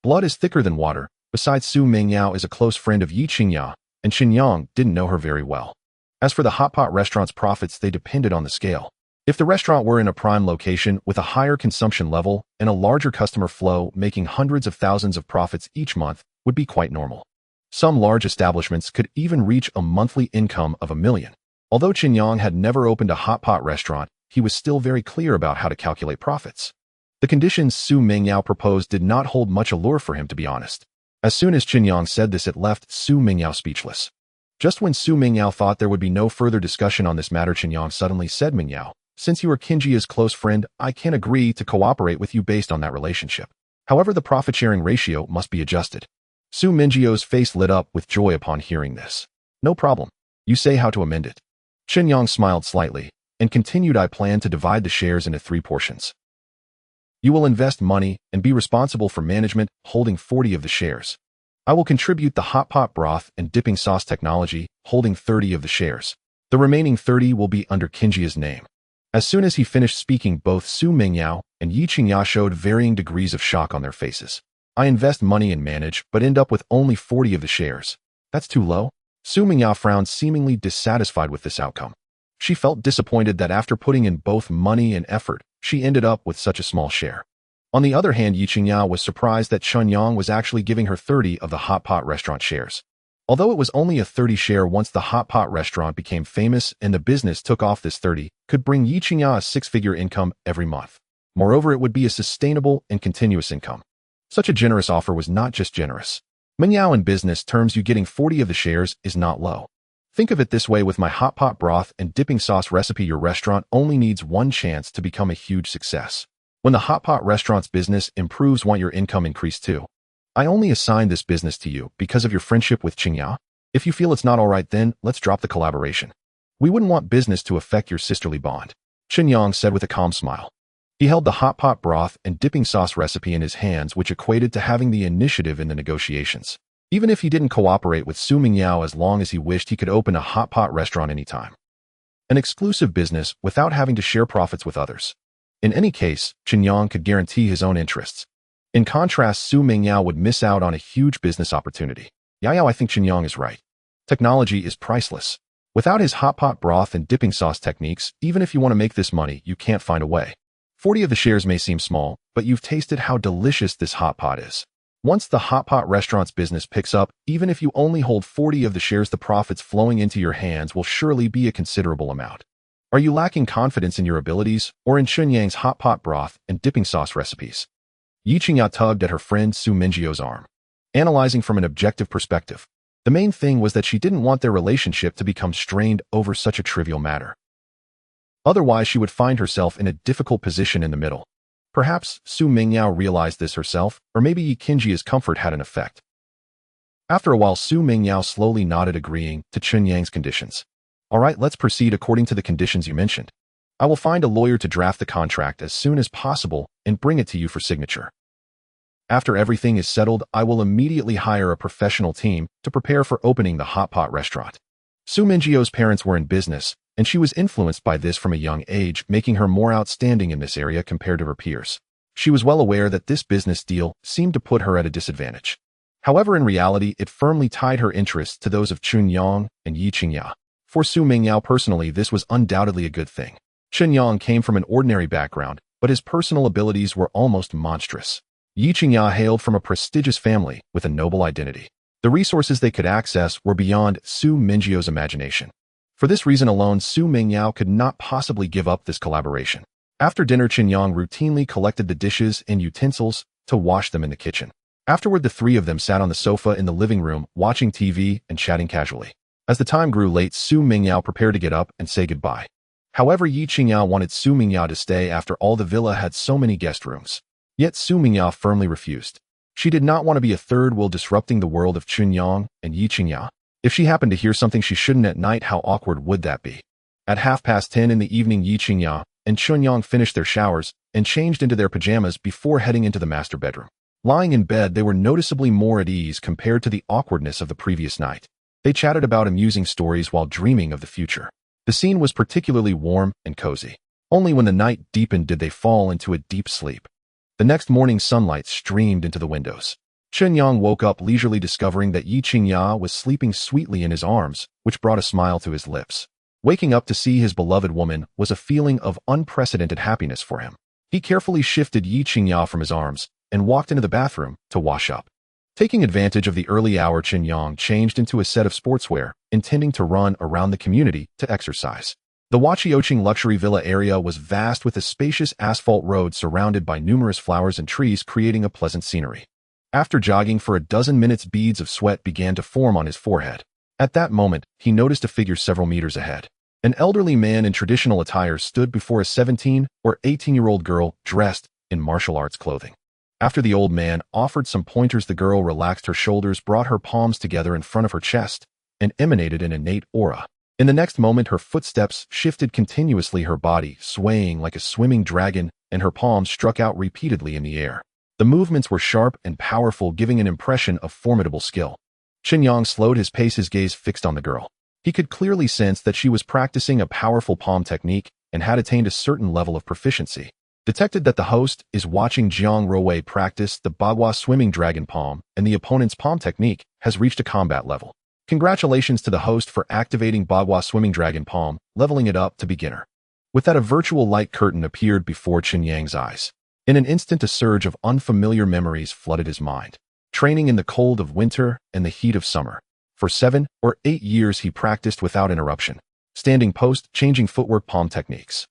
Blood is thicker than water. Besides, Su Mingyao is a close friend of Ye Qingya, and Chen Yang didn't know her very well. As for the hot pot restaurant's profits, they depended on the scale. If the restaurant were in a prime location with a higher consumption level and a larger customer flow, making hundreds of thousands of profits each month would be quite normal. Some large establishments could even reach a monthly income of $1 million. Although Chen Yang had never opened a hot pot restaurant, he was still very clear about how to calculate profits. The conditions Su Mingyao proposed did not hold much allure for him, to be honest. As soon as Chen Yang said this, it left Su Mingyao speechless. Just when Su Mingyao thought there would be no further discussion on this matter, Chen Yang suddenly said, "Mingyao, since you are Qingya's close friend, I can agree to cooperate with you based on that relationship. However, the profit-sharing ratio must be adjusted." Su Mingyao face lit up with joy upon hearing this. "No problem. You say how to amend it." Chen Yang smiled slightly and continued, "I plan to divide the shares into 3 portions. You will invest money and be responsible for management, holding 40 of the shares. I will contribute the hot pot broth and dipping sauce technology, holding 30 of the shares. The remaining 30 will be under Qingya's name." As soon as he finished speaking, both Su Mingyao and Ye Qingya showed varying degrees of shock on their faces. "I invest money and manage, but end up with only 40 of the shares. That's too low?" Su Mingyao frowned, seemingly dissatisfied with this outcome. She felt disappointed that after putting in both money and effort, she ended up with such a small share. On the other hand, Ye Qingya was surprised that Chen Yang was actually giving her 30 of the hot pot restaurant shares. Although it was only a 30 share, once the hot pot restaurant became famous and the business took off, this 30 could bring Ye Qingya a 6-figure income every month. Moreover, it would be a sustainable and continuous income. Such a generous offer was not just generous. Mingyao, in business terms, you getting 40 of the shares is not low. Think of it this way: with my hot pot broth and dipping sauce recipe, your restaurant only needs one chance to become a huge success. When the hot pot restaurant's business improves, won't your income increase too? I only assigned this business to you because of your friendship with Qingya. If you feel it's not all right, then let's drop the collaboration. We wouldn't want business to affect your sisterly bond," Chen Yang said with a calm smile. He held the hot pot broth and dipping sauce recipe in his hands, which equated to having the initiative in the negotiations. Even if he didn't cooperate with Su Mingyao, as long as he wished, he could open a hot pot restaurant anytime. An exclusive business without having to share profits with others. In any case, Chen Yang could guarantee his own interests. In contrast, Su Mingyao would miss out on a huge business opportunity. I think Chen Yang is right. Technology is priceless. Without his hot pot broth and dipping sauce techniques, even if you want to make this money, you can't find a way. 40 of the shares may seem small, but you've tasted how delicious this hot pot is. Once the hot pot restaurant's business picks up, even if you only hold 40 of the shares, the profits flowing into your hands will surely be a considerable amount. Are you lacking confidence in your abilities or in Chen Yang's hot pot broth and dipping sauce recipes? Ye Qingya tugged at her friend Su Mingyau's arm. Analyzing from an objective perspective, the main thing was that she didn't want their relationship to become strained over such a trivial matter. Otherwise, she would find herself in a difficult position in the middle. Perhaps Su Mingyao realized this herself, or maybe Ye Qingya's comfort had an effect. After a while, Su Mingyao slowly nodded, agreeing to Chen Yang's conditions. "All right, let's proceed according to the conditions you mentioned. I will find a lawyer to draft the contract as soon as possible and bring it to you for signature. After everything is settled, I will immediately hire a professional team to prepare for opening the hot pot restaurant." Su Mingyau's parents were in business, and she was influenced by this from a young age, making her more outstanding in this area compared to her peers. She was well aware that this business deal seemed to put her at a disadvantage. However, in reality, it firmly tied her interests to those of Chen Yang and Ye Qingya. For Su Mingyao personally, this was undoubtedly a good thing. Chen Yang came from an ordinary background, but his personal abilities were almost monstrous. Ye Qingya hailed from a prestigious family with a noble identity. The resources they could access were beyond Su Mingyau's imagination. For this reason alone, Su Mingyao could not possibly give up this collaboration. After dinner, Chen Yang routinely collected the dishes and utensils to wash them in the kitchen. Afterward, the three of them sat on the sofa in the living room, watching TV and chatting casually. As the time grew late, Su Mingyao prepared to get up and say goodbye. However, Ye Qingya wanted Su Mingyao to stay after all. The villa had so many guest rooms. Yet Su Mingyao firmly refused. She did not want to be a third wheel disrupting the world of Chen Yang and Ye Qingya. If she happened to hear something she shouldn't at night, how awkward would that be? At 10:30 in the evening, Ye Qingya and Chen Yang finished their showers and changed into their pajamas before heading into the master bedroom. Lying in bed, they were noticeably more at ease compared to the awkwardness of the previous night. They chatted about amusing stories while dreaming of the future. The scene was particularly warm and cozy. Only when the night deepened did they fall into a deep sleep. The next morning, sunlight streamed into the windows. Chen Yang woke up leisurely, discovering that Ye Qingya was sleeping sweetly in his arms, which brought a smile to his lips. Waking up to see his beloved woman was a feeling of unprecedented happiness for him. He carefully shifted Ye Qingya from his arms and walked into the bathroom to wash up. Taking advantage of the early hour, Chen Yang changed into a set of sportswear, intending to run around the community to exercise. The Ye Qingya luxury villa area was vast, with a spacious asphalt road surrounded by numerous flowers and trees, creating a pleasant scenery. After jogging for a dozen minutes, beads of sweat began to form on his forehead. At that moment, he noticed a figure several meters ahead. An elderly man in traditional attire stood before a 17 or 18-year-old girl dressed in martial arts clothing. After the old man offered some pointers, the girl relaxed her shoulders, brought her palms together in front of her chest, and emanated an innate aura. In the next moment, her footsteps shifted continuously, her body swaying like a swimming dragon, and her palms struck out repeatedly in the air. The movements were sharp and powerful, giving an impression of formidable skill. Chen Yang slowed his pace, his gaze fixed on the girl. He could clearly sense that she was practicing a powerful palm technique and had attained a certain level of proficiency. Detected that the host is watching Jiang Ruowei practice the Bagua swimming dragon palm, and the opponent's palm technique has reached a combat level. Congratulations to the host for activating Bagua swimming dragon palm, leveling it up to beginner. With that, a virtual light curtain appeared before Chen Yang's eyes. In an instant, a surge of unfamiliar memories flooded his mind. Training in the cold of winter and the heat of summer. For 7 or 8 years, he practiced without interruption. Standing post, changing footwork, palm techniques.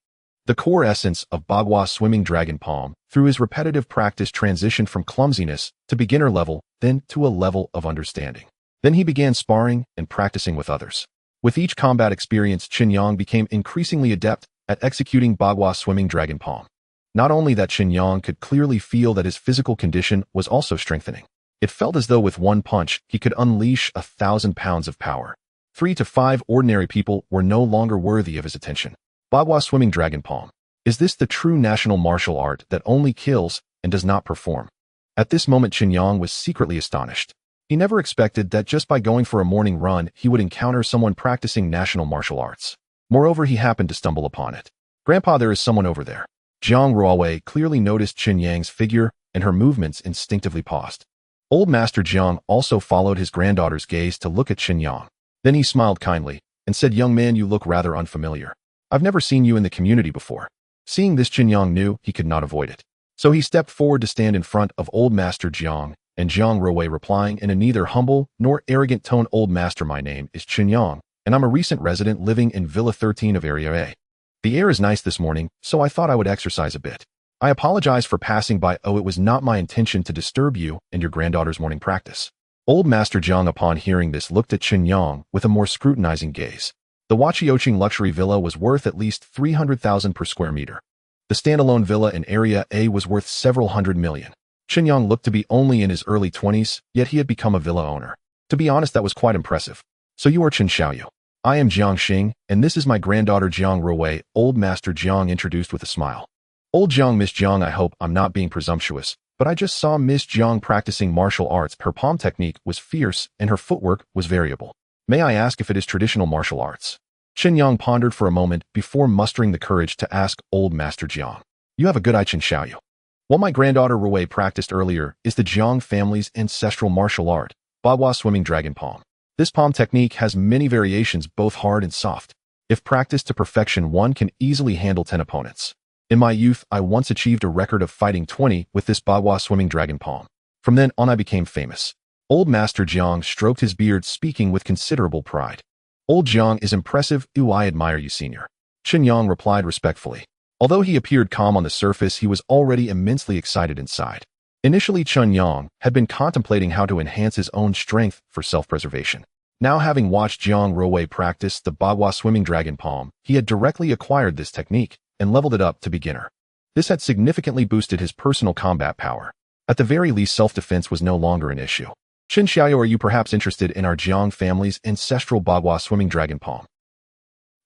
The core essence of Bagua swimming dragon palm, through his repetitive practice, transitioned from clumsiness to beginner level, then to a level of understanding. Then he began sparring and practicing with others. With each combat experience, Chen Yang became increasingly adept at executing Bagua swimming dragon palm. Not only that, Chen Yang could clearly feel that his physical condition was also strengthening. It felt as though with one punch, he could unleash 1,000 pounds of power. 3 to 5 ordinary people were no longer worthy of his attention. Bagua swimming dragon palm. Is this the true national martial art that only kills and does not perform? At this moment, Chen Yang was secretly astonished. He never expected that just by going for a morning run, he would encounter someone practicing national martial arts. Moreover, he happened to stumble upon it. Grandpa, there is someone over there. Jiang Ruowei clearly noticed Chen Yang's figure, and her movements instinctively paused. Old Master Jiang also followed his granddaughter's gaze to look at Chen Yang. Then he smiled kindly and said, "Young man, you look rather unfamiliar. I've never seen you in the community before." Seeing this, Chen Yang knew he could not avoid it. So he stepped forward to stand in front of Old Master Jiang, and Jiang Ruowei replying in a neither humble nor arrogant tone, "Old Master, my name is Chen Yang, and I'm a recent resident living in Villa 13 of Area A. The air is nice this morning, so I thought I would exercise a bit. I apologize for passing by. Oh, it was not my intention to disturb you and your granddaughter's morning practice." Old Master Jiang, upon hearing this, looked at Chen Yang with a more scrutinizing gaze. The Ye Qingya luxury villa was worth at least 300,000 per square meter. The standalone villa in Area A was worth several hundred million. Chen Yang looked to be only in his early 20s, yet he had become a villa owner. To be honest, that was quite impressive. "So you are Chen Xiaoyu. I am Jiang Xing, and this is my granddaughter Jiang Ruowei," Old Master Jiang introduced with a smile. "Old Jiang, Miss Jiang, I hope I'm not being presumptuous, but I just saw Miss Jiang practicing martial arts. Her palm technique was fierce and her footwork was variable. May I ask if it is traditional martial arts?" Chen Yang pondered for a moment before mustering the courage to ask Old Master Jiang. "You have a good eye, Chen Xiaoyu. What my granddaughter Ruowei practiced earlier is the Jiang family's ancestral martial art, Bagua swimming dragon palm. This palm technique has many variations, both hard and soft. If practiced to perfection, one can easily handle 10 opponents. In my youth, I once achieved a record of fighting 20 with this Bagua swimming dragon palm. From then on, I became famous." Old Master Jiang stroked his beard, speaking with considerable pride. "Old Jiang is impressive. Ooh, I admire you, senior." Chen Yang replied respectfully. Although he appeared calm on the surface, he was already immensely excited inside. Initially, Chen Yang had been contemplating how to enhance his own strength for self-preservation. Now, having watched Jiang Ruowei practice the Bagua swimming dragon palm, he had directly acquired this technique and leveled it up to beginner. This had significantly boosted his personal combat power. At the very least, self-defense was no longer an issue. "Chen Xiaoyu, are you perhaps interested in our Jiang family's ancestral Bagua swimming dragon palm?"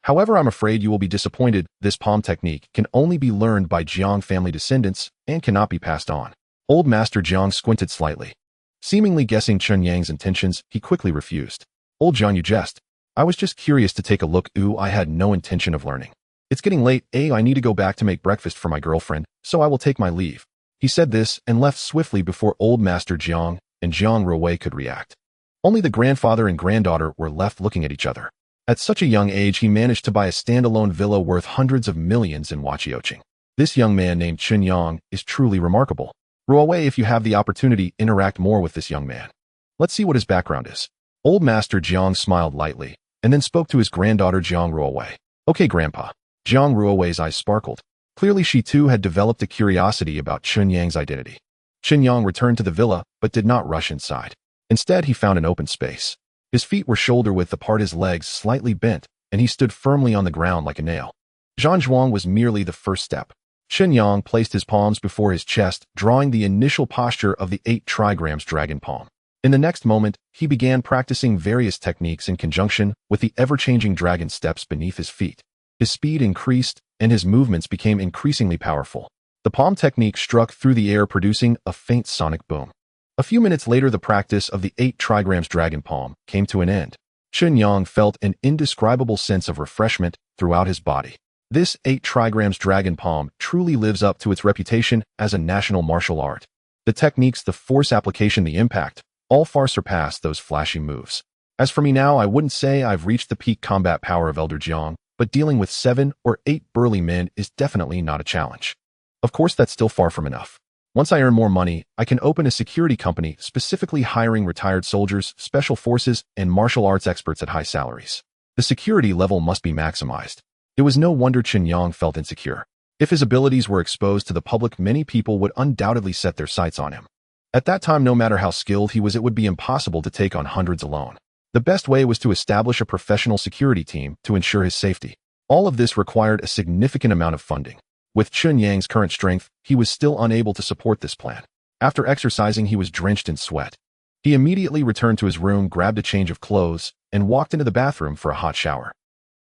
However, I'm afraid you will be disappointed. This palm technique can only be learned by Jiang family descendants and cannot be passed on. Old Master Jiang squinted slightly. Seemingly guessing Chen Yang's intentions, he quickly refused. Old Jiang, you jest. I was just curious to take a look. I had no intention of learning. It's getting late. I need to go back to make breakfast for my girlfriend, so I will take my leave. He said this and left swiftly before Old Master Jiang and Jiang Ruowei could react. Only the grandfather and granddaughter were left looking at each other. At such a young age, he managed to buy a standalone villa worth hundreds of millions in Huaqioqing. This young man named Chen Yang is truly remarkable. Ruowei, if you have the opportunity, interact more with this young man. Let's see what his background is. Old Master Jiang smiled lightly and then spoke to his granddaughter Jiang Ruowei. Okay, Grandpa. Jiang Ruowei's eyes sparkled. Clearly she too had developed a curiosity about Chen Yang's identity. Chen Yang returned to the villa but did not rush inside. Instead, he found an open space. His feet were shoulder-width apart, his legs slightly bent, and he stood firmly on the ground like a nail. Zhanzhuang was merely the first step. Chen Yang placed his palms before his chest, drawing the initial posture of the 8 trigrams dragon palm. In the next moment, he began practicing various techniques in conjunction with the ever-changing dragon steps beneath his feet. His speed increased, and his movements became increasingly powerful. The palm technique struck through the air, producing a faint sonic boom. A few minutes later, the practice of the 8 trigrams dragon palm came to an end. Chen Yang felt an indescribable sense of refreshment throughout his body. This 8 trigrams dragon palm truly lives up to its reputation as a national martial art. The techniques, the force application, the impact, all far surpass those flashy moves. As for me now, I wouldn't say I've reached the peak combat power of Elder Jiang, but dealing with 7 or 8 burly men is definitely not a challenge. Of course, that's still far from enough. Once I earn more money, I can open a security company specifically hiring retired soldiers, special forces, and martial arts experts at high salaries. The security level must be maximized. It was no wonder Chen Yang felt insecure. If his abilities were exposed to the public, many people would undoubtedly set their sights on him. At that time, no matter how skilled he was, it would be impossible to take on hundreds alone. The best way was to establish a professional security team to ensure his safety. All of this required a significant amount of funding. With Chen Yang's current strength, he was still unable to support this plan. After exercising, he was drenched in sweat. He immediately returned to his room, grabbed a change of clothes, and walked into the bathroom for a hot shower.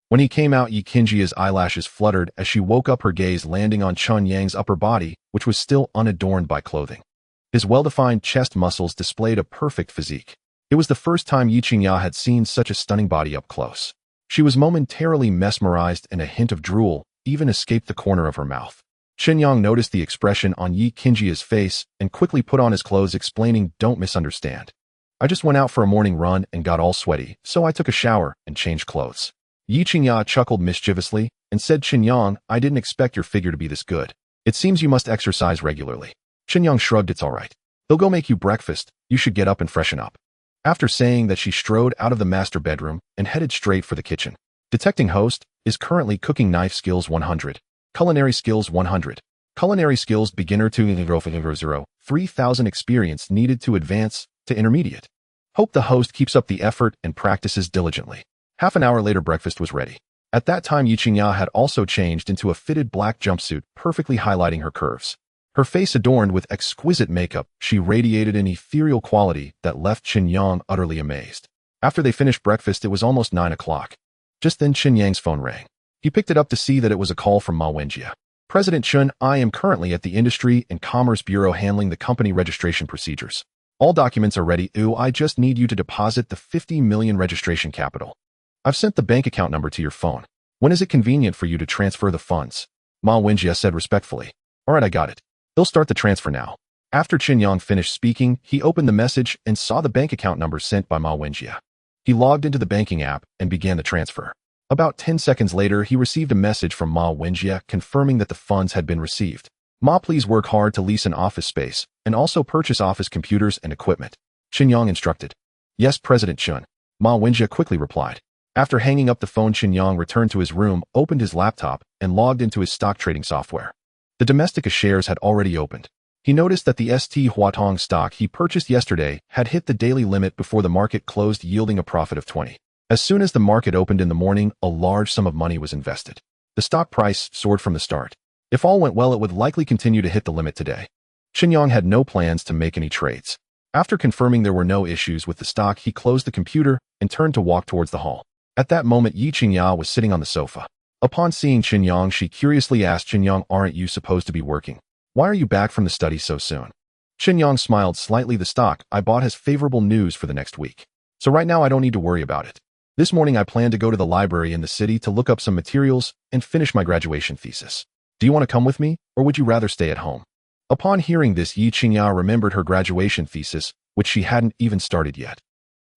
When he came out, Ye Qingya's eyelashes fluttered as she woke up, her gaze landing on Chen Yang's upper body, which was still unadorned by clothing. His well-defined chest muscles displayed a perfect physique. It was the first time Ye Qingya had seen such a stunning body up close. She was momentarily mesmerized, and a hint of drool even escaped the corner of her mouth. Chen Yang noticed the expression on Ye Qingya's face and quickly put on his clothes, explaining, "Don't misunderstand. I just went out for a morning run and got all sweaty, so I took a shower and changed clothes." Ye Qingya chuckled mischievously and said, "Chen Yang, I didn't expect your figure to be this good. It seems you must exercise regularly." Chen Yang shrugged. "It's all right. They'll go make you breakfast. You should get up and freshen up." After saying that, she strode out of the master bedroom and headed straight for the kitchen. Detecting host is currently cooking. Knife skills 100. Culinary skills 100. Culinary skills beginner to 0. 3000 experience needed to advance to intermediate. Hope the host keeps up the effort and practices diligently. Half an hour later, breakfast was ready. At that time, Ye Qingya had also changed into a fitted black jumpsuit, perfectly highlighting her curves. Her face adorned with exquisite makeup, she radiated an ethereal quality that left Chen Yang utterly amazed. After they finished breakfast, it was almost 9 o'clock. Just then, Chen Yang's phone rang. He picked it up to see that it was a call from Ma Wenjie. "President Chen, I am currently at the Industry and Commerce Bureau handling the company registration procedures. All documents are ready. I just need you to deposit the 50 million registration capital. I've sent the bank account number to your phone. When is it convenient for you to transfer the funds?" Ma Wenjie said respectfully. "All right, I got it. They'll start the transfer now." After Chen Yang finished speaking, he opened the message and saw the bank account number sent by Ma Wenjie. He logged into the banking app and began the transfer. About 10 seconds later, he received a message from Ma Wenjie confirming that the funds had been received. "Ma, please work hard to lease an office space and also purchase office computers and equipment," Chen Yang instructed. "Yes, President Chen," Ma Wenjie quickly replied. After hanging up the phone, Chen Yang returned to his room, opened his laptop, and logged into his stock trading software. The Domestica shares had already opened. He noticed that the ST Huatong stock he purchased yesterday had hit the daily limit before the market closed, yielding a profit of 20. As soon as the market opened in the morning, a large sum of money was invested. The stock price soared from the start. If all went well, it would likely continue to hit the limit today. Chen Yang had no plans to make any trades. After confirming there were no issues with the stock, he closed the computer and turned to walk towards the hall. At that moment, Ye Qingya was sitting on the sofa. Upon seeing Chen Yang, she curiously asked, Chen Yang, aren't you supposed to be working? Why are you back from the study so soon? Chen Yang smiled slightly. The stock I bought has favorable news for the next week. So right now I don't need to worry about it. This morning I plan to go to the library in the city to look up some materials and finish my graduation thesis. Do you want to come with me, or would you rather stay at home? Upon hearing this, Ye Qingya remembered her graduation thesis, which she hadn't even started yet.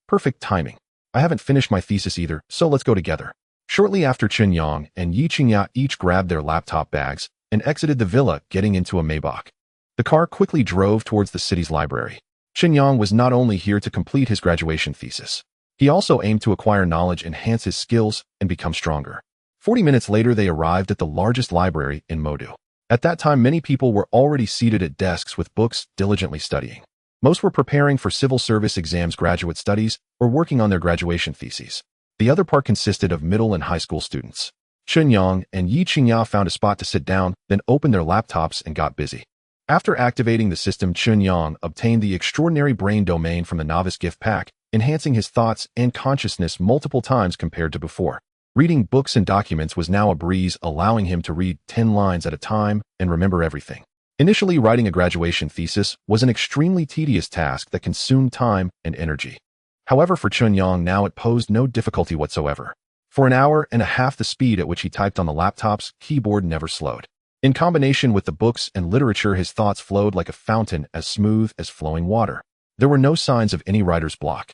Perfect timing. I haven't finished my thesis either, so let's go together. Shortly after, Chen Yang and Ye Qingya each grabbed their laptop bags and exited the villa, getting into a Maybach. The car quickly drove towards the city's library. Chen Yang was not only here to complete his graduation thesis. He also aimed to acquire knowledge, enhance his skills, and become stronger. 40 minutes later, they arrived at the largest library in Modu. At that time, many people were already seated at desks with books, diligently studying. Most were preparing for civil service exams, graduate studies, or working on their graduation theses. The other part consisted of middle and high school students. Chen Yang and Ye Qingya found a spot to sit down, then opened their laptops and got busy. After activating the system, Chen Yang obtained the extraordinary brain domain from the novice gift pack, enhancing his thoughts and consciousness multiple times compared to before. Reading books and documents was now a breeze, allowing him to read 10 lines at a time and remember everything. Initially, writing a graduation thesis was an extremely tedious task that consumed time and energy. However, for Chen Yang now it posed no difficulty whatsoever. For an hour and a half, the speed at which he typed on the laptop's keyboard never slowed. In combination with the books and literature, his thoughts flowed like a fountain, as smooth as flowing water. There were no signs of any writer's block.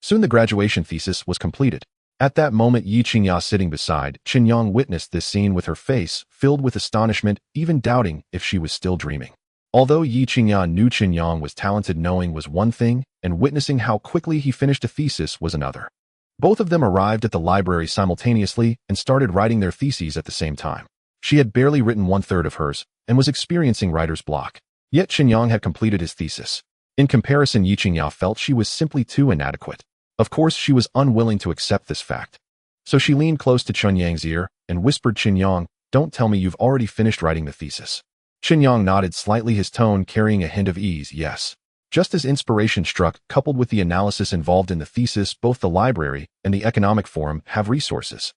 Soon the graduation thesis was completed. At that moment, Ye Qingya, sitting beside Chen Yang, witnessed this scene with her face filled with astonishment, even doubting if she was still dreaming. Although Ye Qingya knew Chen Yang was talented, knowing was one thing, and witnessing how quickly he finished a thesis was another. Both of them arrived at the library simultaneously and started writing their theses at the same time. She had barely written 1/3 of hers and was experiencing writer's block. Yet Chen Yang had completed his thesis. In comparison, Ye Qingya felt she was simply too inadequate. Of course, she was unwilling to accept this fact. So she leaned close to Chen Yang's ear and whispered, Chen Yang, don't tell me you've already finished writing the thesis. Chen Yang nodded slightly, his tone carrying a hint of ease. Yes. Just as inspiration struck, coupled with the analysis involved in the thesis, both the library and the economic forum have resources.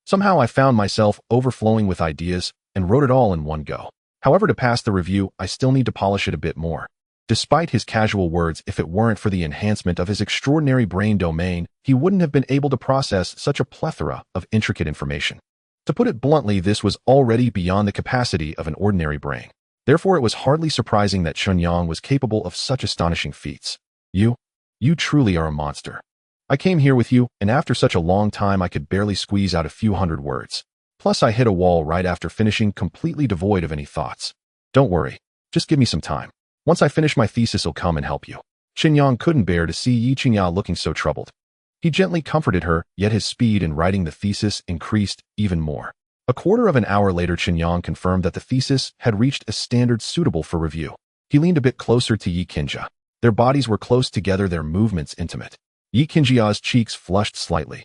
Somehow I found myself overflowing with ideas and wrote it all in one go. However, to pass the review, I still need to polish it a bit more. Despite his casual words, if it weren't for the enhancement of his extraordinary brain domain, he wouldn't have been able to process such a plethora of intricate information. To put it bluntly, this was already beyond the capacity of an ordinary brain. Therefore, it was hardly surprising that Chen Yang was capable of such astonishing feats. You truly are a monster. I came here with you, and after such a long time I could barely squeeze out a few hundred words. Plus, I hit a wall right after finishing, completely devoid of any thoughts. Don't worry. Just give me some time. Once I finish my thesis, I'll come and help you. Chen Yang couldn't bear to see Ye Qingya looking so troubled. He gently comforted her, yet his speed in writing the thesis increased even more. A quarter of an hour later, Chen Yang confirmed that the thesis had reached a standard suitable for review. He leaned a bit closer to Ye Qingya. Their bodies were close together, their movements intimate. Ye Qingya's cheeks flushed slightly.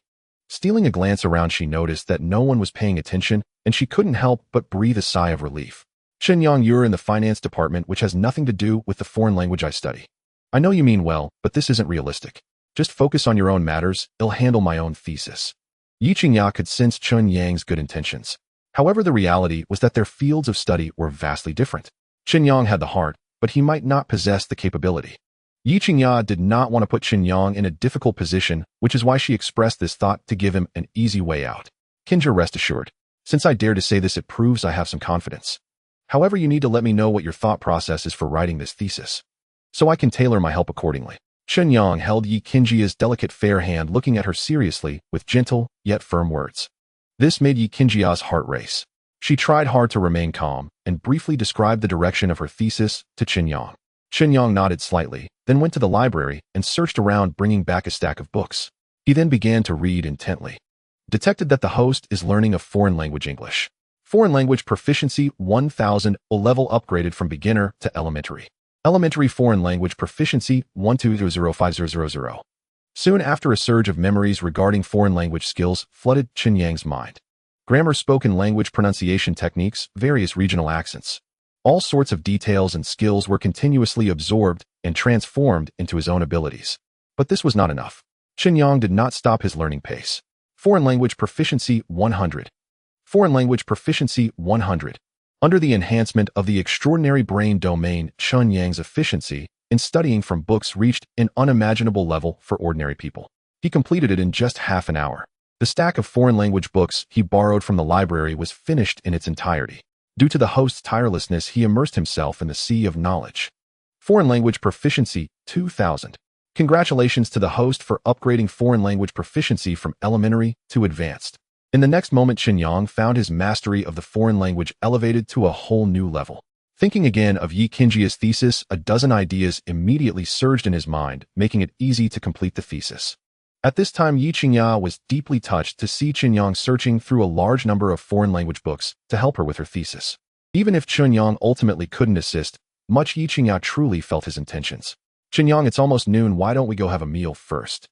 Stealing a glance around, she noticed that no one was paying attention, and she couldn't help but breathe a sigh of relief. Chen Yang, you're in the finance department, which has nothing to do with the foreign language I study. I know you mean well, but this isn't realistic. Just focus on your own matters, I'll handle my own thesis. Ye Qingya could sense Chen Yang's good intentions. However, the reality was that their fields of study were vastly different. Chen Yang had the heart, but he might not possess the capability. Ye Qingya did not want to put Chen Yang in a difficult position, which is why she expressed this thought to give him an easy way out. Qingya, rest assured. Since I dare to say this, it proves I have some confidence. However, you need to let me know what your thought process is for writing this thesis, so I can tailor my help accordingly. Chen Yang held Ye Qingya's delicate fair hand, looking at her seriously with gentle yet firm words. This made Ye Qingya's heart race. She tried hard to remain calm and briefly described the direction of her thesis to Chen Yang. Chen Yang nodded slightly, then went to the library and searched around, bringing back a stack of books. He then began to read intently. Detected that the host is learning a foreign language English. Foreign language proficiency 1000, a level upgraded from beginner to elementary. Elementary foreign language proficiency 1200500. Soon after, a surge of memories regarding foreign language skills flooded Chen Yang's mind. Grammar, spoken language pronunciation techniques, various regional accents. All sorts of details and skills were continuously absorbed and transformed into his own abilities. But this was not enough. Chen Yang did not stop his learning pace. Foreign language proficiency 100. Foreign language proficiency 100. Under the enhancement of the extraordinary brain domain, Chen Yang's efficiency in studying from books reached an unimaginable level for ordinary people. He completed it in just half an hour. The stack of foreign language books he borrowed from the library was finished in its entirety. Due to the host's tirelessness, he immersed himself in the sea of knowledge. Foreign language proficiency 2000. Congratulations to the host for upgrading foreign language proficiency from elementary to advanced. In the next moment, Chen Yang found his mastery of the foreign language elevated to a whole new level. Thinking again of Ye Qingya's thesis, a dozen ideas immediately surged in his mind, making it easy to complete the thesis. At this time, Ye Qingya was deeply touched to see Chen Yang searching through a large number of foreign language books to help her with her thesis. Even if Chen Yang ultimately couldn't assist, much Ye Qingya truly felt his intentions. Chen Yang, it's almost noon, why don't we go have a meal first?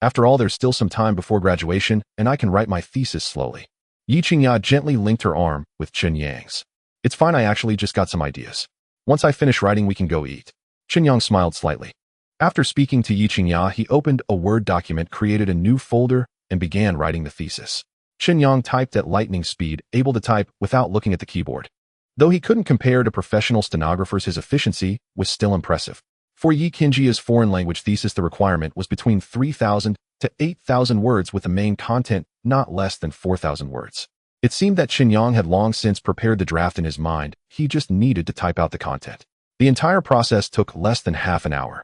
After all, there's still some time before graduation, and I can write my thesis slowly. Ye Qingya gently linked her arm with Chen Yang's. It's fine, I actually just got some ideas. Once I finish writing, we can go eat. Chen Yang smiled slightly. After speaking to Ye Qingya, he opened a Word document, created a new folder, and began writing the thesis. Chen Yang typed at lightning speed, able to type without looking at the keyboard. Though he couldn't compare to professional stenographers, his efficiency was still impressive. For Ye Qingya's foreign language thesis, the requirement was between 3,000 to 8,000 words, with the main content not less than 4,000 words. It seemed that Chen Yang had long since prepared the draft in his mind. He just needed to type out the content. The entire process took less than half an hour.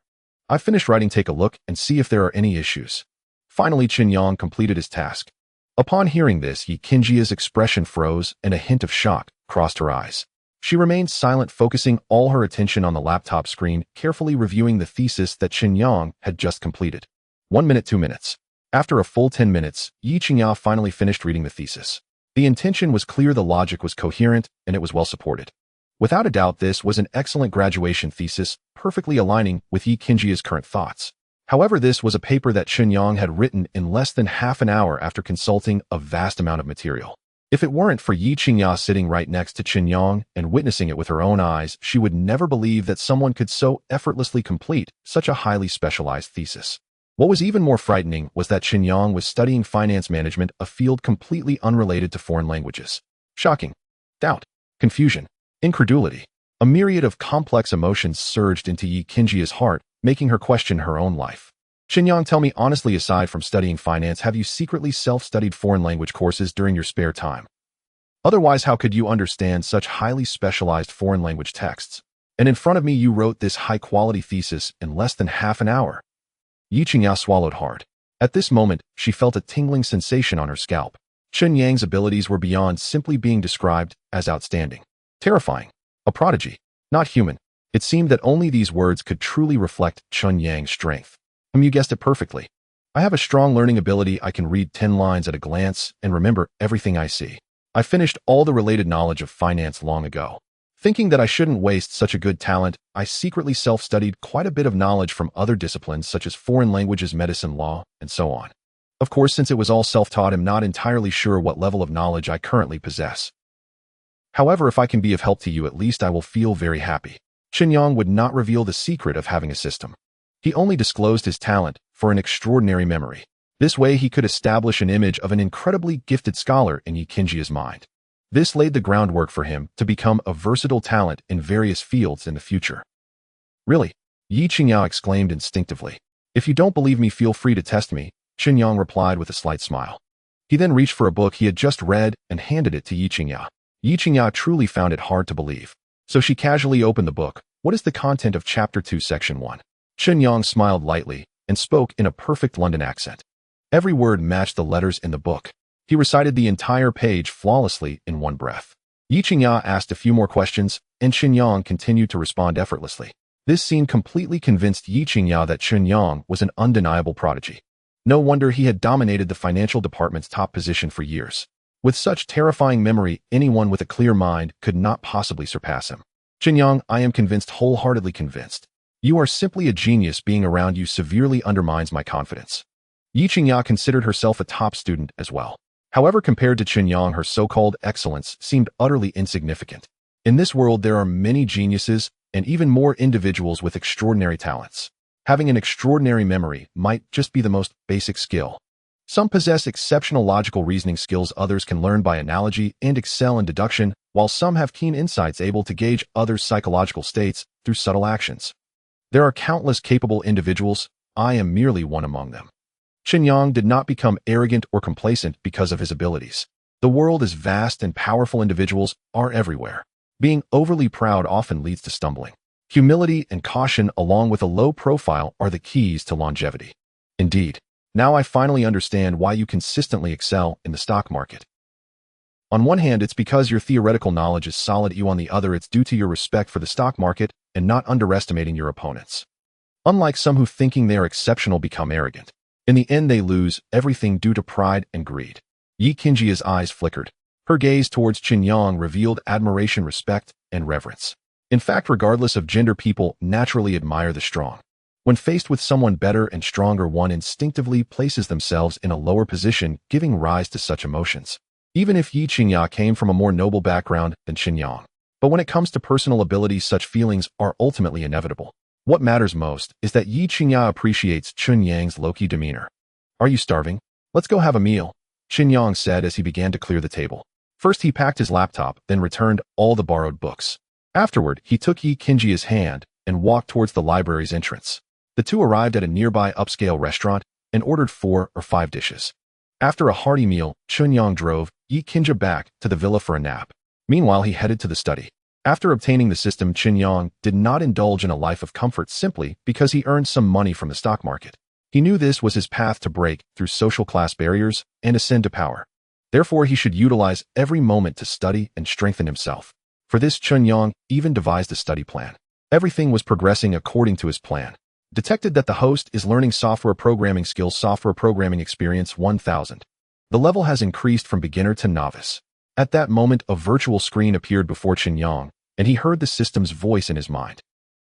I finished writing, take a look and see if there are any issues. Finally, Chen Yang completed his task. Upon hearing this, Ye Qingya's expression froze and a hint of shock crossed her eyes. She remained silent, focusing all her attention on the laptop screen, carefully reviewing the thesis that Chen Yang had just completed. 1 minute, 2 minutes. After a full 10 minutes, Ye Qingya finally finished reading the thesis. The intention was clear, the logic was coherent, and it was well supported. Without a doubt, this was an excellent graduation thesis, perfectly aligning with Ye Qingya's current thoughts. However, this was a paper that Chen Yang had written in less than half an hour after consulting a vast amount of material. If it weren't for Ye Qingya sitting right next to Chen Yang and witnessing it with her own eyes, she would never believe that someone could so effortlessly complete such a highly specialized thesis. What was even more frightening was that Chen Yang was studying finance management, a field completely unrelated to foreign languages. Shocking. Doubt. Confusion. Incredulity. A myriad of complex emotions surged into Ye Qingya's heart, making her question her own life. Chen Yang, tell me honestly, aside from studying finance, have you secretly self-studied foreign language courses during your spare time? Otherwise, how could you understand such highly specialized foreign language texts? And in front of me, you wrote this high-quality thesis in less than half an hour. Ye Qingya swallowed hard. At this moment, she felt a tingling sensation on her scalp. Chen Yang's abilities were beyond simply being described as outstanding. Terrifying. A prodigy. Not human. It seemed that only these words could truly reflect Chen Yang's strength. You guessed it perfectly. I have a strong learning ability. I can read 10 lines at a glance and remember everything I see. I finished all the related knowledge of finance long ago. Thinking that I shouldn't waste such a good talent, I secretly self-studied quite a bit of knowledge from other disciplines such as foreign languages, medicine, law, and so on. Of course, since it was all self-taught, I'm not entirely sure what level of knowledge I currently possess. However, if I can be of help to you, at least I will feel very happy. Chen Yang would not reveal the secret of having a system. He only disclosed his talent for an extraordinary memory. This way, he could establish an image of an incredibly gifted scholar in Ye Qingya's mind. This laid the groundwork for him to become a versatile talent in various fields in the future. Really? Ye Qingya exclaimed instinctively. If you don't believe me, feel free to test me, Chen Yang replied with a slight smile. He then reached for a book he had just read and handed it to Ye Qingya. Ye Qingya truly found it hard to believe. So she casually opened the book. What is the content of Chapter 2, Section 1? Chen Yang smiled lightly and spoke in a perfect London accent. Every word matched the letters in the book. He recited the entire page flawlessly in one breath. Ye Qingya asked a few more questions, and Chen Yang continued to respond effortlessly. This scene completely convinced Ye Qingya that Chen Yang was an undeniable prodigy. No wonder he had dominated the financial department's top position for years. With such terrifying memory, anyone with a clear mind could not possibly surpass him. Chen Yang, I am convinced, wholeheartedly convinced. You are simply a genius. Being around you severely undermines my confidence. Ye Qingya considered herself a top student as well. However, compared to Chen Yang, her so-called excellence seemed utterly insignificant. In this world, there are many geniuses and even more individuals with extraordinary talents. Having an extraordinary memory might just be the most basic skill. Some possess exceptional logical reasoning skills others can learn by analogy and excel in deduction, while some have keen insights able to gauge others' psychological states through subtle actions. There are countless capable individuals. I am merely one among them. Chen Yang did not become arrogant or complacent because of his abilities. The world is vast and powerful individuals are everywhere. Being overly proud often leads to stumbling. Humility and caution along with a low profile are the keys to longevity. Indeed, now I finally understand why you consistently excel in the stock market. On one hand, it's because your theoretical knowledge is solid. On the other, it's due to your respect for the stock market and not underestimating your opponents. Unlike some who thinking they are exceptional become arrogant. In the end, they lose everything due to pride and greed. Ye Qingya's eyes flickered. Her gaze towards Chen Yang revealed admiration, respect, and reverence. In fact, regardless of gender, people naturally admire the strong. When faced with someone better and stronger, one instinctively places themselves in a lower position, giving rise to such emotions. Even if Ye Qingya came from a more noble background than Chen Yang. But when it comes to personal abilities, such feelings are ultimately inevitable. What matters most is that Ye Qingya appreciates Chen Yang's low-key demeanor. Are you starving? Let's go have a meal, Chen Yang said as he began to clear the table. First, he packed his laptop, then returned all the borrowed books. Afterward, he took Ye Qingya's hand and walked towards the library's entrance. The two arrived at a nearby upscale restaurant and ordered 4 or 5 dishes. After a hearty meal, Chen Yang drove Ye Qingya back to the villa for a nap. Meanwhile, he headed to the study. After obtaining the system, Chen Yang did not indulge in a life of comfort simply because he earned some money from the stock market. He knew this was his path to break through social class barriers and ascend to power. Therefore, he should utilize every moment to study and strengthen himself. For this, Chen Yang even devised a study plan. Everything was progressing according to his plan. Detected that the host is learning software programming skills. Software programming experience 1000. The level has increased from beginner to novice. At that moment, a virtual screen appeared before Chen Yang, and he heard the system's voice in his mind.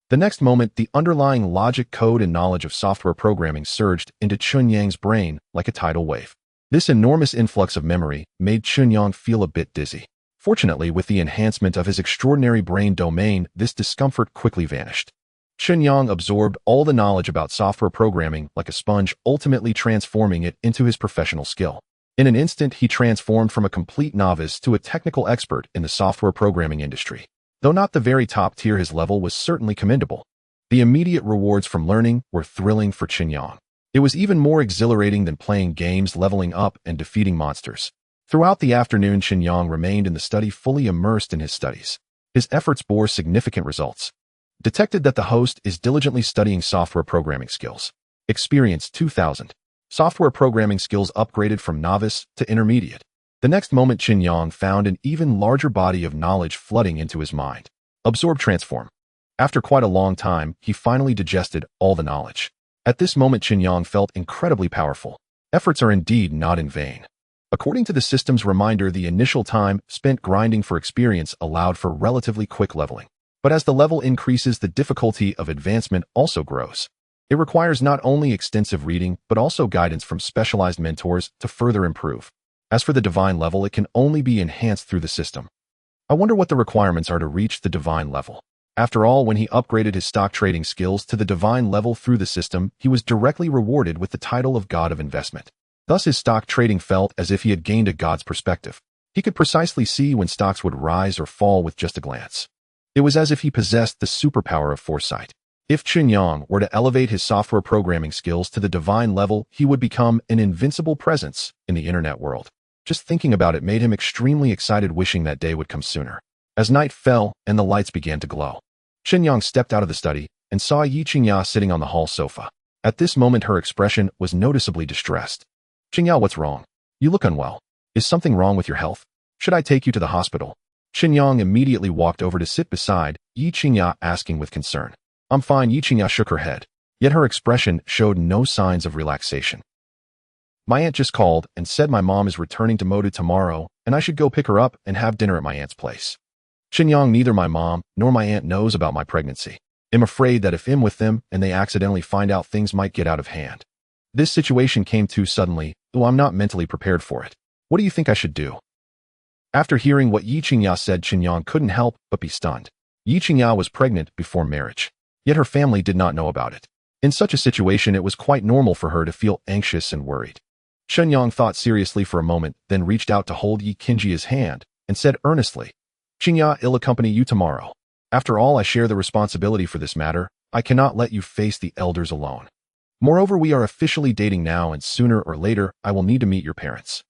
The next moment, the underlying logic, code, and knowledge of software programming surged into Chen Yang's brain like a tidal wave. This enormous influx of memory made Chen Yang feel a bit dizzy. Fortunately, with the enhancement of his extraordinary brain domain, this discomfort quickly vanished. Chen Yang absorbed all the knowledge about software programming like a sponge, ultimately transforming it into his professional skill. In an instant, he transformed from a complete novice to a technical expert in the software programming industry. Though not the very top tier, his level was certainly commendable. The immediate rewards from learning were thrilling for Chen Yang. It was even more exhilarating than playing games, leveling up, and defeating monsters. Throughout the afternoon, Chen Yang remained in the study, fully immersed in his studies. His efforts bore significant results. Detected that the host is diligently studying software programming skills. Experience 2000. Software programming skills upgraded from novice to intermediate. The next moment, Chen Yang found an even larger body of knowledge flooding into his mind. Absorb, transform. After quite a long time, he finally digested all the knowledge. At this moment, Chen Yang felt incredibly powerful. Efforts are indeed not in vain. According to the system's reminder, the initial time spent grinding for experience allowed for relatively quick leveling. But as the level increases, the difficulty of advancement also grows. It requires not only extensive reading, but also guidance from specialized mentors to further improve. As for the divine level, it can only be enhanced through the system. I wonder what the requirements are to reach the divine level. After all, when he upgraded his stock trading skills to the divine level through the system, he was directly rewarded with the title of God of Investment. Thus, his stock trading felt as if he had gained a god's perspective. He could precisely see when stocks would rise or fall with just a glance. It was as if he possessed the superpower of foresight. If Chen Yang were to elevate his software programming skills to the divine level, he would become an invincible presence in the internet world. Just thinking about it made him extremely excited, wishing that day would come sooner. As night fell and the lights began to glow, Chen Yang stepped out of the study and saw Ye Qingya sitting on the hall sofa. At this moment, her expression was noticeably distressed. Qingya, what's wrong? You look unwell. Is something wrong with your health? Should I take you to the hospital? Chen Yang immediately walked over to sit beside Ye Qingya, asking with concern. I'm fine. Ye Qingya shook her head, yet her expression showed no signs of relaxation. My aunt just called and said my mom is returning to Modu tomorrow, and I should go pick her up and have dinner at my aunt's place. Chen Yang, neither my mom nor my aunt knows about my pregnancy. I'm afraid that if I'm with them and they accidentally find out, things might get out of hand. This situation came too suddenly, though I'm not mentally prepared for it. What do you think I should do? After hearing what Ye Qingya said, Chen Yang couldn't help but be stunned. Ye Qingya was pregnant before marriage, yet her family did not know about it. In such a situation, it was quite normal for her to feel anxious and worried. Chen Yang thought seriously for a moment, then reached out to hold Ye Qingya's hand and said earnestly, Qingya, I'll accompany you tomorrow. After all, I share the responsibility for this matter. I cannot let you face the elders alone. Moreover, we are officially dating now, and sooner or later, I will need to meet your parents.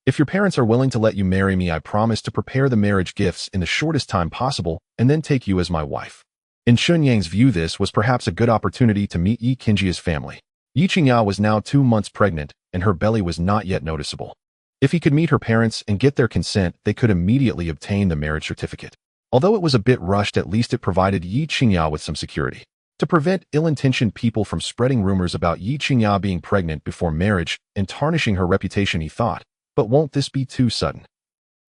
If your parents are willing to let you marry me, I promise to prepare the marriage gifts in the shortest time possible and then take you as my wife. In Chen Yang's view, this was perhaps a good opportunity to meet Ye Qingya's family. Ye Qingya was now 2 months pregnant, and her belly was not yet noticeable. If he could meet her parents and get their consent, they could immediately obtain the marriage certificate. Although it was a bit rushed, at least it provided Ye Qingya with some security. To prevent ill-intentioned people from spreading rumors about Ye Qingya being pregnant before marriage and tarnishing her reputation, he thought, but won't this be too sudden?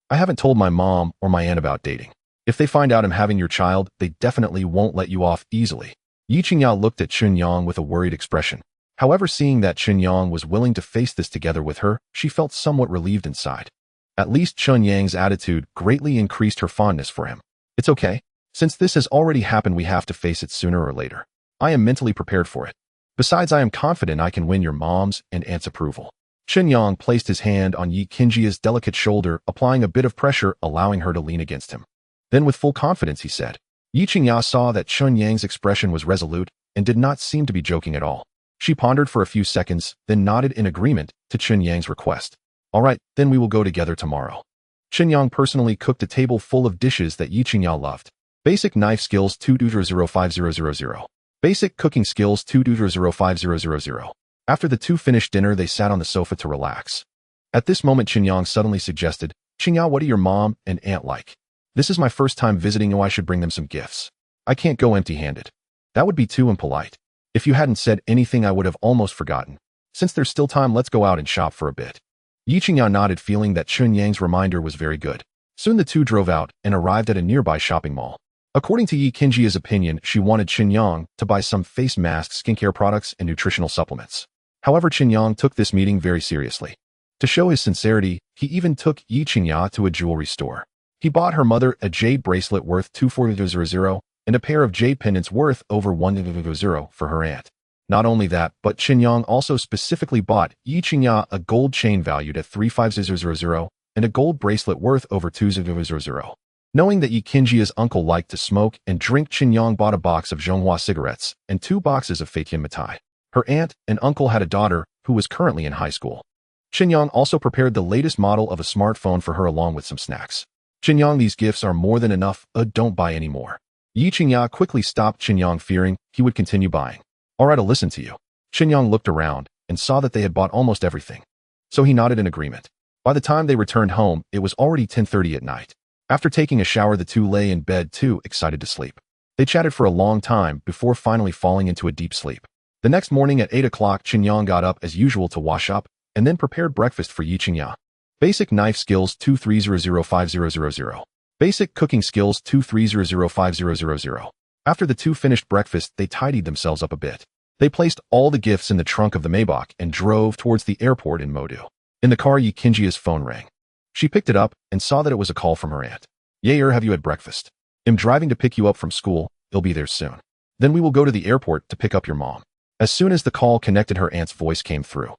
I haven't told my mom or my aunt about dating. If they find out I'm having your child, they definitely won't let you off easily. Ye Qingya looked at Chen Yang with a worried expression. However, seeing that Chen Yang was willing to face this together with her, she felt somewhat relieved inside. At least Chen Yang's attitude greatly increased her fondness for him. It's okay. Since this has already happened, we have to face it sooner or later. I am mentally prepared for it. Besides, I am confident I can win your mom's and aunt's approval. Chen Yang placed his hand on Ye Qingya's delicate shoulder, applying a bit of pressure, allowing her to lean against him. Then with full confidence, he said. Ye Qingya saw that Chen Yang's expression was resolute and did not seem to be joking at all. She pondered for a few seconds, then nodded in agreement to Chen Yang's request. All right, then we will go together tomorrow. Chen Yang personally cooked a table full of dishes that Ye Qingya loved. Basic Knife Skills 2.05000. Basic Cooking Skills 2.05000. After the two finished dinner, they sat on the sofa to relax. At this moment, Chen Yang suddenly suggested, Qingya, what do your mom and aunt like? This is my first time visiting, oh, I should bring them some gifts. I can't go empty-handed. That would be too impolite. If you hadn't said anything, I would have almost forgotten. Since there's still time, let's go out and shop for a bit. Ye Qingya nodded, feeling that Chen Yang's reminder was very good. Soon the two drove out and arrived at a nearby shopping mall. According to Ye Qingya's opinion, she wanted Chen Yang to buy some face masks, skincare products, and nutritional supplements. However, Chen Yang took this meeting very seriously. To show his sincerity, he even took Ye Qingya to a jewelry store. He bought her mother a jade bracelet worth 24000 and a pair of jade pendants worth over 100 for her aunt. Not only that, but Chen Yang also specifically bought Ye Qingya a gold chain valued at 35000 and a gold bracelet worth over 200. Knowing that Ye Qingya's uncle liked to smoke and drink, Chen Yang bought a box of Zhonghua cigarettes and 2 boxes of Feitian mitai. Her aunt and uncle had a daughter who was currently in high school. Chen Yang also prepared the latest model of a smartphone for her along with some snacks. Chen Yang, these gifts are more than enough, don't buy any more. Ye Qingya quickly stopped Chen Yang, fearing he would continue buying. All right, I'll listen to you. Chen Yang looked around and saw that they had bought almost everything. So he nodded in agreement. By the time they returned home, it was already 10:30 at night. After taking a shower, the two lay in bed too excited to sleep. They chatted for a long time before finally falling into a deep sleep. The next morning at 8 o'clock, Chen Yang got up as usual to wash up and then prepared breakfast for Ye Qingya. Basic Knife Skills 2300500. Basic Cooking Skills 2300500. After the two finished breakfast, they tidied themselves up a bit. They placed all the gifts in the trunk of the Maybach and drove towards the airport in Modu. In the car, Ye Qingya's phone rang. She picked it up and saw that it was a call from her aunt. Ye, have you had breakfast? I'm driving to pick you up from school. I'll be there soon. Then we will go to the airport to pick up your mom. As soon as the call connected, her aunt's voice came through.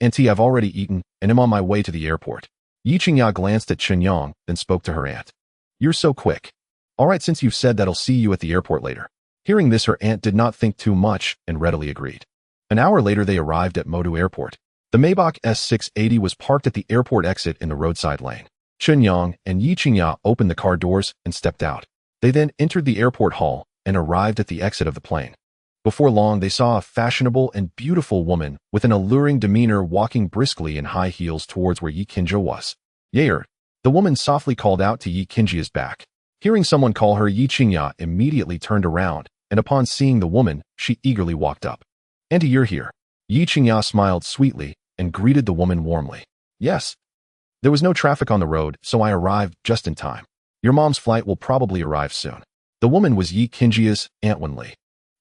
Auntie, I've already eaten and am on my way to the airport. Ye Qingya glanced at Chen Yang, then spoke to her aunt. You're so quick. All right, since you've said that, I'll see you at the airport later. Hearing this, her aunt did not think too much and readily agreed. An hour later, they arrived at Modu Airport. The Maybach S680 was parked at the airport exit in the roadside lane. Chen Yang and Ye Qingya opened the car doors and stepped out. They then entered the airport hall and arrived at the exit of the plane. Before long, they saw a fashionable and beautiful woman with an alluring demeanor walking briskly in high heels towards where Ye Qingya was. Ye, the woman softly called out to Ye Qingya's back. Hearing someone call her, Ye Qingya immediately turned around, and upon seeing the woman, she eagerly walked up. Auntie, you're here. Ye Qingya smiled sweetly and greeted the woman warmly. Yes. There was no traffic on the road, so I arrived just in time. Your mom's flight will probably arrive soon. The woman was Ye Qingya's Aunt Wenli.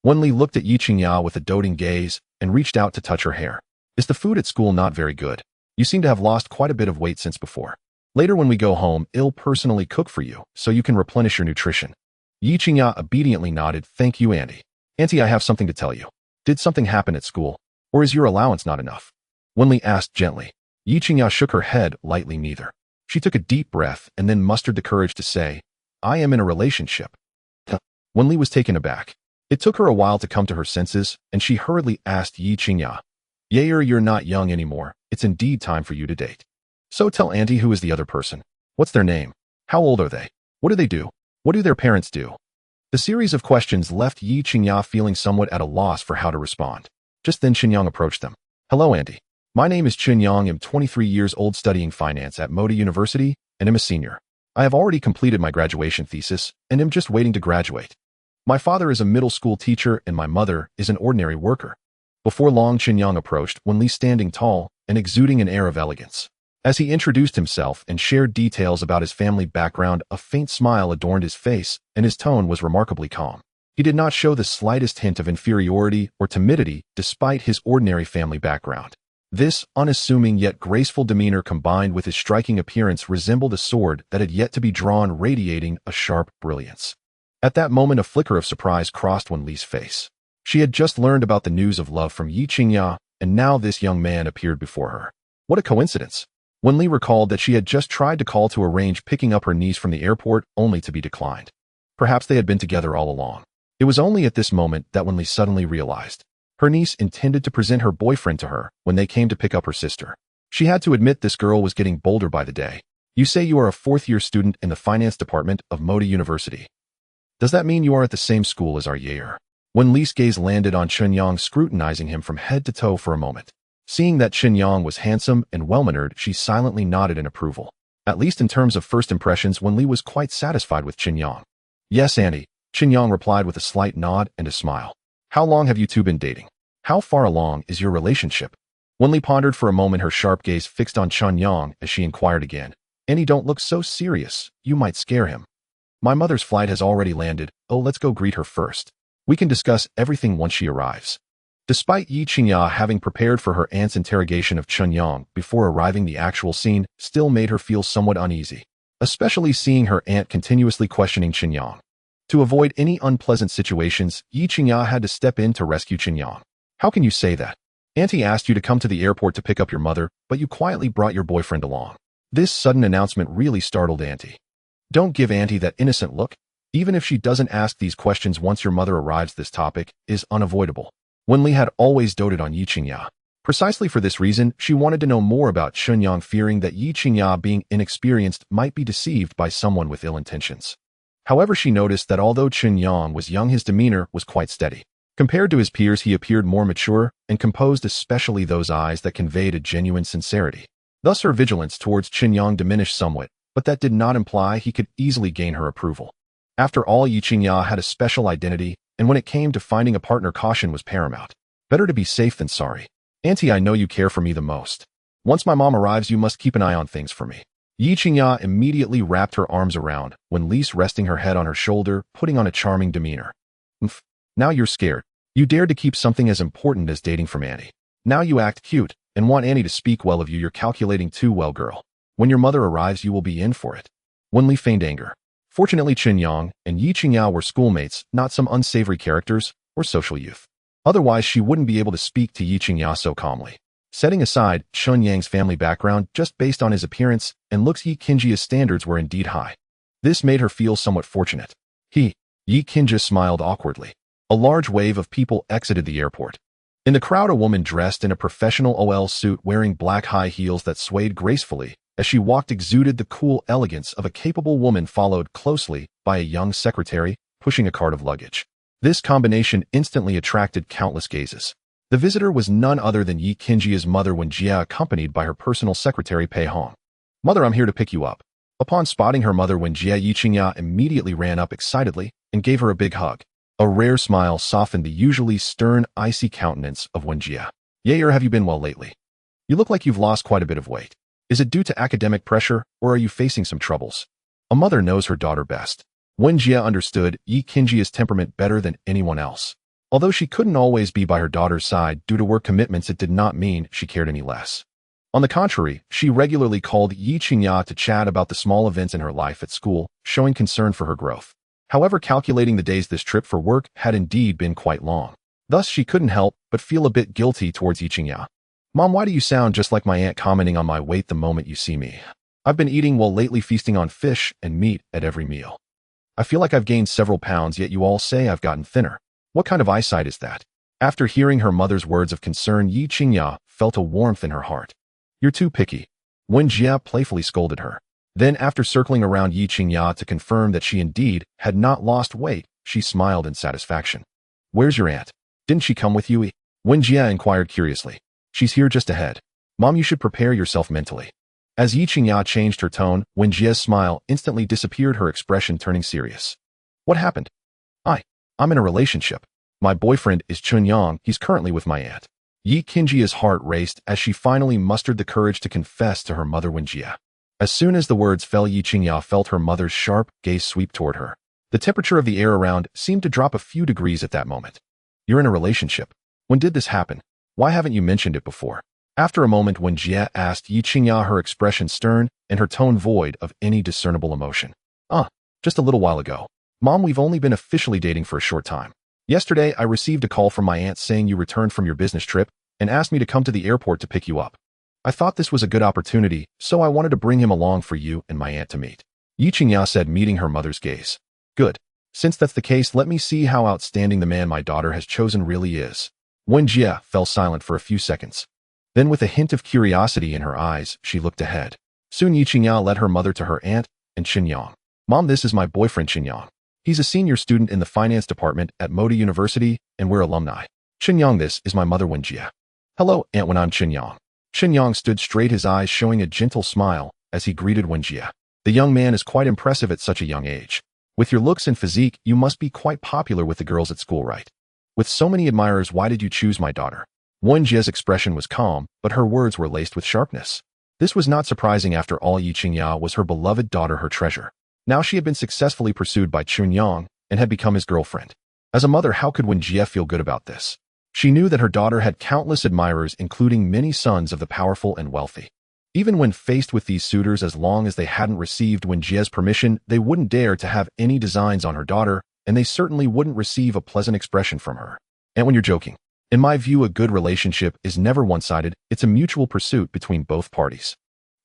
Wenli looked at Ye Qingya with a doting gaze and reached out to touch her hair. Is the food at school not very good? You seem to have lost quite a bit of weight since before. Later when we go home, I'll personally cook for you so you can replenish your nutrition. Ye Qingya obediently nodded. Thank you, Auntie. Auntie, I have something to tell you. Did something happen at school? Or is your allowance not enough? Wenli asked gently. Ye Qingya shook her head lightly neither. She took a deep breath and then mustered the courage to say, I am in a relationship. Wenli was taken aback. It took her a while to come to her senses, and she hurriedly asked Ye Qingya, you're not young anymore. It's indeed time for you to date. So tell Auntie who is the other person. What's their name? How old are they? What do they do? What do their parents do? The series of questions left Ye Qingya feeling somewhat at a loss for how to respond. Just then Chen Yang approached them. Hello, Auntie. My name is Chen Yang. I'm 23 years old studying finance at Modi University and am a senior. I have already completed my graduation thesis and am just waiting to graduate. My father is a middle school teacher and my mother is an ordinary worker. Before long, Chen Yang approached, Wenli standing tall and exuding an air of elegance. As he introduced himself and shared details about his family background, a faint smile adorned his face and his tone was remarkably calm. He did not show the slightest hint of inferiority or timidity despite his ordinary family background. This unassuming yet graceful demeanor combined with his striking appearance resembled a sword that had yet to be drawn, radiating a sharp brilliance. At that moment, a flicker of surprise crossed Wenli's face. She had just learned about the news of love from Ye Qingya, and now this young man appeared before her. What a coincidence! Wenli recalled that she had just tried to call to arrange picking up her niece from the airport, only to be declined. Perhaps they had been together all along. It was only at this moment that Wenli suddenly realized. Her niece intended to present her boyfriend to her when they came to pick up her sister. She had to admit this girl was getting bolder by the day. You say you are a fourth-year student in the finance department of Modi University. Does that mean you are at the same school as our Yair? Wenli's gaze landed on Chen Yang, scrutinizing him from head to toe for a moment. Seeing that Chen Yang was handsome and well-mannered, she silently nodded in approval. At least in terms of first impressions, Wenli was quite satisfied with Chen Yang. Yes, Auntie, Chen Yang replied with a slight nod and a smile. How long have you two been dating? How far along is your relationship? Wenli pondered for a moment, her sharp gaze fixed on Chen Yang as she inquired again. Auntie, don't look so serious. You might scare him. My mother's flight has already landed. Oh, let's go greet her first. We can discuss everything once she arrives. Despite Ye Qingya having prepared for her aunt's interrogation of Chen Yang before arriving, the actual scene still made her feel somewhat uneasy, especially seeing her aunt continuously questioning Chen Yang. To avoid any unpleasant situations, Ye Qingya had to step in to rescue Chen Yang. How can you say that? Auntie asked you to come to the airport to pick up your mother, but you quietly brought your boyfriend along. This sudden announcement really startled Auntie. Don't give Auntie that innocent look. Even if she doesn't ask these questions once your mother arrives, this topic is unavoidable. Wenli had always doted on Ye Qingya. Precisely for this reason, she wanted to know more about Chen Yang, fearing that Ye Qingya, being inexperienced, might be deceived by someone with ill intentions. However, she noticed that although Chen Yang was young, his demeanor was quite steady. Compared to his peers, he appeared more mature and composed, especially those eyes that conveyed a genuine sincerity. Thus, her vigilance towards Chen Yang diminished somewhat, but that did not imply he could easily gain her approval. After all, Ye Qingya had a special identity, and when it came to finding a partner, caution was paramount. Better to be safe than sorry. Auntie, I know you care for me the most. Once my mom arrives, you must keep an eye on things for me. Ye Qingya immediately wrapped her arms around Wenli, resting her head on her shoulder, putting on a charming demeanor. Now you're scared. You dared to keep something as important as dating from Auntie. Now you act cute and want Auntie to speak well of you. You're calculating too well, girl. When your mother arrives, you will be in for it. Wenli feigned anger. Fortunately, Chen Yang and Ye Qingya were schoolmates, not some unsavory characters or social youth. Otherwise, she wouldn't be able to speak to Ye Qingya so calmly. Setting aside Chen Yang's family background, just based on his appearance and looks, Ye Qingya's standards were indeed high. This made her feel somewhat fortunate. Ye Qingya smiled awkwardly. A large wave of people exited the airport. In the crowd, a woman dressed in a professional OL suit, wearing black high heels that swayed gracefully as she walked, exuded the cool elegance of a capable woman, followed closely by a young secretary pushing a cart of luggage. This combination instantly attracted countless gazes. The visitor was none other than Ye Qingya's mother, Wenjie, accompanied by her personal secretary Pei Hong. Mother, I'm here to pick you up. Upon spotting her mother, Wenjie, Ye Qingya immediately ran up excitedly and gave her a big hug. A rare smile softened the usually stern, icy countenance of Wenjie. Yair, have you been well lately? You look like you've lost quite a bit of weight. Is it due to academic pressure, or are you facing some troubles? A mother knows her daughter best. Wenjie understood Ye Qingya's temperament better than anyone else. Although she couldn't always be by her daughter's side due to work commitments, it did not mean she cared any less. On the contrary, she regularly called Ye Qingya to chat about the small events in her life at school, showing concern for her growth. However, calculating the days this trip for work had indeed been quite long. Thus, she couldn't help but feel a bit guilty towards Ye Qingya. Mom, why do you sound just like my aunt commenting on my weight the moment you see me? I've been eating well lately, feasting on fish and meat at every meal. I feel like I've gained several pounds, yet you all say I've gotten thinner. What kind of eyesight is that? After hearing her mother's words of concern, Ye Qingya felt a warmth in her heart. You're too picky. Wen Jia playfully scolded her. Then, after circling around Ye Qingya to confirm that she indeed had not lost weight, she smiled in satisfaction. Where's your aunt? Didn't she come with you? Wen Jia inquired curiously. She's here just ahead. Mom, you should prepare yourself mentally. As Ye Qingya changed her tone, Wen Jia's smile instantly disappeared, her expression turning serious. What happened? I'm in a relationship. My boyfriend is Chen Yang. He's currently with my aunt. Ye Qingya's heart raced as she finally mustered the courage to confess to her mother Wen Jia. As soon as the words fell, Ye Qingya felt her mother's sharp gaze sweep toward her. The temperature of the air around seemed to drop a few degrees at that moment. You're in a relationship. When did this happen? Why haven't you mentioned it before? After a moment, Wen Jia asked Ye Qingya, her expression stern and her tone void of any discernible emotion. Just a little while ago. Mom, we've only been officially dating for a short time. Yesterday, I received a call from my aunt saying you returned from your business trip and asked me to come to the airport to pick you up. I thought this was a good opportunity, so I wanted to bring him along for you and my aunt to meet. Ye Qingya said, meeting her mother's gaze. Good. Since that's the case, let me see how outstanding the man my daughter has chosen really is. Wen Jia fell silent for a few seconds. Then, with a hint of curiosity in her eyes, she looked ahead. Soon Ye Qingya led her mother to her aunt and Chen Yang. Mom, this is my boyfriend Chen Yang. He's a senior student in the finance department at Moda University, and we're alumni. Chen Yang, this is my mother Wen Jia. Hello, Aunt, when I'm Chen Yang. Chen Yang stood straight, his eyes showing a gentle smile as he greeted Wen Jia. The young man is quite impressive at such a young age. With your looks and physique, you must be quite popular with the girls at school, right? With so many admirers, why did you choose my daughter? Wen Jia's expression was calm, but her words were laced with sharpness. This was not surprising. After all, Ye Qingya was her beloved daughter, her treasure. Now she had been successfully pursued by Chen Yang and had become his girlfriend. As a mother, how could Wen Jia feel good about this? She knew that her daughter had countless admirers, including many sons of the powerful and wealthy. Even when faced with these suitors, as long as they hadn't received Wen Jia's permission, they wouldn't dare to have any designs on her daughter, and they certainly wouldn't receive a pleasant expression from her. And when you're joking, in my view, a good relationship is never one-sided. It's a mutual pursuit between both parties.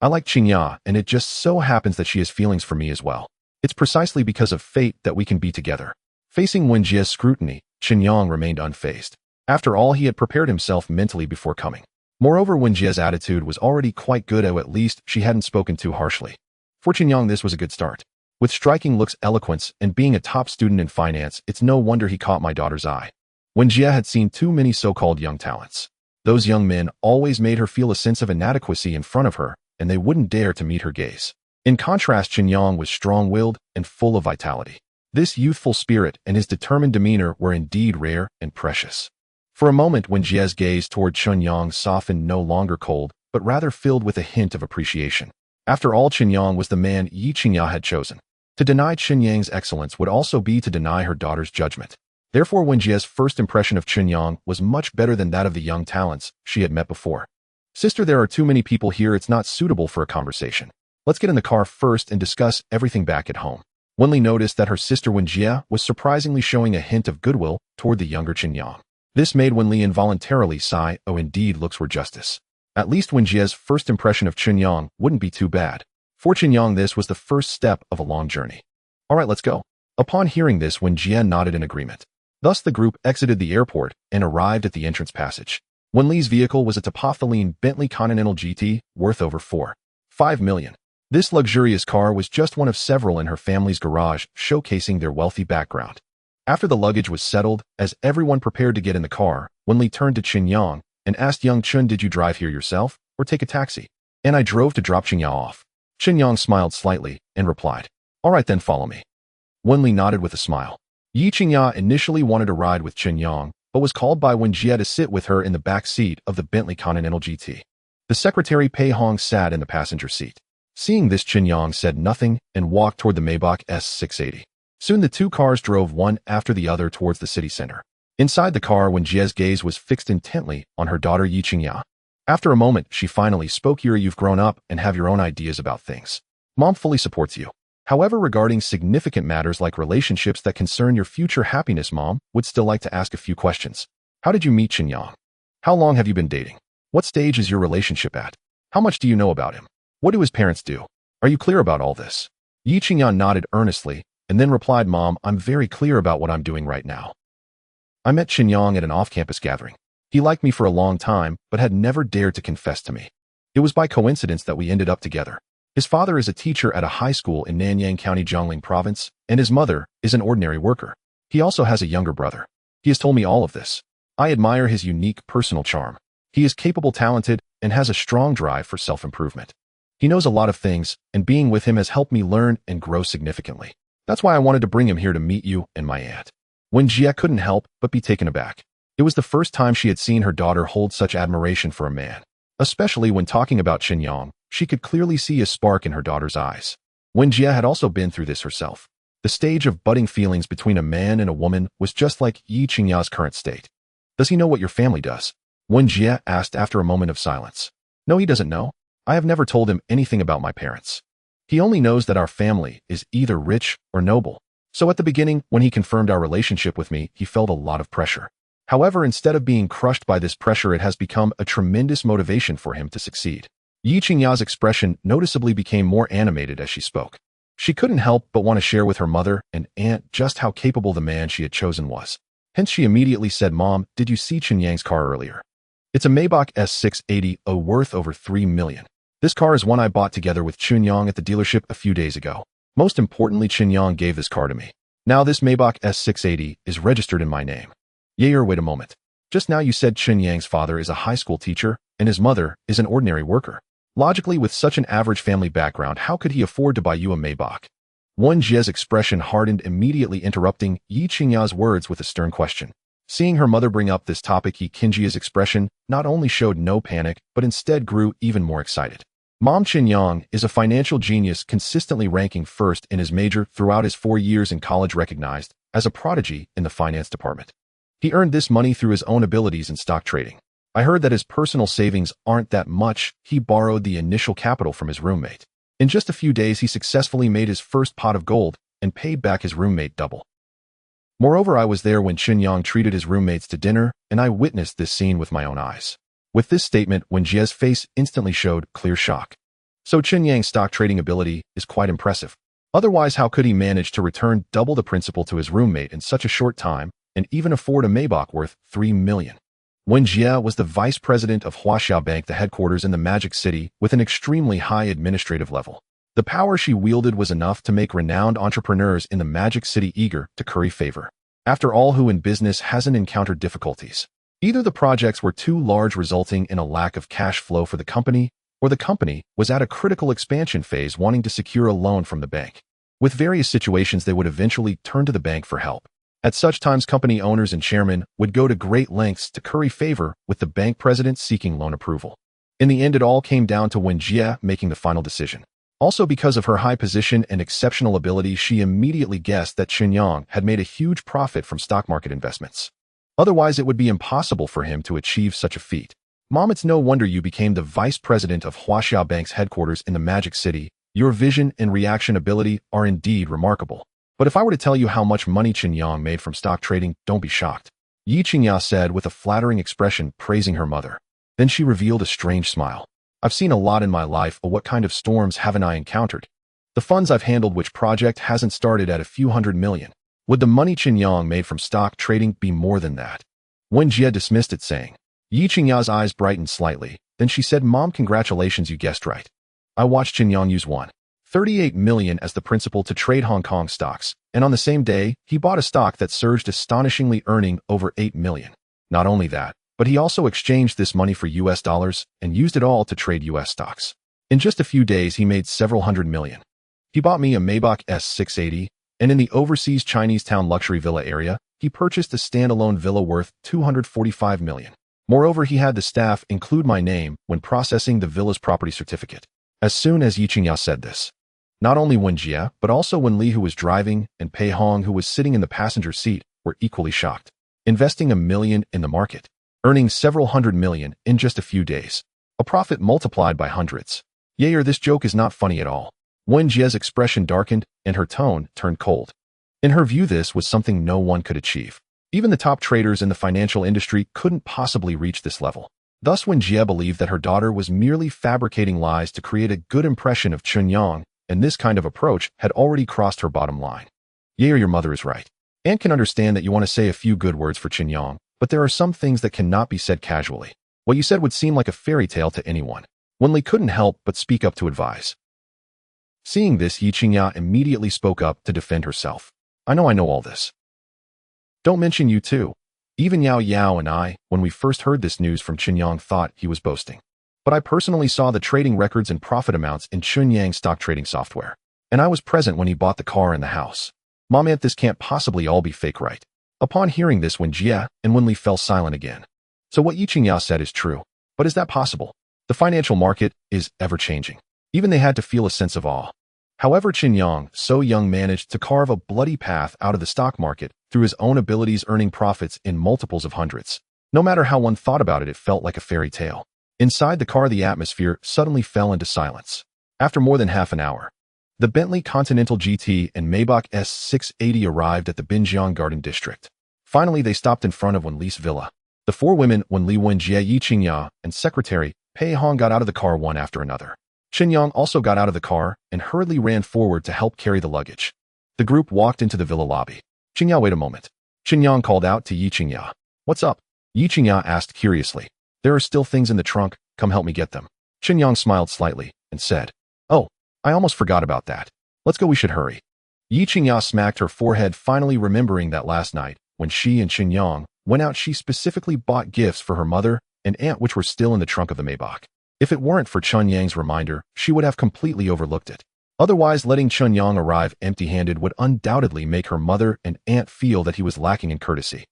I like Qingya, and it just so happens that she has feelings for me as well. It's precisely because of fate that we can be together. Facing Wen Jia's scrutiny, Chen Yang remained unfazed. After all, he had prepared himself mentally before coming. Moreover, Wen Jia's attitude was already quite good, or at least she hadn't spoken too harshly. For Chen Yang, this was a good start. With striking looks, eloquence, and being a top student in finance, it's no wonder he caught my daughter's eye. Wen Jia had seen too many so-called young talents. Those young men always made her feel a sense of inadequacy in front of her, and they wouldn't dare to meet her gaze. In contrast, Chen Yang was strong-willed and full of vitality. This youthful spirit and his determined demeanor were indeed rare and precious. For a moment, Wen Jia's gaze toward Chen Yang softened, no longer cold, but rather filled with a hint of appreciation. After all, Chen Yang was the man Ye Qingya had chosen. To deny Chen Yang's excellence would also be to deny her daughter's judgment. Therefore, Wen Jia's first impression of Chen Yang was much better than that of the young talents she had met before. Sister, there are too many people here. It's not suitable for a conversation. Let's get in the car first and discuss everything back at home. Wenli noticed that her sister Wen Jia was surprisingly showing a hint of goodwill toward the younger Chen Yang. This made Wenli involuntarily sigh. Oh, indeed, looks were justice. At least Wen Jia's first impression of Chen Yang wouldn't be too bad. For Chen Yang, this was the first step of a long journey. All right, let's go. Upon hearing this, Wen Jia nodded in agreement. Thus, the group exited the airport and arrived at the entrance passage. Wenli's vehicle was a Topothaline Bentley Continental GT, worth over $4.5 million. This luxurious car was just one of several in her family's garage, showcasing their wealthy background. After the luggage was settled, as everyone prepared to get in the car, Wenli turned to Chen Yang and asked, Young Chen, did you drive here yourself or take a taxi? And I drove to drop Qingya off. Chen Yang smiled slightly and replied, All right, then follow me. Wenli nodded with a smile. Ye Qingya initially wanted to ride with Chen Yang, but was called by Wen Jia to sit with her in the back seat of the Bentley Continental GT. The secretary Pei Hong sat in the passenger seat. Seeing this, Chen Yang said nothing and walked toward the Maybach S680. Soon the two cars drove one after the other towards the city center. Inside the car, Wen Jia's gaze was fixed intently on her daughter Ye Qingya. After a moment, she finally spoke. You've grown up and have your own ideas about things. Mom fully supports you. However, regarding significant matters like relationships that concern your future happiness, Mom would still like to ask a few questions. How did you meet Chen Yang? How long have you been dating? What stage is your relationship at? How much do you know about him? What do his parents do? Are you clear about all this? Ye Qingya nodded earnestly and then replied, Mom, I'm very clear about what I'm doing right now. I met Chen Yang at an off-campus gathering. He liked me for a long time, but had never dared to confess to me. It was by coincidence that we ended up together. His father is a teacher at a high school in Nanyang County, Jiangling Province, and his mother is an ordinary worker. He also has a younger brother. He has told me all of this. I admire his unique personal charm. He is capable, talented, and has a strong drive for self-improvement. He knows a lot of things, and being with him has helped me learn and grow significantly. That's why I wanted to bring him here to meet you and my aunt. Wen Jie couldn't help but be taken aback. It was the first time she had seen her daughter hold such admiration for a man. Especially when talking about Chen Yang, she could clearly see a spark in her daughter's eyes. Wen Jie had also been through this herself. The stage of budding feelings between a man and a woman was just like Ye Qingya's current state. Does he know what your family does? Wen Jie asked after a moment of silence. No, he doesn't know. I have never told him anything about my parents. He only knows that our family is either rich or noble. So at the beginning, when he confirmed our relationship with me, he felt a lot of pressure. However, instead of being crushed by this pressure, it has become a tremendous motivation for him to succeed. Ye Qingya's expression noticeably became more animated as she spoke. She couldn't help but want to share with her mother and aunt just how capable the man she had chosen was. Hence, she immediately said, Mom, did you see Chen Yang's car earlier? It's a Maybach S680 worth over $3 million. This car is one I bought together with Chen Yang at the dealership a few days ago. Most importantly, Chen Yang gave this car to me. Now this Maybach S680 is registered in my name. Wait a moment. Just now you said Chen Yang's father is a high school teacher and his mother is an ordinary worker. Logically, with such an average family background, how could he afford to buy you a Maybach? Wen Jie's expression hardened, immediately interrupting Ye Qingya's words with a stern question. Seeing her mother bring up this topic, Ye Qingya's expression not only showed no panic, but instead grew even more excited. Mom, Chen Yang is a financial genius, consistently ranking first in his major throughout his 4 years in college, recognized as a prodigy in the finance department. He earned this money through his own abilities in stock trading. I heard that his personal savings aren't that much. He borrowed the initial capital from his roommate. In just a few days, he successfully made his first pot of gold and paid back his roommate double. Moreover, I was there when Chen Yang treated his roommates to dinner, and I witnessed this scene with my own eyes. With this statement, Wen Jie's face instantly showed clear shock. So Chen Yang's stock trading ability is quite impressive. Otherwise, how could he manage to return double the principal to his roommate in such a short time and even afford a Maybach worth $3 million? Wen Jie was the vice president of Huaxiao Bank, the headquarters in the Magic City, with an extremely high administrative level. The power she wielded was enough to make renowned entrepreneurs in the Magic City eager to curry favor. After all, who in business hasn't encountered difficulties? Either the projects were too large, resulting in a lack of cash flow for the company, or the company was at a critical expansion phase, wanting to secure a loan from the bank. With various situations, they would eventually turn to the bank for help. At such times, company owners and chairmen would go to great lengths to curry favor with the bank president seeking loan approval. In the end, it all came down to Wen Jie making the final decision. Also, because of her high position and exceptional ability, she immediately guessed that Chen Yang had made a huge profit from stock market investments. Otherwise, it would be impossible for him to achieve such a feat. Mom, it's no wonder you became the vice president of Huaxiao Bank's headquarters in the Magic City. Your vision and reaction ability are indeed remarkable. But if I were to tell you how much money Chen Yang made from stock trading, don't be shocked. Ye Qingya said with a flattering expression, praising her mother. Then she revealed a strange smile. I've seen a lot in my life, but what kind of storms haven't I encountered? The funds I've handled, which project hasn't started at a few $100 million? Would the money Chen Yang made from stock trading be more than that? Wen Jie dismissed it, saying. Ye Qingya's eyes brightened slightly. Then she said, Mom, congratulations, you guessed right. I watched Chen Yang use $38 million as the principal to trade Hong Kong stocks, and on the same day, he bought a stock that surged astonishingly, earning over $8 million. Not only that, but he also exchanged this money for US dollars and used it all to trade US stocks. In just a few days, he made several $100 million. He bought me a Maybach S680, and in the overseas Chinese town luxury villa area, he purchased a standalone villa worth $245 million. Moreover, he had the staff include my name when processing the villa's property certificate. As soon as Ye Qingya said this, not only Wen Jie, but also Wen Li, who was driving, and Pei Hong, who was sitting in the passenger seat, were equally shocked. Investing $1 million in the market, earning several $100 million in just a few days. A profit multiplied by hundreds. This joke is not funny at all. Wen Jie's expression darkened, and her tone turned cold. In her view, this was something no one could achieve. Even the top traders in the financial industry couldn't possibly reach this level. Thus, when Jie believed that her daughter was merely fabricating lies to create a good impression of Chen Yang, and this kind of approach had already crossed her bottom line. Ye, or your mother is right. Aunt can understand that you want to say a few good words for Chen Yang, but there are some things that cannot be said casually. What you said would seem like a fairy tale to anyone. Wenli couldn't help but speak up to advise. Seeing this, Ye Qingya immediately spoke up to defend herself. I know all this. Don't mention you too. Even Yao and I, when we first heard this news from Chen Yang, thought he was boasting. But I personally saw the trading records and profit amounts in Chen Yang's stock trading software. And I was present when he bought the car and the house. Mom, Aunt, this can't possibly all be fake, right? Upon hearing this, Jie and Wenli fell silent again. So what Ye Qingya said is true. But is that possible? The financial market is ever-changing. Even they had to feel a sense of awe. However, Chen Yang, so young, managed to carve a bloody path out of the stock market through his own abilities, earning profits in multiples of hundreds. No matter how one thought about it, it felt like a fairy tale. Inside the car, the atmosphere suddenly fell into silence. After more than half an hour, the Bentley Continental GT and Maybach S680 arrived at the Binjiang Garden District. Finally, they stopped in front of Wenli's villa. The four women, Wenli, Wenjie, Ye Qingya, and secretary Pei Hong, got out of the car one after another. Chen Yang also got out of the car and hurriedly ran forward to help carry the luggage. The group walked into the villa lobby. Qingya, wait a moment. Chen Yang called out to Ye Qingya. What's up? Ye Qingya asked curiously. There are still things in the trunk. Come help me get them. Chen Yang smiled slightly and said, Oh, I almost forgot about that. Let's go, we should hurry. Ye Qingya smacked her forehead, finally remembering that last night, when she and Chen Yang went out, she specifically bought gifts for her mother and aunt which were still in the trunk of the Maybach. If it weren't for Chen Yang's reminder, she would have completely overlooked it. Otherwise, letting Chen Yang arrive empty-handed would undoubtedly make her mother and aunt feel that he was lacking in courtesy.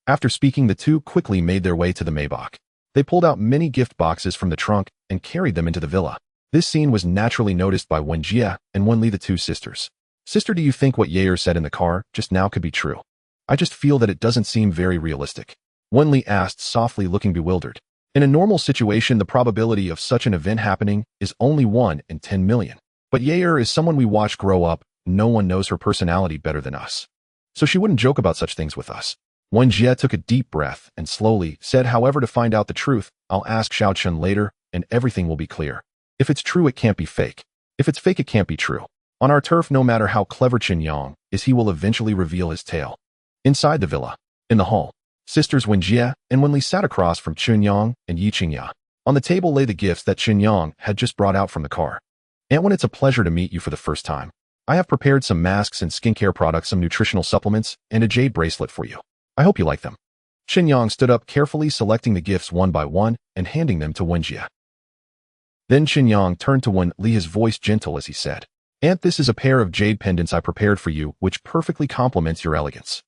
After speaking, the two quickly made their way to the Maybach. They pulled out many gift boxes from the trunk and carried them into the villa. This scene was naturally noticed by Wenjie and Wenli, the two sisters. Sister, do you think what Ye said in the car just now could be true? I just feel that it doesn't seem very realistic. Wenli asked softly, looking bewildered. In a normal situation, the probability of such an event happening is only 1 in 10 million. But Ye is someone we watch grow up. No one knows her personality better than us. So she wouldn't joke about such things with us. Wenjie took a deep breath and slowly said, however, to find out the truth, I'll ask Xiao Chen later and everything will be clear. If it's true, it can't be fake. If it's fake, it can't be true. On our turf, no matter how clever Chen Yang is, he will eventually reveal his tale. Inside the villa, in the hall, sisters Wenjie and Wenli sat across from Chen Yang and Ye Qingya. On the table lay the gifts that Chen Yang had just brought out from the car. Aunt Wen, it's a pleasure to meet you for the first time. I have prepared some masks and skincare products, some nutritional supplements, and a jade bracelet for you. I hope you like them. Chen Yang stood up, carefully selecting the gifts one by one and handing them to Wenjie. Then Chen Yang turned to Wenli, his voice gentle as he said, Aunt, this is a pair of jade pendants I prepared for you, which perfectly complements your elegance.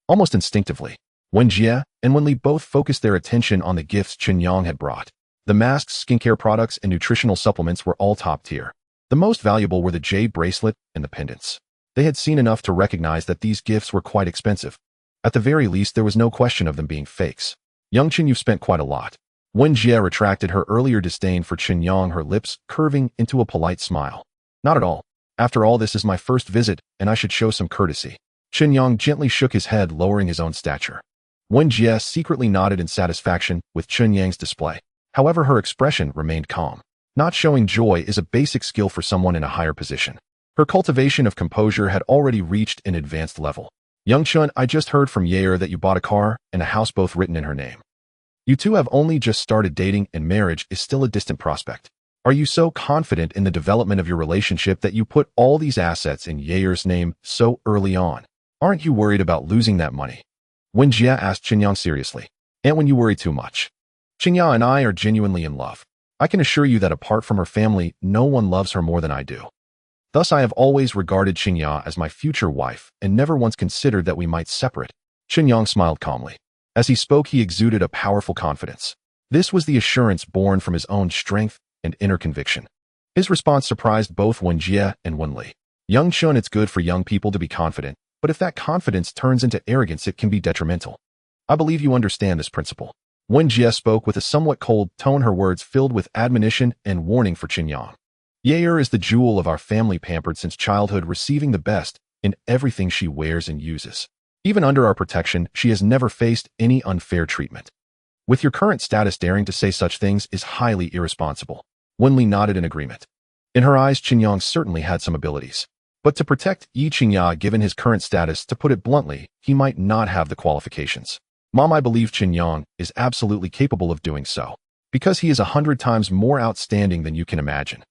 Almost instinctively, Wenjie and Wenli both focused their attention on the gifts Chen Yang had brought. The masks, skincare products, and nutritional supplements were all top tier. The most valuable were the jade bracelet and the pendants. They had seen enough to recognize that these gifts were quite expensive. At the very least, there was no question of them being fakes. Young Chen, you've spent quite a lot. Wenjie retracted her earlier disdain for Chen Yang, her lips curving into a polite smile. Not at all. After all, this is my first visit, and I should show some courtesy. Chen Yang gently shook his head, lowering his own stature. Wenjie secretly nodded in satisfaction with Chen Yang's display. However, her expression remained calm. Not showing joy is a basic skill for someone in a higher position. Her cultivation of composure had already reached an advanced level. Young Chen, I just heard from Ye that you bought a car and a house, both written in her name. You two have only just started dating, and marriage is still a distant prospect. Are you so confident in the development of your relationship that you put all these assets in Ye's name so early on? Aren't you worried about losing that money? Wenjie asked Chen Yang seriously. And when you worry too much. Qingya and I are genuinely in love. I can assure you that apart from her family, no one loves her more than I do. Thus, I have always regarded Qingya as my future wife and never once considered that we might separate. Chen Yang smiled calmly. As he spoke, he exuded a powerful confidence. This was the assurance born from his own strength and inner conviction. His response surprised both Wenjie and Wenli. Young Chen, it's good for young people to be confident, but if that confidence turns into arrogance, it can be detrimental. I believe you understand this principle. Wenjie spoke with a somewhat cold tone, her words filled with admonition and warning for Chen Yang. Ye is the jewel of our family, pampered since childhood, receiving the best in everything she wears and uses. Even under our protection, she has never faced any unfair treatment. With your current status, daring to say such things is highly irresponsible. Wenli nodded in agreement. In her eyes, Chen Yang certainly had some abilities. But to protect Ye Qingya, given his current status, to put it bluntly, he might not have the qualifications. Mom, I believe Chen Yang is absolutely capable of doing so, because he is 100 times more outstanding than you can imagine.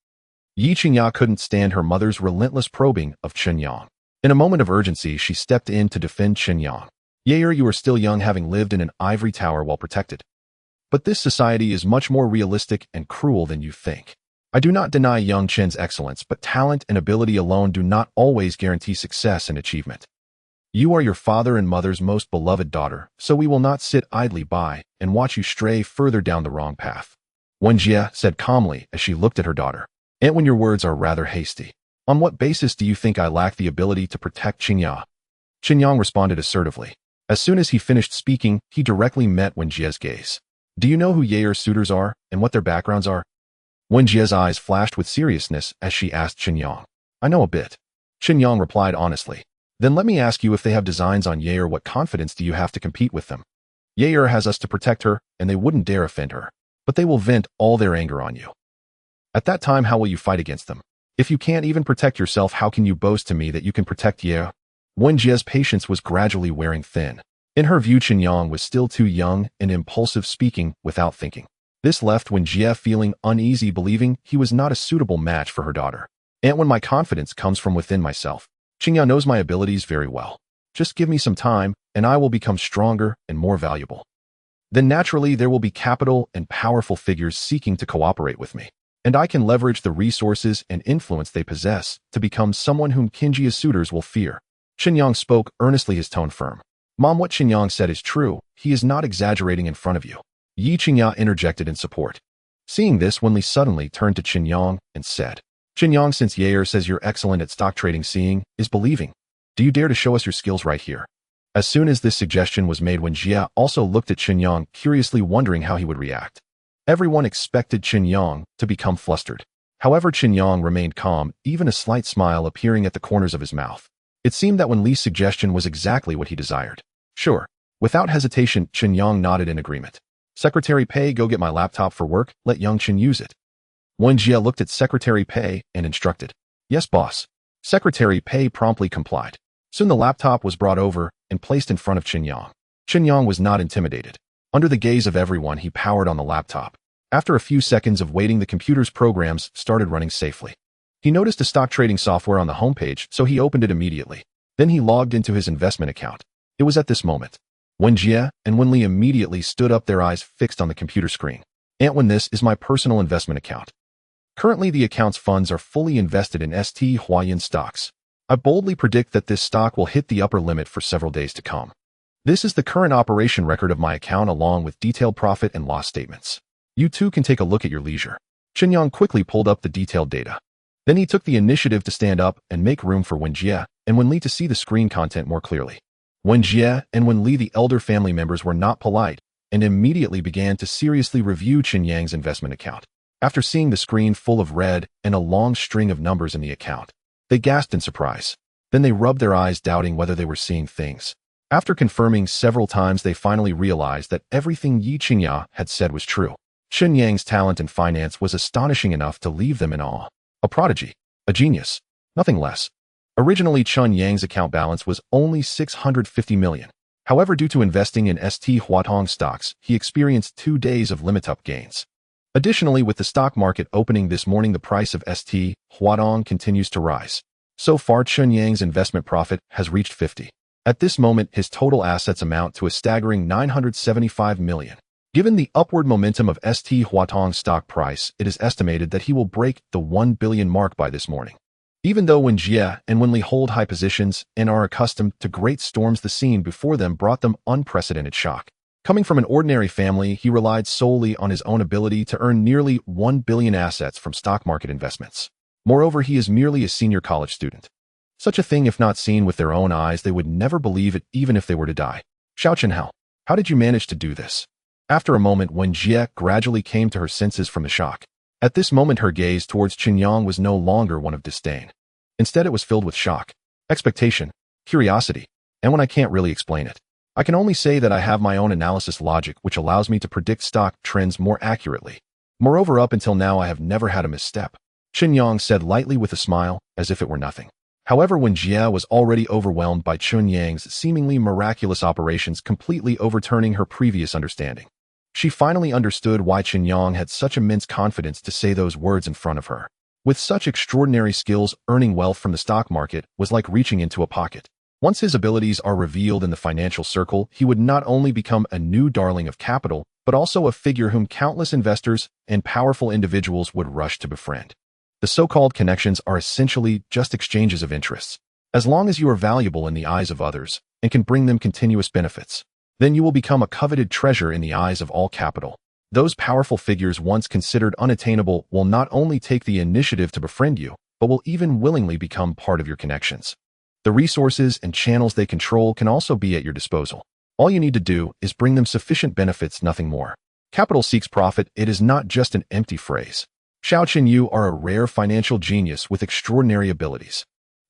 Ye Qingya couldn't stand her mother's relentless probing of Chen Yang. In a moment of urgency, she stepped in to defend Chen Yang. Ye, you are still young, having lived in an ivory tower well protected. But this society is much more realistic and cruel than you think. I do not deny young Chen's excellence, but talent and ability alone do not always guarantee success and achievement. You are your father and mother's most beloved daughter, so we will not sit idly by and watch you stray further down the wrong path. Wenjie said calmly as she looked at her daughter. And when your words are rather hasty. On what basis do you think I lack the ability to protect Qingya? Chen Yang responded assertively. As soon as he finished speaking, he directly met Wenjie's gaze. Do you know who Ye's suitors are and what their backgrounds are? Wenjie's eyes flashed with seriousness as she asked Chen Yang. I know a bit. Chen Yang replied honestly. Then let me ask you if they have designs on Ye, or what confidence do you have to compete with them? Ye has us to protect her, and they wouldn't dare offend her. But they will vent all their anger on you. At that time, how will you fight against them? If you can't even protect yourself, how can you boast to me that you can protect Ye? Wenjie's patience was gradually wearing thin. In her view, Chen Yang was still too young and impulsive, speaking without thinking. This left Wenjie feeling uneasy, believing he was not a suitable match for her daughter. And when my confidence comes from within myself, Qingya knows my abilities very well. Just give me some time, and I will become stronger and more valuable. Then naturally there will be capital and powerful figures seeking to cooperate with me. And I can leverage the resources and influence they possess to become someone whom Qingya's suitors will fear. Chen Yang spoke earnestly, his tone firm. Mom, what Chen Yang said is true. He is not exaggerating in front of you. Ye Qingya interjected in support. Seeing this, Wenli suddenly turned to Chen Yang and said, Chen Yang, since Ye says you're excellent at stock trading, seeing is believing. Do you dare to show us your skills right here? As soon as this suggestion was made, Wenjie also looked at Chen Yang, curiously wondering how he would react. Everyone expected Chen Yang to become flustered. However, Chen Yang remained calm, even a slight smile appearing at the corners of his mouth. It seemed that Wenli's suggestion was exactly what he desired. Sure. Without hesitation, Chen Yang nodded in agreement. Secretary Pei, go get my laptop for work, let young Chen use it. Wenjie looked at Secretary Pei and instructed. Yes, boss. Secretary Pei promptly complied. Soon the laptop was brought over and placed in front of Chen Yang. Chen Yang was not intimidated. Under the gaze of everyone, he powered on the laptop. After a few seconds of waiting, the computer's programs started running safely. He noticed a stock trading software on the homepage, so he opened it immediately. Then he logged into his investment account. It was at this moment Wenjie and Wenli immediately stood up, their eyes fixed on the computer screen. Antwin, this is my personal investment account. Currently, the account's funds are fully invested in ST Huayan stocks. I boldly predict that this stock will hit the upper limit for several days to come. This is the current operation record of my account, along with detailed profit and loss statements. You too can take a look at your leisure. Chen Yang quickly pulled up the detailed data. Then he took the initiative to stand up and make room for Wenjie and Wenli to see the screen content more clearly. Wenjie and Wenli, the elder family members, were not polite and immediately began to seriously review Chen Yang's investment account. After seeing the screen full of red and a long string of numbers in the account, they gasped in surprise. Then they rubbed their eyes, doubting whether they were seeing things. After confirming several times, they finally realized that everything Ye Qingya had said was true. Chen Yang's talent in finance was astonishing enough to leave them in awe. A prodigy. A genius. Nothing less. Originally, Chen Yang's account balance was only 650 million. However, due to investing in ST Huatong stocks, he experienced 2 days of limit-up gains. Additionally, with the stock market opening this morning, the price of ST Huatong continues to rise. So far, Chen Yang's investment profit has reached 50. At this moment, his total assets amount to a staggering 975 million. Given the upward momentum of ST Huatong stock price, it is estimated that he will break the 1 billion mark by this morning. Even though Wenjie and Wenli hold high positions and are accustomed to great storms, the scene before them brought them unprecedented shock. Coming from an ordinary family, he relied solely on his own ability to earn nearly 1 billion assets from stock market investments. Moreover, he is merely a senior college student. Such a thing, if not seen with their own eyes, they would never believe it, even if they were to die. Xiao Chenhao, how did you manage to do this? After a moment, Wenjie gradually came to her senses from the shock. At this moment, her gaze towards Chen Yang was no longer one of disdain. Instead, it was filled with shock, expectation, curiosity, and when I can't really explain it. I can only say that I have my own analysis logic which allows me to predict stock trends more accurately. Moreover, up until now I have never had a misstep, Chen Yang said lightly with a smile, as if it were nothing. However, when Jie was already overwhelmed by Chen Yang's seemingly miraculous operations completely overturning her previous understanding, she finally understood why Chen Yang had such immense confidence to say those words in front of her. With such extraordinary skills, earning wealth from the stock market was like reaching into a pocket. Once his abilities are revealed in the financial circle, he would not only become a new darling of capital, but also a figure whom countless investors and powerful individuals would rush to befriend. The so-called connections are essentially just exchanges of interests. As long as you are valuable in the eyes of others and can bring them continuous benefits, then you will become a coveted treasure in the eyes of all capital. Those powerful figures once considered unattainable will not only take the initiative to befriend you, but will even willingly become part of your connections. The resources and channels they control can also be at your disposal. All you need to do is bring them sufficient benefits, nothing more. Capital seeks profit, it is not just an empty phrase. Xiao Qin, you are a rare financial genius with extraordinary abilities.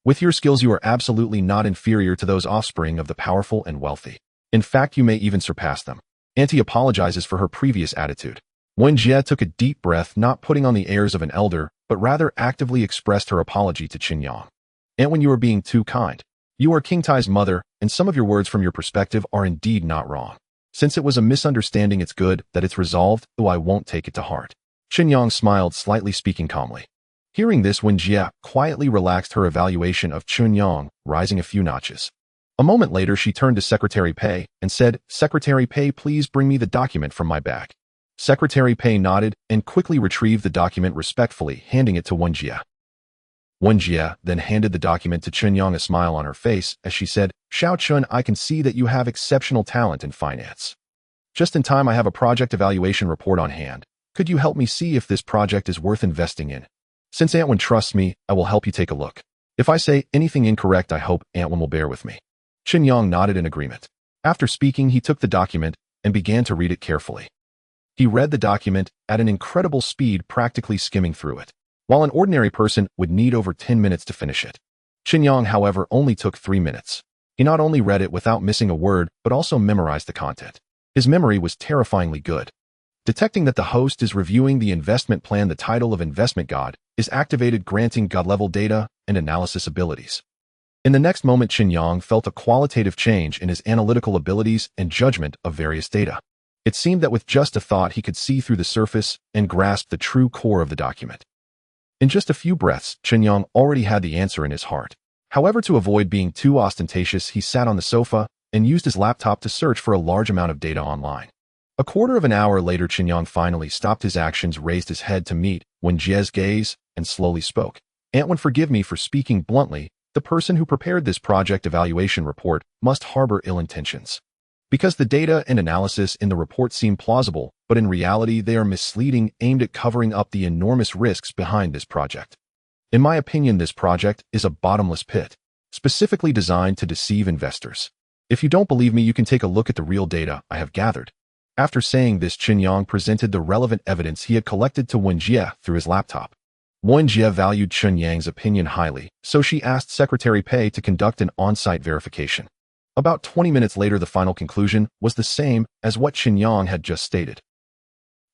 With your skills, you are absolutely not inferior to those offspring of the powerful and wealthy. In fact, you may even surpass them. Auntie apologizes for her previous attitude. Wen Jie took a deep breath, not putting on the airs of an elder, but rather actively expressed her apology to Chen Yang. And when you are being too kind, you are Qingtai's mother, and some of your words from your perspective are indeed not wrong. Since it was a misunderstanding, it's good that it's resolved, though I won't take it to heart. Chen Yang smiled slightly, speaking calmly. Hearing this, Wen Jie quietly relaxed her evaluation of Chen Yang, rising a few notches. A moment later, she turned to Secretary Pei and said, "Secretary Pei, please bring me the document from my bag." Secretary Pei nodded and quickly retrieved the document respectfully, handing it to Wen Jie. Wen Jie then handed the document to Chen Yang, a smile on her face, as she said, "Xiao Chun, I can see that you have exceptional talent in finance. Just in time, I have a project evaluation report on hand. Could you help me see if this project is worth investing in? Since Antwin trusts me, I will help you take a look. If I say anything incorrect, I hope Antwin will bear with me." Chen Yang nodded in agreement. After speaking, he took the document and began to read it carefully. He read the document at an incredible speed, practically skimming through it, while an ordinary person would need over 10 minutes to finish it. Chen Yang, however, only took 3 minutes. He not only read it without missing a word, but also memorized the content. His memory was terrifyingly good. Detecting that the host is reviewing the investment plan, the title of Investment God is activated, granting God-level data and analysis abilities. In the next moment, Chen Yang felt a qualitative change in his analytical abilities and judgment of various data. It seemed that with just a thought, he could see through the surface and grasp the true core of the document. In just a few breaths, Chen Yang already had the answer in his heart. However, to avoid being too ostentatious, he sat on the sofa and used his laptop to search for a large amount of data online. A quarter of an hour later, Chen Yang finally stopped his actions, raised his head to meet Wen Jie's gaze, and slowly spoke. "Antwin, forgive me for speaking bluntly. The person who prepared this project evaluation report must harbor ill intentions. Because the data and analysis in the report seem plausible, but in reality they are misleading, aimed at covering up the enormous risks behind this project. In my opinion, this project is a bottomless pit, specifically designed to deceive investors. If you don't believe me, you can take a look at the real data I have gathered." After saying this, Chen Yang presented the relevant evidence he had collected to Wen Jie through his laptop. Wen Jie valued Chen Yang's opinion highly, so she asked Secretary Pei to conduct an on-site verification. About 20 minutes later, the final conclusion was the same as what Chen Yang had just stated.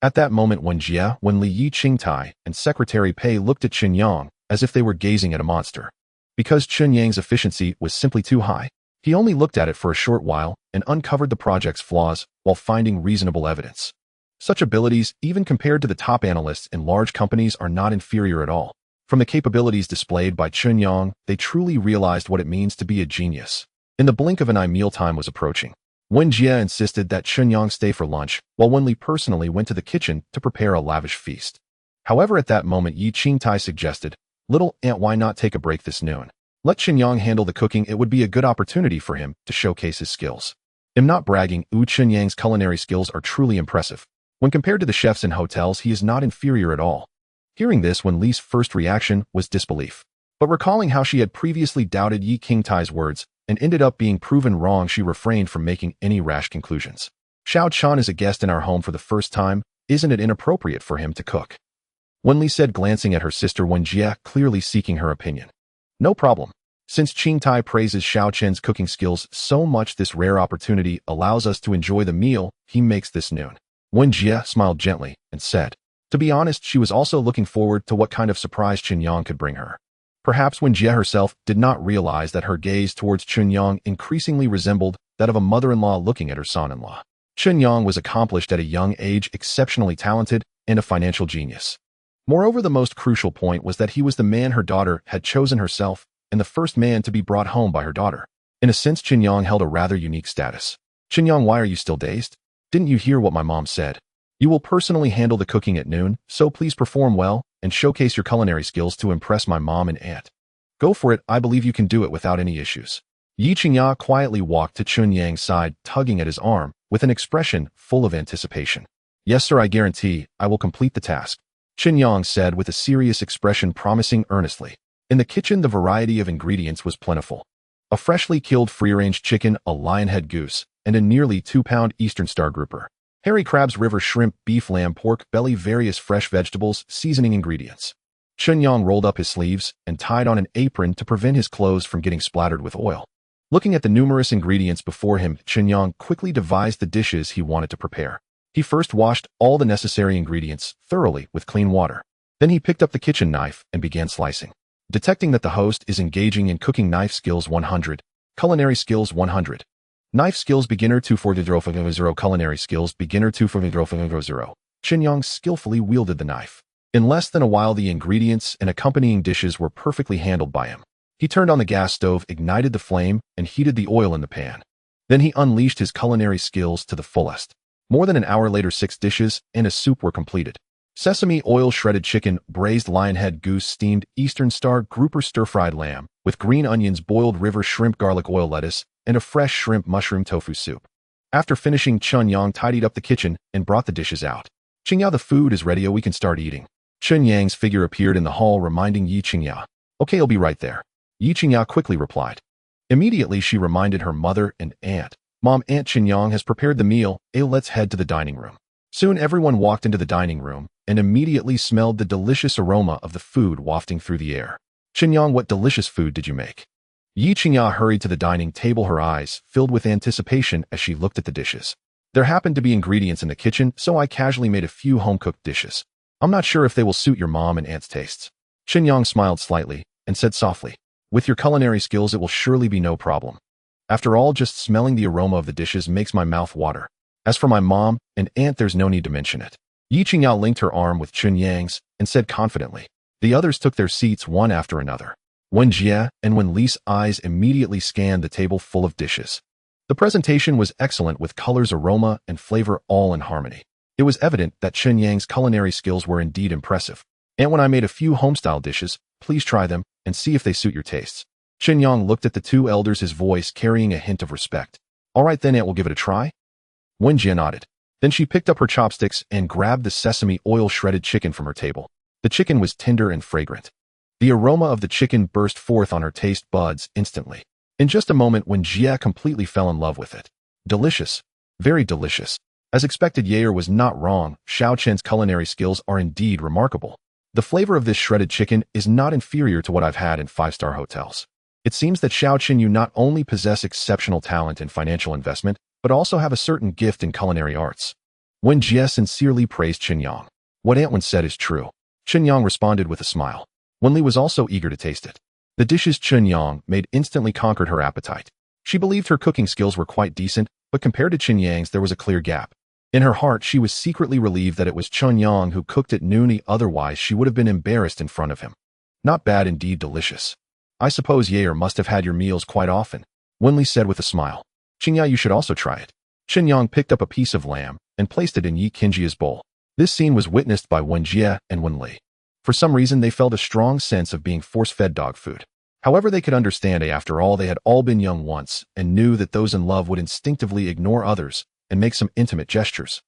At that moment, Wen Jie, Ye Qingya.Now, and Secretary Pei looked at Chen Yang as if they were gazing at a monster. Because Chen Yang's efficiency was simply too high, he only looked at it for a short while and uncovered the project's flaws while finding reasonable evidence. Such abilities, even compared to the top analysts in large companies, are not inferior at all. From the capabilities displayed by Chen Yang, they truly realized what it means to be a genius. In the blink of an eye, mealtime was approaching. Wen Jie insisted that Chen Yang stay for lunch, while Wen Li personally went to the kitchen to prepare a lavish feast. However, at that moment, Ye Qingya.Now suggested, "Little Aunt, why not take a break this noon? Let Chen Yang handle the cooking. It would be a good opportunity for him to showcase his skills." I'm not bragging, Chen Yang's culinary skills are truly impressive. When compared to the chefs in hotels, he is not inferior at all. Hearing this, Wen Li's first reaction was disbelief. But recalling how she had previously doubted Ye Qingya's words and ended up being proven wrong, she refrained from making any rash conclusions. "Xiao Chan is a guest in our home for the first time. Isn't it inappropriate for him to cook?" Wen Li said, glancing at her sister Wen Jie, clearly seeking her opinion. "No problem. Since Qingtai praises Xiao Chen's cooking skills so much, this rare opportunity allows us to enjoy the meal he makes this noon. Wen Jie smiled gently and said, to be honest, she was also looking forward to what kind of surprise Chen Yang could bring her. Perhaps Wen Jie herself did not realize that her gaze towards Chen Yang increasingly resembled that of a mother-in-law looking at her son-in-law. Chen Yang was accomplished at a young age, exceptionally talented, and a financial genius. Moreover, the most crucial point was that he was the man her daughter had chosen herself and the first man to be brought home by her daughter. In a sense, Chen Yang held a rather unique status. Chen Yang, why are you still dazed? Didn't you hear what my mom said? You will personally handle the cooking at noon, so please perform well and showcase your culinary skills to impress my mom and aunt. Go for it, I believe you can do it without any issues. Ye Qingya quietly walked to Chen Yang's side, tugging at his arm, with an expression full of anticipation. Yes, sir, I guarantee I will complete the task, Chen Yang said with a serious expression, promising earnestly. In the kitchen, the variety of ingredients was plentiful. A freshly killed free-range chicken, a lionhead goose, and a nearly 2-pound Eastern Star grouper. Hairy crabs, river shrimp, beef, lamb, pork, belly, various fresh vegetables, seasoning ingredients. Chen Yang rolled up his sleeves and tied on an apron to prevent his clothes from getting splattered with oil. Looking at the numerous ingredients before him, Chen Yang quickly devised the dishes he wanted to prepare. He first washed all the necessary ingredients thoroughly with clean water. Then he picked up the kitchen knife and began slicing. Detecting that the host is engaging in cooking, knife skills 100, culinary skills 100. Knife skills beginner 240, culinary skills beginner 240. Chen Yang skillfully wielded the knife. In less than a while, the ingredients and accompanying dishes were perfectly handled by him. He turned on the gas stove, ignited the flame, and heated the oil in the pan. Then he unleashed his culinary skills to the fullest. More than an hour later, 6 dishes and a soup were completed. Sesame oil, shredded chicken, braised lionhead goose, steamed Eastern Star grouper, stir-fried lamb, with green onions, boiled river shrimp, garlic oil lettuce, and a fresh shrimp mushroom tofu soup. After finishing, Chen Yang tidied up the kitchen and brought the dishes out. Qingya, the food is ready, we can start eating. Chen Yang's figure appeared in the hall, reminding Ye Qingya. Okay, I'll be right there. Ye Qingya quickly replied. Immediately, she reminded her mother and aunt. Mom, Aunt Chen Yang has prepared the meal, let's head to the dining room. Soon everyone walked into the dining room and immediately smelled the delicious aroma of the food wafting through the air. Chen Yang, what delicious food did you make? Ye Qingya hurried to the dining table, her eyes filled with anticipation as she looked at the dishes. There happened to be ingredients in the kitchen, so I casually made a few home-cooked dishes. I'm not sure if they will suit your mom and aunt's tastes. Chen Yang smiled slightly and said softly, with your culinary skills, it will surely be no problem. After all, just smelling the aroma of the dishes makes my mouth water. As for my mom and aunt, there's no need to mention it. Ye Qingya linked her arm with Chen Yang's and said confidently. The others took their seats one after another. Wen Jie and Wen Li's eyes immediately scanned the table full of dishes. The presentation was excellent, with colors, aroma, and flavor all in harmony. It was evident that Chen Yang's culinary skills were indeed impressive. And when I made a few home-style dishes, please try them and see if they suit your tastes. Chen Yang looked at the 2 elders, his voice carrying a hint of respect. All right then, Aunt will give it a try. Wen Jie nodded. Then she picked up her chopsticks and grabbed the sesame oil shredded chicken from her table. The chicken was tender and fragrant. The aroma of the chicken burst forth on her taste buds instantly. In just a moment, Wen Jie completely fell in love with it. Delicious. Very delicious. As expected, Yair was not wrong. Xiao Chen's culinary skills are indeed remarkable. The flavor of this shredded chicken is not inferior to what I've had in 5-star hotels. It seems that Xiao Chen, you not only possess exceptional talent in financial investment, but also have a certain gift in culinary arts. Wen Jie sincerely praised Chen Yang. What Aunt Wen said is true. Chen Yang responded with a smile. Wen Li was also eager to taste it. The dishes Chen Yang made instantly conquered her appetite. She believed her cooking skills were quite decent, but compared to Chen Yang's, there was a clear gap. In her heart, she was secretly relieved that it was Chen Yang who cooked at noon, otherwise she would have been embarrassed in front of him. Not bad, indeed delicious. I suppose Yair must have had your meals quite often, Wen Li said with a smile. Qingya, you should also try it. Chen Yang picked up a piece of lamb and placed it in Ye Qingya's bowl. This scene was witnessed by Wen Jie and Wen Li. For some reason, they felt a strong sense of being force-fed dog food. However, they could understand it. After all, they had all been young once and knew that those in love would instinctively ignore others and make some intimate gestures.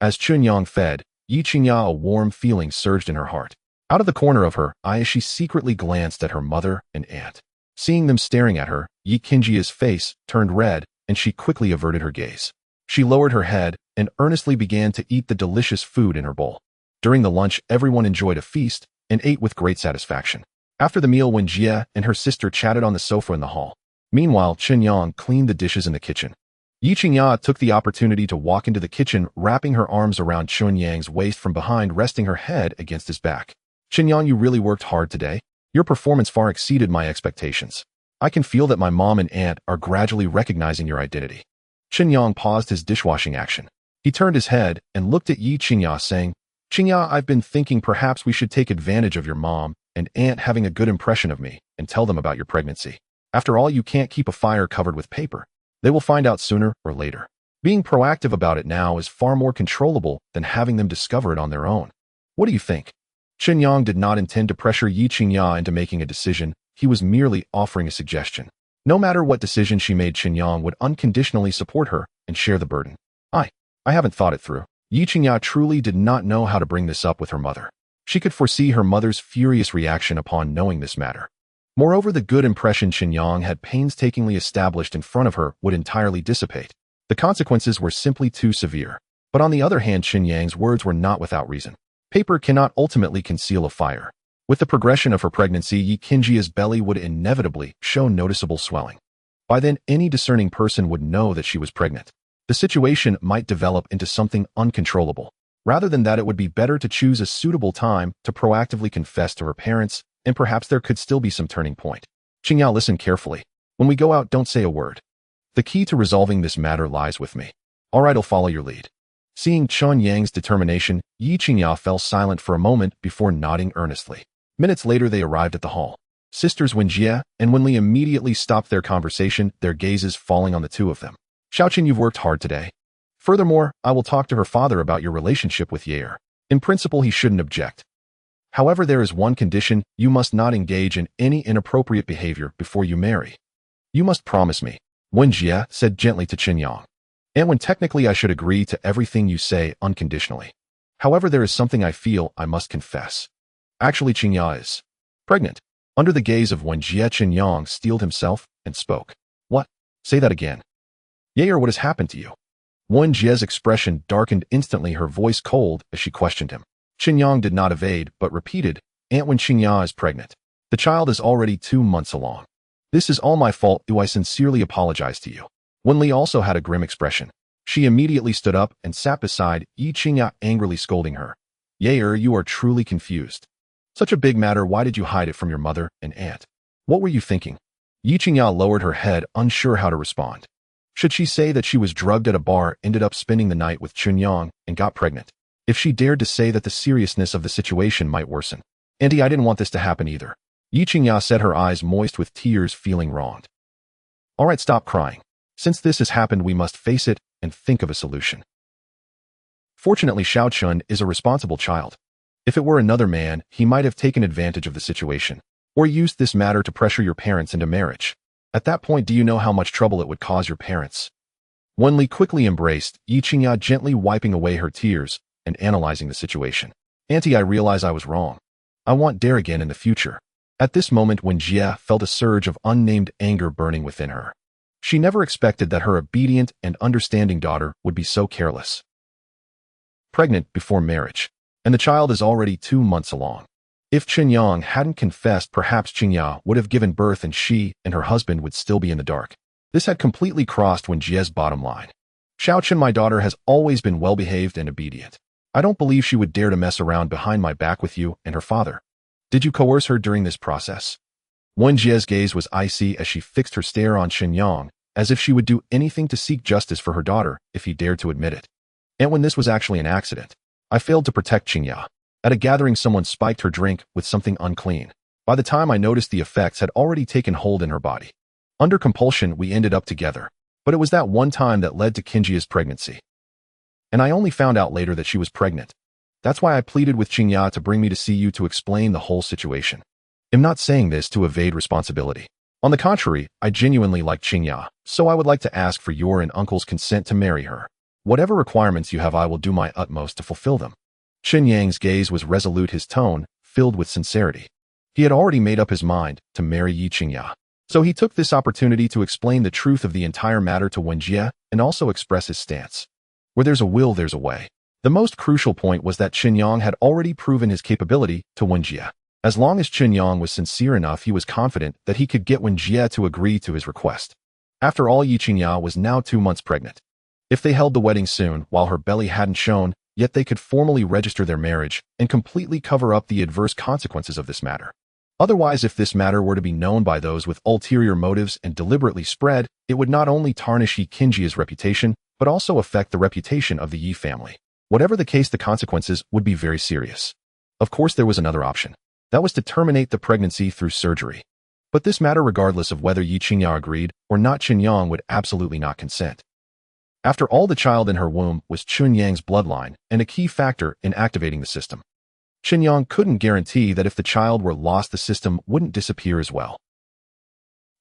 As Chen Yang fed, Ye Qingya, a warm feeling surged in her heart. Out of the corner of her eye, she secretly glanced at her mother and aunt. Seeing them staring at her, Ye Qingya's face turned red, and she quickly averted her gaze. She lowered her head and earnestly began to eat the delicious food in her bowl. During the lunch, everyone enjoyed a feast and ate with great satisfaction. After the meal, Wen Jie and her sister chatted on the sofa in the hall. Meanwhile, Chen Yang cleaned the dishes in the kitchen. Ye Qingya took the opportunity to walk into the kitchen, wrapping her arms around Chen Yang's waist from behind, resting her head against his back. Chen Yang, you really worked hard today. Your performance far exceeded my expectations. I can feel that my mom and aunt are gradually recognizing your identity. Chen Yang paused his dishwashing action. He turned his head and looked at Ye Qingya, saying, Qingya, I've been thinking perhaps we should take advantage of your mom and aunt having a good impression of me and tell them about your pregnancy. After all, you can't keep a fire covered with paper. They will find out sooner or later. Being proactive about it now is far more controllable than having them discover it on their own. What do you think? Chen Yang did not intend to pressure Ye Qingya into making a decision. He was merely offering a suggestion. No matter what decision she made, Chen Yang would unconditionally support her and share the burden. I haven't thought it through. Ye Qingya truly did not know how to bring this up with her mother. She could foresee her mother's furious reaction upon knowing this matter. Moreover, the good impression Chen Yang had painstakingly established in front of her would entirely dissipate. The consequences were simply too severe. But on the other hand, Chen Yang's words were not without reason. Paper cannot ultimately conceal a fire. With the progression of her pregnancy, Ye Qingya's belly would inevitably show noticeable swelling. By then, any discerning person would know that she was pregnant. The situation might develop into something uncontrollable. Rather than that, it would be better to choose a suitable time to proactively confess to her parents, and perhaps there could still be some turning point. Qingya, listen carefully. When we go out, don't say a word. The key to resolving this matter lies with me. All right, I'll follow your lead. Seeing Chen Yang's determination, Ye Qingya fell silent for a moment before nodding earnestly. Minutes later, they arrived at the hall. Sisters Wen Jie and Wen Li immediately stopped their conversation, their gazes falling on the two of them. Xiaoqin, you've worked hard today. Furthermore, I will talk to her father about your relationship with Ye. In principle, he shouldn't object. However, there is one condition: you must not engage in any inappropriate behavior before you marry. You must promise me, Wen Jie said gently to Chen Yang. And when technically I should agree to everything you say unconditionally. However, there is something I feel I must confess. Actually, Qingya is pregnant. Under the gaze of Wen Jie, Chen Yang steeled himself and spoke. What? Say that again. Ye, what has happened to you? Wen Jie's expression darkened instantly, her voice cold as she questioned him. Chen Yang did not evade, but repeated, Aunt Wen, Qingya is pregnant. The child is already 2 months along. This is all my fault. Do I sincerely apologize to you? Wen Li also had a grim expression. She immediately stood up and sat beside Ye Qingya, angrily scolding her. Ye, you are truly confused. Such a big matter, why did you hide it from your mother and aunt? What were you thinking? Ye Qingya lowered her head, unsure how to respond. Should she say that she was drugged at a bar, ended up spending the night with Chen Yang, and got pregnant? If she dared to say that, the seriousness of the situation might worsen. Auntie, I didn't want this to happen either. Ye Qingya said, her eyes moist with tears, feeling wronged. All right, stop crying. Since this has happened, we must face it and think of a solution. Fortunately, Xiaoqin is a responsible child. If it were another man, he might have taken advantage of the situation, or used this matter to pressure your parents into marriage. At that point, do you know how much trouble it would cause your parents? Wen Li quickly embraced Ye Qingya, gently wiping away her tears and analyzing the situation. Auntie, I realize I was wrong. I won't dare again in the future. At this moment, Wen Jie felt a surge of unnamed anger burning within her. She never expected that her obedient and understanding daughter would be so careless. Pregnant before marriage, and the child is already 2 months along. If Chen Yang hadn't confessed, perhaps Qingya would have given birth and she and her husband would still be in the dark. This had completely crossed Wen Jie's bottom line. Xiaoqin, my daughter, has always been well-behaved and obedient. I don't believe she would dare to mess around behind my back with you and her father. Did you coerce her during this process? Wen Jie's gaze was icy as she fixed her stare on Chen Yang, as if she would do anything to seek justice for her daughter if he dared to admit it. And when this was actually an accident, I failed to protect Qingya. At a gathering, someone spiked her drink with something unclean. By the time I noticed, the effects had already taken hold in her body. Under compulsion, we ended up together. But it was that one time that led to Qingya's pregnancy. And I only found out later that she was pregnant. That's why I pleaded with Qingya to bring me to see you to explain the whole situation. I'm not saying this to evade responsibility. On the contrary, I genuinely like Qingya, so I would like to ask for your and uncle's consent to marry her. Whatever requirements you have, I will do my utmost to fulfill them. Chen Yang's gaze was resolute, his tone filled with sincerity. He had already made up his mind to marry Ye Qingya. So he took this opportunity to explain the truth of the entire matter to Wen Jie and also express his stance. Where there's a will, there's a way. The most crucial point was that Chen Yang had already proven his capability to Wen Jie. As long as Chen Yang was sincere enough, he was confident that he could get Wen Jie to agree to his request. After all, Ye Qingya was now 2 months pregnant. If they held the wedding soon, while her belly hadn't shown, yet they could formally register their marriage and completely cover up the adverse consequences of this matter. Otherwise, if this matter were to be known by those with ulterior motives and deliberately spread, it would not only tarnish Ye Qingya's reputation, but also affect the reputation of the Ye family. Whatever the case, the consequences would be very serious. Of course, there was another option. That was to terminate the pregnancy through surgery. But this matter, regardless of whether Ye Qingya agreed or not, Chen Yang would absolutely not consent. After all, the child in her womb was Chen Yang's bloodline and a key factor in activating the system. Chen Yang couldn't guarantee that if the child were lost, the system wouldn't disappear as well.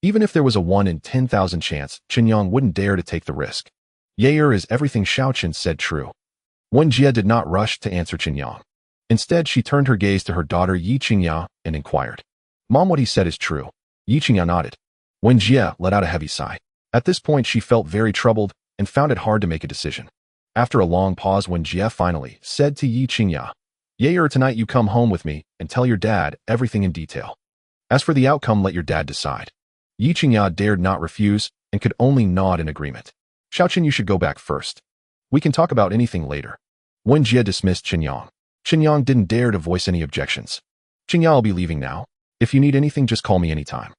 Even if there was a 1 in 10,000 chance, Chen Yang wouldn't dare to take the risk. Is everything Xiaochen said true? Wen Jie did not rush to answer Chen Yang. Instead, she turned her gaze to her daughter Ye Qingya and inquired, "Mom, what he said is true?" Ye Qingya nodded. Wen Jie let out a heavy sigh. At this point, she felt very troubled and found it hard to make a decision. After a long pause, Wen Jie finally said to Ye Qingya, "Tonight you come home with me and tell your dad everything in detail. As for the outcome, let your dad decide." Ye Qingya dared not refuse and could only nod in agreement. "Xiaochen, you should go back first. We can talk about anything later." Wen Jie dismissed Chen Yang. Chen Yang didn't dare to voice any objections. "Qingya, I'll be leaving now. If you need anything, just call me anytime."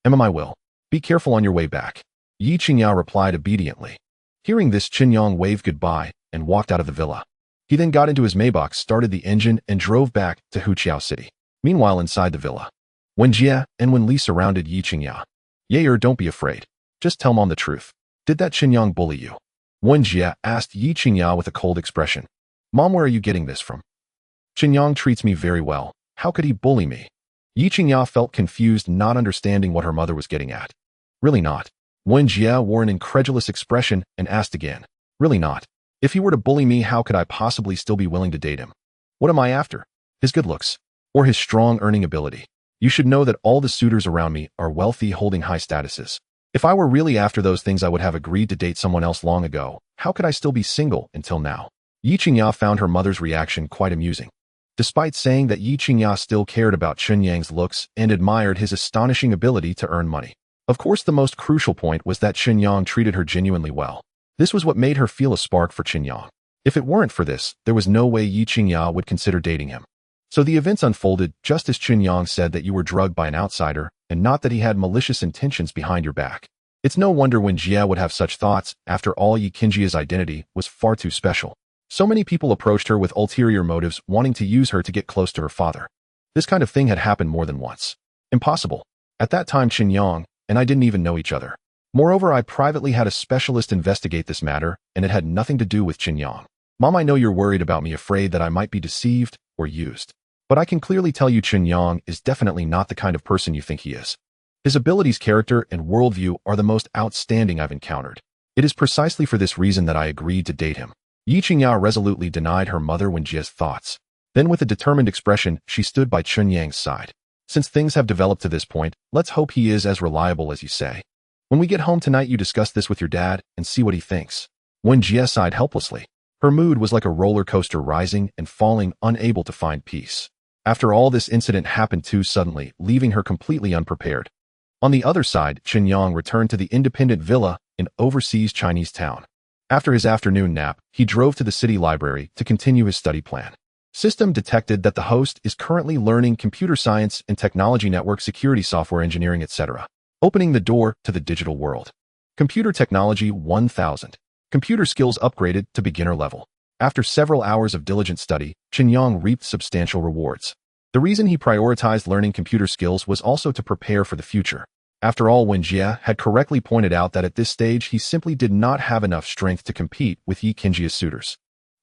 "I will. Be careful on your way back." Ye Qingya replied obediently. Hearing this, Chen Yang waved goodbye and walked out of the villa. He then got into his Maybach, started the engine, and drove back to Huqiao City. Meanwhile, inside the villa, Wen Jie and Wen Li surrounded Ye Qingya. Don't be afraid. Just tell Mom the truth. Did that Chen Yang bully you?" Wen Jie asked Ye Qingya with a cold expression. "Mom, where are you getting this from?" "Chen Yang treats me very well. How could he bully me?" Ye Qingya felt confused, not understanding what her mother was getting at. "Really not?" Wen Jie wore an incredulous expression and asked again. "Really not? If he were to bully me, how could I possibly still be willing to date him? What am I after? His good looks? Or his strong earning ability? You should know that all the suitors around me are wealthy, holding high statuses. If I were really after those things, I would have agreed to date someone else long ago. How could I still be single until now?" Ye Qingya found her mother's reaction quite amusing. Despite saying that Ye Qingya still cared about Chen Yang's looks and admired his astonishing ability to earn money. Of course, the most crucial point was that Chen Yang treated her genuinely well. This was what made her feel a spark for Chen Yang. If it weren't for this, there was no way Ye Qingya would consider dating him. So the events unfolded just as Chen Yang said, that you were drugged by an outsider, and not that he had malicious intentions behind your back. It's no wonder Wen Jie would have such thoughts. After all, Ye Qingya's identity was far too special. So many people approached her with ulterior motives, wanting to use her to get close to her father. This kind of thing had happened more than once. Impossible. At that time, Chen Yang and I didn't even know each other. Moreover, I privately had a specialist investigate this matter, and it had nothing to do with Chen Yang. Mom, I know you're worried about me, afraid that I might be deceived or used. But I can clearly tell you Chen Yang is definitely not the kind of person you think he is. His abilities, character, and worldview are the most outstanding I've encountered. It is precisely for this reason that I agreed to date him. Ye Qingya resolutely denied her mother Wen Jie's thoughts. Then with a determined expression, she stood by Chen Yang's side. "Since things have developed to this point, let's hope he is as reliable as you say. When we get home tonight, you discuss this with your dad and see what he thinks." Wen Jie sighed helplessly. Her mood was like a roller coaster, rising and falling, unable to find peace. After all, this incident happened too suddenly, leaving her completely unprepared. On the other side, Chen Yang returned to the independent villa in overseas Chinese town. After his afternoon nap, he drove to the city library to continue his study plan. System detected that the host is currently learning computer science and technology, network security, software engineering, etc., opening the door to the digital world. Computer technology 1000. Computer skills upgraded to beginner level. After several hours of diligent study, Chen Yang reaped substantial rewards. The reason he prioritized learning computer skills was also to prepare for the future. After all, Wen Jie had correctly pointed out that at this stage he simply did not have enough strength to compete with Ye Qingya's suitors.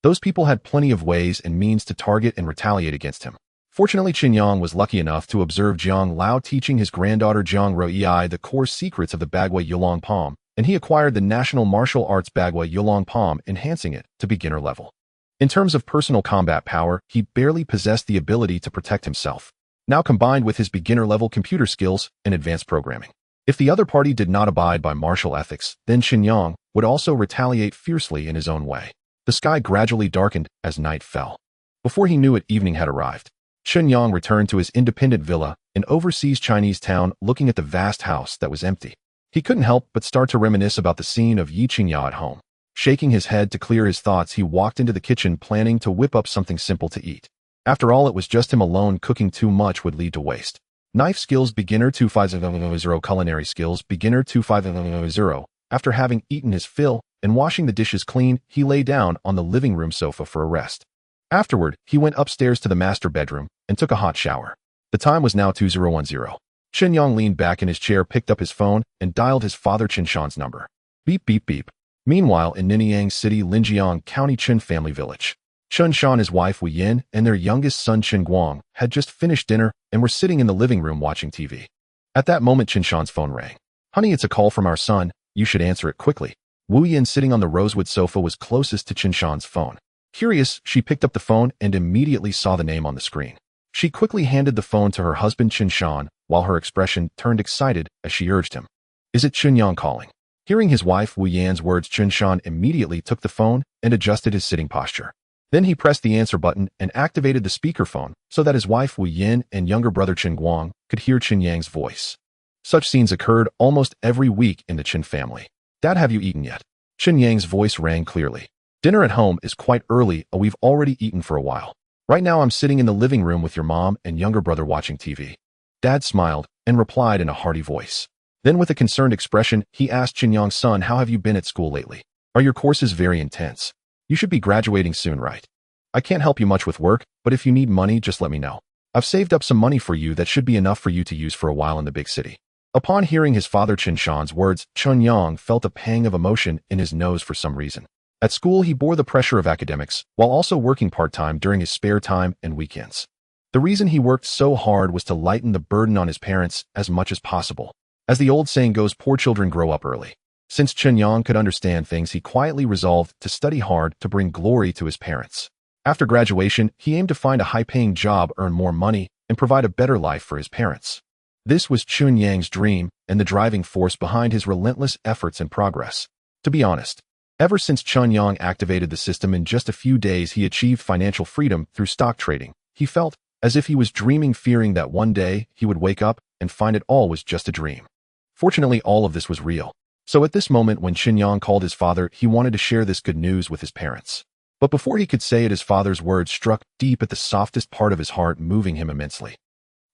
Those people had plenty of ways and means to target and retaliate against him. Fortunately, Chen Yang was lucky enough to observe Jiang Lao teaching his granddaughter Jiang Ruei the core secrets of the Bagua Yulong Palm, and he acquired the national martial arts Bagua Yulong Palm, enhancing it to beginner level. In terms of personal combat power, he barely possessed the ability to protect himself. Now combined with his beginner-level computer skills and advanced programming. If the other party did not abide by martial ethics, then Chen Yang would also retaliate fiercely in his own way. The sky gradually darkened as night fell. Before he knew it, evening had arrived. Chen Yang returned to his independent villa in overseas Chinese town, looking at the vast house that was empty. He couldn't help but start to reminisce about the scene of Ye Qingya at home. Shaking his head to clear his thoughts, he walked into the kitchen planning to whip up something simple to eat. After all, it was just him alone. Cooking too much would lead to waste. Knife skills beginner 2500, culinary skills beginner 2500. After having eaten his fill and washing the dishes clean, he lay down on the living room sofa for a rest. Afterward, he went upstairs to the master bedroom and took a hot shower. The time was now 2010. Chen Yang leaned back in his chair, picked up his phone, and dialed his father Chen Shan's number. Beep, beep, beep. Meanwhile, in Niniang City, Linjiang County Chen family village, Chen Shan, his wife Wu Yin, and their youngest son Chen Guang had just finished dinner and were sitting in the living room watching TV. At that moment, Chen Shan's phone rang. Honey, it's a call from our son. You should answer it quickly. Wu Yin, sitting on the rosewood sofa, was closest to Chen Shan's phone. Curious, she picked up the phone and immediately saw the name on the screen. She quickly handed the phone to her husband Chen Shan, while her expression turned excited as she urged him. Is it Chen Yang calling? Hearing his wife Wu Yan's words, Chen Shan immediately took the phone and adjusted his sitting posture. Then he pressed the answer button and activated the speakerphone so that his wife Wu Yin and younger brother Chen Guang could hear Chen Yang's voice. Such scenes occurred almost every week in the Chen family. Dad, have you eaten yet? Chen Yang's voice rang clearly. Dinner at home is quite early. We've already eaten for a while. Right now I'm sitting in the living room with your mom and younger brother watching TV. Dad smiled and replied in a hearty voice. Then with a concerned expression, he asked Chen Yang's son, how have you been at school lately? Are your courses very intense? You should be graduating soon, right? I can't help you much with work, but if you need money, just let me know. I've saved up some money for you that should be enough for you to use for a while in the big city. Upon hearing his father Chen Shan's words, Chen Yang felt a pang of emotion in his nose for some reason. At school, he bore the pressure of academics, while also working part-time during his spare time and weekends. The reason he worked so hard was to lighten the burden on his parents as much as possible. As the old saying goes, poor children grow up early. Since Chen Yang could understand things, he quietly resolved to study hard to bring glory to his parents. After graduation, he aimed to find a high-paying job, earn more money, and provide a better life for his parents. This was Chen Yang's dream and the driving force behind his relentless efforts and progress. To be honest, ever since Chen Yang activated the system, in just a few days he achieved financial freedom through stock trading. He felt as if he was dreaming, fearing that one day he would wake up and find it all was just a dream. Fortunately, all of this was real. So at this moment, when Chen Yang called his father, he wanted to share this good news with his parents. But before he could say it, his father's words struck deep at the softest part of his heart, moving him immensely.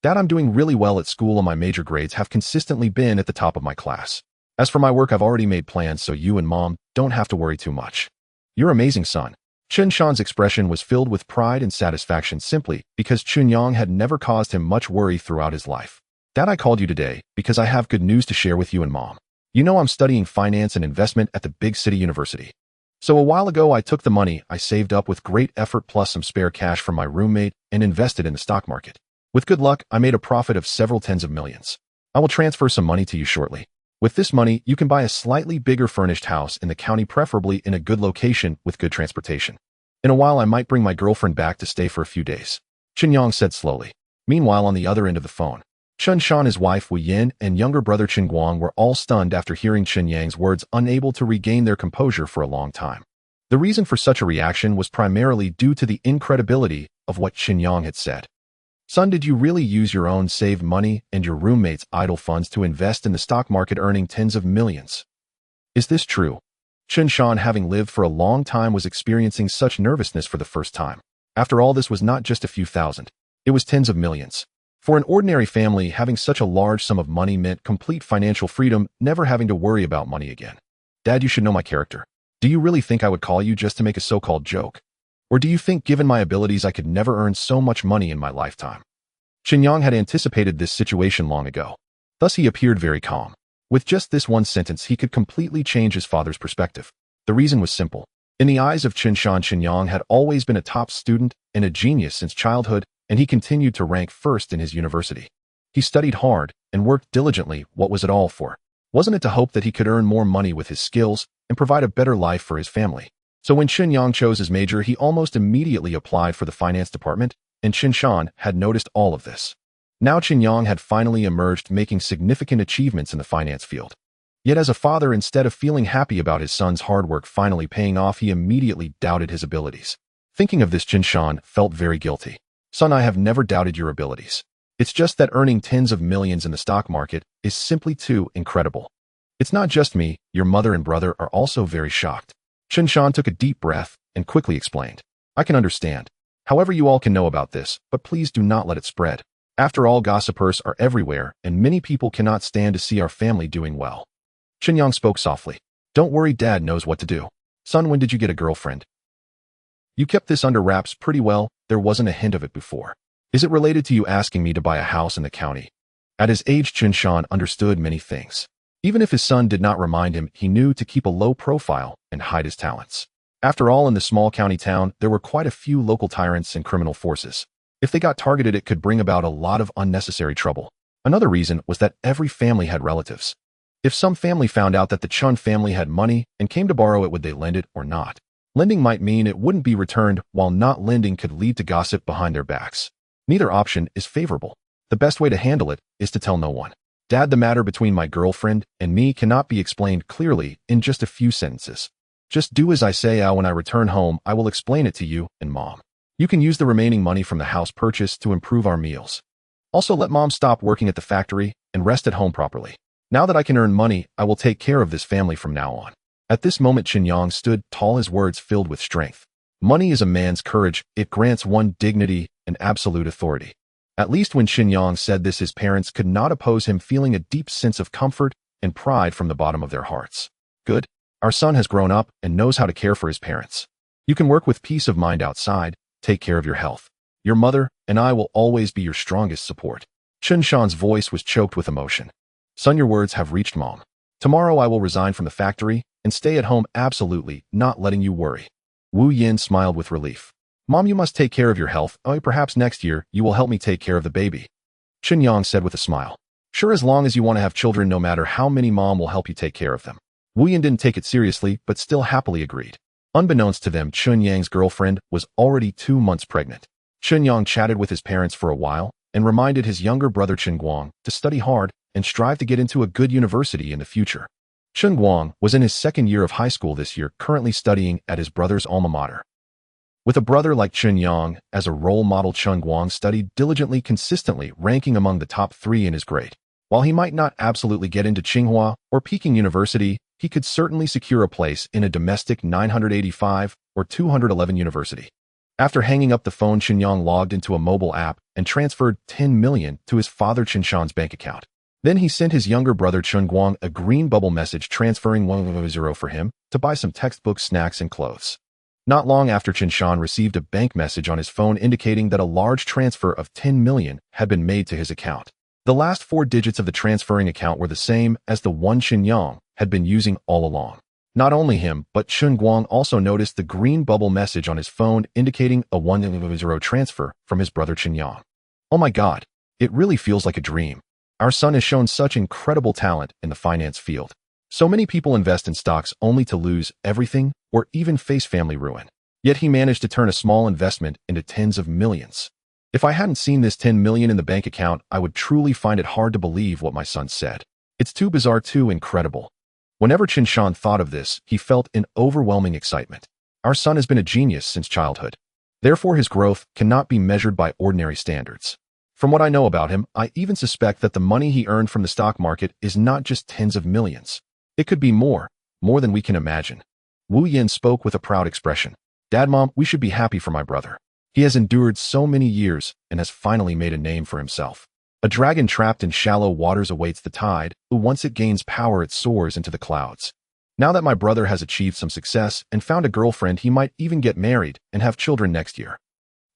Dad, I'm doing really well at school and my major grades have consistently been at the top of my class. As for my work, I've already made plans, so you and Mom don't have to worry too much. You're amazing, son. Chen Shan's expression was filled with pride and satisfaction simply because Chen Yang had never caused him much worry throughout his life. Dad, I called you today because I have good news to share with you and Mom. You know I'm studying finance and investment at the big city university. So a while ago, I took the money I saved up with great effort plus some spare cash from my roommate and invested in the stock market. With good luck, I made a profit of several tens of millions. I will transfer some money to you shortly. With this money, you can buy a slightly bigger furnished house in the county, preferably in a good location with good transportation. In a while, I might bring my girlfriend back to stay for a few days. Chen Yang said slowly. Meanwhile, on the other end of the phone, Chen Shan, his wife Wu Yin, and younger brother Chen Guang were all stunned after hearing Chen Yang's words, unable to regain their composure for a long time. The reason for such a reaction was primarily due to the incredibility of what Chen Yang had said. Son, did you really use your own saved money and your roommate's idle funds to invest in the stock market, earning tens of millions? Is this true? Chen Shan, having lived for a long time, was experiencing such nervousness for the first time. After all, this was not just a few thousand. It was tens of millions. For an ordinary family, having such a large sum of money meant complete financial freedom, never having to worry about money again. Dad, you should know my character. Do you really think I would call you just to make a so-called joke? Or do you think, given my abilities, I could never earn so much money in my lifetime? Chen Yang had anticipated this situation long ago. Thus, he appeared very calm. With just this one sentence, he could completely change his father's perspective. The reason was simple. In the eyes of Chen Shan, Chen Yang had always been a top student and a genius since childhood, and he continued to rank first in his university. He studied hard and worked diligently. What was it all for? Wasn't it to hope that he could earn more money with his skills and provide a better life for his family? So when Chen Yang chose his major, he almost immediately applied for the finance department, and Chen Shan had noticed all of this. Now Chen Yang had finally emerged, making significant achievements in the finance field. Yet as a father, instead of feeling happy about his son's hard work finally paying off, he immediately doubted his abilities. Thinking of this, Chen Shan felt very guilty. Son, I have never doubted your abilities. It's just that earning tens of millions in the stock market is simply too incredible. It's not just me, your mother and brother are also very shocked. Chen Shan took a deep breath and quickly explained. I can understand. However, you all can know about this, but please do not let it spread. After all, gossipers are everywhere, and many people cannot stand to see our family doing well. Chen Yang spoke softly. Don't worry, Dad knows what to do. Son, when did you get a girlfriend? You kept this under wraps pretty well, there wasn't a hint of it before. Is it related to you asking me to buy a house in the county? At his age, Chen Shan understood many things. Even if his son did not remind him, he knew to keep a low profile and hide his talents. After all, in the small county town, there were quite a few local tyrants and criminal forces. If they got targeted, it could bring about a lot of unnecessary trouble. Another reason was that every family had relatives. If some family found out that the Chun family had money and came to borrow it, would they lend it or not? Lending might mean it wouldn't be returned, while not lending could lead to gossip behind their backs. Neither option is favorable. The best way to handle it is to tell no one. Dad, the matter between my girlfriend and me cannot be explained clearly in just a few sentences. Just do as I say. When I return home, I will explain it to you and Mom. You can use the remaining money from the house purchase to improve our meals. Also, let Mom stop working at the factory and rest at home properly. Now that I can earn money, I will take care of this family from now on. At this moment, Chen Yang stood tall, his words filled with strength. Money is a man's courage. It grants one dignity and absolute authority. At least when Chen Yang said this, his parents could not oppose him, feeling a deep sense of comfort and pride from the bottom of their hearts. Good. Our son has grown up and knows how to care for his parents. You can work with peace of mind outside. Take care of your health. Your mother and I will always be your strongest support. Chen Shan's voice was choked with emotion. Son, your words have reached Mom. Tomorrow I will resign from the factory and stay at home, absolutely not letting you worry. Wu Yin smiled with relief. Mom, you must take care of your health. Perhaps next year you will help me take care of the baby. Chen Yang said with a smile. Sure, as long as you want to have children, no matter how many, Mom will help you take care of them. Wu Yin didn't take it seriously, but still happily agreed. Unbeknownst to them, Chen Yang's girlfriend was already 2 months pregnant. Chen Yang chatted with his parents for a while and reminded his younger brother Chen Guang to study hard and strive to get into a good university in the future. Chen Guang was in his second year of high school this year, currently studying at his brother's alma mater. With a brother like Chen Yang as a role model, Chen Guang studied diligently, consistently ranking among the top 3 in his grade. While he might not absolutely get into Tsinghua or Peking University, he could certainly secure a place in a domestic 985 or 211 university. After hanging up the phone, Chen Yang logged into a mobile app and transferred 10 million to his father Chen Shan's bank account. Then he sent his younger brother Chen Guang a green bubble message transferring 100 for him to buy some textbooks, snacks, and clothes. Not long after, Chen Shan received a bank message on his phone indicating that a large transfer of 10 million had been made to his account. The last 4 digits of the transferring account were the same as the one Chen Yang had been using all along. Not only him, but Chen Guang also noticed the green bubble message on his phone indicating a 100 transfer from his brother Chen Yang. Oh my God, it really feels like a dream. Our son has shown such incredible talent in the finance field. So many people invest in stocks only to lose everything or even face family ruin. Yet he managed to turn a small investment into tens of millions. If I hadn't seen this 10 million in the bank account, I would truly find it hard to believe what my son said. It's too bizarre, too incredible. Whenever Chen Shan thought of this, he felt an overwhelming excitement. Our son has been a genius since childhood. Therefore, his growth cannot be measured by ordinary standards. From what I know about him, I even suspect that the money he earned from the stock market is not just tens of millions. It could be more than we can imagine. Wu Yin spoke with a proud expression. Dad, Mom, we should be happy for my brother. He has endured so many years and has finally made a name for himself. A dragon trapped in shallow waters awaits the tide, who once it gains power, it soars into the clouds. Now that my brother has achieved some success and found a girlfriend, he might even get married and have children next year.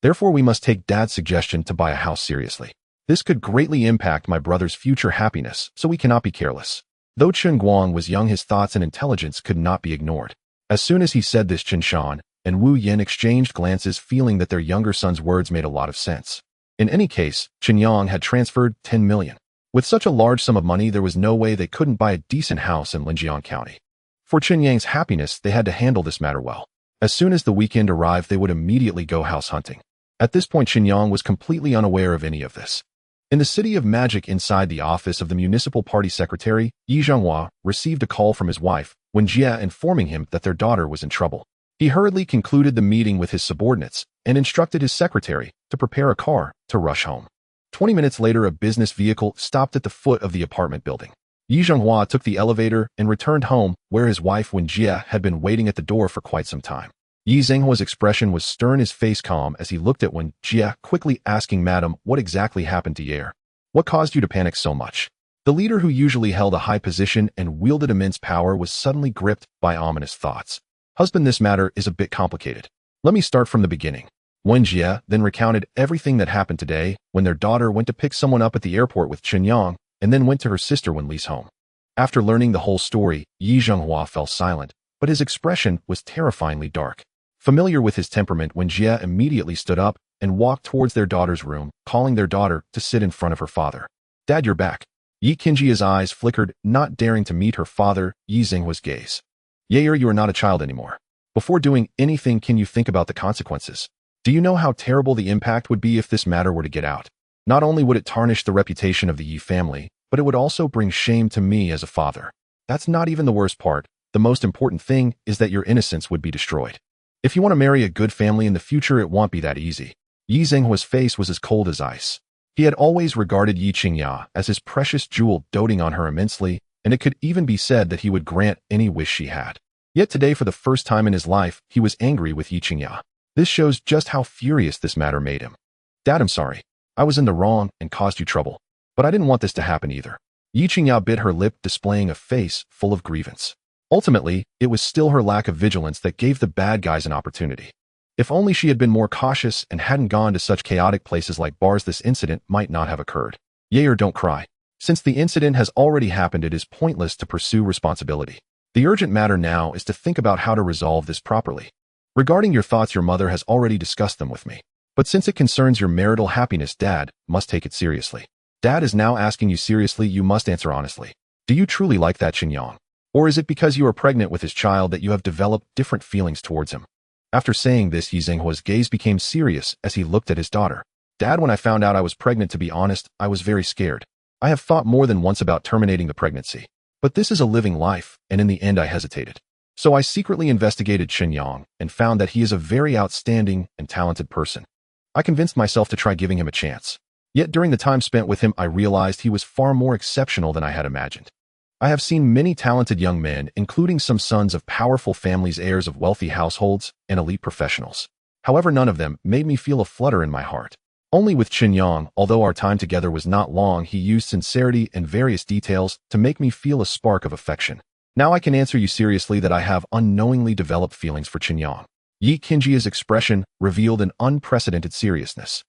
Therefore, we must take Dad's suggestion to buy a house seriously. This could greatly impact my brother's future happiness, so we cannot be careless. Though Chen Guang was young, his thoughts and intelligence could not be ignored. As soon as he said this, Chen Shan and Wu Yin exchanged glances, feeling that their younger son's words made a lot of sense. In any case, Chen Yang had transferred 10 million. With such a large sum of money, there was no way they couldn't buy a decent house in Linjiang County. For Chen Yang's happiness, they had to handle this matter well. As soon as the weekend arrived, they would immediately go house hunting. At this point, Chen Yang was completely unaware of any of this. In the City of Magic, inside the office of the municipal party secretary, Ye Qingya.Now received a call from his wife, Wen Jia, informing him that their daughter was in trouble. He hurriedly concluded the meeting with his subordinates and instructed his secretary to prepare a car to rush home. 20 minutes later, a business vehicle stopped at the foot of the apartment building. Ye Qingya took the elevator and returned home, where his wife Wen Jie had been waiting at the door for quite some time. Ye Qingya's expression was stern, his face calm as he looked at Wen Jie, quickly asking, "Madam, what exactly happened to Ye? What caused you to panic so much?" The leader, who usually held a high position and wielded immense power, was suddenly gripped by ominous thoughts. "Husband, this matter is a bit complicated. Let me start from the beginning." Wen Jie then recounted everything that happened today when their daughter went to pick someone up at the airport with Chen Yang and then went to her sister Wen Li's home. After learning the whole story, Ye Qingya fell silent, but his expression was terrifyingly dark. Familiar with his temperament, Wen Jie immediately stood up and walked towards their daughter's room, calling their daughter to sit in front of her father. "Dad, you're back." Ye Qingya's eyes flickered, not daring to meet her father Ye Qingya's gaze. "Ye, you are not a child anymore. Before doing anything, can you think about the consequences? Do you know how terrible the impact would be if this matter were to get out? Not only would it tarnish the reputation of the Ye family, but it would also bring shame to me as a father. That's not even the worst part. The most important thing is that your innocence would be destroyed. If you want to marry a good family in the future, it won't be that easy." Ye Qingya's face was as cold as ice. He had always regarded Ye Qingya as his precious jewel, doting on her immensely, and it could even be said that he would grant any wish she had. Yet today, for the first time in his life, he was angry with Ye Qingya. This shows just how furious this matter made him. "Dad, I'm sorry. I was in the wrong and caused you trouble. But I didn't want this to happen either." Ye Qingya bit her lip, displaying a face full of grievance. Ultimately, it was still her lack of vigilance that gave the bad guys an opportunity. If only she had been more cautious and hadn't gone to such chaotic places like bars, this incident might not have occurred. "Ye, don't cry. Since the incident has already happened, it is pointless to pursue responsibility. The urgent matter now is to think about how to resolve this properly. Regarding your thoughts, your mother has already discussed them with me. But since it concerns your marital happiness, Dad must take it seriously. Dad is now asking you seriously. You must answer honestly. Do you truly like that Chen Yang? Or is it because you are pregnant with his child that you have developed different feelings towards him?" After saying this, Ye Qingya's gaze became serious as he looked at his daughter. "Dad, when I found out I was pregnant, to be honest, I was very scared. I have thought more than once about terminating the pregnancy. But this is a living life, and in the end I hesitated. So I secretly investigated Chen Yang and found that he is a very outstanding and talented person. I convinced myself to try giving him a chance. Yet during the time spent with him, I realized he was far more exceptional than I had imagined. I have seen many talented young men, including some sons of powerful families, heirs of wealthy households, and elite professionals. However, none of them made me feel a flutter in my heart. Only with Chen Yang, although our time together was not long, he used sincerity and various details to make me feel a spark of affection. Now I can answer you seriously that I have unknowingly developed feelings for Chen Yang." Ye Qingya's expression revealed an unprecedented seriousness.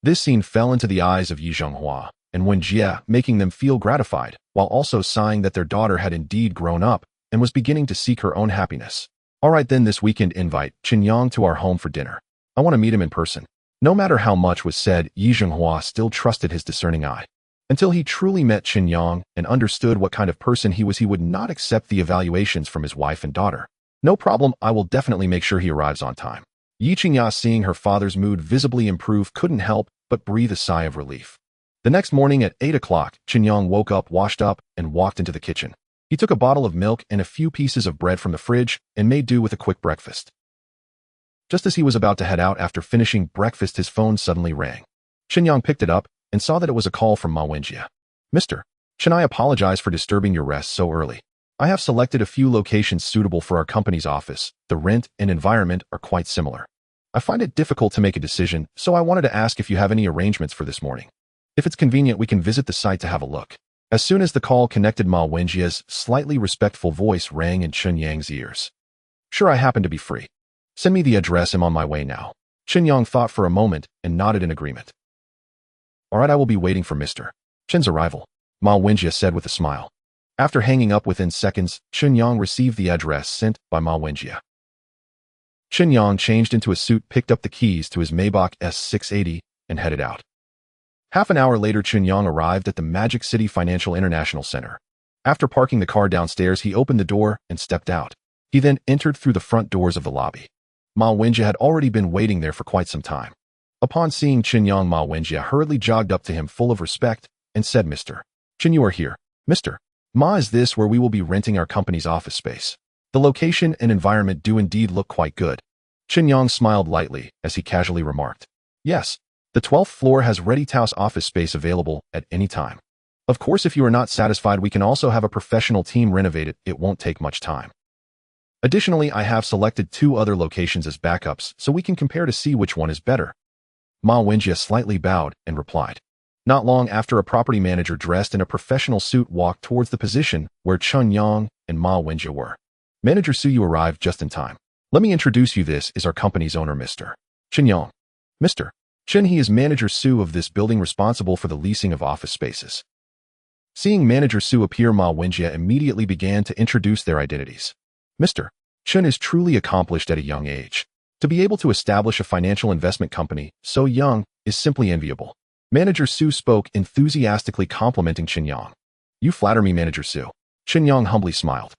This scene fell into the eyes of Ye Qingya and Wen Jie, making them feel gratified, while also sighing that their daughter had indeed grown up and was beginning to seek her own happiness. "All right then, this weekend invite Chen Yang to our home for dinner. I want to meet him in person." No matter how much was said, Ye Qingya still trusted his discerning eye. Until he truly met Chen Yang and understood what kind of person he was, he would not accept the evaluations from his wife and daughter. "No problem, I will definitely make sure he arrives on time." Ye Qingya, seeing her father's mood visibly improve, couldn't help but breathe a sigh of relief. The next morning at 8 o'clock, Chen Yang woke up, washed up, and walked into the kitchen. He took a bottle of milk and a few pieces of bread from the fridge and made do with a quick breakfast. Just as he was about to head out after finishing breakfast, his phone suddenly rang. Chen Yang picked it up and saw that it was a call from Ma Wenjie. "Mr. Chen, I apologize for disturbing your rest so early. I have selected a few locations suitable for our company's office. The rent and environment are quite similar. I find it difficult to make a decision, so I wanted to ask if you have any arrangements for this morning. If it's convenient, we can visit the site to have a look." As soon as the call connected, Ma Wenjie's slightly respectful voice rang in Chen Yang's ears. "Sure, I happen to be free. Send me the address. I'm on my way now." Chen Yang thought for a moment and nodded in agreement. "All right, I will be waiting for Mr. Chen's arrival," Ma Wenjie said with a smile. After hanging up within seconds, Chen Yang received the address sent by Ma Wenjie. Chen Yang changed into a suit, picked up the keys to his Maybach S680, and headed out. Half an hour later, Chen Yang arrived at the Magic City Financial International Center. After parking the car downstairs, he opened the door and stepped out. He then entered through the front doors of the lobby. Ma Wenjie had already been waiting there for quite some time. Upon seeing Chen Yang, Ma Wenjie hurriedly jogged up to him full of respect and said, "Mr. Chen, you are here. Mr. Ma, is this where we will be renting our company's office space?" The location and environment do indeed look quite good. Chen Yang smiled lightly as he casually remarked. Yes, the 12th floor has ready-house office space available at any time. Of course, if you are not satisfied, we can also have a professional team renovate it. It won't take much time. Additionally, I have selected 2 other locations as backups so we can compare to see which one is better. Ma Wenjie slightly bowed and replied. Not long after, a property manager dressed in a professional suit walked towards the position where Chen Yang and Ma Wenjie were. Manager Su, you arrived just in time. Let me introduce you. This is our company's owner, Mr. Chen Yang. Mr. Chen, he is Manager Su of this building, responsible for the leasing of office spaces. Seeing Manager Su appear, Ma Wenjie immediately began to introduce their identities. Mr. Chen is truly accomplished at a young age. To be able to establish a financial investment company so young is simply enviable. Manager Su spoke, enthusiastically complimenting Chen Yang. You flatter me, Manager Su. Chen Yang humbly smiled.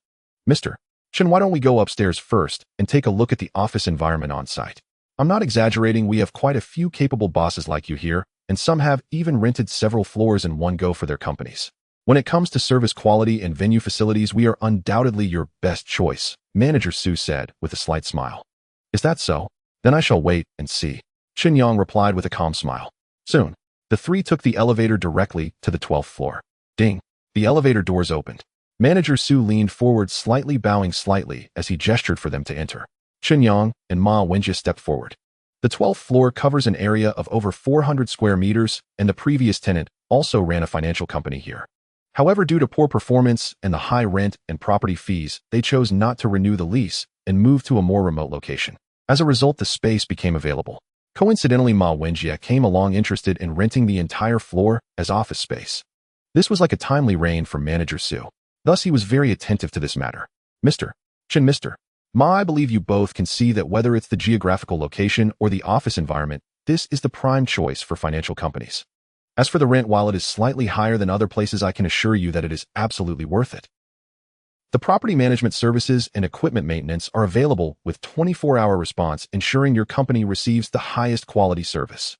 Mr. Chen, why don't we go upstairs first and take a look at the office environment on site? I'm not exaggerating, we have quite a few capable bosses like you here, and some have even rented several floors in one go for their companies. When it comes to service quality and venue facilities, we are undoubtedly your best choice, Manager Su said with a slight smile. Is that so? Then I shall wait and see. Chen Yang replied with a calm smile. Soon, the 3 took the elevator directly to the 12th floor. Ding! The elevator doors opened. Manager Su leaned forward, slightly bowing slightly as he gestured for them to enter. Chen Yang and Ma Wenjie stepped forward. The 12th floor covers an area of over 400 square meters, and the previous tenant also ran a financial company here. However, due to poor performance and the high rent and property fees, they chose not to renew the lease and moved to a more remote location. As a result, the space became available. Coincidentally, Ma Wenjie came along interested in renting the entire floor as office space. This was like a timely rein from Manager Su. Thus, he was very attentive to this matter. Mr. Chen, Mr. Ma, I believe you both can see that whether it's the geographical location or the office environment, this is the prime choice for financial companies. As for the rent, while it is slightly higher than other places, I can assure you that it is absolutely worth it. The property management services and equipment maintenance are available with 24-hour response, ensuring your company receives the highest quality service.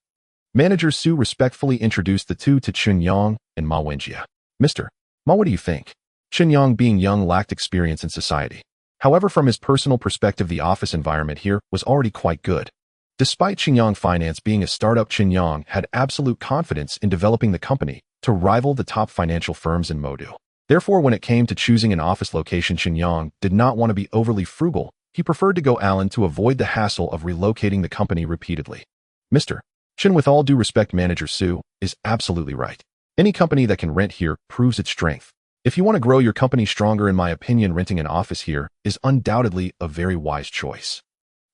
Manager Su respectfully introduced the 2 to Chen Yang and Ma Wenjie. Mr. Ma, what do you think? Chen Yang, being young, lacked experience in society. However, from his personal perspective, the office environment here was already quite good. Despite Chen Yang Finance being a startup, Chen Yang had absolute confidence in developing the company to rival the top financial firms in Modu. Therefore, when it came to choosing an office location, Chen Yang did not want to be overly frugal. He preferred to go Allen to avoid the hassle of relocating the company repeatedly. Mr. Chen, with all due respect, Manager Su is absolutely right. Any company that can rent here proves its strength. If you want to grow your company stronger, in my opinion, renting an office here is undoubtedly a very wise choice.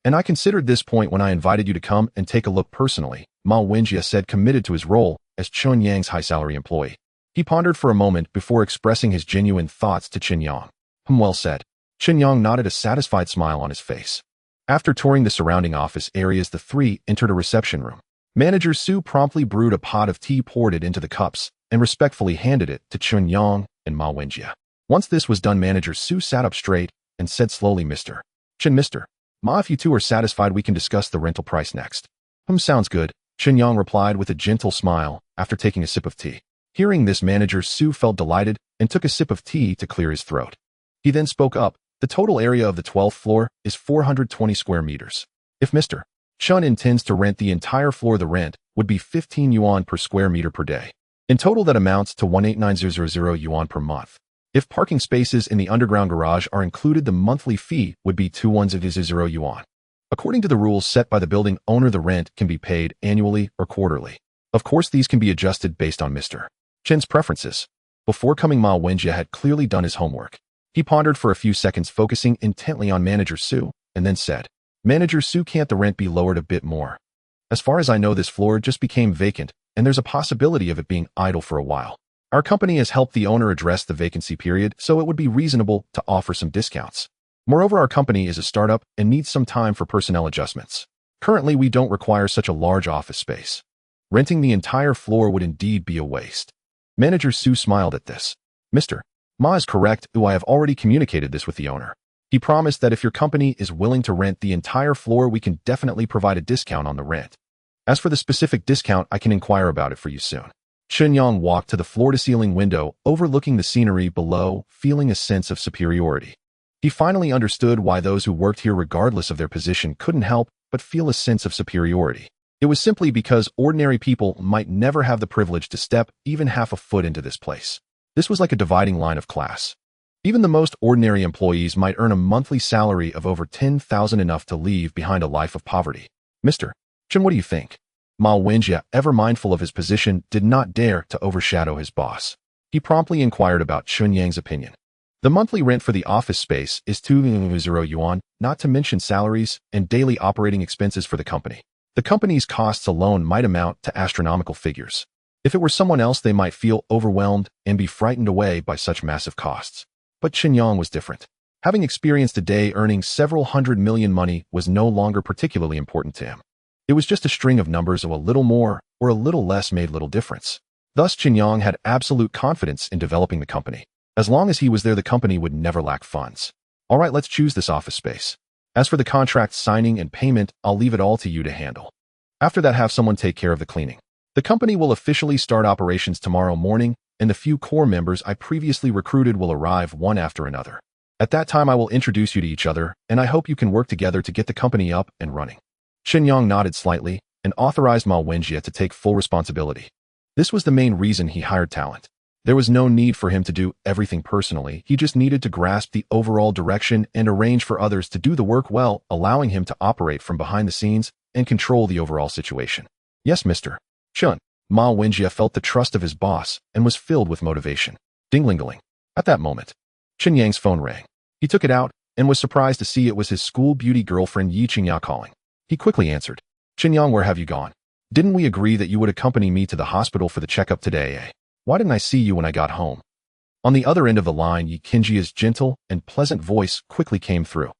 And I considered this point when I invited you to come and take a look personally, Ma Wenjie said, committed to his role as Chen Yang's high-salary employee. He pondered for a moment before expressing his genuine thoughts to Chen Yang. Well said. Chen Yang nodded, a satisfied smile on his face. After touring the surrounding office areas, the 3 entered a reception room. Manager Su promptly brewed a pot of tea, poured it into the cups, and respectfully handed it to Chen Yang and Ma Wenjie. Once this was done, Manager Su sat up straight and said slowly, Mr. Chen, Mr. Ma, if you 2 are satisfied, we can discuss the rental price next. Sounds good, Chen Yang replied with a gentle smile after taking a sip of tea. Hearing this, Manager Su felt delighted and took a sip of tea to clear his throat. He then spoke up. The total area of the 12th floor is 420 square meters. If Mr. Chen intends to rent the entire floor, the rent would be 15 yuan per square meter per day. In total, that amounts to 189,000 yuan per month. If parking spaces in the underground garage are included, the monthly fee would be 21,000 yuan. According to the rules set by the building owner, the rent can be paid annually or quarterly. Of course, these can be adjusted based on Mr. Chen's preferences. Before coming, Ma Wenjie had clearly done his homework. He pondered for a few seconds, focusing intently on Manager Su, and then said, Manager Su, can't the rent be lowered a bit more? As far as I know, this floor just became vacant, and there's a possibility of it being idle for a while. Our company has helped the owner address the vacancy period, so it would be reasonable to offer some discounts. Moreover, our company is a startup and needs some time for personnel adjustments. Currently, we don't require such a large office space. Renting the entire floor would indeed be a waste. Manager Su smiled at this. Mr. Ma is correct. I have already communicated this with the owner. He promised that if your company is willing to rent the entire floor, we can definitely provide a discount on the rent. As for the specific discount, I can inquire about it for you soon. Chen Yang walked to the floor-to-ceiling window overlooking the scenery below, feeling a sense of superiority. He finally understood why those who worked here regardless of their position couldn't help but feel a sense of superiority. It was simply because ordinary people might never have the privilege to step even half a foot into this place. This was like a dividing line of class. Even the most ordinary employees might earn a monthly salary of over 10,000, enough to leave behind a life of poverty. Mr. Chen, what do you think? Ma Wenjie, ever mindful of his position, did not dare to overshadow his boss. He promptly inquired about Chen Yang's opinion. The monthly rent for the office space is 2,000 yuan, not to mention salaries and daily operating expenses for the company. The company's costs alone might amount to astronomical figures. If it were someone else, they might feel overwhelmed and be frightened away by such massive costs. But Chen Yang was different. Having experienced a day earning several hundred million money was no longer particularly important to him. It was just a string of numbers, of a little more or a little less made little difference. Thus, Chen Yang had absolute confidence in developing the company. As long as he was there, the company would never lack funds. All right, let's choose this office space. As for the contract signing and payment, I'll leave it all to you to handle. After that, have someone take care of the cleaning. The company will officially start operations tomorrow morning, and the few core members I previously recruited will arrive one after another. At that time, I will introduce you to each other, and I hope you can work together to get the company up and running. Chen Yang nodded slightly and authorized Ma Wenjie to take full responsibility. This was the main reason he hired talent. There was no need for him to do everything personally. He just needed to grasp the overall direction and arrange for others to do the work well, allowing him to operate from behind the scenes and control the overall situation. Yes, Mr. Chen. Ma Wenjie felt the trust of his boss and was filled with motivation. Ding-ling-ling. At that moment, Chen Yang's phone rang. He took it out and was surprised to see it was his school beauty girlfriend Ye Qingya calling. He quickly answered. Chen Yang, where have you gone? Didn't we agree that you would accompany me to the hospital for the checkup today, eh? Why didn't I see you when I got home? On the other end of the line, Ye Qingya's gentle and pleasant voice quickly came through.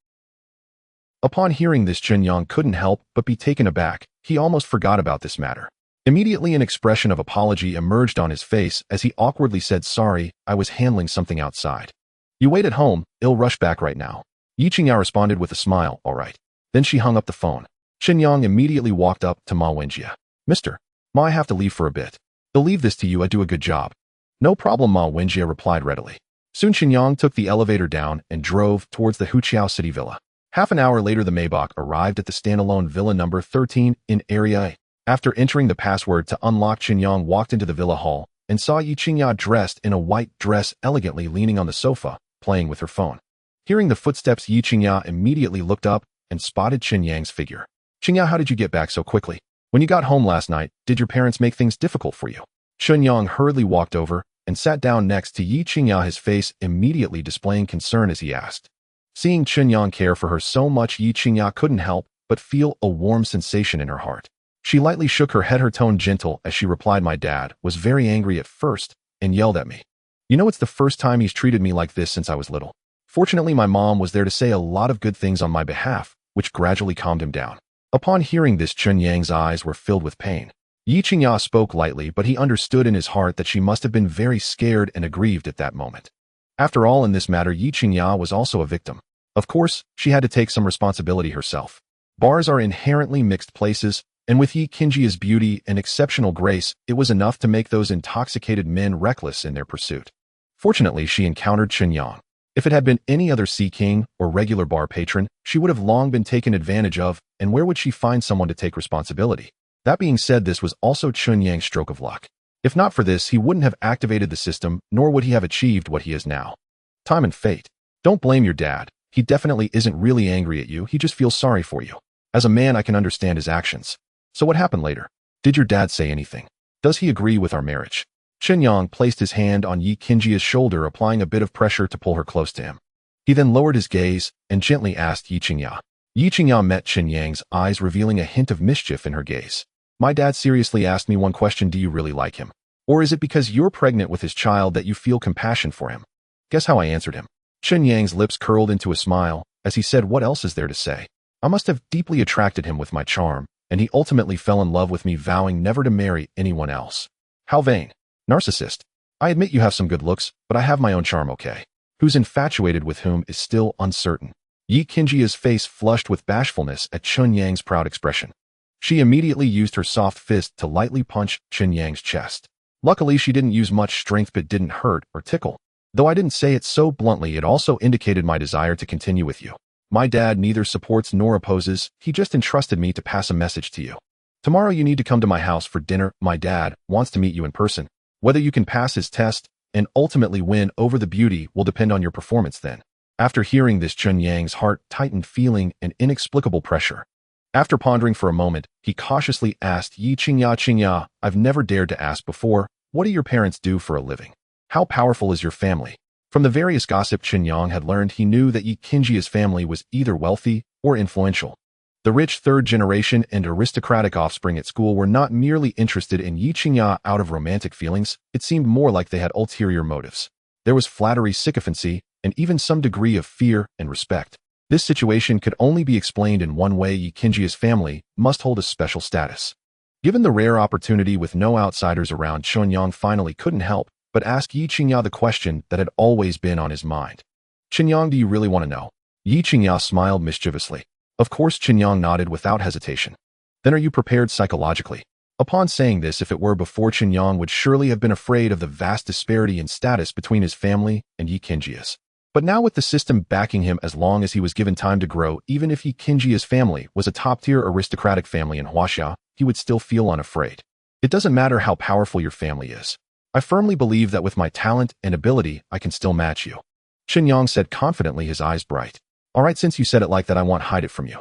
Upon hearing this, Chen Yang couldn't help but be taken aback. He almost forgot about this matter. Immediately, an expression of apology emerged on his face as he awkwardly said, sorry, I was handling something outside. You wait at home, I'll rush back right now. Ye Qingya responded with a smile, all right. Then she hung up the phone. Chen Yang immediately walked up to Ma Wenjie. Mr. Ma, I have to leave for a bit. I'll leave this to you, I do a good job. No problem, Ma Wenjie replied readily. Soon Chen Yang took the elevator down and drove towards the Huqiao City Villa. Half an hour later, the Maybach arrived at the standalone villa number 13 in Area A. After entering the password to unlock, Chen Yang walked into the villa hall and saw Ye Qingya dressed in a white dress, elegantly leaning on the sofa, playing with her phone. Hearing the footsteps, Ye Qingya immediately looked up and spotted Chen Yang's figure. Qingya, how did you get back so quickly? When you got home last night, did your parents make things difficult for you? Chen Yang hurriedly walked over and sat down next to Ye Qingya, his face immediately displaying concern as he asked. Seeing Chen Yang care for her so much, Ye Qingya couldn't help but feel a warm sensation in her heart. She lightly shook her head, her tone gentle, as she replied, my dad was very angry at first and yelled at me. You know, it's the first time he's treated me like this since I was little. Fortunately, my mom was there to say a lot of good things on my behalf, which gradually calmed him down. Upon hearing this, Chen Yang's eyes were filled with pain. Ye Qingya spoke lightly, but he understood in his heart that she must have been very scared and aggrieved at that moment. After all, in this matter, Ye Qingya was also a victim. Of course, she had to take some responsibility herself. Bars are inherently mixed places, and with Ye Qingya's beauty and exceptional grace, it was enough to make those intoxicated men reckless in their pursuit. Fortunately, she encountered Chen Yang. If it had been any other sea king or regular bar patron, she would have long been taken advantage of, and where would she find someone to take responsibility? That being said, this was also Chen Yang's stroke of luck. If not for this, he wouldn't have activated the system, nor would he have achieved what he is now. Time and fate. Don't blame your dad. He definitely isn't really angry at you, he just feels sorry for you. As a man, I can understand his actions. So what happened later? Did your dad say anything? Does he agree with our marriage? Chen Yang placed his hand on Ye Qingya's shoulder, applying a bit of pressure to pull her close to him. He then lowered his gaze and gently asked Ye Qingya. Ye Qingya met Chen Yang's eyes, revealing a hint of mischief in her gaze. My dad seriously asked me one question, do you really like him? Or is it because you're pregnant with his child that you feel compassion for him? Guess how I answered him? Chen Yang's lips curled into a smile as he said, what else is there to say? I must have deeply attracted him with my charm, and he ultimately fell in love with me, vowing never to marry anyone else. How vain. Narcissist. I admit you have some good looks, but I have my own charm, okay? Who's infatuated with whom is still uncertain. Ye Qingya's face flushed with bashfulness at Chen Yang's proud expression. She immediately used her soft fist to lightly punch Chen Yang's chest. Luckily, she didn't use much strength, but didn't hurt or tickle. Though I didn't say it so bluntly, it also indicated my desire to continue with you. My dad neither supports nor opposes, he just entrusted me to pass a message to you. Tomorrow you need to come to my house for dinner. My dad wants to meet you in person. Whether you can pass his test and ultimately win over the beauty will depend on your performance then. After hearing this, Chen Yang's heart tightened, feeling an inexplicable pressure. After pondering for a moment, he cautiously asked, Ye Qingya.Now, I've never dared to ask before, what do your parents do for a living? How powerful is your family? From the various gossip Chen Yang had learned, he knew that Ye Qingya's family was either wealthy or influential. The rich third-generation and aristocratic offspring at school were not merely interested in Ye Qingya out of romantic feelings, it seemed more like they had ulterior motives. There was flattery, sycophancy, and even some degree of fear and respect. This situation could only be explained in one way: Ye Qingya's family must hold a special status. Given the rare opportunity with no outsiders around, Chen Yang finally couldn't help but ask Ye Qingya the question that had always been on his mind. Chen Yang, do you really want to know? Ye Qingya smiled mischievously. Of course. Chen Yang nodded without hesitation. Then are you prepared psychologically? Upon saying this, if it were before, Chen Yang would surely have been afraid of the vast disparity in status between his family and Ye Qingya's. But now, with the system backing him, as long as he was given time to grow, even if Ye Qingya's family was a top-tier aristocratic family in Huaxia, he would still feel unafraid. It doesn't matter how powerful your family is. I firmly believe that with my talent and ability, I can still match you. Chen Yang said confidently, his eyes bright. All right, since you said it like that, I won't hide it from you.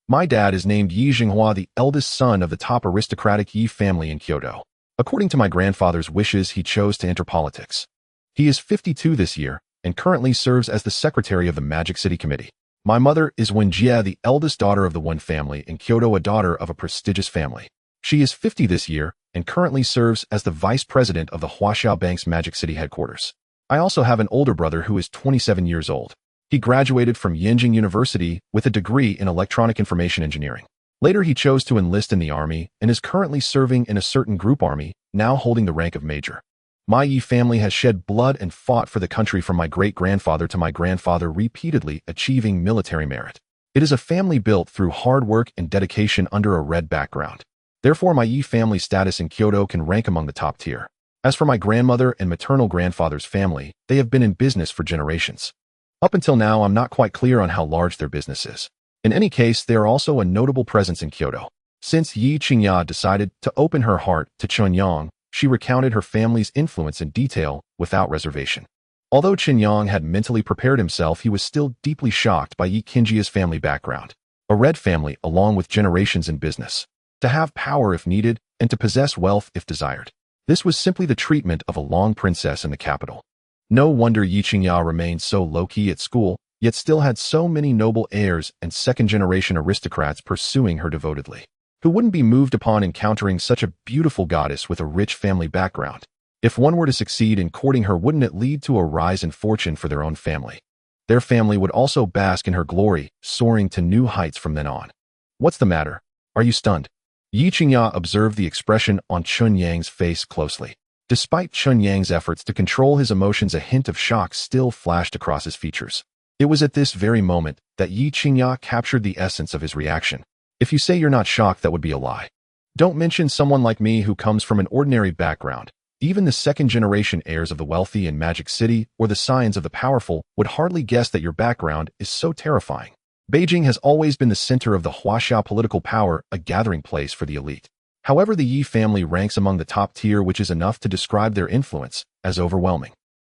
My dad is named Ye Qingya, the eldest son of the top aristocratic Ye family in Kyoto. According to my grandfather's wishes, he chose to enter politics. He is 52 this year, and currently serves as the secretary of the Magic City Committee. My mother is Wen Jie, the eldest daughter of the Wen family in Kyoto, a daughter of a prestigious family. She is 50 this year, and currently serves as the vice president of the Huaxia Bank's Magic City headquarters. I also have an older brother who is 27 years old. He graduated from Yenjing University with a degree in electronic information engineering. Later he chose to enlist in the army and is currently serving in a certain group army, now holding the rank of major. My Ye family has shed blood and fought for the country from my great-grandfather to my grandfather, repeatedly achieving military merit. It is a family built through hard work and dedication under a red background. Therefore, my Ye family status in Kyoto can rank among the top tier. As for my grandmother and maternal grandfather's family, they have been in business for generations. Up until now, I'm not quite clear on how large their business is. In any case, they are also a notable presence in Kyoto. Since Ye Qingya decided to open her heart to Chen Yang, she recounted her family's influence in detail, without reservation. Although Chen Yang had mentally prepared himself, he was still deeply shocked by Ye Qingya's family background. A red family, along with generations in business. To have power if needed, and to possess wealth if desired. This was simply the treatment of a long princess in the capital. No wonder Ye Qingya remained so low-key at school, yet still had so many noble heirs and second-generation aristocrats pursuing her devotedly. Who wouldn't be moved upon encountering such a beautiful goddess with a rich family background? If one were to succeed in courting her, wouldn't it lead to a rise in fortune for their own family? Their family would also bask in her glory, soaring to new heights from then on. What's the matter? Are you stunned? Ye Qingya observed the expression on Chen Yang's face closely. Despite Chen Yang's efforts to control his emotions, a hint of shock still flashed across his features. It was at this very moment that Ye Qingya captured the essence of his reaction. If you say you're not shocked, that would be a lie. Don't mention someone like me who comes from an ordinary background. Even the second-generation heirs of the wealthy in Magic City or the scions of the powerful would hardly guess that your background is so terrifying. Beijing has always been the center of the Huaxia political power, a gathering place for the elite. However, the Ye family ranks among the top tier, which is enough to describe their influence as overwhelming.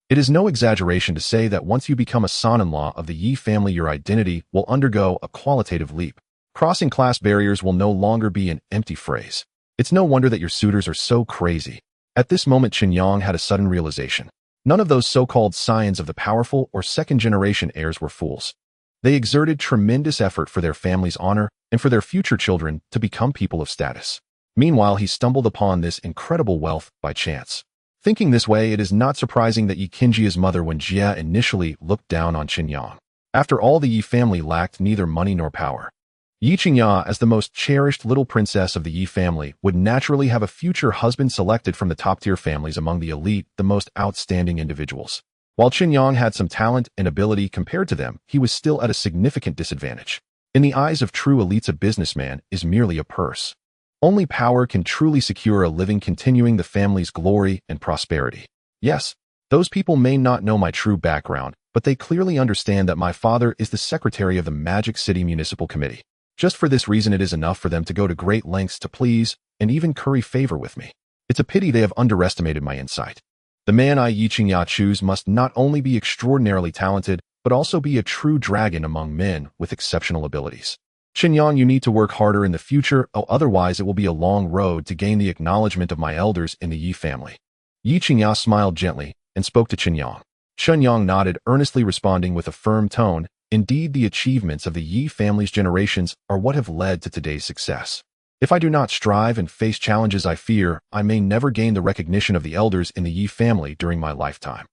It is no exaggeration to say that once you become a son-in-law of the Ye family, your identity will undergo a qualitative leap. Crossing class barriers will no longer be an empty phrase. It's no wonder that your suitors are so crazy. At this moment, Chen Yang had a sudden realization. None of those so-called scions of the powerful or second-generation heirs were fools. They exerted tremendous effort for their family's honor and for their future children to become people of status. Meanwhile, he stumbled upon this incredible wealth by chance. Thinking this way, it is not surprising that Ye Qingya's mother Wen Jie initially looked down on Chen Yang. After all, the Ye family lacked neither money nor power. Ye Qingya, as the most cherished little princess of the Ye family, would naturally have a future husband selected from the top-tier families among the elite, the most outstanding individuals. While Chen Yang had some talent and ability compared to them, he was still at a significant disadvantage. In the eyes of true elites, a businessman is merely a purse. Only power can truly secure a living, continuing the family's glory and prosperity. Yes, Those people may not know my true background, but they clearly understand that my father is the secretary of the Magic City Municipal Committee. Just for this reason, it is enough for them to go to great lengths to please and even curry favor with me. It's a pity they have underestimated my insight. The man Ye Qingya choose must not only be extraordinarily talented, but also be a true dragon among men with exceptional abilities. Chen Yang, you need to work harder in the future, otherwise it will be a long road to gain the acknowledgement of my elders in the Ye family. Ye Qingya smiled gently and spoke to Chen Yang. Chen Yang nodded, earnestly responding with a firm tone, "Indeed, the achievements of the Ye family's generations are what have led to today's success. If I do not strive and face challenges, I fear I may never gain the recognition of the elders in the Ye family during my lifetime.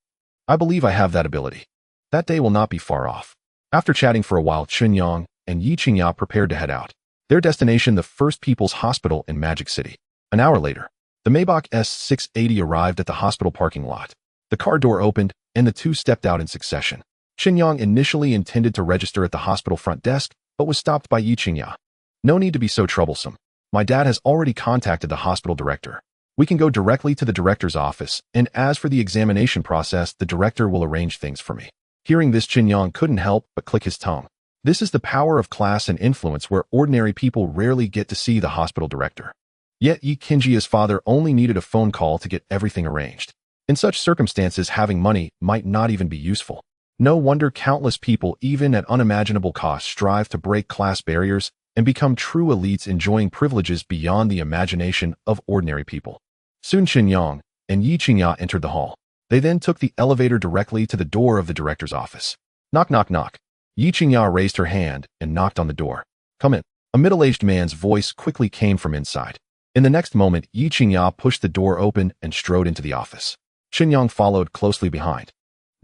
I believe I have that ability. That day will not be far off." After chatting for a while, Chen Yang and Ye Qingya prepared to head out. Their destination, the First People's Hospital in Magic City. An hour later, the Maybach S680 arrived at the hospital parking lot. The car door opened, and the two stepped out in succession. Chen Yang initially intended to register at the hospital front desk, but was stopped by Ye Qingya. "No need to be so troublesome. My dad has already contacted the hospital director. We can go directly to the director's office, and as for the examination process, the director will arrange things for me." Hearing this, Chen Yang couldn't help but click his tongue. This is the power of class and influence, where ordinary people rarely get to see the hospital director. Yet Ye Qingya's father only needed a phone call to get everything arranged. In such circumstances, having money might not even be useful. No wonder countless people, even at unimaginable costs, strive to break class barriers and become true elites, enjoying privileges beyond the imagination of ordinary people. Soon Chen Yang and Ye Qingya entered the hall. They then took the elevator directly to the door of the director's office. Knock, knock, knock. Ye Qingya raised her hand and knocked on the door. "Come in." A middle-aged man's voice quickly came from inside. In the next moment, Ye Qingya pushed the door open and strode into the office. Chen Yang followed closely behind.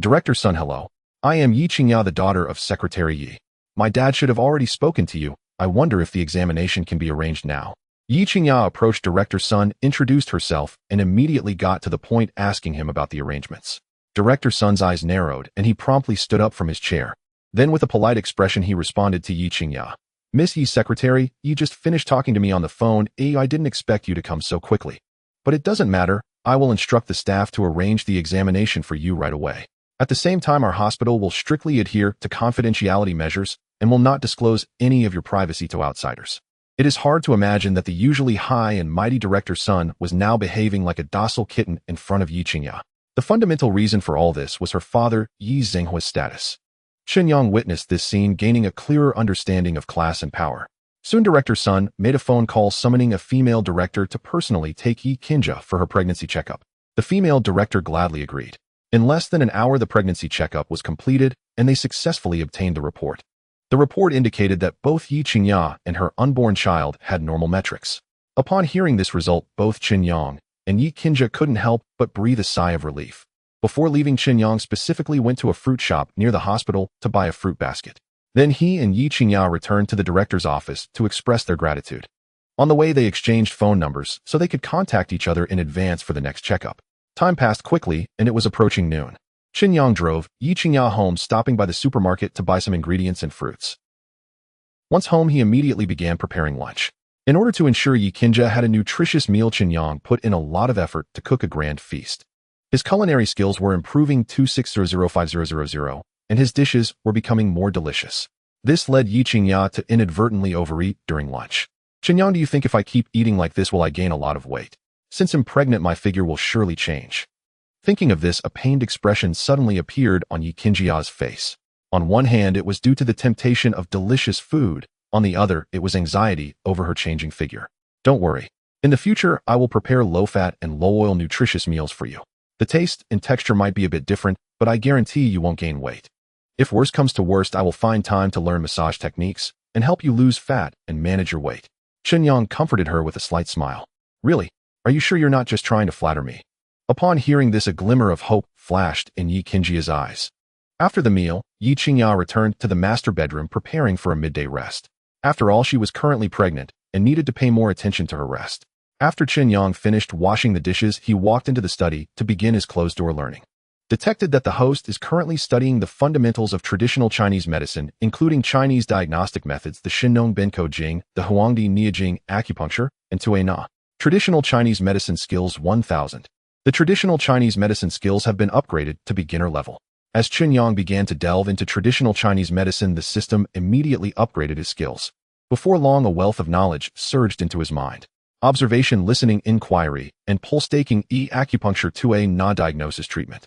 "Director's son, hello. I am Ye Qingya, the daughter of Secretary Ye. My dad should have already spoken to you. I wonder if the examination can be arranged now." Ye Qingya approached Director's son, introduced herself, and immediately got to the point, asking him about the arrangements. Director's son's eyes narrowed, and he promptly stood up from his chair. Then with a polite expression, he responded to Ye Qingya. "Miss Ye Secretary, you just finished talking to me on the phone. I didn't expect you to come so quickly. But it doesn't matter. I will instruct the staff to arrange the examination for you right away. At the same time, our hospital will strictly adhere to confidentiality measures and will not disclose any of your privacy to outsiders." It is hard to imagine that the usually high and mighty director's son was now behaving like a docile kitten in front of Ye Qingya. The fundamental reason for all this was her father, Ye Zhenghua's status. Chen Yang witnessed this scene, gaining a clearer understanding of class and power. Soon director's son made a phone call summoning a female director to personally take Ye Qingya for her pregnancy checkup. The female director gladly agreed. In less than an hour, the pregnancy checkup was completed, and they successfully obtained the report. The report indicated that both Ye Qingya and her unborn child had normal metrics. Upon hearing this result, both Chen Yang and Ye Qingya couldn't help but breathe a sigh of relief. Before leaving, Chen Yang specifically went to a fruit shop near the hospital to buy a fruit basket. Then he and Ye Qingya returned to the director's office to express their gratitude. On the way, they exchanged phone numbers so they could contact each other in advance for the next checkup. Time passed quickly, and it was approaching noon. Chen Yang drove Ye Qingya home, stopping by the supermarket to buy some ingredients and fruits. Once home, he immediately began preparing lunch. In order to ensure Ye Qingya had a nutritious meal, Chen Yang put in a lot of effort to cook a grand feast. His culinary skills were improving 2600500, and his dishes were becoming more delicious. This led Ye Qingya to inadvertently overeat during lunch. "Chen Yang, do you think if I keep eating like this, will I gain a lot of weight? Since I'm pregnant, my figure will surely change." Thinking of this, a pained expression suddenly appeared on Ye Qingya's face. On one hand, it was due to the temptation of delicious food. On the other, it was anxiety over her changing figure. "Don't worry. In the future, I will prepare low-fat and low-oil nutritious meals for you. The taste and texture might be a bit different, but I guarantee you won't gain weight. If worst comes to worst, I will find time to learn massage techniques and help you lose fat and manage your weight." Chen Yang comforted her with a slight smile. "Really? Are you sure you're not just trying to flatter me?" Upon hearing this, a glimmer of hope flashed in Ye Qingya's eyes. After the meal, Ye Qingya returned to the master bedroom, preparing for a midday rest. After all, she was currently pregnant and needed to pay more attention to her rest. After Chen Yang finished washing the dishes, he walked into the study to begin his closed-door learning. Detected that the host is currently studying the fundamentals of traditional Chinese medicine, including Chinese diagnostic methods, the Shinnong Benko Jing, the Huangdi Niajing acupuncture, and Tui Na. Traditional Chinese medicine skills 1000. The traditional Chinese medicine skills have been upgraded to beginner level. As Chen Yang began to delve into traditional Chinese medicine, the system immediately upgraded his skills. Before long, a wealth of knowledge surged into his mind. Observation, listening, inquiry, and pulse taking, acupuncture, 2A, diagnosis, treatment.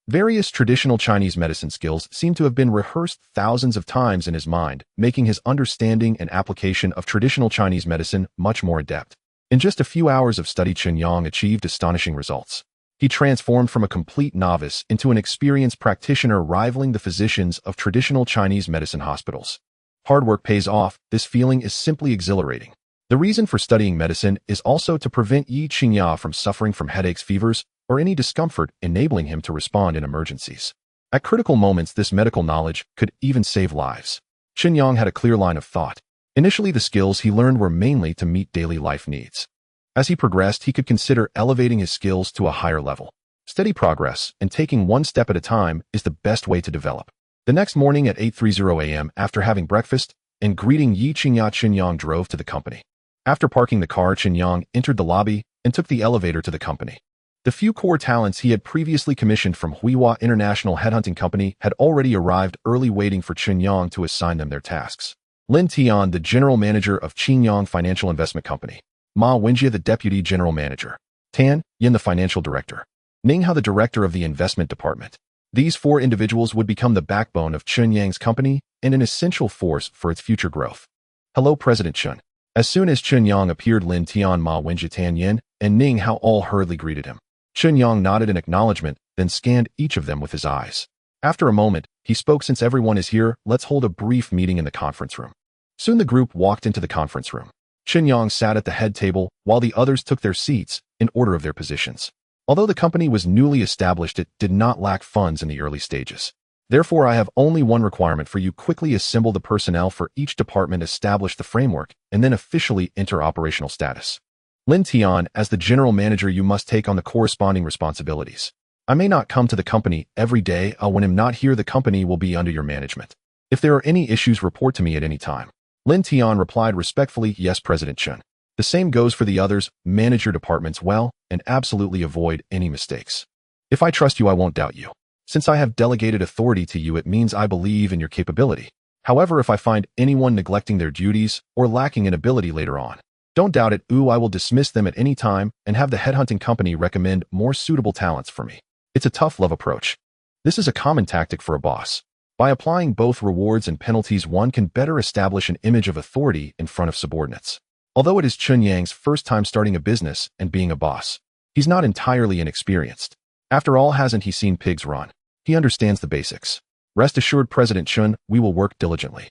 Various traditional Chinese medicine skills seem to have been rehearsed thousands of times in his mind, making his understanding and application of traditional Chinese medicine much more adept. In just a few hours of study, Chen Yang achieved astonishing results. He transformed from a complete novice into an experienced practitioner, rivaling the physicians of traditional Chinese medicine hospitals. Hard work pays off. This feeling is simply exhilarating. The reason for studying medicine is also to prevent Ye Qingya from suffering from headaches, fevers, or any discomfort, enabling him to respond in emergencies. At critical moments, this medical knowledge could even save lives. Chen Yang had a clear line of thought. Initially, the skills he learned were mainly to meet daily life needs. As he progressed, he could consider elevating his skills to a higher level. Steady progress and taking one step at a time is the best way to develop. The next morning at 8:30 a.m., after having breakfast and greeting Ye Qingya, Chen Yang drove to the company. After parking the car, Chen Yang entered the lobby and took the elevator to the company. The few core talents he had previously commissioned from Huihua International Headhunting Company had already arrived early, waiting for Chen Yang to assign them their tasks. Lin Tian, the general manager of Qingyang Financial Investment Company. Ma Wenjie, the deputy general manager. Tan Yin, the financial director. Ning Hao, the director of the investment department. These four individuals would become the backbone of Chen Yang's company and an essential force for its future growth. Hello, President Chen. As soon as Chen Yang appeared, Lin Tian, Ma Wenjie, Tan Yin, and Ning Hao all hurriedly greeted him. Chen Yang nodded in acknowledgement, then scanned each of them with his eyes. After a moment, he spoke, "Since everyone is here, let's hold a brief meeting in the conference room." Soon the group walked into the conference room. Chen Yang sat at the head table while the others took their seats in order of their positions. Although the company was newly established, it did not lack funds in the early stages. Therefore, I have only one requirement for you: quickly assemble the personnel for each department, establish the framework, and then officially enter operational status. Lin Tian, as the general manager, you must take on the corresponding responsibilities. I may not come to the company every day. When I'm not here, the company will be under your management. If there are any issues, report to me at any time. Lin Tian replied respectfully, "Yes, President Chen." The same goes for the others. Manage your departments well and absolutely avoid any mistakes. If I trust you, I won't doubt you. Since I have delegated authority to you, it means I believe in your capability. However, if I find anyone neglecting their duties or lacking in ability later on, don't doubt it. I will dismiss them at any time and have the headhunting company recommend more suitable talents for me. It's a tough love approach. This is a common tactic for a boss. By applying both rewards and penalties, one can better establish an image of authority in front of subordinates. Although it is Chen Yang's first time starting a business and being a boss, he's not entirely inexperienced. After all, hasn't he seen pigs run? He understands the basics. Rest assured, President Chen, we will work diligently.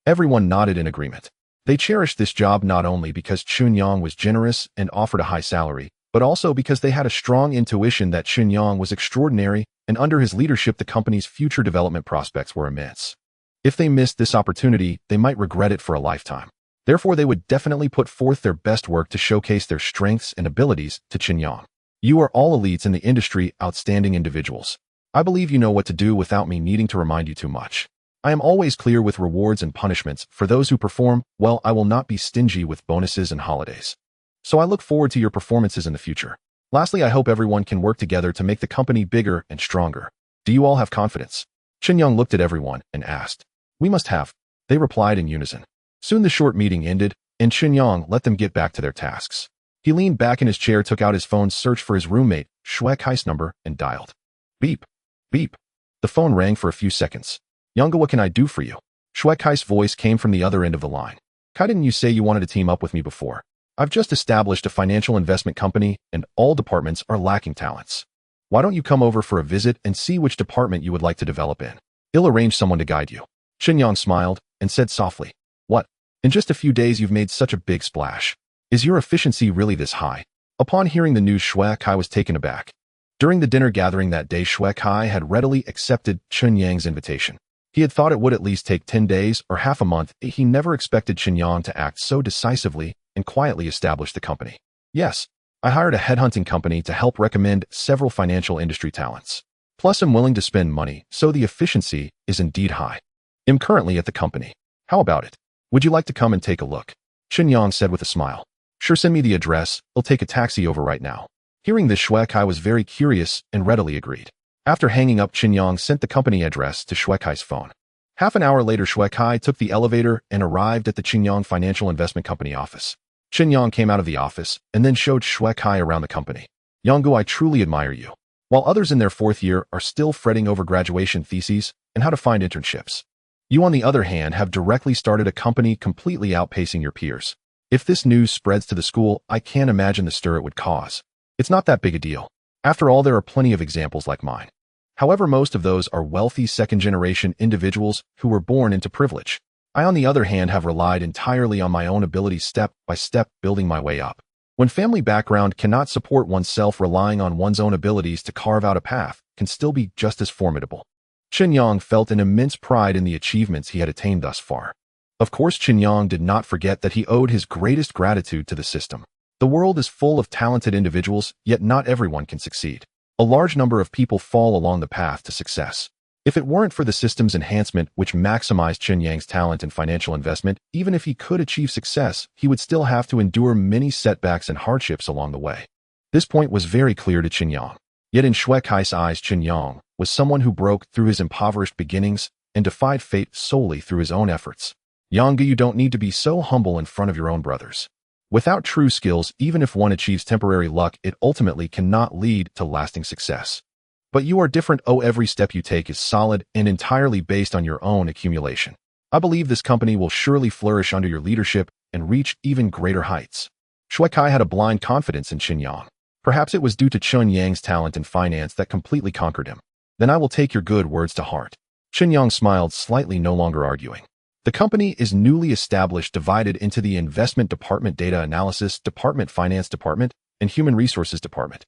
Everyone nodded in agreement. They cherished this job not only because Chen Yang was generous and offered a high salary, but also because they had a strong intuition that Chen Yang was extraordinary, and under his leadership the company's future development prospects were immense. If they missed this opportunity, they might regret it for a lifetime. Therefore, they would definitely put forth their best work to showcase their strengths and abilities to Chen Yang. You are all elites in the industry, outstanding individuals. I believe you know what to do without me needing to remind you too much. I am always clear with rewards and punishments for those who perform well. I will not be stingy with bonuses and holidays. So I look forward to your performances in the future. Lastly, I hope everyone can work together to make the company bigger and stronger. Do you all have confidence? Chen Yang looked at everyone and asked. We must have. They replied in unison. Soon the short meeting ended, and Chen Yang let them get back to their tasks. He leaned back in his chair, took out his phone, searched for his roommate, Shui Kai's number, and dialed. Beep. Beep. The phone rang for a few seconds. Younga, what can I do for you? Shui Kai's voice came from the other end of the line. Kai, didn't you say you wanted to team up with me before? I've just established a financial investment company, and all departments are lacking talents. Why don't you come over for a visit and see which department you would like to develop in? I'll arrange someone to guide you. Chen Yang smiled and said softly, What? In just a few days you've made such a big splash. Is your efficiency really this high? Upon hearing the news, Shui Kai was taken aback. During the dinner gathering that day, Shui Kai had readily accepted Chen Yang's invitation. He had thought it would at least take 10 days or half a month. He never expected Chen Yang to act so decisively and quietly establish the company. Yes, I hired a headhunting company to help recommend several financial industry talents. Plus, I'm willing to spend money, so the efficiency is indeed high. I'm currently at the company. How about it? Would you like to come and take a look? Chen Yang said with a smile. Sure, send me the address. I'll take a taxi over right now. Hearing this, Shuekai was very curious and readily agreed. After hanging up, Chen Yang sent the company address to Shuekai's phone. Half an hour later, Shuekai took the elevator and arrived at the Qingyang Financial Investment Company office. Chen Yang came out of the office and then showed Shuekai around the company. "Yanggu, I truly admire you. While others in their fourth year are still fretting over graduation theses and how to find internships, you, on the other hand, have directly started a company completely outpacing your peers. If this news spreads to the school, I can't imagine the stir it would cause. It's not that big a deal. After all, there are plenty of examples like mine. However, most of those are wealthy second-generation individuals who were born into privilege. I, on the other hand, have relied entirely on my own abilities, step by step, building my way up. When family background cannot support oneself, relying on one's own abilities to carve out a path can still be just as formidable." Chen Yang felt an immense pride in the achievements he had attained thus far. Of course, Chen Yang did not forget that he owed his greatest gratitude to the system. The world is full of talented individuals, yet not everyone can succeed. A large number of people fall along the path to success. If it weren't for the system's enhancement, which maximized Chen Yang's talent and financial investment, even if he could achieve success, he would still have to endure many setbacks and hardships along the way. This point was very clear to Chen Yang. Yet in Shuekai's eyes, Chen Yang was someone who broke through his impoverished beginnings and defied fate solely through his own efforts. "Yanggu, you don't need to be so humble in front of your own brothers. Without true skills, even if one achieves temporary luck, it ultimately cannot lead to lasting success. But you are different. Every step you take is solid and entirely based on your own accumulation. I believe this company will surely flourish under your leadership and reach even greater heights." Shuekai had a blind confidence in Chen Yang. Perhaps it was due to Chen Yang's talent in finance that completely conquered him. "Then I will take your good words to heart." Chen Yang smiled slightly, no longer arguing. The company is newly established, divided into the Investment Department, Data Analysis Department, Finance Department, and Human Resources Department.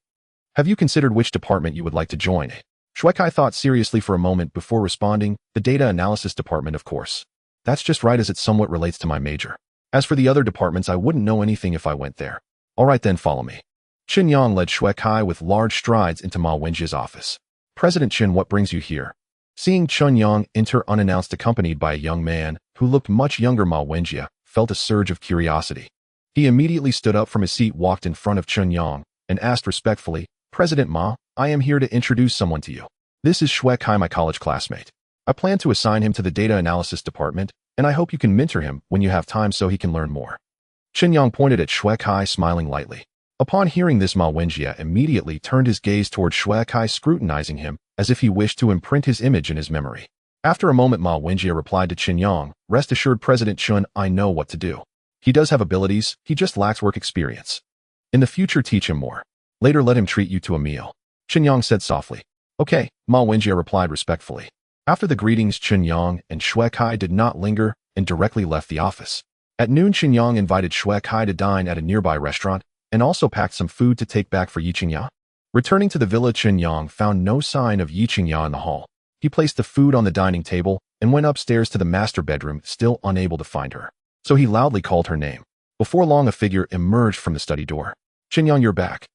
Have you considered which department you would like to join? Shuekai thought seriously for a moment before responding. "The Data Analysis Department, of course. That's just right, as it somewhat relates to my major. As for the other departments, I wouldn't know anything if I went there." "All right then, follow me." Chen Yang led Shuekai with large strides into Ma Wenjia's office. "President Chen, what brings you here?" Seeing Chen Yang enter unannounced, accompanied by a young man who looked much younger, Ma Wenjia felt a surge of curiosity. He immediately stood up from his seat, walked in front of Chen Yang, and asked respectfully, "President Ma, I am here to introduce someone to you. This is Shuekai, my college classmate. I plan to assign him to the Data Analysis Department, and I hope you can mentor him when you have time so he can learn more." Chen Yang pointed at Shuekai, smiling lightly. Upon hearing this, Ma Wenjia immediately turned his gaze toward Shuekai, scrutinizing him as if he wished to imprint his image in his memory. After a moment, Ma Wenjia replied to Chen Yang, "Rest assured, President Chen, I know what to do. He does have abilities, he just lacks work experience. In the future, teach him more. Later, let him treat you to a meal." Chen Yang said softly. "Okay," Ma Wenjia replied respectfully. After the greetings, Chen Yang and Shuekai did not linger and directly left the office. At noon, Chen Yang invited Shuekai to dine at a nearby restaurant and also packed some food to take back for Ye Qingya. Returning to the villa, Chen Yang found no sign of Ye Qingya in the hall. He placed the food on the dining table and went upstairs to the master bedroom, still unable to find her. So he loudly called her name. Before long, a figure emerged from the study door. "Chen Yang, you're back."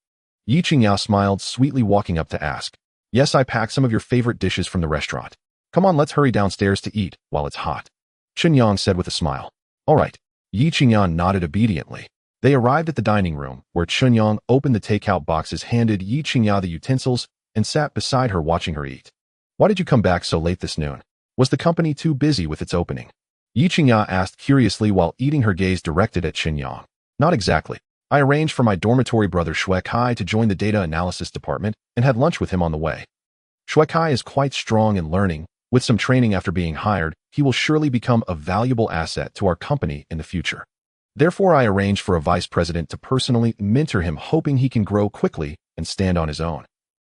Ye Qingya smiled sweetly, walking up to ask, "Yes, I packed some of your favorite dishes from the restaurant. Come on, let's hurry downstairs to eat while it's hot." Chen Yang said with a smile. "All right." Ye Qingya nodded obediently. They arrived at the dining room, where Chen Yang opened the takeout boxes, handed Ye Qingya the utensils, and sat beside her watching her eat. "Why did you come back so late this noon? Was the company too busy with its opening?" Ye Qingya asked curiously while eating, her gaze directed at Chen Yang. "Not exactly. I arranged for my dormitory brother Shuekai to join the Data Analysis Department and had lunch with him on the way. Shuekai is quite strong in learning. With some training after being hired, he will surely become a valuable asset to our company in the future. Therefore, I arranged for a vice president to personally mentor him, hoping he can grow quickly and stand on his own.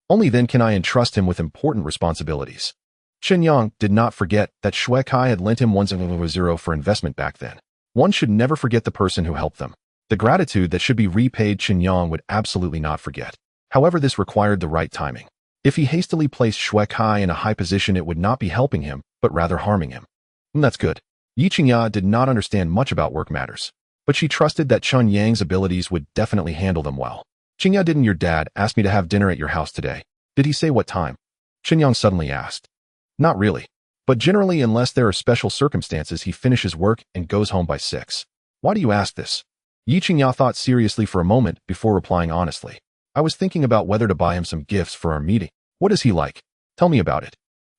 Only then can I entrust him with important responsibilities." Chen Yang did not forget that Shuekai had lent him 1,000 for investment back then. One should never forget the person who helped them. The gratitude that should be repaid, Chen Yang would absolutely not forget. However, this required the right timing. If he hastily placed Shuekai in a high position, it would not be helping him, but rather harming him. That's good. Ye Qingya did not understand much about work matters, but she trusted that Chen Yang's abilities would definitely handle them well. "Qingya, didn't your dad ask me to have dinner at your house today? Did he say what time?" Chen Yang suddenly asked. "Not really. But generally, unless there are special circumstances, he finishes work and goes home by 6. Why do you ask this?" Ye Qingya thought seriously for a moment before replying honestly. I was thinking about whether to buy him some gifts for our meeting. What is he like? Tell me about it.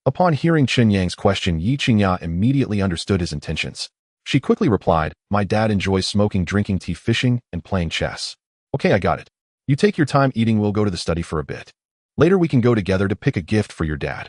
Upon hearing Chen Yang's question, Ye Qingya immediately understood his intentions. She quickly replied, my dad enjoys smoking, drinking tea, fishing, and playing chess. Okay, I got it. You take your time eating, we'll go to the study for a bit. Later we can go together to pick a gift for your dad.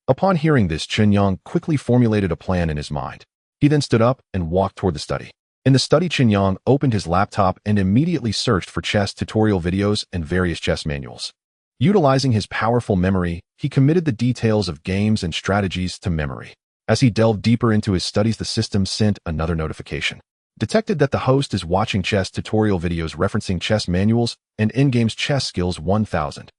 Upon hearing this, Chen Yang quickly formulated a plan in his mind. He then stood up and walked toward the study. In the study, Chen Yang opened his laptop and immediately searched for chess tutorial videos and various chess manuals. Utilizing his powerful memory, he committed the details of games and strategies to memory. As he delved deeper into his studies, the system sent another notification. Detected that the host is watching chess tutorial videos referencing chess manuals and in-games chess skills 1000.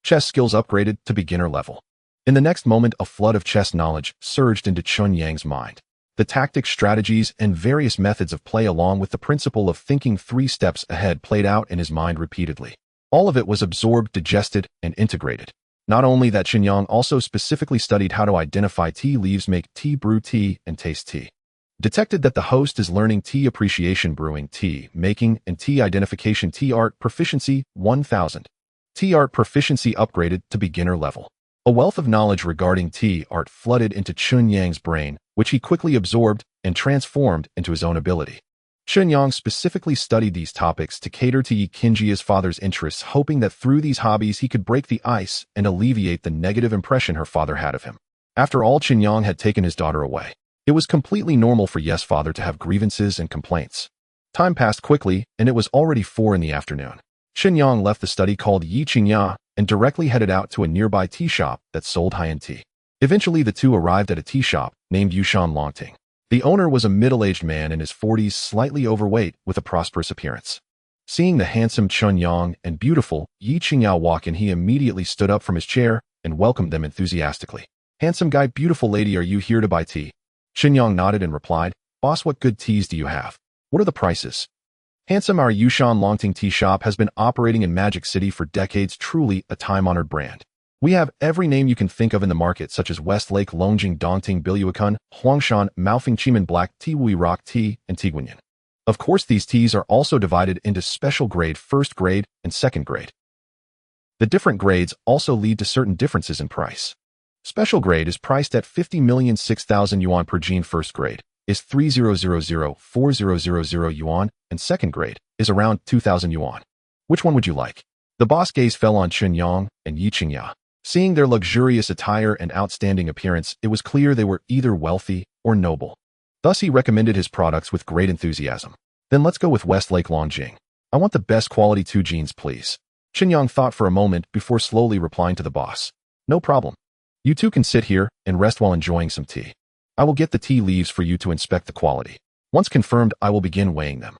Chess skills upgraded to beginner level. In the next moment, a flood of chess knowledge surged into Chen Yang's mind. The tactics, strategies, and various methods of play along with the principle of thinking 3 steps ahead played out in his mind repeatedly. All of it was absorbed, digested, and integrated. Not only that, Chen Yang also specifically studied how to identify tea leaves, make tea, brew tea, and taste tea. Detected that the host is learning tea appreciation, brewing, tea making, and tea identification. Tea art proficiency 1000. Tea art proficiency upgraded to beginner level. A wealth of knowledge regarding tea art flooded into Chen Yang's brain, which he quickly absorbed and transformed into his own ability. Chen Yang specifically studied these topics to cater to Ye Qingya's father's interests, hoping that through these hobbies he could break the ice and alleviate the negative impression her father had of him. After all, Chen Yang had taken his daughter away. It was completely normal for Ye's father to have grievances and complaints. Time passed quickly, and it was already 4 in the afternoon. Chen Yang left the study called Ye Qingya and directly headed out to a nearby tea shop that sold high-end tea. Eventually, the two arrived at a tea shop named Ye. The owner was a middle-aged man in his 40s, slightly overweight, with a prosperous appearance. Seeing the handsome Chen Yang and beautiful Ye Qingya walk in, he immediately stood up from his chair and welcomed them enthusiastically. Handsome guy, beautiful lady, are you here to buy tea? Chen Yang nodded and replied, boss, what good teas do you have? What are the prices? Handsome, our Ye tea shop has been operating in Magic City for decades, truly a time-honored brand. We have every name you can think of in the market, such as Westlake, Longjing, Dongting, Biluakun, Huangshan, Maofing, Chimen Black Tea, Wui Rock Tea, and Tiguanyin. Of course, these teas are also divided into special grade, first grade, and second grade. The different grades also lead to certain differences in price. Special grade is priced at 50,006,000 yuan per gene, first grade is 30,000,40,000 yuan, and second grade is around 2,000 yuan. Which one would you like? The boss gaze fell on Chen Yang and Ye Qingya. Seeing their luxurious attire and outstanding appearance, it was clear they were either wealthy or noble. Thus, he recommended his products with great enthusiasm. Then let's go with Westlake Longjing. I want the best quality 2 genes, please. Chen Yang thought for a moment before slowly replying to the boss. No problem. You two can sit here and rest while enjoying some tea. I will get the tea leaves for you to inspect the quality. Once confirmed, I will begin weighing them.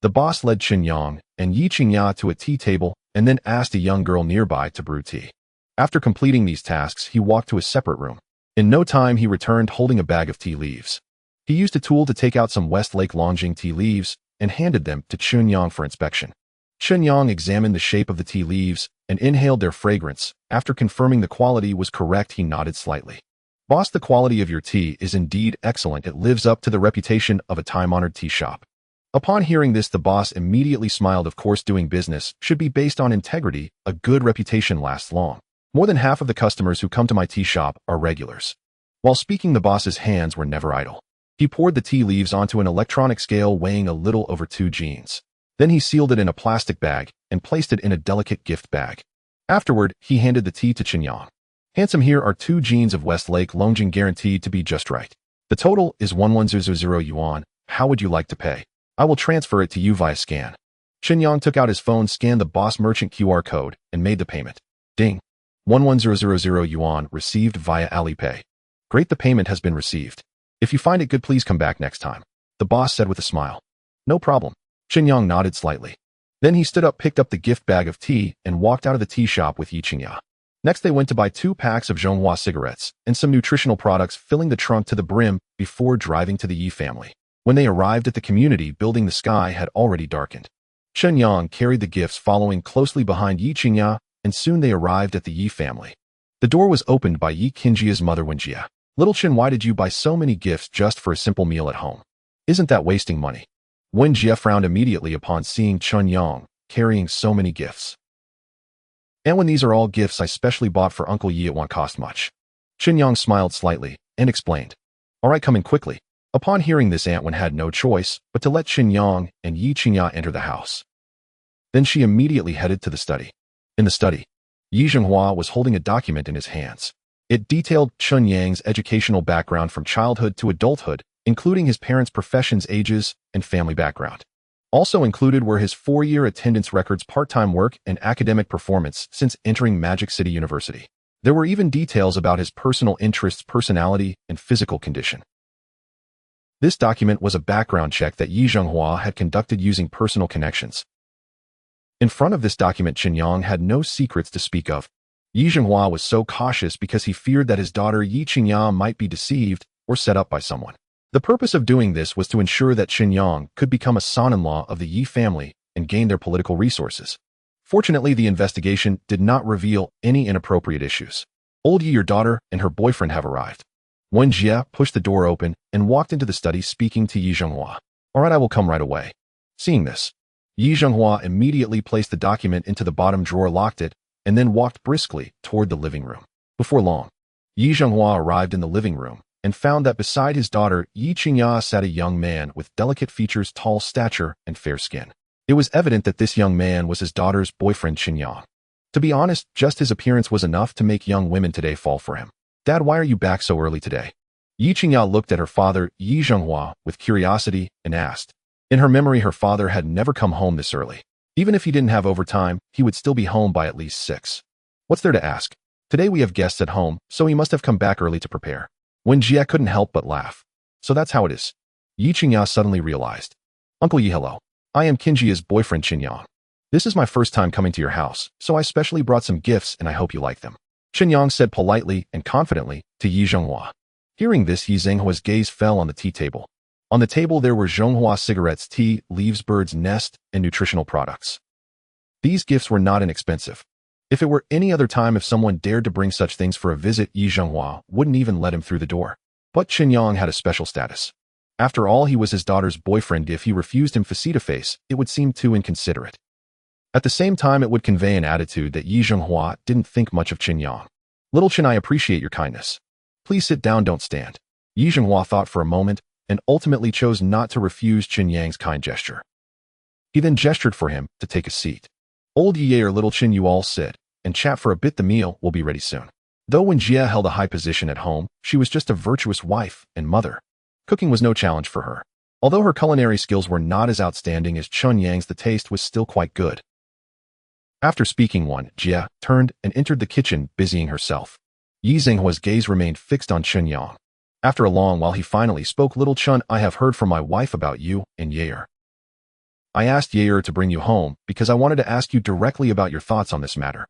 The boss led Chen Yang and Ye Qingya to a tea table and then asked a young girl nearby to brew tea. After completing these tasks, he walked to a separate room. In no time, he returned holding a bag of tea leaves. He used a tool to take out some Westlake Longjing tea leaves and handed them to Chen Yang for inspection. Chen Yang examined the shape of the tea leaves and inhaled their fragrance. After confirming the quality was correct, he nodded slightly. Boss, the quality of your tea is indeed excellent. It lives up to the reputation of a time-honored tea shop. Upon hearing this, the boss immediately smiled. Of course, doing business should be based on integrity. A good reputation lasts long. More than half of the customers who come to my tea shop are regulars. While speaking, the boss's hands were never idle. He poured the tea leaves onto an electronic scale weighing a little over 2 genes. Then he sealed it in a plastic bag and placed it in a delicate gift bag. Afterward, he handed the tea to Chen Yang. Handsome, here are 2 genes of Westlake Longjing, guaranteed to be just right. The total is 11,000 yuan. How would you like to pay? I will transfer it to you via scan. Chen Yang took out his phone, scanned the boss merchant QR code, and made the payment. Ding. 11,000 yuan received via Alipay. Great, the payment has been received. If you find it good, please come back next time, the boss said with a smile. No problem. Chen Yang nodded slightly. Then he stood up, picked up the gift bag of tea, and walked out of the tea shop with Ye Qingya. Next, they went to buy 2 packs of Zhonghua cigarettes and some nutritional products, filling the trunk to the brim before driving to the Yi family. When they arrived at the community building, the sky had already darkened. Chen Yang carried the gifts, following closely behind Ye Qingya, and soon they arrived at the Yi family. The door was opened by Ye Qingya's mother, Wenjia. Little Chen, why did you buy so many gifts just for a simple meal at home? Isn't that wasting money? Wenjia frowned immediately upon seeing Chen Yang carrying so many gifts. And when these are all gifts I specially bought for Uncle Ye, it won't cost much. Chen Yang smiled slightly and explained. All right, coming quickly. Upon hearing this, Aunt Wen had no choice but to let Chen Yang and Ye Qingya enter the house. Then she immediately headed to the study. In the study, Ye Qingya was holding a document in his hands. It detailed Chen Yang's educational background from childhood to adulthood, including his parents' professions, ages, and family background. Also included were his 4-year attendance records, part-time work, and academic performance since entering Magic City University. There were even details about his personal interests, personality, and physical condition. This document was a background check that Ye Qingya had conducted using personal connections. In front of this document, Chen Yang had no secrets to speak of. Ye Qingya was so cautious because he feared that his daughter Ye Qingya might be deceived or set up by someone. The purpose of doing this was to ensure that Chen Yang could become a son-in-law of the Ye family and gain their political resources. Fortunately, the investigation did not reveal any inappropriate issues. Old Ye, your daughter, and her boyfriend have arrived. Wen Jie pushed the door open and walked into the study, speaking to Ye Qingya. All right, I will come right away. Seeing this, Ye Qingya immediately placed the document into the bottom drawer, locked it, and then walked briskly toward the living room. Before long, Ye Qingya arrived in the living room and found that beside his daughter Ye Qingya sat a young man with delicate features, tall stature, and fair skin. It was evident that this young man was his daughter's boyfriend, Chen Yang. To be honest, just his appearance was enough to make young women today fall for him. Dad, why are you back so early today? Ye Qingya looked at her father, Ye Qingya, with curiosity and asked. In her memory, her father had never come home this early. Even if he didn't have overtime, he would still be home by at least 6. What's there to ask? Today we have guests at home, so he must have come back early to prepare. Wen Jie couldn't help but laugh. So that's how it is. Ye Qingya suddenly realized. Uncle Ye, hello. I am Qingya's boyfriend, Chen Yang. This is my first time coming to your house, so I specially brought some gifts and I hope you like them. Chen Yang said politely and confidently to Ye Qingya. Hearing this, Ye Qingya's gaze fell on the tea table. On the table there were Zhonghua cigarettes, tea, leaves, bird's nest, and nutritional products. These gifts were not inexpensive. If it were any other time, if someone dared to bring such things for a visit, Ye Qingya wouldn't even let him through the door. But Chen Yang had a special status. After all, he was his daughter's boyfriend. If he refused him face-to-face, it would seem too inconsiderate. At the same time, it would convey an attitude that Ye Qingya didn't think much of Chen Yang. Little Chen, I appreciate your kindness. Please sit down, don't stand. Ye Qingya thought for a moment and ultimately chose not to refuse Chen Yang's kind gesture. He then gestured for him to take a seat. Old Ye or Little Chen, you all sit and chat for a bit. The meal will be ready soon. Though Wen Jie held a high position at home, she was just a virtuous wife and mother. Cooking was no challenge for her. Although her culinary skills were not as outstanding as Chen Yang's, the taste was still quite good. After speaking, Wen Jie turned and entered the kitchen, busying herself. Ye Qingya's gaze remained fixed on Chen Yang. After a long while, he finally spoke. Little Chen, I have heard from my wife about you and Yair. I asked Yair to bring you home because I wanted to ask you directly about your thoughts on this matter.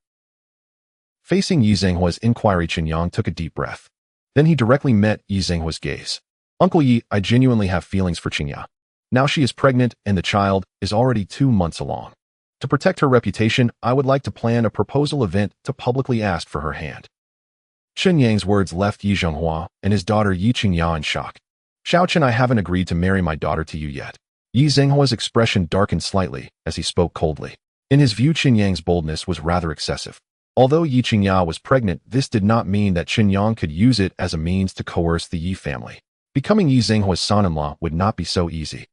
Facing Ye Qingya's inquiry, Chen Yang took a deep breath. Then he directly met Ye Qingya's gaze. Uncle Ye, I genuinely have feelings for Qingya. Now she is pregnant and the child is already 2 months along. To protect her reputation, I would like to plan a proposal event to publicly ask for her hand. Chen Yang's words left Ye Qingya and his daughter Ye Qingya in shock. Xiao Chen, I haven't agreed to marry my daughter to you yet. Ye Qingya's expression darkened slightly as he spoke coldly. In his view, Chen Yang's boldness was rather excessive. Although Ye Qingya was pregnant, this did not mean that Chen Yang could use it as a means to coerce the Ye family. Becoming Ye Qingya's son-in-law would not be so easy.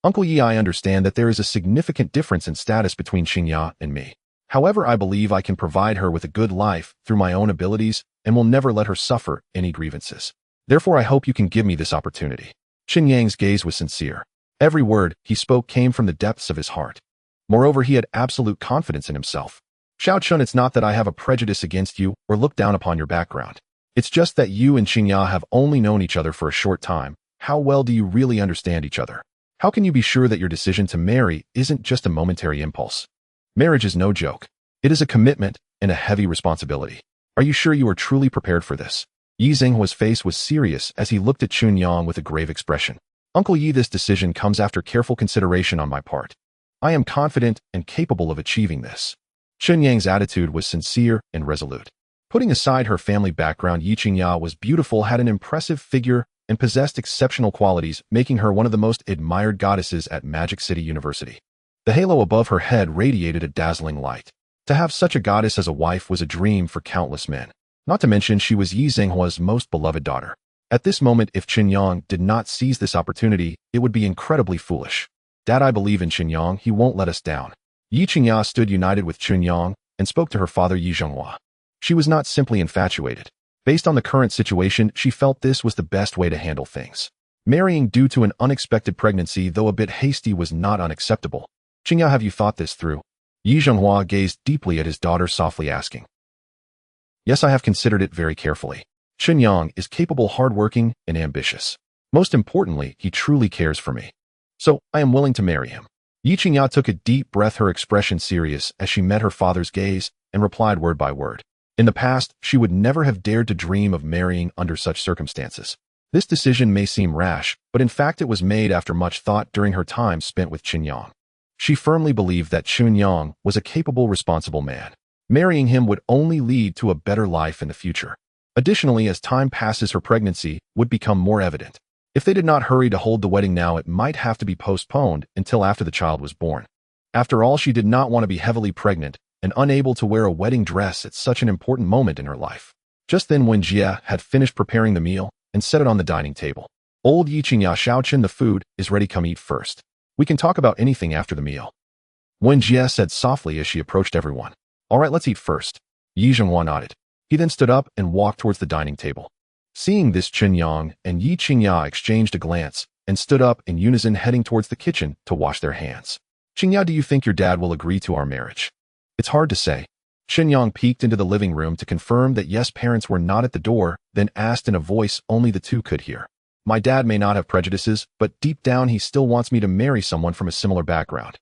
Uncle Ye, I understand that there is a significant difference in status between Qingya and me. However, I believe I can provide her with a good life through my own abilities and will never let her suffer any grievances. Therefore, I hope you can give me this opportunity. Chen Yang's gaze was sincere. Every word he spoke came from the depths of his heart. Moreover, he had absolute confidence in himself. Xiao Chen, it's not that I have a prejudice against you or look down upon your background. It's just that you and Qingya have only known each other for a short time. How well do you really understand each other? How can you be sure that your decision to marry isn't just a momentary impulse? Marriage is no joke. It is a commitment and a heavy responsibility. Are you sure you are truly prepared for this? Ye Qingya's face was serious as he looked at Chen Yang with a grave expression. Uncle Ye, this decision comes after careful consideration on my part. I am confident and capable of achieving this. Chen Yang's attitude was sincere and resolute. Putting aside her family background, Ye Qingya was beautiful, had an impressive figure, and possessed exceptional qualities, making her one of the most admired goddesses at Magic City University. The halo above her head radiated a dazzling light. To have such a goddess as a wife was a dream for countless men. Not to mention she was Ye Qingya's most beloved daughter. At this moment, if Chen Yang did not seize this opportunity, it would be incredibly foolish. Dad, I believe in Chen Yang. He won't let us down. Ye Qingya stood united with Chen Yang and spoke to her father Ye Qingya. She was not simply infatuated. Based on the current situation, she felt this was the best way to handle things. Marrying due to an unexpected pregnancy, though a bit hasty, was not unacceptable. Qingya, have you thought this through? Ye Qingya gazed deeply at his daughter, softly asking. Yes, I have considered it very carefully. Chen Yang is capable, hardworking, and ambitious. Most importantly, he truly cares for me. So, I am willing to marry him. Ye Qingya took a deep breath, her expression serious as she met her father's gaze and replied word by word. In the past, she would never have dared to dream of marrying under such circumstances. This decision may seem rash, but in fact it was made after much thought during her time spent with Chen Yang. She firmly believed that Chen Yang was a capable, responsible man. Marrying him would only lead to a better life in the future. Additionally, as time passes, her pregnancy would become more evident. If they did not hurry to hold the wedding now, it might have to be postponed until after the child was born. After all, she did not want to be heavily pregnant and unable to wear a wedding dress at such an important moment in her life. Just then, when Jie had finished preparing the meal and set it on the dining table, old Ye Qingya, Xiaochen, the food is ready, come eat first. We can talk about anything after the meal. Wen Jie said softly as she approached everyone. All right, let's eat first. Ye Qingya nodded. He then stood up and walked towards the dining table. Seeing this, Chen Yang and Ye Qingya exchanged a glance and stood up in unison, heading towards the kitchen to wash their hands. Qingya, do you think your dad will agree to our marriage? It's hard to say. Chen Yang peeked into the living room to confirm that yes, parents were not at the door, then asked in a voice only the two could hear. My dad may not have prejudices, but deep down he still wants me to marry someone from a similar background.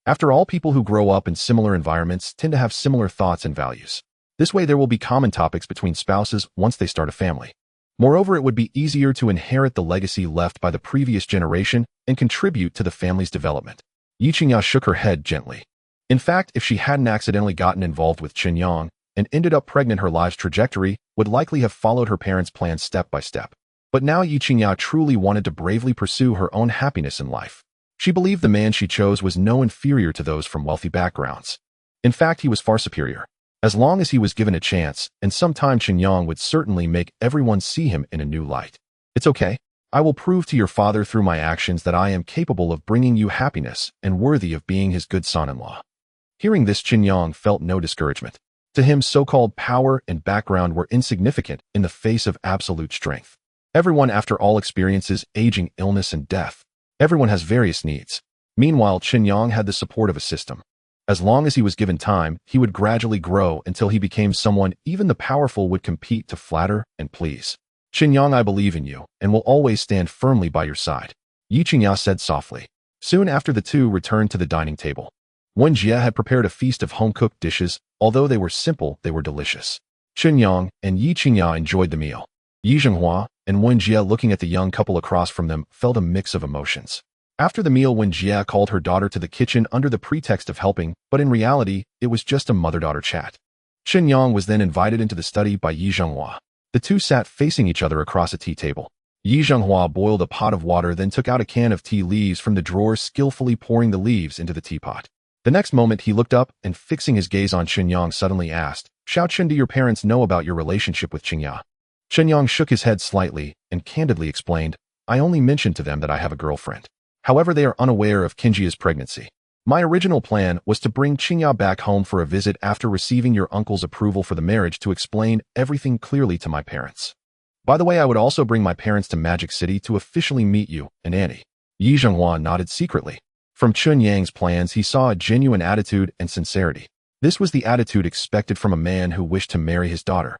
After all, people who grow up in similar environments tend to have similar thoughts and values. This way there will be common topics between spouses once they start a family. Moreover, it would be easier to inherit the legacy left by the previous generation and contribute to the family's development. Ye Qingya shook her head gently. In fact, if she hadn't accidentally gotten involved with Chen Yang and ended up pregnant, her life's trajectory would likely have followed her parents' plan step by step. But now Ye Qingya truly wanted to bravely pursue her own happiness in life. She believed the man she chose was no inferior to those from wealthy backgrounds. In fact, he was far superior. As long as he was given a chance, and sometime Chen Yang would certainly make everyone see him in a new light. It's okay. I will prove to your father through my actions that I am capable of bringing you happiness and worthy of being his good son-in-law. Hearing this, Chen Yang felt no discouragement. To him, so-called power and background were insignificant in the face of absolute strength. Everyone, after all, experiences aging, illness, and death. Everyone has various needs. Meanwhile, Chen Yang had the support of a system. As long as he was given time, he would gradually grow until he became someone even the powerful would compete to flatter and please. Chen Yang, I believe in you and will always stand firmly by your side, Ye Qingya said softly. Soon after, the two returned to the dining table. Wen Jie had prepared a feast of home-cooked dishes. Although they were simple, they were delicious. Chen Yang and Ye Qingya enjoyed the meal. Ye Qingya and Wen Jie, looking at the young couple across from them, felt a mix of emotions. After the meal, Wen Jie called her daughter to the kitchen under the pretext of helping, but in reality, it was just a mother-daughter chat. Chen Yang was then invited into the study by Ye Qingya. The two sat facing each other across a tea table. Ye Qingya boiled a pot of water, then took out a can of tea leaves from the drawer, skillfully pouring the leaves into the teapot. The next moment, he looked up and, fixing his gaze on Chen Yang, suddenly asked, Xiaochen, do your parents know about your relationship with Qingya? Chen Yang shook his head slightly and candidly explained, I only mentioned to them that I have a girlfriend. However, they are unaware of Qingya's pregnancy. My original plan was to bring Qingya back home for a visit after receiving your uncle's approval for the marriage to explain everything clearly to my parents. By the way, I would also bring my parents to Magic City to officially meet you and Annie. Ye Qingya nodded secretly. From Chen Yang's plans, he saw a genuine attitude and sincerity. This was the attitude expected from a man who wished to marry his daughter.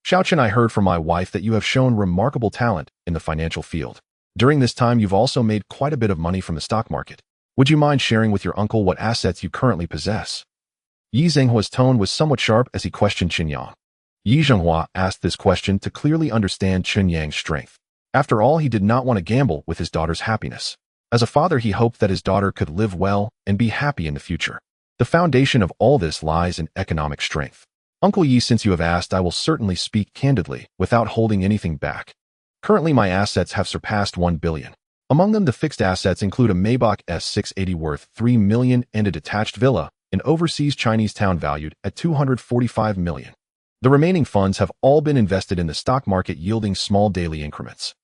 Xiaochen, I heard from my wife that you have shown remarkable talent in the financial field. During this time, you've also made quite a bit of money from the stock market. Would you mind sharing with your uncle what assets you currently possess? Ye Qingya's tone was somewhat sharp as he questioned Chen Yang. Ye Qingya asked this question to clearly understand Chen Yang's strength. After all, he did not want to gamble with his daughter's happiness. As a father, he hoped that his daughter could live well and be happy in the future. The foundation of all this lies in economic strength. Uncle Yi, since you have asked, I will certainly speak candidly without holding anything back. Currently, my assets have surpassed 1 billion. Among them, the fixed assets include a Maybach S680 worth 3 million and a detached villa an overseas Chinese town valued at 245 million. The remaining funds have all been invested in the stock market, yielding small daily increments.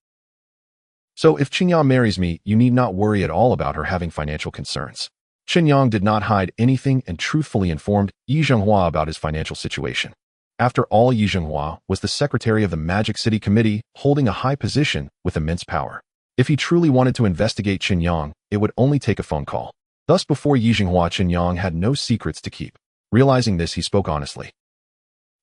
So if Qingya marries me, you need not worry at all about her having financial concerns. Chen Yang did not hide anything and truthfully informed Ye Qingya about his financial situation. After all, Ye Qingya was the secretary of the Magic City Committee, holding a high position with immense power. If he truly wanted to investigate Chen Yang, it would only take a phone call. Thus, before Ye Qingya, Chen Yang had no secrets to keep. Realizing this, he spoke honestly.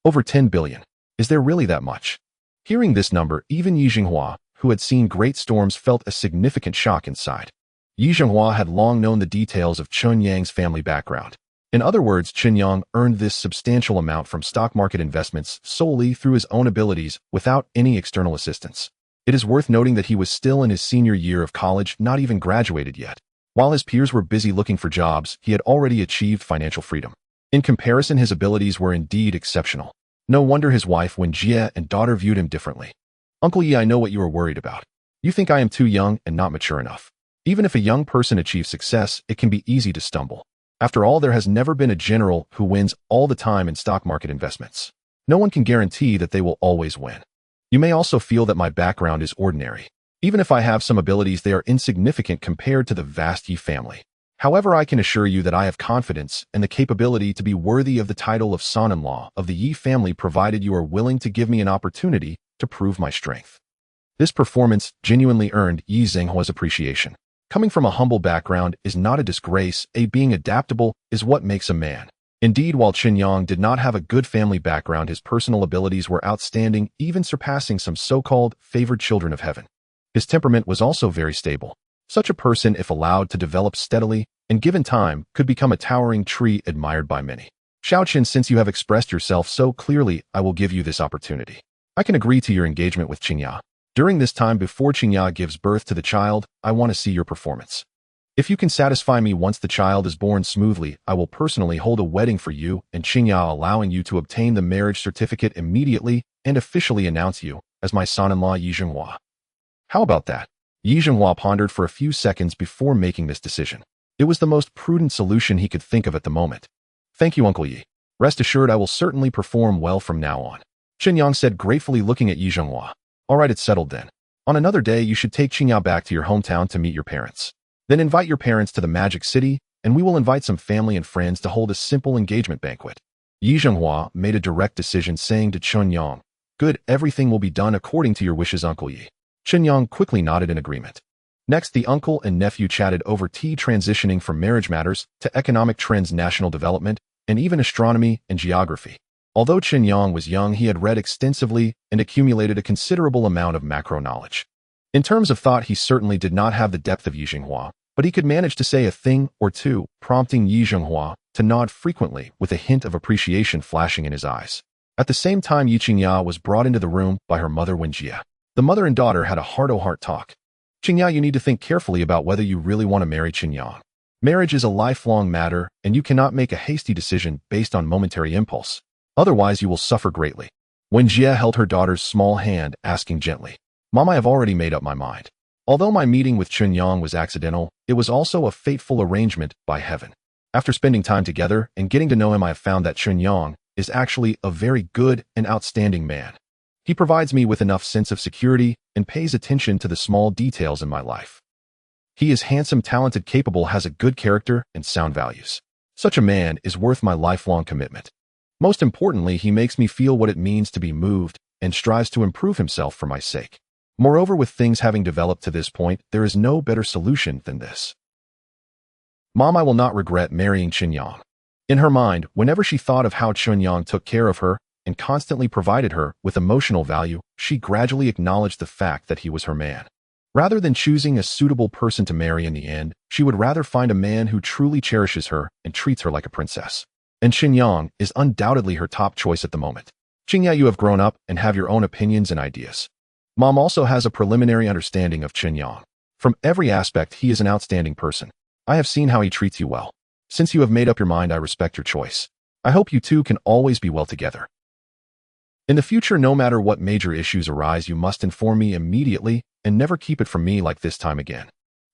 Over 10 billion. Is there really that much? Hearing this number, even Ye Qingya, who had seen great storms, felt a significant shock inside. Ye Qingya had long known the details of Chen Yang's family background. In other words, Chen Yang earned this substantial amount from stock market investments solely through his own abilities without any external assistance. It is worth noting that he was still in his senior year of college, not even graduated yet. While his peers were busy looking for jobs, he had already achieved financial freedom. In comparison, his abilities were indeed exceptional. No wonder his wife Wen Jie and daughter viewed him differently. Uncle Yi, I know what you are worried about. You think I am too young and not mature enough. Even if a young person achieves success, it can be easy to stumble. After all, there has never been a general who wins all the time in stock market investments. No one can guarantee that they will always win. You may also feel that my background is ordinary. Even if I have some abilities, they are insignificant compared to the vast Yi family. However, I can assure you that I have confidence and the capability to be worthy of the title of son-in-law of the Yi family, provided you are willing to give me an opportunity to prove my strength. This performance genuinely earned Ye Qingya's appreciation. Coming from a humble background is not a disgrace. Being adaptable is what makes a man. Indeed, while Chen Yang did not have a good family background, his personal abilities were outstanding, even surpassing some so-called favored children of heaven. His temperament was also very stable. Such a person, if allowed to develop steadily and given time, could become a towering tree admired by many. Xiaoqin, since you have expressed yourself so clearly, I will give you this opportunity. I can agree to your engagement with Qingya. During this time before Qingya gives birth to the child, I want to see your performance. If you can satisfy me once the child is born smoothly, I will personally hold a wedding for you and Qingya, allowing you to obtain the marriage certificate immediately and officially announce you as my son-in-law Ye Qingya. How about that? Ye Qingya pondered for a few seconds before making this decision. It was the most prudent solution he could think of at the moment. Thank you, Uncle Yi. Rest assured I will certainly perform well from now on. Chen Yang said, gratefully looking at Ye Qingya. All right, it's settled then. On another day, you should take Qingya back to your hometown to meet your parents. Then invite your parents to the Magic City, and we will invite some family and friends to hold a simple engagement banquet. Ye Qingya made a direct decision, saying to Chen Yang, good, everything will be done according to your wishes, Uncle Yi. Chen Yang quickly nodded in agreement. Next, the uncle and nephew chatted over tea, transitioning from marriage matters to economic trends, national development, and even astronomy and geography. Although Chen Yang was young, he had read extensively and accumulated a considerable amount of macro knowledge. In terms of thought, he certainly did not have the depth of Ye Qingya, but he could manage to say a thing or two, prompting Ye Qingya to nod frequently with a hint of appreciation flashing in his eyes. At the same time, Ye Qingya was brought into the room by her mother Wen Jie. The mother and daughter had a heart-to-heart talk. Qingya, you need to think carefully about whether you really want to marry Chen Yang. Marriage is a lifelong matter, and you cannot make a hasty decision based on momentary impulse. Otherwise, you will suffer greatly. Wen Jie held her daughter's small hand, asking gently, Mom, I have already made up my mind. Although my meeting with Chen Yang was accidental, it was also a fateful arrangement by heaven. After spending time together and getting to know him, I have found that Chen Yang is actually a very good and outstanding man. He provides me with enough sense of security and pays attention to the small details in my life. He is handsome, talented, capable, has a good character and sound values. Such a man is worth my lifelong commitment. Most importantly, he makes me feel what it means to be moved and strives to improve himself for my sake. Moreover, with things having developed to this point, there is no better solution than this. Mom, I will not regret marrying Chen Yang. In her mind, whenever she thought of how Chen Yang took care of her and constantly provided her with emotional value, she gradually acknowledged the fact that he was her man. Rather than choosing a suitable person to marry in the end, she would rather find a man who truly cherishes her and treats her like a princess. And Chen Yang is undoubtedly her top choice at the moment. Qingya, you have grown up and have your own opinions and ideas. Mom also has a preliminary understanding of Chen Yang. From every aspect, he is an outstanding person. I have seen how he treats you well. Since you have made up your mind, I respect your choice. I hope you two can always be well together. In the future, no matter what major issues arise, you must inform me immediately and never keep it from me like this time again.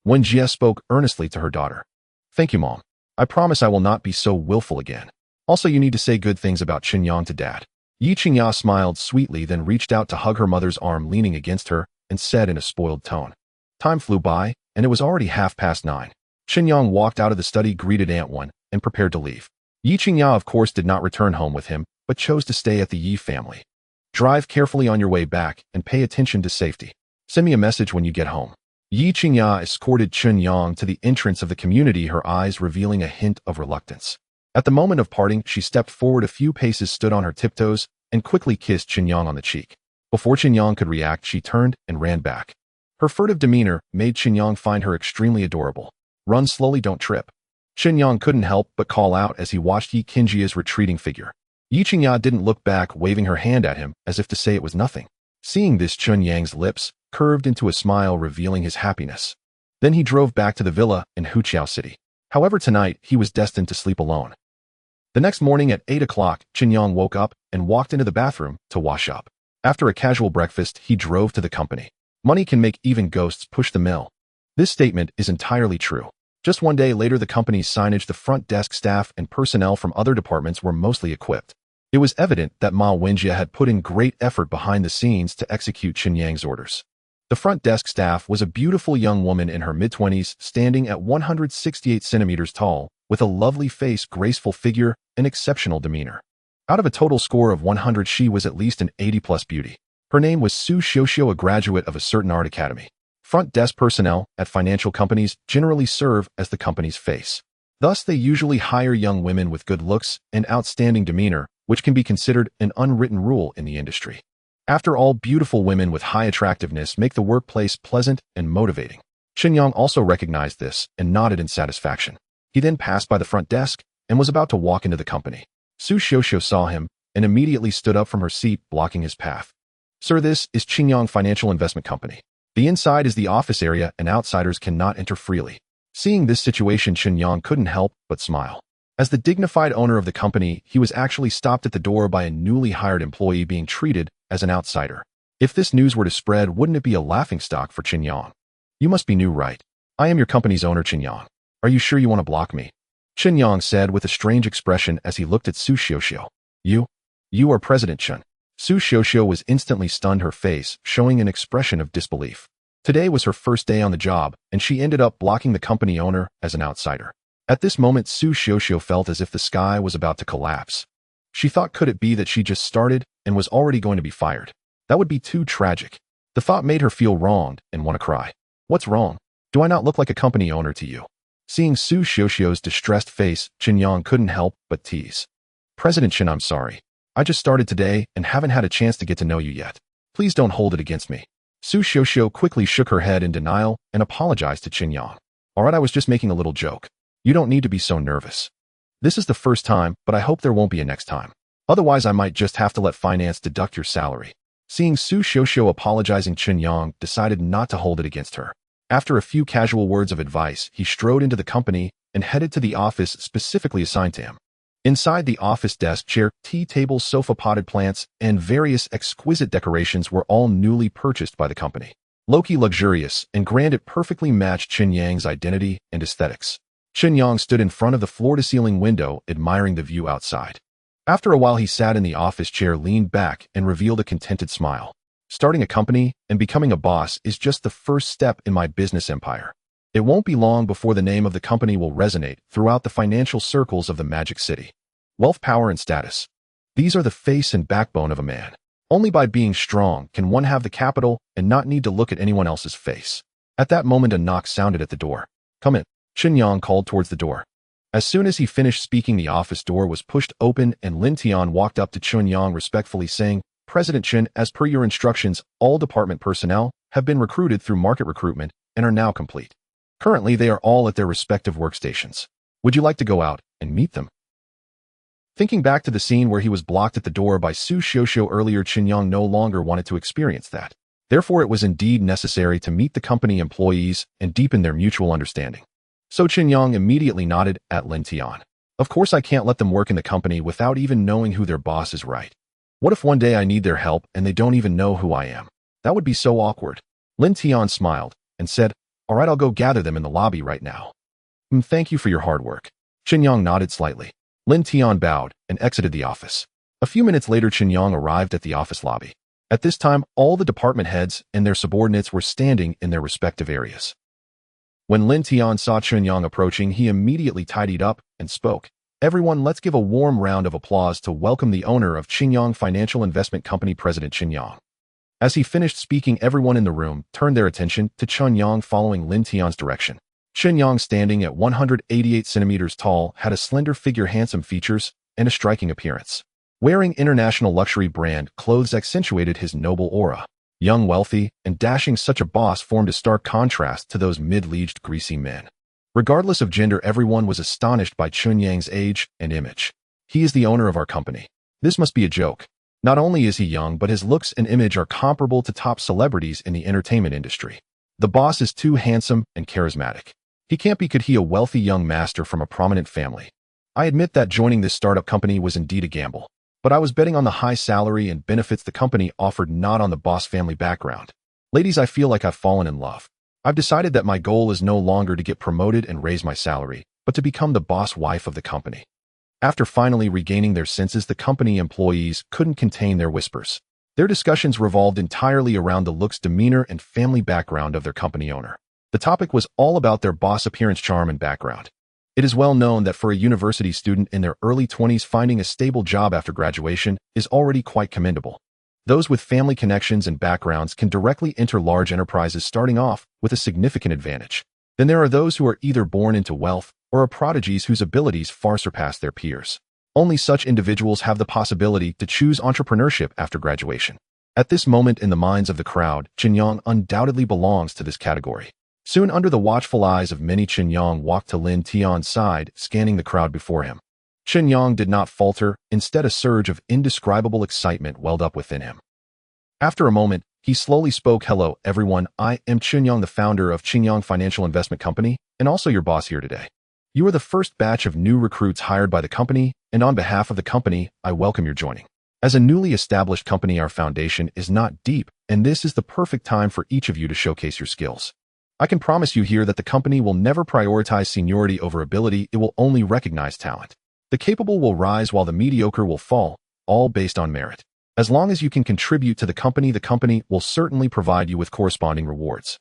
Wen Jie spoke earnestly to her daughter. Thank you, Mom. I promise I will not be so willful again. Also, you need to say good things about Chen Yang to Dad. Ye Qingya smiled sweetly, then reached out to hug her mother's arm, leaning against her, and said in a spoiled tone. Time flew by, and it was already 9:30. Chen Yang walked out of the study, greeted Aunt Wen, and prepared to leave. Ye Qingya, of course, did not return home with him, but chose to stay at the Ye family. Drive carefully on your way back, and pay attention to safety. Send me a message when you get home. Ye Qingya escorted Chen Yang to the entrance of the community, her eyes revealing a hint of reluctance. At the moment of parting, she stepped forward a few paces, stood on her tiptoes, and quickly kissed Chen Yang on the cheek. Before Chen Yang could react, she turned and ran back. Her furtive demeanor made Chen Yang find her extremely adorable. Run slowly, don't trip. Chen Yang couldn't help but call out as he watched Ye Qingya's retreating figure. Ye Qingya didn't look back, waving her hand at him as if to say it was nothing. Seeing this, Chen Yang's lips curved into a smile, revealing his happiness. Then he drove back to the villa in Huqiao City. However, tonight he was destined to sleep alone. The next morning at 8 o'clock, Chen Yang woke up and walked into the bathroom to wash up. After a casual breakfast, he drove to the company. Money can make even ghosts push the mill. This statement is entirely true. Just one day later, the company's signage, the front desk staff, and personnel from other departments were mostly equipped. It was evident that Ma Wenjie had put in great effort behind the scenes to execute Chen Yang's orders. The front desk staff was a beautiful young woman in her mid-20s, standing at 168 centimeters tall, with a lovely face, graceful figure, and exceptional demeanor. Out of a total score of 100, she was at least an 80-plus beauty. Her name was Su Xiuxiu, a graduate of a certain art academy. Front desk personnel at financial companies generally serve as the company's face. Thus, they usually hire young women with good looks and outstanding demeanor, which can be considered an unwritten rule in the industry. After all, beautiful women with high attractiveness make the workplace pleasant and motivating. Chen Yang also recognized this and nodded in satisfaction. He then passed by the front desk and was about to walk into the company. Su Xiuxiu saw him and immediately stood up from her seat, blocking his path. Sir, this is Qingyang Financial Investment Company. The inside is the office area and outsiders cannot enter freely. Seeing this situation, Chen Yang couldn't help but smile. As the dignified owner of the company, he was actually stopped at the door by a newly hired employee being treated as an outsider. If this news were to spread, wouldn't it be a laughingstock for Chen Yang? You must be new, right? I am your company's owner, Chen Yang. Are you sure you want to block me? Chen Yang said with a strange expression as he looked at Su Xiuxiu. You are President Chen. Su Xiuxiu was instantly stunned, her face showing an expression of disbelief. Today was her first day on the job, and she ended up blocking the company owner as an outsider. At this moment, Su Xiuxiu felt as if the sky was about to collapse. She thought, could it be that she just started and was already going to be fired? That would be too tragic. The thought made her feel wronged and want to cry. What's wrong? Do I not look like a company owner to you? Seeing Su Xiuxiu's distressed face, Chen Yang couldn't help but tease. President Chen, I'm sorry. I just started today and haven't had a chance to get to know you yet. Please don't hold it against me. Su Xiuxiu quickly shook her head in denial and apologized to Chen Yang. Alright, I was just making a little joke. You don't need to be so nervous. This is the first time, but I hope there won't be a next time. Otherwise, I might just have to let finance deduct your salary. Seeing Su Xiuxiu apologizing, Chen Yang decided not to hold it against her. After a few casual words of advice, he strode into the company and headed to the office specifically assigned to him. Inside the office, desk, chair, tea table, sofa, potted plants, and various exquisite decorations were all newly purchased by the company. Low-key luxurious and grand, it perfectly matched Chen Yang's identity and aesthetics. Chen Yang stood in front of the floor-to-ceiling window, admiring the view outside. After a while, he sat in the office chair, leaned back, and revealed a contented smile. Starting a company and becoming a boss is just the first step in my business empire. It won't be long before the name of the company will resonate throughout the financial circles of the Magic City. Wealth, power, and status. These are the face and backbone of a man. Only by being strong can one have the capital and not need to look at anyone else's face. At that moment, a knock sounded at the door. Come in. Chen Yang called towards the door. As soon as he finished speaking, the office door was pushed open and Lin Tian walked up to Chen Yang respectfully saying, President Chen, as per your instructions, all department personnel have been recruited through market recruitment and are now complete. Currently, they are all at their respective workstations. Would you like to go out and meet them? Thinking back to the scene where he was blocked at the door by Su Xiuxiu earlier, Chen Yang no longer wanted to experience that. Therefore, it was indeed necessary to meet the company employees and deepen their mutual understanding. So Chen Yang immediately nodded at Lin Tian. Of course, I can't let them work in the company without even knowing who their boss is, right? What if one day I need their help and they don't even know who I am? That would be so awkward. Lin Tian smiled and said, All right, I'll go gather them in the lobby right now. Thank you for your hard work. Chen Yang nodded slightly. Lin Tian bowed and exited the office. A few minutes later, Chen Yang arrived at the office lobby. At this time, all the department heads and their subordinates were standing in their respective areas. When Lin Tian saw Chen Yang approaching, he immediately tidied up and spoke. Everyone, let's give a warm round of applause to welcome the owner of Qingya.Now Financial Investment Company, President Chen Yang. As he finished speaking, everyone in the room turned their attention to Chen Yang following Lin Tian's direction. Chen Yang, standing at 188 centimeters tall, had a slender figure, handsome features, and a striking appearance. Wearing international luxury brand clothes accentuated his noble aura. Young, wealthy, and dashing, such a boss formed a stark contrast to those mid-aged greasy men. Regardless of gender, everyone was astonished by Chen Yang's age and image. He is the owner of our company. This must be a joke. Not only is he young, but his looks and image are comparable to top celebrities in the entertainment industry. The boss is too handsome and charismatic. He can't be. Could he a wealthy young master from a prominent family? I admit that joining this startup company was indeed a gamble. But I was betting on the high salary and benefits the company offered, not on the boss family background. Ladies, I feel like I've fallen in love. I've decided that my goal is no longer to get promoted and raise my salary, but to become the boss wife of the company. After finally regaining their senses, the company employees couldn't contain their whispers. Their discussions revolved entirely around the looks, demeanor, and family background of their company owner. The topic was all about their boss' appearance, charm, and background. It is well known that for a university student in their early 20s, finding a stable job after graduation is already quite commendable. Those with family connections and backgrounds can directly enter large enterprises, starting off with a significant advantage. Then there are those who are either born into wealth or are prodigies whose abilities far surpass their peers. Only such individuals have the possibility to choose entrepreneurship after graduation. At this moment in the minds of the crowd, Chen Yang undoubtedly belongs to this category. Soon, under the watchful eyes of many, Chen Yang walked to Lin Tian's side, scanning the crowd before him. Chen Yang did not falter. Instead, a surge of indescribable excitement welled up within him. After a moment, he slowly spoke. Hello, everyone. I am Chen Yang, the founder of Qingya.Now Financial Investment Company, and also your boss here today. You are the first batch of new recruits hired by the company, and on behalf of the company, I welcome your joining. As a newly established company, our foundation is not deep, and this is the perfect time for each of you to showcase your skills. I can promise you here that the company will never prioritize seniority over ability. It will only recognize talent. The capable will rise while the mediocre will fall, all based on merit. As long as you can contribute to the company will certainly provide you with corresponding rewards.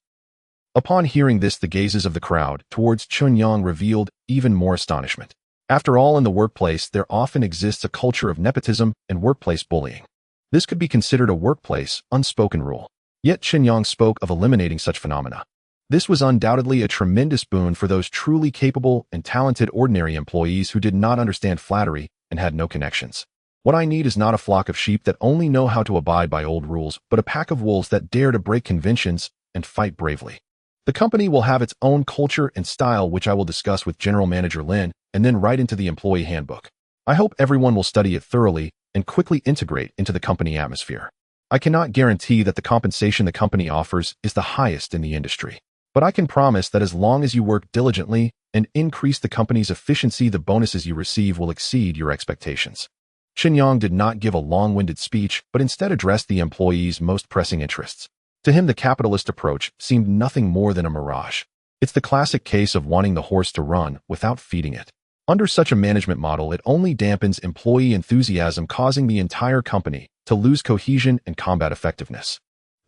Upon hearing this, the gazes of the crowd towards Chen Yang revealed even more astonishment. After all, in the workplace, there often exists a culture of nepotism and workplace bullying. This could be considered a workplace unspoken rule. Yet Chen Yang spoke of eliminating such phenomena. This was undoubtedly a tremendous boon for those truly capable and talented ordinary employees who did not understand flattery and had no connections. What I need is not a flock of sheep that only know how to abide by old rules, but a pack of wolves that dare to break conventions and fight bravely. The company will have its own culture and style, which I will discuss with General Manager Lin, and then write into the employee handbook. I hope everyone will study it thoroughly and quickly integrate into the company atmosphere. I cannot guarantee that the compensation the company offers is the highest in the industry. But I can promise that as long as you work diligently and increase the company's efficiency, the bonuses you receive will exceed your expectations. Chen Yang did not give a long-winded speech, but instead addressed the employees' most pressing interests. To him, the capitalist approach seemed nothing more than a mirage. It's the classic case of wanting the horse to run without feeding it. Under such a management model, it only dampens employee enthusiasm, causing the entire company to lose cohesion and combat effectiveness.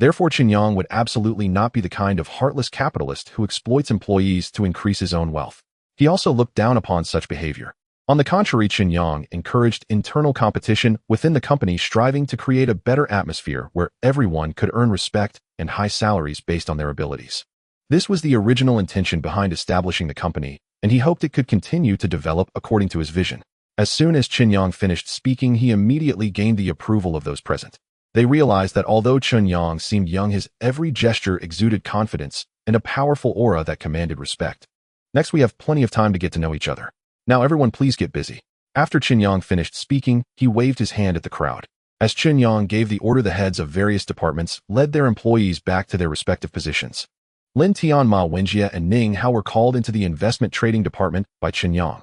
Therefore, Chen Yang would absolutely not be the kind of heartless capitalist who exploits employees to increase his own wealth. He also looked down upon such behavior. On the contrary, Chen Yang encouraged internal competition within the company, striving to create a better atmosphere where everyone could earn respect and high salaries based on their abilities. This was the original intention behind establishing the company, and he hoped it could continue to develop according to his vision. As soon as Chen Yang finished speaking, he immediately gained the approval of those present. They realized that although Chen Yang seemed young, his every gesture exuded confidence and a powerful aura that commanded respect. Next, we have plenty of time to get to know each other. Now everyone, please get busy. After Chen Yang finished speaking, he waved his hand at the crowd. As Chen Yang gave the order, the heads of various departments led their employees back to their respective positions. Lin Tian, Ma Wenjie, and Ning Hao were called into the investment trading department by Chen Yang.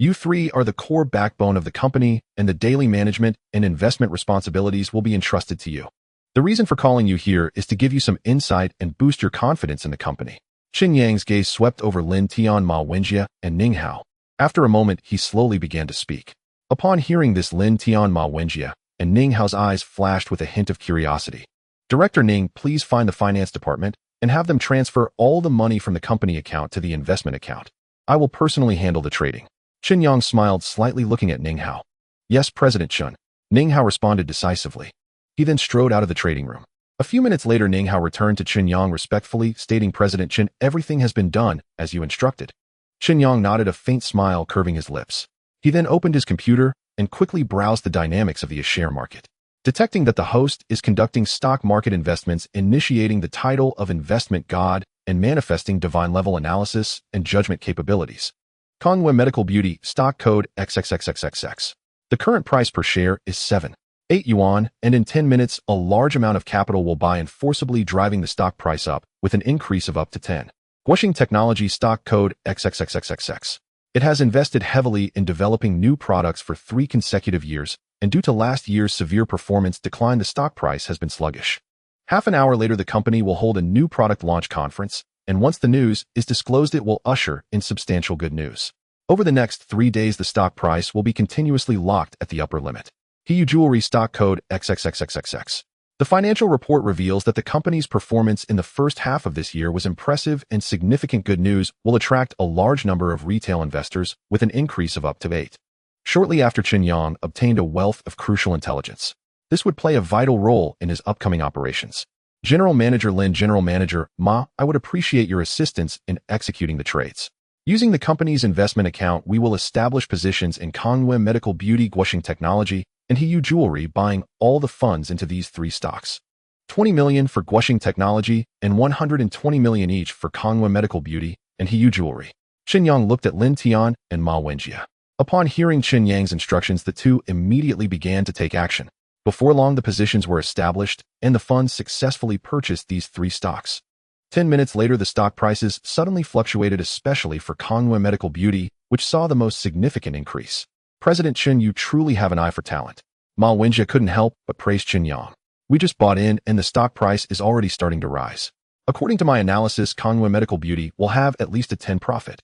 You three are the core backbone of the company, and the daily management and investment responsibilities will be entrusted to you. The reason for calling you here is to give you some insight and boost your confidence in the company. Chen Yang's gaze swept over Lin Tian, Ma Wenjie, and Ning Hao. After a moment, he slowly began to speak. Upon hearing this, Lin Tianma Wenjie and Ning Hao's eyes flashed with a hint of curiosity. Director Ning, please find the finance department and have them transfer all the money from the company account to the investment account. I will personally handle the trading. Chen Yang smiled slightly, looking at Ning Hao. Yes, President Chen. Ning Hao responded decisively. He then strode out of the trading room. A few minutes later, Ning Hao returned to Chen Yang respectfully, stating, President Chen, everything has been done as you instructed. Chen Yang nodded, a faint smile curving his lips. He then opened his computer and quickly browsed the dynamics of the share market. Detecting that the host is conducting stock market investments, initiating the title of investment god, and manifesting divine level analysis and judgment capabilities. Kongwe Medical Beauty, stock code XXXXXX. The current price per share is 7.8 yuan, and in 10 minutes, a large amount of capital will buy and forcibly driving the stock price up with an increase of up to 10. Guoxing Technology, stock code XXXXXX. It has invested heavily in developing new products for 3 consecutive years, and due to last year's severe performance decline, the stock price has been sluggish. Half an hour later, the company will hold a new product launch conference, and once the news is disclosed, it will usher in substantial good news. Over the next 3 days, the stock price will be continuously locked at the upper limit. Ye Jewelry, stock code XXXXXX. The financial report reveals that the company's performance in the first half of this year was impressive, and significant good news will attract a large number of retail investors with an increase of up to 8. Shortly after, Chen Yang obtained a wealth of crucial intelligence. This would play a vital role in his upcoming operations. General Manager Lin, General Manager Ma, I would appreciate your assistance in executing the trades. Using the company's investment account, we will establish positions in Kongwe Medical Beauty, Guoxing Technology, and He Jewelry, buying all the funds into these 3 stocks. 20 million for Guoxing Technology and 120 million each for Kongwe Medical Beauty and He Jewelry. Chen Yang looked at Lin Tian and Ma Wenjie. Upon hearing Chen Yang's instructions, the two immediately began to take action. Before long, the positions were established, and the funds successfully purchased these 3 stocks. 10 minutes later, the stock prices suddenly fluctuated, especially for Kongwe Medical Beauty, which saw the most significant increase. President Chen, you truly have an eye for talent. Ma Wenjie couldn't help but praise Chen Yang. We just bought in, and the stock price is already starting to rise. According to my analysis, Kongwe Medical Beauty will have at least a 10 profit.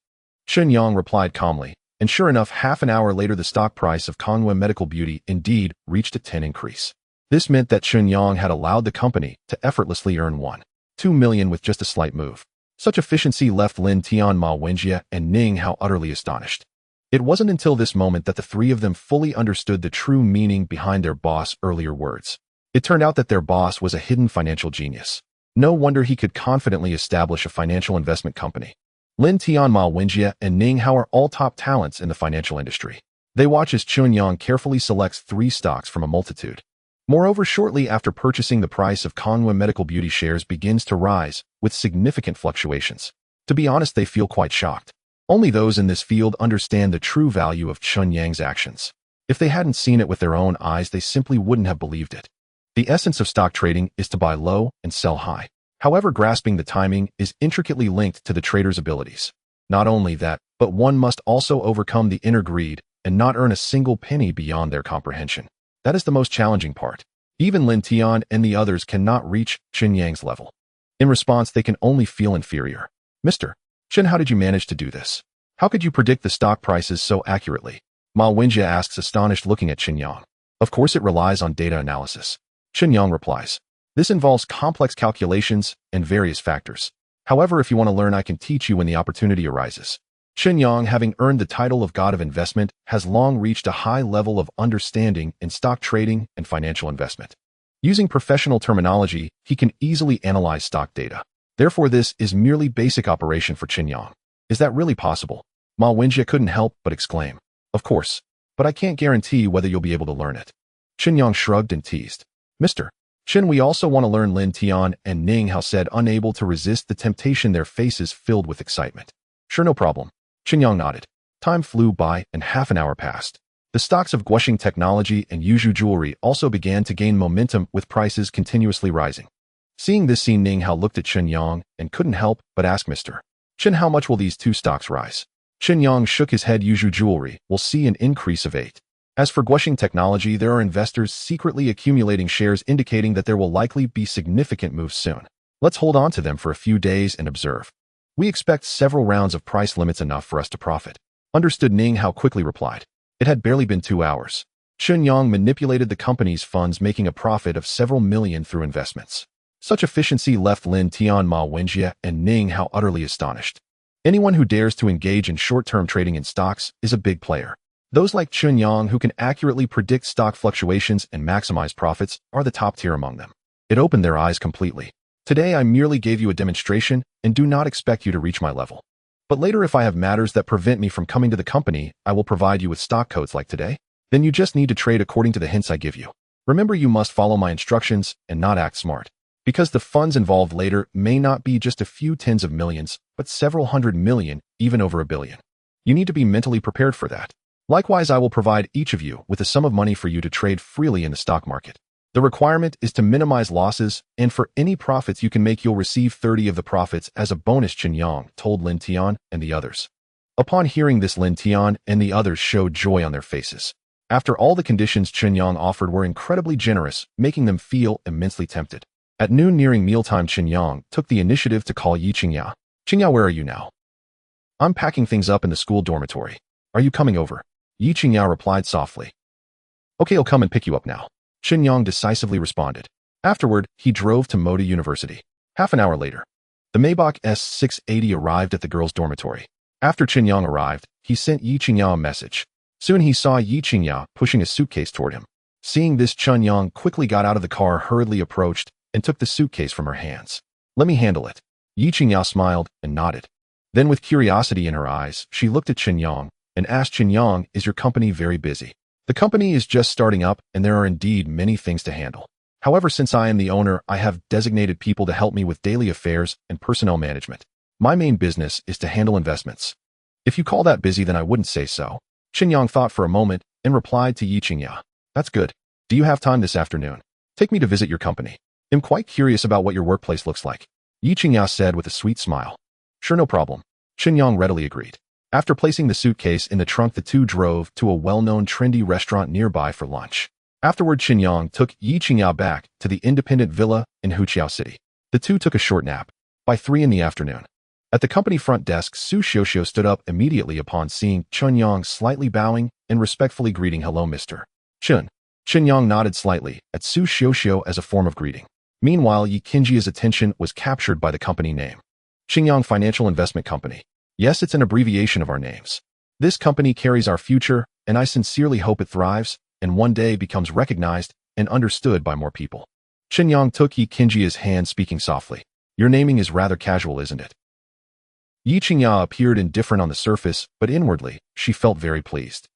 Chen Yang replied calmly, and sure enough, half an hour later, the stock price of Kongwe Medical Beauty indeed reached a 10 increase. This meant that Chen Yang had allowed the company to effortlessly earn 1.2 million with just a slight move. Such efficiency left Lin Tian, Ma Wenjie, and Ning Hao utterly astonished. It wasn't until this moment that the 3 of them fully understood the true meaning behind their boss' earlier words. It turned out that their boss was a hidden financial genius. No wonder he could confidently establish a financial investment company. Lin Tian, Ma Wenjie, and Ning Hao are all top talents in the financial industry. They watch as Chen Yang carefully selects 3 stocks from a multitude. Moreover, shortly after purchasing, the price of Kongwe Medical Beauty shares begins to rise, with significant fluctuations. To be honest, they feel quite shocked. Only those in this field understand the true value of Chen Yang's actions. If they hadn't seen it with their own eyes, they simply wouldn't have believed it. The essence of stock trading is to buy low and sell high. However, grasping the timing is intricately linked to the trader's abilities. Not only that, but one must also overcome the inner greed and not earn a single penny beyond their comprehension. That is the most challenging part. Even Lin Tian and the others cannot reach Chen Yang's level. In response, they can only feel inferior. Mr. Chen, how did you manage to do this? How could you predict the stock prices so accurately? Ma Wenjie asks, astonished, looking at Chen Yang. Of course, it relies on data analysis. Chen Yang replies. This involves complex calculations and various factors. However, if you want to learn, I can teach you when the opportunity arises. Chen Yang, having earned the title of God of Investment, has long reached a high level of understanding in stock trading and financial investment. Using professional terminology, he can easily analyze stock data. Therefore, this is merely basic operation for Chen Yang. Is that really possible? Ma Wenjie couldn't help but exclaim. Of course, but I can't guarantee whether you'll be able to learn it. Chen Yang shrugged and teased. Mr. Chen, we also want to learn. Lin Tian and Ning Hao said, unable to resist the temptation, their faces filled with excitement. Sure, no problem. Chen Yang nodded. Time flew by and half an hour passed. The stocks of Guoxing Technology and Ye Jewelry also began to gain momentum, with prices continuously rising. Seeing this scene, Ning Hao looked at Chen Yang and couldn't help but ask, Mr. Chen, how much will these 2 stocks rise? Chen Yang shook his head. Ye Jewelry will see an increase of 8. As for Guoxing Technology, there are investors secretly accumulating shares, indicating that there will likely be significant moves soon. Let's hold on to them for a few days and observe. We expect several rounds of price limits, enough for us to profit. Understood. Ning Hao quickly replied. It had barely been 2 hours. Chen Yang manipulated the company's funds, making a profit of several million through investments. Such efficiency left Lin Tianma Wenjie and Ning Hao utterly astonished. Anyone who dares to engage in short-term trading in stocks is a big player. Those like Chen Yang who can accurately predict stock fluctuations and maximize profits are the top tier among them. It opened their eyes completely. Today I merely gave you a demonstration and do not expect you to reach my level. But later, if I have matters that prevent me from coming to the company, I will provide you with stock codes like today. Then you just need to trade according to the hints I give you. Remember, you must follow my instructions and not act smart. Because the funds involved later may not be just a few tens of millions, but several hundred million, even over $1 billion. You need to be mentally prepared for that. Likewise, I will provide each of you with a sum of money for you to trade freely in the stock market. The requirement is to minimize losses, and for any profits you can make, you'll receive 30 of the profits as a bonus, Chen Yang told Lin Tian and the others. Upon hearing this, Lin Tian and the others showed joy on their faces. After all, the conditions Chen Yang offered were incredibly generous, making them feel immensely tempted. At noon, nearing mealtime, Chen Yang took the initiative to call Ye Qingya. Qingya, where are you now? I'm packing things up in the school dormitory. Are you coming over? Ye Qingya replied softly. Okay, I'll come and pick you up now. Chen Yang decisively responded. Afterward, he drove to Moda University. Half an hour later, the Maybach S680 arrived at the girls' dormitory. After Chen Yang arrived, he sent Ye Qingya a message. Soon he saw Ye Qingya pushing a suitcase toward him. Seeing this, Chen Yang quickly got out of the car, hurriedly approached, and took the suitcase from her hands. Let me handle it. Ye Qingya smiled and nodded. Then, with curiosity in her eyes, she looked at Chen Yang and asked, Chen Yang, is your company very busy? The company is just starting up, and there are indeed many things to handle. However, since I am the owner, I have designated people to help me with daily affairs and personnel management. My main business is to handle investments. If you call that busy, then I wouldn't say so. Chen Yang thought for a moment and replied to Ye Qingya. That's good. Do you have time this afternoon? Take me to visit your company. I'm quite curious about what your workplace looks like. Ye Qingya said with a sweet smile. Sure, no problem. Chen Yang readily agreed. After placing the suitcase in the trunk, the two drove to a well-known trendy restaurant nearby for lunch. Afterward, Chen Yang took Ye Qingya back to the independent villa in Huqiao City. The two took a short nap. By 3 in the afternoon, at the company front desk, Su Xiuxiu stood up immediately upon seeing Chen Yang, slightly bowing and respectfully greeting, hello, Mr. Chen. Chen Yang nodded slightly at Su Xiuxiu as a form of greeting. Meanwhile, Ye Qingya's attention was captured by the company name. Qingyang Financial Investment Company. Yes, it's an abbreviation of our names. This company carries our future, and I sincerely hope it thrives and one day becomes recognized and understood by more people. Chen Yang took Ye Qingya's hand, speaking softly. Your naming is rather casual, isn't it? Ye Qingya appeared indifferent on the surface, but inwardly, she felt very pleased.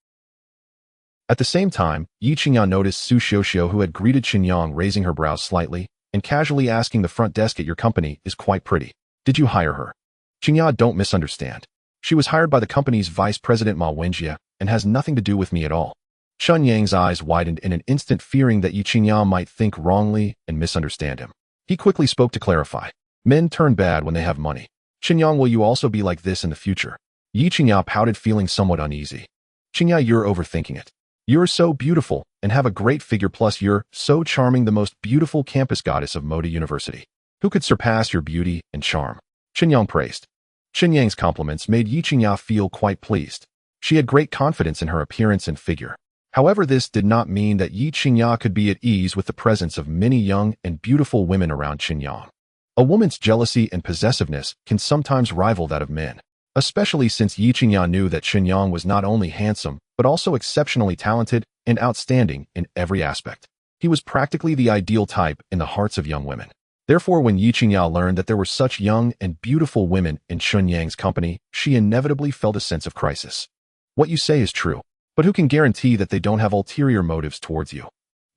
At the same time, Ye Qingya noticed Su Xiuxiu, who had greeted Chen Yang, raising her brows slightly and casually asking, the front desk at your company is quite pretty. Did you hire her? Qingya, don't misunderstand. She was hired by the company's vice president Ma Wenjie and has nothing to do with me at all. Chen Yang's eyes widened in an instant, fearing that Ye Qingya might think wrongly and misunderstand him. He quickly spoke to clarify. Men turn bad when they have money. Chen Yang, will you also be like this in the future? Ye Qingya pouted, feeling somewhat uneasy. Qingya, you're overthinking it. You're so beautiful and have a great figure, plus you're so charming, the most beautiful campus goddess of Moda University. Who could surpass your beauty and charm? Chen Yang praised. Chen Yang's compliments made Ye Qingya feel quite pleased. She had great confidence in her appearance and figure. However, this did not mean that Ye Qingya could be at ease with the presence of many young and beautiful women around Chen Yang. A woman's jealousy and possessiveness can sometimes rival that of men, especially since Ye Qingya knew that Chen Yang was not only handsome, but also exceptionally talented and outstanding in every aspect. He was practically the ideal type in the hearts of young women. Therefore, when Ye Qingya learned that there were such young and beautiful women in Chen Yang's company, she inevitably felt a sense of crisis. What you say is true, but who can guarantee that they don't have ulterior motives towards you?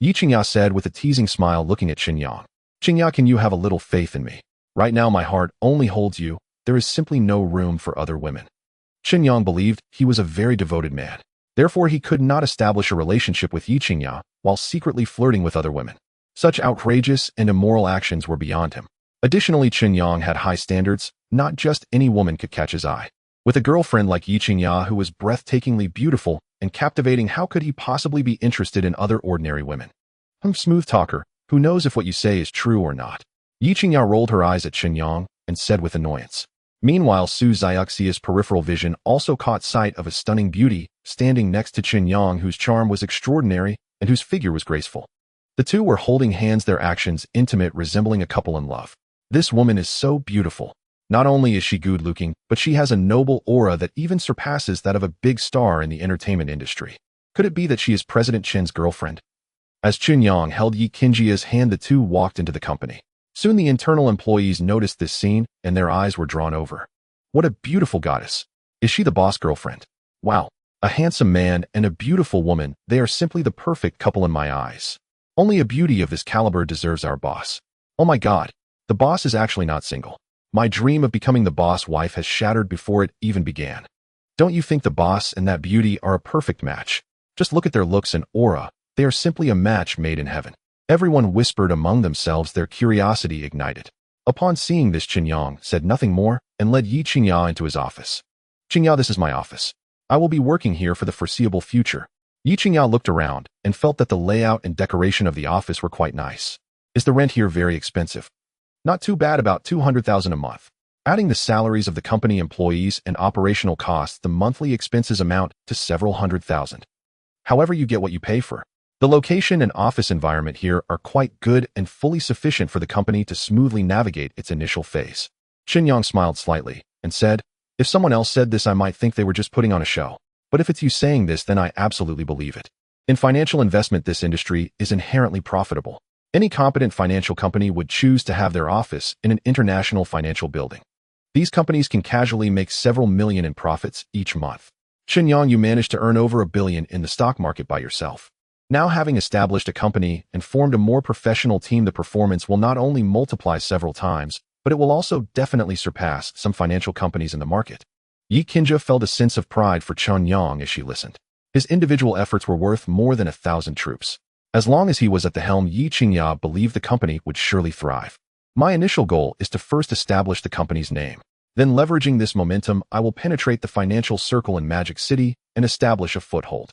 Ye Qingya said with a teasing smile, looking at Chen Yang. Qingya, can you have a little faith in me? Right now my heart only holds you. There is simply no room for other women. Chen Yang believed he was a very devoted man. Therefore, he could not establish a relationship with Ye Qingya while secretly flirting with other women. Such outrageous and immoral actions were beyond him. Additionally, Chen Yang had high standards. Not just any woman could catch his eye. With a girlfriend like Ye Qingya, who was breathtakingly beautiful and captivating, how could he possibly be interested in other ordinary women? Smooth talker, who knows if what you say is true or not? Ye Qingya rolled her eyes at Chen Yang and said with annoyance. Meanwhile, Su Xiuxia's peripheral vision also caught sight of a stunning beauty standing next to Chen Yang, whose charm was extraordinary and whose figure was graceful. The two were holding hands, their actions intimate, resembling a couple in love. This woman is so beautiful. Not only is she good-looking, but she has a noble aura that even surpasses that of a big star in the entertainment industry. Could it be that she is President Chen's girlfriend? As Chen Yang held Ye Qingya's hand, the two walked into the company. Soon the internal employees noticed this scene, and their eyes were drawn over. What a beautiful goddess. Is she the boss girlfriend? Wow. A handsome man and a beautiful woman, they are simply the perfect couple in my eyes. Only a beauty of this caliber deserves our boss. Oh my God. The boss is actually not single. My dream of becoming the boss wife has shattered before it even began. Don't you think the boss and that beauty are a perfect match? Just look at their looks and aura. They are simply a match made in heaven. Everyone whispered among themselves, their curiosity ignited. Upon seeing this, Chen Yang said nothing more and led Ye Qingya into his office. Qingya, this is my office. I will be working here for the foreseeable future. Ye Qingya looked around and felt that the layout and decoration of the office were quite nice. Is the rent here very expensive? Not too bad, about 200,000 a month. Adding the salaries of the company employees and operational costs, the monthly expenses amount to several hundred thousand. However, you get what you pay for. The location and office environment here are quite good and fully sufficient for the company to smoothly navigate its initial phase. Chen Yang smiled slightly and said, if someone else said this, I might think they were just putting on a show. But if it's you saying this, then I absolutely believe it. In financial investment, this industry is inherently profitable. Any competent financial company would choose to have their office in an international financial building. These companies can casually make several million in profits each month. Chen Yang, you managed to earn over $1 billion in the stock market by yourself. Now, having established a company and formed a more professional team, the performance will not only multiply several times, but it will also definitely surpass some financial companies in the market. Ye Qingya felt a sense of pride for Chen Yang as she listened. His individual efforts were worth more than 1,000 troops. As long as he was at the helm, Ye Qingya believed the company would surely thrive. My initial goal is to first establish the company's name. Then, leveraging this momentum, I will penetrate the financial circle in Magic City and establish a foothold.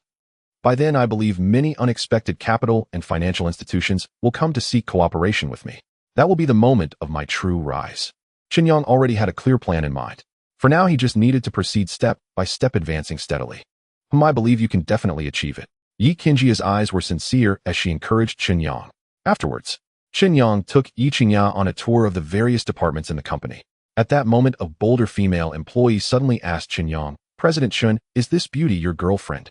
By then, I believe many unexpected capital and financial institutions will come to seek cooperation with me. That will be the moment of my true rise. Chen Yang already had a clear plan in mind. For now, he just needed to proceed step by step, advancing steadily. I believe you can definitely achieve it. Ye Qingya's eyes were sincere as she encouraged Chen Yang. Afterwards, Chen Yang took Ye Qingya on a tour of the various departments in the company. At that moment, a bolder female employee suddenly asked Chen Yang, President Chen, is this beauty your girlfriend?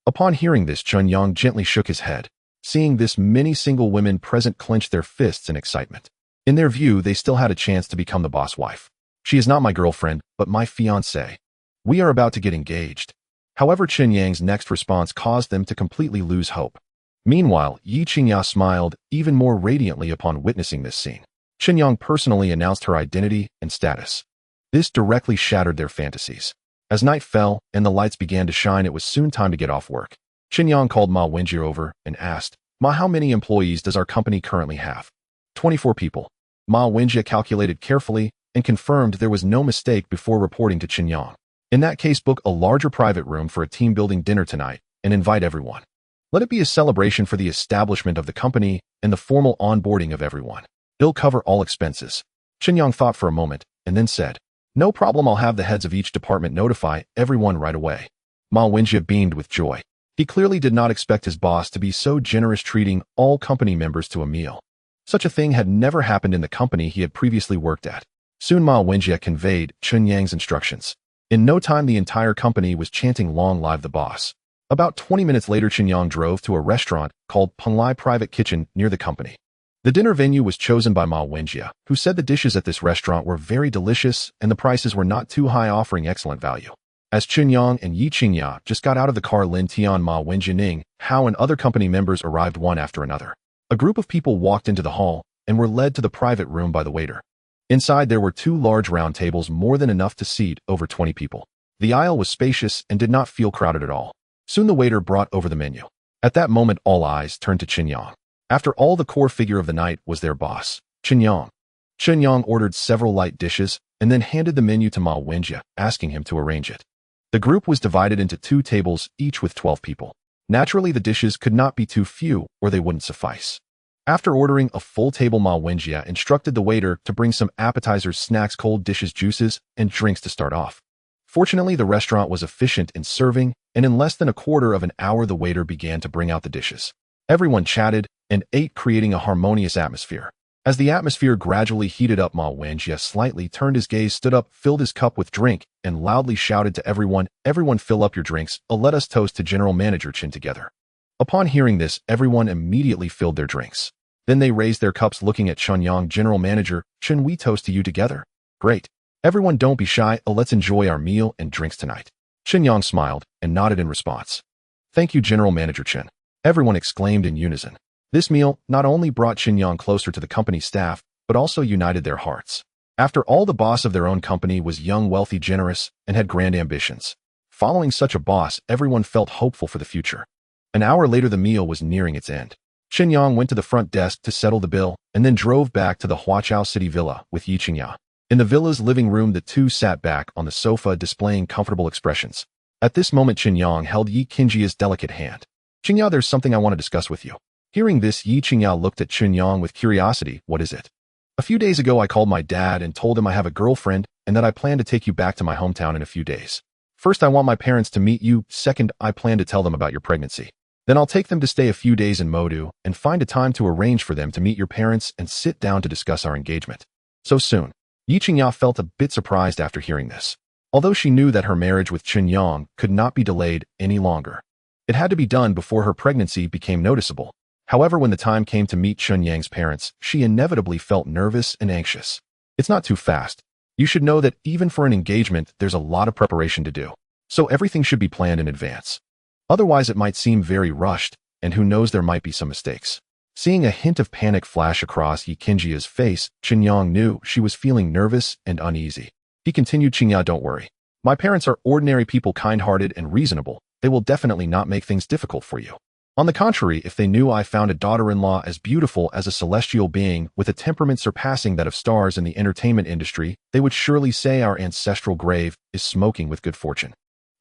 Upon hearing this, Chen Yang gently shook his head. Seeing this, many single women present clenched their fists in excitement. In their view, they still had a chance to become the boss wife. She is not my girlfriend, but my fiancée. We are about to get engaged. However, Chen Yang's next response caused them to completely lose hope. Meanwhile, Ye Qingya smiled even more radiantly upon witnessing this scene. Chen Yang personally announced her identity and status. This directly shattered their fantasies. As night fell and the lights began to shine, it was soon time to get off work. Chen Yang called Ma Wenjie over and asked, Ma, how many employees does our company currently have? 24 people. Ma Wenjie calculated carefully and confirmed there was no mistake before reporting to Chen Yang. In that case, book a larger private room for a team-building dinner tonight and invite everyone. Let it be a celebration for the establishment of the company and the formal onboarding of everyone. It'll cover all expenses. Chen Yang thought for a moment and then said, no problem, I'll have the heads of each department notify everyone right away. Ma Wenjie beamed with joy. He clearly did not expect his boss to be so generous, treating all company members to a meal. Such a thing had never happened in the company he had previously worked at. Soon Ma Wenjie conveyed Chen Yang's instructions. In no time, the entire company was chanting "Long live the boss." About 20 minutes later, Chen Yang drove to a restaurant called Penglai Private Kitchen near the company. The dinner venue was chosen by Ma Wenjie, who said the dishes at this restaurant were very delicious and the prices were not too high, offering excellent value. As Chen Yang and Ye Qingya just got out of the car, Lin Tian, Ma Wenjie, Ning Hao, and other company members arrived one after another. A group of people walked into the hall and were led to the private room by the waiter. Inside, there were 2 large round tables, more than enough to seat over 20 people. The aisle was spacious and did not feel crowded at all. Soon the waiter brought over the menu. At that moment, all eyes turned to Chen Yang. After all, the core figure of the night was their boss, Chen Yang. Chen Yang ordered several light dishes and then handed the menu to Ma Wenjie, asking him to arrange it. The group was divided into 2 tables, each with 12 people. Naturally, the dishes could not be too few or they wouldn't suffice. After ordering a full table, Ma Wenjia instructed the waiter to bring some appetizers, snacks, cold dishes, juices, and drinks to start off. Fortunately, the restaurant was efficient in serving, and in less than a quarter of an hour the waiter began to bring out the dishes. Everyone chatted and ate, creating a harmonious atmosphere. As the atmosphere gradually heated up, Ma Wenjia slightly turned his gaze, stood up, filled his cup with drink, and loudly shouted to everyone, "Everyone fill up your drinks, let us toast to General Manager Chen together." Upon hearing this, everyone immediately filled their drinks. Then they raised their cups, looking at Chen Yang. "General Manager Chen, we toast to you together." "Great. Everyone don't be shy, let's enjoy our meal and drinks tonight." Chen Yang smiled and nodded in response. "Thank you, General Manager Chen," everyone exclaimed in unison. This meal not only brought Chen Yang closer to the company staff, but also united their hearts. After all, the boss of their own company was young, wealthy, generous, and had grand ambitions. Following such a boss, everyone felt hopeful for the future. An hour later, the meal was nearing its end. Chen Yang went to the front desk to settle the bill and then drove back to the Huachao City Villa with Ye Qingya. In the villa's living room, the two sat back on the sofa, displaying comfortable expressions. At this moment, Chen Yang held Ye Qingya's delicate hand. "Qingya, there's something I want to discuss with you." Hearing this, Ye Qingya looked at Chen Yang with curiosity. "What is it?" "A few days ago, I called my dad and told him I have a girlfriend and that I plan to take you back to my hometown in a few days. First, I want my parents to meet you. Second, I plan to tell them about your pregnancy. Then I'll take them to stay a few days in Modu and find a time to arrange for them to meet your parents and sit down to discuss our engagement." So soon. Ye Qingya felt a bit surprised after hearing this. Although she knew that her marriage with Chen Yang could not be delayed any longer. It had to be done before her pregnancy became noticeable. However, when the time came to meet Chen Yang's parents, she inevitably felt nervous and anxious. It's not too fast. You should know that even for an engagement, there's a lot of preparation to do. So everything should be planned in advance. Otherwise, it might seem very rushed, and who knows, there might be some mistakes. Seeing a hint of panic flash across Ye Qingya's face, Chen Yang knew she was feeling nervous and uneasy. He continued, "Qingya, don't worry. My parents are ordinary people, kind-hearted and reasonable. They will definitely not make things difficult for you. On the contrary, if they knew I found a daughter-in-law as beautiful as a celestial being with a temperament surpassing that of stars in the entertainment industry, they would surely say our ancestral grave is smoking with good fortune.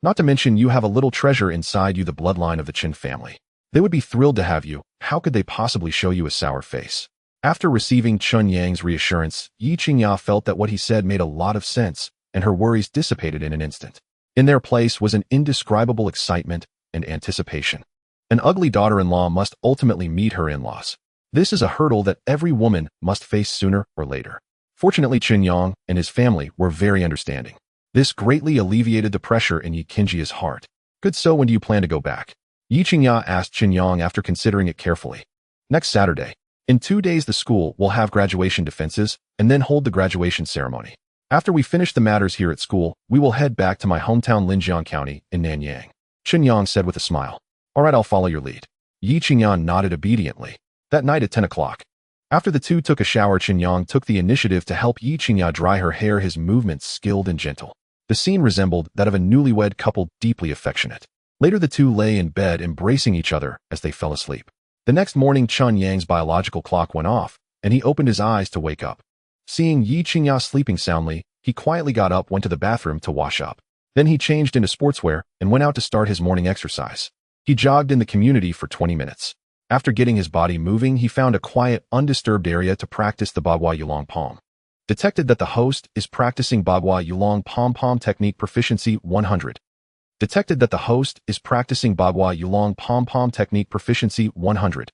Not to mention, you have a little treasure inside you, the bloodline of the Chen family. They would be thrilled to have you. How could they possibly show you a sour face?" After receiving Chen Yang's reassurance, Ye Qingya felt that what he said made a lot of sense, and her worries dissipated in an instant. In their place was an indescribable excitement and anticipation. An ugly daughter-in-law must ultimately meet her in-laws. This is a hurdle that every woman must face sooner or later. Fortunately, Chen Yang and his family were very understanding. This greatly alleviated the pressure in Ye Qingya's heart. "Good, so when do you plan to go back?" Ye Qingya asked Chen Yang after considering it carefully. "Next Saturday. In 2 days the school will have graduation defenses and then hold the graduation ceremony. After we finish the matters here at school, we will head back to my hometown Linjiang County in Nanyang," Chen Yang said with a smile. "All right, I'll follow your lead." Ye Qingya nodded obediently. That night at 10 o'clock. After the two took a shower, Chen Yang took the initiative to help Ye Qingya dry her hair, his movements skilled and gentle. The scene resembled that of a newlywed couple, deeply affectionate. Later, the two lay in bed embracing each other as they fell asleep. The next morning, Chen Yang's biological clock went off, and he opened his eyes to wake up. Seeing Ye Qingya sleeping soundly, he quietly got up, went to the bathroom to wash up. Then he changed into sportswear and went out to start his morning exercise. He jogged in the community for 20 minutes. After getting his body moving, he found a quiet, undisturbed area to practice the Bagua Yulong Palm. Detected that the host is practicing Bagua Yulong Pom technique proficiency 100. Detected that the host is practicing Bagua Yulong Pom technique proficiency 100.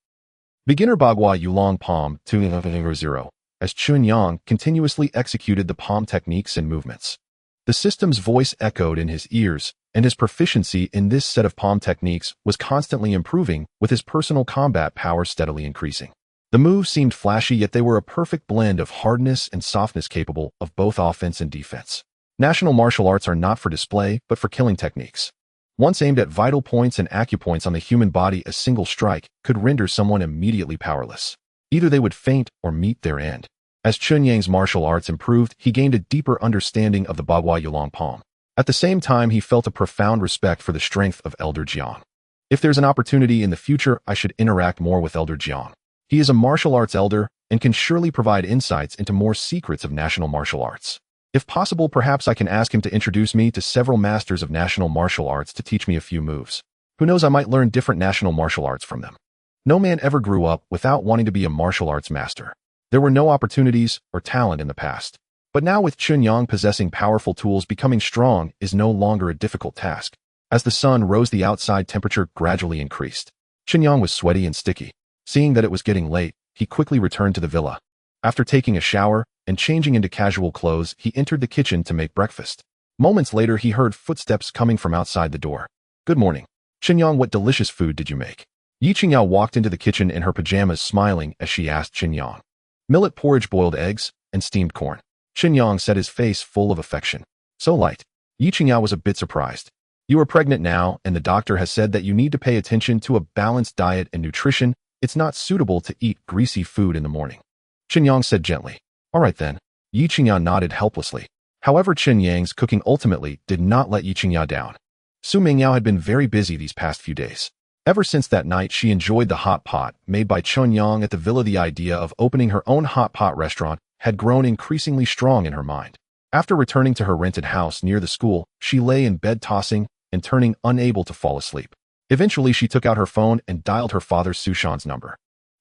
Beginner Bagua Yulong Palm 2.0. As Chen Yang continuously executed the palm techniques and movements. The system's voice echoed in his ears, and his proficiency in this set of palm techniques was constantly improving, with his personal combat power steadily increasing. The moves seemed flashy, yet they were a perfect blend of hardness and softness, capable of both offense and defense. National martial arts are not for display, but for killing techniques. Once aimed at vital points and acupoints on the human body, a single strike could render someone immediately powerless. Either they would faint or meet their end. As Chen Yang's martial arts improved, he gained a deeper understanding of the Bagua Yulong Palm. At the same time, he felt a profound respect for the strength of Elder Jiang. If there's an opportunity in the future, I should interact more with Elder Jiang. He is a martial arts elder and can surely provide insights into more secrets of national martial arts. If possible, perhaps I can ask him to introduce me to several masters of national martial arts to teach me a few moves. Who knows, I might learn different national martial arts from them. No man ever grew up without wanting to be a martial arts master. There were no opportunities or talent in the past. But now with Chen Yang possessing powerful tools, becoming strong is no longer a difficult task. As the sun rose, the outside temperature gradually increased. Chen Yang was sweaty and sticky. Seeing that it was getting late, he quickly returned to the villa. After taking a shower and changing into casual clothes, he entered the kitchen to make breakfast. Moments later, he heard footsteps coming from outside the door. Good morning. Chen Yang, what delicious food did you make? Ye Qingya walked into the kitchen in her pajamas, smiling as she asked Chen Yang. Millet porridge, boiled eggs, and steamed corn. Chen Yang said, his face full of affection. So light. Ye Qingya was a bit surprised. You are pregnant now, and the doctor has said that you need to pay attention to a balanced diet and nutrition. It's not suitable to eat greasy food in the morning. Chen Yang said gently. All right then. Ye Qingya nodded helplessly. However, Chen Yang's cooking ultimately did not let Ye Qingya down. Su Mingyao had been very busy these past few days. Ever since that night, she enjoyed the hot pot made by Chen Yang at the villa. The idea of opening her own hot pot restaurant had grown increasingly strong in her mind. After returning to her rented house near the school, she lay in bed tossing and turning, unable to fall asleep. Eventually, she took out her phone and dialed her father Sushan's number.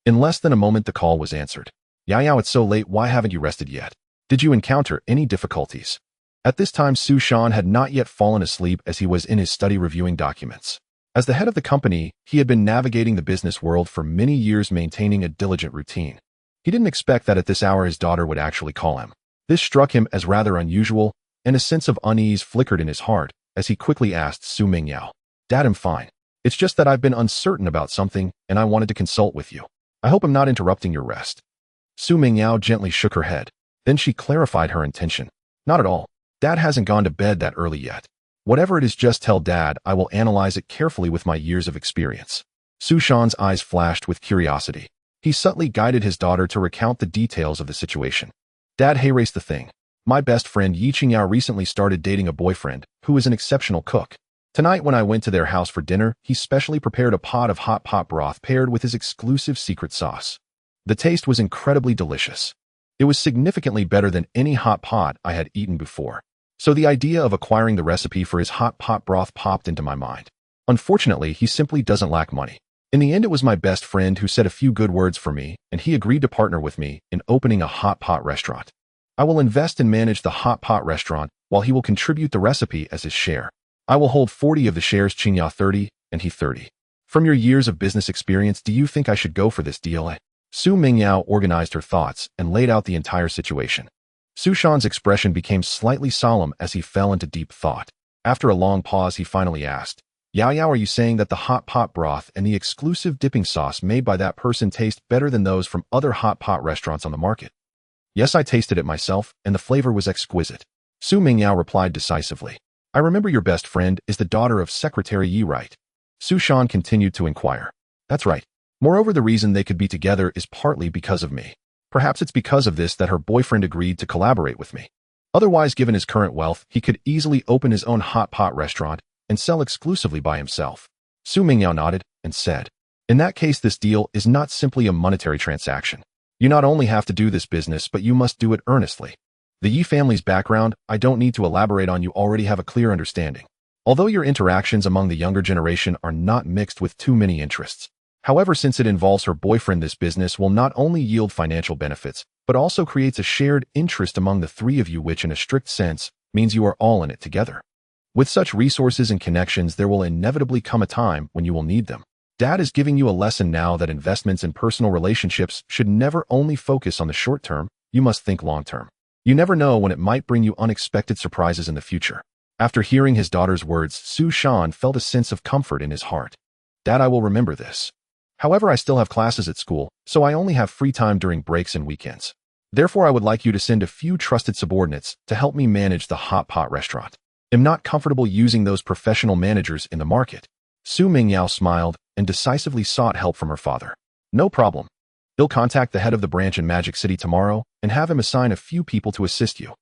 In less than a moment, the call was answered. Yao, it's so late, why haven't you rested yet? Did you encounter any difficulties? At this time, Sushan had not yet fallen asleep as he was in his study reviewing documents. As the head of the company, he had been navigating the business world for many years, maintaining a diligent routine. He didn't expect that at this hour his daughter would actually call him. This struck him as rather unusual, and a sense of unease flickered in his heart as he quickly asked Su Mingyao, Dad, I'm fine. It's just that I've been uncertain about something, and I wanted to consult with you. I hope I'm not interrupting your rest. Su Mingyao gently shook her head. Then she clarified her intention. Not at all. Dad hasn't gone to bed that early yet. Whatever it is, just tell Dad. I will analyze it carefully with my years of experience. Sushan's eyes flashed with curiosity. He subtly guided his daughter to recount the details of the situation. Dad, hey, race the thing. My best friend Ye Qingya recently started dating a boyfriend who is an exceptional cook. Tonight when I went to their house for dinner, he specially prepared a pot of hot pot broth paired with his exclusive secret sauce. The taste was incredibly delicious. It was significantly better than any hot pot I had eaten before. So the idea of acquiring the recipe for his hot pot broth popped into my mind. Unfortunately, he simply doesn't lack money. In the end, it was my best friend who said a few good words for me, and he agreed to partner with me in opening a hot pot restaurant. I will invest and manage the hot pot restaurant, while he will contribute the recipe as his share. I will hold 40 of the shares, Qingya 30, and he 30. From your years of business experience, do you think I should go for this deal? Su Mingyao organized her thoughts and laid out the entire situation. Sushan's expression became slightly solemn as he fell into deep thought. After a long pause, he finally asked, Yao, are you saying that the hot pot broth and the exclusive dipping sauce made by that person taste better than those from other hot pot restaurants on the market? Yes, I tasted it myself, and the flavor was exquisite. Su Mingyao replied decisively. I remember your best friend is the daughter of Secretary Yi, right? Sushan continued to inquire. That's right. Moreover, the reason they could be together is partly because of me. Perhaps it's because of this that her boyfriend agreed to collaborate with me. Otherwise, given his current wealth, he could easily open his own hot pot restaurant and sell exclusively by himself. Su Mingyao nodded and said, in that case, this deal is not simply a monetary transaction. You not only have to do this business, but you must do it earnestly. The Yi family's background, I don't need to elaborate on, you already have a clear understanding. Although your interactions among the younger generation are not mixed with too many interests. However, since it involves her boyfriend, this business will not only yield financial benefits, but also creates a shared interest among the three of you, which in a strict sense means you are all in it together. With such resources and connections, there will inevitably come a time when you will need them. Dad is giving you a lesson now that investments in personal relationships should never only focus on the short term, you must think long term. You never know when it might bring you unexpected surprises in the future. After hearing his daughter's words, Sushan felt a sense of comfort in his heart. Dad, I will remember this. However, I still have classes at school, so I only have free time during breaks and weekends. Therefore, I would like you to send a few trusted subordinates to help me manage the hot pot restaurant. I'm not comfortable using those professional managers in the market. Su Mingyao smiled and decisively sought help from her father. No problem. He'll contact the head of the branch in Magic City tomorrow and have him assign a few people to assist you.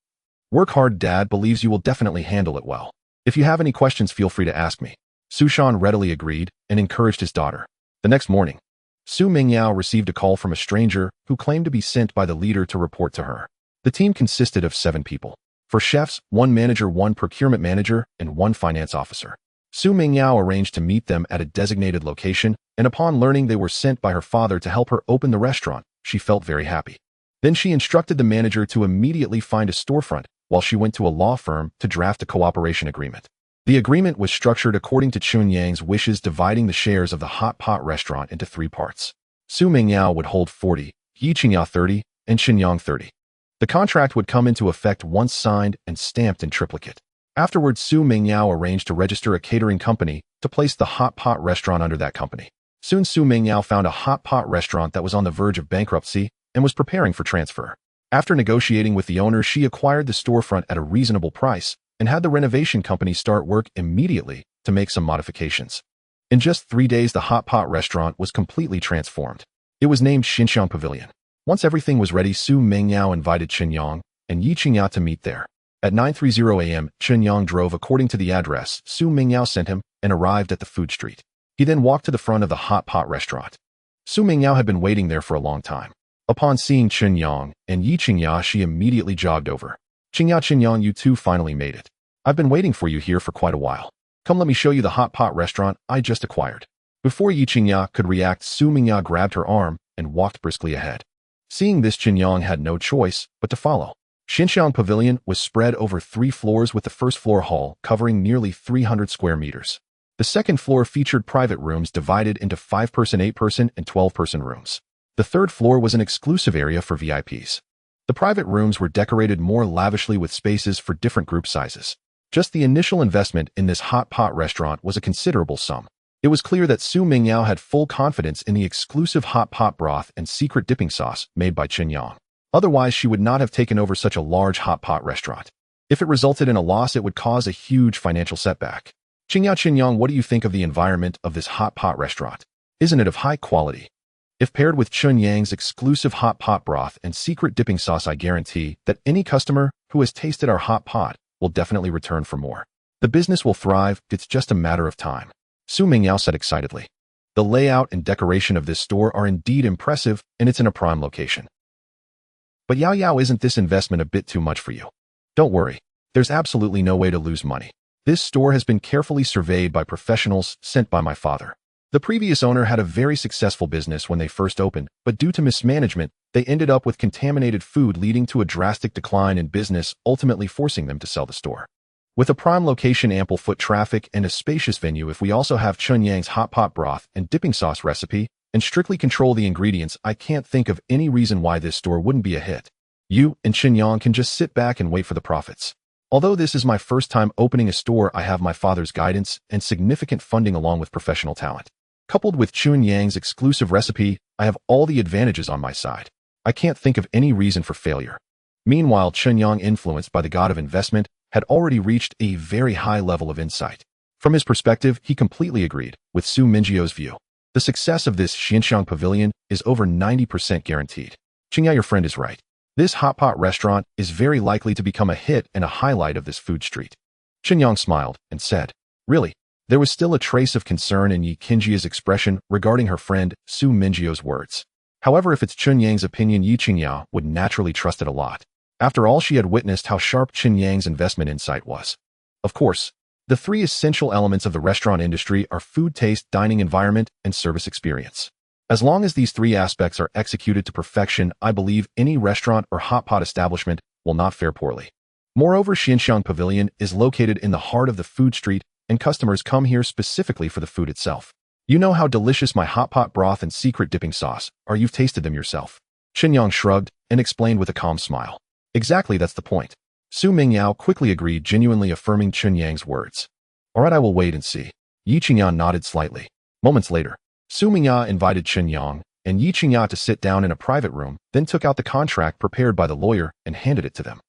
Work hard, Dad believes you will definitely handle it well. If you have any questions, feel free to ask me. Sushan readily agreed and encouraged his daughter. The next morning, Su Mingyao received a call from a stranger who claimed to be sent by the leader to report to her. The team consisted of 7 people. 4 chefs, 1 manager, 1 procurement manager, and 1 finance officer. Su Mingyao arranged to meet them at a designated location, and upon learning they were sent by her father to help her open the restaurant, she felt very happy. Then she instructed the manager to immediately find a storefront, while she went to a law firm to draft a cooperation agreement. The agreement was structured according to Chen Yang's wishes, dividing the shares of the hot pot restaurant into 3 parts. Su Mingyao would hold 40, Ye Qingya 30, and Chen Yang 30. The contract would come into effect once signed and stamped in triplicate. Afterwards, Su Mingyao arranged to register a catering company to place the hot pot restaurant under that company. Soon Su Mingyao found a hot pot restaurant that was on the verge of bankruptcy and was preparing for transfer. After negotiating with the owner, she acquired the storefront at a reasonable price and had the renovation company start work immediately to make some modifications. In just 3 days, the hot pot restaurant was completely transformed. It was named Xinxiang Pavilion. Once everything was ready, Su Mingyao invited Chen Yang and Ye Qingya to meet there. At 9:30 a.m., Chen Yang drove according to the address Su Mingyao sent him and arrived at the food street. He then walked to the front of the hot pot restaurant. Su Mingyao had been waiting there for a long time. Upon seeing Chen Yang and Ye Qingya, she immediately jogged over. "Qingya, Chen Yang, you two finally made it. I've been waiting for you here for quite a while. Come, let me show you the hot pot restaurant I just acquired." Before Ye Qingya could react, Su Mingyao grabbed her arm and walked briskly ahead. Seeing this, Chen Yang had no choice but to follow. Xinxiang Pavilion was spread over 3 floors, with the first floor hall covering nearly 300 square meters. The second floor featured private rooms divided into 5-person, 8-person, and 12-person rooms. The third floor was an exclusive area for VIPs. The private rooms were decorated more lavishly with spaces for different group sizes. Just the initial investment in this hot pot restaurant was a considerable sum. It was clear that Su Mingyao had full confidence in the exclusive hot pot broth and secret dipping sauce made by Chen Yang. Otherwise, she would not have taken over such a large hot pot restaurant. If it resulted in a loss, it would cause a huge financial setback. "Qingya, Chen Yang, what do you think of the environment of this hot pot restaurant? Isn't it of high quality? If paired with Chen Yang's exclusive hot pot broth and secret dipping sauce, I guarantee that any customer who has tasted our hot pot will definitely return for more. The business will thrive, it's just a matter of time," Su Mingyao said excitedly. "The layout and decoration of this store are indeed impressive, and it's in a prime location. But Yao, isn't this investment a bit too much for you? Don't worry, there's absolutely no way to lose money. This store has been carefully surveyed by professionals sent by my father. The previous owner had a very successful business when they first opened, but due to mismanagement, they ended up with contaminated food, leading to a drastic decline in business, ultimately forcing them to sell the store. With a prime location, ample foot traffic, and a spacious venue, if we also have Chen Yang's hot pot broth and dipping sauce recipe, and strictly control the ingredients, I can't think of any reason why this store wouldn't be a hit. You and Chen Yang can just sit back and wait for the profits. Although this is my first time opening a store, I have my father's guidance and significant funding along with professional talent. Coupled with Chen Yang's exclusive recipe, I have all the advantages on my side. I can't think of any reason for failure." Meanwhile, Chen Yang, influenced by the god of investment, had already reached a very high level of insight. From his perspective, he completely agreed with Su Mingyao's view. The success of this Xinxiang Pavilion is over 90% guaranteed. "Qingya, your friend is right. This hot pot restaurant is very likely to become a hit and a highlight of this food street." Chen Yang smiled and said, "Really?" There was still a trace of concern in Ye Qingya's expression regarding her friend Su Mingyao's words. However, if it's Chen Yang's opinion, Ye Qingya would naturally trust it a lot. After all, she had witnessed how sharp Chen Yang's investment insight was. Of course, the 3 essential elements of the restaurant industry are food taste, dining environment, and service experience. As long as these 3 aspects are executed to perfection, I believe any restaurant or hot pot establishment will not fare poorly. Moreover, Xinxiang Pavilion is located in the heart of the food street, and customers come here specifically for the food itself. You know how delicious my hot pot broth and secret dipping sauce are. You've tasted them yourself." Chen Yang shrugged and explained with a calm smile. "Exactly, that's the point." Su Mingyao quickly agreed, genuinely affirming Chen Yang's words. "All right, I will wait and see." Ye Qingya nodded slightly. Moments later, Su Mingyao invited Chen Yang and Ye Qingya to sit down in a private room, then took out the contract prepared by the lawyer and handed it to them.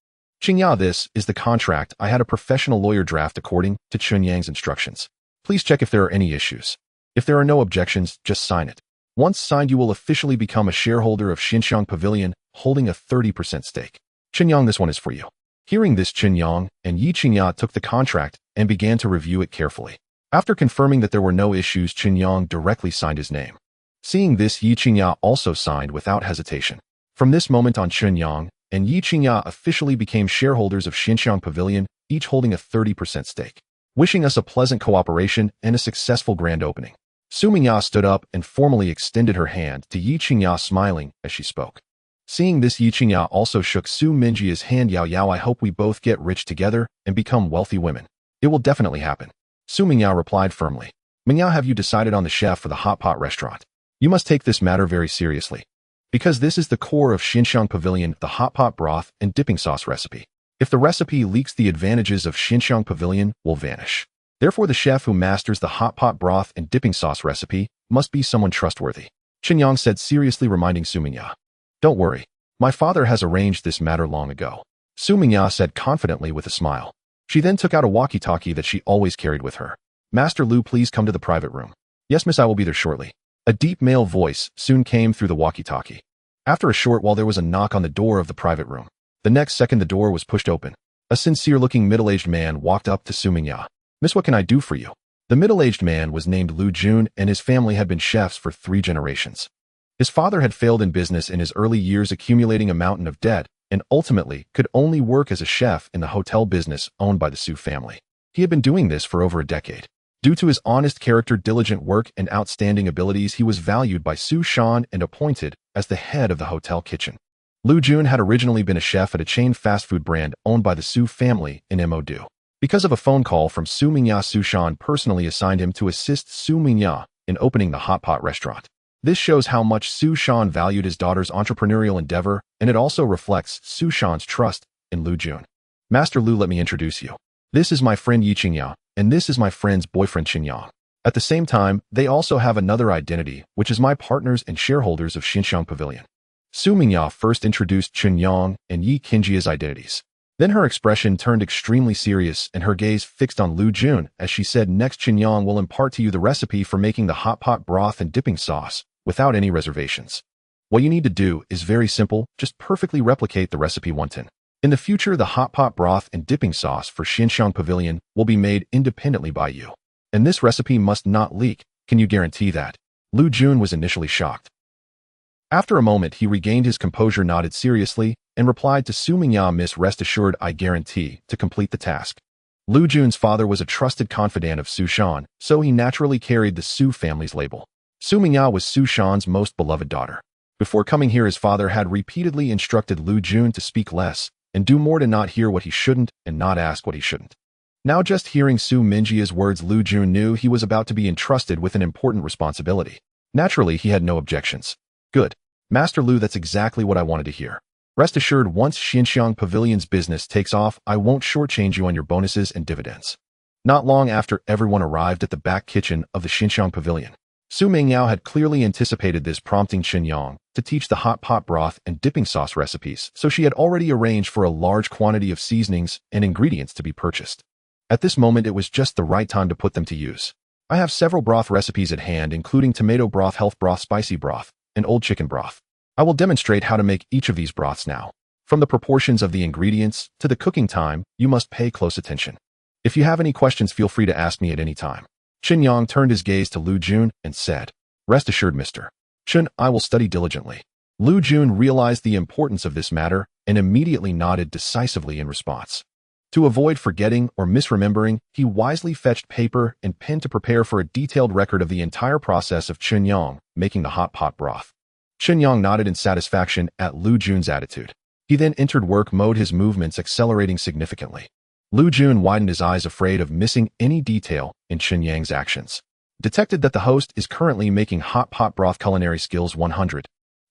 "Qingya, this is the contract I had a professional lawyer draft according to Chen Yang's instructions. Please check if there are any issues. If there are no objections, just sign it. Once signed, you will officially become a shareholder of Xinxiang Pavilion, holding a 30% stake. Chen Yang, this one is for you." Hearing this, Chen Yang and Ye Qingya took the contract and began to review it carefully. After confirming that there were no issues, Chen Yang directly signed his name. Seeing this, Ye Qingya also signed without hesitation. From this moment on, Chen Yang and Ye Qingya officially became shareholders of Xinxiang Pavilion, each holding a 30% stake. wishing us a pleasant cooperation and a successful grand opening. Su Mingya stood up and formally extended her hand to Ye Qingya, smiling as she spoke. Seeing this, Ye Qingya also shook Su Mingya's hand. Yao, I hope we both get rich together and become wealthy women. It will definitely happen. Su Mingya replied firmly. Mingya, have you decided on the chef for the hot pot restaurant? You must take this matter very seriously. Because this is the core of Xinxiang Pavilion, the hot pot broth and dipping sauce recipe. If the recipe leaks, the advantages of Xinxiang Pavilion will vanish. Therefore, the chef who masters the hot pot broth and dipping sauce recipe must be someone trustworthy. Chen Yang said seriously, reminding Su Mingya. Don't worry. My father has arranged this matter long ago. Su Mingya said confidently with a smile. She then took out a walkie-talkie that she always carried with her. Master Lu, please come to the private room. Yes, miss, I will be there shortly. A deep male voice soon came through the walkie-talkie. After a short while, there was a knock on the door of the private room. The next second, the door was pushed open. A sincere-looking middle-aged man walked up to Su Mingya. Miss, what can I do for you? The middle-aged man was named Lu Jun, and his family had been chefs for 3 generations. His father had failed in business in his early years, accumulating a mountain of debt, and ultimately could only work as a chef in the hotel business owned by the Su family. He had been doing this for over a decade. Due to his honest character, diligent work, and outstanding abilities, he was valued by Su Shan and appointed as the head of the hotel kitchen. Lu Jun had originally been a chef at a chain fast food brand owned by the Su family in Modu. Because of a phone call from Su Mingya, Su Shan personally assigned him to assist Su Mingya in opening the hot pot restaurant. This shows how much Su Shan valued his daughter's entrepreneurial endeavor, and it also reflects Su Shan's trust in Lu Jun. Master Lu, let me introduce you. This is my friend Ye Qingya, and this is my friend's boyfriend Chen Yang. At the same time, they also have another identity, which is my partners and shareholders of Xinxiang Pavilion. Su Mingya first introduced Chen Yang and Ye Qingya's identities. Then her expression turned extremely serious and her gaze fixed on Lu Jun as she said, next, Chen Yang will impart to you the recipe for making the hot pot broth and dipping sauce without any reservations. What you need to do is very simple, just perfectly replicate the recipe 110. In the future, the hot pot broth and dipping sauce for Xinxiang Pavilion will be made independently by you. And this recipe must not leak. Can you guarantee that? Lu Jun was initially shocked. After a moment, he regained his composure, nodded seriously, and replied to Su Mingya, miss, rest assured, I guarantee to complete the task. Lu Jun's father was a trusted confidant of Su Shan, so he naturally carried the Su family's label. Su Mingya was Su Shan's most beloved daughter. Before coming here, his father had repeatedly instructed Lu Jun to speak less and do more, to not hear what he shouldn't and not ask what he shouldn't. Now, just hearing Su Mingya's words, Lu Jun knew he was about to be entrusted with an important responsibility. Naturally, he had no objections. Good. Master Lu, that's exactly what I wanted to hear. Rest assured, once Xinxiang Pavilion's business takes off, I won't shortchange you on your bonuses and dividends. Not long after everyone arrived at the back kitchen of the Xinxiang Pavilion, Su Mingya had clearly anticipated this, prompting Chen Yang to teach the hot pot broth and dipping sauce recipes, so she had already arranged for a large quantity of seasonings and ingredients to be purchased. At this moment, it was just the right time to put them to use. I have several broth recipes at hand, including tomato broth, health broth, spicy broth, and old chicken broth. I will demonstrate how to make each of these broths now. From the proportions of the ingredients to the cooking time, you must pay close attention. If you have any questions, feel free to ask me at any time. Chen Yang turned his gaze to Lu Jun and said, rest assured, Mr. Chen, I will study diligently. Lu Jun realized the importance of this matter and immediately nodded decisively in response. To avoid forgetting or misremembering, he wisely fetched paper and pen to prepare for a detailed record of the entire process of Chen Yang making the hot pot broth. Chen Yang nodded in satisfaction at Lu Jun's attitude. He then entered work mode, his movements accelerating significantly. Lu Jun widened his eyes, afraid of missing any detail in Chen Yang's actions. Detected that the host is currently making hot pot broth. Culinary skills 100.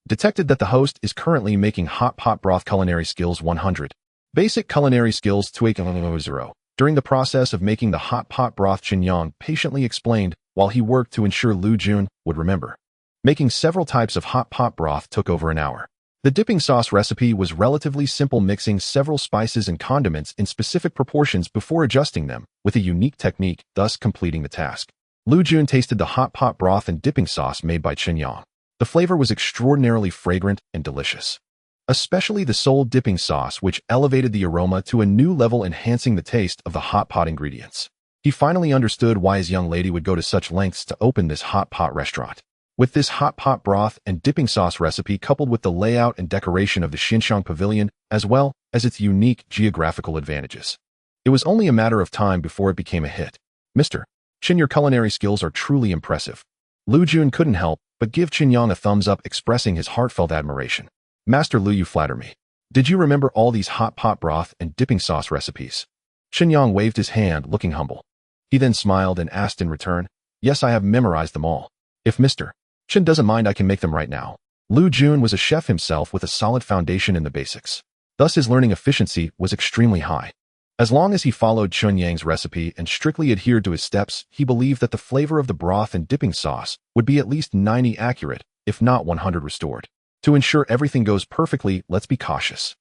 Detected that the host is currently making hot pot broth. Culinary skills 100. Basic culinary skills 280. During the process of making the hot pot broth, Chen Yang patiently explained while he worked to ensure Lu Jun would remember. Making several types of hot pot broth took over an hour. The dipping sauce recipe was relatively simple, mixing several spices and condiments in specific proportions before adjusting them with a unique technique, thus completing the task. Lu Jun tasted the hot pot broth and dipping sauce made by Chen Yang. The flavor was extraordinarily fragrant and delicious. Especially the soul dipping sauce, which elevated the aroma to a new level, enhancing the taste of the hot pot ingredients. He finally understood why his young lady would go to such lengths to open this hot pot restaurant. With this hot pot broth and dipping sauce recipe, coupled with the layout and decoration of the Xinxiang Pavilion, as well as its unique geographical advantages, it It was only a matter of time before it became a hit. Mr. Chen, your culinary skills are truly impressive. Lu Jun couldn't help but give Chen Yang a thumbs up, expressing his heartfelt admiration. Master Lu, you flatter me. Did you remember all these hot pot broth and dipping sauce recipes? Chen Yang waved his hand, looking humble. He then smiled and asked in return, yes, I have memorized them all. If Mr. Chen doesn't mind, I can make them right now. Lu Jun was a chef himself with a solid foundation in the basics. Thus his learning efficiency was extremely high. As long as he followed Chen Yang's recipe and strictly adhered to his steps, he believed that the flavor of the broth and dipping sauce would be at least 90 accurate, if not 100 restored. To ensure everything goes perfectly, let's be cautious.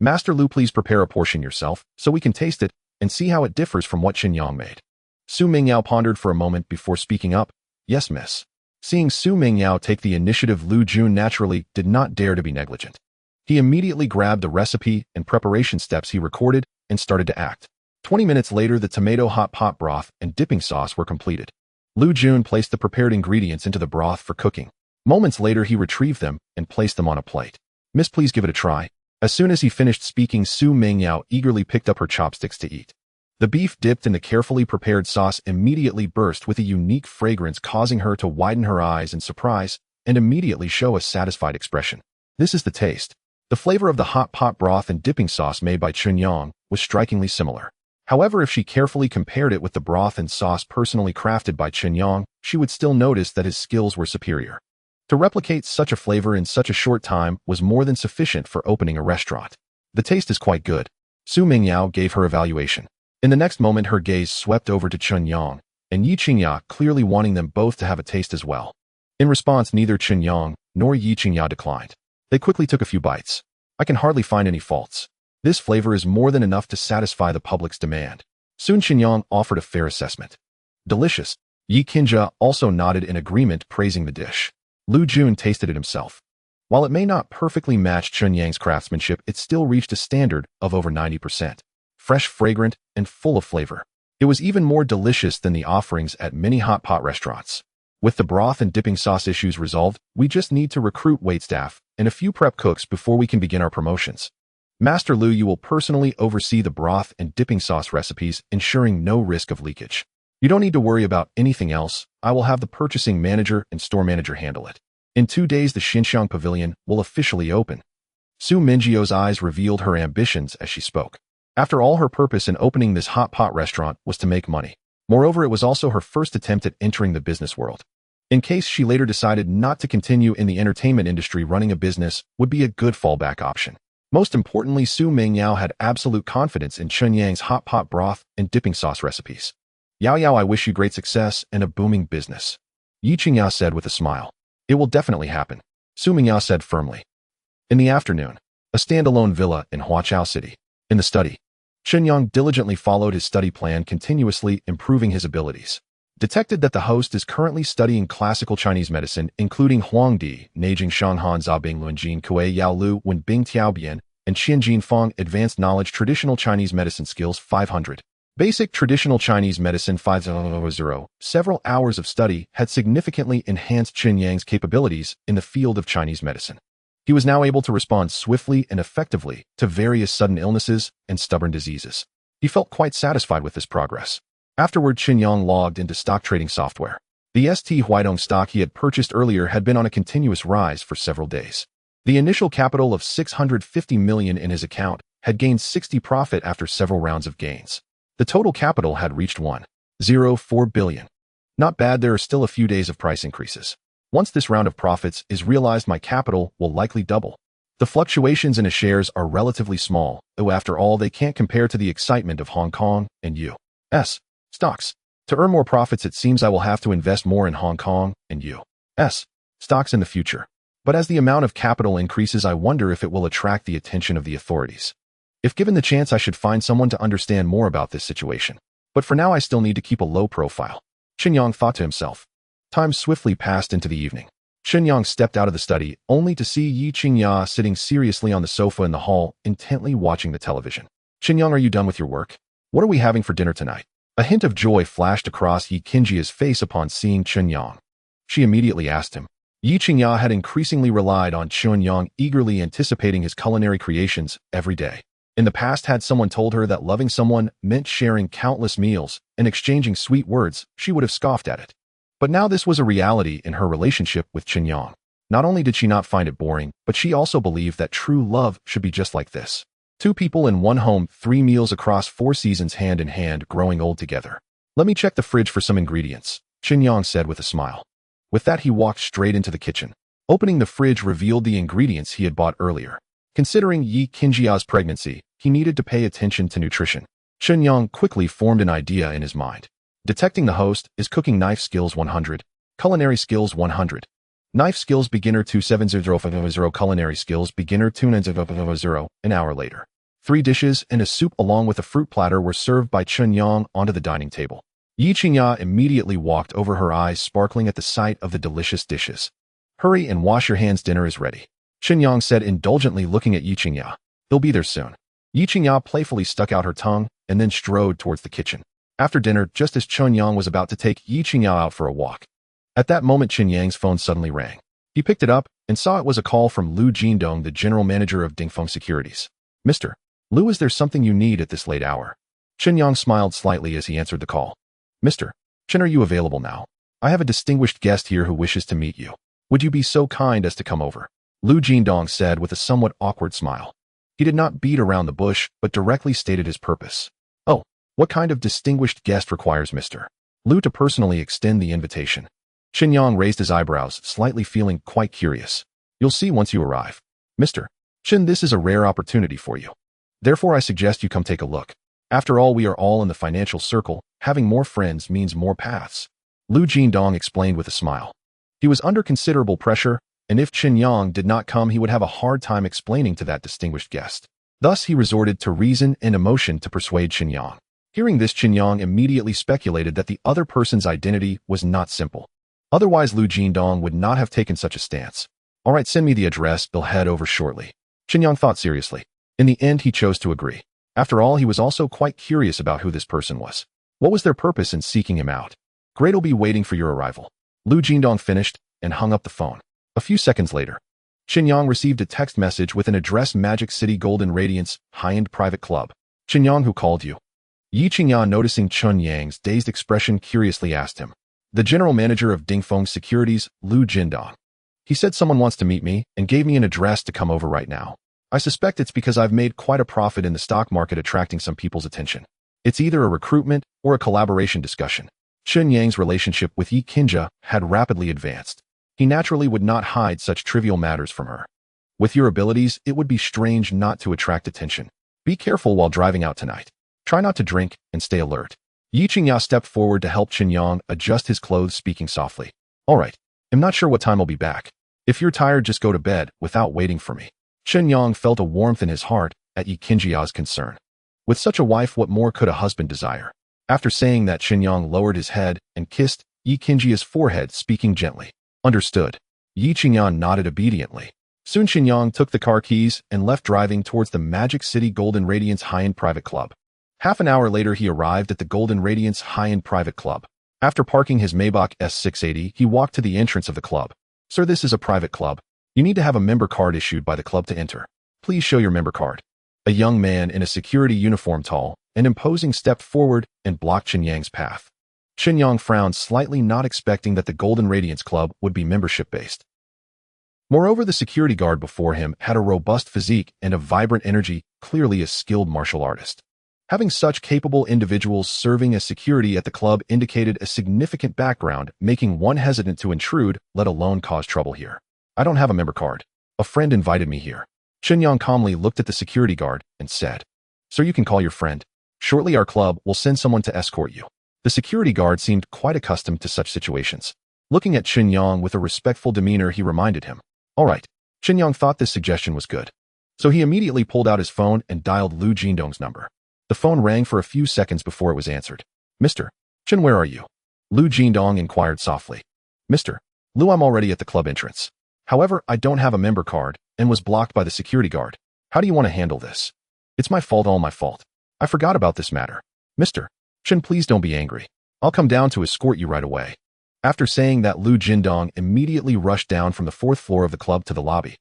Master Lu, please prepare a portion yourself, so we can taste it and see how it differs from what Chen Yang made. Su Mingyao pondered for a moment before speaking up. Yes, miss. Seeing Su Mingyao take the initiative, Lu Jun naturally did not dare to be negligent. He immediately grabbed the recipe and preparation steps he recorded and started to act. 20 minutes later, the tomato hot pot broth and dipping sauce were completed. Lu Jun placed the prepared ingredients into the broth for cooking. Moments later, he retrieved them and placed them on a plate. Miss, please give it a try. As soon as he finished speaking, Su Mingyao eagerly picked up her chopsticks to eat. The beef dipped in the carefully prepared sauce immediately burst with a unique fragrance, causing her to widen her eyes in surprise and immediately show a satisfied expression. This is the taste. The flavor of the hot pot broth and dipping sauce made by Chen Yang was strikingly similar. However, if she carefully compared it with the broth and sauce personally crafted by Chen Yang, she would still notice that his skills were superior. To replicate such a flavor in such a short time was more than sufficient for opening a restaurant. The taste is quite good. Su Mingyao gave her evaluation. In the next moment, her gaze swept over to Chen Yang and Ye Qingya, clearly wanting them both to have a taste as well. In response, neither Chen Yang nor Ye Qingya declined. They quickly took a few bites. I can hardly find any faults. This flavor is more than enough to satisfy the public's demand. Soon Chen Yang offered a fair assessment. Delicious. Ye Qingya also nodded in agreement, praising the dish. Lu Jun tasted it himself. While it may not perfectly match Chen Yang's craftsmanship, it still reached a standard of over 90%. Fresh, fragrant, and full of flavor. It was even more delicious than the offerings at many hot pot restaurants. With the broth and dipping sauce issues resolved, we just need to recruit waitstaff and a few prep cooks before we can begin our promotions. Master Lu, you will personally oversee the broth and dipping sauce recipes, ensuring no risk of leakage. You don't need to worry about anything else. I will have the purchasing manager and store manager handle it. In 2 days, the Xinxiang Pavilion will officially open. Su Mingyio's eyes revealed her ambitions as she spoke. After all, her purpose in opening this hot pot restaurant was to make money. Moreover, it was also her first attempt at entering the business world. In case she later decided not to continue in the entertainment industry, running a business would be a good fallback option. Most importantly, Su Mingyao had absolute confidence in Chen Yang's hot pot broth and dipping sauce recipes. Yao Yao, I wish you great success and a booming business. Ye Qingya said with a smile. It will definitely happen, Su Mingyao said firmly. In the afternoon, a standalone villa in Huachao City. In the study, Chen Yang diligently followed his study plan, continuously improving his abilities. Detected that the host is currently studying classical Chinese medicine, including Huangdi, Neijing Shanghan Zabing Lunjin Kuei Yao Lu Wen Bing Tiaobian, and Qianjin Feng Advanced Knowledge Traditional Chinese Medicine Skills 500. Basic Traditional Chinese Medicine 500. Several hours of study had significantly enhanced Chen Yang's capabilities in the field of Chinese medicine. He was now able to respond swiftly and effectively to various sudden illnesses and stubborn diseases. He felt quite satisfied with this progress. Afterward, Chen Yang logged into stock trading software. The ST Huaidong stock he had purchased earlier had been on a continuous rise for several days. The initial capital of 650 million in his account had gained 60 profit after several rounds of gains. The total capital had reached 1.04 billion. Not bad, there are still a few days of price increases. Once this round of profits is realized, my capital will likely double. The fluctuations in his shares are relatively small, though after all they can't compare to the excitement of Hong Kong and U.S. stocks. To earn more profits, it seems I will have to invest more in Hong Kong and U.S. stocks in the future. But as the amount of capital increases, I wonder if it will attract the attention of the authorities. If given the chance, I should find someone to understand more about this situation. But for now, I still need to keep a low profile. Chen Yang thought to himself. Time swiftly passed into the evening. Chen Yang stepped out of the study, only to see Ye Qingya sitting seriously on the sofa in the hall, intently watching the television. Chen Yang, are you done with your work? What are we having for dinner tonight? A hint of joy flashed across Ye Qingya's face upon seeing Chen Yang. She immediately asked him. Ye Qingya had increasingly relied on Chen Yang, eagerly anticipating his culinary creations every day. In the past, had someone told her that loving someone meant sharing countless meals and exchanging sweet words, she would have scoffed at it. But now this was a reality in her relationship with Chen Yang. Not only did she not find it boring, but she also believed that true love should be just like this. Two people in one home, 3 meals across 4 seasons, hand in hand, growing old together. Let me check the fridge for some ingredients, Chen Yang said with a smile. With that, he walked straight into the kitchen. Opening the fridge revealed the ingredients he had bought earlier. Considering Ye Qingya.Now's pregnancy, he needed to pay attention to nutrition. Chen Yang quickly formed an idea in his mind. Detecting the host is cooking knife skills 100, culinary skills 100. Knife skills beginner 27050, culinary skills beginner 29050. An hour later, 3 dishes and a soup along with a fruit platter were served by Chen Yang onto the dining table. Ye Qingya immediately walked over, her eyes sparkling at the sight of the delicious dishes. Hurry and wash your hands, dinner is ready, Chen Yang said indulgently, looking at Ye Qingya. He'll be there soon. Ye Qingya playfully stuck out her tongue and then strode towards the kitchen. After dinner, just as Chen Yang was about to take Ye Qingya out for a walk, at that moment Chen Yang's phone suddenly rang. He picked it up and saw it was a call from Lu Jindong, the general manager of Dingfeng Securities. Mr. Lu, is there something you need at this late hour? Chen Yang smiled slightly as he answered the call. Mr. Chen, are you available now? I have a distinguished guest here who wishes to meet you. Would you be so kind as to come over? Lu Jindong said with a somewhat awkward smile. He did not beat around the bush, but directly stated his purpose. Oh, what kind of distinguished guest requires Mr. Lu to personally extend the invitation? Chen Yang raised his eyebrows, slightly feeling quite curious. You'll see once you arrive. Mr. Chen, this is a rare opportunity for you. Therefore, I suggest you come take a look. After all, we are all in the financial circle. Having more friends means more paths. Lu Jindong explained with a smile. He was under considerable pressure, and if Chen Yang did not come, he would have a hard time explaining to that distinguished guest. Thus, he resorted to reason and emotion to persuade Chen Yang. Hearing this, Chen Yang immediately speculated that the other person's identity was not simple. Otherwise, Lu Jindong would not have taken such a stance. All right, send me the address, I'll head over shortly. Chen Yang thought seriously. In the end, he chose to agree. After all, he was also quite curious about who this person was. What was their purpose in seeking him out? Great'll be waiting for your arrival. Lu Jindong finished and hung up the phone. A few seconds later, Chen Yang received a text message with an address: Magic City Golden Radiance, High-End Private Club. Chen Yang, who called you? Ye Qingya, noticing Chen Yang's dazed expression, curiously asked him. The general manager of Dingfeng Securities, Lu Jindong. He said someone wants to meet me and gave me an address to come over right now. I suspect it's because I've made quite a profit in the stock market, attracting some people's attention. It's either a recruitment or a collaboration discussion. Chen Yang's relationship with Ye Qingya had rapidly advanced. He naturally would not hide such trivial matters from her. With your abilities, it would be strange not to attract attention. Be careful while driving out tonight. Try not to drink and stay alert. Ye Qingya stepped forward to help Chen Yang adjust his clothes, speaking softly. All right, I'm not sure what time I'll be back. If you're tired, just go to bed without waiting for me. Chen Yang felt a warmth in his heart at Ye Qingya's concern. With such a wife, what more could a husband desire? After saying that, Chen Yang lowered his head and kissed Ye Qingya's forehead, speaking gently. Understood. Ye Qingya nodded obediently. Soon Chen Yang took the car keys and left, driving towards the Magic City Golden Radiance High-End Private Club. Half an hour later, he arrived at the Golden Radiance High-End Private Club. After parking his Maybach S680, he walked to the entrance of the club. Sir, this is a private club. You need to have a member card issued by the club to enter. Please show your member card. A young man in a security uniform, tall and imposing, stepped forward and blocked Chen Yang's path. Chen Yang frowned slightly, not expecting that the Golden Radiance Club would be membership-based. Moreover, the security guard before him had a robust physique and a vibrant energy, clearly a skilled martial artist. Having such capable individuals serving as security at the club indicated a significant background, making one hesitant to intrude, let alone cause trouble here. I don't have a member card. A friend invited me here. Chen Yang calmly looked at the security guard and said, Sir, you can call your friend. Shortly our club will send someone to escort you. The security guard seemed quite accustomed to such situations. Looking at Chen Yang with a respectful demeanor, he reminded him. All right. Chen Yang thought this suggestion was good. So he immediately pulled out his phone and dialed Lu Jindong's number. The phone rang for a few seconds before it was answered. Mr. Chen, where are you? Lu Jindong inquired softly. Mr. Lu, I'm already at the club entrance. However, I don't have a member card and was blocked by the security guard. How do you want to handle this? It's my fault, all my fault. I forgot about this matter. Mr. Chen, please don't be angry. I'll come down to escort you right away. After saying that, Lu Jindong immediately rushed down from the 4th floor of the club to the lobby.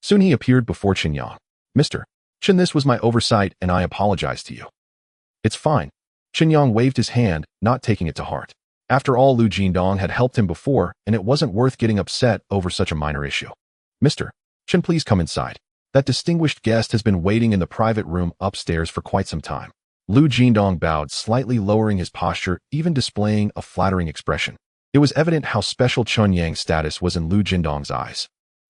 Soon he appeared before Chen Yang. Mr. Chen, this was my oversight and I apologize to you. It's fine. Chen Yang waved his hand, not taking it to heart. After all, Lu Jindong had helped him before, and it wasn't worth getting upset over such a minor issue. Mr. Chen, please come inside. That distinguished guest has been waiting in the private room upstairs for quite some time. Lu Jindong bowed, slightly lowering his posture, even displaying a flattering expression. It was evident how special Chen Yang's status was in Lu Jindong's eyes.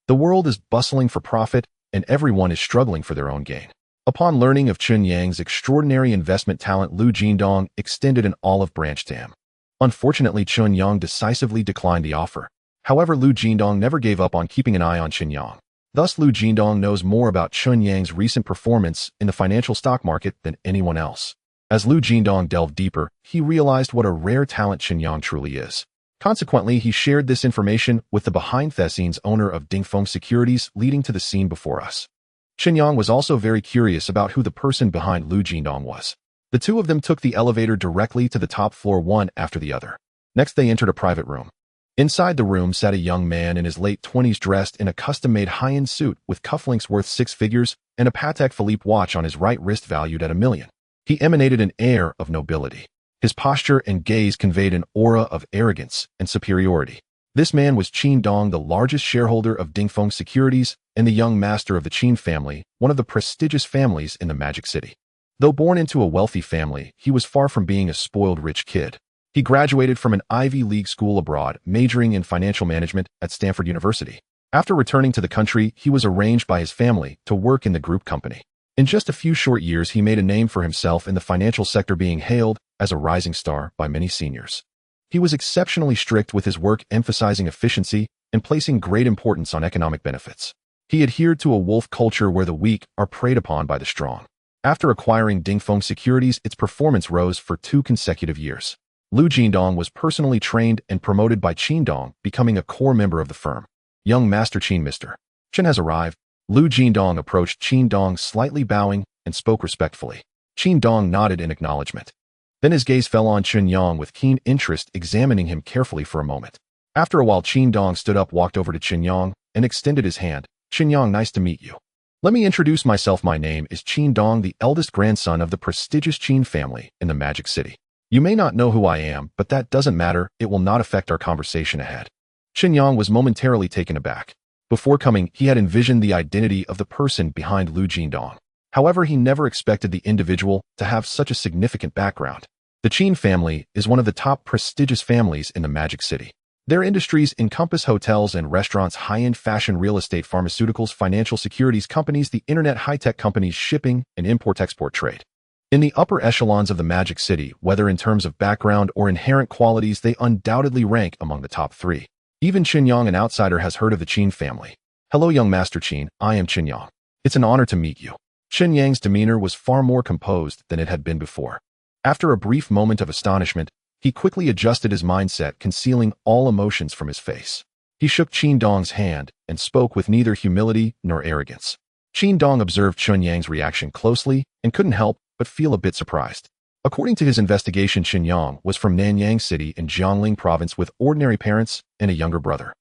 The world is bustling for profit, and everyone is struggling for their own gain. Upon learning of Chen Yang's extraordinary investment talent, Lu Jindong extended an olive branch to him. Unfortunately, Chen Yang decisively declined the offer. However, Lu Jindong never gave up on keeping an eye on Chen Yang. Thus, Lu Jindong knows more about Chen Yang's recent performance in the financial stock market than anyone else. As Lu Jindong delved deeper, he realized what a rare talent Chen Yang truly is. Consequently, he shared this information with the behind-the-scenes owner of Dingfeng Securities, leading to the scene before us. Chen Yang was also very curious about who the person behind Lu Jindong was. The two of them took the elevator directly to the top floor, one after the other. Next, they entered a private room. Inside the room sat a young man in his late 20s, dressed in a custom-made high-end suit with cufflinks worth 6 figures and a Patek Philippe watch on his right wrist valued at $1 million. He emanated an air of nobility. His posture and gaze conveyed an aura of arrogance and superiority. This man was Qin Dong, the largest shareholder of Dingfeng Securities and the young master of the Qin family, one of the prestigious families in the Magic City. Though born into a wealthy family, he was far from being a spoiled rich kid. He graduated from an Ivy League school abroad, majoring in financial management at Stanford University. After returning to the country, he was arranged by his family to work in the group company. In just a few short years, he made a name for himself in the financial sector, being hailed as a rising star by many seniors. He was exceptionally strict with his work, emphasizing efficiency and placing great importance on economic benefits. He adhered to a wolf culture where the weak are preyed upon by the strong. After acquiring Dingfeng Securities, its performance rose for 2 consecutive years. Lu Jindong was personally trained and promoted by Qin Dong, becoming a core member of the firm. Young Master Qin, Mr. Chen has arrived. Lu Jindong approached Qin Dong, slightly bowing, and spoke respectfully. Qin Dong nodded in acknowledgement. Then his gaze fell on Chen Yang with keen interest, examining him carefully for a moment. After a while, Qin Dong stood up, walked over to Chen Yang, and extended his hand. Chen Yang, nice to meet you. Let me introduce myself. My name is Qin Dong, the eldest grandson of the prestigious Qin family in the Magic City. You may not know who I am, but that doesn't matter. It will not affect our conversation ahead. Chen Yang was momentarily taken aback. Before coming, he had envisioned the identity of the person behind Lu Jindong. However, he never expected the individual to have such a significant background. The Qin family is one of the top prestigious families in the Magic City. Their industries encompass hotels and restaurants, high-end fashion, real estate, pharmaceuticals, financial securities companies, the internet, high-tech companies, shipping, and import-export trade. In the upper echelons of the Magic City, whether in terms of background or inherent qualities, they undoubtedly rank among the top 3. Even Chen Yang, an outsider, has heard of the Qin family. Hello, young Master Qin. I am Chen Yang. It's an honor to meet you. Chen Yang's demeanor was far more composed than it had been before. After a brief moment of astonishment, he quickly adjusted his mindset, concealing all emotions from his face. He shook Qin Dong's hand and spoke with neither humility nor arrogance. Qin Dong observed Chen Yang's reaction closely and couldn't help but feel a bit surprised. According to his investigation, Chen Yang was from Nanyang City in Jiangling Province with ordinary parents and a younger brother.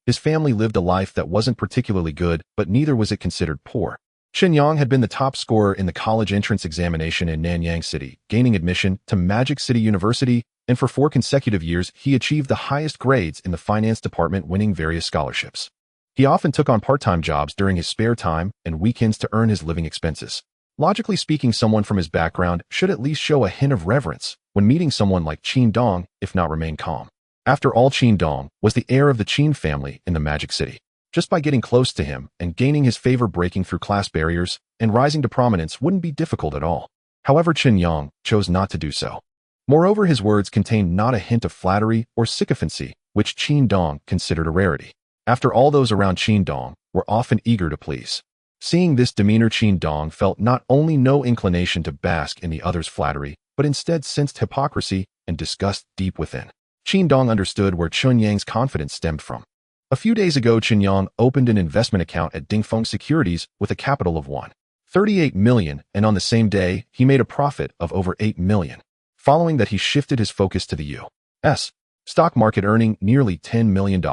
His family lived a life that wasn't particularly good, but neither was it considered poor. Chen Yang had been the top scorer in the college entrance examination in Nanyang City, gaining admission to Magic City University, and for 4 consecutive years, he achieved the highest grades in the finance department, winning various scholarships. He often took on part-time jobs during his spare time and weekends to earn his living expenses. Logically speaking, someone from his background should at least show a hint of reverence when meeting someone like Qin Dong, if not remain calm. After all, Qin Dong was the heir of the Qin family in the Magic City. Just by getting close to him and gaining his favor, breaking through class barriers and rising to prominence wouldn't be difficult at all. However, Chen Yang chose not to do so. Moreover, his words contained not a hint of flattery or sycophancy, which Qin Dong considered a rarity. After all, those around Qin Dong were often eager to please. Seeing this demeanor, Qin Dong felt not only no inclination to bask in the other's flattery, but instead sensed hypocrisy and disgust deep within. Qin Dong understood where Chen Yang's confidence stemmed from. A few days ago, Chen Yang opened an investment account at Dingfeng Securities with a capital of 1.38 million, and on the same day, he made a profit of over 8 million. Following that, he shifted his focus to the U.S. stock market, earning nearly $10 million.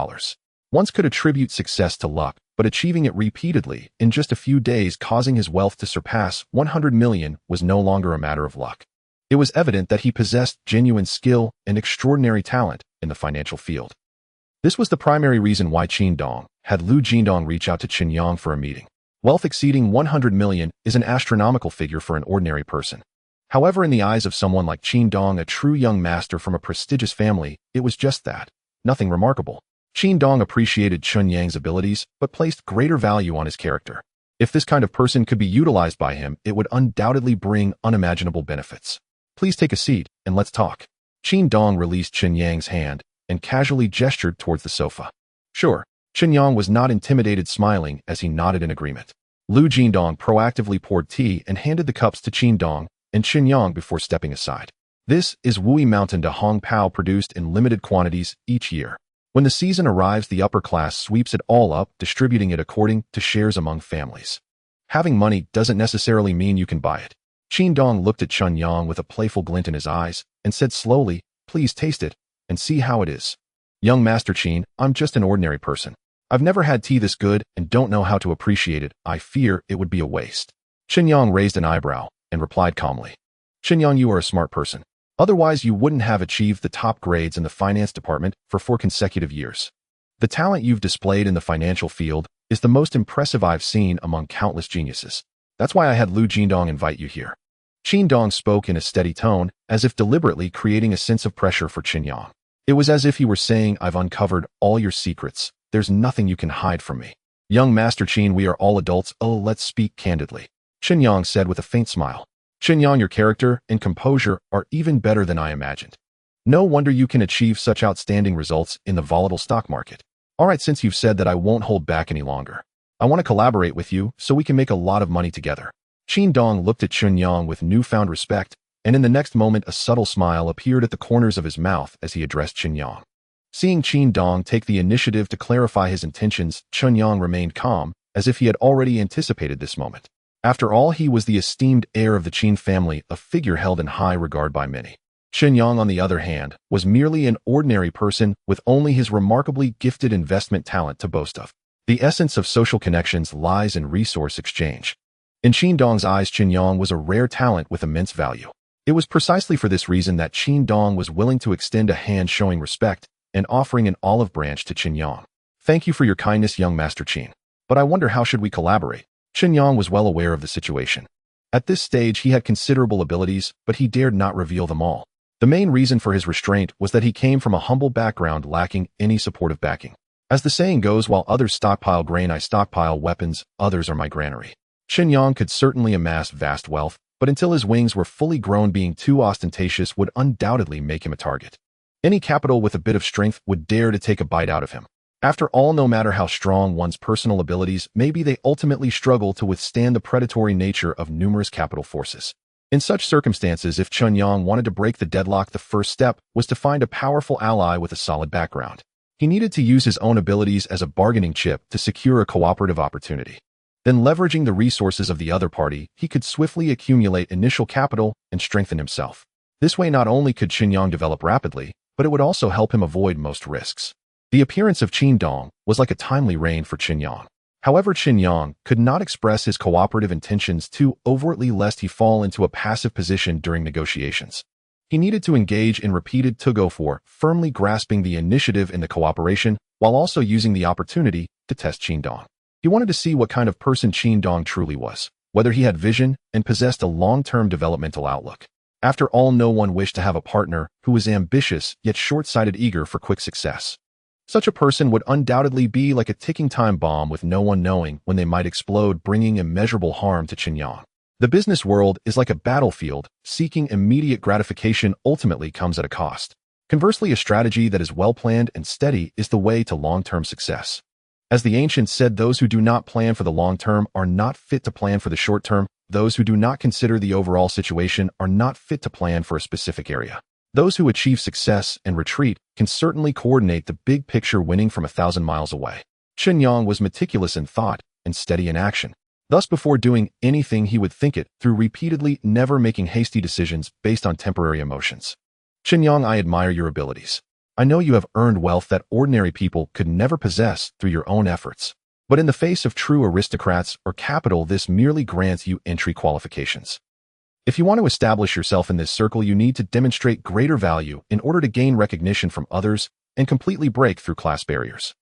One could attribute success to luck, but achieving it repeatedly in just a few days, causing his wealth to surpass 100 million, was no longer a matter of luck. It was evident that he possessed genuine skill and extraordinary talent in the financial field. This was the primary reason why Qingya.Now had Lu Jindong reach out to Chen Yang for a meeting. Wealth exceeding 100 million is an astronomical figure for an ordinary person. However, in the eyes of someone like Qingya.Now, a true young master from a prestigious family, it was just that. Nothing remarkable. Qingya.Now appreciated Chen Yang's abilities, but placed greater value on his character. If this kind of person could be utilized by him, it would undoubtedly bring unimaginable benefits. Please take a seat, and let's talk. Qingya.Now released Chen Yang's hand and casually gestured towards the sofa. Sure. Chen Yang was not intimidated, smiling as he nodded in agreement. Lu Jindong proactively poured tea and handed the cups to Qingya.Now and Chen Yang before stepping aside. This is Wui Mountain de Hong Pao, produced in limited quantities each year. When the season arrives, the upper class sweeps it all up, distributing it according to shares among families. Having money doesn't necessarily mean you can buy it. Qingya.Now looked at Chen Yang with a playful glint in his eyes and said slowly, "Please taste it and see how it is." "Young Master Qin, I'm just an ordinary person. I've never had tea this good and don't know how to appreciate it. I fear it would be a waste." Chen Yang raised an eyebrow and replied calmly, "Chen Yang, you are a smart person. Otherwise, you wouldn't have achieved the top grades in the finance department for 4 consecutive years. The talent you've displayed in the financial field is the most impressive I've seen among countless geniuses. That's why I had Lu Jindong invite you here." Qingya.Now spoke in a steady tone, as if deliberately creating a sense of pressure for Chen Yang. It was as if he were saying, "I've uncovered all your secrets. There's nothing you can hide from me. Young Master Qin, we are all adults. Oh, let's speak candidly," Chen Yang said with a faint smile. "Chen Yang, your character and composure are even better than I imagined. No wonder you can achieve such outstanding results in the volatile stock market. All right, since you've said that, I won't hold back any longer. I want to collaborate with you so we can make a lot of money together." Qingya.Now looked at Chen Yang with newfound respect, and in the next moment a subtle smile appeared at the corners of his mouth as he addressed Chen Yang. Seeing Qingya.Now take the initiative to clarify his intentions, Chen Yang remained calm, as if he had already anticipated this moment. After all, he was the esteemed heir of the Qin family, a figure held in high regard by many. Chen Yang, on the other hand, was merely an ordinary person with only his remarkably gifted investment talent to boast of. The essence of social connections lies in resource exchange. In Qingya.Nau's eyes, Chen Yang was a rare talent with immense value. It was precisely for this reason that Qingya.Now was willing to extend a hand, showing respect and offering an olive branch to Chen Yang. "Thank you for your kindness, young Master Qin. But I wonder, how should we collaborate?" Chen Yang was well aware of the situation. At this stage, he had considerable abilities, but he dared not reveal them all. The main reason for his restraint was that he came from a humble background lacking any supportive backing. As the saying goes, while others stockpile grain, I stockpile weapons. Others are my granary. Chen Yang could certainly amass vast wealth, but until his wings were fully grown, being too ostentatious would undoubtedly make him a target. Any capital with a bit of strength would dare to take a bite out of him. After all, no matter how strong one's personal abilities may be, they ultimately struggle to withstand the predatory nature of numerous capital forces. In such circumstances, if Chen Yang wanted to break the deadlock, the first step was to find a powerful ally with a solid background. He needed to use his own abilities as a bargaining chip to secure a cooperative opportunity. Then, leveraging the resources of the other party, he could swiftly accumulate initial capital and strengthen himself. This way, not only could Chen Yang develop rapidly, but it would also help him avoid most risks. The appearance of Qingya.Now was like a timely rain for Chen Yang. However, Chen Yang could not express his cooperative intentions too overtly, lest he fall into a passive position during negotiations. He needed to engage in repeated tug-of-war, firmly grasping the initiative in the cooperation, while also using the opportunity to test Qingya.Now. He wanted to see what kind of person Qingya.Now truly was, whether he had vision and possessed a long-term developmental outlook. After all, no one wished to have a partner who was ambitious yet short-sighted, eager for quick success. Such a person would undoubtedly be like a ticking time bomb, with no one knowing when they might explode, bringing immeasurable harm to Chen Yang. The business world is like a battlefield. Seeking immediate gratification ultimately comes at a cost. Conversely, a strategy that is well-planned and steady is the way to long-term success. As the ancients said, those who do not plan for the long term are not fit to plan for the short term. Those who do not consider the overall situation are not fit to plan for a specific area. Those who achieve success and retreat can certainly coordinate the big picture, winning from 1,000 miles away. Chen Yang was meticulous in thought and steady in action. Thus, before doing anything, he would think it through repeatedly, never making hasty decisions based on temporary emotions. "Chen Yang, I admire your abilities. I know you have earned wealth that ordinary people could never possess through your own efforts. But in the face of true aristocrats or capital, this merely grants you entry qualifications. If you want to establish yourself in this circle, you need to demonstrate greater value in order to gain recognition from others and completely break through class barriers.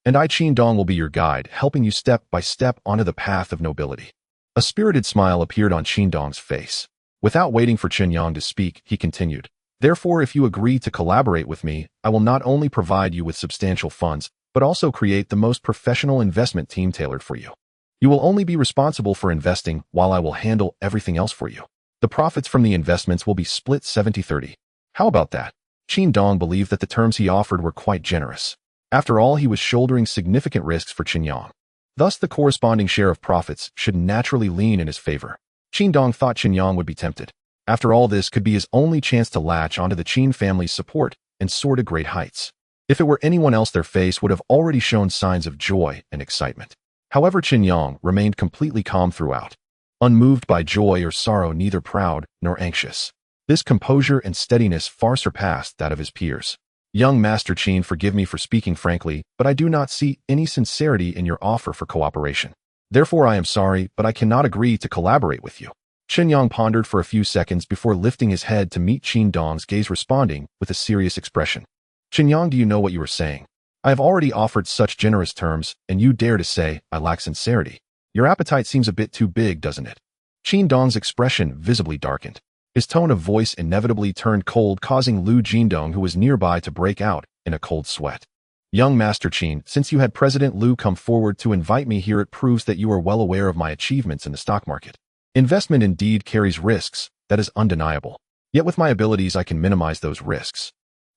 And Ye Qingya.Now will be your guide, helping you step by step onto the path of nobility. A spirited smile appeared on Qingya.Now's face. Without waiting for Chen Yang to speak, he continued, "Therefore, if you agree to collaborate with me, I will not only provide you with substantial funds, but also create the most professional investment team tailored for you. You will only be responsible for investing, while I will handle everything else for you. The profits from the investments will be split 70-30. How about that?" Qingya.Now believed that the terms he offered were quite generous. After all, he was shouldering significant risks for Chen Yang. Thus, the corresponding share of profits should naturally lean in his favor. Qingya.Now thought Chen Yang would be tempted. After all, this could be his only chance to latch onto the Qin family's support and soar to great heights. If it were anyone else, their face would have already shown signs of joy and excitement. However, Chen Yang remained completely calm throughout. Unmoved by joy or sorrow, neither proud nor anxious. This composure and steadiness far surpassed that of his peers. "Young Master Qin, forgive me for speaking frankly, but I do not see any sincerity in your offer for cooperation. Therefore, I am sorry, but I cannot agree to collaborate with you." Chen Yang pondered for a few seconds before lifting his head to meet Qingya.Now's gaze, responding with a serious expression. "Chen Yang, do you know what you are saying? I have already offered such generous terms, and you dare to say I lack sincerity. Your appetite seems a bit too big, doesn't it?" Qingya.Now's expression visibly darkened. His tone of voice inevitably turned cold, causing Lu Jingdong, who was nearby, to break out in a cold sweat. "Young Master Qin, since you had President Lu come forward to invite me here, it proves that you are well aware of my achievements in the stock market. Investment indeed carries risks, that is undeniable. Yet with my abilities, I can minimize those risks.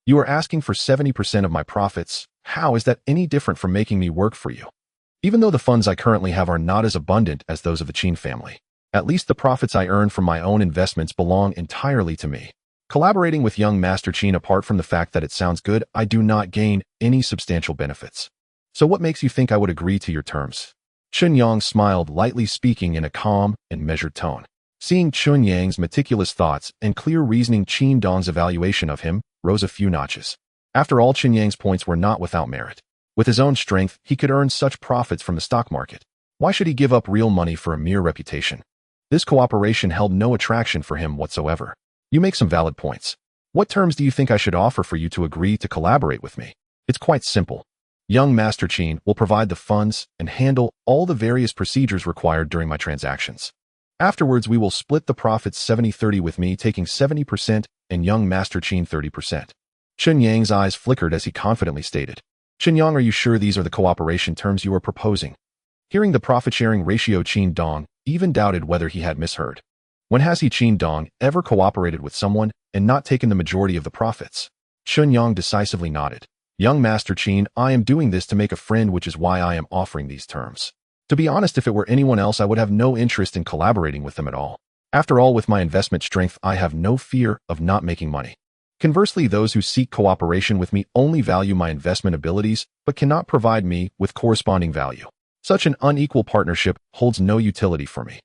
You are asking for 70% of my profits. How is that any different from making me work for you? Even though the funds I currently have are not as abundant as those of the Qin family, at least the profits I earn from my own investments belong entirely to me. Collaborating with young Master Qin, apart from the fact that it sounds good, I do not gain any substantial benefits. So what makes you think I would agree to your terms?" Chen Yang smiled lightly, speaking in a calm and measured tone. Seeing Chen Yang's meticulous thoughts and clear reasoning, Qingya.Now's evaluation of him rose a few notches. After all, Chen Yang's points were not without merit. With his own strength, he could earn such profits from the stock market. Why should he give up real money for a mere reputation? This cooperation held no attraction for him whatsoever. "You make some valid points. What terms do you think I should offer for you to agree to collaborate with me?" "It's quite simple. Young Master Qin will provide the funds and handle all the various procedures required during my transactions. Afterwards, we will split the profits 70-30, with me taking 70% and young Master Qin 30%. Chen Yang's eyes flickered as he confidently stated, "Chen Yang, are you sure these are the cooperation terms you are proposing?" Hearing the profit-sharing ratio, Qingya.Now even doubted whether he had misheard. When has he, Qingya.Now, ever cooperated with someone and not taken the majority of the profits? Chen Yang decisively nodded. "Young Master Qin, I am doing this to make a friend, which is why I am offering these terms. To be honest, if it were anyone else, I would have no interest in collaborating with them at all. After all, with my investment strength, I have no fear of not making money. Conversely, those who seek cooperation with me only value my investment abilities, but cannot provide me with corresponding value. Such an unequal partnership holds no utility for me."